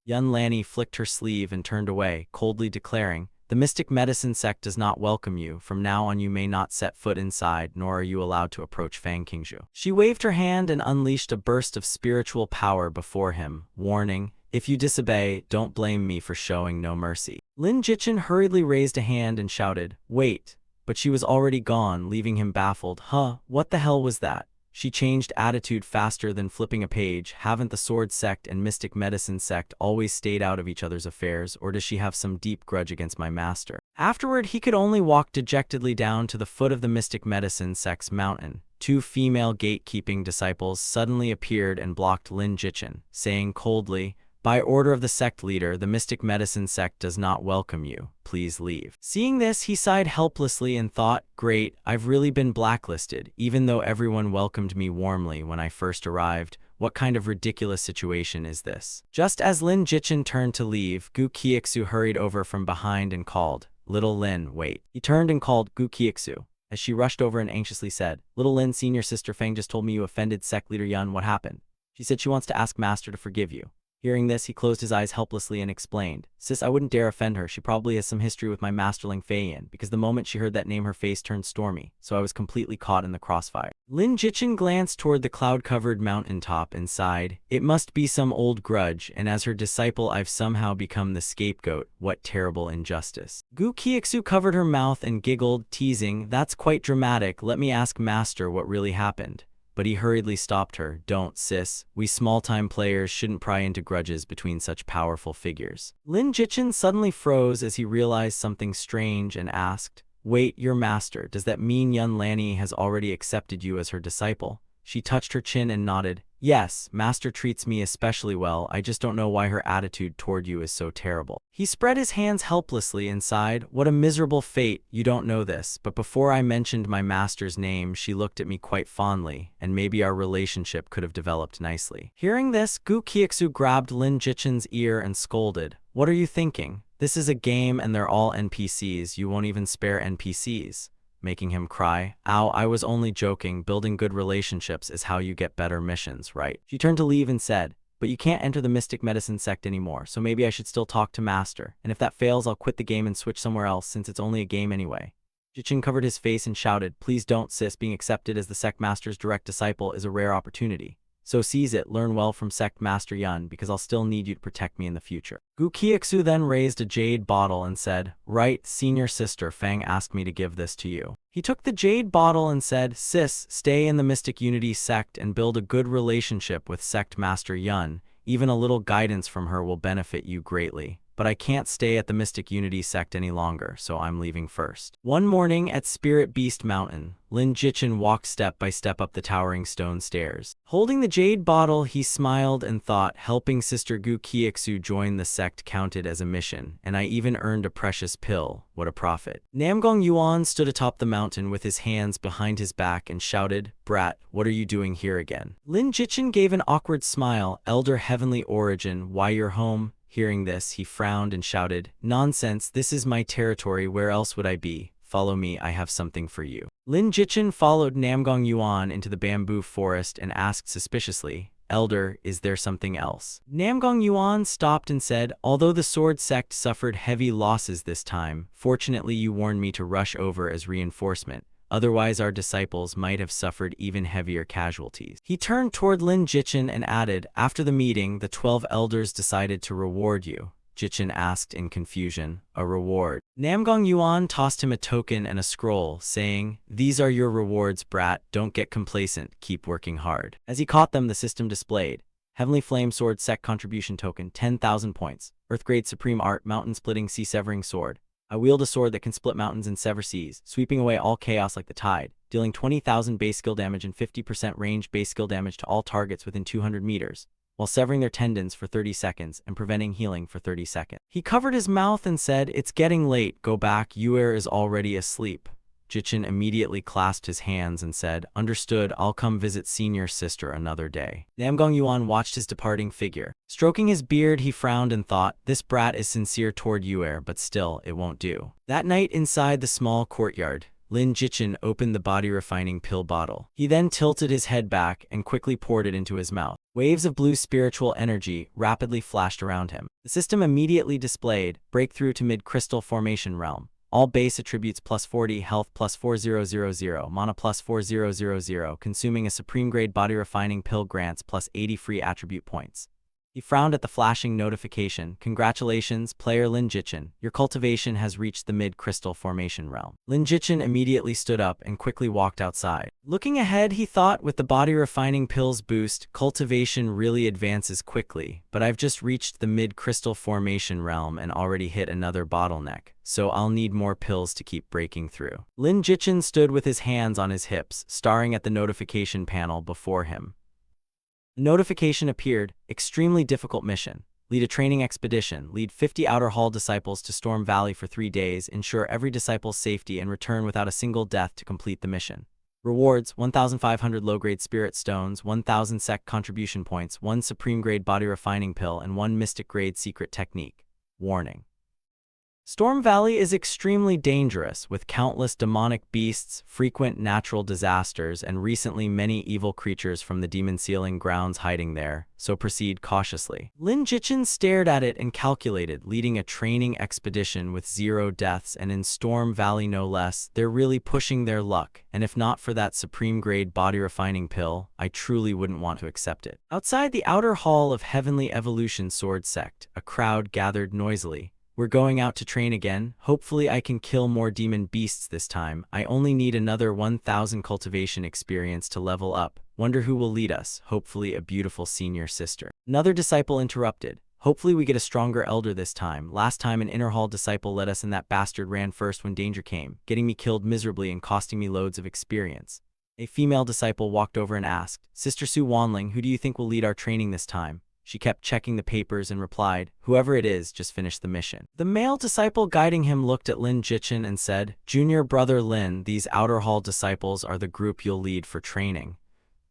Yun Lanny flicked her sleeve and turned away, coldly declaring, the mystic medicine sect does not welcome you. From now on you may not set foot inside, nor are you allowed to approach Fang Qingzhu. She waved her hand and unleashed a burst of spiritual power before him, warning, if you disobey, don't blame me for showing no mercy. Lin Jichin hurriedly raised a hand and shouted, wait, but she was already gone, leaving him baffled. What the hell was that? She changed attitude faster than flipping a page. Haven't the sword sect and mystic medicine sect always stayed out of each other's affairs, or does she have some deep grudge against my master? Afterward, he could only walk dejectedly down to the foot of the mystic medicine sect's mountain. Two female gatekeeping disciples suddenly appeared and blocked Lin Jichin, saying coldly, By order of the sect leader, the mystic medicine sect does not welcome you. Please leave. Seeing this, he sighed helplessly and thought, great, I've really been blacklisted, even though everyone welcomed me warmly when I first arrived. What kind of ridiculous situation is this? Just as Lin Jichin turned to leave, Gu Qiuxu hurried over from behind and called, Little Lin, wait. He turned and called Gu Qiuxu. As she rushed over and anxiously said, Little Lin, senior sister Feng just told me you offended sect leader Yun. What happened? She said she wants to ask Master to forgive you. Hearing this, he closed his eyes helplessly and explained, Sis, I wouldn't dare offend her. She probably has some history with my masterling Fei Yin, because the moment she heard that name her face turned stormy, so I was completely caught in the crossfire. Lin Jichin glanced toward the cloud-covered mountaintop and sighed, it must be some old grudge, and as her disciple I've somehow become the scapegoat. What terrible injustice. Gu Qiuxu covered her mouth and giggled, teasing, that's quite dramatic, let me ask Master what really happened. But he hurriedly stopped her. Don't, sis. We small-time players shouldn't pry into grudges between such powerful figures. Lin Jichin suddenly froze as he realized something strange and asked, Wait, your master, does that mean Yun Lanny has already accepted you as her disciple? She touched her chin and nodded. Yes, Master treats me especially well, I just don't know why her attitude toward you is so terrible. He spread his hands helplessly and sighed, what a miserable fate, you don't know this, but before I mentioned my master's name, she looked at me quite fondly, and maybe our relationship could have developed nicely. Hearing this, Gu Qiuxu grabbed Lin Jichin's ear and scolded, what are you thinking? This is a game and they're all NPCs, you won't even spare NPCs. Making him cry. Ow, I was only joking, building good relationships is how you get better missions, right? She turned to leave and said, but you can't enter the mystic medicine sect anymore, so maybe I should still talk to Master, and if that fails I'll quit the game and switch somewhere else since it's only a game anyway. Jichin covered his face and shouted, please don't, sis, being accepted as the sect master's direct disciple is a rare opportunity. So seize it, learn well from sect master Yun, because I'll still need you to protect me in the future. Gu Qiuxu then raised a jade bottle and said, right, senior sister Feng asked me to give this to you. He took the jade bottle and said, sis, stay in the Mystic Unity sect and build a good relationship with sect master Yun. Even a little guidance from her will benefit you greatly. But I can't stay at the Mystic Unity sect any longer, so I'm leaving first. One morning at Spirit Beast Mountain, Lin Jichin walked step by step up the towering stone stairs. Holding the jade bottle, he smiled and thought, helping Sister Gu Qiuxu join the sect counted as a mission, and I even earned a precious pill. What a profit. Namgong Yuan stood atop the mountain with his hands behind his back and shouted, Brat, what are you doing here again? Lin Jichin gave an awkward smile, Elder Heavenly Origin, why you're home? Hearing this, he frowned and shouted, nonsense, this is my territory, where else would I be? Follow me, I have something for you. Lin Jichin followed Namgong Yuan into the bamboo forest and asked suspiciously, Elder, is there something else? Namgong Yuan stopped and said, although the sword sect suffered heavy losses this time, fortunately you warned me to rush over as reinforcement. Otherwise our disciples might have suffered even heavier casualties. He turned toward Lin Jichin and added, after the meeting, the 12 elders decided to reward you. Jichin asked in confusion, a reward? Namgong Yuan tossed him a token and a scroll, saying, these are your rewards, brat, don't get complacent, keep working hard. As he caught them, the system displayed, Heavenly Flame Sword Sect Contribution Token, 10,000 points. Earthgrade Supreme Art, Mountain Splitting Sea Severing Sword. I wield a sword that can split mountains and sever seas, sweeping away all chaos like the tide, dealing 20,000 base skill damage and 50% range base skill damage to all targets within 200 meters, while severing their tendons for 30 seconds and preventing healing for 30 seconds. He covered his mouth and said, it's getting late, go back, Yuer is already asleep. Jichin immediately clasped his hands and said, understood, I'll come visit senior sister another day. Namgong Yuan watched his departing figure. Stroking his beard, he frowned and thought, this brat is sincere toward Yuer, but still, it won't do. That night inside the small courtyard, Lin Jichin opened the body-refining pill bottle. He then tilted his head back and quickly poured it into his mouth. Waves of blue spiritual energy rapidly flashed around him. The system immediately displayed, breakthrough to mid-crystal formation realm. All base attributes plus 40, health plus 4000, mana plus 4000, consuming a supreme grade body refining pill grants plus 80 free attribute points. He frowned at the flashing notification. Congratulations, player Lin Jichin. Your cultivation has reached the mid-crystal formation realm. Lin Jichin immediately stood up and quickly walked outside. Looking ahead, he thought, with the body refining pills boost, cultivation really advances quickly, but I've just reached the mid-crystal formation realm and already hit another bottleneck, so I'll need more pills to keep breaking through. Lin Jichin stood with his hands on his hips, staring at the notification panel before him. A notification appeared, extremely difficult mission. Lead a training expedition. Lead 50 Outer Hall disciples to Storm Valley for 3 days. Ensure every disciple's safety and return without a single death to complete the mission. Rewards: 1,500 low-grade spirit stones, 1,000 sect contribution points, 1 supreme-grade body refining pill, and 1 mystic-grade secret technique. Warning: Storm Valley is extremely dangerous, with countless demonic beasts, frequent natural disasters, and recently many evil creatures from the demon sealing grounds hiding there, so proceed cautiously. Lin Jichin stared at it and calculated, leading a training expedition with 0 deaths and in Storm Valley no less. They're really pushing their luck, and if not for that supreme-grade body refining pill, I truly wouldn't want to accept it. Outside the outer hall of Heavenly Evolution Sword Sect, a crowd gathered noisily. We're going out to train again. Hopefully I can kill more demon beasts this time. I only need another 1,000 cultivation experience to level up. Wonder who will lead us. Hopefully a beautiful senior sister. Another disciple interrupted. Hopefully we get a stronger elder this time. Last time an inner hall disciple led us and that bastard ran first when danger came, getting me killed miserably and costing me loads of experience. A female disciple walked over and asked, Sister Su Wanling, who do you think will lead our training this time? She kept checking the papers and replied, whoever it is, just finish the mission. The male disciple guiding him looked at Lin Jichin and said, Junior brother Lin, these outer hall disciples are the group you'll lead for training.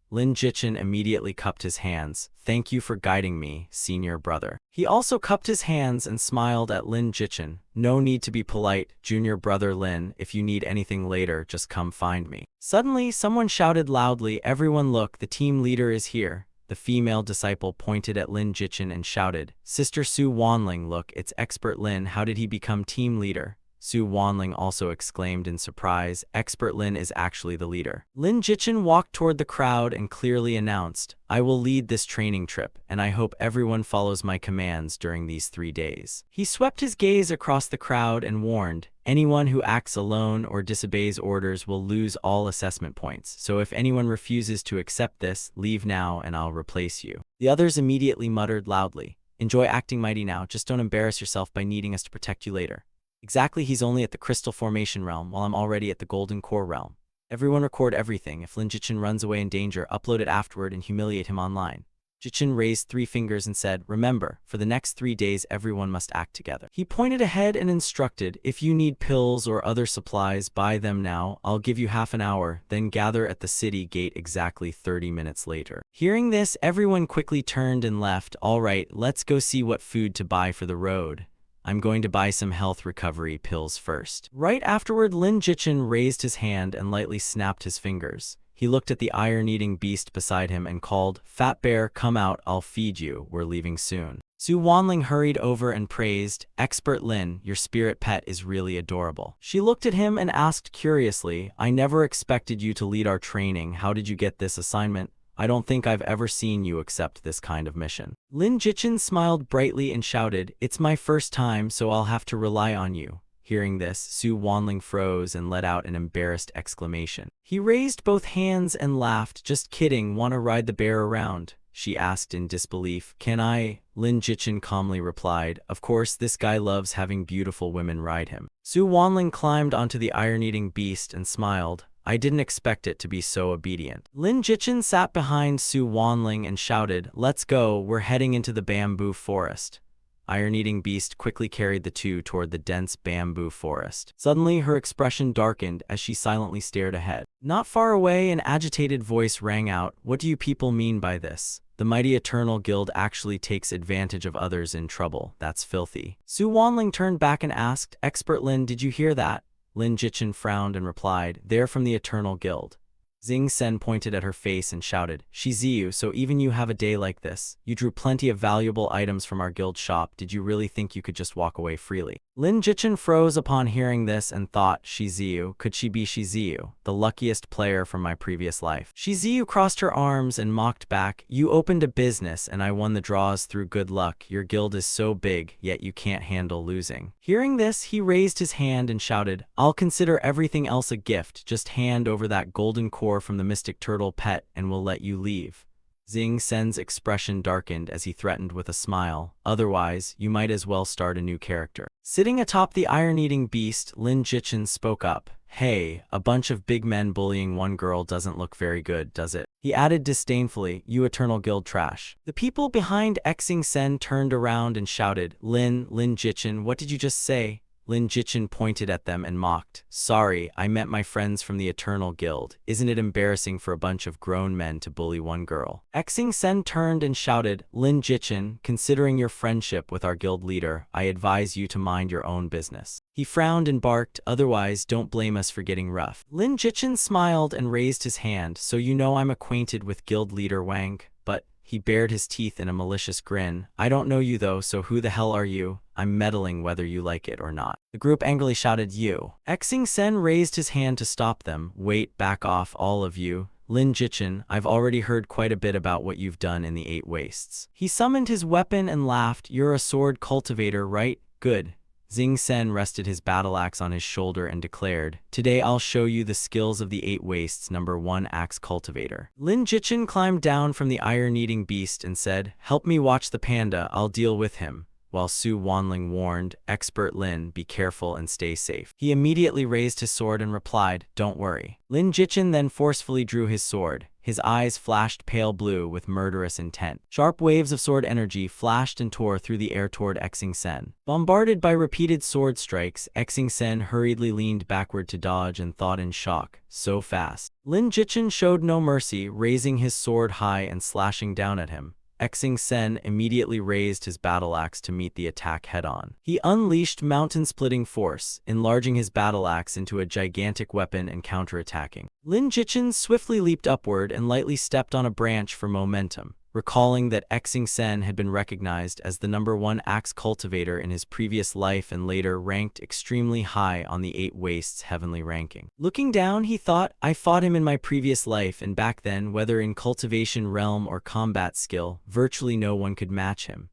Lin Jichin immediately cupped his hands. Thank you for guiding me, senior brother. He also cupped his hands and smiled at Lin Jichin. No need to be polite, junior brother Lin. If you need anything later, just come find me. Suddenly, someone shouted loudly, everyone look, the team leader is here. The female disciple pointed at Lin Jichin and shouted, Sister Su Wanling, look, it's Expert Lin. How did he become team leader? Su Wanling also exclaimed in surprise, Expert Lin is actually the leader. Lin Jichin walked toward the crowd and clearly announced, I will lead this training trip, and I hope everyone follows my commands during these 3 days. He swept his gaze across the crowd and warned, anyone who acts alone or disobeys orders will lose all assessment points, so if anyone refuses to accept this, leave now and I'll replace you. The others immediately muttered loudly, enjoy acting mighty now, just don't embarrass yourself by needing us to protect you later. Exactly, he's only at the Crystal Formation realm, while I'm already at the Golden Core realm. Everyone record everything. If Lin Jichin runs away in danger, upload it afterward and humiliate him online. Jichin raised 3 fingers and said, remember, for the next 3 days everyone must act together. He pointed ahead and instructed, if you need pills or other supplies, buy them now. I'll give you half an hour, then gather at the city gate exactly 30 minutes later. Hearing this, everyone quickly turned and left. All right, let's go see what food to buy for the road. I'm going to buy some health recovery pills first. Right afterward, Lin Jichin raised his hand and lightly snapped his fingers. He looked at the iron-eating beast beside him and called, Fat Bear, come out, I'll feed you, we're leaving soon. Su Wanling hurried over and praised, Expert Lin, your spirit pet is really adorable. She looked at him and asked curiously, I never expected you to lead our training. How did you get this assignment? I don't think I've ever seen you accept this kind of mission. Lin Jichin smiled brightly and shouted, it's my first time, so I'll have to rely on you. Hearing this, Su Wanling froze and let out an embarrassed exclamation. He raised both hands and laughed, just kidding, wanna ride the bear around? She asked in disbelief. Can I? Lin Jichin calmly replied, of course, this guy loves having beautiful women ride him. Su Wanling climbed onto the iron-eating beast and smiled. I didn't expect it to be so obedient. Lin Jichin sat behind Su Wanling and shouted, let's go, we're heading into the bamboo forest. Iron-eating beast quickly carried the two toward the dense bamboo forest. Suddenly, her expression darkened as she silently stared ahead. Not far away, an agitated voice rang out, what do you people mean by this? The mighty Eternal Guild actually takes advantage of others in trouble. That's filthy. Su Wanling turned back and asked, Expert Lin, did you hear that? Lin Jichin frowned and replied, they're from the Eternal Guild. Xing Sen pointed at her face and shouted, Shi Ziyu, so even you have a day like this? You drew plenty of valuable items from our guild shop. Did you really think you could just walk away freely? Lin Jichin froze upon hearing this and thought, Shi Ziyu, could she be Shi Ziyu, the luckiest player from my previous life? Shi Ziyu crossed her arms and mocked back, you opened a business and I won the draws through good luck. Your guild is so big, yet you can't handle losing. Hearing this, he raised his hand and shouted, I'll consider everything else a gift. Just hand over that golden core from the mystic turtle pet and we'll let you leave. Xing Sen's expression darkened as he threatened with a smile, otherwise, you might as well start a new character. Sitting atop the iron-eating beast, Lin Jichin spoke up, Hey, a bunch of big men bullying one girl doesn't look very good, does it? He added disdainfully, you eternal guild trash. The people behind Xing Sen turned around and shouted, Lin Jichin, what did you just say? Lin Jichin pointed at them and mocked. Sorry, I meant my friends from the Eternal Guild. Isn't it embarrassing for a bunch of grown men to bully one girl? Xing Sen turned and shouted, Lin Jichin, considering your friendship with our guild leader, I advise you to mind your own business. He frowned and barked, otherwise don't blame us for getting rough. Lin Jichin smiled and raised his hand, so you know I'm acquainted with guild leader Wang, but he bared his teeth in a malicious grin. I don't know you though, so who the hell are you? I'm meddling whether you like it or not. The group angrily shouted, you. Xing Sen raised his hand to stop them. Wait, back off, all of you. Lin Jichin, I've already heard quite a bit about what you've done in the 8 Wastes. He summoned his weapon and laughed. You're a sword cultivator, right? Good. Xing Sen rested his battle axe on his shoulder and declared, Today I'll show you the skills of the 8 Wastes #1 axe cultivator. Lin Jichin climbed down from the iron-eating beast and said, Help me watch the panda, I'll deal with him. While Su Wanling warned, Expert Lin, be careful and stay safe. He immediately raised his sword and replied, Don't worry. Lin Jichin then forcefully drew his sword. His eyes flashed pale blue with murderous intent. Sharp waves of sword energy flashed and tore through the air toward Xing Sen. Bombarded by repeated sword strikes, Xing Sen hurriedly leaned backward to dodge and thought in shock. So fast. Lin Jichin showed no mercy, raising his sword high and slashing down at him. Xing Sen immediately raised his battle axe to meet the attack head-on. He unleashed mountain-splitting force, enlarging his battle axe into a gigantic weapon and counterattacking. Lin Jichin swiftly leaped upward and lightly stepped on a branch for momentum, recalling that Xing Sen had been recognized as the #1 axe cultivator in his previous life and later ranked extremely high on the 8 Wastes heavenly ranking. Looking down, he thought, I fought him in my previous life, and back then, whether in cultivation realm or combat skill, virtually no one could match him.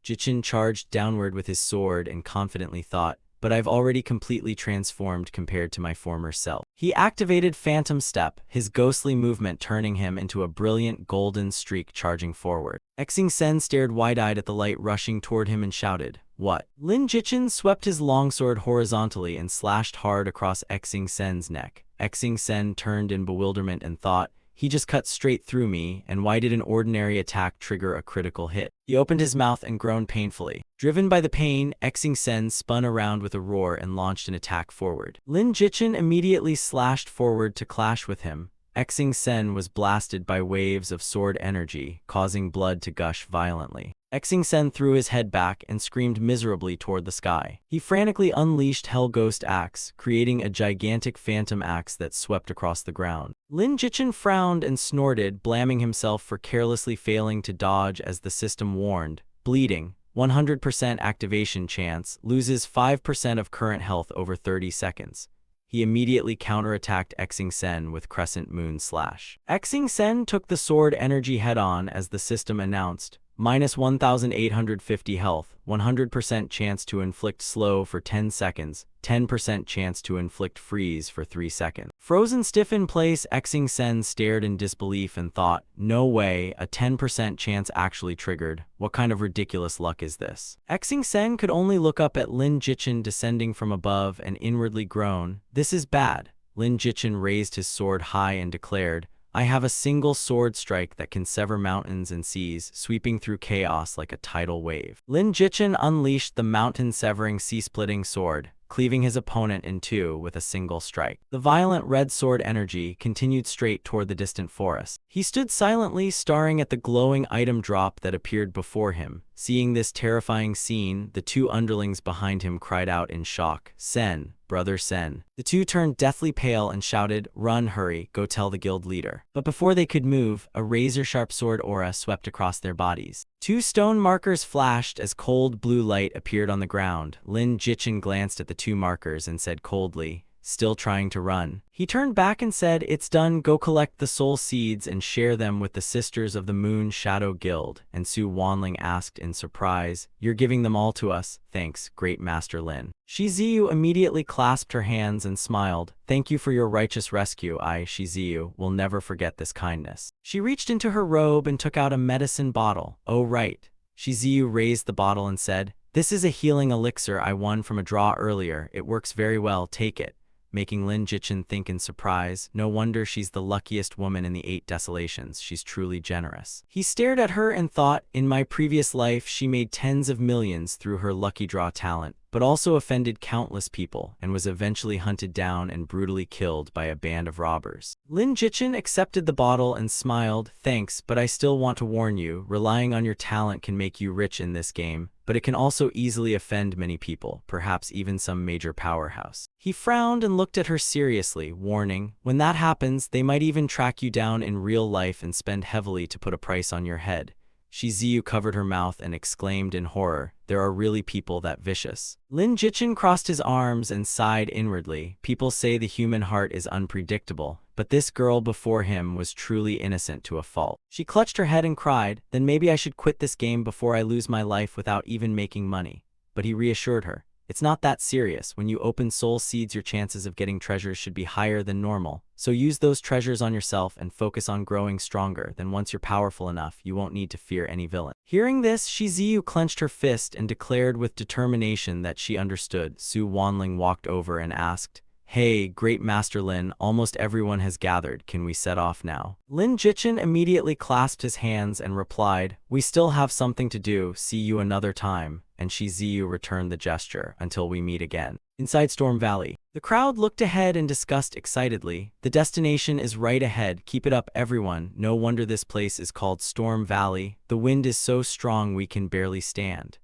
Jichin charged downward with his sword and confidently thought, but I've already completely transformed compared to my former self. He activated Phantom Step, his ghostly movement turning him into a brilliant golden streak charging forward. Xing Sen stared wide-eyed at the light rushing toward him and shouted, What? Lin Jichin swept his longsword horizontally and slashed hard across Xing Sen's neck. Xing Sen turned in bewilderment and thought, he just cut straight through me, and why did an ordinary attack trigger a critical hit? He opened his mouth and groaned painfully. Driven by the pain, Xing Sen spun around with a roar and launched an attack forward. Lin Jichin immediately slashed forward to clash with him. Xing Sen was blasted by waves of sword energy, causing blood to gush violently. Xing Sen threw his head back and screamed miserably toward the sky. He frantically unleashed Hell Ghost Axe, creating a gigantic phantom axe that swept across the ground. Lin Jichin frowned and snorted, blaming himself for carelessly failing to dodge as the system warned. Bleeding, 100% activation chance, loses 5% of current health over 30 seconds. He immediately counterattacked Xing Sen with Crescent Moon Slash. Xing Sen took the sword energy head-on as the system announced, minus 1,850 health, 100% chance to inflict slow for 10 seconds, 10% chance to inflict freeze for 3 seconds. Frozen stiff in place, Xing Sen stared in disbelief and thought, no way, a 10% chance actually triggered. What kind of ridiculous luck is this? Xing Sen could only look up at Lin Jichin descending from above and inwardly groan, this is bad. Lin Jichin raised his sword high and declared, I have a single sword strike that can sever mountains and seas, sweeping through chaos like a tidal wave. Lin Jichin unleashed the mountain-severing, sea-splitting sword, cleaving his opponent in two with a single strike. The violent red sword energy continued straight toward the distant forest. He stood silently, staring at the glowing item drop that appeared before him. Seeing this terrifying scene, the 2 underlings behind him cried out in shock, Sen, brother Sen. The 2 turned deathly pale and shouted, run, hurry, go tell the guild leader. But before they could move, a razor-sharp sword aura swept across their bodies. 2 stone markers flashed as cold blue light appeared on the ground. Lin Jichin glanced at the 2 markers and said coldly, still trying to run. He turned back and said, it's done, go collect the soul seeds and share them with the Sisters of the Moon Shadow Guild. And Su Wanling asked in surprise, you're giving them all to us? Thanks, great Master Lin. Shiziyu immediately clasped her hands and smiled. Thank you for your righteous rescue. I, Shiziyu, will never forget this kindness. She reached into her robe and took out a medicine bottle. Oh right. Shiziyu raised the bottle and said, this is a healing elixir I won from a draw earlier. It works very well, take it. making Lin Jichin think in surprise, no wonder she's the luckiest woman in the 8 desolations, she's truly generous. He stared at her and thought, in my previous life she made tens of millions through her lucky draw talent, but also offended countless people and was eventually hunted down and brutally killed by a band of robbers. Lin Jichin accepted the bottle and smiled, thanks, but I still want to warn you, relying on your talent can make you rich in this game, but it can also easily offend many people, perhaps even some major powerhouse. He frowned and looked at her seriously, warning, when that happens, they might even track you down in real life and spend heavily to put a price on your head. Ziyu covered her mouth and exclaimed in horror, there are really people that vicious. Lin Jichin crossed his arms and sighed inwardly. People say the human heart is unpredictable, but this girl before him was truly innocent to a fault. She clutched her head and cried, then maybe I should quit this game before I lose my life without even making money. But he reassured her, it's not that serious. When you open soul seeds, your chances of getting treasures should be higher than normal. So use those treasures on yourself and focus on growing stronger. Then once you're powerful enough, you won't need to fear any villain. Hearing this, Ziyu clenched her fist and declared with determination that she understood. Su Wanling walked over and asked, hey, great Master Lin, almost everyone has gathered. Can we set off now? Lin Jichin immediately clasped his hands and replied, we still have something to do. See you another time. And Ziyu returned the gesture, until we meet again. Inside Storm Valley, the crowd looked ahead and discussed excitedly, the destination is right ahead, keep it up everyone, no wonder this place is called Storm Valley, the wind is so strong we can barely stand.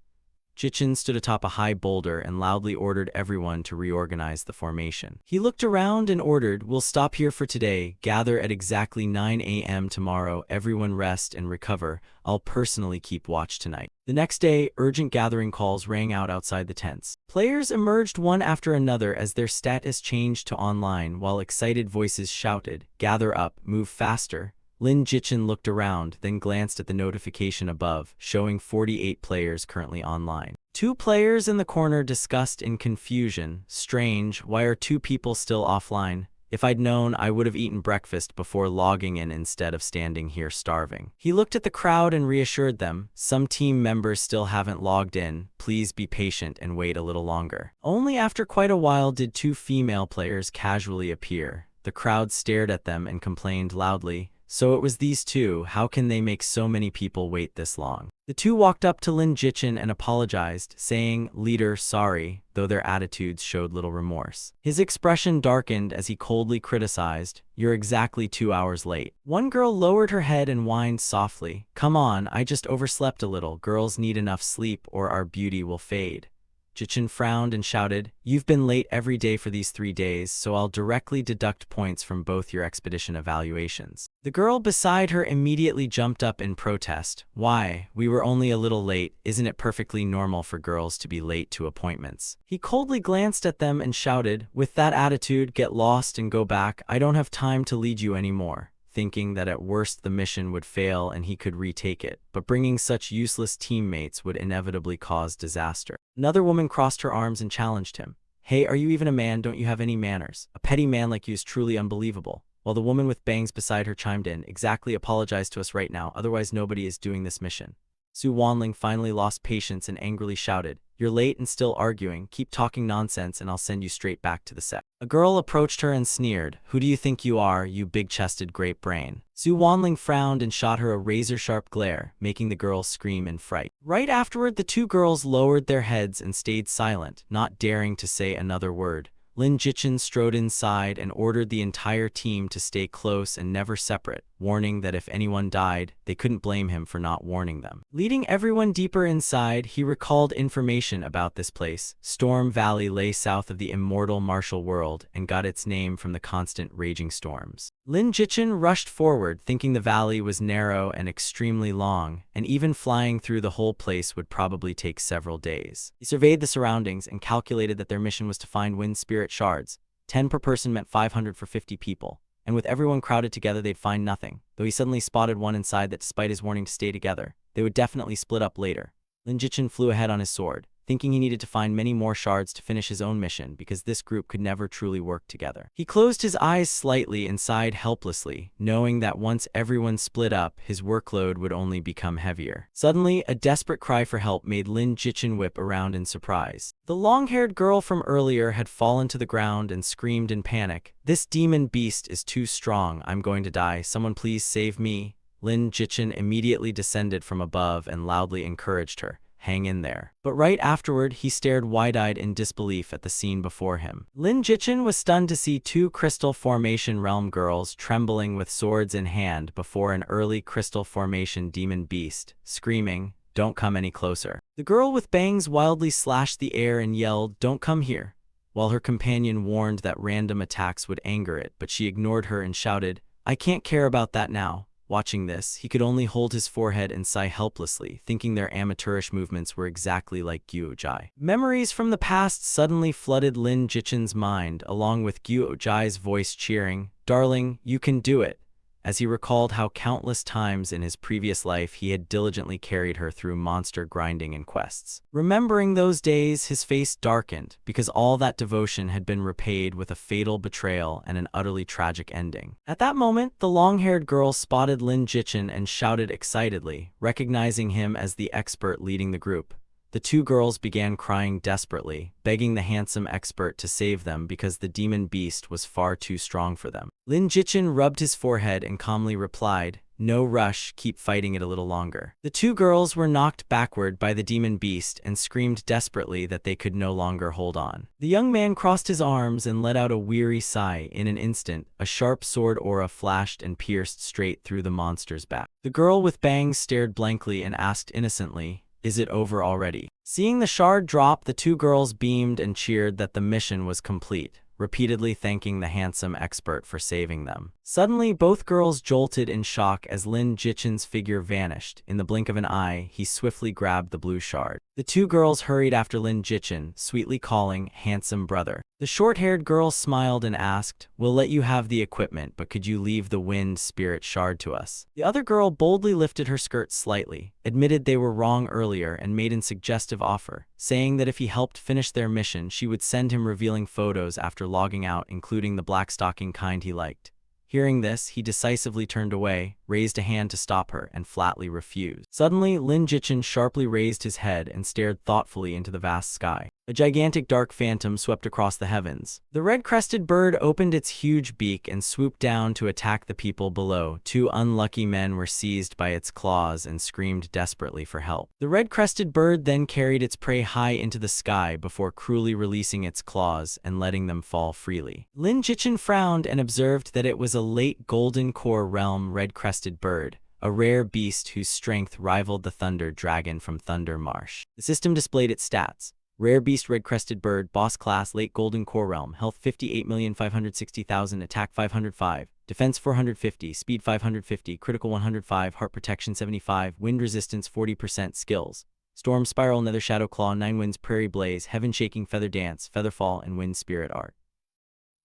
Jichin stood atop a high boulder and loudly ordered everyone to reorganize the formation. He looked around and ordered, we'll stop here for today, gather at exactly 9 a.m. tomorrow, everyone rest and recover, I'll personally keep watch tonight. The next day, urgent gathering calls rang out outside the tents. Players emerged one after another as their status changed to online, while excited voices shouted, gather up, move faster. Lin Jichin looked around, then glanced at the notification above, showing 48 players currently online. 2 players in the corner discussed in confusion, strange, why are 2 people still offline? If I'd known, I would have eaten breakfast before logging in instead of standing here starving. He looked at the crowd and reassured them, some team members still haven't logged in, please be patient and wait a little longer. Only after quite a while did 2 female players casually appear. The crowd stared at them and complained loudly, so it was these 2, how can they make so many people wait this long? The 2 walked up to Lin Jichin and apologized, saying, leader, sorry, though their attitudes showed little remorse. His expression darkened as he coldly criticized, you're exactly 2 hours late. One girl lowered her head and whined softly, come on, I just overslept a little, girls need enough sleep or our beauty will fade. Jichin frowned and shouted, you've been late every day for these 3 days, so I'll directly deduct points from both your expedition evaluations. The girl beside her immediately jumped up in protest. Why? We were only a little late. Isn't it perfectly normal for girls to be late to appointments? He coldly glanced at them and shouted, with that attitude, get lost and go back. I don't have time to lead you anymore. Thinking that at worst the mission would fail and he could retake it, but bringing such useless teammates would inevitably cause disaster. Another woman crossed her arms and challenged him. Hey, are you even a man? Don't you have any manners? A petty man like you is truly unbelievable. While the woman with bangs beside her chimed in, exactly, apologize to us right now, otherwise nobody is doing this mission. Su Wanling finally lost patience and angrily shouted, you're late and still arguing, keep talking nonsense and I'll send you straight back to the set. A girl approached her and sneered, who do you think you are, you big-chested great brain? Su Wanling frowned and shot her a razor-sharp glare, making the girl scream in fright. Right afterward, the 2 girls lowered their heads and stayed silent, not daring to say another word. Lin Jichin strode inside and ordered the entire team to stay close and never separate, warning that if anyone died, they couldn't blame him for not warning them. Leading everyone deeper inside, he recalled information about this place. Storm Valley lay south of the immortal martial world and got its name from the constant raging storms. Lin Jichin rushed forward, thinking the valley was narrow and extremely long, and even flying through the whole place would probably take several days. He surveyed the surroundings and calculated that their mission was to find wind spirit shards. 10 per person meant 500 for 50 people, and with everyone crowded together they'd find nothing, though he suddenly spotted one inside that despite his warning to stay together, they would definitely split up later. Lin Jichin flew ahead on his sword, thinking he needed to find many more shards to finish his own mission because this group could never truly work together. He closed his eyes slightly and sighed helplessly, knowing that once everyone split up, his workload would only become heavier. Suddenly, a desperate cry for help made Lin Jichin whip around in surprise. The long-haired girl from earlier had fallen to the ground and screamed in panic, "This demon beast is too strong, I'm going to die, someone please save me." Lin Jichin immediately descended from above and loudly encouraged her, "Hang in there." But right afterward, he stared wide-eyed in disbelief at the scene before him. Lin Jichin was stunned to see two Crystal Formation Realm girls trembling with swords in hand before an early Crystal Formation demon beast, screaming, "Don't come any closer." The girl with bangs wildly slashed the air and yelled, "Don't come here," while her companion warned that random attacks would anger it, but she ignored her and shouted, "I can't care about that now." Watching this, he could only hold his forehead and sigh helplessly, thinking their amateurish movements were exactly like Gyujai. Memories from the past suddenly flooded Lin Jichin's mind, along with Gyujai's voice cheering, "Darling, you can do it," as he recalled how countless times in his previous life he had diligently carried her through monster grinding and quests. Remembering those days, his face darkened, because all that devotion had been repaid with a fatal betrayal and an utterly tragic ending. At that moment, the long-haired girl spotted Lin Jichin and shouted excitedly, recognizing him as the expert leading the group. The two girls began crying desperately, begging the handsome expert to save them because the demon beast was far too strong for them. Lin Jichin rubbed his forehead and calmly replied, "No rush, keep fighting it a little longer." The two girls were knocked backward by the demon beast and screamed desperately that they could no longer hold on. The young man crossed his arms and let out a weary sigh. In an instant, a sharp sword aura flashed and pierced straight through the monster's back. The girl with bangs stared blankly and asked innocently, "Is it over already?" Seeing the shard drop, the two girls beamed and cheered that the mission was complete, repeatedly thanking the handsome expert for saving them. Suddenly, both girls jolted in shock as Lin Jichin's figure vanished. In the blink of an eye, he swiftly grabbed the blue shard. The two girls hurried after Lin Jichin, sweetly calling, "Handsome brother." The short-haired girl smiled and asked, "We'll let you have the equipment, but could you leave the wind spirit shard to us?" The other girl boldly lifted her skirt slightly, admitted they were wrong earlier, and made a suggestive offer, saying that if he helped finish their mission, she would send him revealing photos after logging out, including the black-stocking kind he liked. Hearing this, he decisively turned away, raised a hand to stop her, and flatly refused. Suddenly, Lin Jichin sharply raised his head and stared thoughtfully into the vast sky. A gigantic dark phantom swept across the heavens. The red-crested bird opened its huge beak and swooped down to attack the people below. Two unlucky men were seized by its claws and screamed desperately for help. The red-crested bird then carried its prey high into the sky before cruelly releasing its claws and letting them fall freely. Lin Jichin frowned and observed that it was a late golden core realm red-crested bird, a rare beast whose strength rivaled the thunder dragon from Thunder Marsh. The system displayed its stats. Rare beast red-crested bird, boss class, late golden core realm, health 58,560,000, attack 505, defense 450, speed 550, critical 105, heart protection 75, wind resistance 40%, skills: storm spiral, nether shadow claw, 9 winds, prairie blaze, heaven shaking, feather dance, featherfall, and wind spirit art.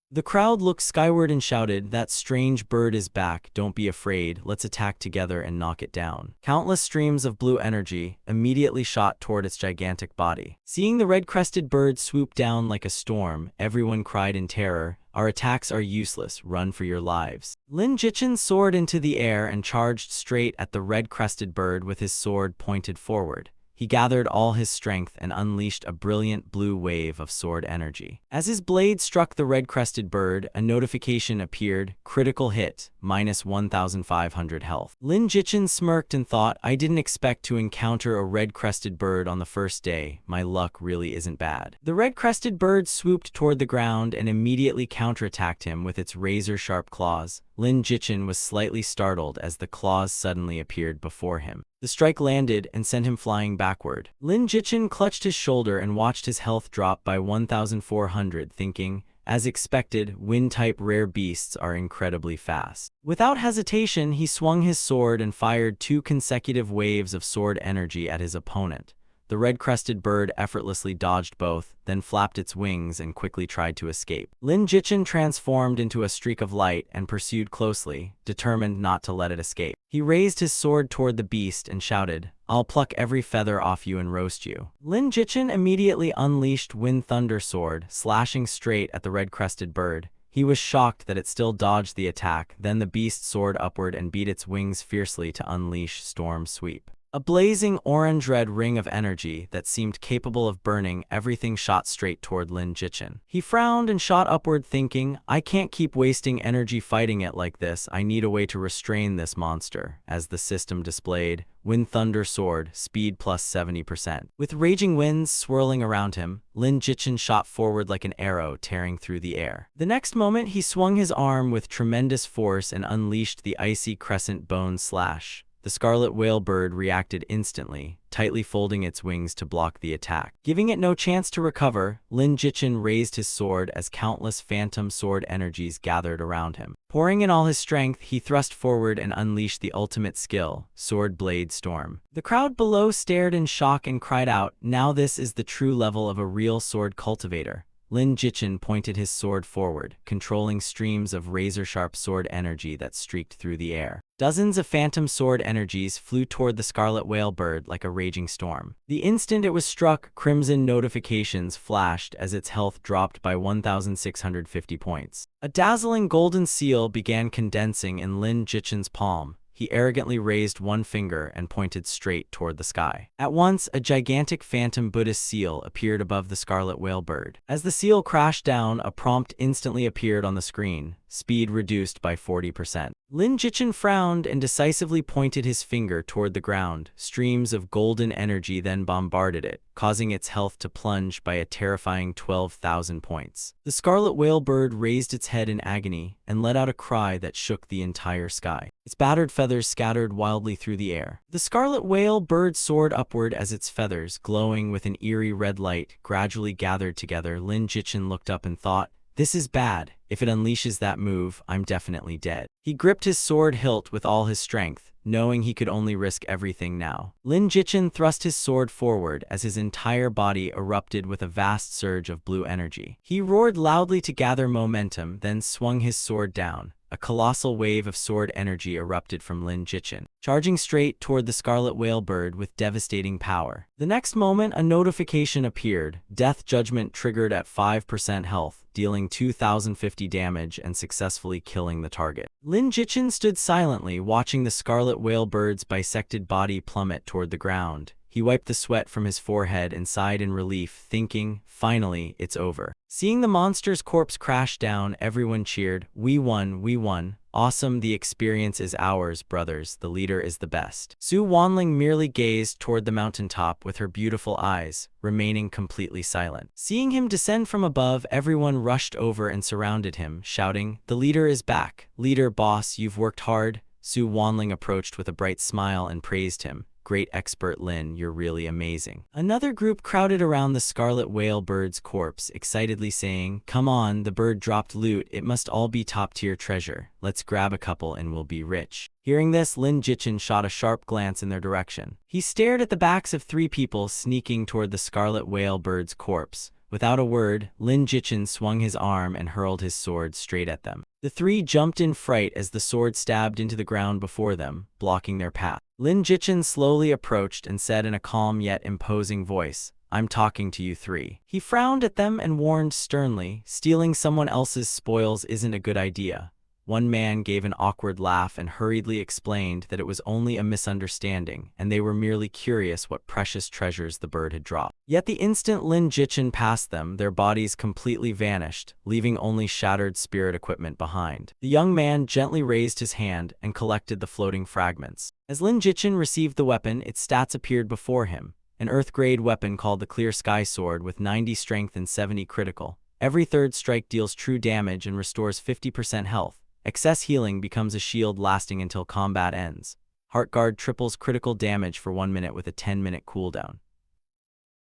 The crowd looked skyward and shouted, "That strange bird is back, don't be afraid, let's attack together and knock it down." Countless streams of blue energy immediately shot toward its gigantic body. Seeing the red-crested bird swoop down like a storm, everyone cried in terror, "Our attacks are useless, run for your lives." Lin Jichin soared into the air and charged straight at the red-crested bird with his sword pointed forward. He gathered all his strength and unleashed a brilliant blue wave of sword energy. As his blade struck the red-crested bird, a notification appeared, "Critical hit, minus 1,500 health." Lin Jichin smirked and thought, "I didn't expect to encounter a red-crested bird on the first day, my luck really isn't bad." The red-crested bird swooped toward the ground and immediately counterattacked him with its razor-sharp claws. Lin Jichin was slightly startled as the claws suddenly appeared before him. The strike landed and sent him flying backward. Lin Jichin clutched his shoulder and watched his health drop by 1,400, thinking, as expected, wind-type rare beasts are incredibly fast. Without hesitation, he swung his sword and fired 2 consecutive waves of sword energy at his opponent. The red-crested bird effortlessly dodged both, then flapped its wings and quickly tried to escape. Lin Jichin transformed into a streak of light and pursued closely, determined not to let it escape. He raised his sword toward the beast and shouted, I'll pluck every feather off you and roast you. Lin Jichin immediately unleashed Wind Thunder Sword, slashing straight at the red-crested bird. He was shocked that it still dodged the attack, then the beast soared upward and beat its wings fiercely to unleash Storm Sweep. A blazing orange-red ring of energy that seemed capable of burning everything shot straight toward Lin Jichin. He frowned and shot upward thinking, I can't keep wasting energy fighting it like this, I need a way to restrain this monster. As the system displayed, Wind Thunder Sword, speed plus 70%. With raging winds swirling around him, Lin Jichin shot forward like an arrow tearing through the air. The next moment he swung his arm with tremendous force and unleashed the icy crescent bone slash. The scarlet whale bird reacted instantly, tightly folding its wings to block the attack. Giving it no chance to recover, Lin Jichin raised his sword as countless phantom sword energies gathered around him. Pouring in all his strength, he thrust forward and unleashed the ultimate skill, Sword Blade Storm. The crowd below stared in shock and cried out, now this is the true level of a real sword cultivator. Lin Jichin pointed his sword forward, controlling streams of razor-sharp sword energy that streaked through the air. Dozens of phantom sword energies flew toward the scarlet whale bird like a raging storm. The instant it was struck, crimson notifications flashed as its health dropped by 1,650 points. A dazzling golden seal began condensing in Lin Jichin's palm. He arrogantly raised one finger and pointed straight toward the sky. At once, a gigantic phantom Buddhist seal appeared above the scarlet whale bird. As the seal crashed down, a prompt instantly appeared on the screen, speed reduced by 40%. Lin Jichin frowned and decisively pointed his finger toward the ground. Streams of golden energy then bombarded it, causing its health to plunge by a terrifying 12,000 points. The scarlet whale bird raised its head in agony and let out a cry that shook the entire sky. Its battered feathers scattered wildly through the air. The scarlet whale bird soared upward as its feathers, glowing with an eerie red light, gradually gathered together. Lin Jichin looked up and thought, this is bad. If it unleashes that move, I'm definitely dead. He gripped his sword hilt with all his strength, knowing he could only risk everything now. Lin Jichin thrust his sword forward as his entire body erupted with a vast surge of blue energy. He roared loudly to gather momentum, then swung his sword down. A colossal wave of sword energy erupted from Lin Jichin, charging straight toward the scarlet whale bird with devastating power. The next moment, a notification appeared. Death Judgment triggered at 5% health, dealing 2,050 damage and successfully killing the target. Lin Jichin stood silently, watching the scarlet whale bird's bisected body plummet toward the ground. He wiped the sweat from his forehead and sighed in relief, thinking, finally, it's over. Seeing the monster's corpse crash down, everyone cheered, we won, awesome, the experience is ours, brothers, the leader is the best. Su Wanling merely gazed toward the mountaintop with her beautiful eyes, remaining completely silent. Seeing him descend from above, everyone rushed over and surrounded him, shouting, the leader is back. Leader, boss, you've worked hard. Su Wanling approached with a bright smile and praised him. Great expert Lin, you're really amazing. Another group crowded around the scarlet whale bird's corpse, excitedly saying, come on, the bird dropped loot, it must all be top-tier treasure. Let's grab a couple and we'll be rich. Hearing this, Lin Jichin shot a sharp glance in their direction. He stared at the backs of three people sneaking toward the scarlet whale bird's corpse. Without a word, Lin Jichin swung his arm and hurled his sword straight at them. The three jumped in fright as the sword stabbed into the ground before them, blocking their path. Lin Jichin slowly approached and said in a calm yet imposing voice, I'm talking to you three. He frowned at them and warned sternly, stealing someone else's spoils isn't a good idea. One man gave an awkward laugh and hurriedly explained that it was only a misunderstanding and they were merely curious what precious treasures the bird had dropped. Yet the instant Lin Jichin passed them, their bodies completely vanished, leaving only shattered spirit equipment behind. The young man gently raised his hand and collected the floating fragments. As Lin Jichin received the weapon, its stats appeared before him. An Earth-grade weapon called the Clear Sky Sword with 90 strength and 70 critical. Every third strike deals true damage and restores 50% health. Excess healing becomes a shield lasting until combat ends. Heart Guard triples critical damage for 1 minute with a 10-minute cooldown.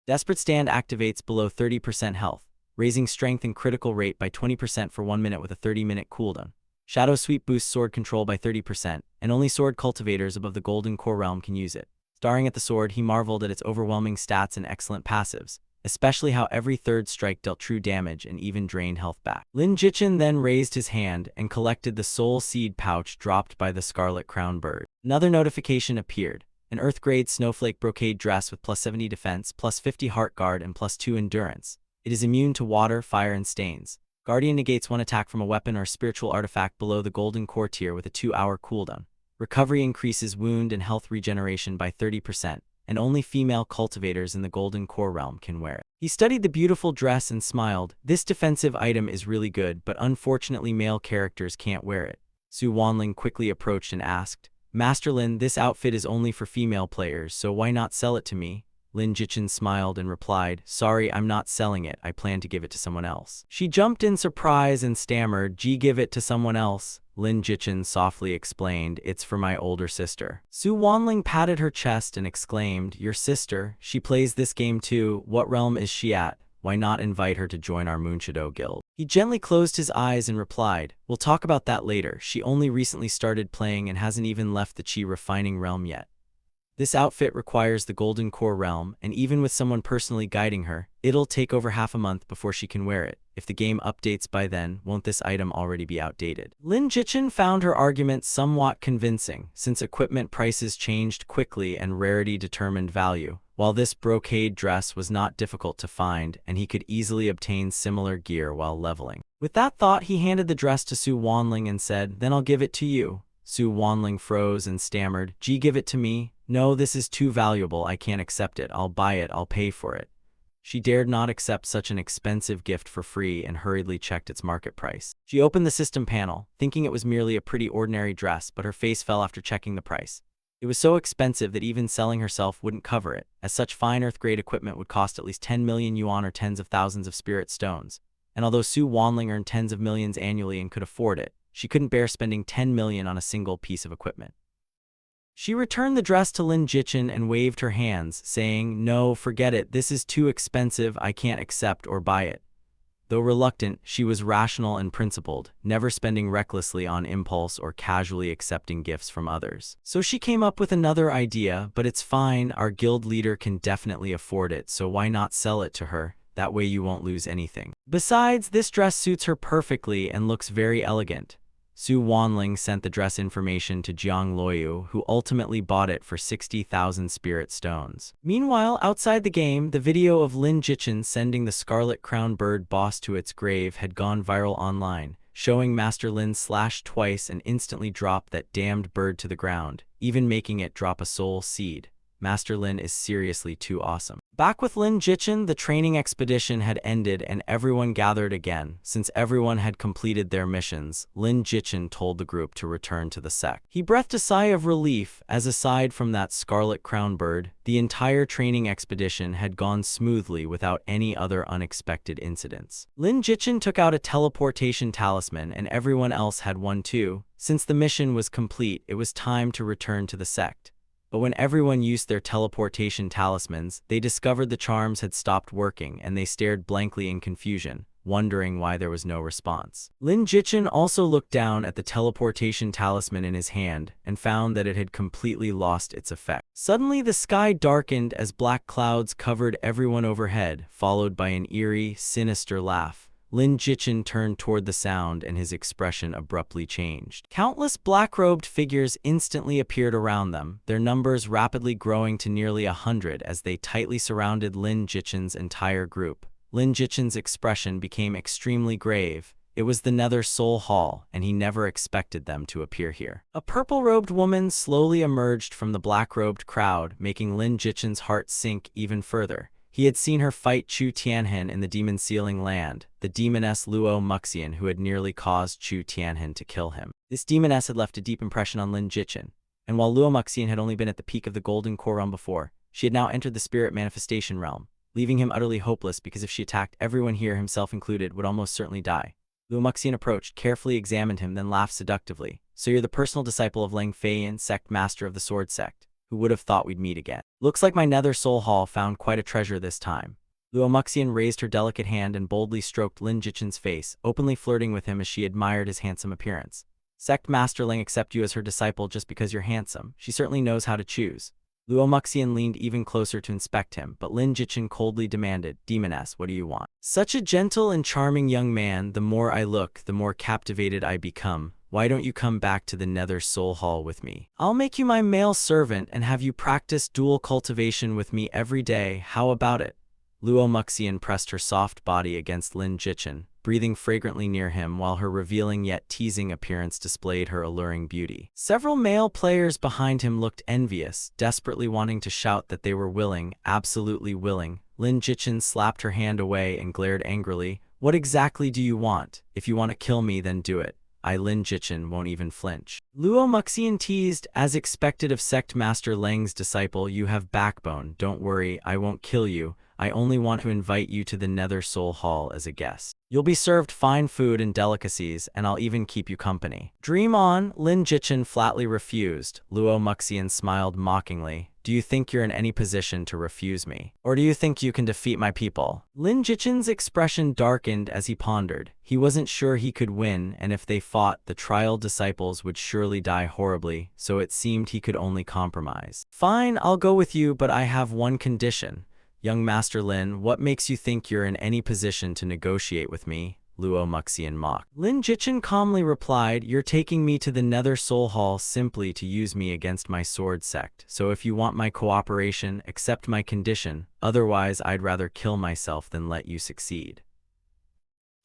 Desperate Stand activates below 30% health, raising strength and critical rate by 20% for 1 minute with a 30-minute cooldown. Shadow Sweep boosts sword control by 30%, and only sword cultivators above the Golden Core realm can use it. Staring at the sword, he marveled at its overwhelming stats and excellent passives, especially how every third strike dealt true damage and even drained health back. Lin Jichin then raised his hand and collected the soul seed pouch dropped by the scarlet crown bird. Another notification appeared. An Earth-grade snowflake brocade dress with +70 defense, +50 heart guard, and +2 endurance. It is immune to water, fire, and stains. Guardian negates one attack from a weapon or spiritual artifact below the golden core tier with a 2-hour cooldown. Recovery increases wound and health regeneration by 30%, and only female cultivators in the golden core realm can wear it. He studied the beautiful dress and smiled. This defensive item is really good, but unfortunately male characters can't wear it. Su Wanling quickly approached and asked, Master Lin, this outfit is only for female players, so why not sell it to me? Lin Jichin smiled and replied, Sorry, I'm not selling it, I plan to give it to someone else. She jumped in surprise and stammered, Gee, give it to someone else? Lin Jichin softly explained, It's for my older sister. Su Wanling patted her chest and exclaimed, Your sister? She plays this game too. What realm is she at? Why not invite her to join our Moonshadow Guild? He gently closed his eyes and replied, We'll talk about that later. She only recently started playing and hasn't even left the Chi refining realm yet. This outfit requires the Golden Core realm, and even with someone personally guiding her, it'll take over half a month before she can wear it. If the game updates by then, won't this item already be outdated? Lin Jichin found her argument somewhat convincing, since equipment prices changed quickly and rarity determined value, while this brocade dress was not difficult to find, and he could easily obtain similar gear while leveling. With that thought, he handed the dress to Su Wanling and said, Then I'll give it to you. Su Wanling froze and stammered, Gee, give it to me? No, this is too valuable, I can't accept it, I'll buy it, I'll pay for it. She dared not accept such an expensive gift for free and hurriedly checked its market price. She opened the system panel, thinking it was merely a pretty ordinary dress, but her face fell after checking the price. It was so expensive that even selling herself wouldn't cover it, as such fine earth-grade equipment would cost at least 10 million yuan or tens of thousands of spirit stones. And although Su Wanling earned tens of millions annually and could afford it, she couldn't bear spending 10 million on a single piece of equipment. She returned the dress to Lin Jichin and waved her hands, saying, No, forget it, this is too expensive, I can't accept or buy it. Though reluctant, she was rational and principled, never spending recklessly on impulse or casually accepting gifts from others. So she came up with another idea, but it's fine, our guild leader can definitely afford it, so why not sell it to her? That way you won't lose anything. Besides, this dress suits her perfectly and looks very elegant. Su Wanling sent the dress information to Jiang Luoyu, who ultimately bought it for 60,000 spirit stones. Meanwhile, outside the game, the video of Lin Jichin sending the Scarlet Crown Bird boss to its grave had gone viral online, showing Master Lin slash twice and instantly drop that damned bird to the ground, even making it drop a soul seed. Master Lin is seriously too awesome. Back with Lin Jichin, the training expedition had ended and everyone gathered again. Since everyone had completed their missions, Lin Jichin told the group to return to the sect. He breathed a sigh of relief, as aside from that scarlet crown bird, the entire training expedition had gone smoothly without any other unexpected incidents. Lin Jichin took out a teleportation talisman and everyone else had one too. Since the mission was complete, it was time to return to the sect. But when everyone used their teleportation talismans, they discovered the charms had stopped working and they stared blankly in confusion, wondering why there was no response. Lin Jichin also looked down at the teleportation talisman in his hand and found that it had completely lost its effect. Suddenly the sky darkened as black clouds covered everyone overhead, followed by an eerie, sinister laugh. Lin Jichin turned toward the sound and his expression abruptly changed. Countless black-robed figures instantly appeared around them, their numbers rapidly growing to nearly 100 as they tightly surrounded Lin Jichin's entire group. Lin Jichin's expression became extremely grave. It was the Nether Soul Hall, and he never expected them to appear here. A purple-robed woman slowly emerged from the black-robed crowd, making Lin Jichin's heart sink even further. He had seen her fight Chu Tianhen in the Demon Sealing Land, the demoness Luo Muxian who had nearly caused Chu Tianhen to kill him. This demoness had left a deep impression on Lin Jichin, and while Luo Muxian had only been at the peak of the Golden Core realm before, she had now entered the Spirit Manifestation realm, leaving him utterly hopeless because if she attacked, everyone here, himself included, would almost certainly die. Luo Muxian approached, carefully examined him, then laughed seductively. So you're the personal disciple of Lang Feiyan, sect master of the Sword Sect. Who would have thought we'd meet again? Looks like my Nether Soul Hall found quite a treasure this time. Luo Muxian raised her delicate hand and boldly stroked Lin Jichin's face, openly flirting with him as she admired his handsome appearance. Sect Master Ling accept you as her disciple just because you're handsome. She certainly knows how to choose. Luo Muxian leaned even closer to inspect him, but Lin Jichin coldly demanded, Demoness, what do you want? Such a gentle and charming young man, the more I look, the more captivated I become. why don't you come back to the Nether Soul Hall with me? I'll make you my male servant and have you practice dual cultivation with me every day. How about it? Luo Muxian pressed her soft body against Lin Jichin, breathing fragrantly near him while her revealing yet teasing appearance displayed her alluring beauty. Several male players behind him looked envious, desperately wanting to shout that they were willing, absolutely willing. Lin Jichin slapped her hand away and glared angrily. What exactly do you want? If you want to kill me, then do it. Lin Jichin won't even flinch. Luo Muxian teased, as expected of Sect Master Leng's disciple, you have backbone. Don't worry, I won't kill you. I only want to invite you to the Nether Soul Hall as a guest. You'll be served fine food and delicacies, and I'll even keep you company. Dream on, Lin Jichin flatly refused. Luo Muxian smiled mockingly. Do you think you're in any position to refuse me? Or do you think you can defeat my people? Lin Jichin's expression darkened as he pondered. He wasn't sure he could win, and if they fought, the trial disciples would surely die horribly, so it seemed he could only compromise. Fine, I'll go with you, but I have one condition. Young Master Lin, what makes you think you're in any position to negotiate with me? Luo Muxian mocked. Lin Jichin calmly replied, you're taking me to the Nether Soul Hall simply to use me against my sword sect, so if you want my cooperation, accept my condition, otherwise I'd rather kill myself than let you succeed.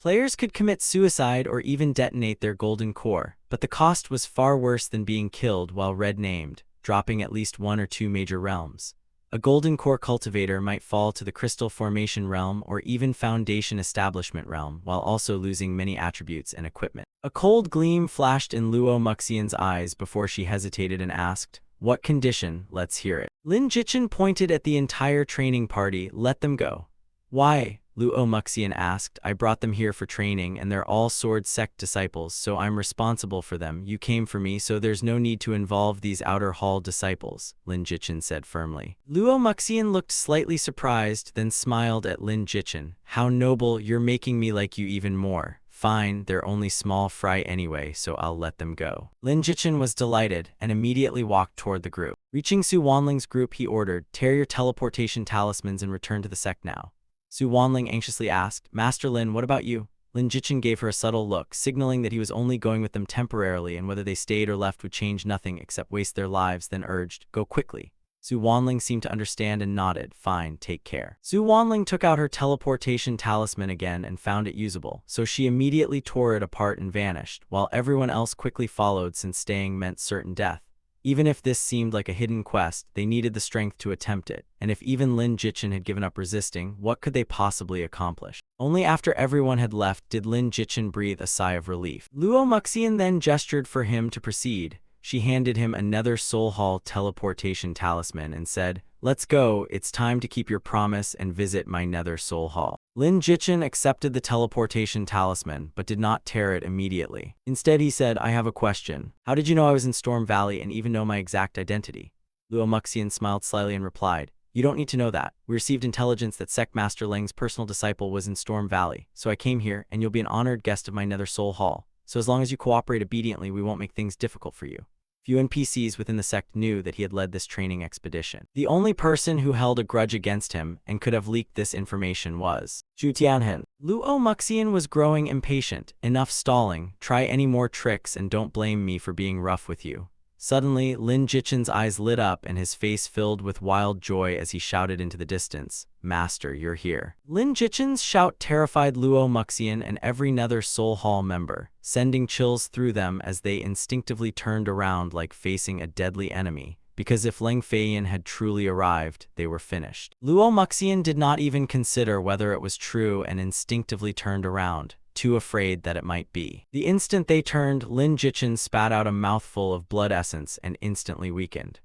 Players could commit suicide or even detonate their golden core, but the cost was far worse than being killed while red named, dropping at least 1 or 2 major realms. A golden core cultivator might fall to the crystal formation realm or even foundation establishment realm, while also losing many attributes and equipment. A cold gleam flashed in Luo Muxian's eyes before she hesitated and asked, what condition? Let's hear it. Lin Jichin pointed at the entire training party. Let them go. Why? Luo Muxian asked. I brought them here for training and they're all sword sect disciples, so I'm responsible for them. You came for me, so there's no need to involve these outer hall disciples, Lin Jichin said firmly. Luo Muxian looked slightly surprised, then smiled at Lin Jichin. How noble, you're making me like you even more. Fine, they're only small fry anyway, so I'll let them go. Lin Jichin was delighted and immediately walked toward the group. Reaching Su Wanling's group, he ordered, tear your teleportation talismans and return to the sect now. Su Wanling anxiously asked, Master Lin, what about you? Lin Jichin gave her a subtle look, signaling that he was only going with them temporarily and whether they stayed or left would change nothing except waste their lives, then urged, go quickly. Su Wanling seemed to understand and nodded. Fine, take care. Su Wanling took out her teleportation talisman again and found it usable, so she immediately tore it apart and vanished, while everyone else quickly followed since staying meant certain death. Even if this seemed like a hidden quest, they needed the strength to attempt it, and if even Lin Jichin had given up resisting, what could they possibly accomplish? Only after everyone had left did Lin Jichin breathe a sigh of relief. Luo Muxian then gestured for him to proceed. She handed him a Nether Soul Hall teleportation talisman and said, let's go, it's time to keep your promise and visit my Nether Soul Hall. Lin Jichin accepted the teleportation talisman, but did not tear it immediately. Instead, he said, I have a question. How did you know I was in Storm Valley and even know my exact identity? Luo Muxian smiled slyly and replied, you don't need to know that. We received intelligence that Sect Master Leng's personal disciple was in Storm Valley, so I came here, and you'll be an honored guest of my Nether Soul Hall. So as long as you cooperate obediently, we won't make things difficult for you. Few NPCs within the sect knew that he had led this training expedition. The only person who held a grudge against him and could have leaked this information was Zhu Tianhen. Luo Muxian was growing impatient. Enough stalling, try any more tricks and don't blame me for being rough with you. Suddenly, Lin Jichin's eyes lit up and his face filled with wild joy as he shouted into the distance, Master, you're here. Lin Jichin's shout terrified Luo Muxian and every Nether Soul Hall member, sending chills through them as they instinctively turned around like facing a deadly enemy, because if Leng Feiyan had truly arrived, they were finished. Luo Muxian did not even consider whether it was true and instinctively turned around, too afraid that it might be. The instant they turned, Lin Jichin spat out a mouthful of blood essence and instantly weakened.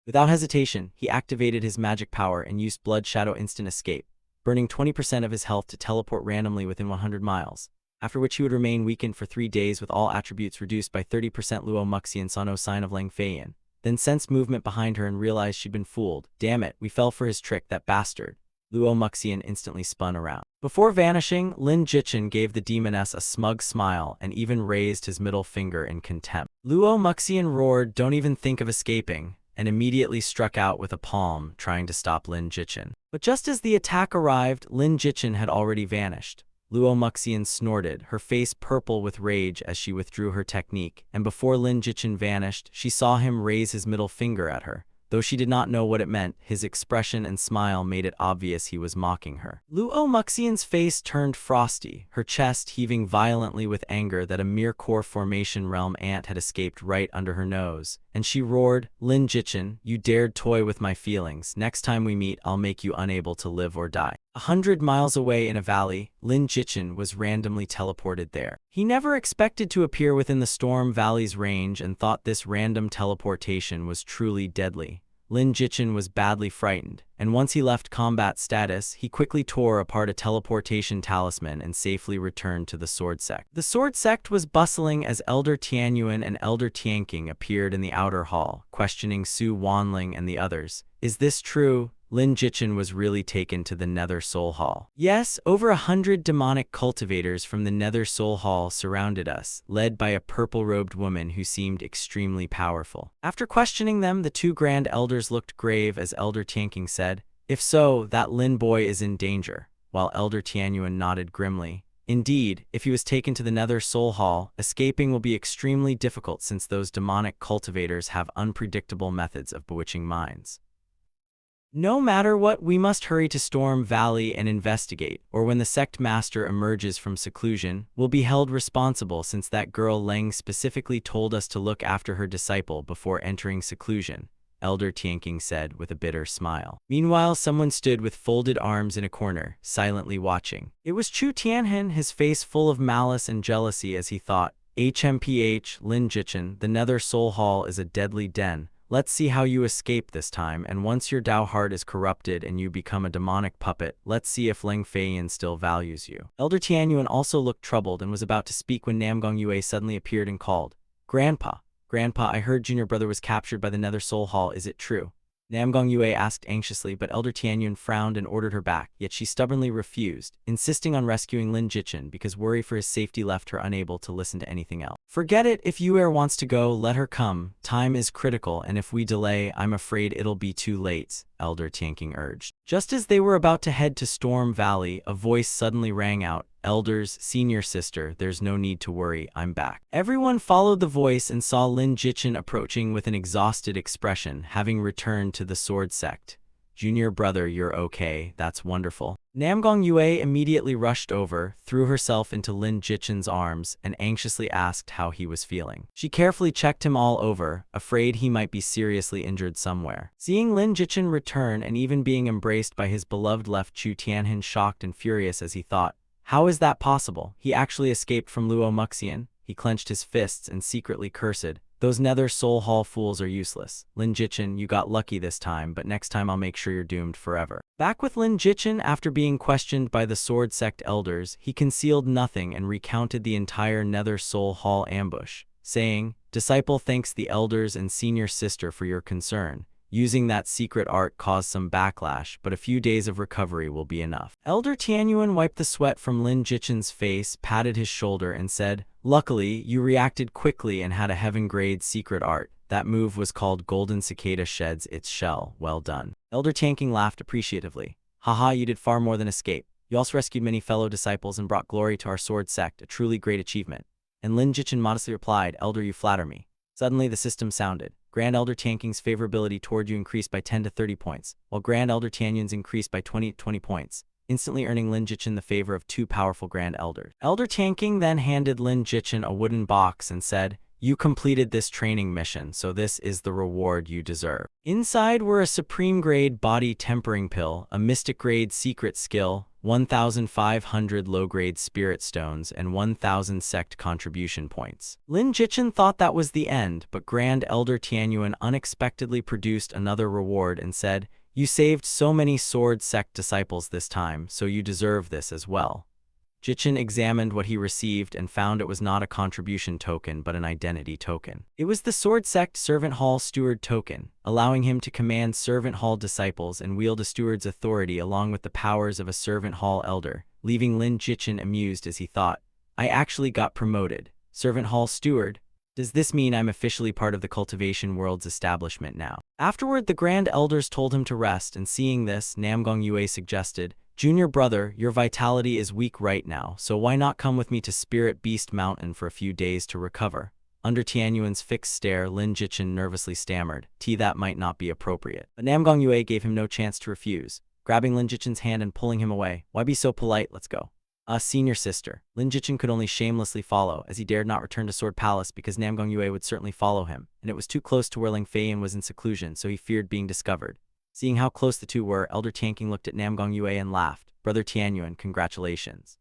Without hesitation, he activated his magic power and used Blood Shadow Instant Escape, burning 20% of his health to teleport randomly within 100 miles, after which he would remain weakened for 3 days with all attributes reduced by 30%. Luo Muxian saw no sign of Leng Feiyan, then sensed movement behind her and realized she'd been fooled. Damn it, we fell for his trick, that bastard. Luo Muxian instantly spun around. Before vanishing, Lin Jichin gave the demoness a smug smile and even raised his middle finger in contempt. Luo Muxian roared, don't even think of escaping, and immediately struck out with a palm, trying to stop Lin Jichin. But just as the attack arrived, Lin Jichin had already vanished. Luo Muxian snorted, her face purple with rage as she withdrew her technique, and before Lin Jichin vanished, she saw him raise his middle finger at her. Though she did not know what it meant, his expression and smile made it obvious he was mocking her. Luo Muxian's face turned frosty, her chest heaving violently with anger that a mere core formation realm ant had escaped right under her nose, and she roared, "Lin Jichin, you dared toy with my feelings. Next time we meet, I'll make you unable to live or die." 100 miles away in a valley, Lin Jichin was randomly teleported there. He never expected to appear within the Storm Valley's range and thought this random teleportation was truly deadly. Lin Jichin was badly frightened, and once he left combat status, he quickly tore apart a teleportation talisman and safely returned to the Sword Sect. The Sword Sect was bustling as Elder Tianyuan and Elder Tianqing appeared in the outer hall, questioning Su Wanling and the others. "Is this true? Lin Jichin was really taken to the Nether Soul Hall." "Yes, over 100 demonic cultivators from the Nether Soul Hall surrounded us, led by a purple-robed woman who seemed extremely powerful." After questioning them, the two Grand Elders looked grave as Elder Tianqing said, "If so, that Lin boy is in danger," while Elder Tianyuan nodded grimly. "Indeed, if he was taken to the Nether Soul Hall, escaping will be extremely difficult since those demonic cultivators have unpredictable methods of bewitching minds. No matter what, we must hurry to Storm Valley and investigate, or when the sect master emerges from seclusion, we'll be held responsible since that girl Leng specifically told us to look after her disciple before entering seclusion," Elder Tianqing said with a bitter smile. Meanwhile, someone stood with folded arms in a corner, silently watching. It was Chu Tianhen, his face full of malice and jealousy as he thought, "HMPH, Lin Jichin, the Nether Soul Hall is a deadly den. Let's see how you escape this time, and once your Dao heart is corrupted and you become a demonic puppet, let's see if Leng Feiyan still values you." Elder Tianyuan also looked troubled and was about to speak when Namgong Yue suddenly appeared and called, "Grandpa, Grandpa, I heard Junior Brother was captured by the Nether Soul Hall, is it true?" Namgong Yue asked anxiously, but Elder Tianyuan frowned and ordered her back, yet she stubbornly refused, insisting on rescuing Lin Jichin because worry for his safety left her unable to listen to anything else. "Forget it, if Yue wants to go, let her come. Time is critical, and if we delay, I'm afraid it'll be too late," Elder Tianqing urged. Just as they were about to head to Storm Valley, a voice suddenly rang out, "Elders, senior sister, there's no need to worry, I'm back." Everyone followed the voice and saw Lin Jichin approaching with an exhausted expression, having returned to the Sword Sect. "Junior brother, you're okay, that's wonderful." Namgong Yue immediately rushed over, threw herself into Lin Jichin's arms, and anxiously asked how he was feeling. She carefully checked him all over, afraid he might be seriously injured somewhere. Seeing Lin Jichin return and even being embraced by his beloved left Chu Tianhen shocked and furious as he thought, "How is that possible? He actually escaped from Luo Muxian?" He clenched his fists and secretly cursed, "Those Nether Soul Hall fools are useless. Lin Jichin, you got lucky this time, but next time I'll make sure you're doomed forever." Back with Lin Jichin, after being questioned by the Sword Sect elders, he concealed nothing and recounted the entire Nether Soul Hall ambush, saying, "Disciple thanks the elders and senior sister for your concern. Using that secret art caused some backlash, but a few days of recovery will be enough." Elder Tianyuan wiped the sweat from Lin Jichin's face, patted his shoulder, and said, "Luckily, you reacted quickly and had a heaven-grade secret art. That move was called Golden Cicada Sheds Its Shell. Well done." Elder Tianqing laughed appreciatively. "Haha, you did far more than escape. You also rescued many fellow disciples and brought glory to our sword sect, a truly great achievement." And Lin Jichin modestly replied, "Elder, you flatter me." Suddenly, the system sounded. Grand Elder Tianqing's favorability toward you increased by 10 to 30 points, while Grand Elder Tianyuan's increased by 20 to 20 points, instantly earning Lin Jichin the favor of two powerful Grand Elders. Elder Tianqing then handed Lin Jichin a wooden box and said, "You completed this training mission, so this is the reward you deserve." Inside were a supreme-grade body tempering pill, a mystic-grade secret skill, 1,500 low-grade spirit stones, and 1,000 sect contribution points. Lin Jichin thought that was the end, but Grand Elder Tianyuan unexpectedly produced another reward and said, "You saved so many sword sect disciples this time, so you deserve this as well." Jichin examined what he received and found it was not a contribution token but an identity token. It was the Sword Sect Servant Hall Steward token, allowing him to command Servant Hall disciples and wield a steward's authority along with the powers of a Servant Hall elder, leaving Lin Jichin amused as he thought, "I actually got promoted. Servant Hall Steward? Does this mean I'm officially part of the cultivation world's establishment now?" Afterward, the Grand Elders told him to rest, and seeing this, Namgong Yue suggested, "Junior brother, your vitality is weak right now, so why not come with me to Spirit Beast Mountain for a few days to recover?" Under Tianyuan's fixed stare, Lin Jichin nervously stammered, That might not be appropriate." But Namgong Yue gave him no chance to refuse, grabbing Lin Jichin's hand and pulling him away. "Why be so polite? Let's go." Senior sister." Lin Jichin could only shamelessly follow, as he dared not return to Sword Palace because Namgong Yue would certainly follow him, and it was too close to where Ling Feiyan was in seclusion, so he feared being discovered. Seeing how close the two were, Elder Tianqing looked at Namgong Yue and laughed. "Brother Tianyuan, congratulations."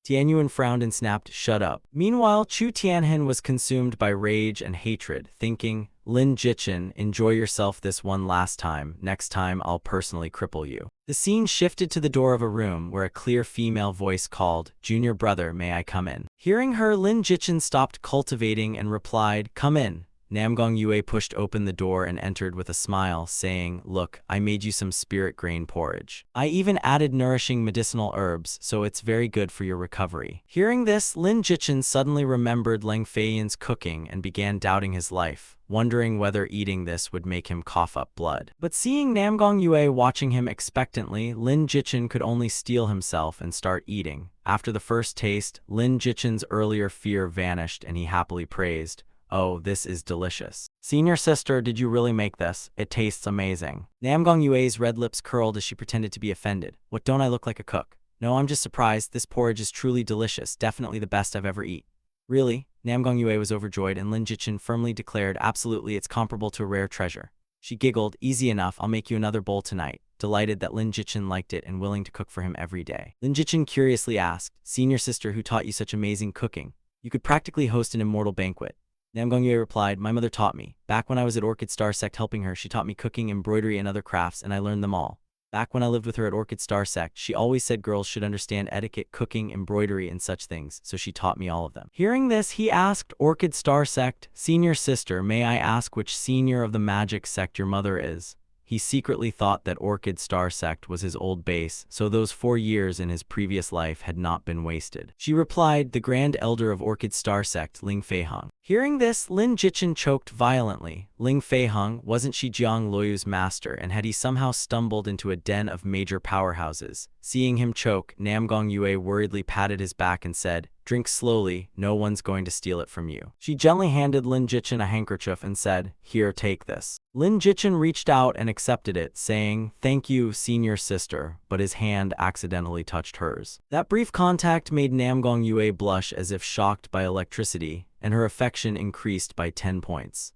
Tianyuan frowned and snapped, "Shut up." Meanwhile, Chu Tianhen was consumed by rage and hatred, thinking, "Lin Jichin, enjoy yourself this one last time. Next time, I'll personally cripple you." The scene shifted to the door of a room where a clear female voice called, "Junior brother, may I come in?" Hearing her, Lin Jichin stopped cultivating and replied, "Come in." Namgong Yue pushed open the door and entered with a smile, saying, "Look, I made you some spirit grain porridge. I even added nourishing medicinal herbs, so it's very good for your recovery." Hearing this, Lin Jichin suddenly remembered Ling Feiyan's cooking and began doubting his life, wondering whether eating this would make him cough up blood. But seeing Namgong Yue watching him expectantly, Lin Jichin could only steel himself and start eating. After the first taste, Lin Jichin's earlier fear vanished and he happily praised, "Oh, this is delicious. Senior sister, did you really make this? It tastes amazing." Namgong Yue's red lips curled as she pretended to be offended. "What, don't I look like a cook?" "No, I'm just surprised. This porridge is truly delicious, definitely the best I've ever eaten." "Really?" Namgong Yue was overjoyed, and Lin Jichin firmly declared, "Absolutely, it's comparable to a rare treasure." She giggled, "Easy enough, I'll make you another bowl tonight," delighted that Lin Jichin liked it and willing to cook for him every day. Lin Jichin curiously asked, "Senior sister, who taught you such amazing cooking? You could practically host an immortal banquet." Namgong Yue replied, "My mother taught me. Back when I was at Orchid Star Sect helping her, she taught me cooking, embroidery, and other crafts, and I learned them all. Back when I lived with her at Orchid Star Sect, she always said girls should understand etiquette, cooking, embroidery, and such things, so she taught me all of them." Hearing this, he asked Orchid Star Sect, "Senior sister, may I ask which senior of the magic sect your mother is?" He secretly thought that Orchid Star Sect was his old base, so those 4 years in his previous life had not been wasted. She replied, "The Grand Elder of Orchid Star Sect, Ling Feiheng." Hearing this, Lin Jichin choked violently. Ling Feiheng, wasn't she Jiang Luoyu's master, and had he somehow stumbled into a den of major powerhouses? Seeing him choke, Namgong Yue worriedly patted his back and said, "Drink slowly, no one's going to steal it from you." She gently handed Lin Jichin a handkerchief and said, "Here, take this." Lin Jichin reached out and accepted it, saying, "Thank you, senior sister," but his hand accidentally touched hers. That brief contact made Namgong Yue blush as if shocked by electricity, and her affection increased by 10 points.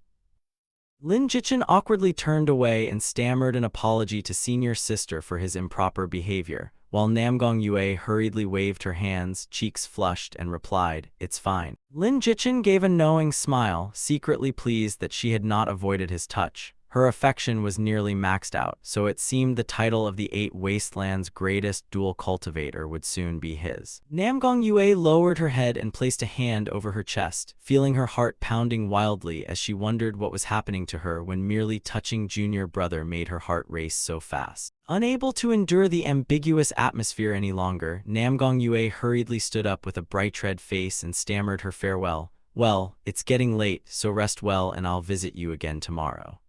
Lin Jichin awkwardly turned away and stammered an apology to senior sister for his improper behavior, while Namgong Yue hurriedly waved her hands, cheeks flushed, and replied, "It's fine." Lin Jichin gave a knowing smile, secretly pleased that she had not avoided his touch. Her affection was nearly maxed out, so it seemed the title of the 8 Wastelands' greatest dual cultivator would soon be his. Namgong Yue lowered her head and placed a hand over her chest, feeling her heart pounding wildly as she wondered what was happening to her when merely touching junior brother made her heart race so fast. Unable to endure the ambiguous atmosphere any longer, Namgong Yue hurriedly stood up with a bright red face and stammered her farewell. "Well, it's getting late, so rest well and I'll visit you again tomorrow."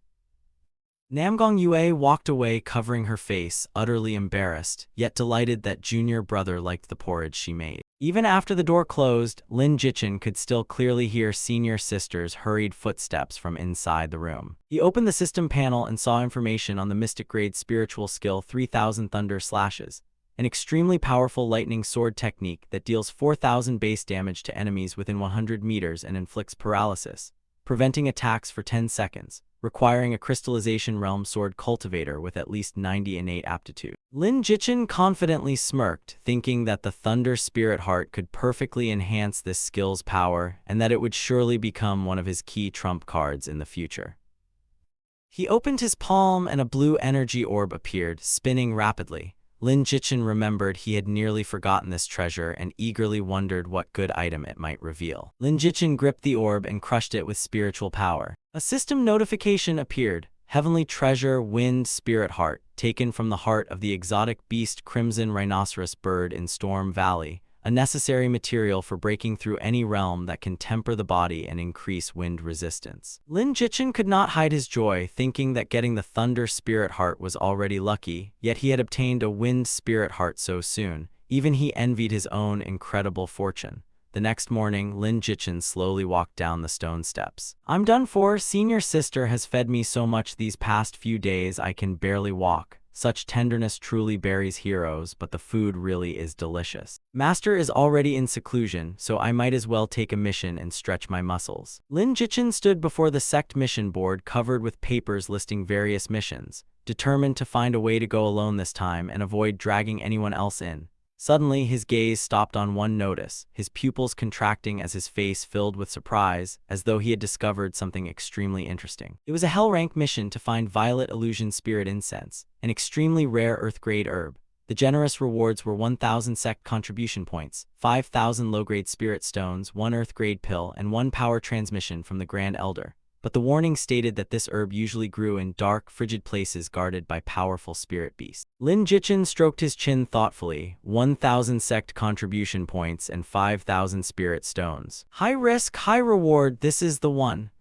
Namgong Yue walked away covering her face, utterly embarrassed, yet delighted that junior brother liked the porridge she made. Even after the door closed, Lin Jichin could still clearly hear senior sister's hurried footsteps from inside the room. He opened the system panel and saw information on the Mystic Grade Spiritual Skill 3000 Thunder Slashes, an extremely powerful lightning sword technique that deals 4000 base damage to enemies within 100 meters and inflicts paralysis, preventing attacks for 10 seconds. Requiring a crystallization realm sword cultivator with at least 90 innate aptitude. Lin Jichin confidently smirked, thinking that the Thunder Spirit Heart could perfectly enhance this skill's power and that it would surely become one of his key trump cards in the future. He opened his palm and a blue energy orb appeared, spinning rapidly. Lin Jichin remembered he had nearly forgotten this treasure and eagerly wondered what good item it might reveal. Lin Jichin gripped the orb and crushed it with spiritual power. A system notification appeared. Heavenly Treasure Wind Spirit Heart, taken from the heart of the exotic beast Crimson Rhinoceros Bird in Storm Valley. a necessary material for breaking through any realm that can temper the body and increase wind resistance. Lin Jichin could not hide his joy, thinking that getting the Thunder Spirit Heart was already lucky, yet he had obtained a Wind Spirit Heart so soon. Even he envied his own incredible fortune. The next morning, Lin Jichin slowly walked down the stone steps. "I'm done for. Senior sister has fed me so much these past few days I can barely walk. Such tenderness truly buries heroes, but the food really is delicious. Master is already in seclusion, so I might as well take a mission and stretch my muscles." Lin Jichin stood before the sect mission board covered with papers listing various missions, determined to find a way to go alone this time and avoid dragging anyone else in. Suddenly, his gaze stopped on one notice, his pupils contracting as his face filled with surprise, as though he had discovered something extremely interesting. It was a hell-rank mission to find Violet Illusion Spirit Incense, an extremely rare Earth-grade herb. The generous rewards were 1,000 sect contribution points, 5,000 low-grade spirit stones, 1 Earth-grade pill, and 1 power transmission from the Grand Elder. But the warning stated that this herb usually grew in dark, frigid places guarded by powerful spirit beasts. Lin Jichin stroked his chin thoughtfully. 1,000 sect contribution points and 5,000 spirit stones. High risk, high reward, this is the one.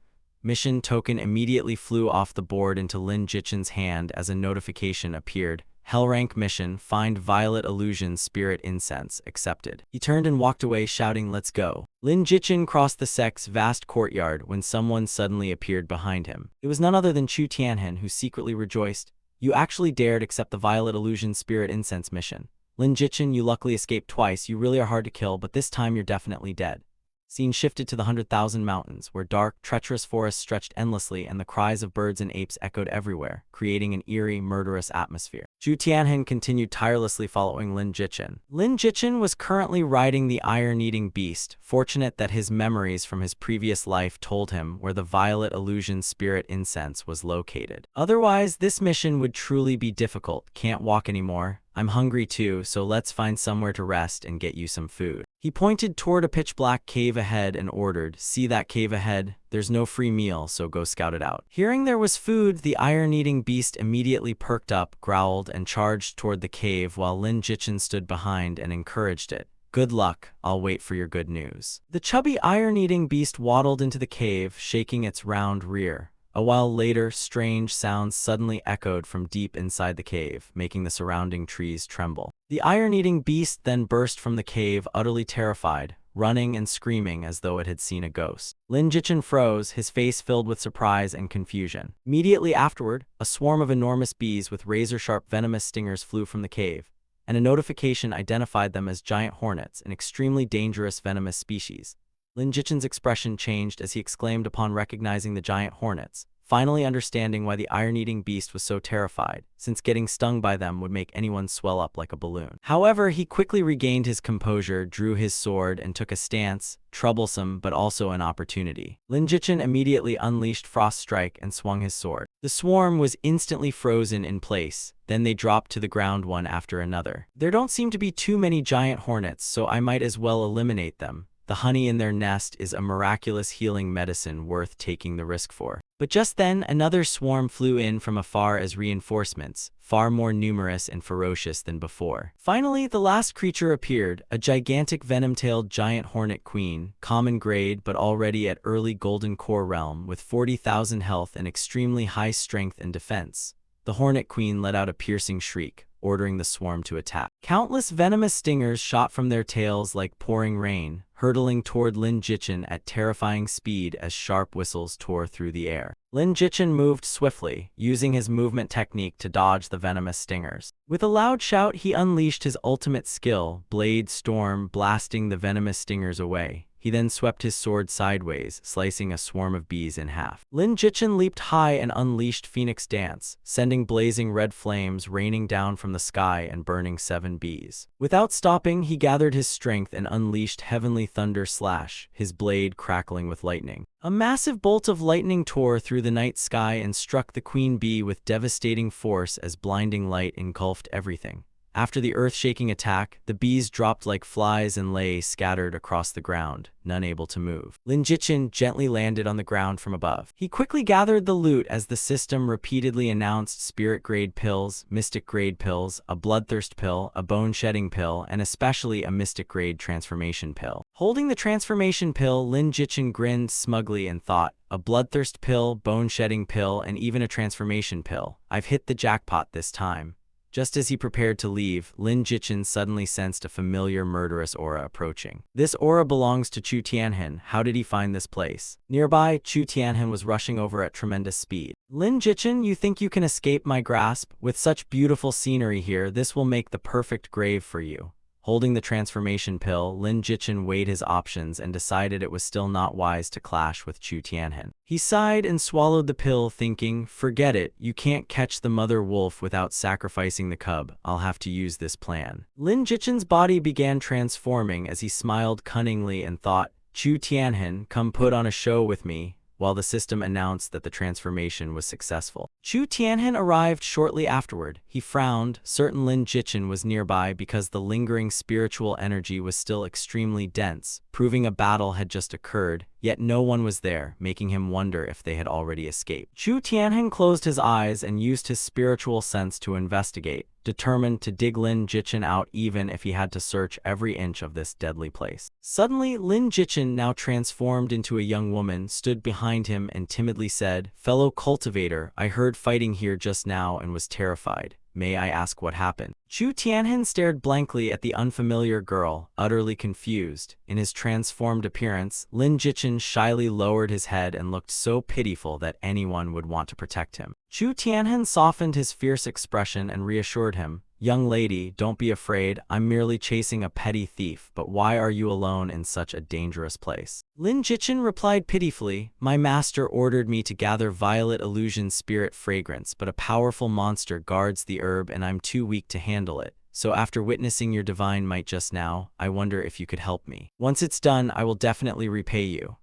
Mission token immediately flew off the board into Lin Jichin's hand as a notification appeared. Hellrank mission, find Violet Illusion Spirit Incense, accepted. He turned and walked away shouting, "Let's go." Lin Jichin crossed the sect's vast courtyard when someone suddenly appeared behind him. It was none other than Chu Tianhen, who secretly rejoiced. "You actually dared accept the Violet Illusion Spirit Incense mission. Lin Jichin, you luckily escaped twice. You really are hard to kill, but this time you're definitely dead." Scene shifted to the 100,000 Mountains, where dark, treacherous forests stretched endlessly and the cries of birds and apes echoed everywhere, creating an eerie, murderous atmosphere. Zhu Tianhen continued tirelessly following Lin Jichin. Lin Jichin was currently riding the iron-eating beast, fortunate that his memories from his previous life told him where the Violet Illusion Spirit Incense was located. Otherwise, this mission would truly be difficult. "Can't walk anymore. I'm hungry too, so let's find somewhere to rest and get you some food." He pointed toward a pitch-black cave ahead and ordered, "See that cave ahead? There's no free meal, so go scout it out." Hearing there was food, the iron-eating beast immediately perked up, growled, and charged toward the cave while Lin Jichin stood behind and encouraged it. "Good luck, I'll wait for your good news." The chubby iron-eating beast waddled into the cave, shaking its round rear. A while later, strange sounds suddenly echoed from deep inside the cave, making the surrounding trees tremble. The iron-eating beast then burst from the cave, utterly terrified, running and screaming as though it had seen a ghost. Lin Jichin froze, his face filled with surprise and confusion. Immediately afterward, a swarm of enormous bees with razor-sharp venomous stingers flew from the cave, and a notification identified them as giant hornets, an extremely dangerous venomous species. Lin Jichin's expression changed as he exclaimed upon recognizing the giant hornets, finally understanding why the iron-eating beast was so terrified, since getting stung by them would make anyone swell up like a balloon. However, he quickly regained his composure, drew his sword, and took a stance, troublesome but also an opportunity. Lin Jichin immediately unleashed Frost Strike and swung his sword. The swarm was instantly frozen in place, then they dropped to the ground one after another. "There don't seem to be too many giant hornets, so I might as well eliminate them. The honey in their nest is a miraculous healing medicine worth taking the risk for." But just then, another swarm flew in from afar as reinforcements, far more numerous and ferocious than before. Finally, the last creature appeared, a gigantic venom-tailed giant hornet queen, common grade but already at early golden core realm, with 40,000 health and extremely high strength and defense. The hornet queen let out a piercing shriek, ordering the swarm to attack. Countless venomous stingers shot from their tails like pouring rain, hurtling toward Lin Jichin at terrifying speed as sharp whistles tore through the air. Lin Jichin moved swiftly, using his movement technique to dodge the venomous stingers. With a loud shout, he unleashed his ultimate skill, Blade Storm, blasting the venomous stingers away. He then swept his sword sideways, slicing a swarm of bees in half. Lin Jichin leaped high and unleashed Phoenix Dance, sending blazing red flames raining down from the sky and burning 7 bees. Without stopping, he gathered his strength and unleashed Heavenly Thunder Slash, his blade crackling with lightning. A massive bolt of lightning tore through the night sky and struck the queen bee with devastating force as blinding light engulfed everything. After the earth-shaking attack, the bees dropped like flies and lay scattered across the ground, none able to move. Lin Jichin gently landed on the ground from above. He quickly gathered the loot as the system repeatedly announced spirit-grade pills, mystic-grade pills, a bloodthirst pill, a bone-shedding pill, and especially a mystic-grade transformation pill. Holding the transformation pill, Lin Jichin grinned smugly and thought, a bloodthirst pill, bone-shedding pill, and even a transformation pill. I've hit the jackpot this time. Just as he prepared to leave, Lin Jichin suddenly sensed a familiar murderous aura approaching. This aura belongs to Chu Tianhen. How did he find this place? Nearby, Chu Tianhen was rushing over at tremendous speed. Lin Jichin, you think you can escape my grasp? With such beautiful scenery here, this will make the perfect grave for you. Holding the transformation pill, Lin Jichin weighed his options and decided it was still not wise to clash with Chu Tianhen. He sighed and swallowed the pill, thinking, forget it, you can't catch the mother wolf without sacrificing the cub. I'll have to use this plan. Lin Jichin's body began transforming as he smiled cunningly and thought, Chu Tianhen, come put on a show with me, while the system announced that the transformation was successful. Chu Tianhen arrived shortly afterward. He frowned, certain Lin Jichin was nearby because the lingering spiritual energy was still extremely dense, proving a battle had just occurred, yet no one was there, making him wonder if they had already escaped. Chu Tianhen closed his eyes and used his spiritual sense to investigate, determined to dig Lin Jichin out even if he had to search every inch of this deadly place. Suddenly, Lin Jichin, now transformed into a young woman, stood behind him and timidly said, fellow cultivator, I heard fighting here just now and was terrified. May I ask what happened? Chu Tianhen stared blankly at the unfamiliar girl, utterly confused. In his transformed appearance, Lin Jichin shyly lowered his head and looked so pitiful that anyone would want to protect him. Chu Tianhen softened his fierce expression and reassured him, young lady, don't be afraid, I'm merely chasing a petty thief, but why are you alone in such a dangerous place? Lin Jichin replied pitifully, my master ordered me to gather violet illusion spirit fragrance, but a powerful monster guards the herb and I'm too weak to handle it. So after witnessing your divine might just now, I wonder if you could help me. Once it's done, I will definitely repay you.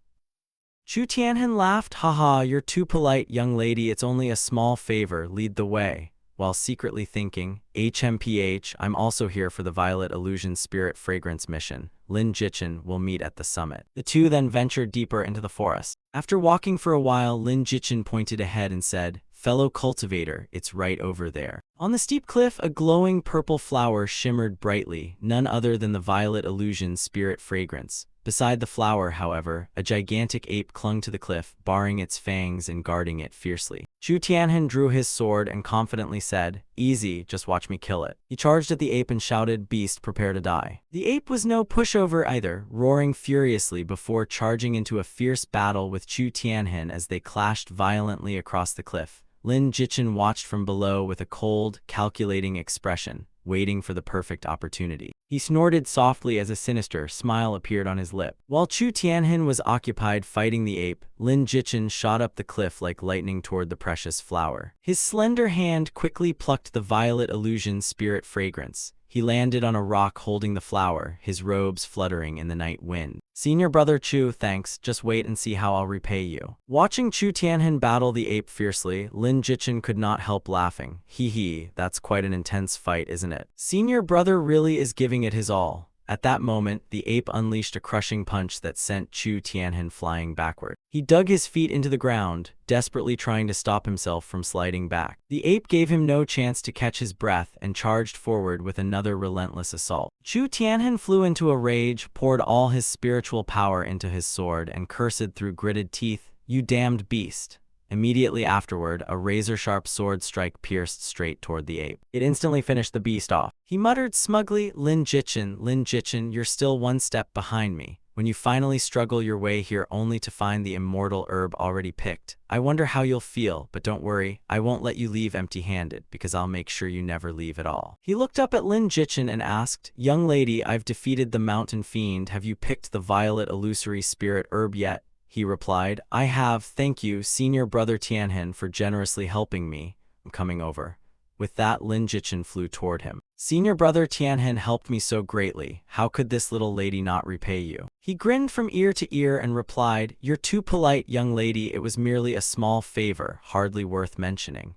Chu Tianhen laughed, haha, you're too polite, young lady, it's only a small favor, lead the way. While secretly thinking, HMPH, I'm also here for the Violet Illusion Spirit Fragrance mission. Lin Jichin will meet at the summit. The two then ventured deeper into the forest. After walking for a while, Lin Jichin pointed ahead and said, fellow cultivator, it's right over there. On the steep cliff, a glowing purple flower shimmered brightly, none other than the Violet Illusion Spirit Fragrance. Beside the flower, however, a gigantic ape clung to the cliff, baring its fangs and guarding it fiercely. Chu Tianhen drew his sword and confidently said, easy, just watch me kill it. He charged at the ape and shouted, beast, prepare to die. The ape was no pushover either, roaring furiously before charging into a fierce battle with Chu Tianhen as they clashed violently across the cliff. Lin Jichin watched from below with a cold, calculating expression, waiting for the perfect opportunity. He snorted softly as a sinister smile appeared on his lip. While Chu Tianhen was occupied fighting the ape, Lin Jichin shot up the cliff like lightning toward the precious flower. His slender hand quickly plucked the Violet Illusion Spirit Fragrance. He landed on a rock holding the flower, his robes fluttering in the night wind. Senior brother Chu, thanks, just wait and see how I'll repay you. Watching Chu Tianhen battle the ape fiercely, Lin Jichin could not help laughing. Hee hee, that's quite an intense fight, isn't it? Senior brother really is giving it his all. At that moment, the ape unleashed a crushing punch that sent Chu Tianhen flying backward. He dug his feet into the ground, desperately trying to stop himself from sliding back. The ape gave him no chance to catch his breath and charged forward with another relentless assault. Chu Tianhen flew into a rage, poured all his spiritual power into his sword, and cursed through gritted teeth, you damned beast. Immediately afterward, a razor-sharp sword strike pierced straight toward the ape. It instantly finished the beast off. He muttered smugly, Lin Jichin, you're still one step behind me. When you finally struggle your way here only to find the immortal herb already picked, I wonder how you'll feel, but don't worry, I won't let you leave empty-handed, because I'll make sure you never leave at all. He looked up at Lin Jichin and asked, young lady, I've defeated the mountain fiend, have you picked the Violet Illusory Spirit herb yet? He replied, I have, thank you, senior brother Tianhen, for generously helping me. I'm coming over. With that, Lin Jichin flew toward him. Senior brother Tianhen helped me so greatly. How could this little lady not repay you? He grinned from ear to ear and replied, you're too polite, young lady. It was merely a small favor, hardly worth mentioning.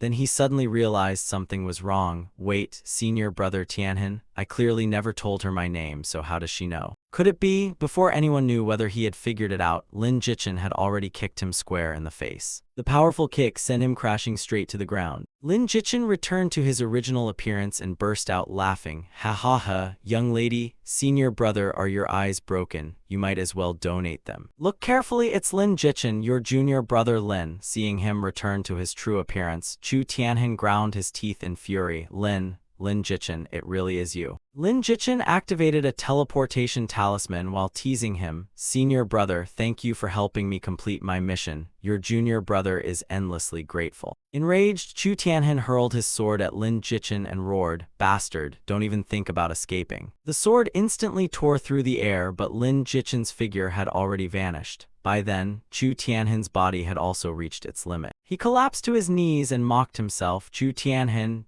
Then he suddenly realized something was wrong. Wait, senior brother Tianhen? I clearly never told her my name, so how does she know? Could it be? Before anyone knew whether he had figured it out, Lin Jichin had already kicked him square in the face. The powerful kick sent him crashing straight to the ground. Lin Jichin returned to his original appearance and burst out laughing. Ha ha ha, young lady, senior brother, are your eyes broken? You might as well donate them. Look carefully, it's Lin Jichin, your junior brother Lin. Seeing him return to his true appearance, Chu Tianhen ground his teeth in fury. Lin Jichin, it really is you. Lin Jichin activated a teleportation talisman while teasing him. Senior brother, thank you for helping me complete my mission. Your junior brother is endlessly grateful. Enraged, Chu Tianhen hurled his sword at Lin Jichin and roared, bastard, don't even think about escaping. The sword instantly tore through the air, but Lin Jichin's figure had already vanished. By then, Chu Tianhen's body had also reached its limit. He collapsed to his knees and mocked himself. Chu Tianhen,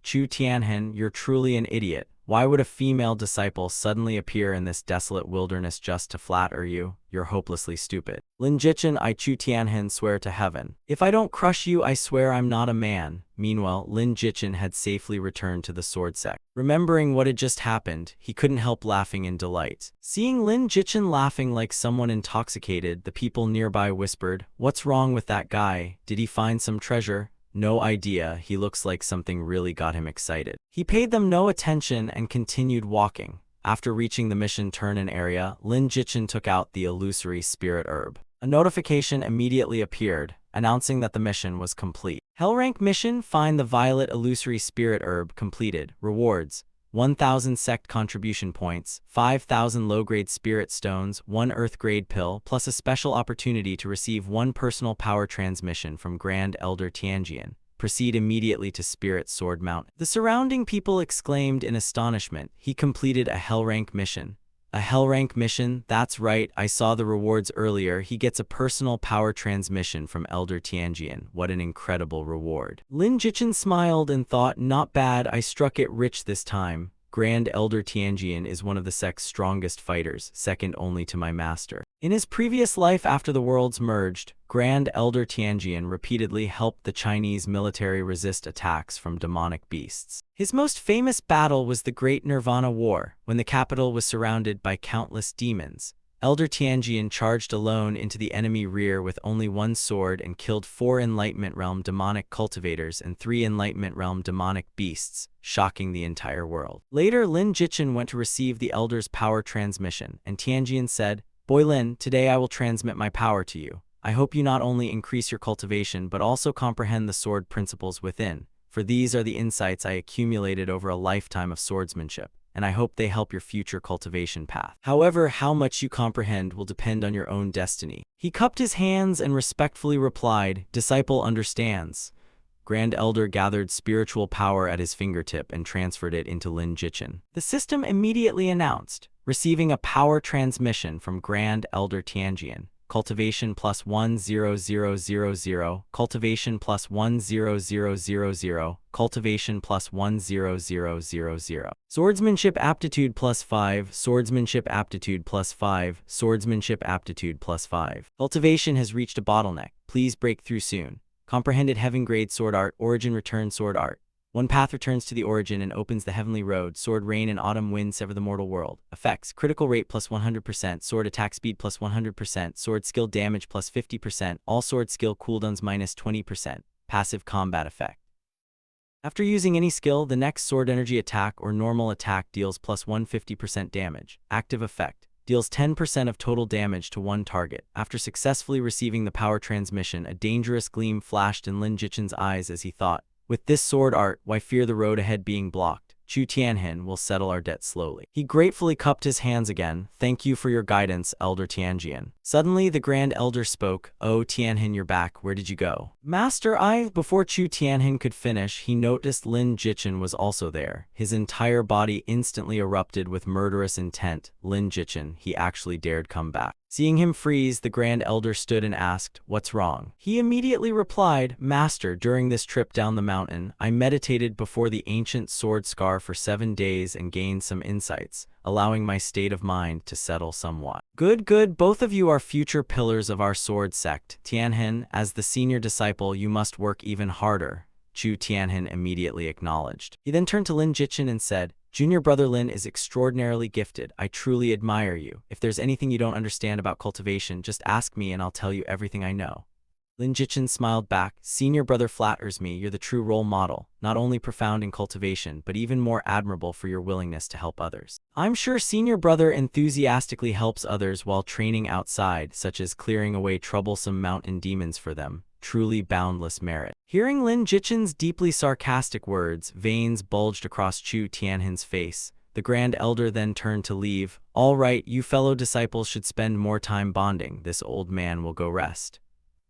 you're truly an idiot. Why would a female disciple suddenly appear in this desolate wilderness just to flatter you? You're hopelessly stupid. Lin Jichin, I Chu Tianhen swear to heaven. If I don't crush you, I swear I'm not a man. Meanwhile, Lin Jichin had safely returned to the sword sect. Remembering what had just happened, he couldn't help laughing in delight. Seeing Lin Jichin laughing like someone intoxicated, the people nearby whispered, "What's wrong with that guy? Did he find some treasure?" No idea, he looks like something really got him excited. He paid them no attention and continued walking. After reaching the mission turn-in area, Lin Jichin took out the illusory spirit herb. A notification immediately appeared, announcing that the mission was complete. Hell rank mission, find the violet illusory spirit herb completed. Rewards: 1,000 sect contribution points, 5,000 low-grade spirit stones, 1 earth-grade pill, plus a special opportunity to receive 1 personal power transmission from Grand Elder Tianjian. Proceed immediately to Spirit Sword Mountain. The surrounding people exclaimed in astonishment. He completed a hell rank mission. A hell rank mission? That's right, I saw the rewards earlier. He gets a personal power transmission from Elder Tianjian. What an incredible reward. Lin Jichin smiled and thought, not bad, I struck it rich this time. Grand Elder Tianjian is one of the sect's strongest fighters, second only to my master. In his previous life after the worlds merged, Grand Elder Tianjian repeatedly helped the Chinese military resist attacks from demonic beasts. His most famous battle was the Great Nirvana War, when the capital was surrounded by countless demons. Elder Tianjian charged alone into the enemy rear with only 1 sword and killed 4 Enlightenment Realm demonic cultivators and 3 Enlightenment Realm demonic beasts, shocking the entire world. Later, Lin Jichin went to receive the Elder's power transmission, and Tianjian said, "Boy Lin, today I will transmit my power to you. I hope you not only increase your cultivation but also comprehend the sword principles within, for these are the insights I accumulated over a lifetime of swordsmanship, and I hope they help your future cultivation path. However, how much you comprehend will depend on your own destiny." He cupped his hands and respectfully replied, "Disciple understands." Grand Elder gathered spiritual power at his fingertip and transferred it into Lin Jichin. The system immediately announced, receiving a power transmission from Grand Elder Tianjian. Cultivation plus 10000, cultivation plus 10000, cultivation plus 10000. Swordsmanship aptitude plus 5, swordsmanship aptitude plus 5, swordsmanship aptitude plus 5. Cultivation has reached a bottleneck. Please break through soon. Comprehended heaven grade sword art, origin return sword art. One path returns to the origin and opens the heavenly road. Sword rain and autumn wind sever the mortal world. Effects: critical rate plus 100%, sword attack speed plus 100%, sword skill damage plus 50%, all sword skill cooldowns minus 20%. Passive combat effect. After using any skill, the next sword energy attack or normal attack deals plus 150% damage. Active effect: deals 10% of total damage to one target. After successfully receiving the power transmission, a dangerous gleam flashed in Lin Jichin's eyes as he thought, with this sword art, why fear the road ahead being blocked? Chu Tianhen will settle our debt slowly. He gratefully cupped his hands again. Thank you for your guidance, Elder Tianjian. Suddenly, the Grand Elder spoke. Oh, Tianhen, you're back. Where did you go? Master, Before Chu Tianhen could finish, he noticed Lin Jichin was also there. His entire body instantly erupted with murderous intent. Lin Jichin, he actually dared come back. Seeing him freeze, the Grand Elder stood and asked, "What's wrong?" He immediately replied, "Master, during this trip down the mountain, I meditated before the ancient sword scar for 7 days and gained some insights, allowing my state of mind to settle somewhat." Good, both of you are future pillars of our sword sect. Tianhen, as the senior disciple, you must work even harder. Chu Tianhin immediately acknowledged. He then turned to Lin Jichin and said, "Junior brother Lin is extraordinarily gifted. I truly admire you. If there's anything you don't understand about cultivation, just ask me and I'll tell you everything I know." Lin Jichin smiled back. "Senior brother flatters me. You're the true role model, not only profound in cultivation, but even more admirable for your willingness to help others. I'm sure senior brother enthusiastically helps others while training outside, such as clearing away troublesome mountain demons for them. Truly boundless merit." Hearing Lin Jichin's deeply sarcastic words, veins bulged across Chu Tianhin's face. The Grand Elder then turned to leave. "All right, you fellow disciples should spend more time bonding. This old man will go rest."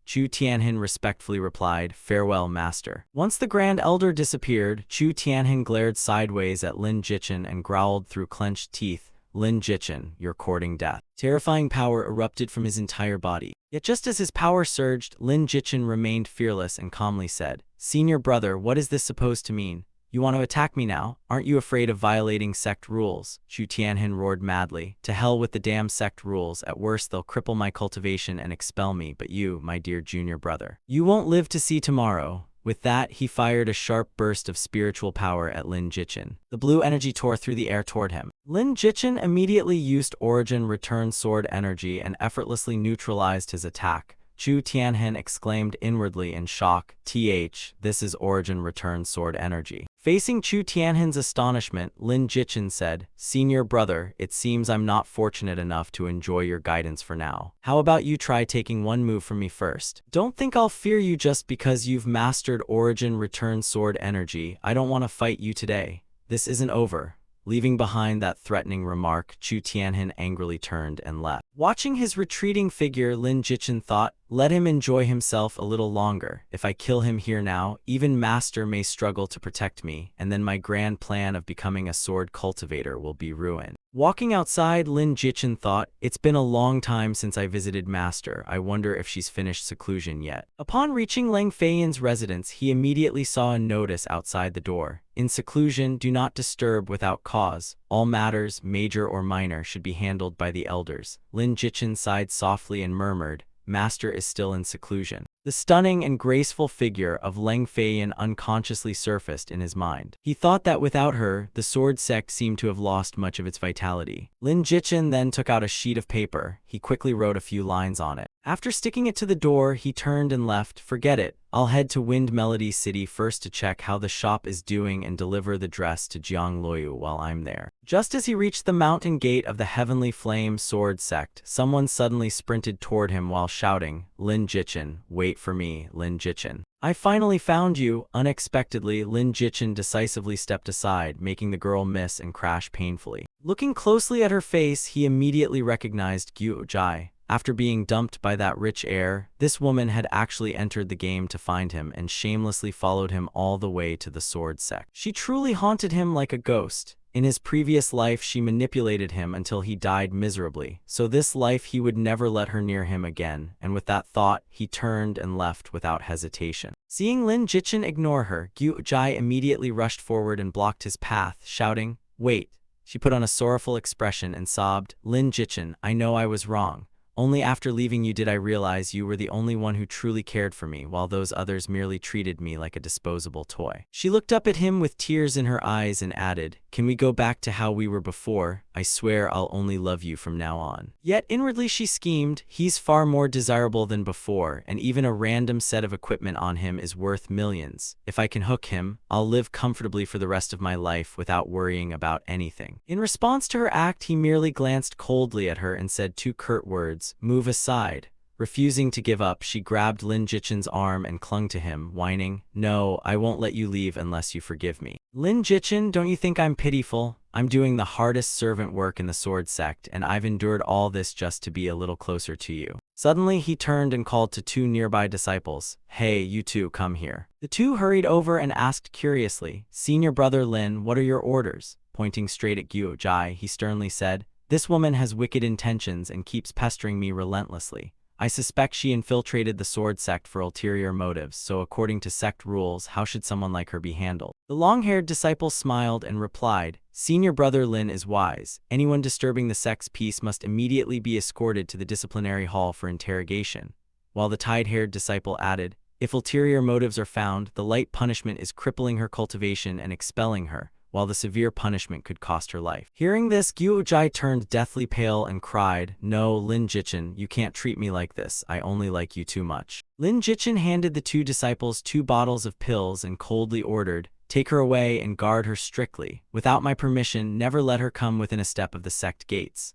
Chu Tianhin respectfully replied, "Farewell, master." Once the Grand Elder disappeared, Chu Tianhin glared sideways at Lin Jichin and growled through clenched teeth, "Lin Jichin, you're courting death." Terrifying power erupted from his entire body. Yet just as his power surged, Lin Jichin remained fearless and calmly said, "Senior brother, what is this supposed to mean? You want to attack me now? Aren't you afraid of violating sect rules?" Chu Tianhin roared madly. "To hell with the damn sect rules. At worst they'll cripple my cultivation and expel me, but you, my dear junior brother, you won't live to see tomorrow." With that, he fired a sharp burst of spiritual power at Lin Jichin. The blue energy tore through the air toward him. Lin Jichin immediately used Origin Return Sword energy and effortlessly neutralized his attack. Chu Tianhin exclaimed inwardly in shock, "This is Origin Return Sword energy." Facing Chu Tianhin's astonishment, Lin Jichin said, "Senior brother, it seems I'm not fortunate enough to enjoy your guidance for now. How about you try taking one move from me first? Don't think I'll fear you just because you've mastered Origin Return Sword energy. I don't want to fight you today. This isn't over." Leaving behind that threatening remark, Chu Tianhin angrily turned and left. Watching his retreating figure, Lin Jichin thought, "Let him enjoy himself a little longer. If I kill him here now, even Master may struggle to protect me, and then my grand plan of becoming a sword cultivator will be ruined." Walking outside, Lin Jichin thought, "It's been a long time since I visited Master. I wonder if she's finished seclusion yet." Upon reaching Lang Feiyan's residence, he immediately saw a notice outside the door. "In seclusion, do not disturb without cause. All matters, major or minor, should be handled by the elders." Lin Jichin sighed softly and murmured, "Master is still in seclusion." The stunning and graceful figure of Lang Feiyan unconsciously surfaced in his mind. He thought that without her, the sword sect seemed to have lost much of its vitality. Lin Jichin then took out a sheet of paper. He quickly wrote a few lines on it. After sticking it to the door, he turned and left. "Forget it. I'll head to Wind Melody City first to check how the shop is doing and deliver the dress to Jiang Loyu while I'm there." Just as he reached the mountain gate of the Heavenly Flame Sword Sect, someone suddenly sprinted toward him while shouting, "Lin Jichin, wait for me, Lin Jichin. I finally found you." Unexpectedly, Lin Jichin decisively stepped aside, making the girl miss and crash painfully. Looking closely at her face, he immediately recognized Guo Jai. After being dumped by that rich heir, this woman had actually entered the game to find him and shamelessly followed him all the way to the sword sect. She truly haunted him like a ghost. In his previous life, she manipulated him until he died miserably, so this life he would never let her near him again, and with that thought, he turned and left without hesitation. Seeing Lin Jichin ignore her, Guo Jai immediately rushed forward and blocked his path, shouting, "Wait." She put on a sorrowful expression and sobbed, "Lin Jichin, I know I was wrong. Only after leaving you did I realize you were the only one who truly cared for me, while those others merely treated me like a disposable toy." She looked up at him with tears in her eyes and added, "Can we go back to how we were before? I swear I'll only love you from now on." Yet inwardly she schemed, he's far more desirable than before, and even a random set of equipment on him is worth millions. If I can hook him, I'll live comfortably for the rest of my life without worrying about anything. In response to her act, he merely glanced coldly at her and said two curt words, "Move aside." Refusing to give up, she grabbed Lin Jichin's arm and clung to him, whining, "No, I won't let you leave unless you forgive me." "Lin Jichin, don't you think I'm pitiful? I'm doing the hardest servant work in the sword sect, and I've endured all this just to be a little closer to you." Suddenly, he turned and called to two nearby disciples, "Hey, you two, come here." The two hurried over and asked curiously, "Senior brother Lin, what are your orders?" Pointing straight at Guo Jai, he sternly said, "This woman has wicked intentions and keeps pestering me relentlessly. I suspect she infiltrated the sword sect for ulterior motives, so according to sect rules, how should someone like her be handled?" The long-haired disciple smiled and replied, "Senior brother Lin is wise. Anyone disturbing the sect's peace must immediately be escorted to the disciplinary hall for interrogation." While the tied-haired disciple added, If ulterior motives are found, the light punishment is crippling her cultivation and expelling her, while the severe punishment could cost her life. Hearing this, Gyujai turned deathly pale and cried, "No, Lin Jichin, you can't treat me like this. I only like you too much." Lin Jichin handed the two disciples 2 bottles of pills and coldly ordered, "Take her away and guard her strictly. Without my permission, never let her come within a step of the sect gates."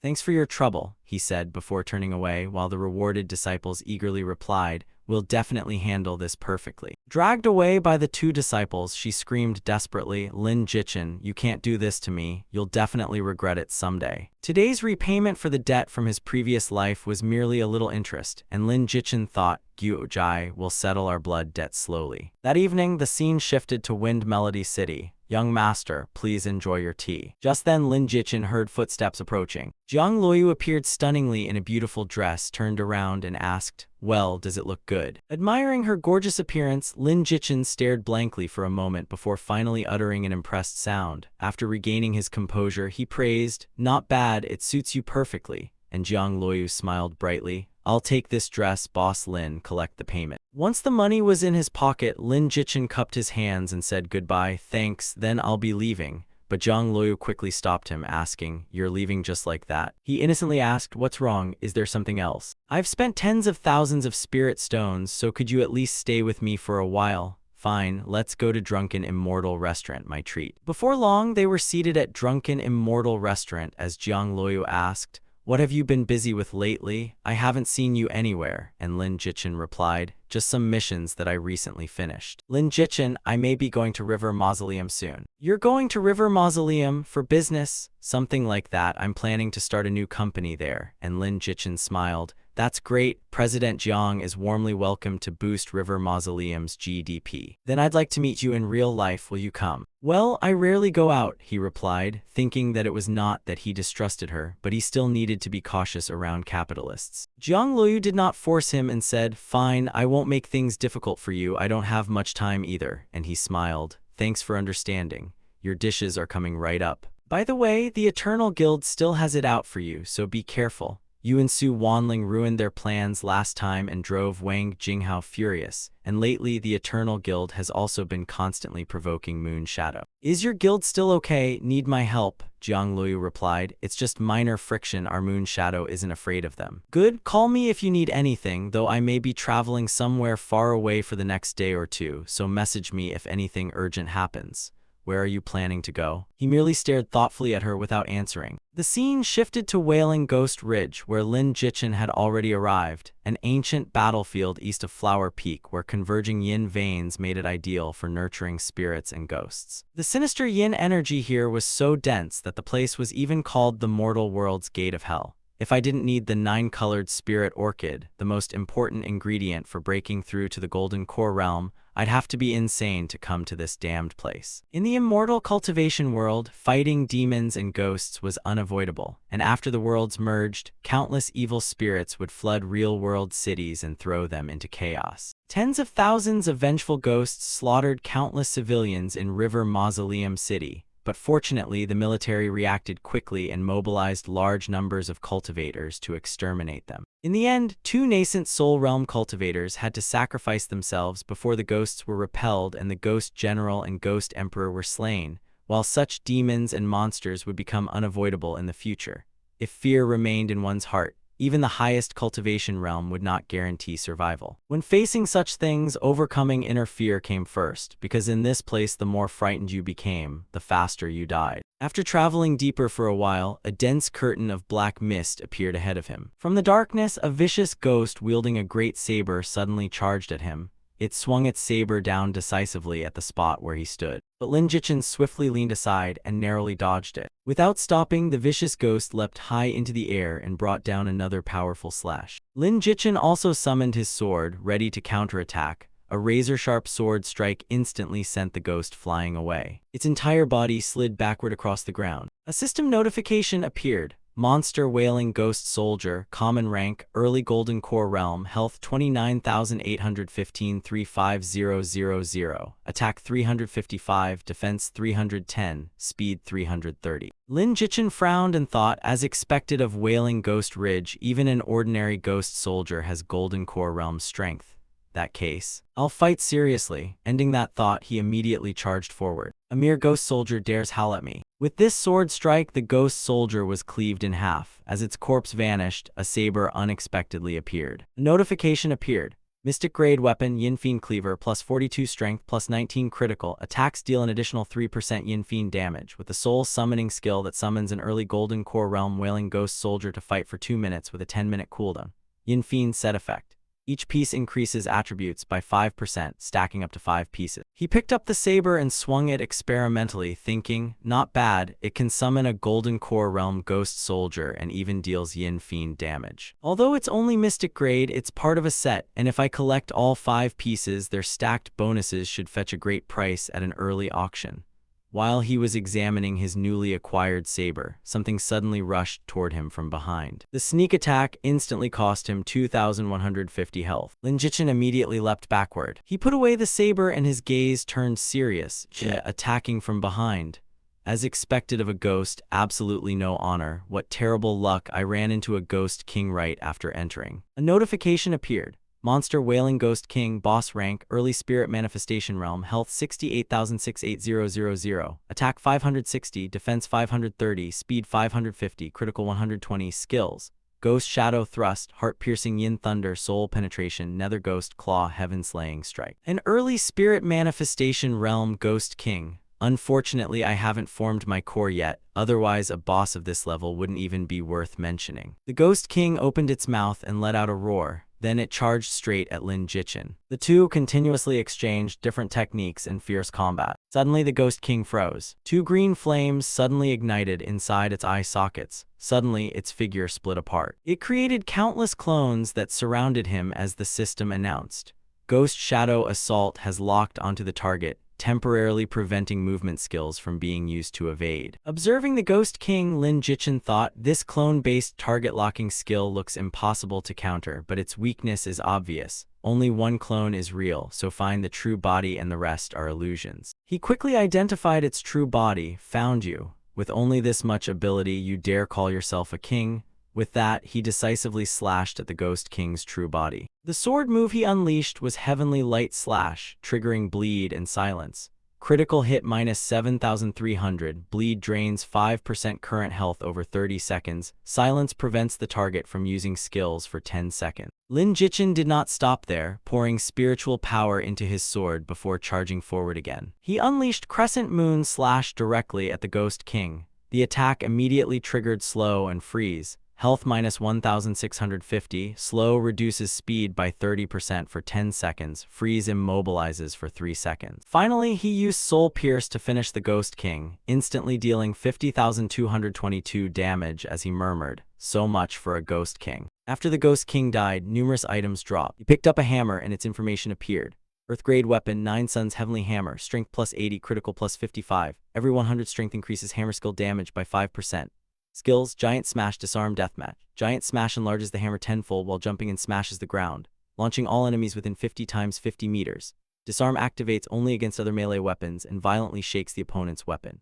"Thanks for your trouble," he said before turning away, while the rewarded disciples eagerly replied, "We'll definitely handle this perfectly." Dragged away by the 2 disciples, she screamed desperately, "Lin Jichin, you can't do this to me. You'll definitely regret it someday." Today's repayment for the debt from his previous life was merely a little interest, and Lin Jichin thought, "Gyujai will settle our blood debt slowly." That evening, the scene shifted to Wind Melody City. "Young master, please enjoy your tea." Just then, Lin Jichin heard footsteps approaching. Jiang Luoyu appeared stunningly in a beautiful dress, turned around and asked, "Well, does it look good?" Admiring her gorgeous appearance, Lin Jichin stared blankly for a moment before finally uttering an impressed sound. After regaining his composure, he praised, "Not bad, it suits you perfectly." And Jiang Luoyu smiled brightly, "I'll take this dress, boss Lin, collect the payment." Once the money was in his pocket, Lin Jichin cupped his hands and said goodbye, "Thanks, then I'll be leaving." But Jiang Luoyu quickly stopped him, asking, "You're leaving just like that?" He innocently asked, "What's wrong? Is there something else?" "I've spent tens of thousands of spirit stones, so could you at least stay with me for a while?" "Fine, let's go to Drunken Immortal Restaurant, my treat." Before long, they were seated at Drunken Immortal Restaurant as Jiang Luoyu asked, "What have you been busy with lately? I haven't seen you anywhere." And Lin Jichin replied, "Just some missions that I recently finished." "Lin Jichin, I may be going to River Mausoleum soon." "You're going to River Mausoleum for business?" "Something like that. I'm planning to start a new company there." And Lin Jichin smiled, "That's great. President Jiang is warmly welcome to boost River Mausoleum's GDP. Then I'd like to meet you in real life. Will you come?" "Well, I rarely go out," he replied, thinking that it was not that he distrusted her, but he still needed to be cautious around capitalists. Jiang Luoyu did not force him and said, "Fine, I won't make things difficult for you. I don't have much time either." And he smiled, "Thanks for understanding. Your dishes are coming right up. By the way, the Eternal Guild still has it out for you, so be careful." Yu and Su Wanling ruined their plans last time and drove Wang Jinghao furious, and lately the Eternal Guild has also been constantly provoking Moon Shadow. "Is your guild still okay? Need my help?" Jiang Luoyu replied, "It's just minor friction. Our Moon Shadow isn't afraid of them." "Good, call me if you need anything, though I may be traveling somewhere far away for the next day or 2, so message me if anything urgent happens." "Where are you planning to go?" He merely stared thoughtfully at her without answering. The scene shifted to Wailing Ghost Ridge, where Lin Jichin had already arrived, an ancient battlefield east of Flower Peak where converging yin veins made it ideal for nurturing spirits and ghosts. The sinister yin energy here was so dense that the place was even called the mortal world's gate of hell. If I didn't need the 9-colored spirit orchid, the most important ingredient for breaking through to the Golden Core realm, I'd have to be insane to come to this damned place. In the immortal cultivation world, fighting demons and ghosts was unavoidable, and after the worlds merged, countless evil spirits would flood real-world cities and throw them into chaos. Tens of thousands of vengeful ghosts slaughtered countless civilians in River Mausoleum City, but fortunately the military reacted quickly and mobilized large numbers of cultivators to exterminate them. In the end, 2 nascent Soul Realm cultivators had to sacrifice themselves before the ghosts were repelled and the Ghost General and Ghost Emperor were slain, while such demons and monsters would become unavoidable in the future. If fear remained in one's heart, even the highest cultivation realm would not guarantee survival. When facing such things, overcoming inner fear came first, because in this place the more frightened you became, the faster you died. After traveling deeper for a while, a dense curtain of black mist appeared ahead of him. From the darkness, a vicious ghost wielding a great saber suddenly charged at him. It swung its saber down decisively at the spot where he stood. But Lin Jichin swiftly leaned aside and narrowly dodged it. Without stopping, the vicious ghost leapt high into the air and brought down another powerful slash. Lin Jichin also summoned his sword, ready to counterattack. A razor-sharp sword strike instantly sent the ghost flying away. Its entire body slid backward across the ground. A system notification appeared. Monster Wailing Ghost Soldier, Common Rank, Early Golden Core Realm, Health 29,815 35000, Attack 355, Defense 310, Speed 330. Lin Jichin frowned and thought, as expected of Wailing Ghost Ridge, even an ordinary ghost soldier has Golden Core Realm strength. that case, I'll fight seriously." Ending that thought, he immediately charged forward. "A mere ghost soldier dares howl at me." With this sword strike, the ghost soldier was cleaved in half. As its corpse vanished, a saber unexpectedly appeared. A notification appeared. Mystic grade weapon, Yin Fiend Cleaver, plus 42 strength, plus 19 critical. Attacks deal an additional 3% Yin Fiend damage, with the soul summoning skill that summons an early Golden Core Realm Wailing Ghost Soldier to fight for 2 minutes with a 10-minute cooldown. Yin Fiend set effect. Each piece increases attributes by 5%, stacking up to 5 pieces. He picked up the saber and swung it experimentally, thinking, not bad, it can summon a Golden Core Realm Ghost Soldier and even deals Yin Fiend damage. Although it's only Mystic Grade, it's part of a set, and if I collect all 5 pieces, their stacked bonuses should fetch a great price at an early auction. While he was examining his newly acquired saber, something suddenly rushed toward him from behind. The sneak attack instantly cost him 2,150 health. Lin Jichin immediately leapt backward. He put away the saber and his gaze turned serious, attacking from behind. As expected of a ghost, absolutely no honor. What terrible luck, I ran into a Ghost King right after entering. A notification appeared. Monster Wailing Ghost King, boss rank, early spirit manifestation realm, health 68,68000, attack 560, defense 530, speed 550, critical 120, skills. Ghost Shadow Thrust, Heart-Piercing Yin Thunder, Soul Penetration, Nether Ghost Claw, Heaven Slaying Strike. An early spirit manifestation realm Ghost King. Unfortunately, I haven't formed my core yet, otherwise a boss of this level wouldn't even be worth mentioning. The Ghost King opened its mouth and let out a roar. Then it charged straight at Lin Jichin. The two continuously exchanged different techniques in fierce combat. Suddenly the Ghost King froze. 2 green flames suddenly ignited inside its eye sockets. Suddenly its figure split apart. It created countless clones that surrounded him as the system announced. Ghost Shadow Assault has locked onto the target, temporarily preventing movement skills from being used to evade. Observing the Ghost King, Lin Jichin thought, this clone-based target locking skill looks impossible to counter, but its weakness is obvious. Only one clone is real, so find the true body and the rest are illusions. He quickly identified its true body, found you. With only this much ability, you dare call yourself a king? With that, he decisively slashed at the Ghost King's true body. The sword move he unleashed was Heavenly Light Slash, triggering bleed and silence. Critical hit minus 7,300, bleed drains 5% current health over 30 seconds, silence prevents the target from using skills for 10 seconds. Lin Jichin did not stop there, pouring spiritual power into his sword before charging forward again. He unleashed Crescent Moon Slash directly at the Ghost King. The attack immediately triggered Slow and Freeze. Health minus 1,650, slow reduces speed by 30% for 10 seconds, freeze immobilizes for 3 seconds. Finally, he used Soul Pierce to finish the Ghost King, instantly dealing 50,222 damage as he murmured, "So much for a Ghost King." After the Ghost King died, numerous items dropped. He picked up a hammer and its information appeared. Earth grade weapon, 9 Suns Heavenly Hammer, strength plus 80, critical plus 55. Every 100 strength increases hammer skill damage by 5%. Skills, Giant Smash, Disarm, Deathmatch. Giant Smash enlarges the hammer tenfold while jumping and smashes the ground, launching all enemies within 50 times 50 meters. Disarm activates only against other melee weapons and violently shakes the opponent's weapon.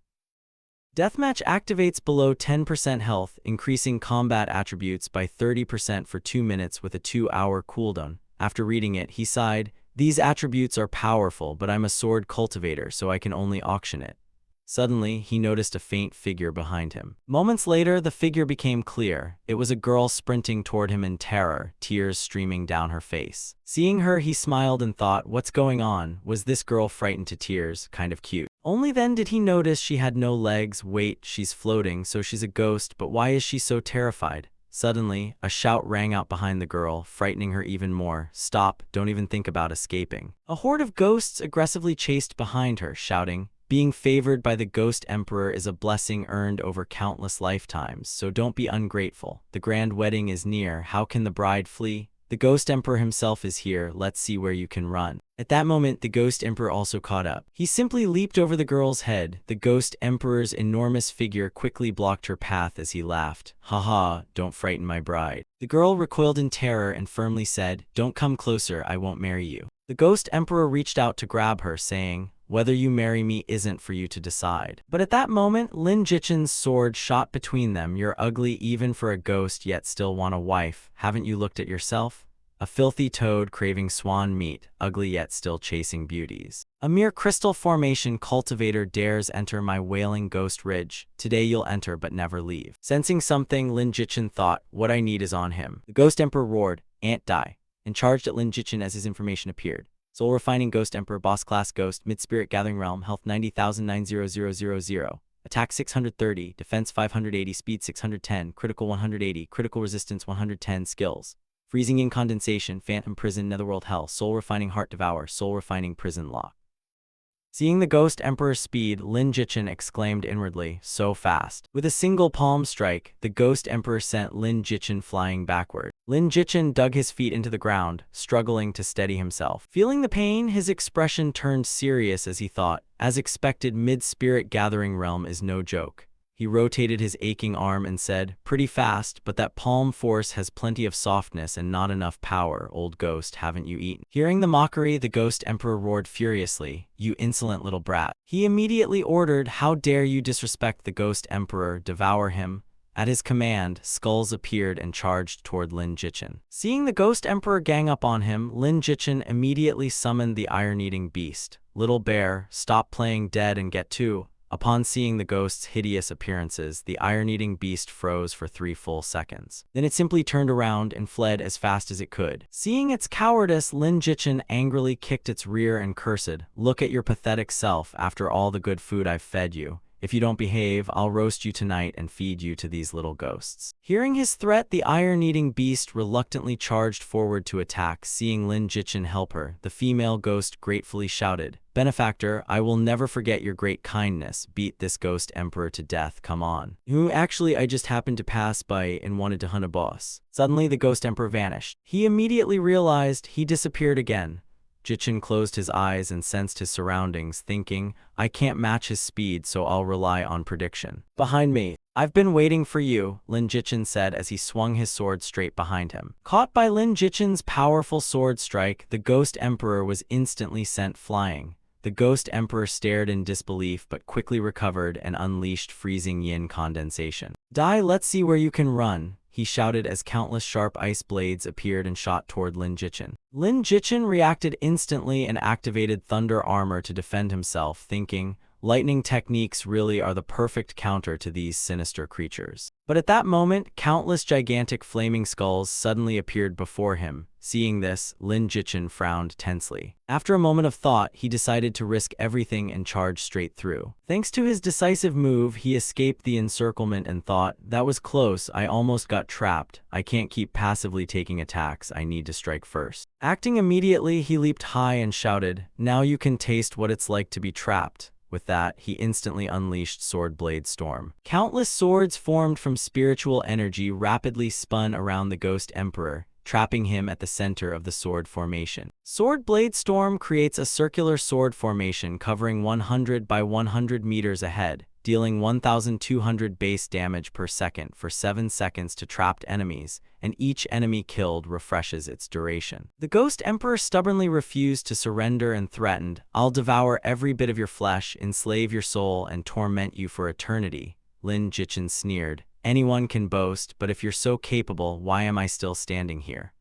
Deathmatch activates below 10% health, increasing combat attributes by 30% for 2 minutes with a 2-hour cooldown. After reading it, he sighed, "These attributes are powerful, but I'm a sword cultivator, so I can only auction it." Suddenly, he noticed a faint figure behind him. Moments later, the figure became clear. It was a girl sprinting toward him in terror, tears streaming down her face. Seeing her, he smiled and thought, what's going on? Was this girl frightened to tears? Kind of cute. Only then did he notice she had no legs. Wait, she's floating, so she's a ghost, but why is she so terrified? Suddenly, a shout rang out behind the girl, frightening her even more. Stop, don't even think about escaping. A horde of ghosts aggressively chased behind her, shouting, "Being favored by the Ghost Emperor is a blessing earned over countless lifetimes, so don't be ungrateful. The grand wedding is near, how can the bride flee? The Ghost Emperor himself is here, let's see where you can run." At that moment, the Ghost Emperor also caught up. He simply leaped over the girl's head. The Ghost Emperor's enormous figure quickly blocked her path as he laughed. "Haha, don't frighten my bride." The girl recoiled in terror and firmly said, "Don't come closer, I won't marry you." The Ghost Emperor reached out to grab her, saying, "Whether you marry me isn't for you to decide." But at that moment, Lin Jichin's sword shot between them. "You're ugly even for a ghost, yet still want a wife. Haven't you looked at yourself? a filthy toad craving swan meat, ugly yet still chasing beauties. A mere crystal formation cultivator dares enter my wailing ghost ridge. Today you'll enter but never leave. Sensing something, Lin Jichin thought, what I need is on him. The Ghost Emperor roared, Ant die, and charged at Lin Jichin as his information appeared. Soul Refining Ghost Emperor Boss Class Ghost Mid-Spirit Gathering Realm Health 90,90000. Attack 630, Defense 580, Speed 610, Critical 180, Critical Resistance 110, Skills. Freezing Incondensation, Phantom Prison, Netherworld Hell, Soul Refining Heart Devour, Soul Refining Prison Lock. Seeing the Ghost Emperor's speed, Lin Jichin exclaimed inwardly, so fast. With a single palm strike, the Ghost Emperor sent Lin Jichin flying backward. Lin Jichin dug his feet into the ground, struggling to steady himself. Feeling the pain, his expression turned serious as he thought, as expected, Mid-Spirit Gathering Realm is no joke. He rotated his aching arm and said, pretty fast, but that palm force has plenty of softness and not enough power, old ghost, haven't you eaten? Hearing the mockery, the Ghost Emperor roared furiously, you insolent little brat. He immediately ordered, how dare you disrespect the Ghost Emperor, devour him. At his command, skulls appeared and charged toward Lin Jichin. Seeing the Ghost Emperor gang up on him, Lin Jichin immediately summoned the iron-eating beast. Little bear, stop playing dead and get to. Upon seeing the ghost's hideous appearances, the iron-eating beast froze for 3 full seconds. Then it simply turned around and fled as fast as it could. Seeing its cowardice, Lin Jichin angrily kicked its rear and cursed, look at your pathetic self after all the good food I've fed you. If you don't behave, I'll roast you tonight and feed you to these little ghosts. Hearing his threat, the iron-eating beast reluctantly charged forward to attack. Seeing Lin Jichin help her, the female ghost gratefully shouted, Benefactor, I will never forget your great kindness. Beat this Ghost Emperor to death, come on. Actually, I just happened to pass by and wanted to hunt a boss. Suddenly, the Ghost Emperor vanished. He immediately realized he disappeared again. Jichin closed his eyes and sensed his surroundings, thinking, I can't match his speed, so I'll rely on prediction. Behind me. I've been waiting for you, Lin Jichin said as he swung his sword straight behind him. Caught by Lin Jichin's powerful sword strike, the Ghost Emperor was instantly sent flying. The Ghost Emperor stared in disbelief but quickly recovered and unleashed freezing yin condensation. Die, let's see where you can run, he shouted as countless sharp ice blades appeared and shot toward Lin Jichin. Lin Jichin reacted instantly and activated thunder armor to defend himself, thinking, lightning techniques really are the perfect counter to these sinister creatures. But at that moment, countless gigantic flaming skulls suddenly appeared before him. Seeing this, Lin Jichin frowned tensely. After a moment of thought, he decided to risk everything and charge straight through. Thanks to his decisive move, he escaped the encirclement and thought, that was close, I almost got trapped. I can't keep passively taking attacks, I need to strike first. Acting immediately, he leaped high and shouted, now you can taste what it's like to be trapped. With that, he instantly unleashed Sword Blade Storm. Countless swords formed from spiritual energy rapidly spun around the Ghost Emperor, trapping him at the center of the sword formation. Sword Blade Storm creates a circular sword formation covering 100 by 100 meters ahead, dealing 1,200 base damage per second for 7 seconds to trapped enemies, and each enemy killed refreshes its duration. The Ghost Emperor stubbornly refused to surrender and threatened, I'll devour every bit of your flesh, enslave your soul, and torment you for eternity. Lin Jichin sneered, anyone can boast, but if you're so capable, why am I still standing here?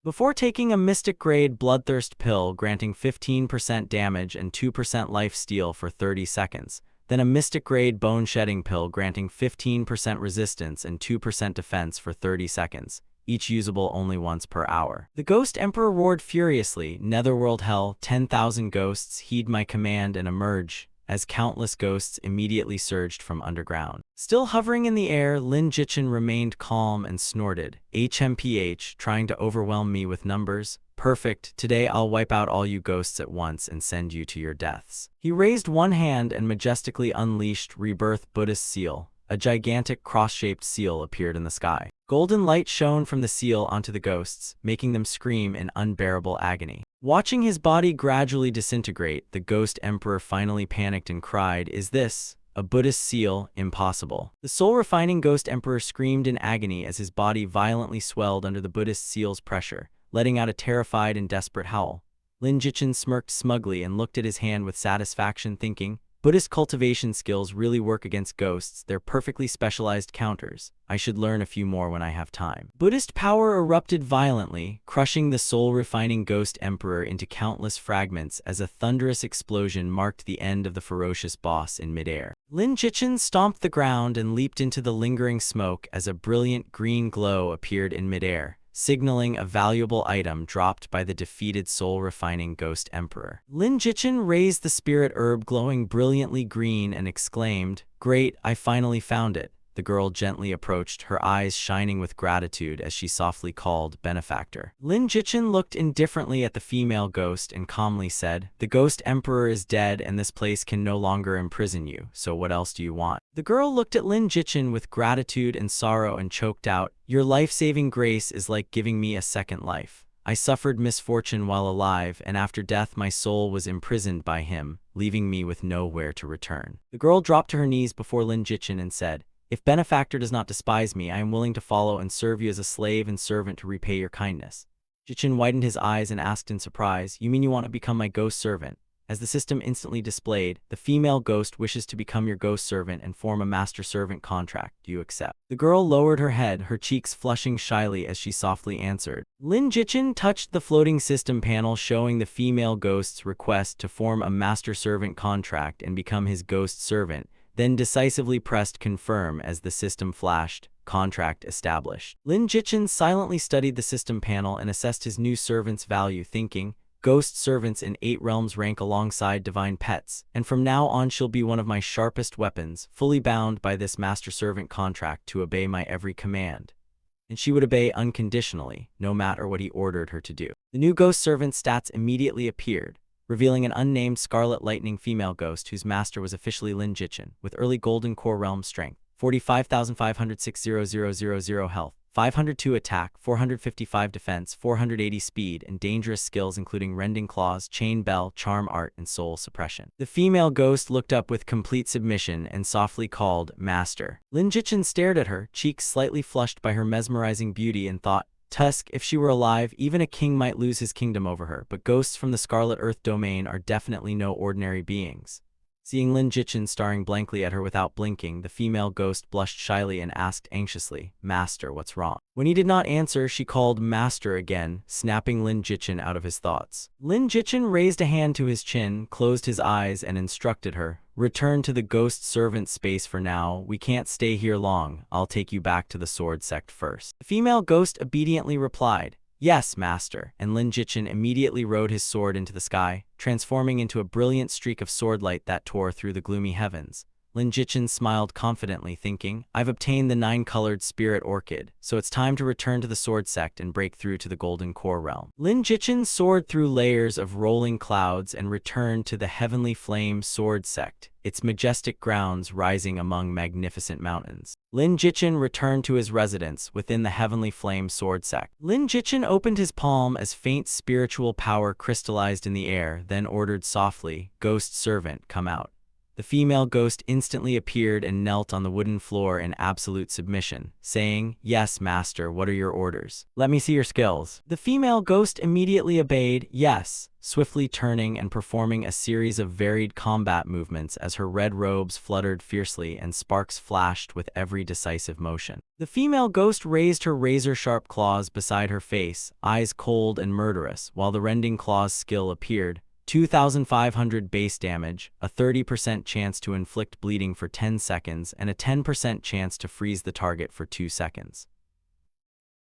Before taking a Mystic Grade Bloodthirst pill granting 15% damage and 2% life steal for 30 seconds, then a Mystic Grade Bone Shedding pill granting 15% resistance and 2% defense for 30 seconds, each usable only once per hour. The Ghost Emperor roared furiously, Netherworld Hell, 10,000 ghosts, heed my command and emerge, as countless ghosts immediately surged from underground. Still hovering in the air, Lin Jichin remained calm and snorted, HMPH, trying to overwhelm me with numbers? Perfect, today I'll wipe out all you ghosts at once and send you to your deaths. He raised one hand and majestically unleashed Rebirth Buddhist Seal. A gigantic cross-shaped seal appeared in the sky. Golden light shone from the seal onto the ghosts, making them scream in unbearable agony. Watching his body gradually disintegrate, the Ghost Emperor finally panicked and cried, is this a Buddhist seal? Impossible. The soul-refining Ghost Emperor screamed in agony as his body violently swelled under the Buddhist seal's pressure, letting out a terrified and desperate howl. Lin Jichin smirked smugly and looked at his hand with satisfaction, thinking, Buddhist cultivation skills really work against ghosts. They're perfectly specialized counters. I should learn a few more when I have time. Buddhist power erupted violently, crushing the soul-refining ghost emperor into countless fragments as a thunderous explosion marked the end of the ferocious boss in midair. Lin Jichin stomped the ground and leaped into the lingering smoke as a brilliant green glow appeared in midair, signaling a valuable item dropped by the defeated soul-refining ghost emperor. Lin Jichin raised the spirit herb glowing brilliantly green and exclaimed, "Great, I finally found it." The girl gently approached, her eyes shining with gratitude as she softly called, "Benefactor." Lin Jichin looked indifferently at the female ghost and calmly said, "The ghost emperor is dead and this place can no longer imprison you, so what else do you want?" The girl looked at Lin Jichin with gratitude and sorrow and choked out, "Your life-saving grace is like giving me a second life. I suffered misfortune while alive, and after death my soul was imprisoned by him, leaving me with nowhere to return." The girl dropped to her knees before Lin Jichin and said, "If Benefactor does not despise me, I am willing to follow and serve you as a slave and servant to repay your kindness." Jichin widened his eyes and asked in surprise, "You mean you want to become my ghost servant?" As the system instantly displayed, "The female ghost wishes to become your ghost servant and form a master-servant contract. Do you accept?" The girl lowered her head, her cheeks flushing shyly as she softly answered. Lin Jichin touched the floating system panel showing the female ghost's request to form a master-servant contract and become his ghost servant, then decisively pressed confirm as the system flashed, "Contract established." Lin Jichin silently studied the system panel and assessed his new servant's value, thinking, "Ghost servants in 8 realms rank alongside divine pets, and from now on she'll be one of my sharpest weapons, fully bound by this master-servant contract to obey my every command." And she would obey unconditionally, no matter what he ordered her to do. The new ghost servant stats immediately appeared, revealing an unnamed Scarlet Lightning female ghost whose master was officially Lin Jichin, with early Golden Core Realm strength, 45,506,000 health, 502 attack, 455 defense, 480 speed, and dangerous skills including Rending Claws, Chain Bell, Charm Art, and Soul Suppression. The female ghost looked up with complete submission and softly called, "Master." Lin Jichin stared at her, cheeks slightly flushed by her mesmerizing beauty, and thought, "Tusk, if she were alive, even a king might lose his kingdom over her, but ghosts from the Scarlet Earth domain are definitely no ordinary beings." Seeing Lin Jichin staring blankly at her without blinking, the female ghost blushed shyly and asked anxiously, "Master, what's wrong?" When he did not answer, she called "Master" again, snapping Lin Jichin out of his thoughts. Lin Jichin raised a hand to his chin, closed his eyes, and instructed her, "Return to the ghost servant space for now. We can't stay here long. I'll take you back to the sword sect first." The female ghost obediently replied, "Yes, master," and Lin Jichin immediately rode his sword into the sky, transforming into a brilliant streak of swordlight that tore through the gloomy heavens. Lin Jichin smiled confidently, thinking, "I've obtained the 9-colored spirit orchid, so it's time to return to the sword sect and break through to the Golden Core Realm." Lin Jichin soared through layers of rolling clouds and returned to the Heavenly Flame Sword Sect, its majestic grounds rising among magnificent mountains. Lin Jichin returned to his residence within the Heavenly Flame Sword Sect. Lin Jichin opened his palm as faint spiritual power crystallized in the air, then ordered softly, "Ghost servant, come out." The female ghost instantly appeared and knelt on the wooden floor in absolute submission, saying, "Yes, master, what are your orders? Let me see your skills." The female ghost immediately obeyed, "Yes," swiftly turning and performing a series of varied combat movements as her red robes fluttered fiercely and sparks flashed with every decisive motion. The female ghost raised her razor-sharp claws beside her face, eyes cold and murderous, while the Rending Claws skill appeared, 2,500 base damage, a 30% chance to inflict bleeding for 10 seconds, and a 10% chance to freeze the target for 2 seconds.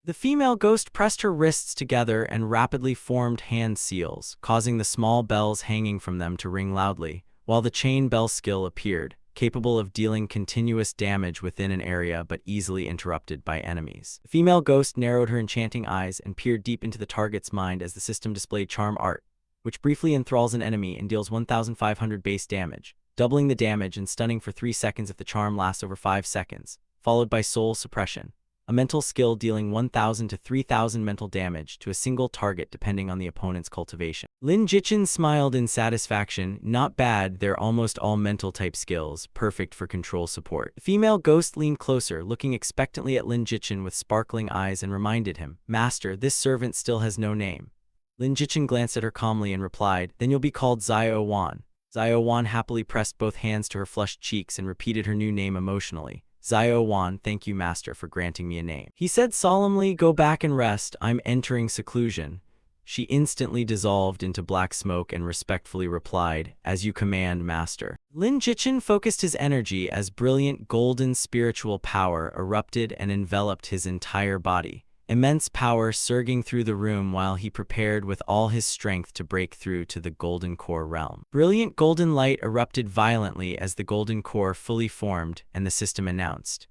The female ghost pressed her wrists together and rapidly formed hand seals, causing the small bells hanging from them to ring loudly, while the chain bell skill appeared, capable of dealing continuous damage within an area but easily interrupted by enemies. The female ghost narrowed her enchanting eyes and peered deep into the target's mind as the system displayed Charm Art, which briefly enthralls an enemy and deals 1,500 base damage, doubling the damage and stunning for 3 seconds if the charm lasts over 5 seconds, followed by Soul Suppression, a mental skill dealing 1,000 to 3,000 mental damage to a single target depending on the opponent's cultivation. Lin Jichin smiled in satisfaction. "Not bad, they're almost all mental-type skills, perfect for control support." The female ghost leaned closer, looking expectantly at Lin Jichin with sparkling eyes and reminded him, "Master, this servant still has no name." Lin Jichin glanced at her calmly and replied, "Then you'll be called Zio Wan." Xiao Wan happily pressed both hands to her flushed cheeks and repeated her new name emotionally. Xiao Wan, thank you, master, for granting me a name. He said solemnly, go back and rest, I'm entering seclusion. She instantly dissolved into black smoke and respectfully replied, as you command, master. Lin Jichin focused his energy as brilliant golden spiritual power erupted and enveloped his entire body. Immense power surging through the room while he prepared with all his strength to break through to the golden core realm. Brilliant golden light erupted violently as the golden core fully formed and the system announced,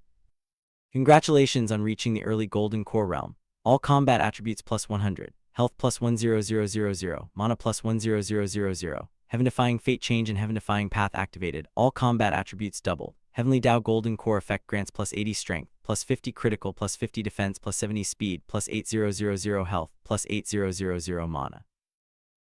congratulations on reaching the early golden core realm. All combat attributes plus 100. Health plus 10000, mana plus 10000, heaven-defying fate change and heaven-defying path activated. All combat attributes doubled. Heavenly Tao Golden Core effect grants plus 80 strength, plus 50 critical, plus 50 defense, plus 70 speed, plus 8000 health, plus 8000 mana.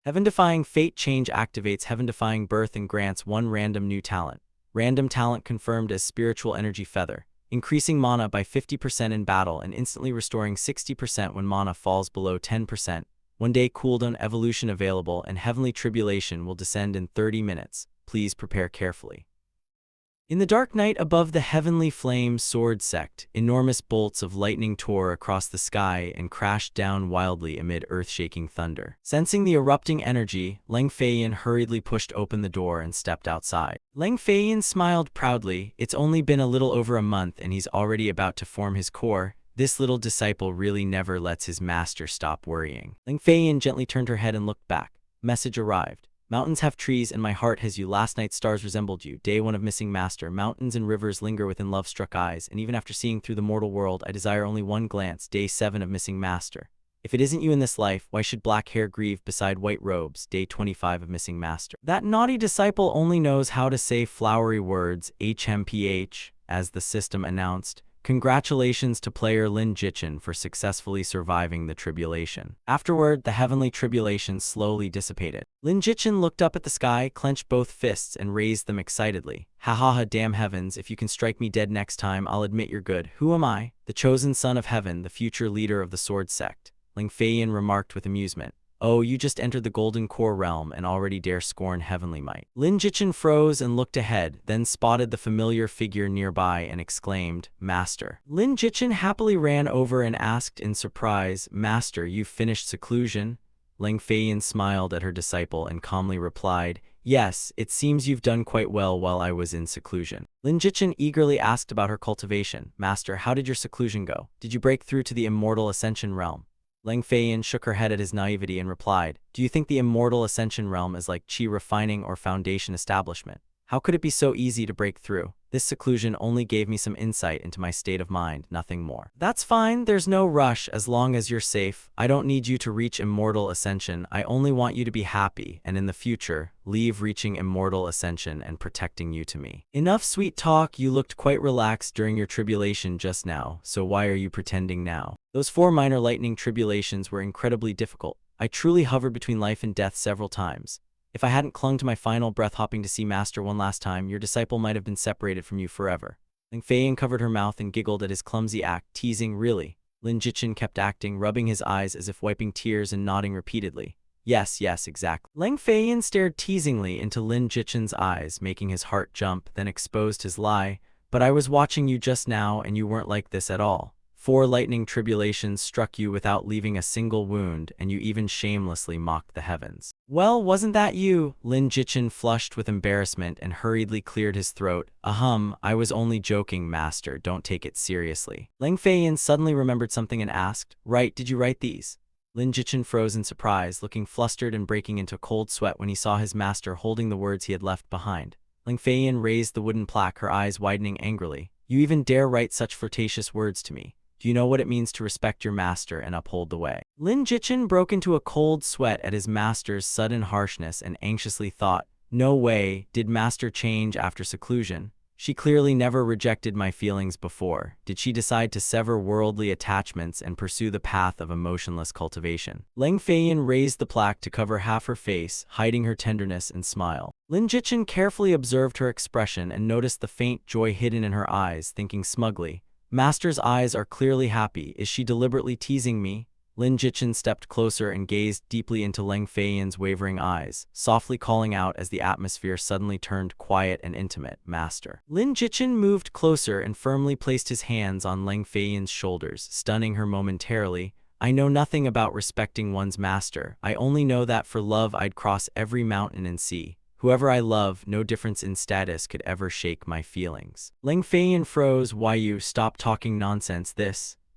Heaven-defying fate change activates heaven-defying birth and grants one random new talent. Random talent confirmed as spiritual energy feather, increasing mana by 50% in battle and instantly restoring 60% when mana falls below 10%. 1 day cooldown evolution available, and heavenly tribulation will descend in 30 minutes. Please prepare carefully. In the dark night above the heavenly flame sword sect, enormous bolts of lightning tore across the sky and crashed down wildly amid earth-shaking thunder. Sensing the erupting energy, Leng Feiyan hurriedly pushed open the door and stepped outside. Leng Feiyan smiled proudly. It's only been a little over a month and he's already about to form his core. This little disciple really never lets his master stop worrying. Leng Feiyan gently turned her head and looked back. Message arrived. Mountains have trees and my heart has you. Last night's stars resembled you. Day 1 of missing master. Mountains and rivers linger within love-struck eyes, and even after seeing through the mortal world, I desire only one glance. Day 7 of missing master. If it isn't you in this life, why should black hair grieve beside white robes? Day 25 of missing master. That naughty disciple only knows how to say flowery words. HMPH, as the system announced. Congratulations to player Lin Jichin for successfully surviving the tribulation. Afterward, the heavenly tribulation slowly dissipated. Lin Jichin looked up at the sky, clenched both fists, and raised them excitedly. Ha ha ha, damn heavens, if you can strike me dead next time, I'll admit you're good. Who am I? The chosen son of heaven, the future leader of the sword sect. Leng Feiyan remarked with amusement. Oh, you just entered the golden core realm and already dare scorn heavenly might. Lin Jichin froze and looked ahead, then spotted the familiar figure nearby and exclaimed, Master. Lin Jichin happily ran over and asked in surprise, Master, you've finished seclusion? Leng Feiyan smiled at her disciple and calmly replied, Yes, it seems you've done quite well while I was in seclusion. Lin Jichin eagerly asked about her cultivation. Master, how did your seclusion go? Did you break through to the immortal ascension realm? Leng Feiyan shook her head at his naivety and replied, Do you think the immortal ascension realm is like qi refining or foundation establishment? How could it be so easy to break through? This seclusion only gave me some insight into my state of mind, nothing more. That's fine, there's no rush as long as you're safe. I don't need you to reach immortal ascension, I only want you to be happy, and in the future, leave reaching immortal ascension and protecting you to me. Enough sweet talk, you looked quite relaxed during your tribulation just now, so why are you pretending now? Those 4 minor lightning tribulations were incredibly difficult. I truly hovered between life and death several times. If I hadn't clung to my final breath hopping to see Master one last time, your disciple might have been separated from you forever. Leng Feiyan covered her mouth and giggled at his clumsy act, teasing, Really? Lin Jichin kept acting, rubbing his eyes as if wiping tears and nodding repeatedly. Yes, exactly. Leng Feiyan stared teasingly into Lin Jichin's eyes, making his heart jump, then exposed his lie. But I was watching you just now and you weren't like this at all. 4 lightning tribulations struck you without leaving a single wound, and you even shamelessly mocked the heavens. Well, wasn't that you? Lin Jichin flushed with embarrassment and hurriedly cleared his throat. I was only joking, Master, don't take it seriously. Leng Feiyan suddenly remembered something and asked, Right, did you write these? Lin Jichin froze in surprise, looking flustered and breaking into cold sweat when he saw his master holding the words he had left behind. Leng Feiyan raised the wooden plaque, her eyes widening angrily. You even dare write such flirtatious words to me. Do you know what it means to respect your master and uphold the way? Lin Jichin broke into a cold sweat at his master's sudden harshness and anxiously thought, No way, did master change after seclusion? She clearly never rejected my feelings before. Did she decide to sever worldly attachments and pursue the path of emotionless cultivation? Leng Feiyan raised the plaque to cover half her face, hiding her tenderness and smile. Lin Jichin carefully observed her expression and noticed the faint joy hidden in her eyes, thinking smugly, Master's eyes are clearly happy. Is she deliberately teasing me? Lin Jichin stepped closer and gazed deeply into Leng Feiyan's wavering eyes, softly calling out as the atmosphere suddenly turned quiet and intimate. Master. Lin Jichin moved closer and firmly placed his hands on Leng Feiyan's shoulders, stunning her momentarily. I know nothing about respecting one's master. I only know that for love I'd cross every mountain and sea. Whoever I love, no difference in status could ever shake my feelings. Leng Feiyan froze. Why you stop talking nonsense?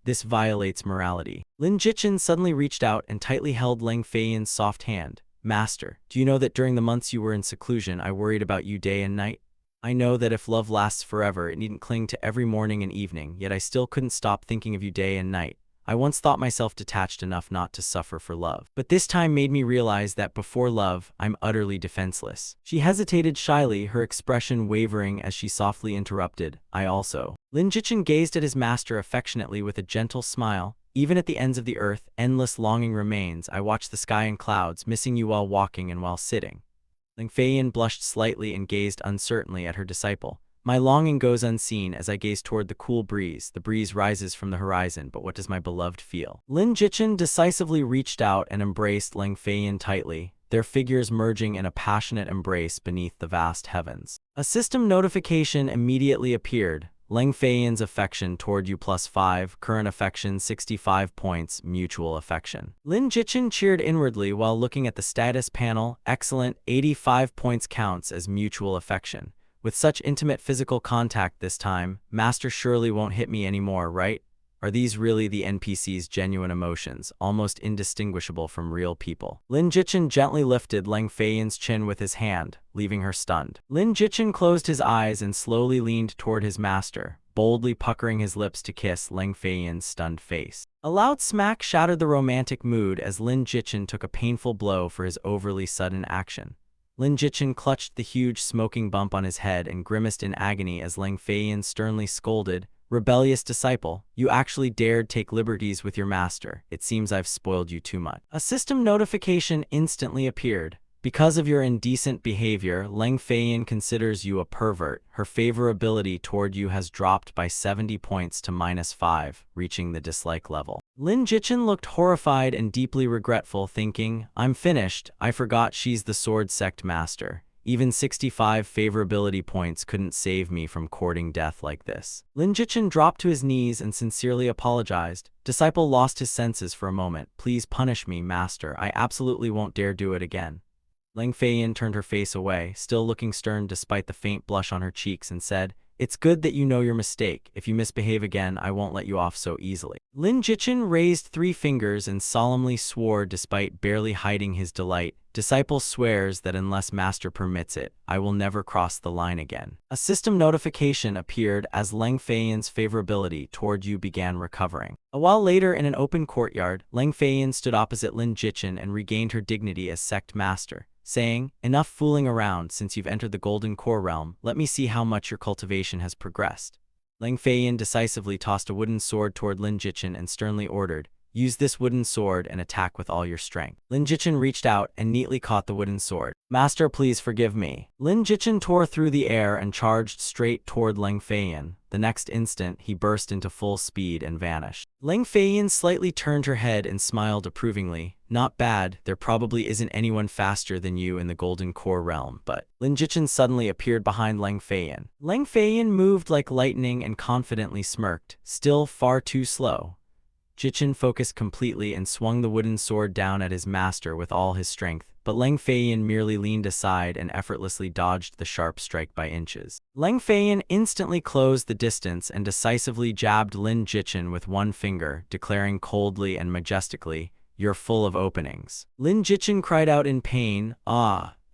This violates morality. Lin Jichin suddenly reached out and tightly held Leng Feiyan's soft hand. Master, do you know that during the months you were in seclusion, I worried about you day and night? I know that if love lasts forever, it needn't cling to every morning and evening, yet I still couldn't stop thinking of you day and night. I once thought myself detached enough not to suffer for love. But this time made me realize that before love, I'm utterly defenseless. She hesitated shyly, her expression wavering as she softly interrupted. I also. Lin Jichin gazed at his master affectionately with a gentle smile. Even at the ends of the earth, endless longing remains. I watch the sky and clouds, missing you while walking and while sitting. Leng Feiyan blushed slightly and gazed uncertainly at her disciple. My longing goes unseen as I gaze toward the cool breeze. The breeze rises from the horizon, but what does my beloved feel? Lin Jichin decisively reached out and embraced Leng Feiyan tightly, their figures merging in a passionate embrace beneath the vast heavens. A system notification immediately appeared. Leng Feiyan's affection toward you +5, current affection 65 points, mutual affection. Lin Jichin cheered inwardly while looking at the status panel. Excellent, 85 points counts as mutual affection. With such intimate physical contact this time, Master surely won't hit me anymore, right? Are these really the NPC's genuine emotions, almost indistinguishable from real people? Lin Jichin gently lifted Leng Feiyan's chin with his hand, leaving her stunned. Lin Jichin closed his eyes and slowly leaned toward his master, boldly puckering his lips to kiss Leng Feiyan's stunned face. A loud smack shattered the romantic mood as Lin Jichin took a painful blow for his overly sudden action. Lin Jichin clutched the huge smoking bump on his head and grimaced in agony as Leng Feiyan sternly scolded, "Rebellious disciple, you actually dared take liberties with your master. It seems I've spoiled you too much." A system notification instantly appeared. Because of your indecent behavior, Leng Feiyan considers you a pervert. Her favorability toward you has dropped by 70 points to -5, reaching the dislike level. Lin Jichin looked horrified and deeply regretful, thinking, I'm finished. I forgot she's the sword sect master. Even 65 favorability points couldn't save me from courting death like this. Lin Jichin dropped to his knees and sincerely apologized. Disciple lost his senses for a moment. Please punish me, master. I absolutely won't dare do it again. Leng Feiyan turned her face away, still looking stern despite the faint blush on her cheeks, and said, It's good that you know your mistake. If you misbehave again, I won't let you off so easily. Lin Jichin raised 3 fingers and solemnly swore despite barely hiding his delight. Disciple swears that unless master permits it, I will never cross the line again. A system notification appeared as Leng Feiyan's favorability toward you began recovering. A while later in an open courtyard, Leng Feiyan stood opposite Lin Jichin and regained her dignity as sect master, saying, Enough fooling around. Since you've entered the Golden Core realm, let me see how much your cultivation has progressed. Leng Feiyan decisively tossed a wooden sword toward Lin Jichin and sternly ordered, Use this wooden sword and attack with all your strength. Lin Jichin reached out and neatly caught the wooden sword. Master, please forgive me. Lin Jichin tore through the air and charged straight toward Leng Feiyan. The next instant, he burst into full speed and vanished. Leng Feiyan slightly turned her head and smiled approvingly. Not bad, there probably isn't anyone faster than you in the Golden Core realm, but Lin Jichin suddenly appeared behind Leng Feiyan. Leng Feiyan moved like lightning and confidently smirked, still far too slow. Jichin focused completely and swung the wooden sword down at his master with all his strength, but Leng Feiyan merely leaned aside and effortlessly dodged the sharp strike by inches. Leng Feiyan instantly closed the distance and decisively jabbed Lin Jichin with one finger, declaring coldly and majestically, You're full of openings. Lin Jichin cried out in pain,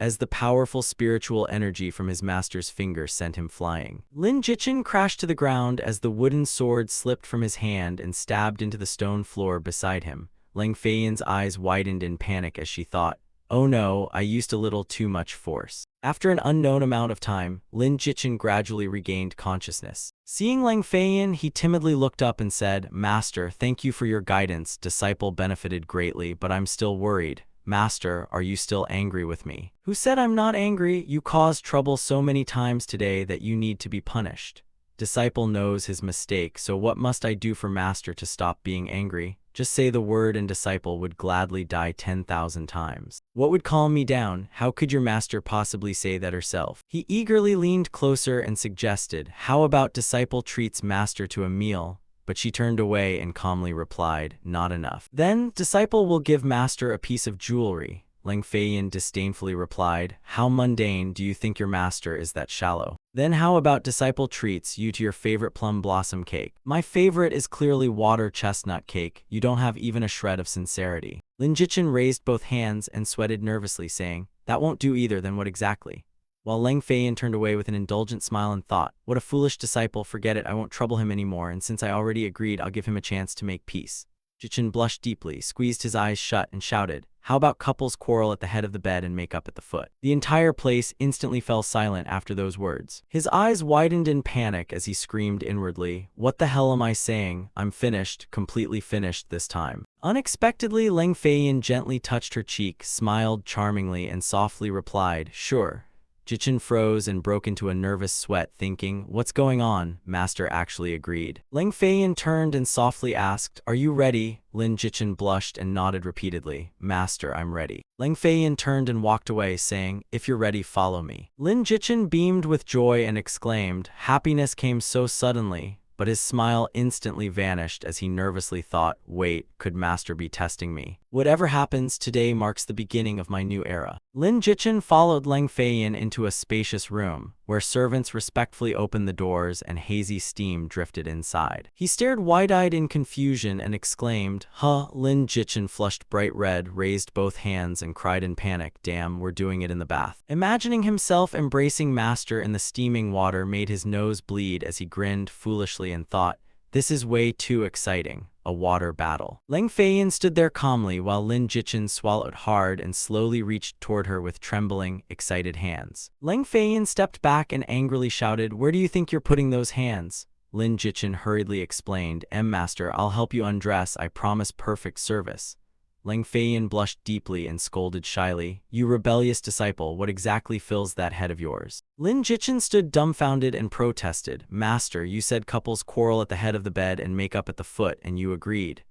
as the powerful spiritual energy from his master's finger sent him flying. Lin Jichin crashed to the ground as the wooden sword slipped from his hand and stabbed into the stone floor beside him. Leng Feiyan's eyes widened in panic as she thought, Oh no, I used a little too much force. After an unknown amount of time, Lin Jichin gradually regained consciousness. Seeing Leng Feiyan, he timidly looked up and said, Master, thank you for your guidance. Disciple benefited greatly, but I'm still worried. Master, are you still angry with me? Who said I'm not angry? You caused trouble so many times today that you need to be punished. Disciple knows his mistake, so what must I do for Master to stop being angry? Just say the word and disciple would gladly die 10,000 times. What would calm me down? How could your master possibly say that herself? He eagerly leaned closer and suggested, how about disciple treats master to a meal? But she turned away and calmly replied, not enough. Then, disciple will give master a piece of jewelry. Lang Feiyin disdainfully replied, how mundane do you think your master is that shallow? Then how about disciple treats you to your favorite plum blossom cake? My favorite is clearly water chestnut cake. You don't have even a shred of sincerity. Lin Jichin raised both hands and sweated nervously, saying, that won't do either. Then what exactly? While Lang Feiyin turned away with an indulgent smile and thought, what a foolish disciple, forget it, I won't trouble him anymore, and since I already agreed, I'll give him a chance to make peace. Jichin blushed deeply, squeezed his eyes shut, and shouted, how about couples quarrel at the head of the bed and make up at the foot? The entire place instantly fell silent after those words. His eyes widened in panic as he screamed inwardly, what the hell am I saying? I'm finished, completely finished this time. Unexpectedly, Lang Feiyin gently touched her cheek, smiled charmingly, and softly replied, sure. Jichin froze and broke into a nervous sweat, thinking, what's going on? Master actually agreed. Lang Feiyin turned and softly asked, are you ready? Lin Jichin blushed and nodded repeatedly, master, I'm ready. Lang Feiyin turned and walked away, saying, if you're ready, follow me. Lin Jichin beamed with joy and exclaimed, happiness came so suddenly. But his smile instantly vanished as he nervously thought, wait, could master be testing me? Whatever happens, today marks the beginning of my new era. Lin Jichin followed Lang Feiyin into a spacious room, where servants respectfully opened the doors and hazy steam drifted inside. He stared wide-eyed in confusion and exclaimed, huh? Lin Jichin flushed bright red, raised both hands and cried in panic, damn, we're doing it in the bath. Imagining himself embracing master in the steaming water made his nose bleed as he grinned foolishly and thought, this is way too exciting, a water battle. Lang Feiyin stood there calmly while Lin Jichin swallowed hard and slowly reached toward her with trembling, excited hands. Lang Feiyin stepped back and angrily shouted, where do you think you're putting those hands? Lin Jichin hurriedly explained, master, I'll help you undress, I promise perfect service. Lang Feiyin blushed deeply and scolded shyly, you rebellious disciple, what exactly fills that head of yours? Lin Jichin stood dumbfounded and protested, master, you said couples quarrel at the head of the bed and make up at the foot, and you agreed.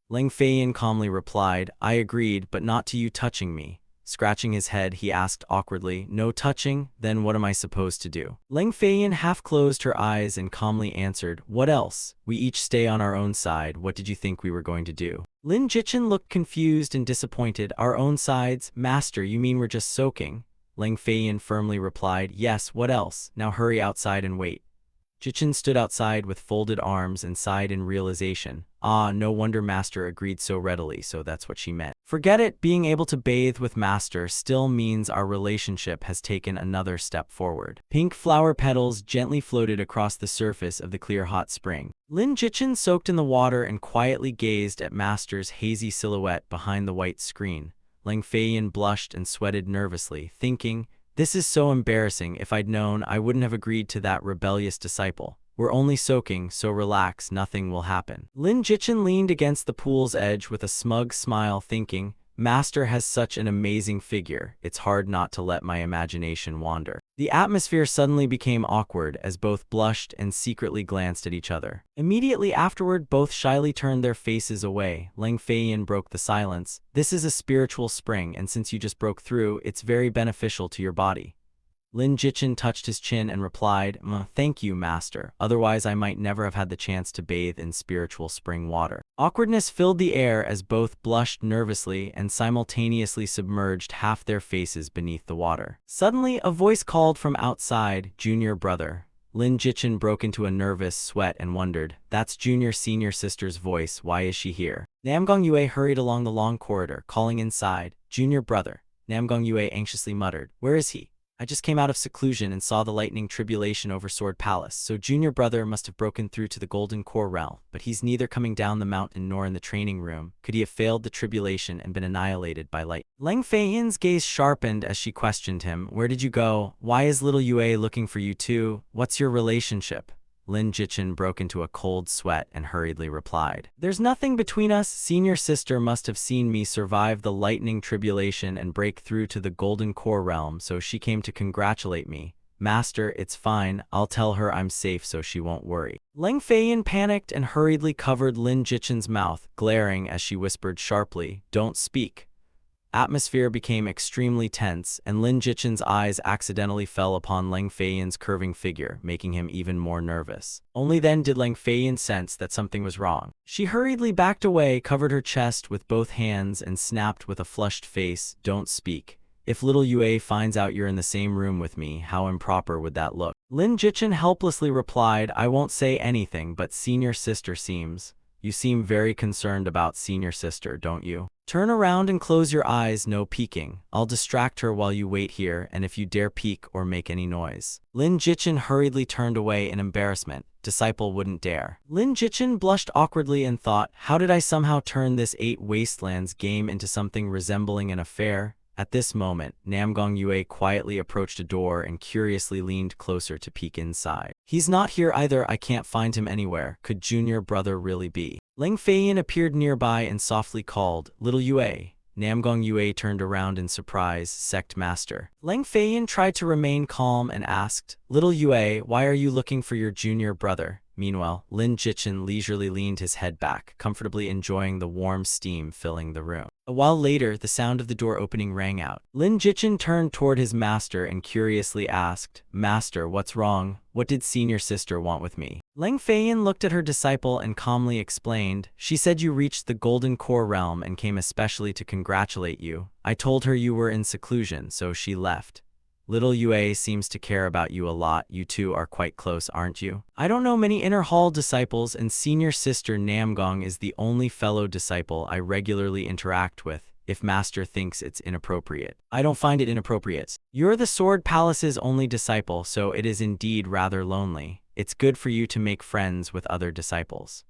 Lang Feiyin calmly replied, I agreed, but not to you touching me. Scratching his head, he asked awkwardly, no touching? Then what am I supposed to do? Lang Feiyin half closed her eyes and calmly answered, what else? We each stay on our own side, what did you think we were going to do? Lin Jichin looked confused and disappointed, our own sides? Master, you mean we're just soaking? Lang Feiyin firmly replied, yes, what else? Now hurry outside and wait. Jichin stood outside with folded arms and sighed in realization. Ah, no wonder master agreed so readily, so that's what she meant. Forget it, being able to bathe with master still means our relationship has taken another step forward. Pink flower petals gently floated across the surface of the clear hot spring. Lin Jichin soaked in the water and quietly gazed at master's hazy silhouette behind the white screen. Lang Feiyin blushed and sweated nervously, thinking, this is so embarrassing, if I'd known, I wouldn't have agreed to that rebellious disciple. We're only soaking, so relax, nothing will happen. Lin Jichin leaned against the pool's edge with a smug smile, thinking, master has such an amazing figure, it's hard not to let my imagination wander. The atmosphere suddenly became awkward as both blushed and secretly glanced at each other. Immediately afterward, both shyly turned their faces away. Lang Feiyin broke the silence. This is a spiritual spring, and since you just broke through, it's very beneficial to your body. Lin Jichin touched his chin and replied, thank you, master, otherwise I might never have had the chance to bathe in spiritual spring water. Awkwardness filled the air as both blushed nervously and simultaneously submerged half their faces beneath the water. Suddenly, a voice called from outside, junior brother. Lin Jichin broke into a nervous sweat and wondered, that's junior senior sister's voice, why is she here? Namgong Yue hurried along the long corridor, calling inside, junior brother. Namgong Yue anxiously muttered, where is he? I just came out of seclusion and saw the lightning tribulation over Sword Palace, so junior brother must have broken through to the Golden Core realm, but he's neither coming down the mountain nor in the training room. Could he have failed the tribulation and been annihilated by light? Lang Feiyin's gaze sharpened as she questioned him, where did you go? Why is little Yue looking for you too? What's your relationship? Lin Jichin broke into a cold sweat and hurriedly replied, there's nothing between us. Senior sister must have seen me survive the lightning tribulation and break through to the Golden Core realm, so she came to congratulate me. Master, it's fine, I'll tell her I'm safe so she won't worry. Leng Feiyin panicked and hurriedly covered Lin Jichen's mouth, glaring as she whispered sharply, "Don't speak." Atmosphere became extremely tense, and Lin Jichen's eyes accidentally fell upon Leng Feiyin's curving figure, making him even more nervous. Only then did Leng Feiyin sense that something was wrong. She hurriedly backed away, covered her chest with both hands, and snapped with a flushed face, "Don't speak. If little Yue finds out you're in the same room with me, how improper would that look?" Lin Jichen helplessly replied, "I won't say anything, but senior sister seems. You seem very concerned about senior sister, don't you? Turn around and close your eyes, no peeking. I'll distract her while you wait here, and if you dare peek or make any noise." Lin Jichen hurriedly turned away in embarrassment. Disciple wouldn't dare. Lin Jichen blushed awkwardly and thought, how did I somehow turn this 8 Wastelands game into something resembling an affair? At this moment, Namgong Yue quietly approached a door and curiously leaned closer to peek inside. "He's not here either, I can't find him anywhere. Could junior brother really be?" Leng Feiyin appeared nearby and softly called, "Little Yue." Namgong Yue turned around in surprise, "Sect Master." Leng Feiyin tried to remain calm and asked, "Little Yue, why are you looking for your junior brother?" Meanwhile, Lin Jichen leisurely leaned his head back, comfortably enjoying the warm steam filling the room. A while later, the sound of the door opening rang out. Lin Jichen turned toward his master and curiously asked, "Master, what's wrong? What did senior sister want with me?" Leng Feiyin looked at her disciple and calmly explained, "She said you reached the Golden Core realm and came especially to congratulate you. I told her you were in seclusion, so she left. Little Yue seems to care about you a lot. You two are quite close, aren't you?" "I don't know many Inner Hall disciples, and senior sister Namgong is the only fellow disciple I regularly interact with. If Master thinks it's inappropriate, I don't find it inappropriate. You're the Sword Palace's only disciple, so it is indeed rather lonely. It's good for you to make friends with other disciples.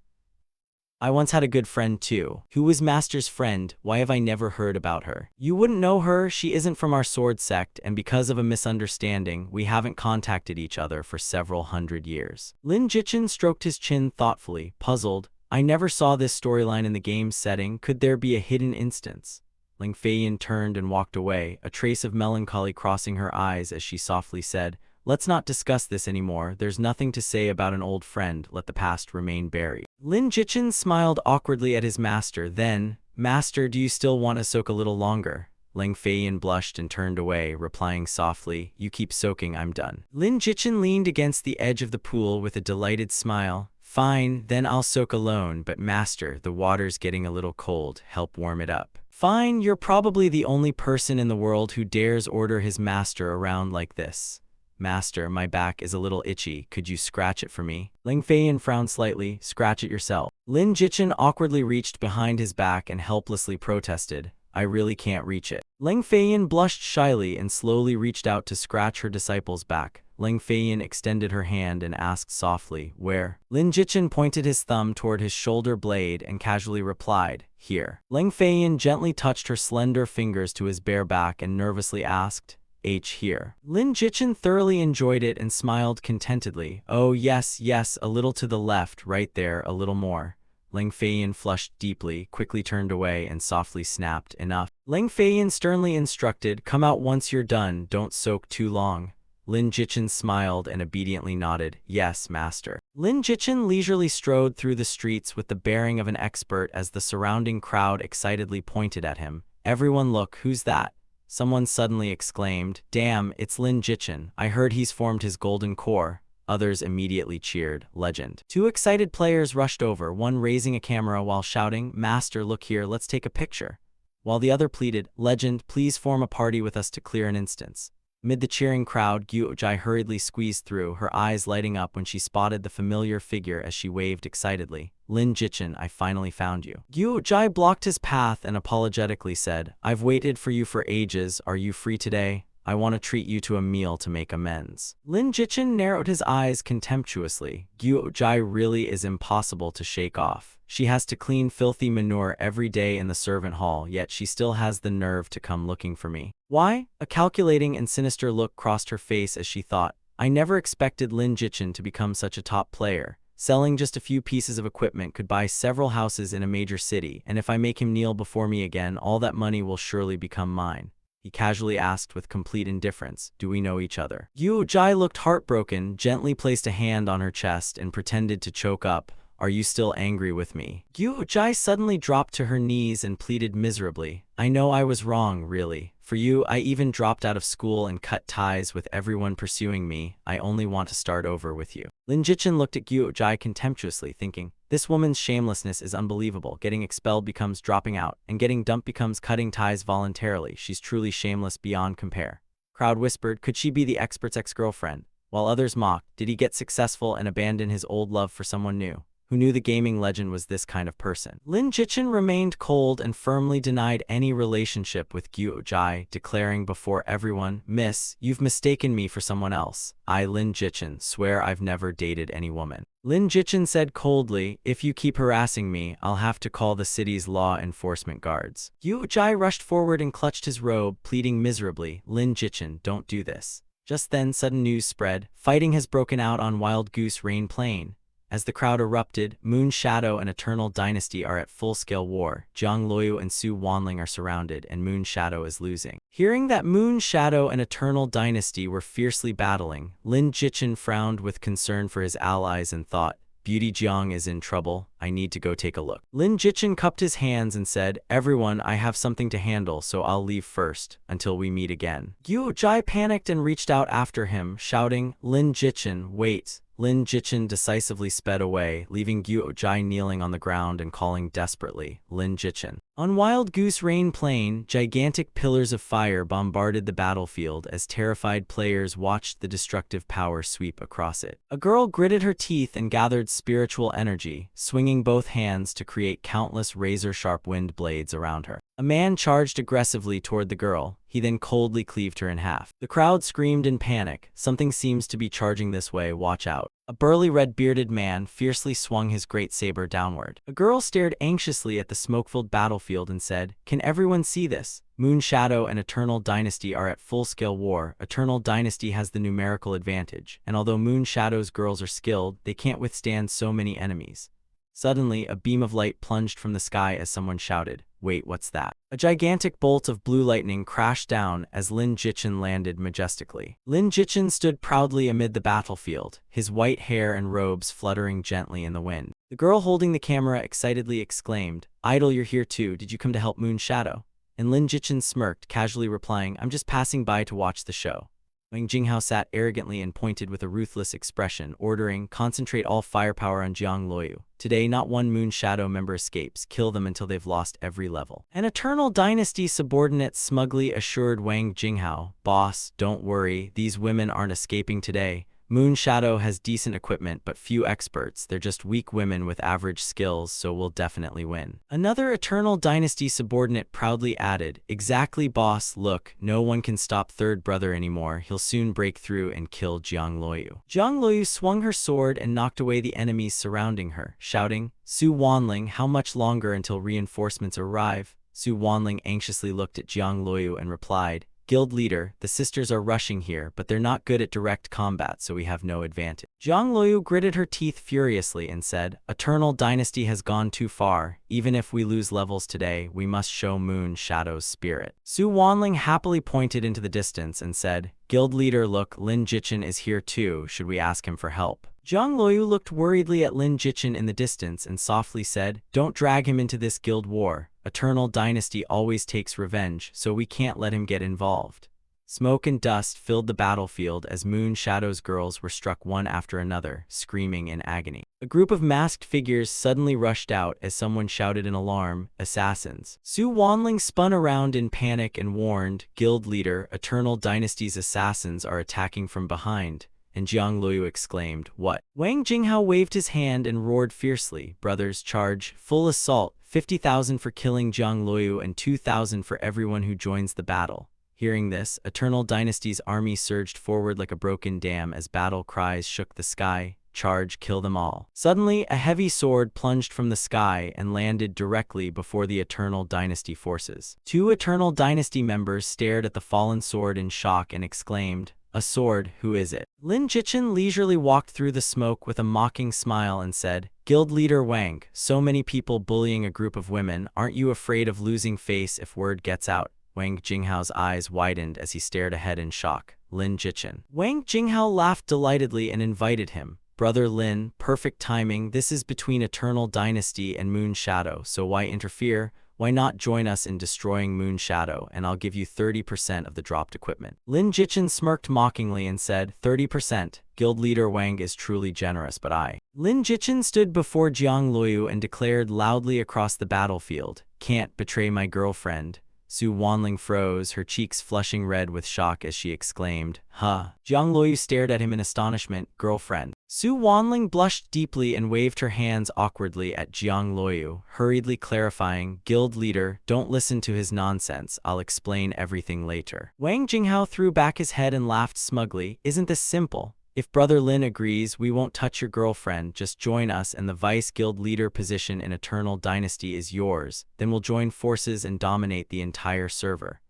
I once had a good friend too. Who was Master's friend? Why have I never heard about her?" "You wouldn't know her, she isn't from our sword sect, and because of a misunderstanding, we haven't contacted each other for several hundred years." Lin Jichen stroked his chin thoughtfully, puzzled. "I never saw this storyline in the game's setting. Could there be a hidden instance?" Leng Feiyin turned and walked away, a trace of melancholy crossing her eyes as she softly said, "Let's not discuss this anymore. There's nothing to say about an old friend. Let the past remain buried." Lin Jichen smiled awkwardly at his master, then, "Master, do you still want to soak a little longer?" Leng Feiyin blushed and turned away, replying softly, "You keep soaking, I'm done." Lin Jichen leaned against the edge of the pool with a delighted smile. "Fine, then I'll soak alone, but Master, the water's getting a little cold. Help warm it up." "Fine, you're probably the only person in the world who dares order his master around like this." "Master, my back is a little itchy. Could you scratch it for me?" Leng Feiyin frowned slightly. "Scratch it yourself." Lin Jichen awkwardly reached behind his back and helplessly protested, "I really can't reach it." Leng Feiyin blushed shyly and slowly reached out to scratch her disciple's back. Leng Feiyin extended her hand and asked softly, "Where?" Lin Jichen pointed his thumb toward his shoulder blade and casually replied, "Here." Leng Feiyin gently touched her slender fingers to his bare back and nervously asked, "H here?" Lin Jichen thoroughly enjoyed it and smiled contentedly. "Oh yes, yes, a little to the left, right there, a little more." Leng Feiyin flushed deeply, quickly turned away, and softly snapped, "Enough." Leng Feiyin sternly instructed, "Come out once you're done, don't soak too long." Lin Jichen smiled and obediently nodded, "Yes, master." Lin Jichen leisurely strode through the streets with the bearing of an expert as the surrounding crowd excitedly pointed at him. "Everyone look, who's that?" Someone suddenly exclaimed, "Damn, it's Lin Jichen. I heard he's formed his golden core." Others immediately cheered, "Legend." Two excited players rushed over, one raising a camera while shouting, "Master, look here, let's take a picture," while the other pleaded, "Legend, please form a party with us to clear an instance." Amid the cheering crowd, Gyujai hurriedly squeezed through, her eyes lighting up when she spotted the familiar figure as she waved excitedly. "Lin Jichen, I finally found you." Gyujai blocked his path and apologetically said, "I've waited for you for ages. Are you free today? I want to treat you to a meal to make amends." Lin Jichen narrowed his eyes contemptuously. Gyujai really is impossible to shake off. She has to clean filthy manure every day in the servant hall, yet she still has the nerve to come looking for me. Why? A calculating and sinister look crossed her face as she thought, I never expected Lin Jichen to become such a top player. Selling just a few pieces of equipment could buy several houses in a major city, and if I make him kneel before me again, all that money will surely become mine. He casually asked with complete indifference, "Do we know each other?" Yu Jai looked heartbroken, gently placed a hand on her chest, and pretended to choke up. "Are you still angry with me?" Yu Jai suddenly dropped to her knees and pleaded miserably, "I know I was wrong, really. For you, I even dropped out of school and cut ties with everyone pursuing me. I only want to start over with you." Lin Jichin looked at Yu Jai contemptuously, thinking, this woman's shamelessness is unbelievable. Getting expelled becomes dropping out, and getting dumped becomes cutting ties voluntarily. She's truly shameless beyond compare. Crowd whispered, could she be the expert's ex-girlfriend? While others mocked, did he get successful and abandon his old love for someone new? Who knew the gaming legend was this kind of person? Lin Jichin remained cold and firmly denied any relationship with Yu Jai, declaring before everyone, "Miss, you've mistaken me for someone else. I, Lin Jichin, swear I've never dated any woman." Lin Jichin said coldly, "If you keep harassing me, I'll have to call the city's law enforcement guards." Yu Jai rushed forward and clutched his robe, pleading miserably, "Lin Jichin, don't do this." Just then, sudden news spread. Fighting has broken out on Wild Goose Rain Plain. As the crowd erupted, Moon Shadow and Eternal Dynasty are at full-scale war. Jiang Luoyu and Su Wanling are surrounded, and Moon Shadow is losing. Hearing that Moon Shadow and Eternal Dynasty were fiercely battling, Lin Jichin frowned with concern for his allies and thought, Beauty Jiang is in trouble. I need to go take a look. Lin Jichin cupped his hands and said, "Everyone, I have something to handle, so I'll leave first, until we meet again." Yu Jai panicked and reached out after him, shouting, "Lin Jichin, wait." Lin Jichin decisively sped away, leaving Yu Jai kneeling on the ground and calling desperately, "Lin Jichin." On Wild Goose Rain Plain, gigantic pillars of fire bombarded the battlefield as terrified players watched the destructive power sweep across it. A girl gritted her teeth and gathered spiritual energy, swinging both hands to create countless razor-sharp wind blades around her. A man charged aggressively toward the girl. He then coldly cleaved her in half. The crowd screamed in panic. Something seems to be charging this way, watch out. A burly red-bearded man fiercely swung his great saber downward. A girl stared anxiously at the smoke-filled battlefield and said, "Can everyone see this? Moon Shadow and Eternal Dynasty are at full-scale war. Eternal Dynasty has the numerical advantage, and although Moon Shadow's girls are skilled, they can't withstand so many enemies." Suddenly, a beam of light plunged from the sky as someone shouted, "Wait, what's that?" A gigantic bolt of blue lightning crashed down as Lin Jichin landed majestically. Lin Jichin stood proudly amid the battlefield, his white hair and robes fluttering gently in the wind. The girl holding the camera excitedly exclaimed, "Idol, you're here too. Did you come to help Moon Shadow?" And Lin Jichin smirked, casually replying, "I'm just passing by to watch the show." Wang Jinghao sat arrogantly and pointed with a ruthless expression, ordering, "Concentrate all firepower on Jiang Luoyu. Today, not one Moon Shadow member escapes. Kill them until they've lost every level." An Eternal Dynasty subordinate smugly assured Wang Jinghao, "Boss, don't worry, these women aren't escaping today. Moon Shadow has decent equipment but few experts. They're just weak women with average skills, so we'll definitely win." Another Eternal Dynasty subordinate proudly added, "Exactly, boss. Look, no one can stop Third Brother anymore. He'll soon break through and kill Jiang Luoyu." Jiang Luoyu swung her sword and knocked away the enemies surrounding her, shouting, "Su Wanling, how much longer until reinforcements arrive?" Su Wanling anxiously looked at Jiang Luoyu and replied, "Guild leader, the sisters are rushing here, but they're not good at direct combat, so we have no advantage." Jiang Luoyu gritted her teeth furiously and said, "Eternal Dynasty has gone too far. Even if we lose levels today, we must show Moon Shadow's spirit." Su Wanling happily pointed into the distance and said, "Guild leader, look, Lin Jichin is here too. Should we ask him for help?" Jiang Luoyu looked worriedly at Lin Jichin in the distance and softly said, "Don't drag him into this guild war. Eternal Dynasty always takes revenge, so we can't let him get involved." Smoke and dust filled the battlefield as Moon Shadow's girls were struck one after another, screaming in agony. A group of masked figures suddenly rushed out as someone shouted in alarm, "Assassins!" Su Wanling spun around in panic and warned, "Guild leader, Eternal Dynasty's assassins are attacking from behind." And Jiang Luoyu exclaimed, "What?" Wang Jinghao waved his hand and roared fiercely, "Brothers, charge, full assault, 50,000 for killing Jiang Luoyu and 2,000 for everyone who joins the battle." Hearing this, Eternal Dynasty's army surged forward like a broken dam as battle cries shook the sky, "Charge, kill them all." Suddenly, a heavy sword plunged from the sky and landed directly before the Eternal Dynasty forces. Two Eternal Dynasty members stared at the fallen sword in shock and exclaimed, "A sword, who is it?" Lin Jichin leisurely walked through the smoke with a mocking smile and said, "Guild leader Wang, so many people bullying a group of women, aren't you afraid of losing face if word gets out?" Wang Jinghao's eyes widened as he stared ahead in shock. Lin Jichin. Wang Jinghao laughed delightedly and invited him. Brother Lin, perfect timing. This is between Eternal Dynasty and Moon Shadow, so why interfere? Why not join us in destroying Moon Shadow, and I'll give you 30% of the dropped equipment. Lin Jichin smirked mockingly and said, 30%. Guild leader Wang is truly generous, but I. Lin Jichin stood before Jiang Luoyu and declared loudly across the battlefield, can't betray my girlfriend. Su Wanling froze, her cheeks flushing red with shock as she exclaimed, huh. Jiang Luoyu stared at him in astonishment, girlfriend. Su Wanling blushed deeply and waved her hands awkwardly at Jiang Luoyu, hurriedly clarifying, guild leader, don't listen to his nonsense, I'll explain everything later. Wang Jinghao threw back his head and laughed smugly, isn't this simple? If Brother Lin agrees, we won't touch your girlfriend, just join us and the vice guild leader position in Eternal Dynasty is yours, then we'll join forces and dominate the entire server.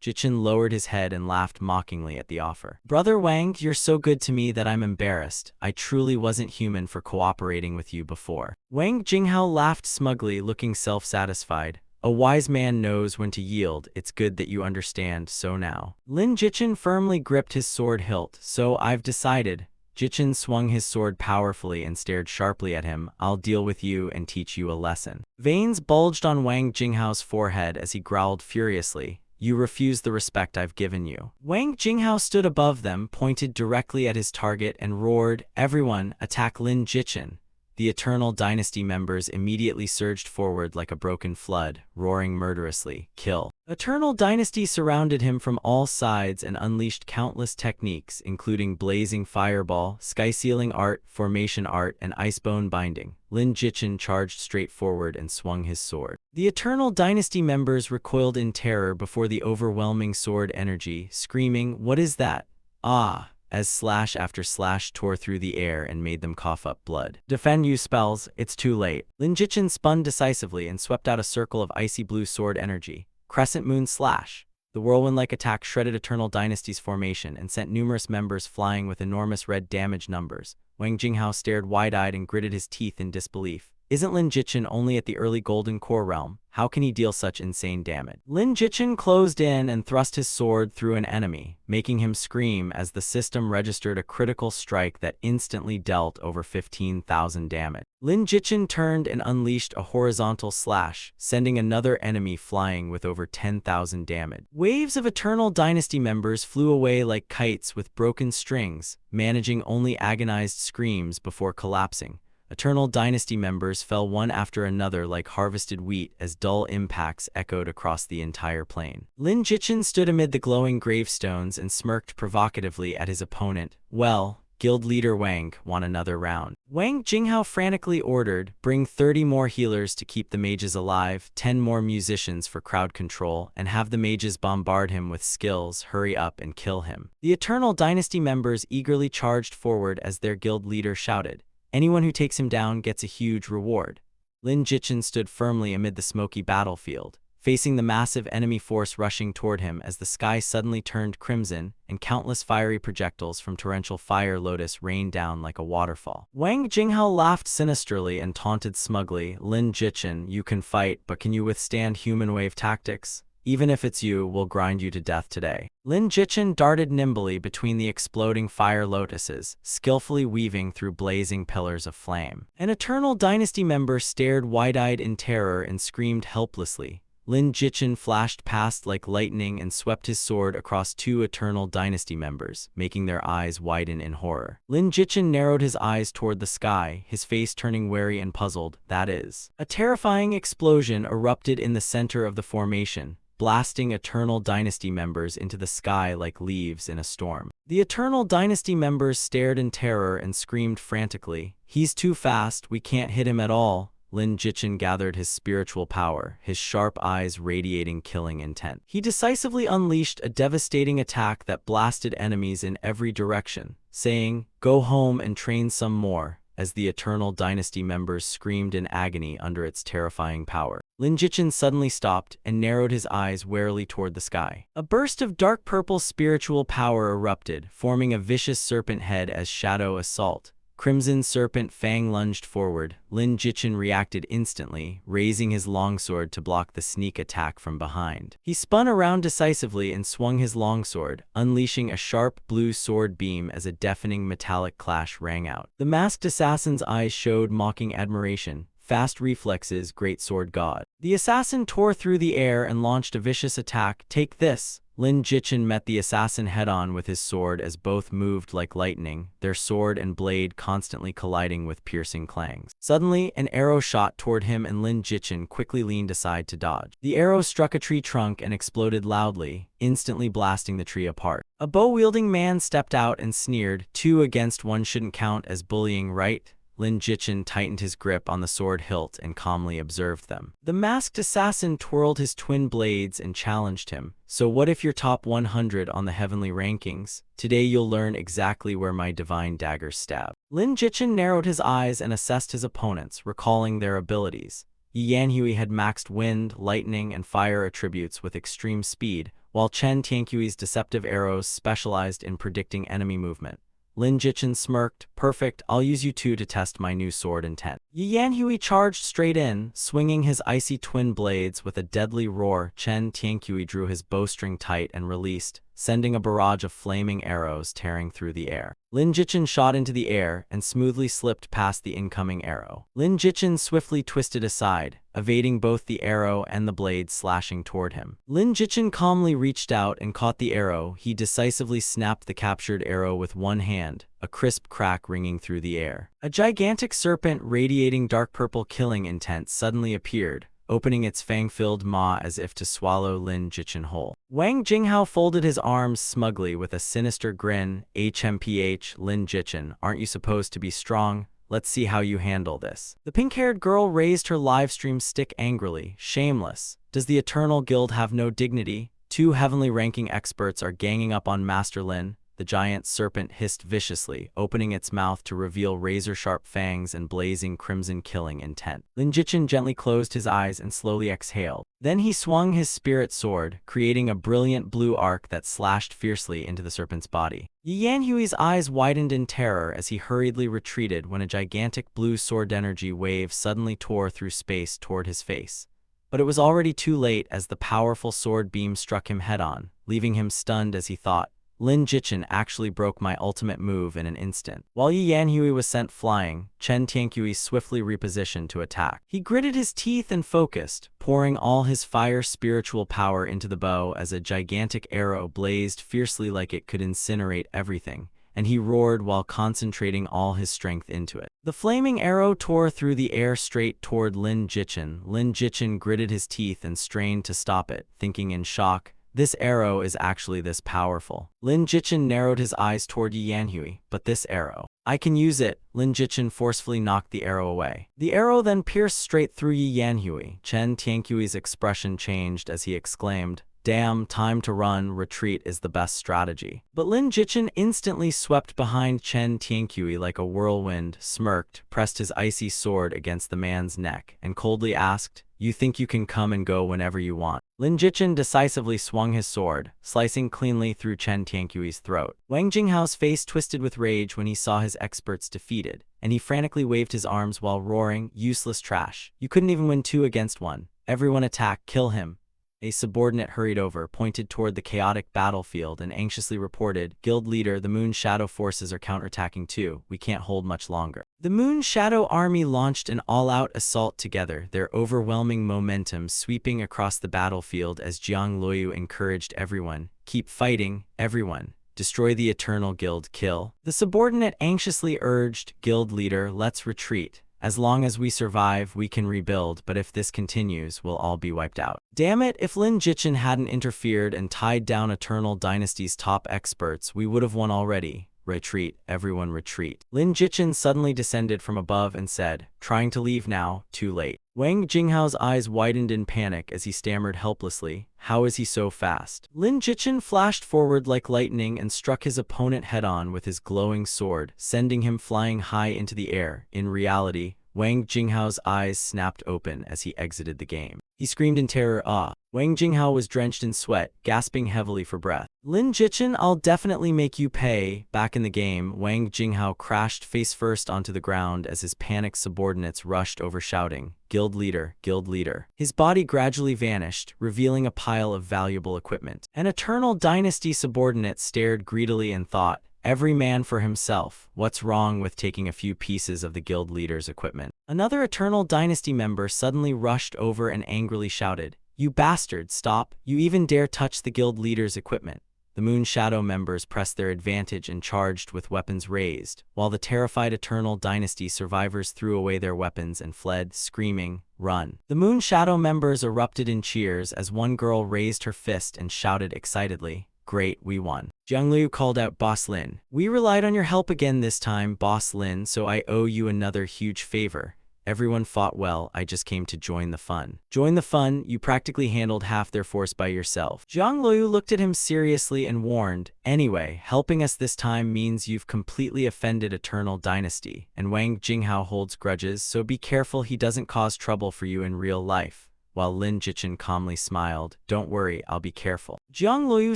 Jichin lowered his head and laughed mockingly at the offer. Brother Wang, you're so good to me that I'm embarrassed. I truly wasn't human for cooperating with you before. Wang Jinghao laughed smugly, looking self-satisfied. A wise man knows when to yield. It's good that you understand, so now. Lin Jichin firmly gripped his sword hilt. So I've decided. Jichin swung his sword powerfully and stared sharply at him. I'll deal with you and teach you a lesson. Veins bulged on Wang Jinghao's forehead as he growled furiously. You refuse the respect I've given you. Wang Jinghao stood above them, pointed directly at his target and roared, everyone, attack Lin Jichin. The Eternal Dynasty members immediately surged forward like a broken flood, roaring murderously, kill. Eternal Dynasty surrounded him from all sides and unleashed countless techniques, including blazing fireball, sky-sealing art, formation art, and icebone binding. Lin Jichin charged straight forward and swung his sword. The Eternal Dynasty members recoiled in terror before the overwhelming sword energy, screaming, what is that? Ah! As slash after slash tore through the air and made them cough up blood. Defend, you spells, it's too late. Lin Jichin spun decisively and swept out a circle of icy blue sword energy. Crescent Moon Slash. The whirlwind-like attack shredded Eternal Dynasty's formation and sent numerous members flying with enormous red damage numbers. Wang Jinghao stared wide-eyed and gritted his teeth in disbelief. Isn't Lin Jichin only at the early Golden Core realm? How can he deal such insane damage? Lin Jichin closed in and thrust his sword through an enemy, making him scream as the system registered a critical strike that instantly dealt over 15,000 damage. Lin Jichin turned and unleashed a horizontal slash, sending another enemy flying with over 10,000 damage. Waves of Eternal Dynasty members flew away like kites with broken strings, managing only agonized screams before collapsing. Eternal Dynasty members fell one after another like harvested wheat as dull impacts echoed across the entire plain. Lin Jichin stood amid the glowing gravestones and smirked provocatively at his opponent. Well, Guild Leader Wang won another round. Wang Jinghao frantically ordered, bring 30 more healers to keep the mages alive, 10 more musicians for crowd control, and have the mages bombard him with skills, hurry up and kill him. The Eternal Dynasty members eagerly charged forward as their guild leader shouted, anyone who takes him down gets a huge reward. Lin Jichin stood firmly amid the smoky battlefield, facing the massive enemy force rushing toward him as the sky suddenly turned crimson and countless fiery projectiles from torrential fire lotus rained down like a waterfall. Wang Jinghao laughed sinisterly and taunted smugly, Lin Jichin, you can fight, but can you withstand human wave tactics? Even if it's you, we'll grind you to death today. Lin Jichin darted nimbly between the exploding fire lotuses, skillfully weaving through blazing pillars of flame. An Eternal Dynasty member stared wide-eyed in terror and screamed helplessly. Lin Jichin flashed past like lightning and swept his sword across two Eternal Dynasty members, making their eyes widen in horror. Lin Jichin narrowed his eyes toward the sky, his face turning wary and puzzled. That is. A terrifying explosion erupted in the center of the formation, blasting Eternal Dynasty members into the sky like leaves in a storm. The Eternal Dynasty members stared in terror and screamed frantically, he's too fast, we can't hit him at all. Lin Jichin gathered his spiritual power, his sharp eyes radiating killing intent. He decisively unleashed a devastating attack that blasted enemies in every direction, saying, go home and train some more, as the Eternal Dynasty members screamed in agony under its terrifying power. Lin Jichin suddenly stopped and narrowed his eyes warily toward the sky. A burst of dark purple spiritual power erupted, forming a vicious serpent head as shadow assault. Crimson Serpent Fang lunged forward. Lin Jichin reacted instantly, raising his longsword to block the sneak attack from behind. He spun around decisively and swung his longsword, unleashing a sharp blue sword beam as a deafening metallic clash rang out. The masked assassin's eyes showed mocking admiration. Fast reflexes, great sword god. The assassin tore through the air and launched a vicious attack. Take this! Lin Jichin met the assassin head-on with his sword as both moved like lightning, their sword and blade constantly colliding with piercing clangs. Suddenly, an arrow shot toward him and Lin Jichin quickly leaned aside to dodge. The arrow struck a tree trunk and exploded loudly, instantly blasting the tree apart. A bow-wielding man stepped out and sneered, 2 against 1 shouldn't count as bullying, right? Lin Jichin tightened his grip on the sword hilt and calmly observed them. The masked assassin twirled his twin blades and challenged him. So what if you're top 100 on the heavenly rankings? Today you'll learn exactly where my divine daggers stab. Lin Jichin narrowed his eyes and assessed his opponents, recalling their abilities. Yi Yanhui had maxed wind, lightning, and fire attributes with extreme speed, while Chen Tianqiui's deceptive arrows specialized in predicting enemy movement. Lin Jichin smirked, perfect, I'll use you two to test my new sword intent. Yi Yanhui charged straight in, swinging his icy twin blades with a deadly roar. Chen Tianqiu drew his bowstring tight and released, sending a barrage of flaming arrows tearing through the air. Lin Jichin shot into the air and smoothly slipped past the incoming arrow. Lin Jichin swiftly twisted aside, evading both the arrow and the blade slashing toward him. Lin Jichin calmly reached out and caught the arrow. He decisively snapped the captured arrow with one hand, a crisp crack ringing through the air. A gigantic serpent radiating dark purple killing intent suddenly appeared, opening its fang-filled maw as if to swallow Lin Jichin whole. Wang Jinghao folded his arms smugly with a sinister grin. HMPH, Lin Jichin, aren't you supposed to be strong? Let's see how you handle this. The pink-haired girl raised her livestream stick angrily. Shameless. Does the Eternal Guild have no dignity? 2 heavenly ranking experts are ganging up on Master Lin. The giant serpent hissed viciously, opening its mouth to reveal razor-sharp fangs and blazing crimson killing intent. Lin Jichin gently closed his eyes and slowly exhaled. Then he swung his spirit sword, creating a brilliant blue arc that slashed fiercely into the serpent's body. Yi Yanhui's eyes widened in terror as he hurriedly retreated when a gigantic blue sword energy wave suddenly tore through space toward his face. But it was already too late as the powerful sword beam struck him head-on, leaving him stunned as he thought, Lin Jichin actually broke my ultimate move in an instant. While Yi Yanhui was sent flying, Chen Tianqiu swiftly repositioned to attack. He gritted his teeth and focused, pouring all his fire spiritual power into the bow as a gigantic arrow blazed fiercely like it could incinerate everything, and he roared while concentrating all his strength into it. The flaming arrow tore through the air straight toward Lin Jichin. Lin Jichin gritted his teeth and strained to stop it, thinking in shock, this arrow is actually this powerful. Lin Jichin narrowed his eyes toward Yi Yanhui, but this arrow. I can use it. Lin Jichin forcefully knocked the arrow away. The arrow then pierced straight through Yi Yanhui. Chen Tianqiu's expression changed as he exclaimed, damn, time to run, retreat is the best strategy. But Lin Jichin instantly swept behind Chen Tianqiu like a whirlwind, smirked, pressed his icy sword against the man's neck, and coldly asked, you think you can come and go whenever you want. Lin Jichin decisively swung his sword, slicing cleanly through Chen Tianqiu's throat. Wang Jinghao's face twisted with rage when he saw his experts defeated, and he frantically waved his arms while roaring, useless trash. You couldn't even win 2 against 1. Everyone attack, kill him. A subordinate hurried over, pointed toward the chaotic battlefield, and anxiously reported, Guild leader, the Moon Shadow forces are counterattacking too. We can't hold much longer. The Moon Shadow army launched an all-out assault together, their overwhelming momentum sweeping across the battlefield as Jiang Luoyu encouraged everyone, keep fighting, everyone. Destroy the Eternal Guild, kill. The subordinate anxiously urged, Guild leader, let's retreat. As long as we survive, we can rebuild, but if this continues, we'll all be wiped out. Damn it, if Lin Jichin hadn't interfered and tied down Eternal Dynasty's top experts, we would have won already. Retreat, everyone retreat. Lin Jichin suddenly descended from above and said, trying to leave now, too late. Wang Jinghao's eyes widened in panic as he stammered helplessly, how is he so fast? Lin Jichin flashed forward like lightning and struck his opponent head-on with his glowing sword, sending him flying high into the air. In reality, Wang Jinghao's eyes snapped open as he exited the game. He screamed in terror, "Ah!" Wang Jinghao was drenched in sweat, gasping heavily for breath. "Lin Jichin, I'll definitely make you pay." Back in the game, Wang Jinghao crashed face first onto the ground as his panicked subordinates rushed over shouting, "Guild leader, guild leader." His body gradually vanished, revealing a pile of valuable equipment. An Eternal Dynasty subordinate stared greedily and thought, "Every man for himself. What's wrong with taking a few pieces of the guild leader's equipment?" Another Eternal Dynasty member suddenly rushed over and angrily shouted, "You bastard, stop! You even dare touch the guild leader's equipment." The Moon Shadow members pressed their advantage and charged with weapons raised, while the terrified Eternal Dynasty survivors threw away their weapons and fled, screaming, "Run!" The Moon Shadow members erupted in cheers as one girl raised her fist and shouted excitedly, "Great, we won." Jiang Liu called out, "Boss Lin, we relied on your help again this time, Boss Lin, so I owe you another huge favor. Everyone fought well, I just came to join the fun." "Join the fun? You practically handled half their force by yourself." Jiang Liu looked at him seriously and warned, "Anyway, helping us this time means you've completely offended Eternal Dynasty, and Wang Jinghao holds grudges, so be careful he doesn't cause trouble for you in real life." While Lin Jichin calmly smiled, "Don't worry, I'll be careful." Jiang Liu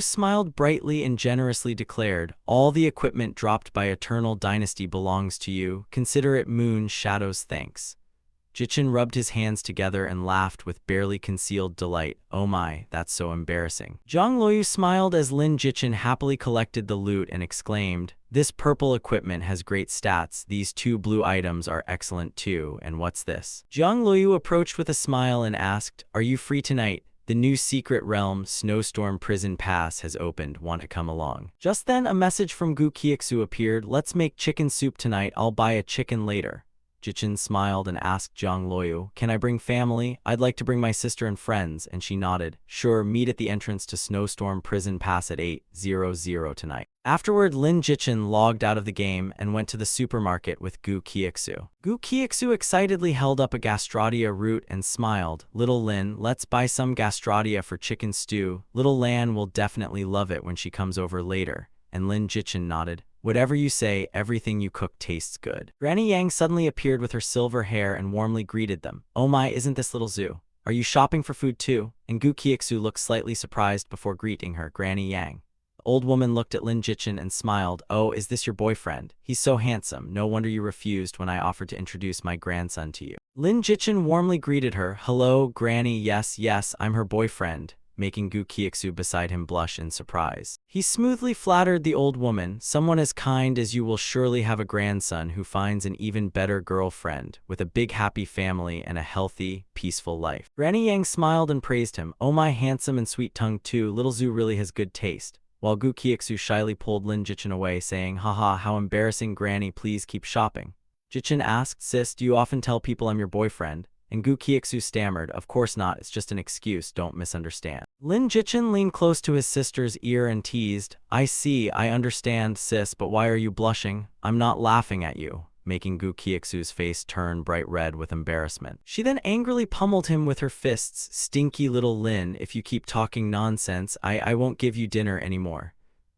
smiled brightly and generously declared, "All the equipment dropped by Eternal Dynasty belongs to you. Consider it Moon Shadow's thanks." Jichin rubbed his hands together and laughed with barely concealed delight. "Oh my, that's so embarrassing." Jiang Liu smiled as Lin Jichin happily collected the loot and exclaimed, "This purple equipment has great stats, these two blue items are excellent too, and what's this?" Jiang Liu approached with a smile and asked, "Are you free tonight? The new secret realm, Snowstorm Prison Pass, has opened. Want to come along?" Just then a message from Gu Qiuxu appeared, "Let's make chicken soup tonight, I'll buy a chicken later." Jichin smiled and asked Jiang Liu, "Can I bring family? I'd like to bring my sister and friends," and she nodded. "Sure, meet at the entrance to Snowstorm Prison Pass at 8:00 tonight." Afterward, Lin Jichin logged out of the game and went to the supermarket with Gu Qiuxu. Gu Qiuxu excitedly held up a Gastrodia root and smiled, "Little Lin, let's buy some Gastrodia for chicken stew. Little Lan will definitely love it when she comes over later." And Lin Jichin nodded, "Whatever you say, everything you cook tastes good." Granny Yang suddenly appeared with her silver hair and warmly greeted them. "Oh my, isn't this little Zhu? Are you shopping for food too?" And Gu Qiuxu looked slightly surprised before greeting her, Granny Yang. The old woman looked at Lin Jichin and smiled, "Oh, is this your boyfriend? He's so handsome. No wonder you refused when I offered to introduce my grandson to you." Lin Jichin warmly greeted her, "Hello, Granny, yes, I'm her boyfriend," making Gu Qiuxu beside him blush in surprise. He smoothly flattered the old woman, "Someone as kind as you will surely have a grandson who finds an even better girlfriend, with a big happy family and a healthy, peaceful life." Granny Yang smiled and praised him, "Oh my handsome and sweet-tongued too, little Zhu really has good taste." While Gu Qiuxu shyly pulled Lin Jichin away, saying, "Haha, how embarrassing, Granny, please keep shopping." Jichin asked, "Sis, do you often tell people I'm your boyfriend?" And Gu Qiuxu stammered, "Of course not, it's just an excuse, don't misunderstand." Lin Jichin leaned close to his sister's ear and teased, "I see, I understand, sis, but why are you blushing? I'm not laughing at you," making Gu Qiuxu's face turn bright red with embarrassment. She then angrily pummeled him with her fists, "Stinky little Lin, if you keep talking nonsense, I won't give you dinner anymore."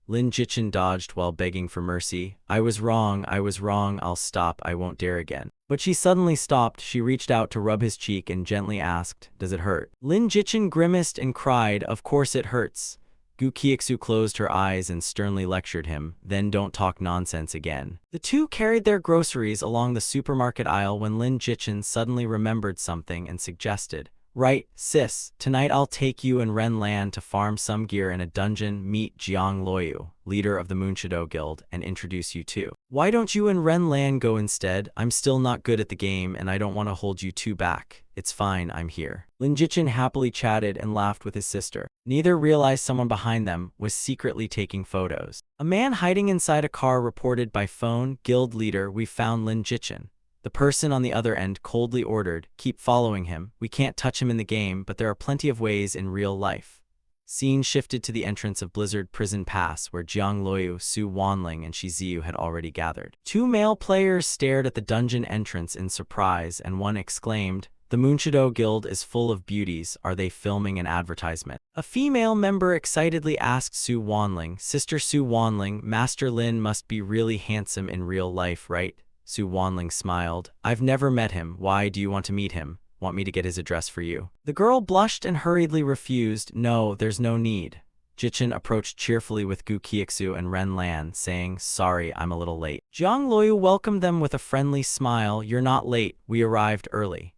Lin Jichin dodged while begging for mercy. I was wrong, I'll stop, I won't dare again." But she suddenly stopped. She reached out to rub his cheek and gently asked, "Does it hurt?" Lin Jichin grimaced and cried, "Of course it hurts." Gu Qiuxu closed her eyes and sternly lectured him, "Then don't talk nonsense again." The two carried their groceries along the supermarket aisle when Lin Jichin suddenly remembered something and suggested, "Right, sis, tonight I'll take you and Ren Lan to farm some gear in a dungeon, meet Jiang Liu, leader of the Moonshadow Guild, and introduce you too." "Why don't you and Ren Lan go instead? I'm still not good at the game and I don't want to hold you two back." "It's fine, I'm here." Lin Jichin happily chatted and laughed with his sister. Neither realized someone behind them was secretly taking photos. A man hiding inside a car reported by phone, "Guild leader, we found Lin Jichin." The person on the other end coldly ordered, "Keep following him. We can't touch him in the game, but there are plenty of ways in real life." Scene shifted to the entrance of Blizzard Prison Pass, where Jiang Liu, Su Wanling, and Shiziu had already gathered. Two male players stared at the dungeon entrance in surprise, and one exclaimed, "The Moonshadow Guild is full of beauties. Are they filming an advertisement?" A female member excitedly asked Su Wanling, "Sister Su Wanling, Master Lin must be really handsome in real life, right?" Su Wanling smiled. I've never met him. Why do you want to meet him? Want me to get his address for you? The girl blushed and hurriedly refused. No, there's no need. Jichin approached cheerfully with Gu Qiuxu and Ren Lan, saying, sorry, I'm a little late. Jiang Luoyu welcomed them with a friendly smile. You're not late, we arrived early.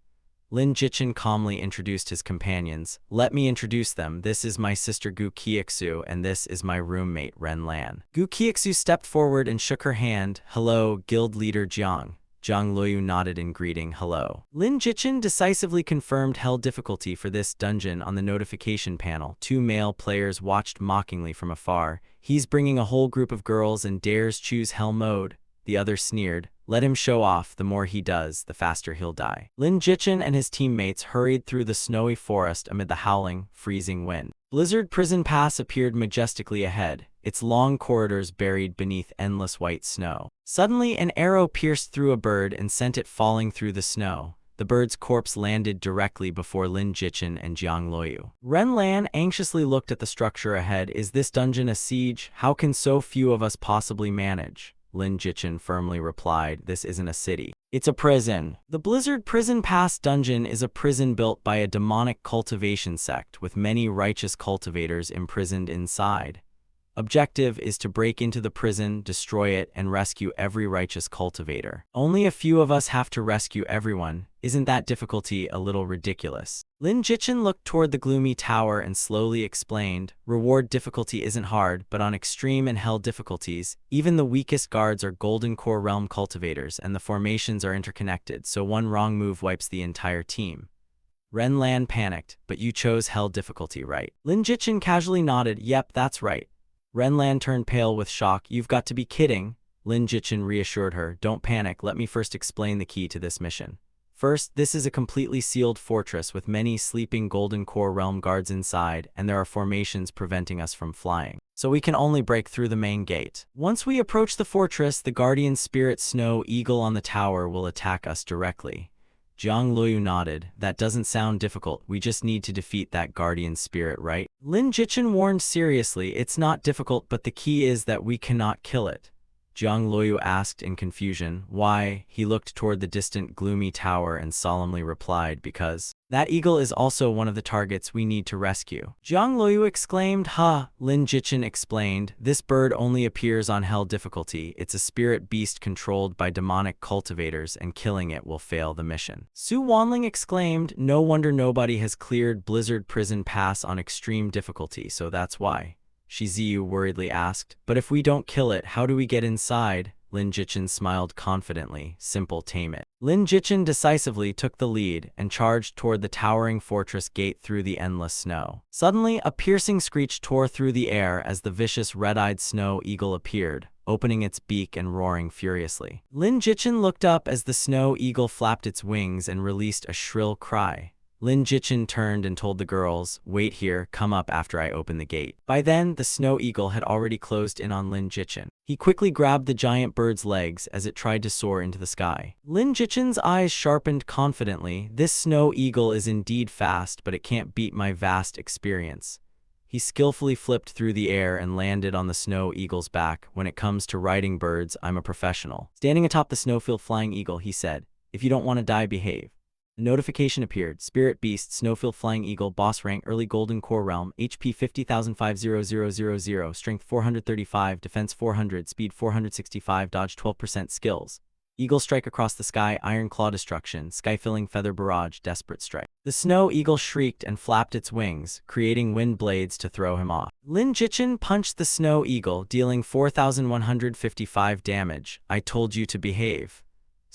Lin Jichin calmly introduced his companions. Let me introduce them. This is my sister Gu Qiuxu, and this is my roommate Ren Lan. Gu Qiuxu stepped forward and shook her hand. Hello, guild leader Jiang. Jiang Luoyu nodded in greeting. Hello. Lin Jichin decisively confirmed hell difficulty for this dungeon on the notification panel. 2 male players watched mockingly from afar. He's bringing a whole group of girls and dares choose hell mode. The other sneered. Let him show off. The more he does, the faster he'll die. Lin Jichin and his teammates hurried through the snowy forest amid the howling, freezing wind. Blizzard Prison Pass appeared majestically ahead, its long corridors buried beneath endless white snow. Suddenly, an arrow pierced through a bird and sent it falling through the snow. The bird's corpse landed directly before Lin Jichin and Jiang Luoyu. Ren Lan anxiously looked at the structure ahead. Is this dungeon a siege? How can so few of us possibly manage? Lin Jichin firmly replied, this isn't a city. It's a prison. The Blizzard Prison Pass dungeon is a prison built by a demonic cultivation sect with many righteous cultivators imprisoned inside. Objective is to break into the prison, destroy it, and rescue every righteous cultivator. Only a few of us have to rescue everyone. Isn't that difficulty a little ridiculous? Lin Jichin looked toward the gloomy tower and slowly explained, reward difficulty isn't hard, but on extreme and hell difficulties, even the weakest guards are Golden Core Realm cultivators and the formations are interconnected, so one wrong move wipes the entire team. Ren Lan panicked, but you chose hell difficulty, right? Lin Jichin casually nodded, yep, that's right. Ren Lan turned pale with shock. You've got to be kidding. Lin Jichin reassured her. Don't panic, let me first explain the key to this mission. First, this is a completely sealed fortress with many sleeping Golden Core Realm guards inside, and there are formations preventing us from flying. So we can only break through the main gate. Once we approach the fortress, the guardian spirit Snow Eagle on the tower will attack us directly. Jiang Luoyu nodded. That doesn't sound difficult, we just need to defeat that guardian spirit, right? Lin Jichin warned seriously, it's not difficult, but the key is that we cannot kill it. Jiang Luoyu asked in confusion. Why? He looked toward the distant gloomy tower and solemnly replied, because that eagle is also one of the targets we need to rescue. Jiang Luoyu exclaimed. Huh, Lin Jichin explained. This bird only appears on hell difficulty. It's a spirit beast controlled by demonic cultivators, and killing it will fail the mission. Su Wanling exclaimed. No wonder nobody has cleared Blizzard Prison Pass on extreme difficulty, so that's why. Shi Ziyu worriedly asked, but if we don't kill it, how do we get inside? Lin Jichin smiled confidently. Simple, tame it. Lin Jichin decisively took the lead and charged toward the towering fortress gate through the endless snow. Suddenly, a piercing screech tore through the air as the vicious red-eyed Snow Eagle appeared, opening its beak and roaring furiously. Lin Jichin looked up as the Snow Eagle flapped its wings and released a shrill cry. Lin Jichin turned and told the girls, wait here, come up after I open the gate. By then, the Snow Eagle had already closed in on Lin Jichin. He quickly grabbed the giant bird's legs as it tried to soar into the sky. Lin Jichin's eyes sharpened confidently. This Snow Eagle is indeed fast, but it can't beat my vast experience. He skillfully flipped through the air and landed on the Snow Eagle's back. When it comes to riding birds, I'm a professional. Standing atop the Snowfield Flying Eagle, he said, if you don't want to die, behave. A notification appeared. Spirit Beast, Snowfield Flying Eagle, Boss Rank, Early Golden Core Realm, HP 50,50000, Strength 435, Defense 400, Speed 465, Dodge 12%, Skills. Eagle Strike across the sky, Iron Claw Destruction, Sky-filling Feather Barrage, Desperate Strike. The Snow Eagle shrieked and flapped its wings, creating wind blades to throw him off. Lin Jichin punched the Snow Eagle, dealing 4,155 damage. I told you to behave.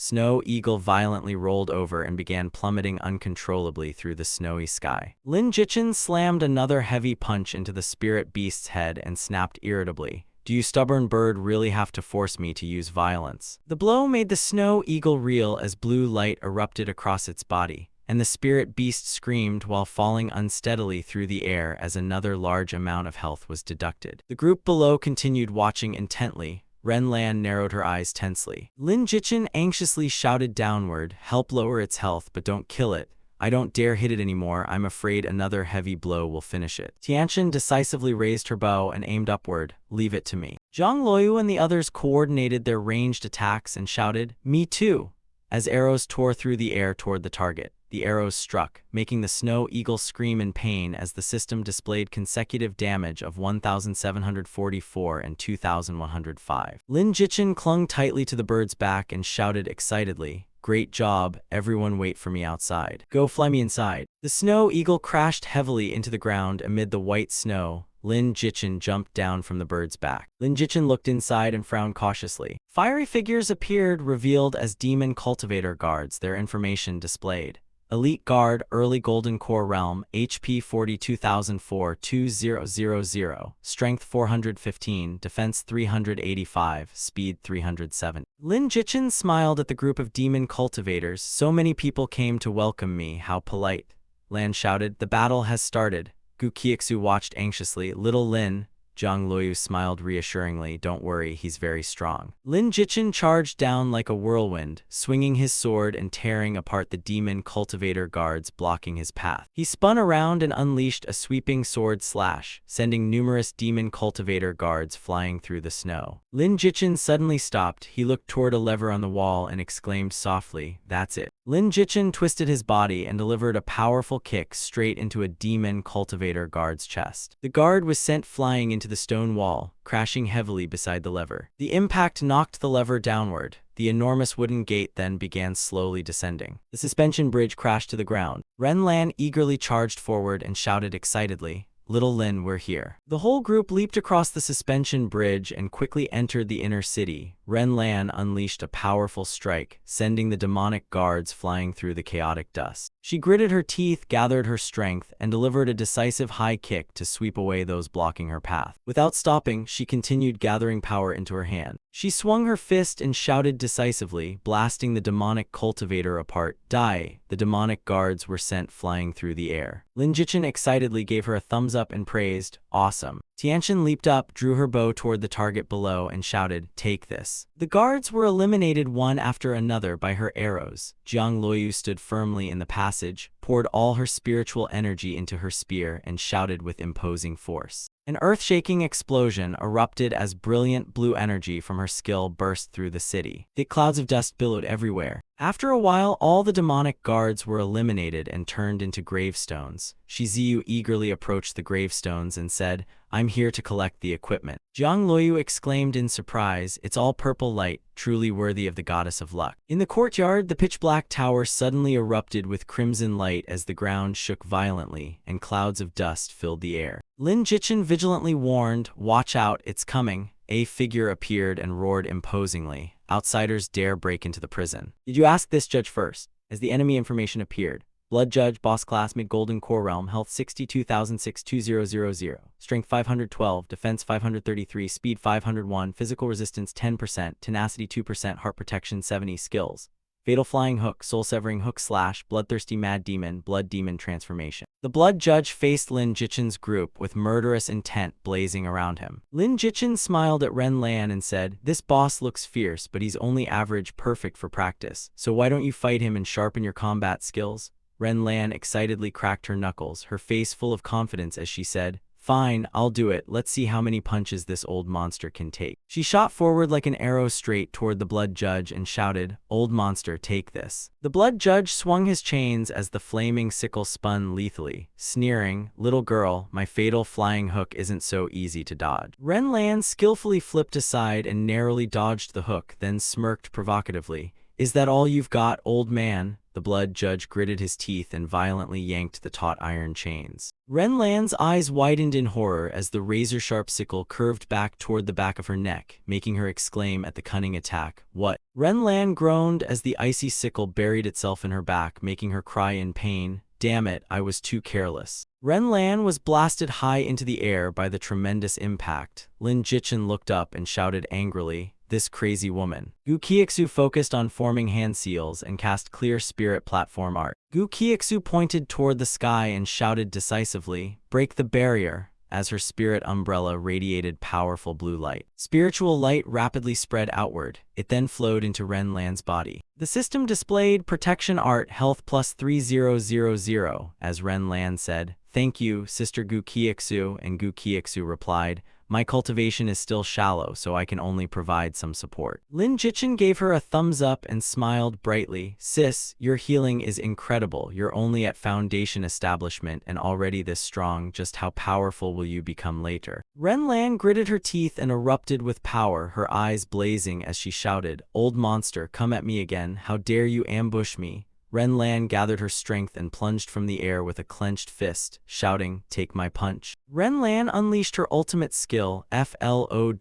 Snow Eagle violently rolled over and began plummeting uncontrollably through the snowy sky. Lin Jichin slammed another heavy punch into the spirit beast's head and snapped irritably. Do you stubborn bird really have to force me to use violence? The blow made the Snow Eagle reel as blue light erupted across its body, and the spirit beast screamed while falling unsteadily through the air as another large amount of health was deducted. The group below continued watching intently. Ren Lan narrowed her eyes tensely. Lin Jichin anxiously shouted downward, help lower its health but don't kill it. I don't dare hit it anymore. I'm afraid another heavy blow will finish it. Tianqian decisively raised her bow and aimed upward. Leave it to me. Zhang Luoyu and the others coordinated their ranged attacks and shouted, "Me too!" As arrows tore through the air toward the target. The arrows struck, making the snow eagle scream in pain as the system displayed consecutive damage of 1,744 and 2,105. Lin Jichin clung tightly to the bird's back and shouted excitedly, "Great job, everyone wait for me outside. Go fly me inside." The snow eagle crashed heavily into the ground amid the white snow. Lin Jichin jumped down from the bird's back. Lin Jichin looked inside and frowned cautiously. Fiery figures appeared, revealed as demon cultivator guards, their information displayed. Elite Guard, Early Golden Core Realm, HP 42,004-2000, Strength 415, Defense 385, Speed 307. Lin Jichin smiled at the group of demon cultivators. "So many people came to welcome me, how polite." Lan shouted, "The battle has started." Gu Qiuxu watched anxiously. "Little Lin," Zhang Luoyu smiled reassuringly, "don't worry, he's very strong." Lin Jichin charged down like a whirlwind, swinging his sword and tearing apart the demon cultivator guards blocking his path. He spun around and unleashed a sweeping sword slash, sending numerous demon cultivator guards flying through the snow. Lin Jichin suddenly stopped. He looked toward a lever on the wall and exclaimed softly, "That's it." Lin Jichin twisted his body and delivered a powerful kick straight into a demon cultivator guard's chest. The guard was sent flying into the stone wall, crashing heavily beside the lever. The impact knocked the lever downward. The enormous wooden gate then began slowly descending. The suspension bridge crashed to the ground. Ren Lan eagerly charged forward and shouted excitedly, "Little Lin, we're here." The whole group leaped across the suspension bridge and quickly entered the inner city. Ren Lan unleashed a powerful strike, sending the demonic guards flying through the chaotic dust. She gritted her teeth, gathered her strength, and delivered a decisive high kick to sweep away those blocking her path. Without stopping, she continued gathering power into her hand. She swung her fist and shouted decisively, blasting the demonic cultivator apart. "Die!" The demonic guards were sent flying through the air. Lin Jichin excitedly gave her a thumbs up and praised, "Awesome." Tianqian leaped up, drew her bow toward the target below, and shouted, "Take this." The guards were eliminated one after another by her arrows. Zhang Luoyu stood firmly in the passage, poured all her spiritual energy into her spear, and shouted with imposing force. An earth-shaking explosion erupted as brilliant blue energy from her skill burst through the city. Thick clouds of dust billowed everywhere. After a while, all the demonic guards were eliminated and turned into gravestones. Shiziyu eagerly approached the gravestones and said, "I'm here to collect the equipment." Zhang Luoyu exclaimed in surprise, "It's all purple light, truly worthy of the goddess of luck." In the courtyard, the pitch-black tower suddenly erupted with crimson light as the ground shook violently and clouds of dust filled the air. Lin Jichin vigilantly warned, "Watch out, it's coming." A figure appeared and roared imposingly, "Outsiders dare break into the prison." "Did you ask this judge first?" As the enemy information appeared. Blood Judge, Boss Class, Mid-Golden Core Realm, Health 62,006-2000, Strength 512, Defense 533, Speed 501, Physical Resistance 10%, Tenacity 2%, Heart Protection 70, Skills. Fatal Flying Hook, Soul-Severing Hook Slash, Bloodthirsty Mad Demon, Blood Demon Transformation. The Blood Judge faced Lin Jichin's group with murderous intent blazing around him. Lin Jichin smiled at Ren Lan and said, "This boss looks fierce, but he's only average, perfect for practice. So why don't you fight him and sharpen your combat skills?" Ren Lan excitedly cracked her knuckles, her face full of confidence as she said, "Fine, I'll do it. Let's see how many punches this old monster can take." She shot forward like an arrow straight toward the Blood Judge and shouted, "Old monster, take this." The Blood Judge swung his chains as the flaming sickle spun lethally, sneering, "Little girl, my fatal flying hook isn't so easy to dodge." Ren Lan skillfully flipped aside and narrowly dodged the hook, then smirked provocatively. "Is that all you've got, old man?" The Blood Judge gritted his teeth and violently yanked the taut iron chains. Ren Lan's eyes widened in horror as the razor-sharp sickle curved back toward the back of her neck, making her exclaim at the cunning attack, "What?" Ren Lan groaned as the icy sickle buried itself in her back, making her cry in pain, "Damn it, I was too careless." Ren Lan was blasted high into the air by the tremendous impact. Lin Jichin looked up and shouted angrily, "This crazy woman." Gu Qiuxu focused on forming hand seals and cast clear spirit platform art. Gu Qiuxu pointed toward the sky and shouted decisively, "Break the barrier." as her spirit umbrella radiated powerful blue light. Spiritual light rapidly spread outward. It then flowed into Renlan's body. The system displayed Protection Art Health plus 3000, as Renlan said. "Thank you, Sister Gu Kiexu," and Gu Kiexu replied, "My cultivation is still shallow, so I can only provide some support." Lin Jichin gave her a thumbs up and smiled brightly. "Sis, your healing is incredible. You're only at foundation establishment and already this strong. Just how powerful will you become later?" Renlan gritted her teeth and erupted with power, her eyes blazing as she shouted, "Old monster, come at me again. How dare you ambush me?" Renlan gathered her strength and plunged from the air with a clenched fist, shouting, "Take my punch." Renlan unleashed her ultimate skill, Flowing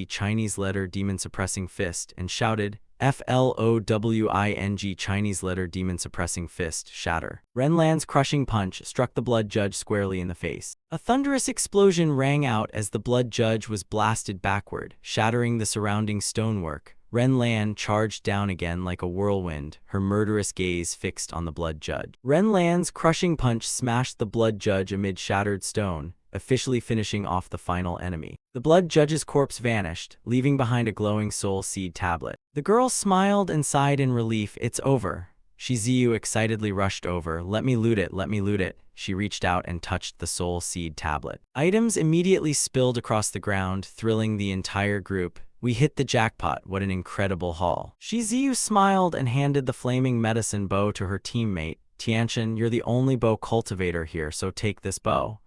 Chinese letter demon suppressing fist, and shouted, "Flowing Chinese letter demon suppressing fist, shatter." Renlan's crushing punch struck the Blood Judge squarely in the face. A thunderous explosion rang out as the Blood Judge was blasted backward, shattering the surrounding stonework. Renlan charged down again like a whirlwind, her murderous gaze fixed on the Blood Judge. Renlan's crushing punch smashed the Blood Judge amid shattered stone, officially finishing off the final enemy. The Blood Judge's corpse vanished, leaving behind a glowing soul seed tablet. The girl smiled and sighed in relief. "It's over." Shizuyu excitedly rushed over. "Let me loot it, let me loot it." She reached out and touched the soul seed tablet. Items immediately spilled across the ground, thrilling the entire group. "We hit the jackpot, what an incredible haul." Shizuyu smiled and handed the flaming medicine bow to her teammate. "Tianchen, you're the only bow cultivator here, so take this bow."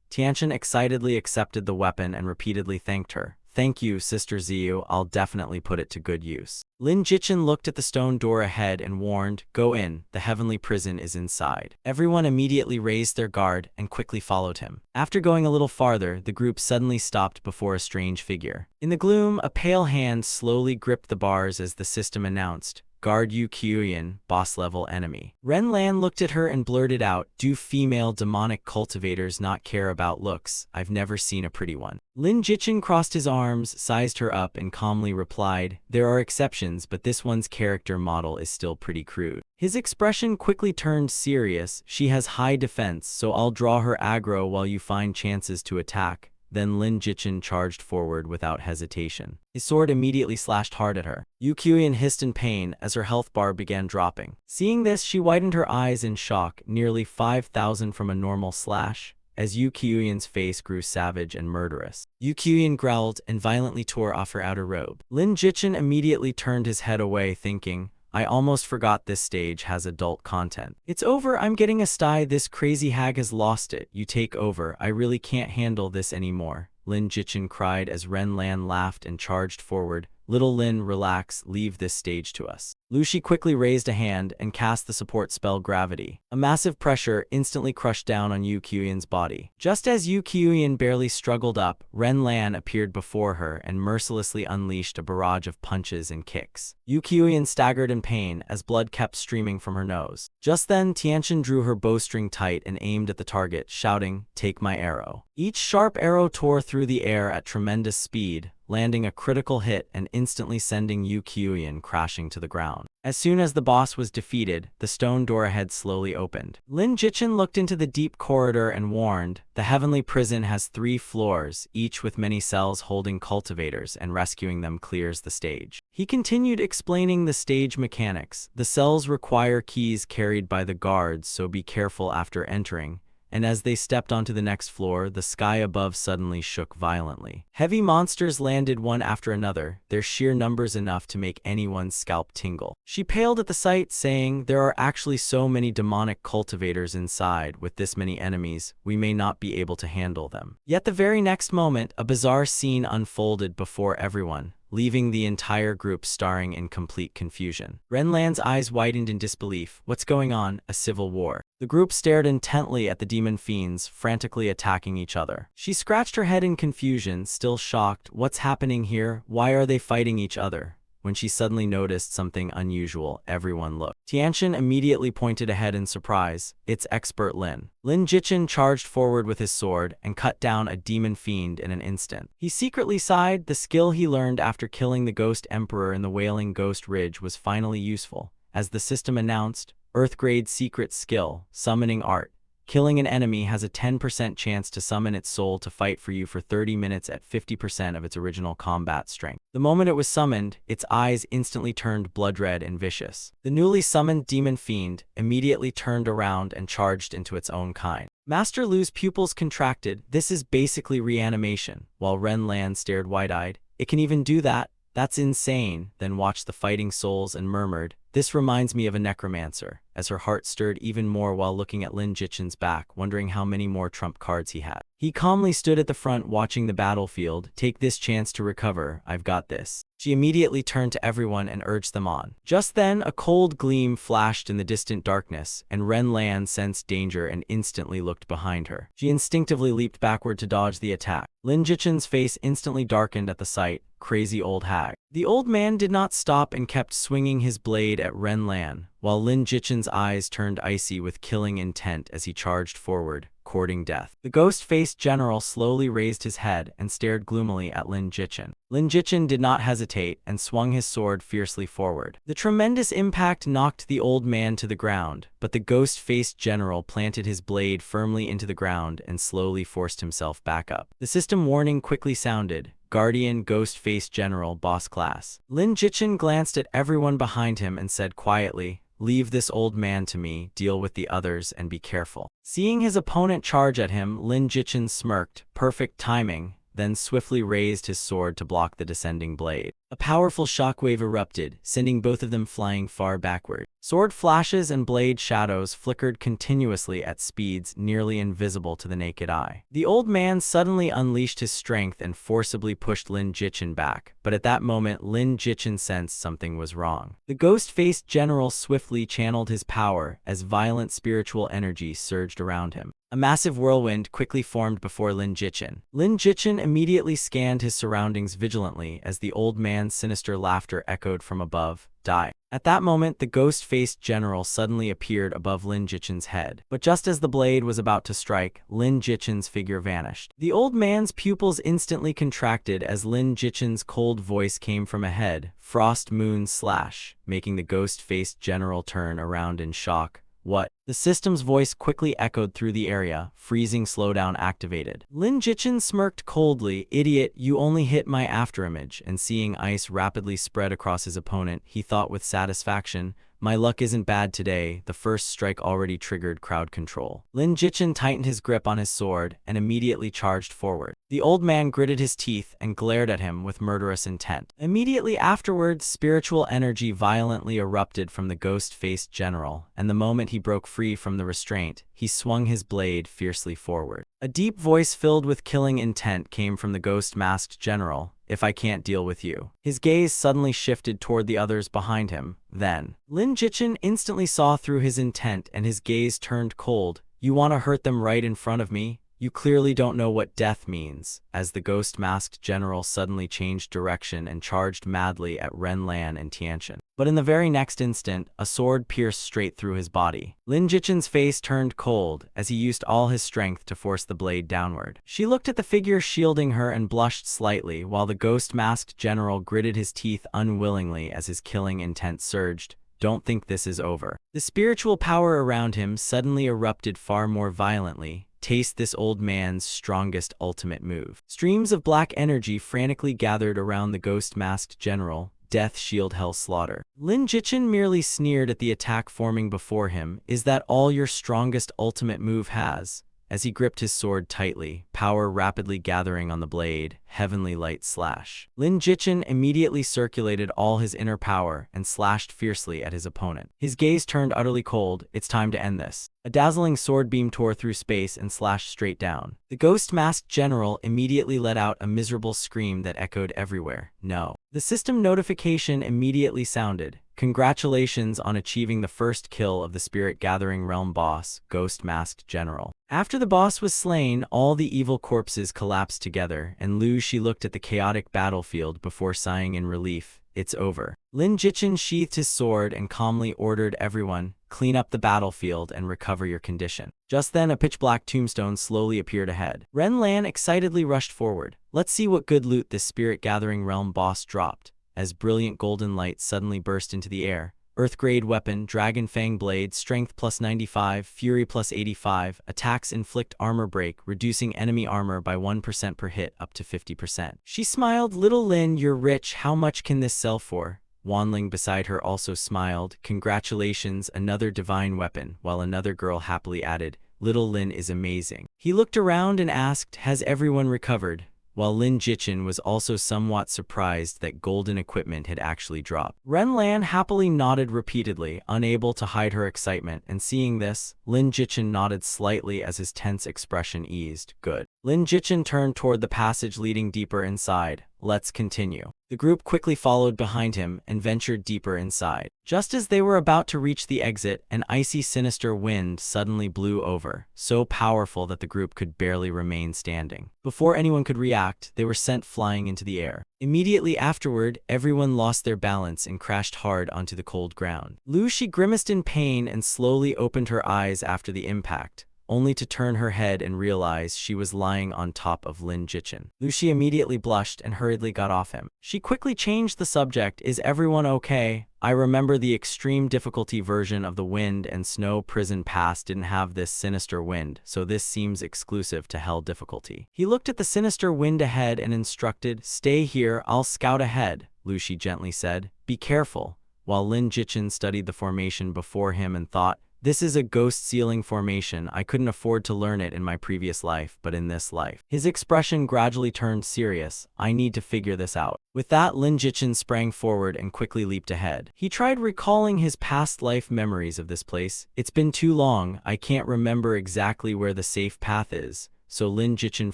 Tianchen excitedly accepted the weapon and repeatedly thanked her. "Thank you, Sister Ziyu, I'll definitely put it to good use." Lin Jichin looked at the stone door ahead and warned, "Go in, the heavenly prison is inside." Everyone immediately raised their guard and quickly followed him. After going a little farther, the group suddenly stopped before a strange figure. In the gloom, a pale hand slowly gripped the bars as the system announced, "Guard Yu Kyuyan, boss-level enemy." Renlan looked at her and blurted out, "Do female demonic cultivators not care about looks? I've never seen a pretty one." Lin Jichin crossed his arms, sized her up, and calmly replied, "There are exceptions, but this one's character model is still pretty crude." His expression quickly turned serious. "She has high defense, so I'll draw her aggro while you find chances to attack." Then Lin Jichin charged forward without hesitation. His sword immediately slashed hard at her. Yu Kyuyan hissed in pain as her health bar began dropping. Seeing this, she widened her eyes in shock, nearly 5,000 from a normal slash, as Yu Kyuyan's face grew savage and murderous. Yu Kyuyan growled and violently tore off her outer robe. Lin Jichin immediately turned his head away, thinking, "I almost forgot this stage has adult content. It's over, I'm getting a sty, this crazy hag has lost it. You take over, I really can't handle this anymore." Lin Jichin cried as Renlan laughed and charged forward. "Little Lin, relax, leave this stage to us." Lucy quickly raised a hand and cast the support spell Gravity. A massive pressure instantly crushed down on Yu Kyuyan's body. Just as Yu Kyuyan barely struggled up, Renlan appeared before her and mercilessly unleashed a barrage of punches and kicks. Yu Kyuyan staggered in pain as blood kept streaming from her nose. Just then, Tianchen drew her bowstring tight and aimed at the target, shouting, "Take my arrow." Each sharp arrow tore through the air at tremendous speed, landing a critical hit and instantly sending Yu Kyuyan crashing to the ground. As soon as the boss was defeated, the stone door ahead slowly opened. Lin Jichin looked into the deep corridor and warned, "The heavenly prison has 3 floors, each with many cells holding cultivators, and rescuing them clears the stage." He continued explaining the stage mechanics. "The cells require keys carried by the guards, so be careful after entering." And as they stepped onto the next floor, the sky above suddenly shook violently. Heavy monsters landed one after another, their sheer numbers enough to make anyone's scalp tingle. She paled at the sight, saying, "There are actually so many demonic cultivators inside. With this many enemies, we may not be able to handle them." Yet the very next moment, a bizarre scene unfolded before everyone, leaving the entire group staring in complete confusion. Renlan's eyes widened in disbelief. "What's going on? A civil war?" The group stared intently at the demon fiends, frantically attacking each other. She scratched her head in confusion, still shocked. "What's happening here? Why are they fighting each other?" When she suddenly noticed something unusual, everyone looked. Tianchen immediately pointed ahead in surprise. "It's expert Lin." Lin Jichin charged forward with his sword and cut down a demon fiend in an instant. He secretly sighed. The skill he learned after killing the Ghost Emperor in the Wailing Ghost Ridge was finally useful. As the system announced, Earth-grade secret skill, Summoning Art, Killing an enemy has a 10% chance to summon its soul to fight for you for 30 minutes at 50% of its original combat strength. The moment it was summoned, its eyes instantly turned blood red and vicious. The newly summoned demon fiend immediately turned around and charged into its own kind. Master Lu's pupils contracted. This is basically reanimation, while Ren Lan stared wide-eyed. It can even do that? That's insane. Then watched the fighting souls and murmured, "This reminds me of a necromancer," as her heart stirred even more while looking at Lin Jichen's back, wondering how many more trump cards he had. He calmly stood at the front watching the battlefield. "Take this chance to recover. I've got this." She immediately turned to everyone and urged them on. Just then, a cold gleam flashed in the distant darkness, and Ren Lan sensed danger and instantly looked behind her. She instinctively leaped backward to dodge the attack. Lin Jichen's face instantly darkened at the sight. Crazy old hag. The old man did not stop and kept swinging his blade at Ren Lan, while Lin Jichen's eyes turned icy with killing intent as he charged forward, courting death. The ghost-faced general slowly raised his head and stared gloomily at Lin Jichen. Lin Jichen did not hesitate and swung his sword fiercely forward. The tremendous impact knocked the old man to the ground, but the ghost-faced general planted his blade firmly into the ground and slowly forced himself back up. The system warning quickly sounded. Guardian Ghost-Faced General Boss Class. Lin Jichen glanced at everyone behind him and said quietly, "Leave this old man to me, deal with the others, and be careful." Seeing his opponent charge at him, Lin Jichen smirked, perfect timing, then swiftly raised his sword to block the descending blade. A powerful shockwave erupted, sending both of them flying far backward. Sword flashes and blade shadows flickered continuously at speeds nearly invisible to the naked eye. The old man suddenly unleashed his strength and forcibly pushed Lin Jichen back, but at that moment Lin Jichen sensed something was wrong. The ghost-faced general swiftly channeled his power as violent spiritual energy surged around him. A massive whirlwind quickly formed before Lin Jichen. Lin Jichen immediately scanned his surroundings vigilantly as the old man's sinister laughter echoed from above. "Die." At that moment, the ghost-faced general suddenly appeared above Lin Jichen's head. But just as the blade was about to strike, Lin Jichen's figure vanished. The old man's pupils instantly contracted as Lin Jichen's cold voice came from ahead, "Frost Moon Slash," making the ghost-faced general turn around in shock. "What?" The system's voice quickly echoed through the area. Freezing slowdown activated. Lin Jichen smirked coldly. "Idiot, you only hit my afterimage." And seeing ice rapidly spread across his opponent, he thought with satisfaction, "My luck isn't bad today." The first strike already triggered crowd control. Lin Jichen tightened his grip on his sword and immediately charged forward. The old man gritted his teeth and glared at him with murderous intent. Immediately afterwards, spiritual energy violently erupted from the ghost-faced general, and the moment he broke free from the restraint, he swung his blade fiercely forward. A deep voice filled with killing intent came from the ghost-masked general. "If I can't deal with you." His gaze suddenly shifted toward the others behind him. Then, Lin Jichen instantly saw through his intent and his gaze turned cold. "You want to hurt them right in front of me? You clearly don't know what death means." As the ghost-masked general suddenly changed direction and charged madly at Ren Lan and Tianchen. But in the very next instant, a sword pierced straight through his body. Lin Jichen's face turned cold as he used all his strength to force the blade downward. She looked at the figure shielding her and blushed slightly, while the ghost-masked general gritted his teeth unwillingly as his killing intent surged. "Don't think this is over." The spiritual power around him suddenly erupted far more violently. "Taste this old man's strongest ultimate move." Streams of black energy frantically gathered around the ghost-masked general. "Death Shield Hell Slaughter." Lin Jichen merely sneered at the attack forming before him. "Is that all your strongest ultimate move has?" As he gripped his sword tightly, power rapidly gathering on the blade. "Heavenly Light Slash." Lin Jichen immediately circulated all his inner power and slashed fiercely at his opponent. His gaze turned utterly cold. "It's time to end this." A dazzling sword beam tore through space and slashed straight down. The ghost-masked general immediately let out a miserable scream that echoed everywhere. "No." The system notification immediately sounded. "Congratulations on achieving the first kill of the Spirit Gathering Realm boss, Ghost-Masked General." After the boss was slain, all the evil corpses collapsed together, and she looked at the chaotic battlefield before sighing in relief. "It's over." Lin Jichen sheathed his sword and calmly ordered everyone, "Clean up the battlefield and recover your condition." Just then, a pitch-black tombstone slowly appeared ahead. Ren Lan excitedly rushed forward. "Let's see what good loot this Spirit Gathering Realm boss dropped." As brilliant golden light suddenly burst into the air, Earth-grade weapon, Dragon Fang Blade, Strength plus 95, Fury plus 85, attacks inflict armor break, reducing enemy armor by 1% per hit up to 50%. She smiled. Little Lin, you're rich, how much can this sell for? Wanling beside her also smiled. Congratulations, another divine weapon, while another girl happily added, Little Lin is amazing. He looked around and asked, has everyone recovered? While Lin Jichin was also somewhat surprised that golden equipment had actually dropped. Ren Lan happily nodded repeatedly, unable to hide her excitement, and seeing this, Lin Jichin nodded slightly as his tense expression eased. Good. Lin Jichin turned toward the passage leading deeper inside. Let's continue. The group quickly followed behind him and ventured deeper inside. Just as they were about to reach the exit, an icy, sinister wind suddenly blew over, so powerful that the group could barely remain standing. Before anyone could react, they were sent flying into the air. Immediately afterward, everyone lost their balance and crashed hard onto the cold ground. She grimaced in pain and slowly opened her eyes after the impact, only to turn her head and realize she was lying on top of Lin Jichin. She immediately blushed and hurriedly got off him. She quickly changed the subject. Is everyone okay? I remember the extreme difficulty version of the Wind and Snow Prison Pass didn't have this sinister wind, so this seems exclusive to Hell difficulty. He looked at the sinister wind ahead and instructed, stay here, I'll scout ahead, Lucy gently said. Be careful. While Lin Jichin studied the formation before him and thought, this is a ghost ceiling formation. I couldn't afford to learn it in my previous life, but in this life. His expression gradually turned serious. I need to figure this out. With that, Lin Jichin sprang forward and quickly leaped ahead. He tried recalling his past life memories of this place. It's been too long, I can't remember exactly where the safe path is. So Lin Jichin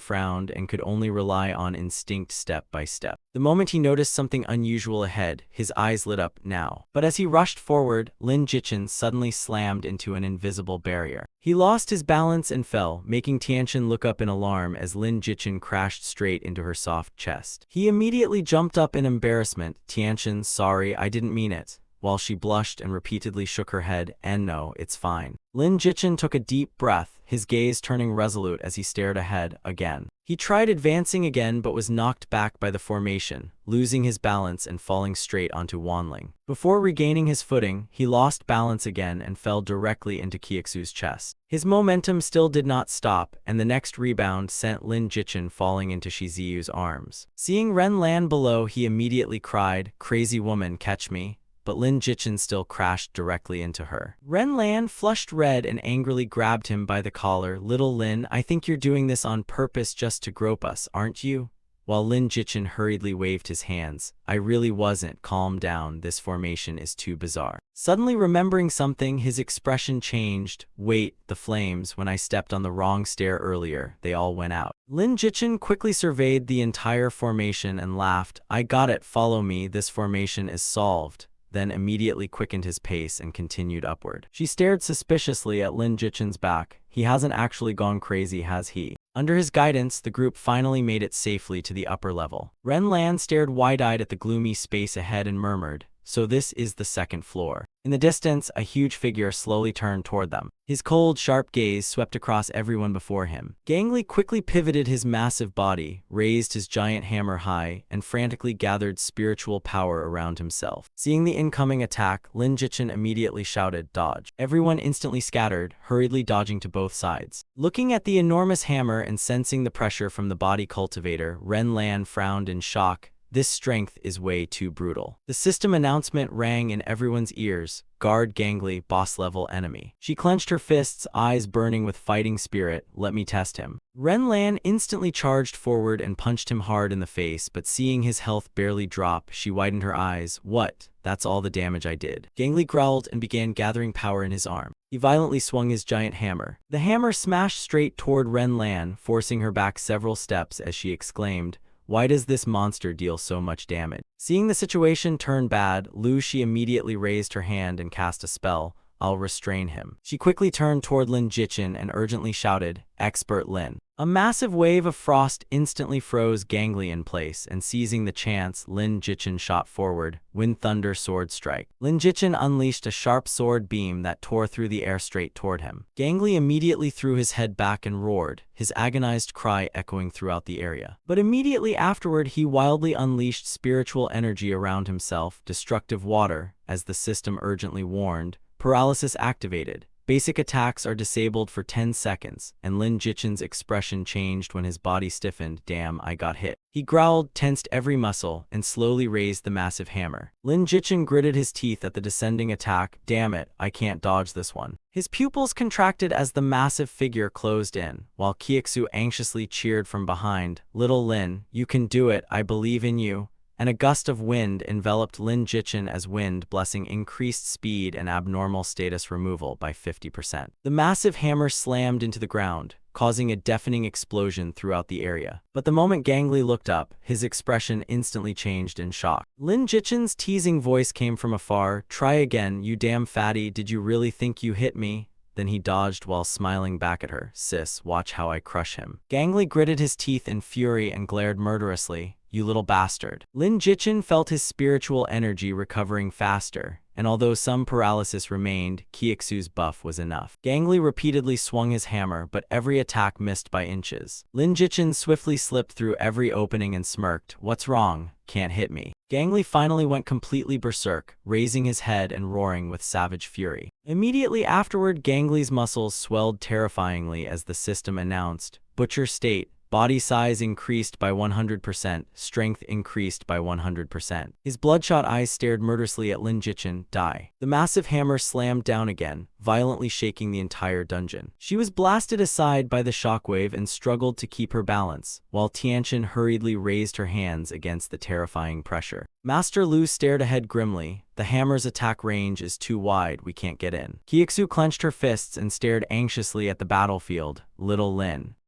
frowned and could only rely on instinct step by step. The moment he noticed something unusual ahead, his eyes lit up now. But as he rushed forward, Lin Jichin suddenly slammed into an invisible barrier. He lost his balance and fell, making Tianchen look up in alarm as Lin Jichin crashed straight into her soft chest. He immediately jumped up in embarrassment. Tianchen, sorry, I didn't mean it. While she blushed and repeatedly shook her head, and no, it's fine. Lin Jichin took a deep breath, his gaze turning resolute as he stared ahead again. He tried advancing again but was knocked back by the formation, losing his balance and falling straight onto Wanling. Before regaining his footing, he lost balance again and fell directly into Kiexu's chest. His momentum still did not stop, and the next rebound sent Lin Jichin falling into Shiziyu's arms. Seeing Ren Lan below, he immediately cried, crazy woman, catch me. But Lin Jichin still crashed directly into her. Ren Lan flushed red and angrily grabbed him by the collar. Little Lin, I think you're doing this on purpose just to grope us, aren't you? While Lin Jichin hurriedly waved his hands. I really wasn't. Calm down, this formation is too bizarre. Suddenly remembering something, his expression changed. Wait, the flames, when I stepped on the wrong stair earlier, they all went out. Lin Jichin quickly surveyed the entire formation and laughed. I got it, follow me, this formation is solved. Then immediately quickened his pace and continued upward. She stared suspiciously at Lin Jichin's back. He hasn't actually gone crazy, has he? Under his guidance, the group finally made it safely to the upper level. Ren Lan stared wide-eyed at the gloomy space ahead and murmured, so this is the second floor. In the distance, a huge figure slowly turned toward them. His cold, sharp gaze swept across everyone before him. Gangli quickly pivoted his massive body, raised his giant hammer high, and frantically gathered spiritual power around himself. Seeing the incoming attack, Lin Jichin immediately shouted, dodge. Everyone instantly scattered, hurriedly dodging to both sides. Looking at the enormous hammer and sensing the pressure from the body cultivator, Ren Lan frowned in shock. This strength is way too brutal. The system announcement rang in everyone's ears. Guard Gangli, boss-level enemy. She clenched her fists, eyes burning with fighting spirit. Let me test him. Ren Lan instantly charged forward and punched him hard in the face, but seeing his health barely drop, she widened her eyes. What? That's all the damage I did. Gangli growled and began gathering power in his arm. He violently swung his giant hammer. The hammer smashed straight toward Ren Lan, forcing her back several steps as she exclaimed, why does this monster deal so much damage? Seeing the situation turn bad, She immediately raised her hand and cast a spell. I'll restrain him. She quickly turned toward Lin Jichin and urgently shouted, Expert Lin. A massive wave of frost instantly froze Gangly in place, and seizing the chance, Lin Jichin shot forward, Wind Thunder Sword Strike. Lin Jichin unleashed a sharp sword beam that tore through the air straight toward him. Gangly immediately threw his head back and roared, his agonized cry echoing throughout the area. But immediately afterward, he wildly unleashed spiritual energy around himself, destructive water, as the system urgently warned. Paralysis activated. Basic attacks are disabled for 10 seconds, and Lin Jichin's expression changed when his body stiffened. Damn, I got hit. He growled, tensed every muscle, and slowly raised the massive hammer. Lin Jichin gritted his teeth at the descending attack. Damn it, I can't dodge this one. His pupils contracted as the massive figure closed in, while Kiexu anxiously cheered from behind. Little Lin, you can do it, I believe in you. And a gust of wind enveloped Lin Jichin as wind, blessing increased speed and abnormal status removal by 50%. The massive hammer slammed into the ground, causing a deafening explosion throughout the area. But the moment Gangly looked up, his expression instantly changed in shock. Lin Jichin's teasing voice came from afar. Try again, you damn fatty, did you really think you hit me? Then he dodged while smiling back at her. Sis, watch how I crush him. Gangly gritted his teeth in fury and glared murderously. You little bastard. Lin Jichin felt his spiritual energy recovering faster, and although some paralysis remained, Kiexu's buff was enough. Gangly repeatedly swung his hammer, but every attack missed by inches. Lin Jichin swiftly slipped through every opening and smirked. What's wrong? Can't hit me. Gangly finally went completely berserk, raising his head and roaring with savage fury. Immediately afterward, Gangly's muscles swelled terrifyingly as the system announced, Butcher State. Body size increased by 100%, strength increased by 100%. His bloodshot eyes stared murderously at Lin Jichin. Die. The massive hammer slammed down again, violently shaking the entire dungeon. She was blasted aside by the shockwave and struggled to keep her balance, while Tianqian hurriedly raised her hands against the terrifying pressure. Master Lu stared ahead grimly. The hammer's attack range is too wide, we can't get in. Kiexu clenched her fists and stared anxiously at the battlefield. Little Lin.